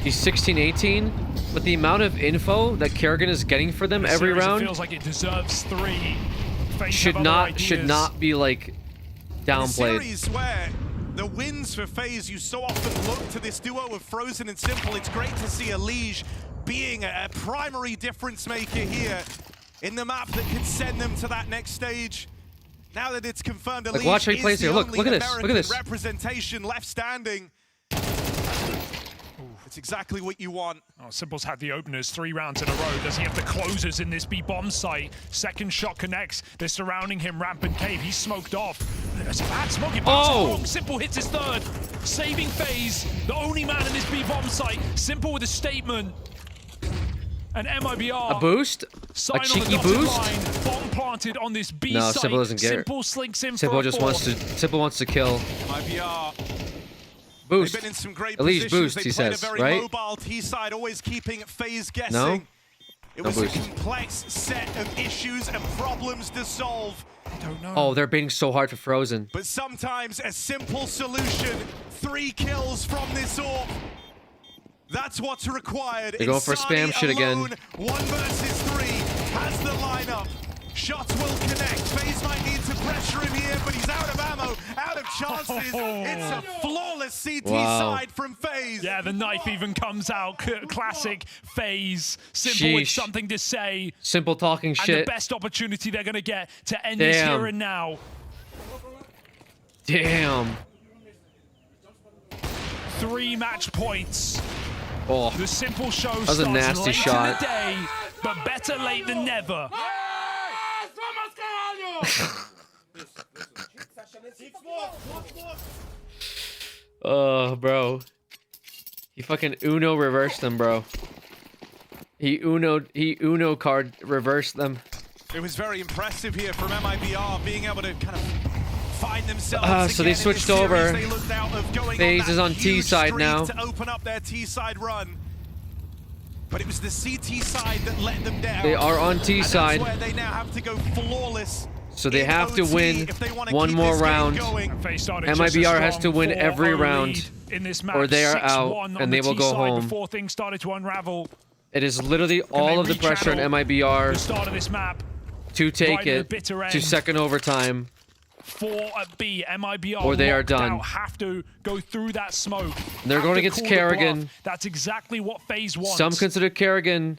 he's 16-18, but the amount of info that Kerrigan is getting for them every round feels like it deserves 3. should not be like downplayed. A series where the wins for FaZe, you so often look to this duo of Frozen and Simple. It's great to see Elige being a primary difference maker here in the map that could send them to that next stage. Now that it's confirmed, Elige watch how he plays is the here. Look only at this. Look at American this. representation left standing. It's exactly what you want. Oh, Simple's had the openers 3 rounds in a row. Does he have the closers in this B bomb site? Second shot connects. They're surrounding him. Rampant cave. He's smoked off. There's a bad smoke. It bounces wrong. Simple hits his third. Saving FaZe. The only man in this B bomb site. Simple with a statement. And MIBR. A boost? A cheeky boost? Line. Bomb planted on this B No, site. Simple doesn't get it. Simple slinks in Simple for just a wants to. Simple wants to kill. MIBR. Boost. They've been in some great Elige positions. boost, They he played says, a very right? mobile T-side, always keeping FaZe guessing. No? It No was boost. a complex set of issues and problems to solve. Don't know. Oh, they're baiting so hard for Frozen. But sometimes a simple solution, 3 kills from this AWP. That's what's required. They're going for spam shit again. 1 versus 3 has the lineup. Shots will connect. FaZe might need to pressure him here, but he's out of ammo, out of chances. It's a flawless CT side from FaZe. Yeah, the knife even comes out. Classic FaZe. Simple with Sheesh. something to say. Simple talking And shit. the best opportunity they're going to get to end this here and now. Damn. 3 match points. Oh, The Simple show that was a starts nasty late shot. in the day. but better late than never. Oh, bro. He fucking Uno reversed them, bro. He Uno card reversed them. It was very impressive here from MIBR being able to kind of find themselves. So they switched over. FaZe is on T side now. To open up their T side run. But it was the CT side that let them down. They are on T side. That's where they now have to go flawless. So they have to win one more round. MIBR has to win every round, or they are out, and they will go home. Before things started to unravel. It is literally all of the pressure on MIBR to take it to second overtime. 4 at B, MIBR or they are done. Have to go through that smoke. They're going against Kerrigan. That's exactly what FaZe wants. Some consider Kerrigan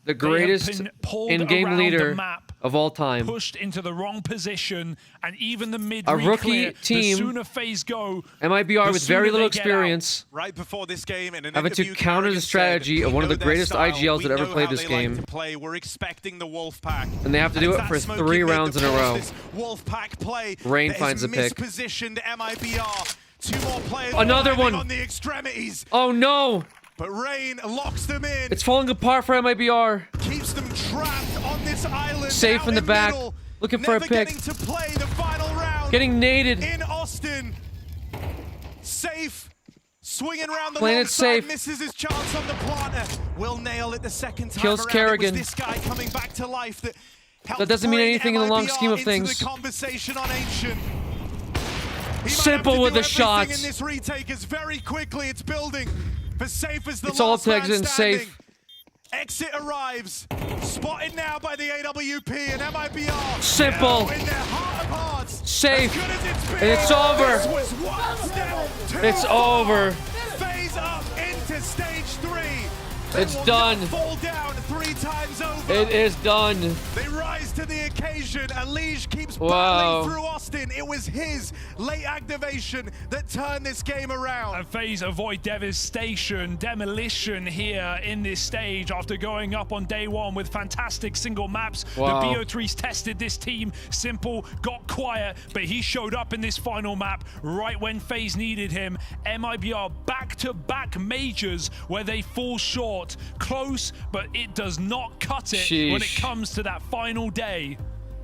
the greatest in-game leader of all time. Pushed into the wrong position, and even the mid a rookie team. The sooner FaZe go, MIBR with very little experience. Right before this game, in an having to counter the strategy of one of the greatest IGLs that ever played this game. We're expecting the Wolfpack, and they have to do it for 3 rounds in a row. Wolfpack play. Rain finds the pick. Mispositioned MIBR. 2 more players. Another one on the extremities. Oh no! But Rain locks them in. It's falling apart for MIBR. Keeps them trapped on this island. Safe in the back. Middle. Looking for a pick. Getting to play the final round. Getting naded. In Austin. Safe. Swinging around the playing long it safe. Side, misses his chance on the planter. Will nail it the second time Kills around. Kerrigan. It was this guy coming back to life that doesn't mean anything in the long scheme of things. The conversation on Ancient. Simple with the shots. In this retake is very quickly. It's building. For Safe as the it's all last man Texan Safe. Exit arrives. Spotted now by the AWP and MIBR. Simple. In their heart of hearts. Safe. And it's over. This was 1 step. It's over. FaZe up into stage 3. It's done. Fall down 3 times over. It is done. They rise to the occasion. Elige keeps battling through Austin. It was his late activation that turned this game around. And FaZe avoid devastation, demolition here in this stage after going up on day 1 with fantastic single maps. Wow. The BO3s tested this team. Simple got quiet, but he showed up in this final map right when FaZe needed him. MIBR back-to-back majors where they fall short. Close, but it does not cut it when it comes to that final day.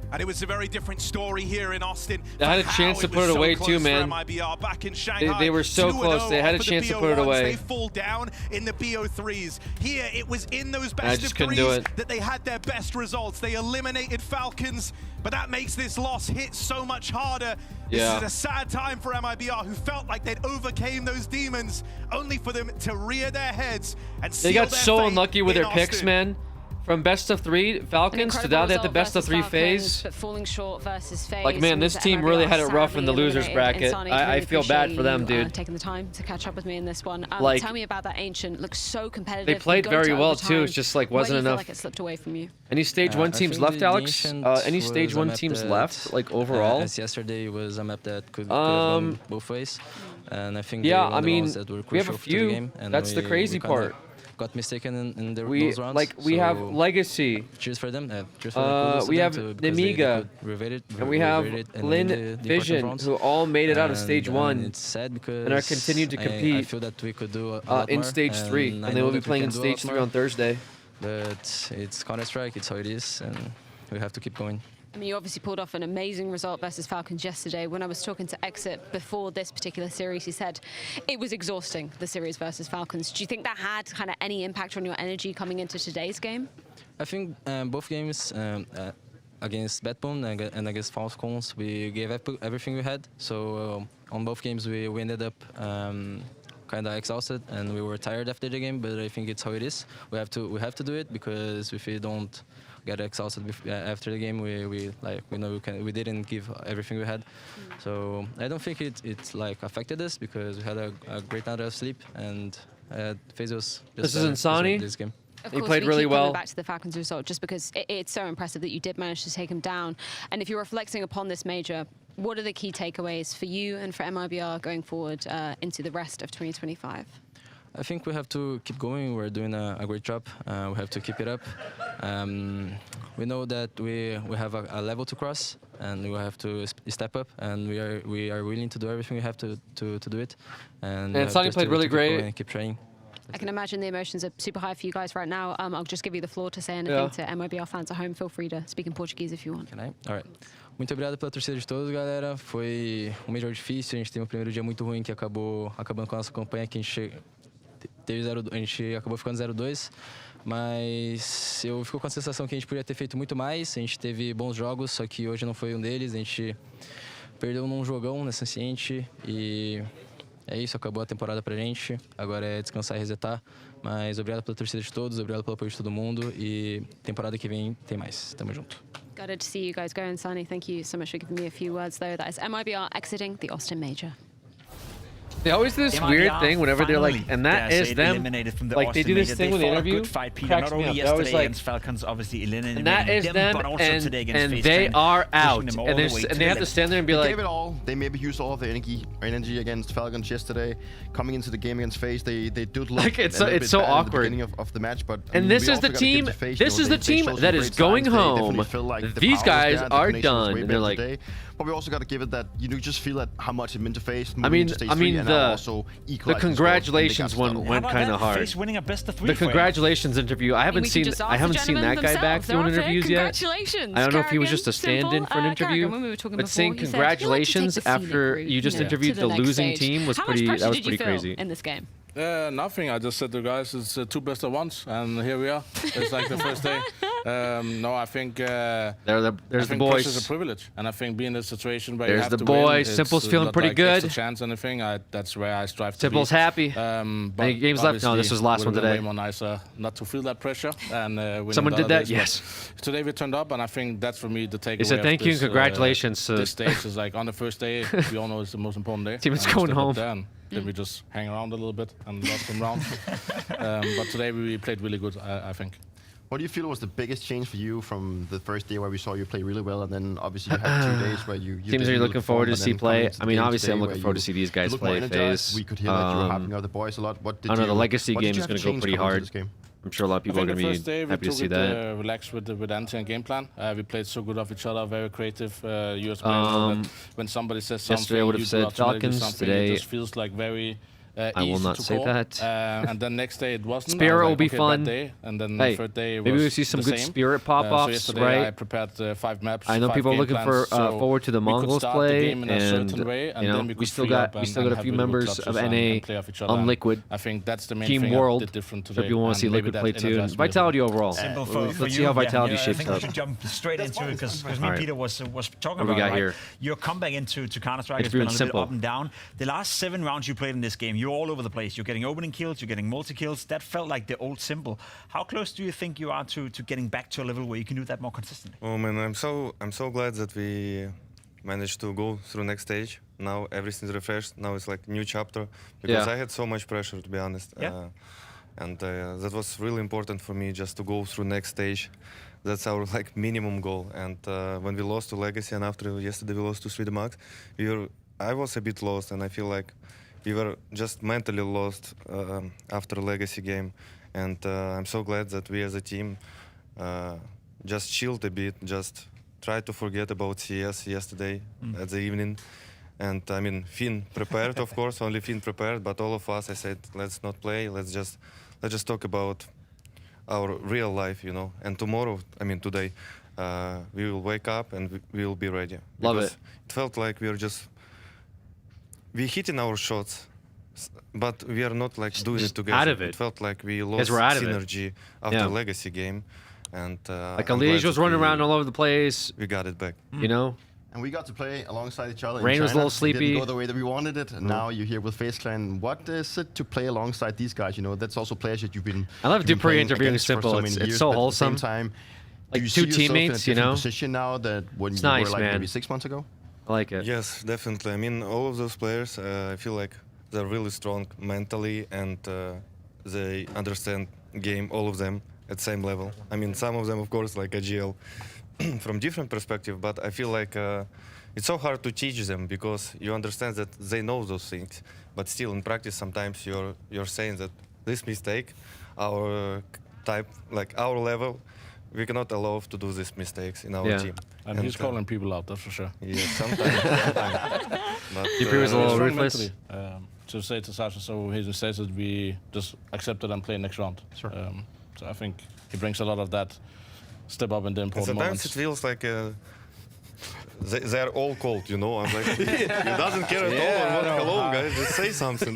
And it was a very different story here in Austin. They had a chance to put it away too, man. Back in Shanghai, they were so close. They had a chance to put it away. They fall down in the BO3s. Here, it was in those best of 3s that they had their best results. They eliminated Falcons, but that makes this loss hit so much harder. This is a sad time for MIBR, who felt like they'd overcame those demons, only for them to rear their heads and seal they got their so fate unlucky with in their picks, Austin. man. From best of 3 Falcons to now they have the best of 3 FaZe. But falling short versus FaZe. Like, man, this team really had it rough in the losers bracket. I feel bad for them, dude. Taking the time to catch up with me in this one. Like, tell me about that Ancient. Looks so competitive. They played very well too. It's just like wasn't enough. Like it slipped away from you. Any stage 1 teams left, Alex? Any stage 1 teams left, like overall? As yesterday was a map that could have gone both ways, and I think I mean, we have a few. That's the crazy part. Got mistaken in those rounds. We have Legacy. Cheers for them. We have Nemiga. And we have Lin Vision, who all made it out of stage 1. It's sad because and are continued to compete I feel that we could do a lot in more, stage 3. And they will be playing in stage 3 on Thursday. But it's Counter-Strike, it's how it is, and we have to keep going. I mean, you obviously pulled off an amazing result versus Falcons yesterday. When I was talking to Exit before this particular series, he said it was exhausting, the series versus Falcons. Do you think that had kind of any impact on your energy coming into today's game? I think both games against Bedbone and against Falcons, we gave everything we had. So on both games, we ended up kind of exhausted and we were tired after the game. But I think it's how it is. We have to do it, because if we don't get exhausted after the game, we know we didn't give everything we had. So I don't think it's like affected us, because we had a great night of sleep, and FaZe was just this is Insani. This game. He played really well. Back to the Falcons result, just because it's so impressive that you did manage to take him down. And if you're reflecting upon this major, what are the key takeaways for you and for MIBR going forward into the rest of 2025? I think we have to keep going. We're doing a great job. We have to keep it up. We know that we have a level to cross, and we have to step up. And we are willing to do everything we have to do it. And Sonny played really great. And keep training. I can imagine the emotions are super high for you guys right now. I'll just give you the floor to say anything to MIBR fans at home. Feel free to speak in Portuguese if you want. Can I? All right. Muito obrigado pela torcida de todos, galera. Foi um Major difícil. A gente teve um primeiro dia muito ruim que acabando com a nossa campanha, que a gente acabou ficando 0-2. Mas eu fico com a sensação que a gente podia ter feito muito mais. A gente teve bons jogos, só que hoje não foi um deles. A gente perdeu num jogão nessa ciente e é isso, acabou a temporada pra gente. Agora é descansar e resetar. Mas obrigado pela torcida de todos, obrigado pelo apoio de todo mundo e temporada que vem tem mais. Tamo junto. Gutted to see you guys go, and Sonny, thank you so much for giving me a few words there. That is MIBR exiting the Austin Major. They always do this weird thing whenever they're like, and that is them. Like they do this thing when they interview. Cracks me up. They're always like, Falcons obviously eliminated and that is them, and they are out, and they have to stand there and be like, they gave it all. They maybe used all of their energy against Falcons yesterday. Coming into the game against FaZe, they did look like it's so awkward at the beginning of the match, but and this is the team. This is the team that is going home. These guys are done, and they're like. But we also got to give it that you just feel that how much it meant to FaZe. I mean the congratulations one went kind of hard. The congratulations interview. I haven't seen that guy back doing interviews yet. I don't know if he was just a stand-in for an interview. But saying congratulations after you just interviewed the losing team was pretty. That was pretty crazy. In this game. Nothing. I just said to the guys, it's two best of ones, and here we are. It's like the first day. No, I think there's the boys. It's a privilege, and I think being in a situation where there's you have the to boys. win, Simple's feeling pretty good. Extra chance, anything. That's where I strive to Simple's be. happy. Any games left? No, this was the last one today. Way more nicer not to feel that pressure and someone did that. Yes. Today we turned up, and I think that's for me the takeaway. He said thank you and congratulations. This stage is like on the first day. We all know it's the most important day. Team is going home. Then we just hang around a little bit and lost some rounds. But today we played really good, I think. What do you feel was the biggest change for you from the first day where we saw you play really well, and then obviously you had 2 days where you teams are you looking forward to see play? I mean, obviously I'm looking forward to see these guys play FaZe. We could hear that you were hyping up the boys a lot. What did I know you, the legacy what game did is going to go pretty hard. I'm sure a lot of people are going to be happy to see that. Relaxed with Ante and game plan. We played so good off each other, very creative. US players. When somebody says something, yesterday I would have said Falcons. Today, it just feels like very. I will not say that. And then next day it wasn't. Spirit will be fun. Day, and then the third day maybe we'll see some good Spirit pop-offs, so right? I prepared 5 maps. I know people are looking forward to the Mongols play, and you know we still got a few members of NA on Liquid. I think that's the main Team thing World. I did different today. So if you want to see Liquid play too, and Vitality overall. Let's see how Vitality shapes up. I think we should jump straight into it because me and Peter was talking about it. Right? Your comeback into Counter-Strike has been a little bit up and down. The last 7 rounds you played in this game, you're all over the place. You're getting opening kills, you're getting multi-kills. That felt like the old Simple. How close do you think you are to getting back to a level where you can do that more consistently? Oh man, I'm so glad that we managed to go through next stage. Now everything's refreshed. Now it's like new chapter because I had so much pressure, to be honest. And that was really important for me just to go through next stage. That's our like minimum goal. And when we lost to Legacy and after yesterday we lost to 3D Max, I was a bit lost, and I feel like we were just mentally lost after Legacy game. And I'm so glad that we as a team just chilled a bit, just tried to forget about CS yesterday at the evening. And I mean, Finn prepared, of course, only Finn prepared, but all of us, I said, let's not play, let's just talk about our real life, you know. And tomorrow, I mean today, we will wake up and we will be ready. Love it. It felt like we're hitting our shots, but we are not like doing it together. Out of it. It felt like we lost synergy after Legacy game. And like Elige was running around all over the place. We got it back. You know? And we got to play alongside each other. Rain was a little sleepy. Didn't go the way that we wanted it. And now you're here with FaZe Clan. What is it to play alongside these guys? You know, that's also players that you've been. I love Dupree interviewing Simple. It's so wholesome. At the same time, like two teammates, in a you know. Position now that when it's you nice, were like man. maybe 6 months ago. I like it. Yes, definitely. I mean, all of those players, I feel like they're really strong mentally, and they understand game, all of them, at same level. I mean, some of them, of course, like AGL, from different perspective, but I feel like it's so hard to teach them because you understand that they know those things, but still in practice sometimes you're saying that this mistake, our type, like our level, we cannot allow to do these mistakes in our team. And he's calling people out, that's for sure. Yeah, sometimes. But, He was a little ruthless. To say to Sasha, so he just says that we just accept it and play next round. Sure. So I think he brings a lot of that step up in the important sometimes moments. it feels like they're all cold, you know. I'm like, he doesn't care at all. Hello, guys, just say something.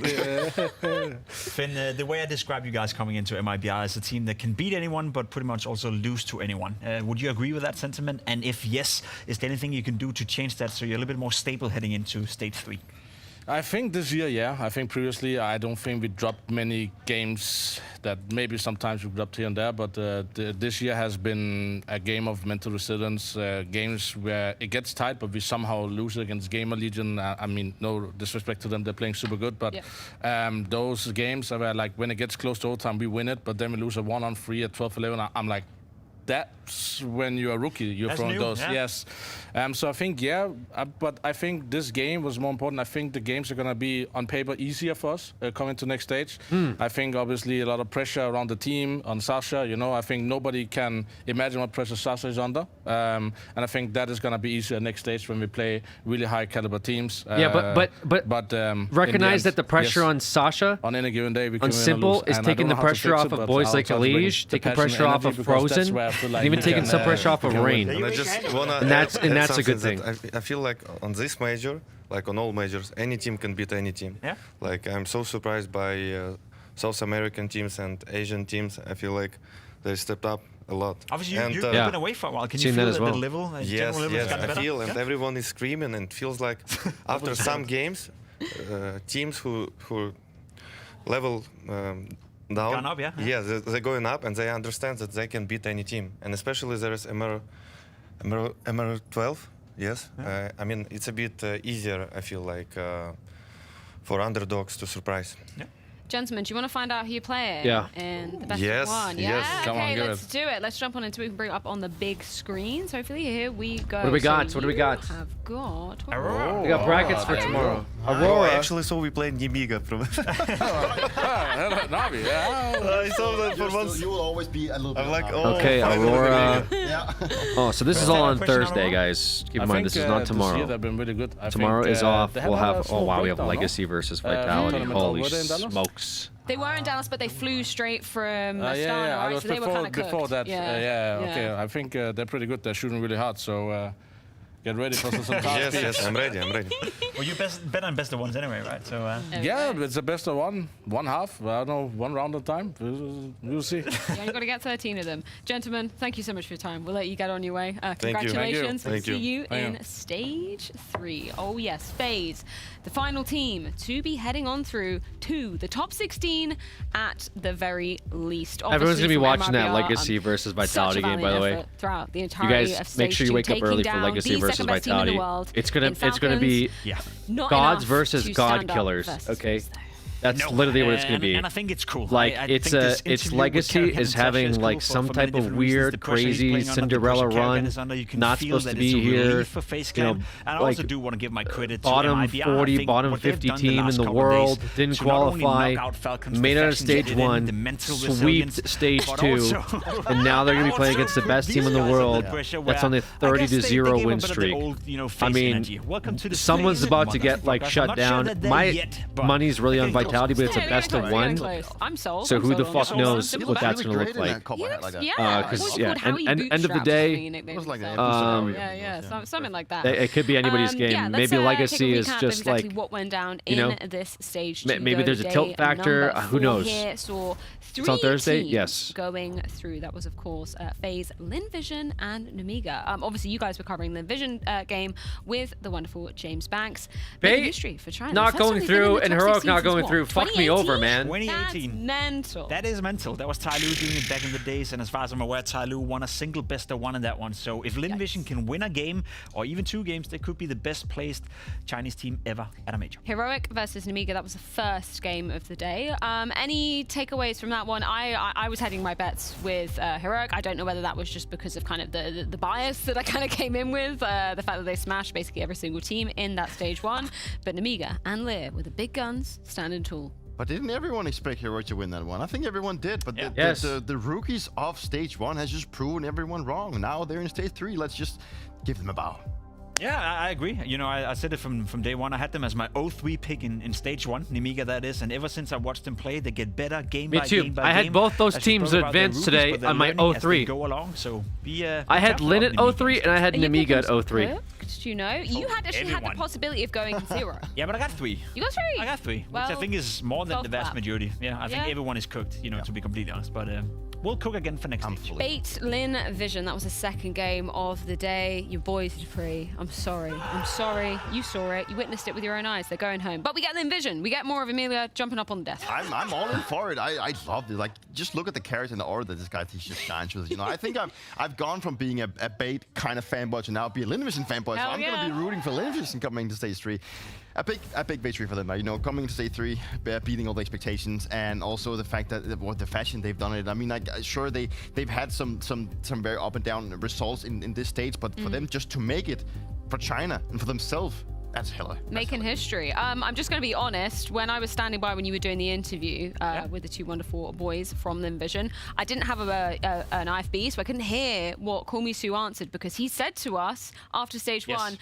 Finn, the way I describe you guys coming into MIBR as a team that can beat anyone, but pretty much also lose to anyone. Would you agree with that sentiment? And if yes, is there anything you can do to change that so you're a little bit more stable heading into stage 3? I think this year, yeah. I think previously, I don't think we dropped many games that maybe sometimes we dropped here and there, but this year has been a game of mental resilience, games where it gets tight, but we somehow lose against Gamer Legion. I mean, no disrespect to them, they're playing super good, but those games are where, like, when it gets close to overtime, we win it, but then we lose a 1-on-3 at 12-11. I'm like, that's when you're a rookie, you're throwing those. Yeah. Yes. So I think, but I think this game was more important. I think the games are going to be, on paper, easier for us coming to next stage. I think, obviously, a lot of pressure around the team, on Sasha. You know, I think nobody can imagine what pressure Sasha is under. And I think that is going to be easier next stage when we play really high caliber teams. But recognize that the pressure on Sasha on any given day on simple is taking the pressure off of boys like Elige, taking pressure off of Frozen, and even taking some pressure off of Rain. And I just wanna that's a good thing. I feel like on this major, like on all majors, any team can beat any team. Yeah. Like I'm so surprised by South American teams and Asian teams. I feel like they stepped up a lot. Obviously, you've been away for a while. Can you feel that the level? Yes, general level I feel, and everyone is screaming, and it feels like after some games, teams who level down, gone up, they're going up, and they understand that they can beat any team, and especially there is Emerald 12. Yes, I mean it's a bit easier. I feel like for underdogs to surprise. Yeah. Gentlemen, do you want to find out who you're playing? Yeah. In the best Yes, of one? yes. Yeah? Come on, okay, give let's do it. Let's jump on into it. We can bring it up on the big screens. Hopefully, here we go. What do we got? So What do we got? Have got We got brackets for tomorrow. Aurora. I actually saw we played Nemiga from. Navi, I saw that for once. You will always be a little bit. I'm like, Okay, Aurora. Yeah. Oh, so this is all on Thursday, guys. Keep in mind, this is not tomorrow. They've been really good. Tomorrow is off. We'll have. Oh wow, we have breakdown, Legacy versus Vitality. tournament Holy were they in Dallas? smokes! They were in Dallas, but they flew straight from Astana, I right? was So they were kind of before that. Yeah. Okay. I think they're pretty good. They're shooting really hard. So get ready for some tough Yes, I'm ready. Well, you bet on best of ones anyway, right? So. Yeah, it's the best of one half. I don't know, one round at a time. We'll see. Yeah, you've got to get 13 of them. Gentlemen, thank you so much for your time. We'll let you get on your way. you. Congratulations. Thank you. See you Thank in you. stage 3. Oh, yes, phase. The final team to be heading on through to the top 16 at the very least. Everyone's Obviously, gonna be from watching that MRBR, Legacy versus such a Vitality game, by the way. valiant effort throughout the You entirety of guys stage make sure you 2, wake up taking early for down Legacy the versus second-best team in the Vitality. world It's in gonna be Not gods enough versus to god stand up killers. versus Okay. those there. That's literally what it's going to be. And I think it's cool. Like I it's think this it's interview with Legacy Kevin is Sasha is having cool like for some many type of different reasons. weird, The pressure he's crazy playing under, the Cinderella pressure Kevin run. is under, you can Not feel supposed that to it's be a here. relief for FaZe You know, Clan. And I like also do want to give my credit to bottom MIBR. 40, I think bottom what they've 50 done the team in last the couple world. days Didn't to not only qualify. knock out Falcons Made it out of perfection, get stage it in, 1. the mental resilience, Sweeped stage but 2. also- And now they're going to be playing against the best team in the world. That's on the 30-0 win streak. I mean, someone's about to get like shut down. My money's really on Vitality, but it's a best of one. I'm sold. So I'm who the sold. fuck knows what that's going to look like? Yeah, Because Howie end of the Bootstraps, day, I think nickname was like himself. an something like that. it could be anybody's game. Yeah, let's, Maybe take a Legacy is recap of just exactly like, what went down you know, in this stage. maybe there's a tilt factor. Who knows? Here saw It's on Thursday. teams Yes. going through. That was, of course, FaZe, Linvision, and Nemiga. Obviously, you guys were covering the Vision game with the wonderful James Banks. Making history for China. not First time going they've been in through, the and top Heroic 16 not since going what, through Drew, fuck me over, man. 2018. That's mental. That is mental. That was Ty Lue doing it back in the days, and as far as I'm aware, Ty Lue won a single best of one in that one. So if LinVision can win a game, or even 2 games, they could be the best placed Chinese team ever at a major. Heroic versus Nemiga, that was the first game of the day. Any takeaways from that one? I was heading my bets with Heroic. I don't know whether that was just because of kind of the bias that I kind of came in with, the fact that they smashed basically every single team in that stage 1. But Nemiga and Lear with the big guns standing tall. But didn't everyone expect Heroic to win that one? I think everyone did, but the rookies of stage 1 has just proven everyone wrong. Now they're in stage 3. Let's just give them a bow. Yeah, I agree. You know, I said it from day one. I had them as my 0-3 pick in stage 1, Nemiga that is, and ever since I watched them play, they get better game by game. Me too. I had both those teams advance today on my 0-3. Go along, so I had Lin at 0-3 and I had Nemiga at 0-3. Did you know? You had actually had the possibility of going 0. Yeah, but I got 3. You got 3? I got 3, well, which I think is more than the vast majority. Yeah, I think everyone is cooked, you know, to be completely honest. But we'll cook again for next stage. Bait Lin Vision, that was the second game of the day. Your boys Dupree, I'm sorry. You saw it. You witnessed it with your own eyes. They're going home. But we get Lin Vision. We get more of Emilia jumping up on the desk. I'm all in for it. I love it. Like, just look at the character and the aura that this guy just shines with. You know, I think I've gone from being a Bait kind of fanboy to now be a Lin Vision fanboy. So I'm going to be rooting for Lin Vision coming to stage 3. A big victory for them, you know, coming to stage 3, beating all the expectations, and also the fact that what the fashion they've done it. I mean, like, sure they've had some very up and down results in this stage, but for them just to make it for China and for themselves, that's hella. Making history. I'm just going to be honest. When I was standing by when you were doing the interview with the 2 wonderful boys from Lin Vision, I didn't have an IFB, so I couldn't hear what Komisu answered, because he said to us after stage 1,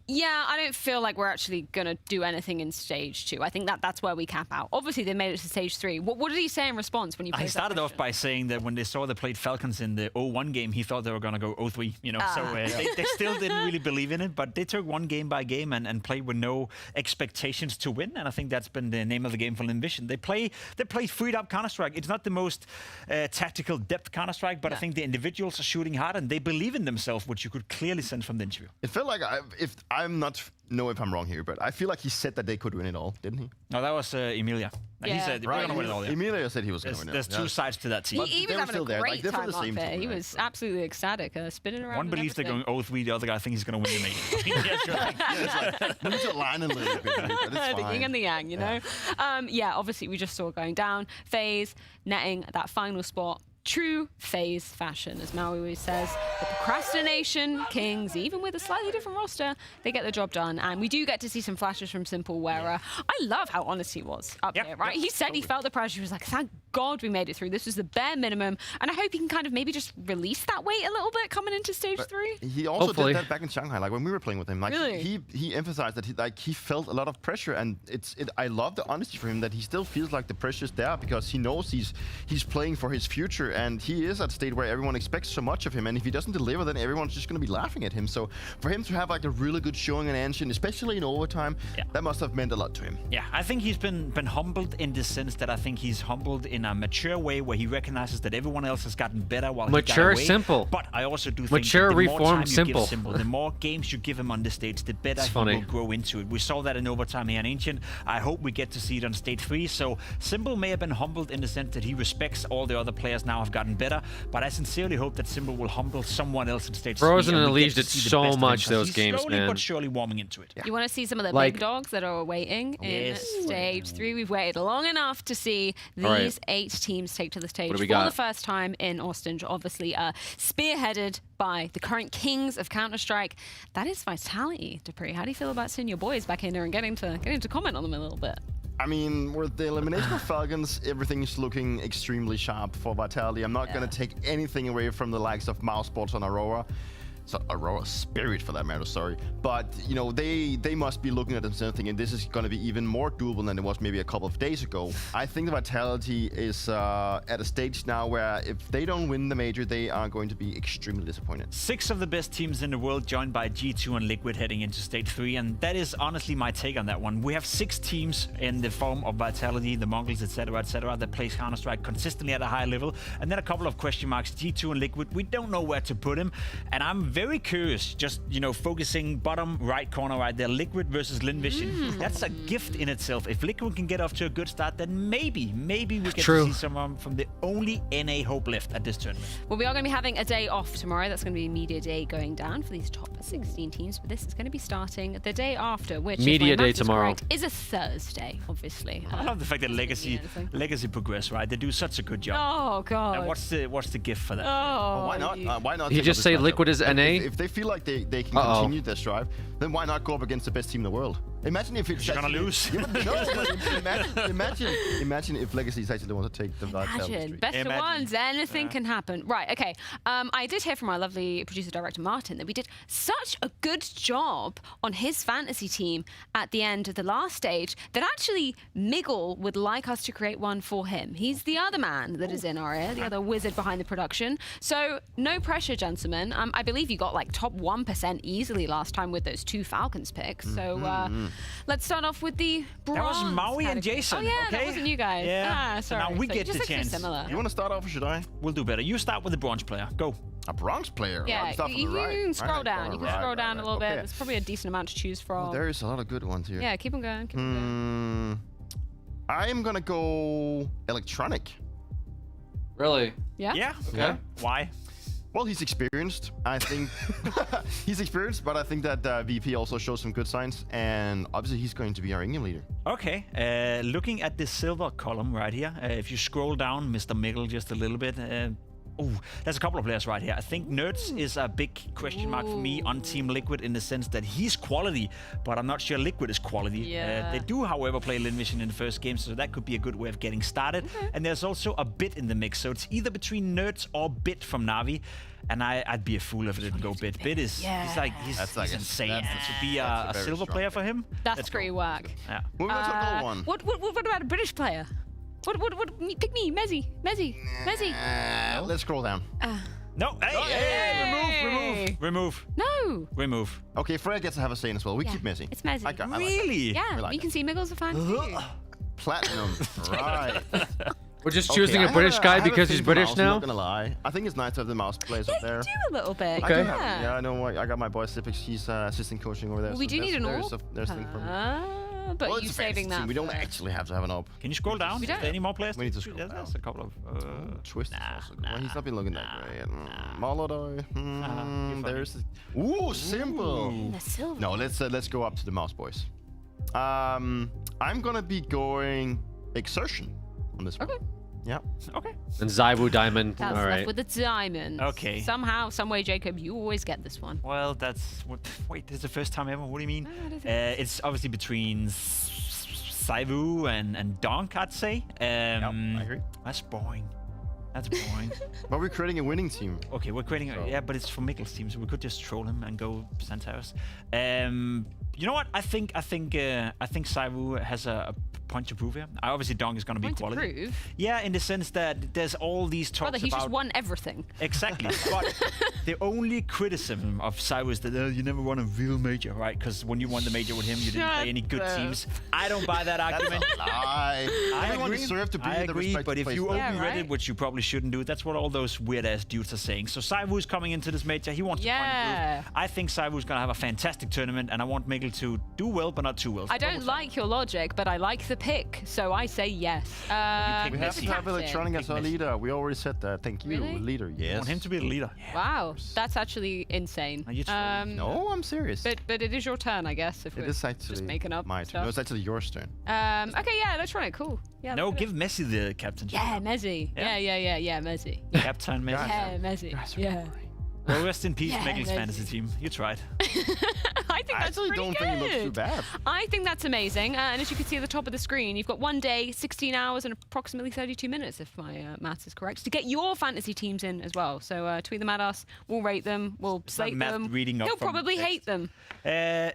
yeah, I don't feel like we're actually going to do anything in stage 2. I think that's where we cap out. Obviously, they made it to stage 3. What did he say in response when you played? He started off by saying that when they saw they played Falcons in the 0-1 game, he thought they were going to go 0-3, you know. So they still didn't really believe in it, but they took one game by game and played with no expectations to win, and I think that's been the name of the game for Lin Vision. They play freed up Counter-Strike. It's not the most tactical depth Counter-Strike, but I think the individuals are shooting hard and they believe in themselves, which you could clearly sense from the interview. It felt like, if I'm wrong here, but I feel like he said that they could win it all, didn't he? No, that was Emilia. He said we're going to win it all. Yeah. Emilia said he was going to win it. There's 2 sides to that team. He was having a great time up there. He was absolutely ecstatic, spinning around. One believes they're going 0-3, the other guy thinks he's going to win the major. Move to line a little bit, but it's fine. The yin and the yang, you know? Obviously, we just saw going down. FaZe netting that final spot. True FaZe fashion, as Maui always says. The procrastination kings, even with a slightly different roster, they get the job done. And we do get to see some flashes from Simple, where I love how honest he was up here, right? He said he felt the pressure. He was like, thank God we made it through. This was the bare minimum. And I hope he can kind of maybe just release that weight a little bit coming into stage 3. He also did that back in Shanghai, like when we were playing with him. Like, really? he emphasized that he felt a lot of pressure, and I love the honesty for him, that he still feels like the pressure's there because he knows he's playing for his future, and he is at a state where everyone expects so much of him, and if he doesn't deliver, then everyone's just going to be laughing at him. So for him to have like a really good showing in Anshin, especially in overtime, that must have meant a lot to him. Yeah, I think he's been humbled in the sense that I think he's humbled in a mature way where he recognizes that everyone else has gotten better while mature, he got away. Simple. But I also do think mature, that the more reformed, time simple. you give Simple, the more games you give him on the stage, the better he will grow into it. We saw that in overtime here in Ancient. I hope we get to see it on stage 3. So Simple may have been humbled in the sense that he respects all the other players now have gotten better, but I sincerely hope that Simple will humble someone else in stage 3. Frozen and Elige did so much those he's games, slowly man. but surely warming into it. You want to see some of the big dogs that are waiting in stage 3. We've waited long enough to see these 8 teams take to the stage for the first time in Austin. Obviously, spearheaded by the current kings of Counter-Strike. That is Vitality, Dupree. How do you feel about seeing your boys back in there and getting to comment on them a little bit? I mean, with the elimination of Falcons, everything is looking extremely sharp for Vitality. I'm not going to take anything away from the likes of Mousesports on Aurora. So Aurora Spirit, for that matter, sorry. But, you know, they must be looking at themselves thinking this is going to be even more doable than it was maybe a couple of days ago. I think Vitality is at a stage now where if they don't win the major, they are going to be extremely disappointed. 6 of the best teams in the world joined by G2 and Liquid heading into stage 3, and that is honestly my take on that one. We have 6 teams in the form of Vitality, the Mongols, etc., that plays Counter-Strike consistently at a high level, and then a couple of question marks, G2 and Liquid. We don't know where to put him, and I'm very curious. Just focusing bottom right corner right there. Liquid versus Linvision. That's a gift in itself. If Liquid can get off to a good start, then maybe we get to see someone from the only NA hope left at this tournament. Well, we are going to be having a day off tomorrow. That's going to be media day going down for these top 16 teams. But this is going to be starting the day after, which media day tomorrow is a Thursday, obviously. I love the fact that Legacy progress, right? They do such a good job. Oh god. And what's the gift for that? Oh, why not? Why not? You just say Liquid is NA? If they feel like they can continue this drive, then why not go up against the best team in the world? Imagine if it's you're gonna lose. Imagine if Legacy is actually the one to take the Vibe. Imagine. Best of ones. Anything can happen. Right, okay. I did hear from our lovely producer-director, Martin, that we did such a good job on his fantasy team at the end of the last stage that actually Miggle would like us to create one for him. He's the other man that is in our ear, the other wizard behind the production. So no pressure, gentlemen. I believe you got like top 1% easily last time with those 2 Falcons picks. So let's start off with the bronze. That was Maui and category. Jason. Oh yeah, okay? that wasn't you guys. Yeah. Sorry. Now we So get just the looks very chance. similar. You want to start off or should I? We'll do better. You start with the bronze player. Go. A bronze player? Yeah, you can scroll down. You can scroll down a little bit. There's probably a decent amount to choose from. There is a lot of good ones here. Yeah, keep them going. Keep 'em going. I am gonna go electronic. Really? Yeah. Yeah. Okay. Yeah. Why? Well, he's experienced. I think he's experienced, but I think that VP also shows some good signs, and obviously he's going to be our England leader. Okay. Looking at the silver column right here, if you scroll down, Mr. Miggle, just a little bit. There's a couple of players right here. I think Nerds is a big question mark for me on Team Liquid in the sense that he's quality, but I'm not sure Liquid is quality. Yeah. They do, however, play Linvision in the first game, so that could be a good way of getting started. Okay. And there's also a Bit in the mix, so it's either between Nerds or Bit from Navi. And I'd be a fool if it didn't go Bit. Bit is he's insane. To be a silver player for him. That's great work. Yeah. Moving on to the gold one. What about a British player? What? Pick me, Messi. Let's scroll down. No, hey, remove. No. Remove. Okay, Freya gets to have a say as well. We Yeah, keep Messi. it's Messi. I like Really? that. Yeah, We like you it. can see Miggle's a fan too. Platinum. Right. We're just choosing a British guy because he's British I'm now? not gonna lie. I think it's nice to have the mouse players up there. Do a little bit. Okay. Yeah. I know. I got my boy Sipix. He's assistant coaching over there. Well, we do need an orb. There's thing for me. But Well, you it's a fantasy saving that. team. We don't for- actually have to have an op. Can you scroll down? We don't. Is there any more players? We need to scroll down. There's a couple of. Twist is also good. Well, he's not been looking that great. Molodoi. There's. Simple. The silver. No, let's go up to the mouse boys. I'm gonna be going exertion on this one. Okay. Yeah. Okay. And Zywu Diamond. That's All left right. with the diamonds. Okay. Somehow, some way, Jacob, you always get this one. Well, that's what. Wait, this is the first time ever. What do you mean? No, I don't think It's obviously between Saivu and Donk, I'd say. I agree. That's boring. That's boring. But we're creating a winning team. Okay, we're creating. But it's for Mikkel's team, so we could just troll him and go Santaros. You know what? I think Saivu has a point to prove here. Obviously, Dong is going to be Point to quality. prove? Yeah, in the sense that there's all these talks Brother, he's about. just won everything. Exactly. But the only criticism of Saivu is that you never won a real major, right? Because when you won the major with him, you didn't play any good teams. I don't buy that argument. Everyone deserves to be I in the agree, respective but if place. you open Yeah, Reddit, right? which you probably shouldn't do, that's what all those weird-ass dudes are saying. So Saivu's coming into this major. He wants to find a proof. I think Saivu's going to have a fantastic tournament, and I want Mikkel to do well, but not too well. I don't like your logic, but I like the pick, so I say yes. We have to have captain. Electronic as our Messi. leader. We already said that. Thank you, Really? leader. I Yes. want him to be the leader. Wow, that's actually insane. Are you trolling? No, I'm serious. But it is your turn, I guess. If It we're is actually just making up my turn. stuff. No, it's actually yours turn. Okay, yeah, electronic, cool. Yeah. No, look at give Messi the captainship. Yeah, Messi. Yeah. Yeah, Messi. Captain Messi. Yeah, Messi. Yeah. Well, rest in peace, Yeah, Mikkel's Messi. fantasy team. You tried. I think that's actually pretty don't good. think it looks too bad. I think that's amazing. And as you can see at the top of the screen, you've got 1 day, 16 hours, and approximately 32 minutes, if my maths is correct, to get your fantasy teams in as well. So tweet them at us. We'll rate them. We'll slate math them. reading up You'll from probably text. hate them.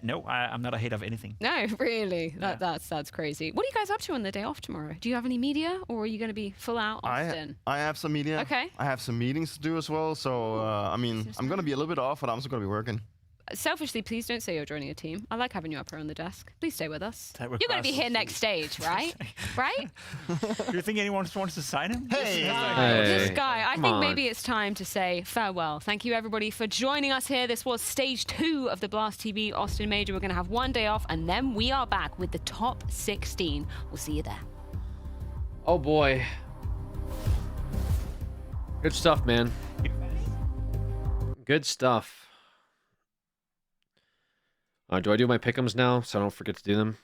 No, I'm not a hater of anything. No, really. That's crazy. What are you guys up to on the day off tomorrow? Do you have any media, or are you going to be full out Austin? I have some media. Okay. I have some meetings to do as well. So, I mean, I'm going to be a little bit off, but I'm also going to be working. Selfishly, please don't say you're joining a team. I like having you up here on the desk. Please stay with us. That You're going to be here next stage, right? Right? Do you think anyone wants to sign him? Hey! This guy. I Come think on. maybe it's time to say farewell. Thank you, everybody, for joining us here. This was stage 2 of the Blast TV Austin Major. We're going to have one day off, and then we are back with the top 16. We'll see you there. Oh boy. Good stuff, man. Good stuff. Do I do my pick'ems now so I don't forget to do them?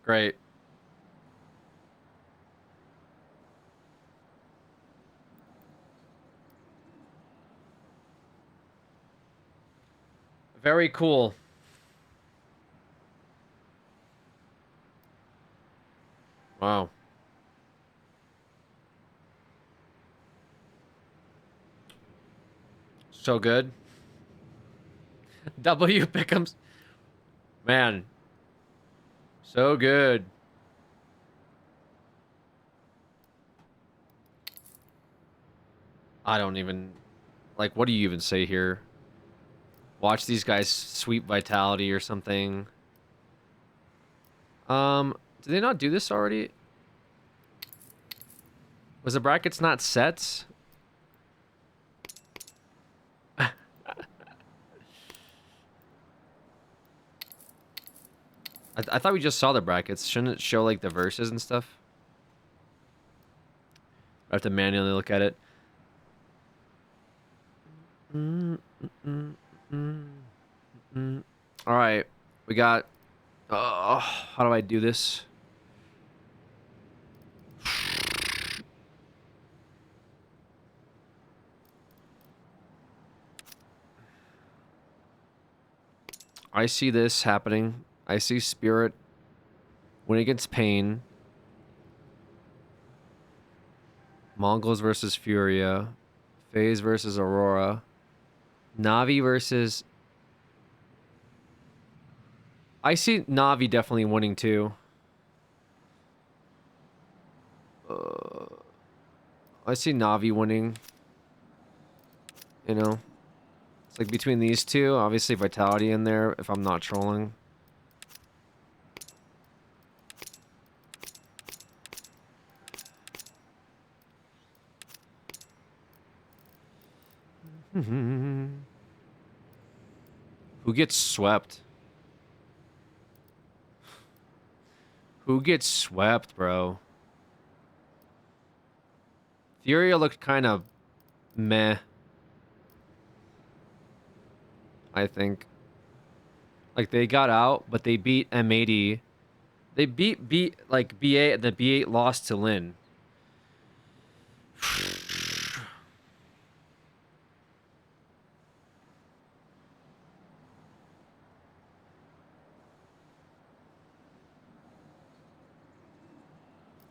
Great. Very cool. Wow. So good. W pick'ems. Man. So good. I don't even... Like, what do you even say here? Watch these guys sweep Vitality or something. Did they not do this already? Was the brackets not set? I thought we just saw the brackets. Shouldn't it show like the verses and stuff? I have to manually look at it. All right, we got. How do I do this? I see this happening. I see Spirit win against Pain. Mongols versus Furia. FaZe versus Aurora. Navi versus... I see Navi definitely winning too. I see Navi winning. You know? It's like between these two. Obviously Vitality in there if I'm not trolling. Who gets swept? Who gets swept, bro? Furia looked kind of meh. I think. Like, they got out, but they beat M80. They beat BA, the B8 lost to Lin.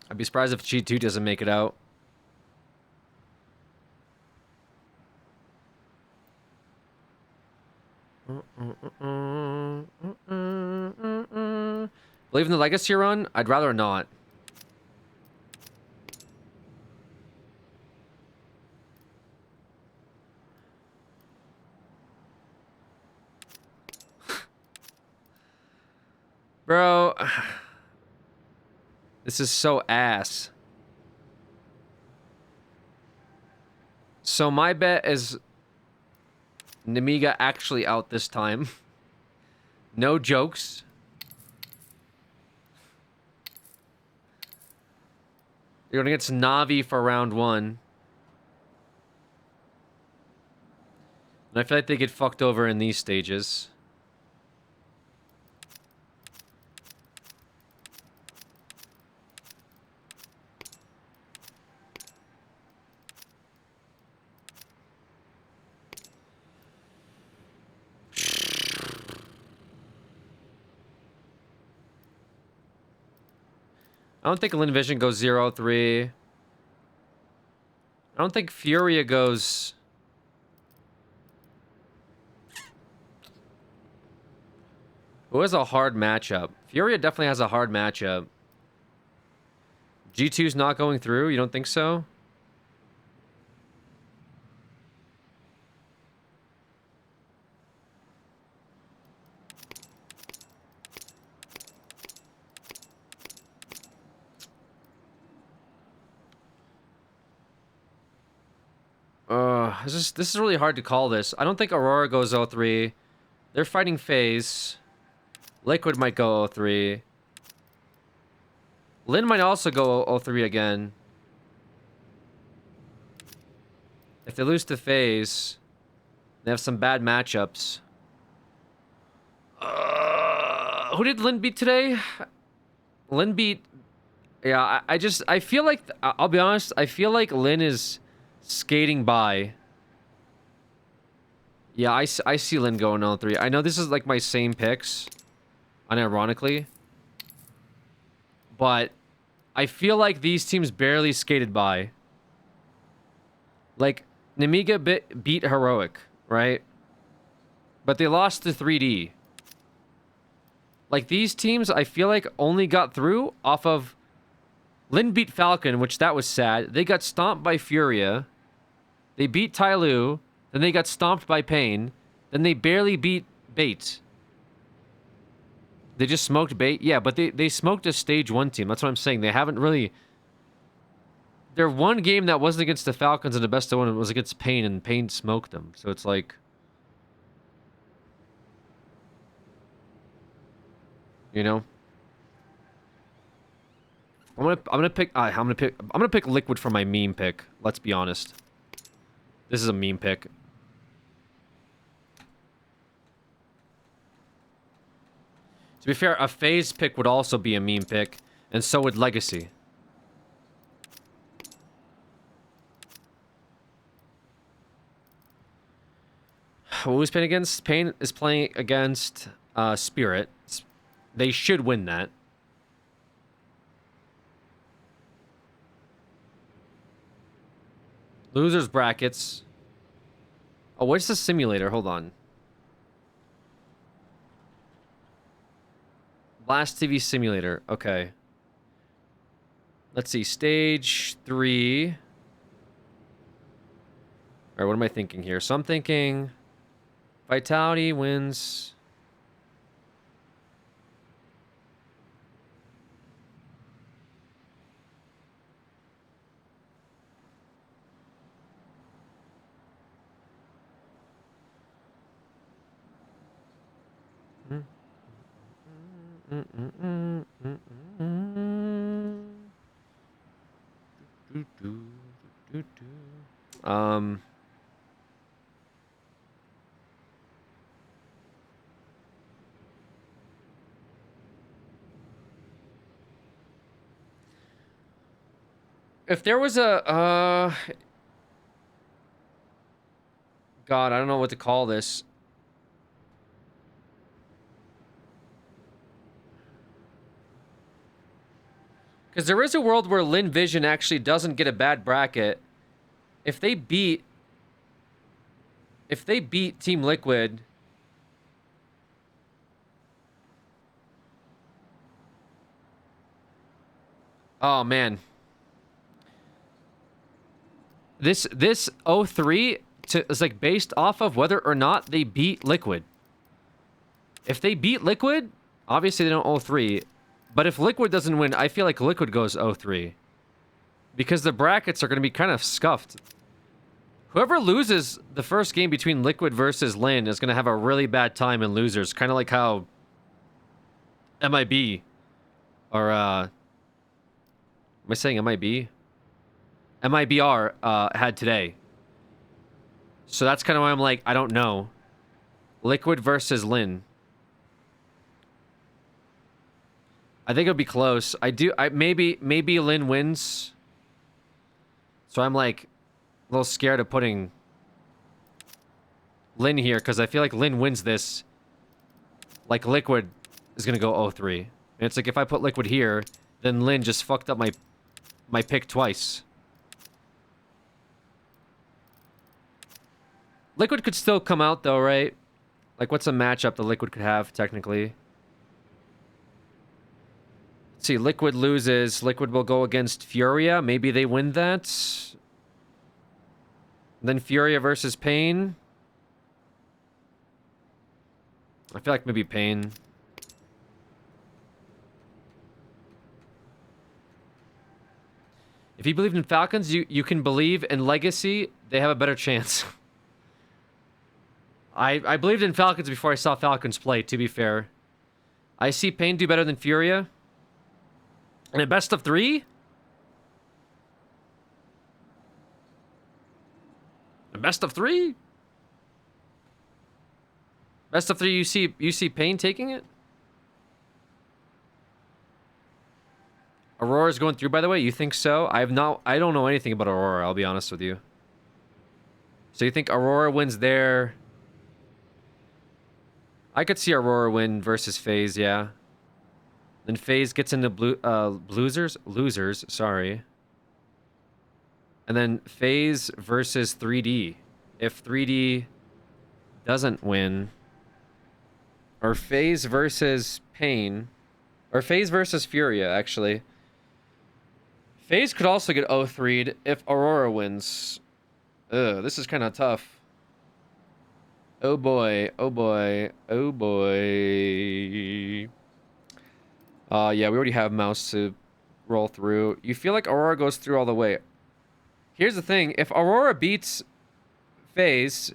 I'd be surprised if G2 doesn't make it out. Believe in the Legacy run? I'd rather not. Bro. This is so ass. So my bet is Nemiga actually out this time. No jokes. You're going against Navi for round 1. And I feel like they get fucked over in these stages. I don't think Lin Vision goes 0-3. I don't think Furia goes... Who has a hard matchup? Furia definitely has a hard matchup. G2's not going through? You don't think so? This is really hard to call this. I don't think Aurora goes 0-3. They're fighting FaZe. Liquid might go 0-3. Lin might also go 0-3 again. If they lose to FaZe, they have some bad matchups. Who did Lin beat today? Lin beat... Yeah, I feel like... I'll be honest, I feel like Lin is skating by. Yeah, I see Lin going 0-3. I know this is like my same picks, unironically. But I feel like these teams barely skated by. Like, Nemiga beat Heroic, right? But they lost to 3D. Like, these teams, I feel like, only got through off of... Lin beat Falcon, which that was sad. They got stomped by Furia. They beat Tyloo. Then they got stomped by Pain. Then they barely beat Bait. They just smoked Bait. Yeah, but they smoked a stage 1 team. That's what I'm saying. They haven't really... Their one game that wasn't against the Falcons and the best of one was against Pain, and Pain smoked them. So it's like... You know? I'm gonna pick Liquid for my meme pick. Let's be honest. This is a meme pick. To be fair, a FaZe pick would also be a meme pick, and so would Legacy. Who's playing against? Pain is playing against Spirit. They should win that. Losers brackets. Oh, what's the simulator? Hold on. Blast TV simulator. Okay. Let's see. Stage 3. All right, what am I thinking here? So I'm thinking Vitality wins. If there was a God, I don't know what to call this. Because there is a world where Lin Vision actually doesn't get a bad bracket. If they beat Team Liquid, oh man, this 0-3 is like based off of whether or not they beat Liquid. If they beat Liquid, obviously they don't 0-3. But if Liquid doesn't win, I feel like Liquid goes 0-3. Because the brackets are going to be kind of scuffed. Whoever loses the first game between Liquid versus Lin is going to have a really bad time in losers. Kind of like how MIB or... am I saying MIB? MIBR had today. So that's kind of why I'm like, I don't know. Liquid versus Lin. I think it'll be close. Maybe Lin wins. So I'm like a little scared of putting Lin here because I feel like Lin wins this. Like Liquid is gonna go 0-3. And it's like if I put Liquid here, then Lin just fucked up my pick twice. Liquid could still come out though, right? Like, what's a matchup the Liquid could have, technically? Let's see, Liquid loses. Liquid will go against Furia. Maybe they win that. Then Furia versus Pain. I feel like maybe Pain. If you believed in Falcons, you can believe in Legacy. They have a better chance. I believed in Falcons before I saw Falcons play, to be fair. I see Pain do better than Furia. In a best of 3? A best of 3? Best of 3, you see Pain taking it? Aurora's going through, by the way. You think so? I don't know anything about Aurora, I'll be honest with you. So you think Aurora wins there? I could see Aurora win versus FaZe, yeah. Then FaZe gets into losers, sorry. And then FaZe versus 3D. If 3D doesn't win, or FaZe versus Pain, or FaZe versus Furia, actually. FaZe could also get 0-3'd if Aurora wins. Ugh, this is kind of tough. Oh boy, oh boy, oh boy. Yeah, we already have Mouse to roll through. You feel like Aurora goes through all the way. Here's the thing, if Aurora beats FaZe,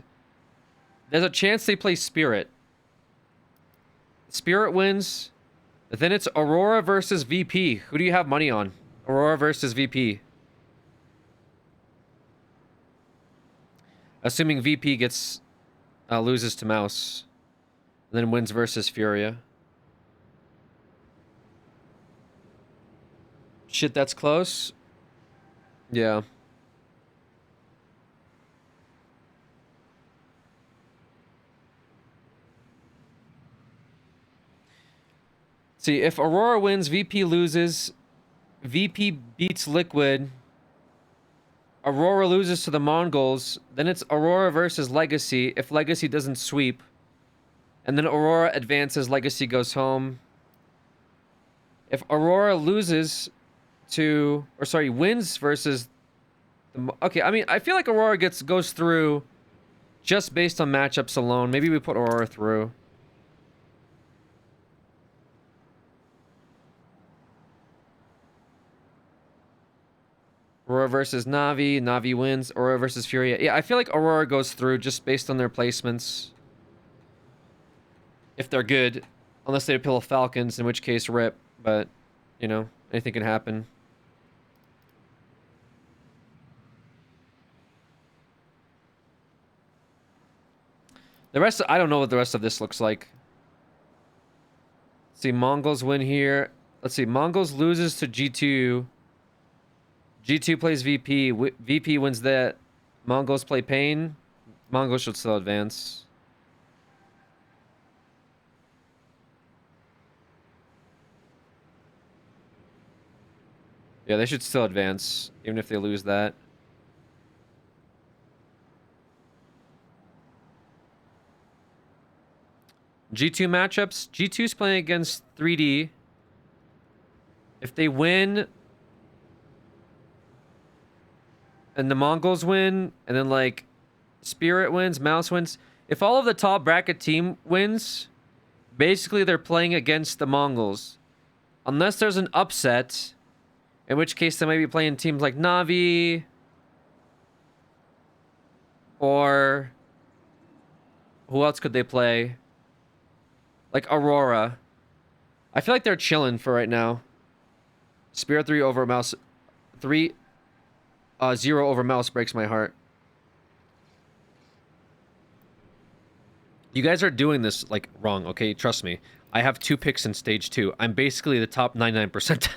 there's a chance they play Spirit. Spirit wins, then it's Aurora versus VP. Who do you have money on? Aurora versus VP. Assuming VP gets... loses to Mouse. And then wins versus Furia. Shit, that's close. Yeah. See, if Aurora wins, VP loses. VP beats Liquid. Aurora loses to the Mongols, then it's Aurora versus Legacy if Legacy doesn't sweep. And then Aurora advances, Legacy goes home. If Aurora loses to... Or sorry, wins versus... Okay, I mean, I feel like Aurora goes through just based on matchups alone. Maybe we put Aurora through. Aurora versus Na'Vi. Na'Vi wins. Aurora versus Furia. Yeah, I feel like Aurora goes through just based on their placements. If they're good. Unless they pull Falcons, in which case rip. But, you know, anything can happen. The rest, I don't know what the rest of this looks like. Let's see, Mongols win here. Let's see, Mongols loses to G2. G2 plays VP. VP wins that. Mongols play Pain. Mongols should still advance. Yeah, they should still advance, even if they lose that. G2 matchups. G2's playing against 3D. If they win... and the Mongols win, and then, like, Spirit wins, Mouse wins. If all of the top bracket team wins, basically they're playing against the Mongols. Unless there's an upset, in which case they might be playing teams like Na'Vi, or who else could they play? Like Aurora. I feel like they're chilling for right now. Spirit 3 over Mouse. 0 over Mouse breaks my heart. You guys are doing this, like, wrong, okay? Trust me. I have 2 picks in stage 2. I'm basically the top 99%.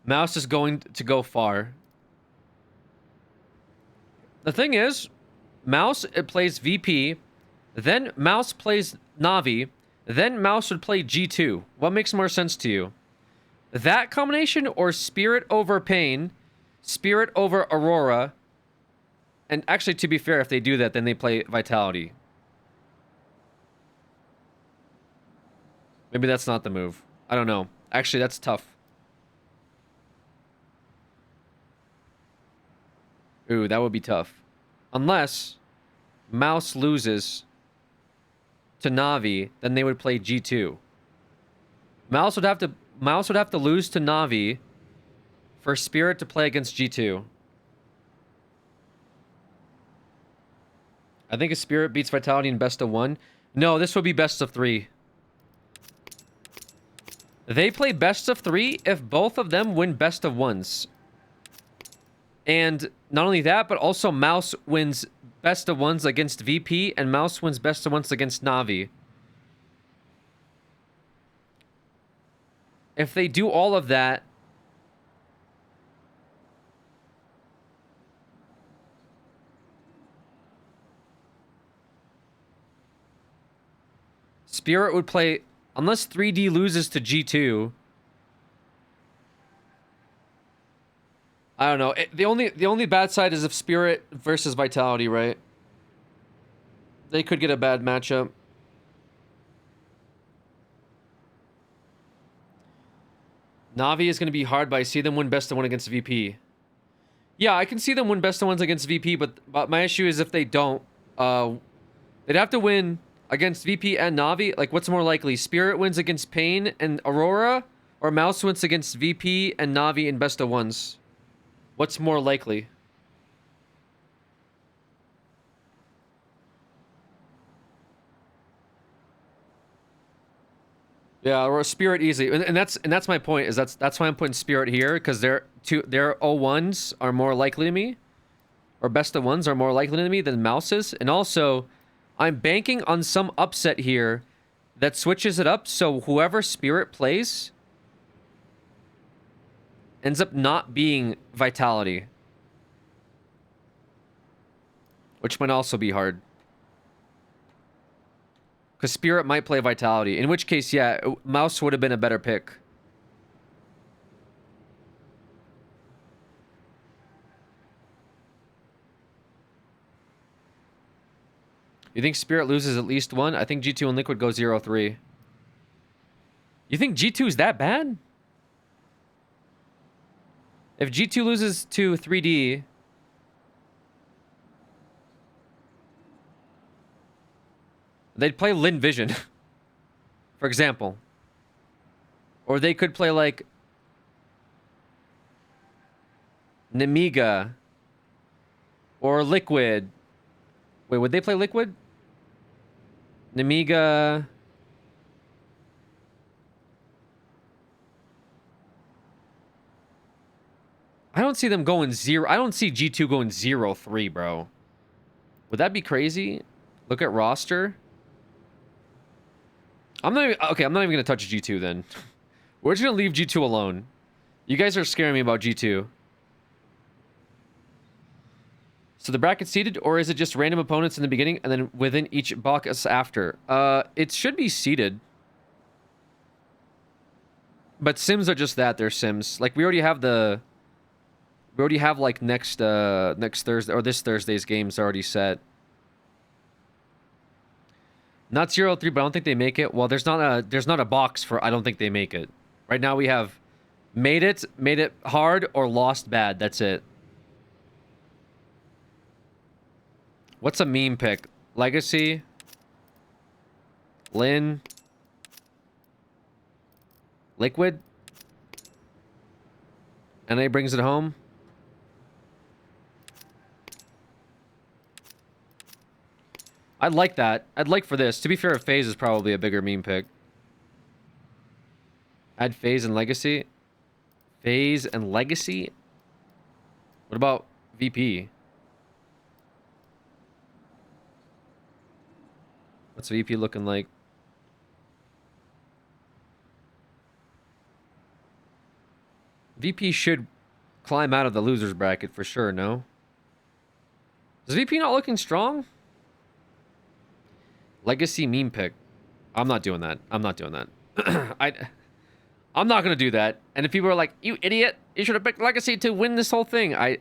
Mouse is going to go far. The thing is, Mouse plays VP, then Mouse plays Na'Vi, Then Mouse would play G2. What makes more sense to you? That combination or Spirit over Pain, Spirit over Aurora, and actually, to be fair, if they do that, then they play Vitality. Maybe that's not the move. I don't know. Actually, that's tough. Ooh, that would be tough. Unless Mouse loses to Na'Vi, then they would play G2. Mouse would have to lose to Na'Vi for Spirit to play against G2. I think if Spirit beats Vitality in best of 1. No, this would be best of 3. They play best of 3 if both of them win best of 1s. And not only that, but also Mouse wins best of 1s against VP, and Mouse wins best of 1s against Na'Vi. If they do all of that, Spirit would play, unless 3D loses to G2. I don't know. The only bad side is if Spirit versus Vitality, right? They could get a bad matchup. Na'Vi is going to be hard, but I see them win best of 1 against VP. Yeah, I can see them win best of 1s against VP, but my issue is if they don't, they'd have to win against VP and Na'Vi. Like, what's more likely? Spirit wins against Pain and Aurora, or Mouse wins against VP and Na'Vi in best of 1s? What's more likely? Yeah, or Spirit easy, and that's my point. Is that's why I'm putting Spirit here, because their 0-1s are more likely to me, or best of 1s are more likely to me than Mouse's, and also I'm banking on some upset here that switches it up, so whoever Spirit plays ends up not being Vitality, which might also be hard. Because Spirit might play Vitality. In which case, yeah, Mouse would have been a better pick. You think Spirit loses at least 1? I think G2 and Liquid go 0-3. You think G2 is that bad? If G2 loses to 3D... they'd play Lin Vision, for example. Or they could play, like, Nemiga. Or Liquid. Wait, would they play Liquid? Nemiga... I don't see them going 0... I don't see G2 going 0-3, bro. Would that be crazy? Look at roster. I'm not even going to touch G2 then. We're just going to leave G2 alone. You guys are scaring me about G2. So the bracket seeded, or is it just random opponents in the beginning and then within each box after? It should be seeded. But sims are just that, they're sims. Like, we already have like next Thursday, or this Thursday's games already set. Not 0-3, but I don't think they make it. Well, there's not a box for I don't think they make it. Right now we have made it hard, or lost bad. That's it. What's a meme pick? Legacy, Lin, Liquid, NA brings it home. I'd like that. I'd like for this. To be fair, FaZe is probably a bigger meme pick. Add FaZe and Legacy. FaZe and Legacy? What about VP? What's VP looking like? VP should climb out of the losers bracket for sure, no? Is VP not looking strong? Legacy meme pick. I'm not doing that. I'm not doing that. I'm not gonna do that. And if people are like, "You idiot! You should have picked Legacy to win this whole thing," I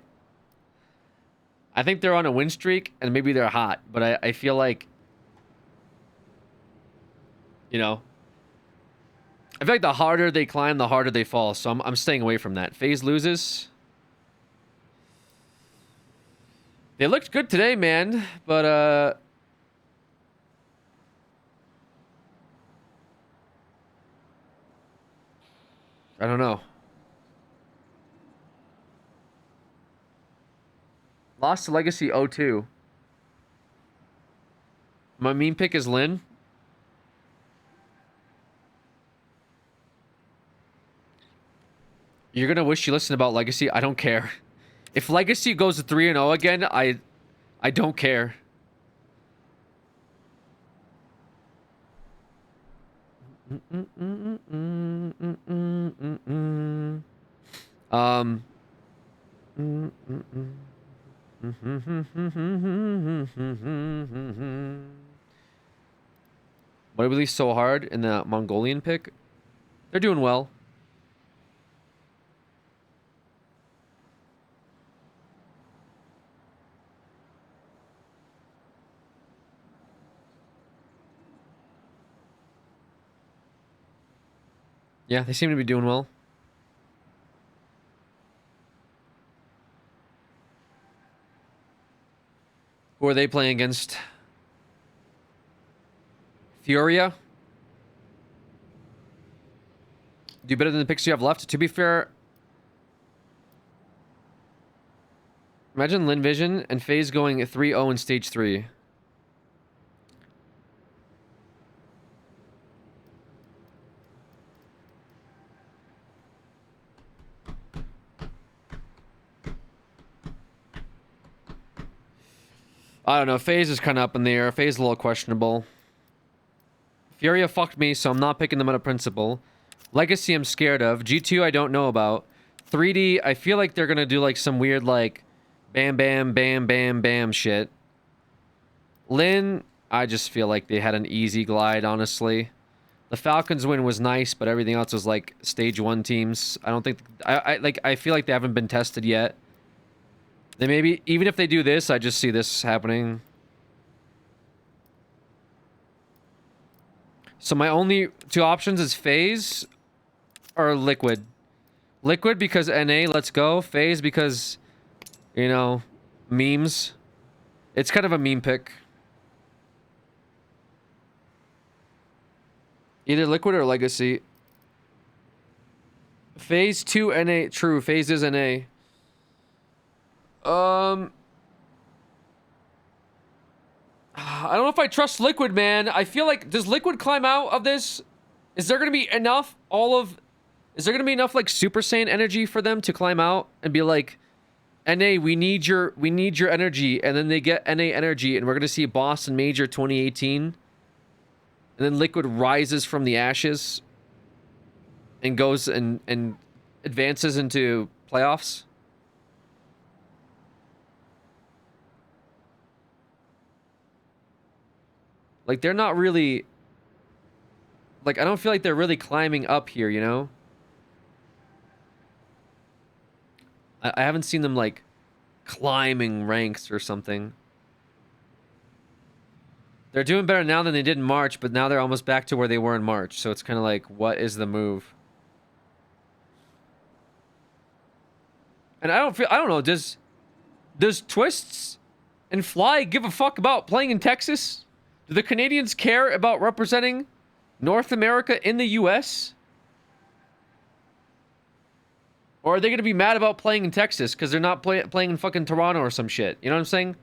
think they're on a win streak, and maybe they're hot, but I feel like, you know, I feel like the harder they climb, the harder they fall. So I'm staying away from that. FaZe loses. They looked good today, man, but I don't know. Lost to Legacy 0-2. My meme pick is Lin. You're gonna wish you listened about Legacy. I don't care. If Legacy goes to 3-0 again, I don't care. Why we so hard in the Mongolian pick? They're doing well. Yeah, they seem to be doing well. Who are they playing against? Furia? Do better than the picks you have left. To be fair, imagine Lin Vision and FaZe going 3-0 in stage 3. I don't know. FaZe is kind of up in the air. FaZe is a little questionable. Furia fucked me, so I'm not picking them out of principle. Legacy I'm scared of. G2 I don't know about. 3D, I feel like they're going to do like some weird like bam, bam, bam, bam, bam shit. Lin, I just feel like they had an easy glide, honestly. The Falcons win was nice, but everything else was like stage 1 teams. I don't think... I feel like they haven't been tested yet. They maybe... Even if they do this, I just see this happening. So my only 2 options is FaZe or Liquid. Liquid because NA, let's go. FaZe because, you know, memes. It's kind of a meme pick. Either Liquid or Legacy. FaZe 2 NA. True, FaZe is NA. I don't know if I trust Liquid, man. I feel like, does Liquid climb out of this? Is there going to be enough is there going to be enough like Super Saiyan energy for them to climb out and be like, NA, we need your energy, and then they get NA energy, and we're going to see Boston Major 2018. And then Liquid rises from the ashes and goes and advances into playoffs. Like, they're not really... Like, I don't feel like they're really climbing up here, you know? I haven't seen them, like, climbing ranks or something. They're doing better now than they did in March, but now they're almost back to where they were in March. So it's kind of like, what is the move? And I don't know, does Twists and Fly give a fuck about playing in Texas? Do the Canadians care about representing North America in the US? Or are they going to be mad about playing in Texas because they're not playing in fucking Toronto or some shit? You know what I'm saying?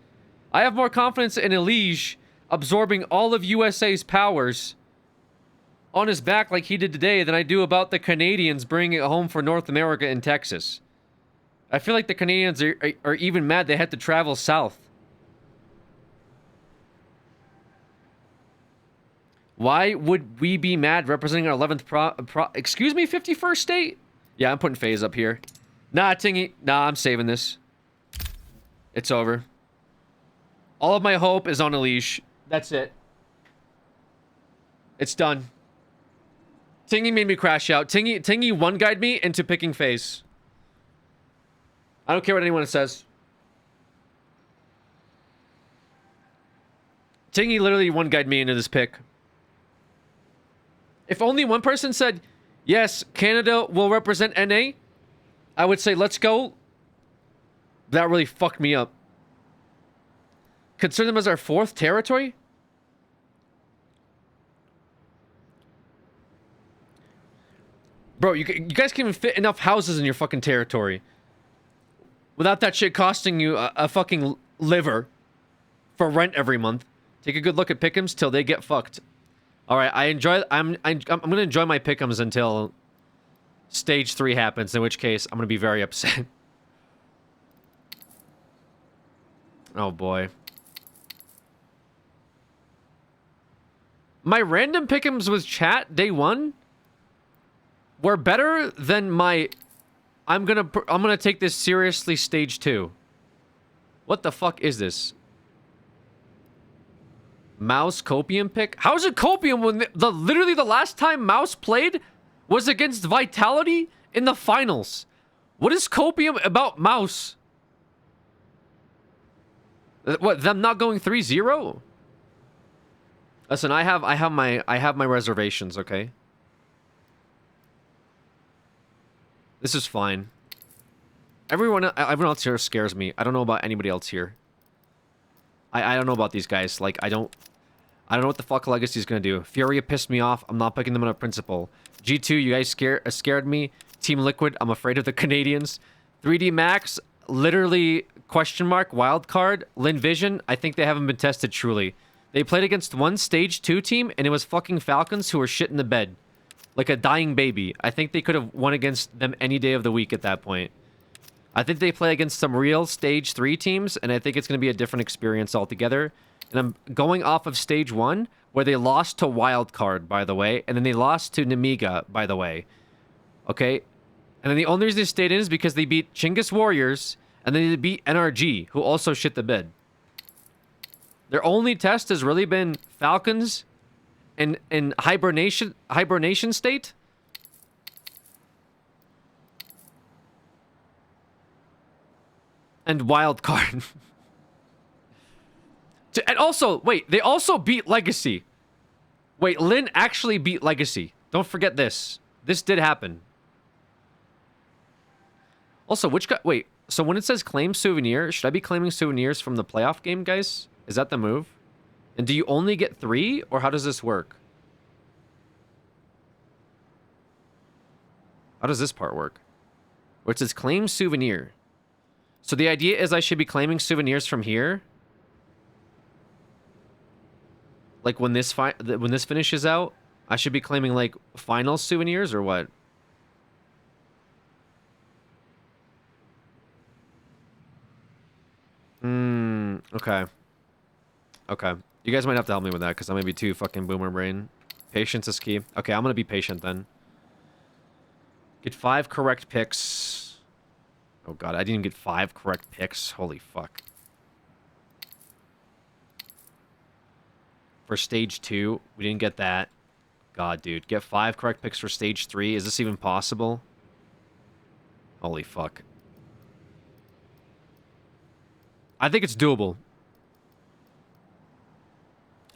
I have more confidence in Elige absorbing all of USA's powers on his back like he did today than I do about the Canadians bringing it home for North America in Texas. I feel like the Canadians are even mad they had to travel south. Why would we be mad representing our 11th excuse me, 51st state? Yeah, I'm putting FaZe up here. Nah, Tingy. Nah, I'm saving this. It's over. All of my hope is on Elige. That's it. It's done. Tingy made me crash out. Tingy one-guide me into picking FaZe. I don't care what anyone says. Tingy literally one-guide me into this pick. If only one person said, yes, Canada will represent NA, I would say, let's go. That really fucked me up. Consider them as our 4th territory? Bro, you guys can't even fit enough houses in your fucking territory without that shit costing you a fucking liver for rent every month. Take a good look at pick'ems till they get fucked. All right, I'm gonna enjoy my pick'ems until stage 3 happens, in which case I'm gonna be very upset. Oh boy. My random pick'ems with chat day 1 were better than my I'm gonna take this seriously stage 2. What the fuck is this? Mouse Copium pick? How is it Copium when literally the last time Mouse played was against Vitality in the finals? What is Copium about Mouse? What, them not going 3-0? Listen, I have my reservations, okay? This is fine. Everyone else here scares me. I don't know about anybody else here. I don't know about these guys. Like, I don't know what the fuck Legacy's gonna do. Furia pissed me off. I'm not picking them on a principle. G2, you guys scared me. Team Liquid, I'm afraid of the Canadians. 3D Max, literally question mark, wild card. Lin Vision, I think they haven't been tested truly. They played against one stage 2 team, and it was fucking Falcons who were shit in the bed. Like a dying baby. I think they could have won against them any day of the week at that point. I think they play against some real stage 3 teams, and I think it's going to be a different experience altogether. And I'm going off of stage 1, where they lost to Wildcard, by the way, and then they lost to Nemiga, by the way. Okay? And then the only reason they stayed in is because they beat Chinggis Warriors, and then they beat NRG, who also shit the bed. Their only test has really been Falcons in hibernation state. And Wildcard. And also, wait, they also beat Legacy. Wait, Lin actually beat Legacy. Don't forget this. This did happen. Also, which guy... Wait, so when it says claim souvenir, should I be claiming souvenirs from the playoff game, guys? Is that the move? And do you only get 3, or how does this work? How does this part work? Where it says claim souvenir. So the idea is I should be claiming souvenirs from here. Like when this finishes out, I should be claiming like final souvenirs or what? Okay. Okay. You guys might have to help me with that because I'm gonna be too fucking boomer brain. Patience is key. Okay, I'm gonna be patient then. Get 5 correct picks. Oh god, I didn't even get 5 correct picks. Holy fuck. For stage 2, we didn't get that. God, dude. Get 5 correct picks for stage 3. Is this even possible? Holy fuck. I think it's doable.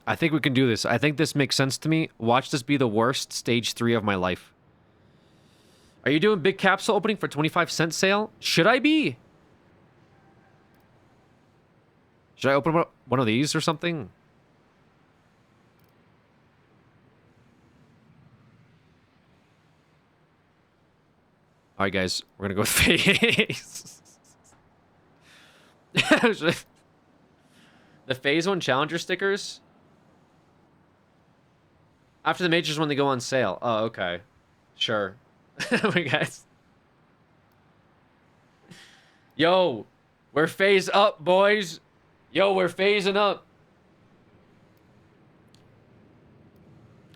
I think we can do this. I think this makes sense to me. Watch this be the worst stage 3 of my life. Are you doing big capsule opening for 25-cent sale? Should I be? Should I open up one of these or something? Alright, guys. We're gonna go with FaZe. The FaZe 1 Challenger stickers? After the majors when they go on sale. Oh, okay. Sure. Wait, guys. Yo, we're FaZe up, boys. Yo, we're phasing up.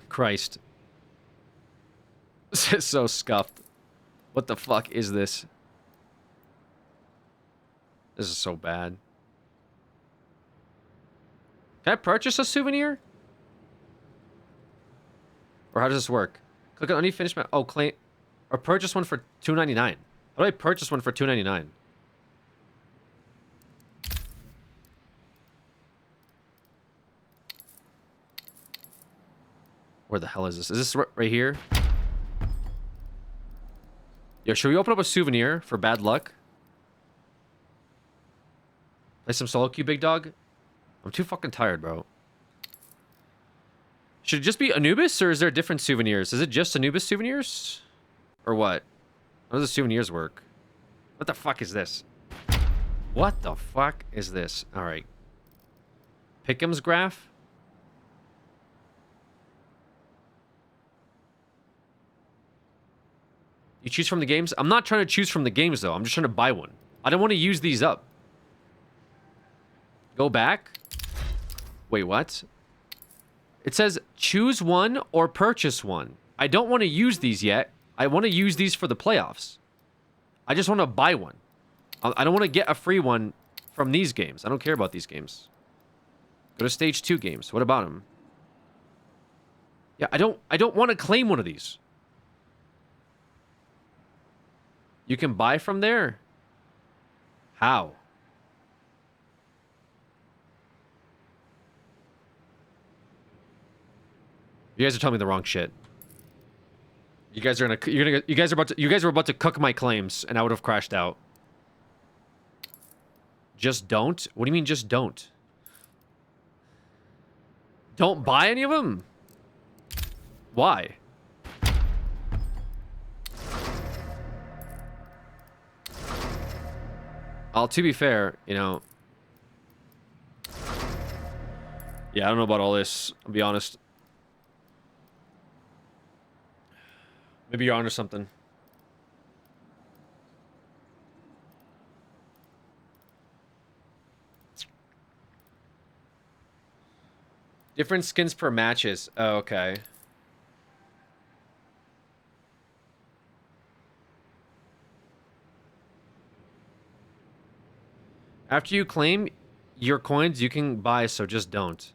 Christ. This is so scuffed. What the fuck is this? This is so bad. Can I purchase a souvenir? Or how does this work? Click on any finished match. Oh, claim or purchase one for $2.99. How do I purchase one for $2.99? Where the hell is this? Is this right here? Yo, should we open up a souvenir for bad luck? Play some solo queue, big dog? I'm too fucking tired, bro. Should it just be Anubis, or is there different souvenirs? Is it just Anubis souvenirs? Or what? How do the souvenirs work? What the fuck is this? What the fuck is this? Alright. Pick'em's graph? You choose from the games? I'm not trying to choose from the games, though. I'm just trying to buy one. I don't want to use these up. Go back. Wait, what? It says choose one or purchase one. I don't want to use these yet. I want to use these for the playoffs. I just want to buy one. I don't want to get a free one from these games. I don't care about these games. Go to stage 2 games. What about them? Yeah, I don't want to claim one of these. You can buy from there? How? You guys are telling me the wrong shit. You guys are about to cook my claims, and I would have crashed out. Just don't? What do you mean just don't? Don't buy any of them? Why? To be fair, you know... Yeah, I don't know about all this, I'll be honest. Maybe you're onto something. Different skins per matches. Oh, okay. After you claim your coins, you can buy, so just don't.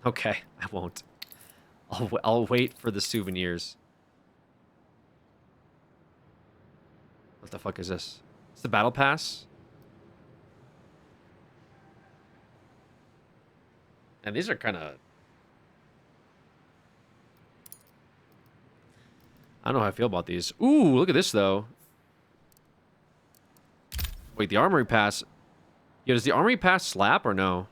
Okay, I won't. I'll wait for the souvenirs. What the fuck is this? It's the battle pass? And these are kind of... I don't know how I feel about these. Ooh, look at this, though. Wait, the armory pass... Yo, does the armory pass slap or no?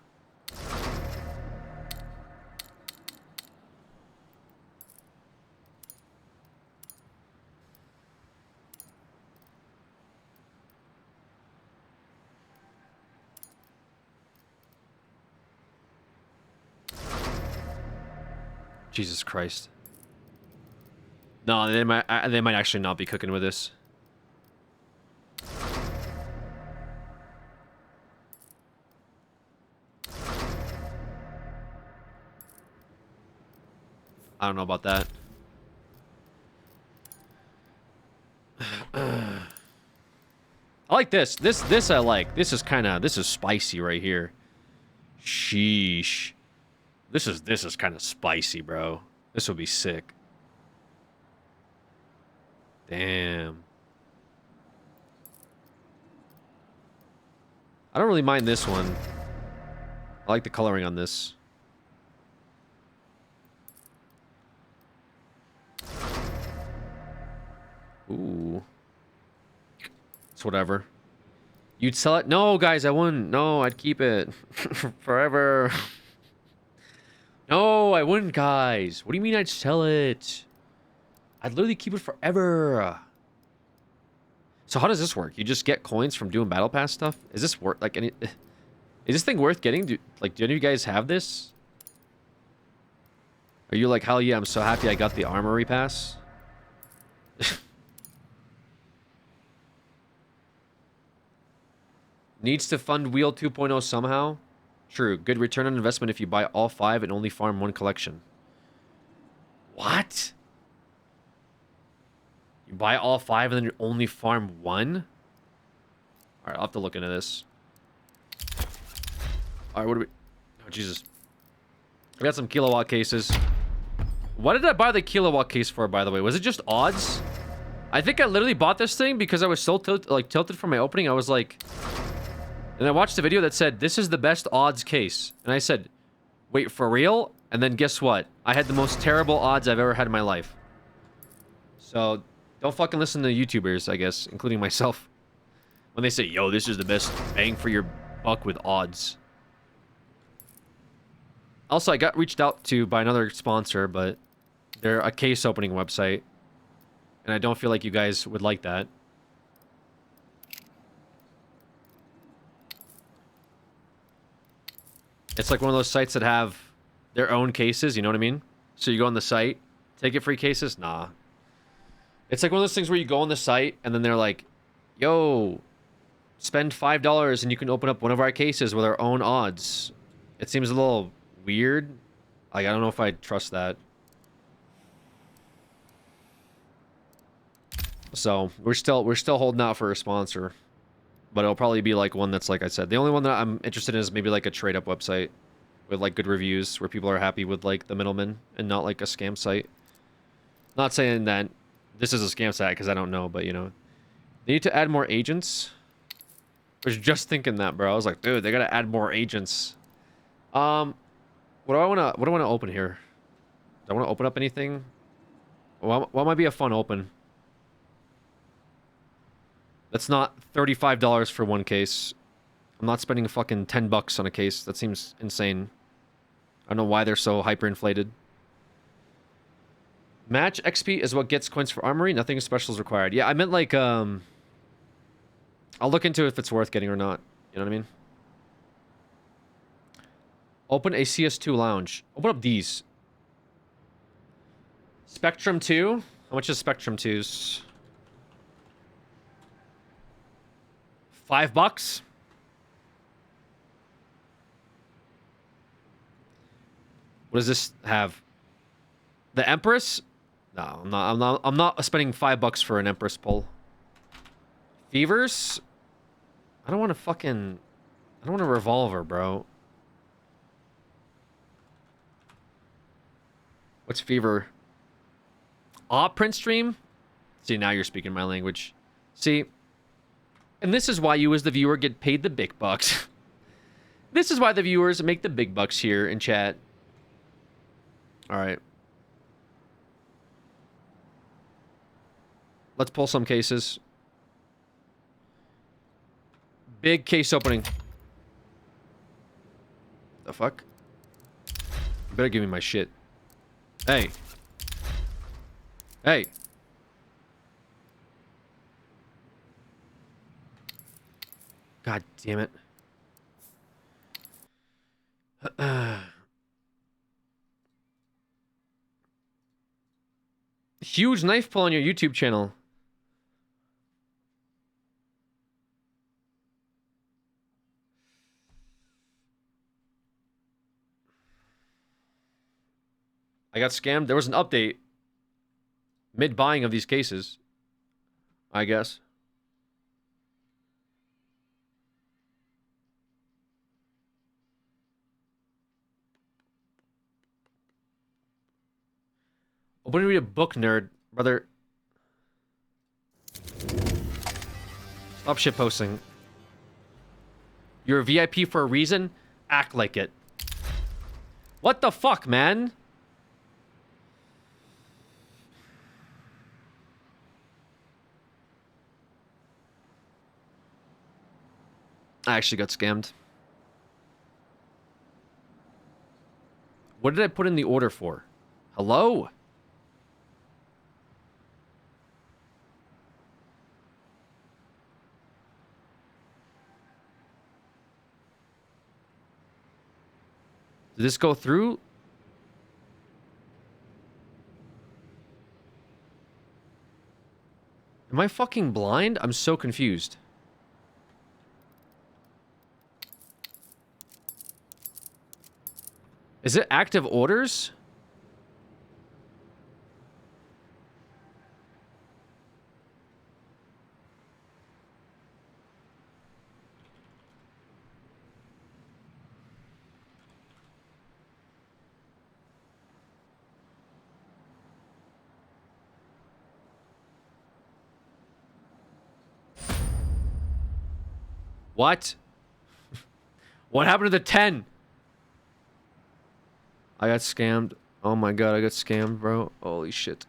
Jesus Christ. No, they might actually not be cooking with this. I don't know about that. I like this. This I like. This is spicy right here. Sheesh. This is kind of spicy, bro. This would be sick. Damn. I don't really mind this one. I like the coloring on this. Ooh. It's whatever. You'd sell it? No, guys, I wouldn't. No, I'd keep it forever. No, I wouldn't, guys. What do you mean I'd sell it? I'd literally keep it forever. So how does this work? You just get coins from doing battle pass stuff? Is this worth like any? Is this thing worth getting? Do any of you guys have this? Are you like, hell yeah, I'm so happy I got the armory pass? Needs to fund Wheel 2.0 somehow? True. Good return on investment if you buy all 5 and only farm 1 collection. What? You buy all 5 and then you only farm 1? Alright, I'll have to look into this. Alright, what do we... Oh, Jesus. I got some kilowatt cases. What did I buy the kilowatt case for, by the way? Was it just odds? I think I literally bought this thing because I was so tilted from my opening. I was like... And I watched a video that said, this is the best odds case. And I said, wait, for real? And then guess what? I had the most terrible odds I've ever had in my life. So, don't fucking listen to YouTubers, I guess, including myself. When they say, yo, this is the best bang for your buck with odds. Also, I got reached out to by another sponsor, but they're a case opening website. And I don't feel like you guys would like that. It's like one of those sites that have their own cases, you know what I mean? So you go on the site, take it free cases? Nah. It's like one of those things where you go on the site, and then they're like, yo, spend $5 and you can open up one of our cases with our own odds. It seems a little weird. Like, I don't know if I trust that. So, we're still holding out for a sponsor. But it'll probably be like one that's, like I said, the only one that I'm interested in is maybe like a trade-up website with like good reviews where people are happy with like the middleman and not like a scam site. Not saying that this is a scam site because I don't know, but you know, they need to add more agents. I was just thinking that, bro. I was like, dude, they gotta add more agents. What do I wanna open here? Do I want to open up anything? What might be a fun open? That's not $35 for one case. I'm not spending fucking $10 on a case. That seems insane. I don't know why they're so hyperinflated. Match XP is what gets coins for armory. Nothing special is required. Yeah, I meant like, I'll look into if it's worth getting or not. You know what I mean? Open a CS2 lounge. Open up these. Spectrum 2? How much is Spectrum 2's? $5? What does this have? The Empress? No, I'm not spending $5 for an Empress pull. Fevers? I don't want a revolver, bro. What's Fever? Print stream? See, now you're speaking my language. See, and this is why you as the viewer get paid the big bucks. This is why the viewers make the big bucks here in chat. All right. Let's pull some cases. Big case opening. The fuck? You better give me my shit. Hey. Hey. God damn it. Huge knife pull on your YouTube channel. I got scammed. There was an update mid-buying of these cases, I guess. Open to read a book, nerd. Brother. Stop shitposting. You're a VIP for a reason? Act like it. What the fuck, man? I actually got scammed. What did I put in the order for? Hello? Did this go through? Am I fucking blind? I'm so confused. Is it active orders? What? What happened to the 10? I got scammed. Oh my god, I got scammed, bro. Holy shit.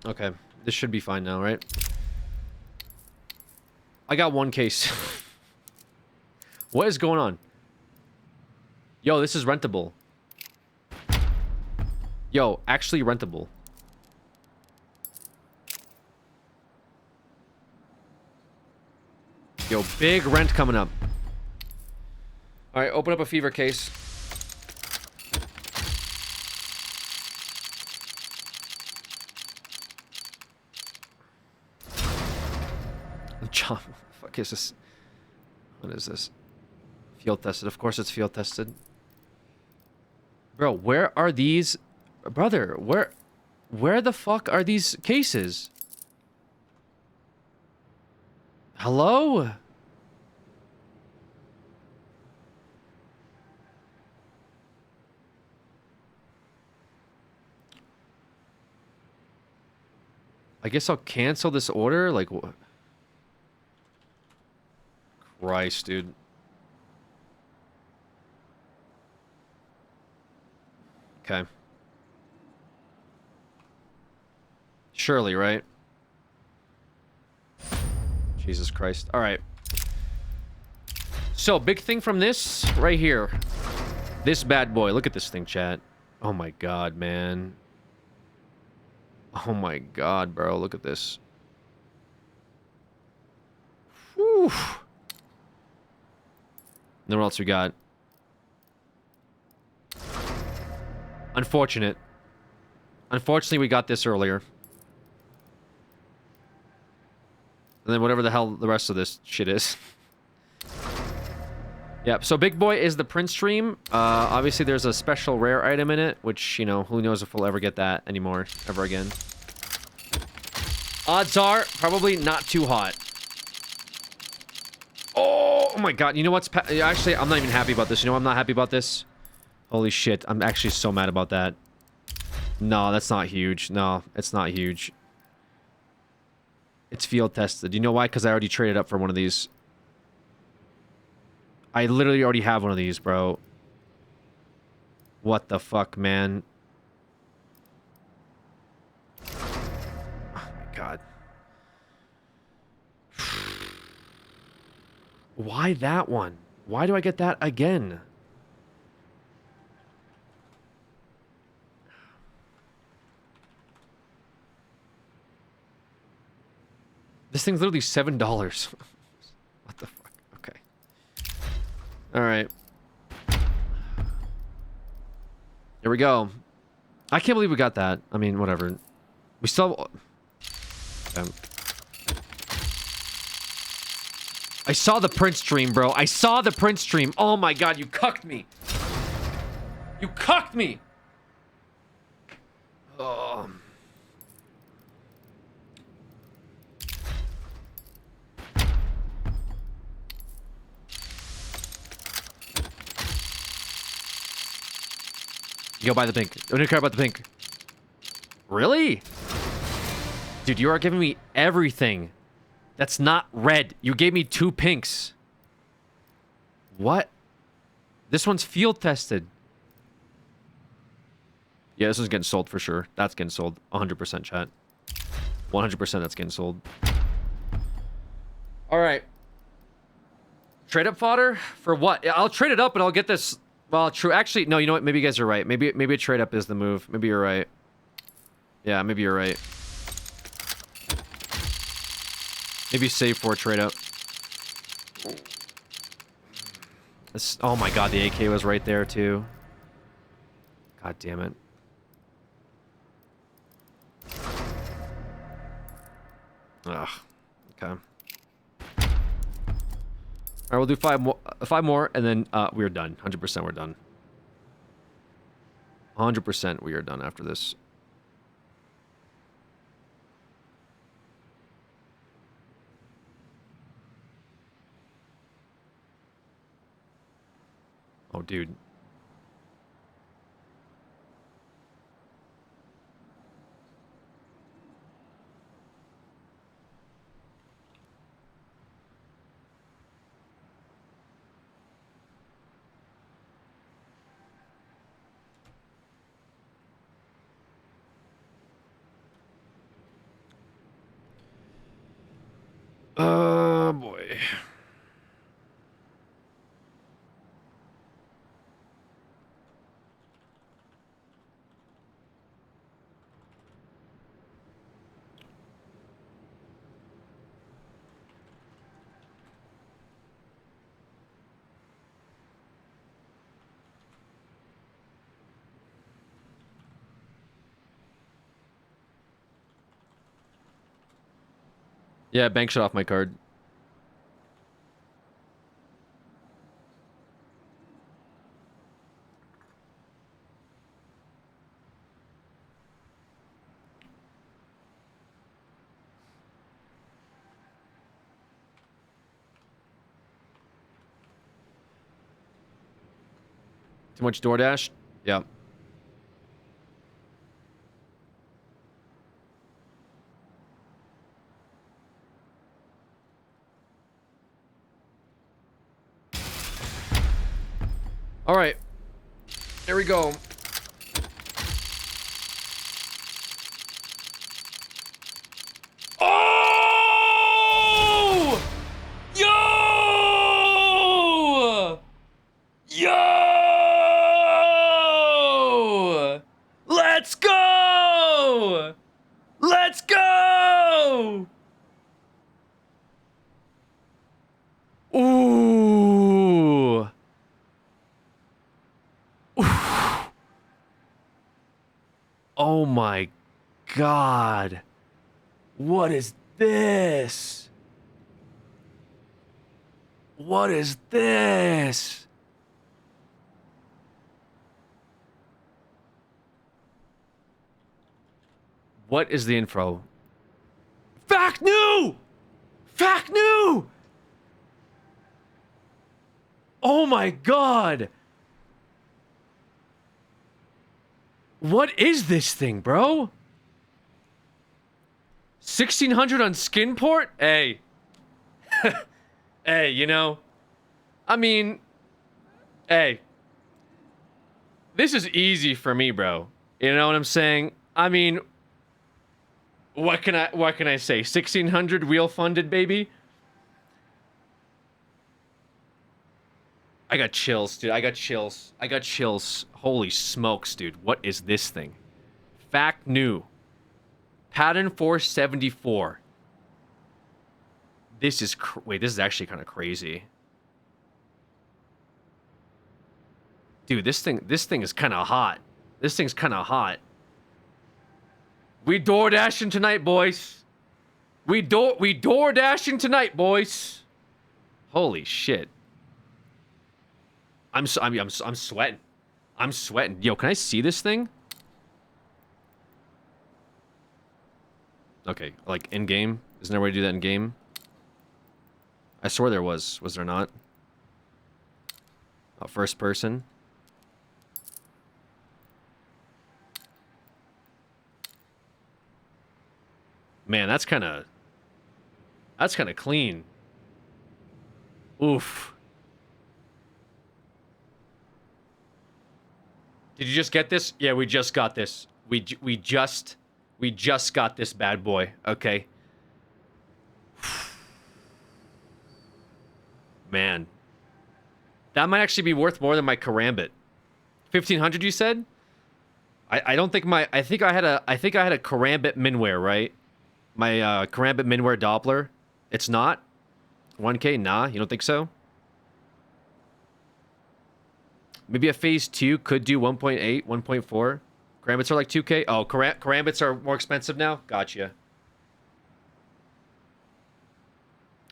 Okay, this should be fine now, right? I got one case. What is going on? Yo, this is rentable. Yo, actually rentable. Yo, big rent coming up. Alright, open up a fever case. John, what the fuck is this? What is this? Field tested. Of course it's field tested. Bro, where are these? Brother, where the fuck are these cases? Hello? I guess I'll cancel this order? Like, what? Christ, dude. Okay. Surely, right? Jesus Christ. All right. So, big thing from this right here. This bad boy. Look at this thing, chat. Oh my god, man. Oh my god, bro. Look at this. Whew. Then what else we got? Unfortunate. Unfortunately, we got this earlier. And then whatever the hell the rest of this shit is. Yep, so Big Boy is the Prince stream. Obviously, there's a special rare item in it, which, you know, who knows if we'll ever get that anymore, ever again. Odds are, probably not too hot. Oh my god, you know what's... Actually, I'm not even happy about this. You know I'm not happy about this? Holy shit, I'm actually so mad about that. No, that's not huge. No, it's not huge. It's field tested. You know why? Because I already traded up for one of these. I literally already have one of these, bro. What the fuck, man? Oh my god. Why that one? Why do I get that again? This thing's literally $7. What the fuck? Okay. Alright. Here we go. I can't believe we got that. I mean, whatever. We still... I saw the Prince stream, bro. I saw the Prince stream. Oh my god, you cucked me. You cucked me. Oh. You go buy the pink. Don't even care about the pink. Really? Dude, you are giving me everything. That's not red. You gave me 2 pinks. What? This one's field tested. Yeah, this one's getting sold for sure. That's getting sold. 100% chat. 100% that's getting sold. Alright. Trade up fodder? For what? I'll trade it up and I'll get this... Well, true. Actually, no, you know what? Maybe you guys are right. Maybe a trade up is the move. Maybe you're right. Yeah, maybe you're right. Maybe save for a trade up. Oh my god, the AK was right there too. God damn it. Ugh. Okay. All right, we'll do 5 more, and then we're done. 100% we're done. 100% we are done after this. Oh, dude. Oh, boy. Yeah, bank shut off my card. Too much DoorDash? Yeah. All right. Here we go. Oh! Yo! Yo! Let's go! Let's go! Ooh. Oh my God. What is this? What is this? What is the info? Fact new! Fact new! Oh my God. What is this thing, bro? 1600 on Skinport? Hey. Hey, you know. I mean, hey. This is easy for me, bro. You know what I'm saying? I mean, what can I say? 1600 wheel funded, baby. I got chills, dude. I got chills. I got chills. Holy smokes, dude. What is this thing? Fact new. Pattern 474. This is... Wait, this is actually kind of crazy. Dude, this thing is kind of hot. This thing's kind of hot. We door dashing tonight, boys. We door dashing tonight, boys. Holy shit. I'm sweating. I'm sweating. Yo, can I see this thing? Okay, like in game. Isn't there a way to do that in game? I swear there was. Was there not? First person. Man, that's kind of clean. Oof. Did you just get this? Yeah, we just got this. We just got this bad boy. Okay. Man. That might actually be worth more than my Karambit. 1500 you said? I don't think my I think I had a Karambit Minware, right? My Karambit Minware Doppler. It's not? 1K? Nah, you don't think so? Maybe a phase 2 could do 1.8, 1.4. Karambits are like 2K. Oh, Karambits are more expensive now? Gotcha.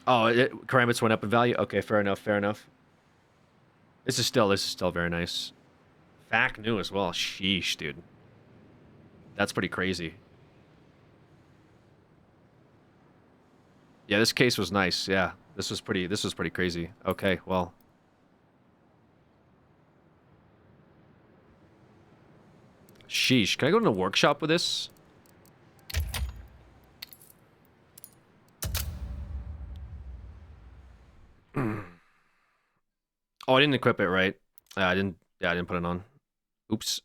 Oh, Karambits went up in value? Okay, fair enough, fair enough. This is still very nice. Fact new as well. Sheesh, dude. That's pretty crazy. Yeah, this case was nice. Yeah, this was pretty crazy. Okay, well. Sheesh. Can I go to the workshop with this? Oh, I didn't equip it, right? I didn't. Yeah, I didn't put it on. Oops.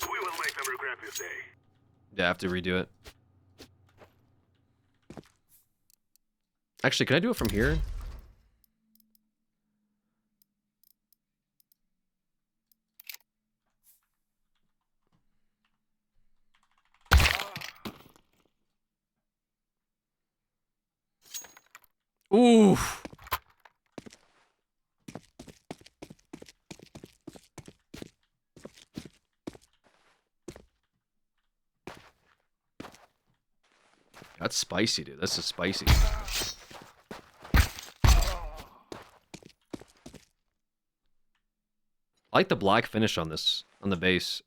We will make them regret this day. Yeah, I have to redo it. Actually, can I do it from here? Oof. That's spicy, dude. This is spicy. I like the black finish on this, on the base.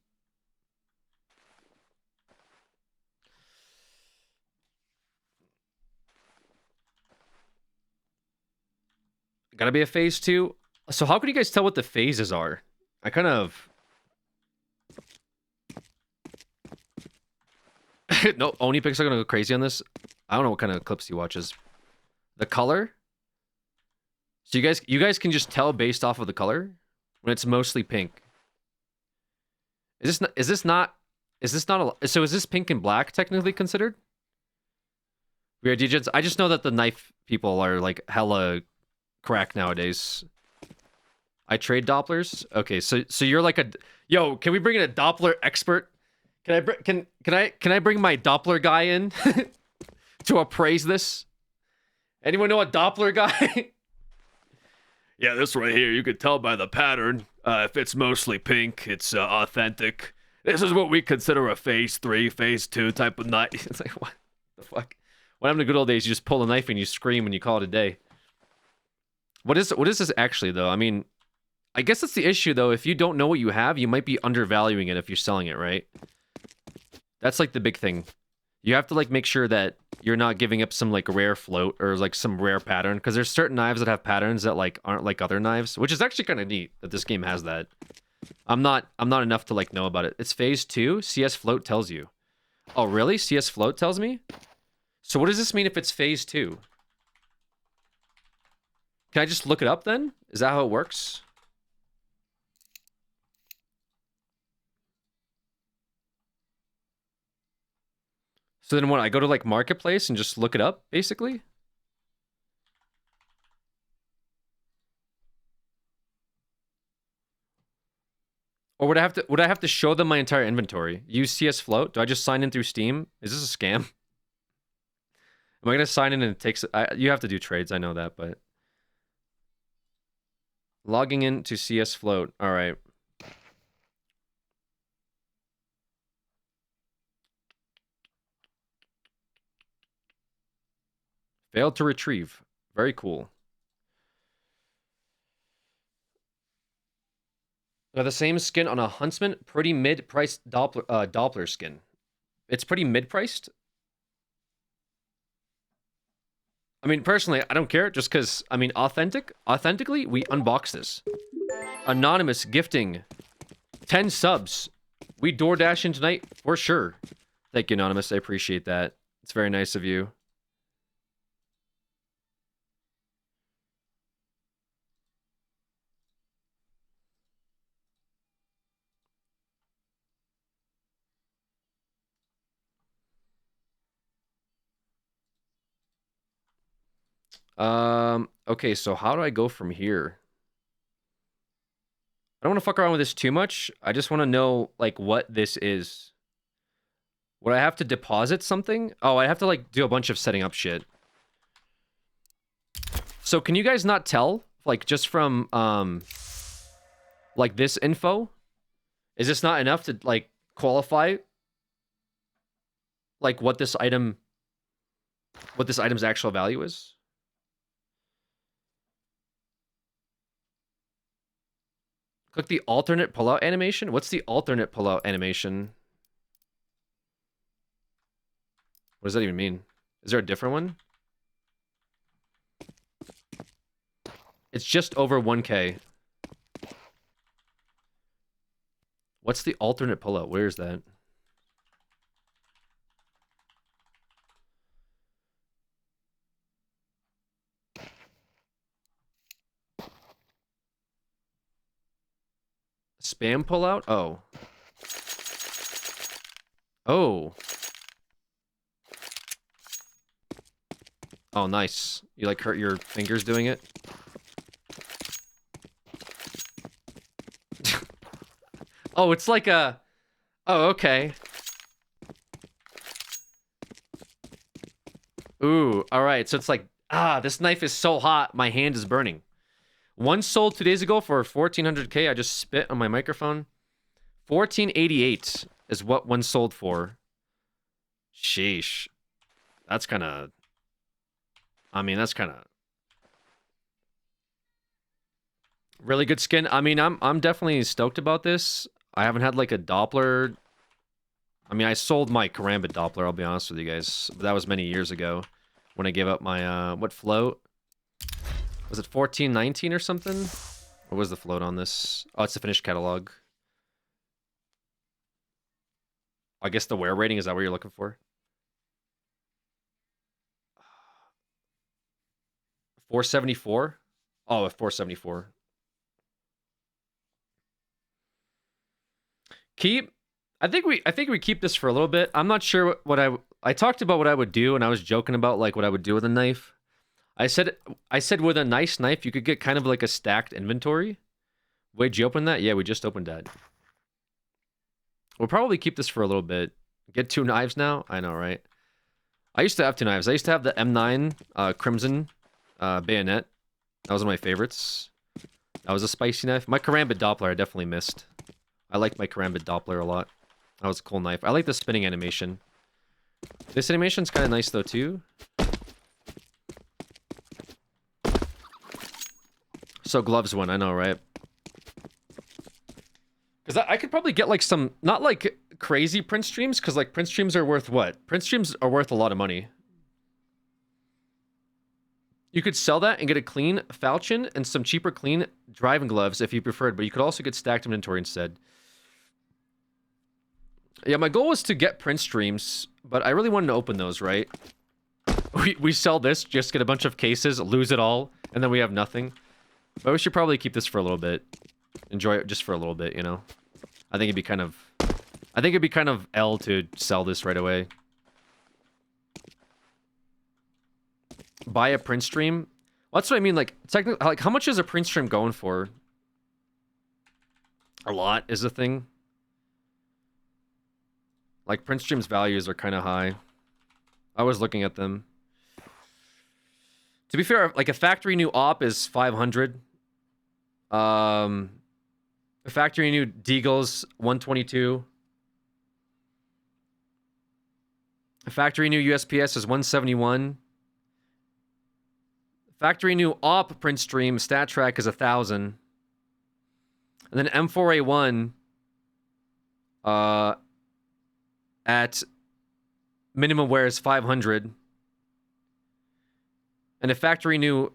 Gotta be a phase 2. So how can you guys tell what the phases are? I kind of... No, Oni picks are gonna go crazy on this. I don't know what kind of clips he watches. The color? So you guys can just tell based off of the color when it's mostly pink. Is this not so is this pink and black technically considered? Weird DJs. I just know that the knife people are like hella crack nowadays. I trade Dopplers? Okay, so you're like a... Yo, can we bring in a Doppler expert? Can I bring my Doppler guy in to appraise this? Anyone know a Doppler guy? Yeah, this right here, you could tell by the pattern. If it's mostly pink, it's authentic. This is what we consider a phase 3, phase 2 type of knife. It's like, what the fuck? When I'm in the good old days, you just pull a knife and you scream and you call it a day. What is this actually, though? I mean, I guess that's the issue, though. If you don't know what you have, you might be undervaluing it if you're selling it, right? That's, like, the big thing. You have to, like, make sure that you're not giving up some, like, rare float or, like, some rare pattern. Because there's certain knives that have patterns that, like, aren't like other knives. Which is actually kind of neat that this game has that. I'm not enough to, like, know about it. It's phase 2. CS Float tells you. Oh, really? CS Float tells me? So what does this mean if it's phase 2? Can I just look it up then? Is that how it works? So then what? I go to like Marketplace and just look it up, basically? Or would I have to show them my entire inventory? Use CS Float? Do I just sign in through Steam? Is this a scam? Am I gonna sign in and it takes... you have to do trades, I know that, but... Logging in to CS Float. All right. Failed to retrieve. Very cool. Got the same skin on a Huntsman. Pretty mid-priced Doppler skin. It's pretty mid-priced? I mean, personally, I don't care, just because, I mean, authentically, we unbox this. Anonymous gifting 10 subs. We DoorDash in tonight, for sure. Thank you, Anonymous. I appreciate that. It's very nice of you. Okay, so how do I go from here? I don't want to fuck around with this too much. I just want to know, like, what this is. Would I have to deposit something? Oh, I have to, like, do a bunch of setting up shit. So can you guys not tell, like, just from, like, this info? Is this not enough to, like, qualify, like, what this item's actual value is? Click the alternate pullout animation. What's the alternate pullout animation? What does that even mean? Is there a different one? It's just over 1K. What's the alternate pullout? Where is that? Spam pullout? Oh. Oh. Oh, nice. You like hurt your fingers doing it? Oh, it's like a... Oh, okay. Ooh, alright. So it's like, this knife is so hot, my hand is burning. One sold 2 days ago for 1400k. I just spit on my microphone. 1488 is what one sold for. Sheesh. That's kind of... I mean, that's kind of... really good skin. I mean, I'm definitely stoked about this. I haven't had like a Doppler. I mean, I sold my Karambit Doppler, I'll be honest with you guys. But that was many years ago when I gave up my, what float? Was it 1419 or something? What was the float on this? Oh, it's the finished catalog. I guess the wear rating, is that what you're looking for? 474? Oh, 474. I think we keep this for a little bit. I'm not sure what I talked about what I would do, and I was joking about like what I would do with a knife. I said with a nice knife you could get kind of like a stacked inventory. Wait, did you open that? Yeah, we just opened that. We'll probably keep this for a little bit. Get 2 knives now? I know, right? I used to have 2 knives. I used to have the M9 Crimson bayonet. That was one of my favorites. That was a spicy knife. My Karambit Doppler I definitely missed. I like my Karambit Doppler a lot. That was a cool knife. I like the spinning animation. This animation's kind of nice though too. So gloves one, I know, right? Because I could probably get like some, not like crazy print streams, because like print streams are worth what? Print streams are worth a lot of money. You could sell that and get a clean falchion and some cheaper clean driving gloves if you preferred, but you could also get stacked inventory instead. Yeah, my goal was to get print streams, but I really wanted to open those, right? We sell this, just get a bunch of cases, lose it all, and then we have nothing. But we should probably keep this for a little bit. Enjoy it just for a little bit, you know? I think it'd be kind of L to sell this right away. Buy a print stream? Well, that's what I mean, like, technically, like, how much is a print stream going for? A lot is the thing. Like, print streams values are kind of high. I was looking at them. To be fair, like, a factory new op is 500. A factory new Deagle's 122. A factory new USPS is 171. Factory new op print stream stat track is 1,000. And then M4A1 at minimum wear is 500. And a factory new,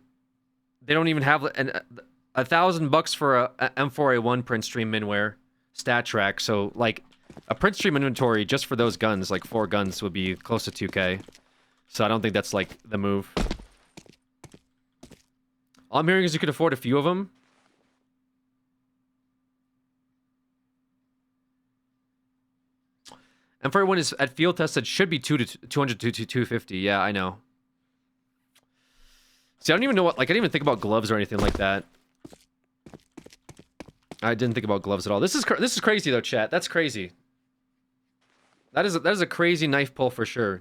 they don't even have $1,000 for a M4A1 print stream minwear stat track. So like a print stream inventory just for those guns, like 4 guns, would be close to 2K. So I don't think that's like the move. All I'm hearing is you could afford a few of them. M4A1 is at field tested should be 200 to 250. Yeah, I know. See, I don't even know what, like, I didn't even think about gloves or anything like that. I didn't think about gloves at all. This is crazy though, chat. That's crazy. That is a crazy knife pull for sure,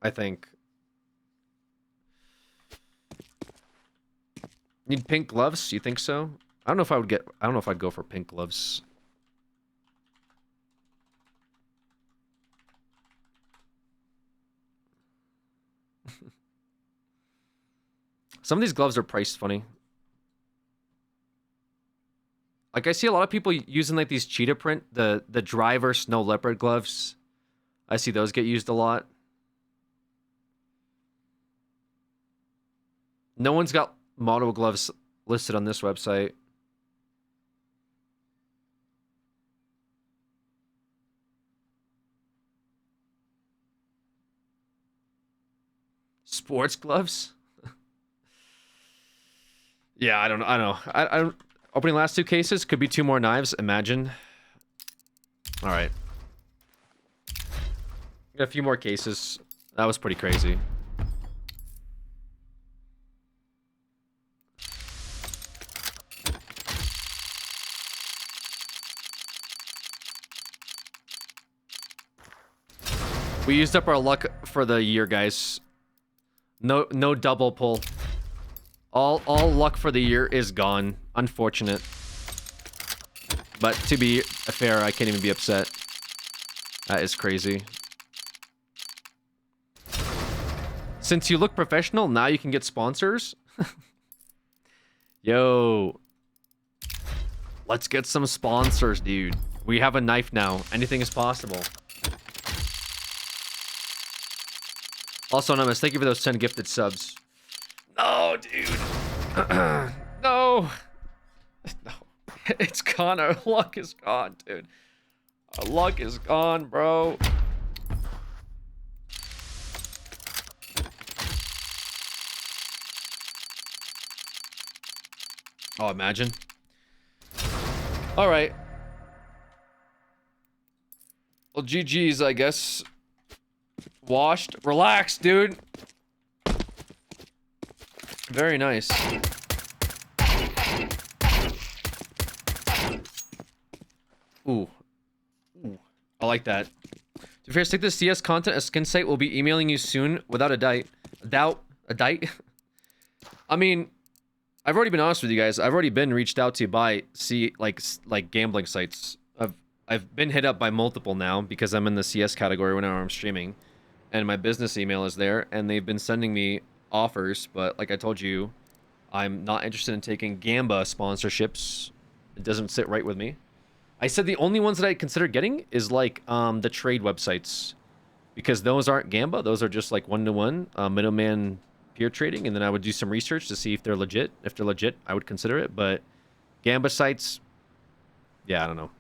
I think. Need pink gloves? You think so? I don't know if I'd go for pink gloves. Some of these gloves are priced funny. Like, I see a lot of people using, like, these cheetah print, the driver snow leopard gloves. I see those get used a lot. No one's got model gloves listed on this website. Sports gloves? Yeah, I don't know. I don't. Opening last 2 cases. Could be 2 more knives. Imagine. All right. Got a few more cases. That was pretty crazy. We used up our luck for the year, guys. No double pull. All luck for the year is gone. Unfortunate. But to be fair, I can't even be upset. That is crazy. Since you look professional, now you can get sponsors? Yo. Let's get some sponsors, dude. We have a knife now. Anything is possible. Also, Anonymous, thank you for those 10 gifted subs. No, dude. No. No. It's gone. Our luck is gone, dude. Our luck is gone, bro. Oh, imagine. All right. Well, GG's, I guess. Washed. Relax, dude. Very nice. Ooh. Ooh. I like that. To be fair, stick to CS content. A skin site will be emailing you soon without a date. A date? I mean, I've already been honest with you guys. I've already been reached out to by like gambling sites. I've been hit up by multiple now because I'm in the CS category whenever I'm streaming. And my business email is there, and they've been sending me offers, but like I told you, I'm not interested in taking Gamba sponsorships. It doesn't sit right with me. I said the only ones that I consider getting is like the trade websites, because those aren't Gamba. Those are just like one-to-one middleman peer trading, and then I would do some research to see if they're legit. If they're legit, I would consider it, but Gamba sites, yeah, I don't know.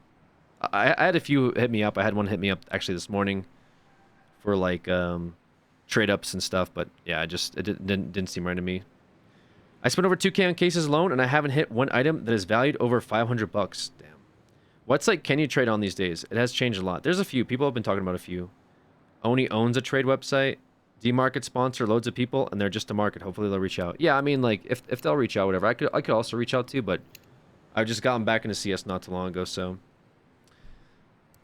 I had a few hit me up. I had one hit me up actually this morning for like trade ups and stuff, but yeah, it didn't seem right to me. I spent over 2K on cases alone, and I haven't hit one item that is valued over 500 bucks. Damn. What site can you trade on these days? It has changed a lot. There's a few. People have been talking about a few. Oni owns a trade website. D-Market sponsor loads of people, and they're just a market. Hopefully they'll reach out. Yeah, I mean, like if they'll reach out, whatever. I could also reach out too, but I've just gotten back into CS not too long ago, so.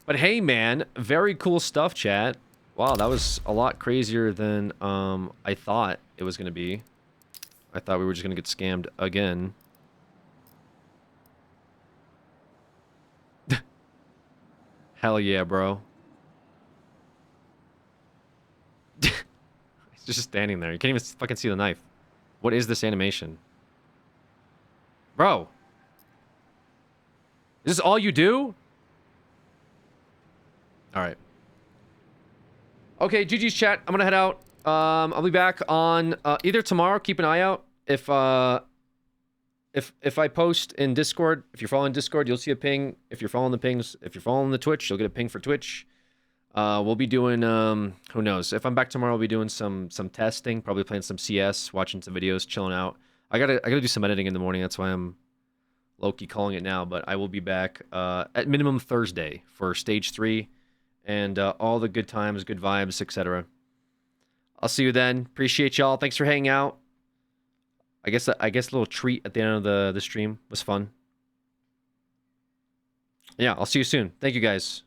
But hey, man, very cool stuff, chat. Wow, that was a lot crazier than I thought it was going to be. I thought we were just going to get scammed again. Hell yeah, bro. He's just standing there. You can't even fucking see the knife. What is this animation? Bro. Is this all you do? Alright. Okay, GG's chat. I'm gonna head out. I'll be back on either tomorrow. Keep an eye out. If I post in Discord, if you're following Discord, you'll see a ping. If you're following the pings, if you're following the Twitch, you'll get a ping for Twitch. We'll be doing who knows. If I'm back tomorrow, I'll be doing some testing, probably playing some CS, watching some videos, chilling out. I gotta do some editing in the morning. That's why I'm low-key calling it now. But I will be back at minimum Thursday for stage 3. And all the good times, good vibes, etc. I'll see you then. Appreciate y'all. Thanks for hanging out. I guess a little treat at the end of the stream was fun. Yeah, I'll see you soon. Thank you guys.